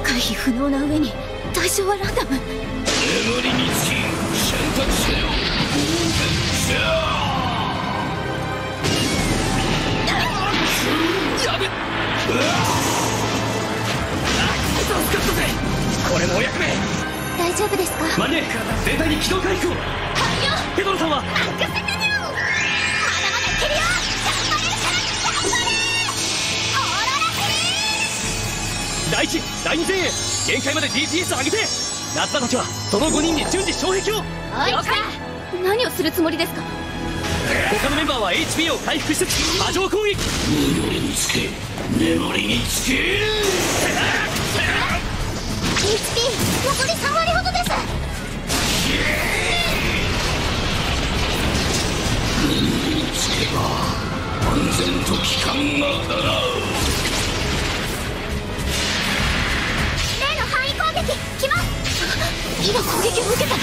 Speaker 14: 回避不能な上に対象はランダム。
Speaker 10: 眠りにつき選択せよ。
Speaker 24: やべっ。助かったぜ。これもお役目。
Speaker 14: 大丈夫ですか？
Speaker 24: マンネ全体に機動回復を。はいよ。ヘドロさんは
Speaker 2: 任せてよ。まだまだいけるよ。頑張れ頑張れ。オーロラフリー。
Speaker 24: 第一第二前衛限界まで DPS 上げて。夏場たちはその5人に順次障壁を。
Speaker 14: 了解。何をするつもりですか？
Speaker 24: 他のメンバーは HP を回復しつつ波状攻撃。
Speaker 10: 眠りにつけ、眠りにつけ。
Speaker 2: HP 残り3割ほどです。
Speaker 10: 眠りにつけば安全と帰還が叶う。
Speaker 2: 例の範囲攻撃来ます。
Speaker 14: 今攻撃を受けたら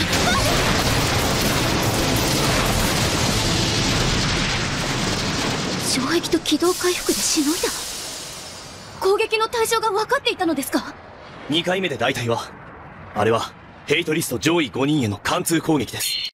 Speaker 14: 障壁と軌道回復でしのいだ。攻撃の対象が分かっていたのですか
Speaker 24: ？2回目で大体は、あれはヘイトリスト上位5人への貫通攻撃です。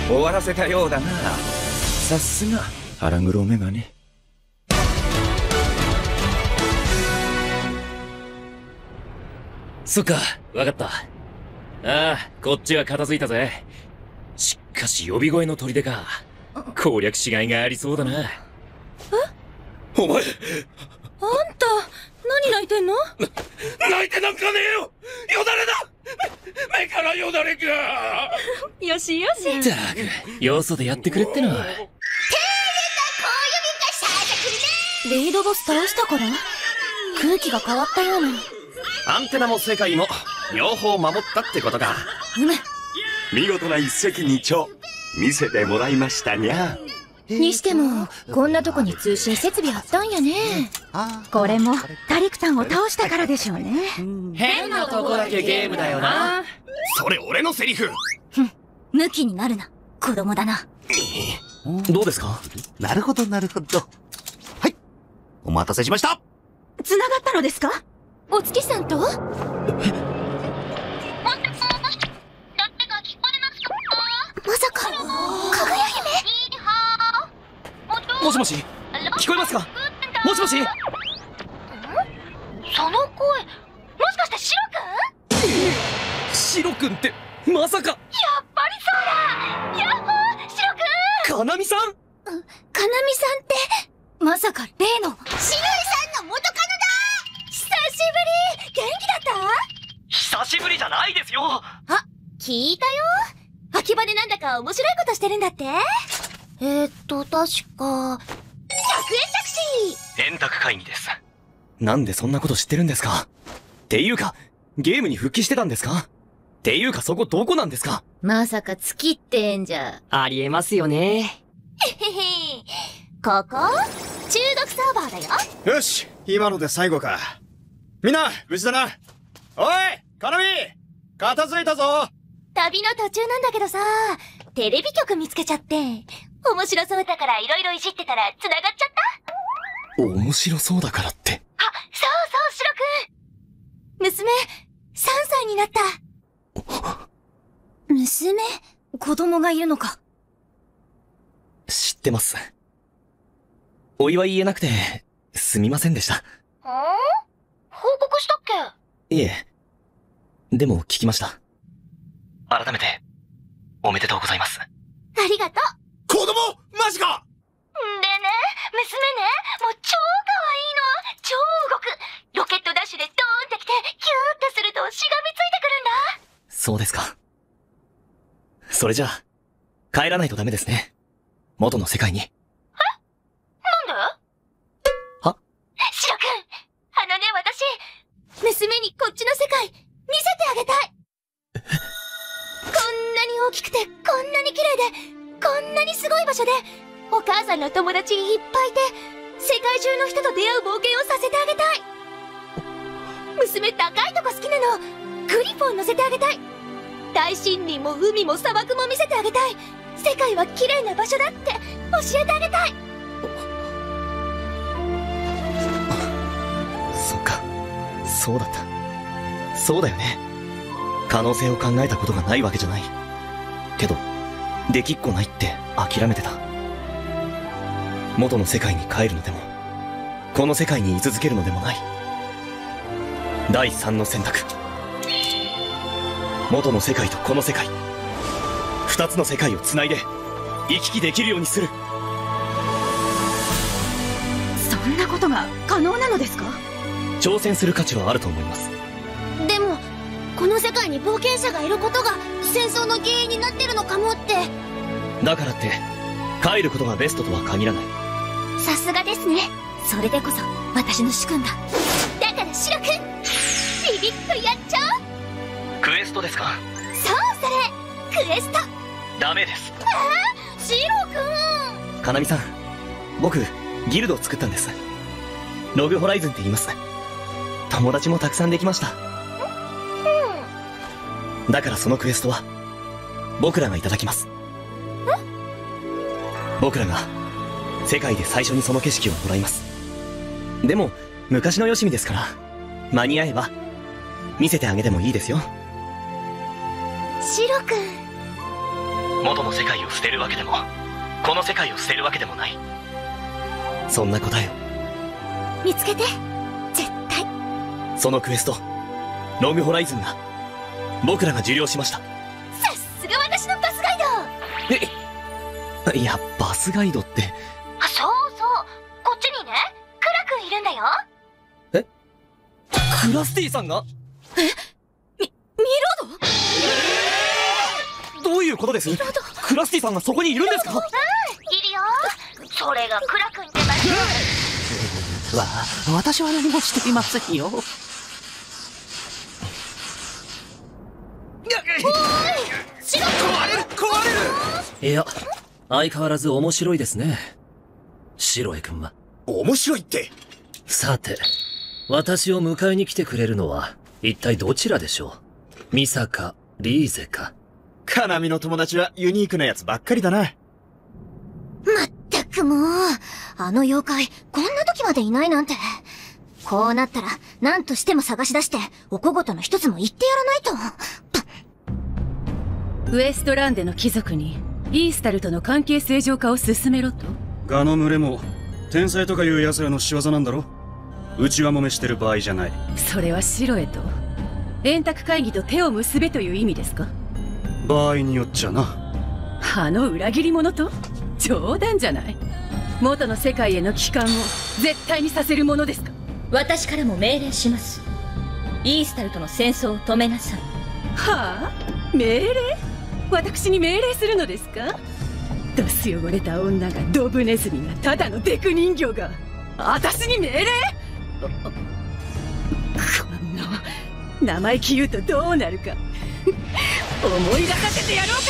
Speaker 12: 終わらせたようだな。さすが腹黒メガネ。
Speaker 24: そっか、わかった。ああ、こっちは片付いたぜ。しかし呼び声の砦か。攻略しがいがありそうだな。え？
Speaker 12: お前、
Speaker 3: あんた何泣いてんの？
Speaker 16: 泣いてなんかねえよ。よだれだ。目からよだれが。
Speaker 3: よしよし。
Speaker 24: ったく、よそでやってくれっての。
Speaker 14: レイドボス倒したから？空気が変わったような。
Speaker 24: アンテナも世界も両方守ったってことか。
Speaker 14: うむ。
Speaker 19: 見事な一石二鳥見せてもらいましたにゃ。
Speaker 14: にしても、こんなとこに通信設備あったんやね。これも、タリクタンを倒したからでしょうね。
Speaker 24: 変なとこだけゲームだよな。
Speaker 15: それ俺のセリフ。
Speaker 14: ムキになるな。子供だな。
Speaker 4: どうですか？なるほど、なるほど。はい。お待たせしました。
Speaker 14: 繋がったのですか？お月さんと？まさか、かぐや姫？
Speaker 24: もしもし、聞こえますか？もしもし。
Speaker 14: その声、もしかしてシロくん？
Speaker 24: シロくんってまさか。
Speaker 14: やっぱりそうだ。ヤッホー、シロくん。
Speaker 24: かなみさん？
Speaker 14: かなみさんってまさか例のしぐりさんの元カノだ。久しぶり。元気だった？
Speaker 24: 久しぶりじゃないですよ。
Speaker 14: あ、聞いたよ。秋葉でなんだか面白いことしてるんだって。確か100円タクシ
Speaker 24: ー。円卓会議です。なんでそんなこと知ってるんですか？っていうか、ゲームに復帰してたんですか？っていうか、そこどこなんですか？
Speaker 14: まさか月ってんじゃ。
Speaker 24: ありえますよね。
Speaker 14: へへへ。ここ中国サーバーだよ。
Speaker 19: よし、今ので最後か。みんな無事だな。おい、かなみ、片付いたぞ。
Speaker 14: 旅の途中なんだけどさ、テレビ局見つけちゃって、面白そうだからいろいろいじってたら繋がっちゃった。
Speaker 24: 面白そうだからって。
Speaker 14: あ、そうそう、シロくん。娘、3歳になった。娘？子供がいるのか。
Speaker 24: 知ってます。お祝い言えなくて、すみませんでした。
Speaker 14: 報告したっけ？
Speaker 24: いえ。でも聞きました。改めて、おめでとうございます。
Speaker 14: ありがとう。
Speaker 19: 子供？マジか！
Speaker 14: でね、娘ね、もう超可愛いの。超動く。ロケットダッシュでドーンってきて、ヒューってするとしがみついてくるんだ。
Speaker 24: そうですか。それじゃあ、帰らないとダメですね。元の世界に。
Speaker 14: なんで？
Speaker 24: は？
Speaker 14: シロくん、私、娘にこっちの世界、見せてあげたい。こんなに大きくて、こんなに綺麗で、こんなにすごい場所で、お母さんの友達いっぱいいて、世界中の人と出会う冒険をさせてあげたい。娘高いとこ好きなの。グリフォン乗せてあげたい。大森林も海も砂漠も見せてあげたい。世界は綺麗な場所だって教えてあげたい。
Speaker 24: そっか、そうだった。そうだよね。可能性を考えたことがないわけじゃない。けど、できっこないって諦めてた。元の世界に帰るのでも、この世界に居続けるのでもない。第3の選択。元の世界とこの世界、2つの世界をつないで行き来できるようにする。
Speaker 14: そんなことが可能なのですか？
Speaker 24: 挑戦する価値はあると思います。
Speaker 14: でもこの世界に冒険者がいることが戦争の原因になってるのかもって。
Speaker 24: だからって帰ることがベストとは限らない。
Speaker 14: さすがですね。それでこそ私の主君だ。だからシロくん、ビビッとやっちゃおう。
Speaker 24: クエストですか？
Speaker 14: そう、それクエスト。
Speaker 24: ダメです。
Speaker 14: シロくん。
Speaker 24: かなみさん、僕ギルドを作ったんです。ログホライズンって言います。友達もたくさんできました。だからそのクエストは僕らがいただきます。僕らが世界で最初にその景色をもらいます。でも昔のよしみですから、間に合えば見せてあげてもいいですよ。
Speaker 14: シロくん。
Speaker 24: 元の世界を捨てるわけでも、この世界を捨てるわけでもない。そんな答えを
Speaker 14: 見つけて、絶対。
Speaker 24: そのクエスト、ログホライズンが僕らが受領しました。
Speaker 14: さすが私のバスガイ
Speaker 24: ド。いや、バスガイドって。
Speaker 14: そうそう、こっちにね、クラくんいるんだよ。
Speaker 24: クラスティさんが？
Speaker 14: ミロド？
Speaker 24: どういうことです？クラスティさんがそこにいるんですか？
Speaker 14: いるよ。それがクラくんってば。
Speaker 4: 私は何もしていませんよ。
Speaker 14: おーい、シロくん。
Speaker 24: いや、相変わらず面白いですね。シロエ君は。
Speaker 19: 面白いって。
Speaker 24: さて、私を迎えに来てくれるのは、一体どちらでしょう。ミサか、リーゼか。
Speaker 19: カナミの友達はユニークなやつばっかりだな。
Speaker 14: まったくもう、あの妖怪、こんな時までいないなんて。こうなったら、何としても探し出して、お小言の一つも言ってやらない
Speaker 8: と。ウエストランデの貴族に、イースタルとの関係正常化を進めろと。
Speaker 11: ガの群れも、天才とかいう奴らの仕業なんだろ。うちはもめしてる場合じゃない。
Speaker 8: それはシロエと、円卓会議と手を結べという意味ですか？
Speaker 11: 場合によっちゃな。
Speaker 8: あの裏切り者と？冗談じゃない。元の世界への帰還を絶対にさせるものですか？
Speaker 23: 私からも命令します。イースタルとの戦争を止めなさい。
Speaker 8: はあ？命令？私に命令するのですか？ドス汚れた女がドブネズミがただのデク人形が私に命令？こんな生意気言うとどうなるか思い出させてやろうか。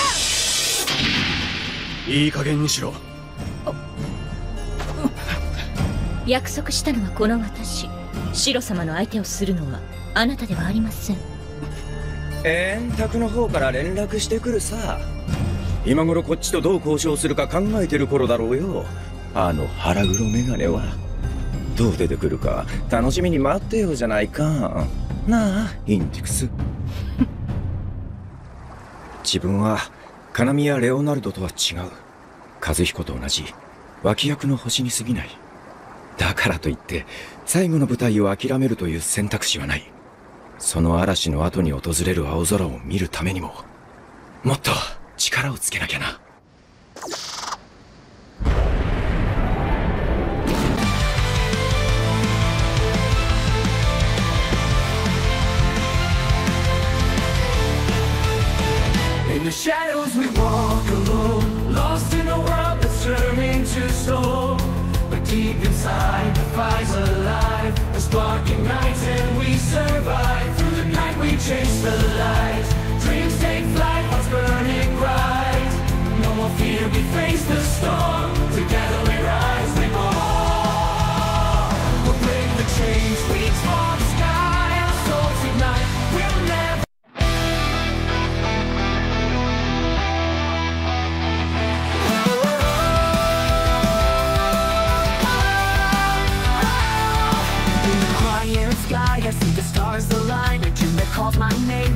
Speaker 11: いい加減にしろ。
Speaker 23: 約束したのはこの私。シロ様の相手をするのはあなたではありません。
Speaker 12: 円卓の方から連絡してくるさ。今頃こっちとどう交渉するか考えてる頃だろうよ。あの腹黒メガネはどう出てくるか楽しみに待ってよじゃないか。なあインディクス。自分はカナミやレオナルドとは違う。和彦と同じ脇役の星に過ぎない。だからといって最後の舞台を諦めるという選択肢はない。その嵐の後に訪れる青空を見るためにももっと力をつけなきゃな。
Speaker 10: In the shadows we walk alone, lost in a world that's turning to stone. But deep inside the fire's alive, a spark ignites and we survive. Through the night we chase the light, dreams take flight, hearts burning bright. No more fear, we face the storm. Together we rise, we roar. We'll break the chains, reach for the sky. Our souls ignite, we'll never. I see the stars align, a tune that calls my name.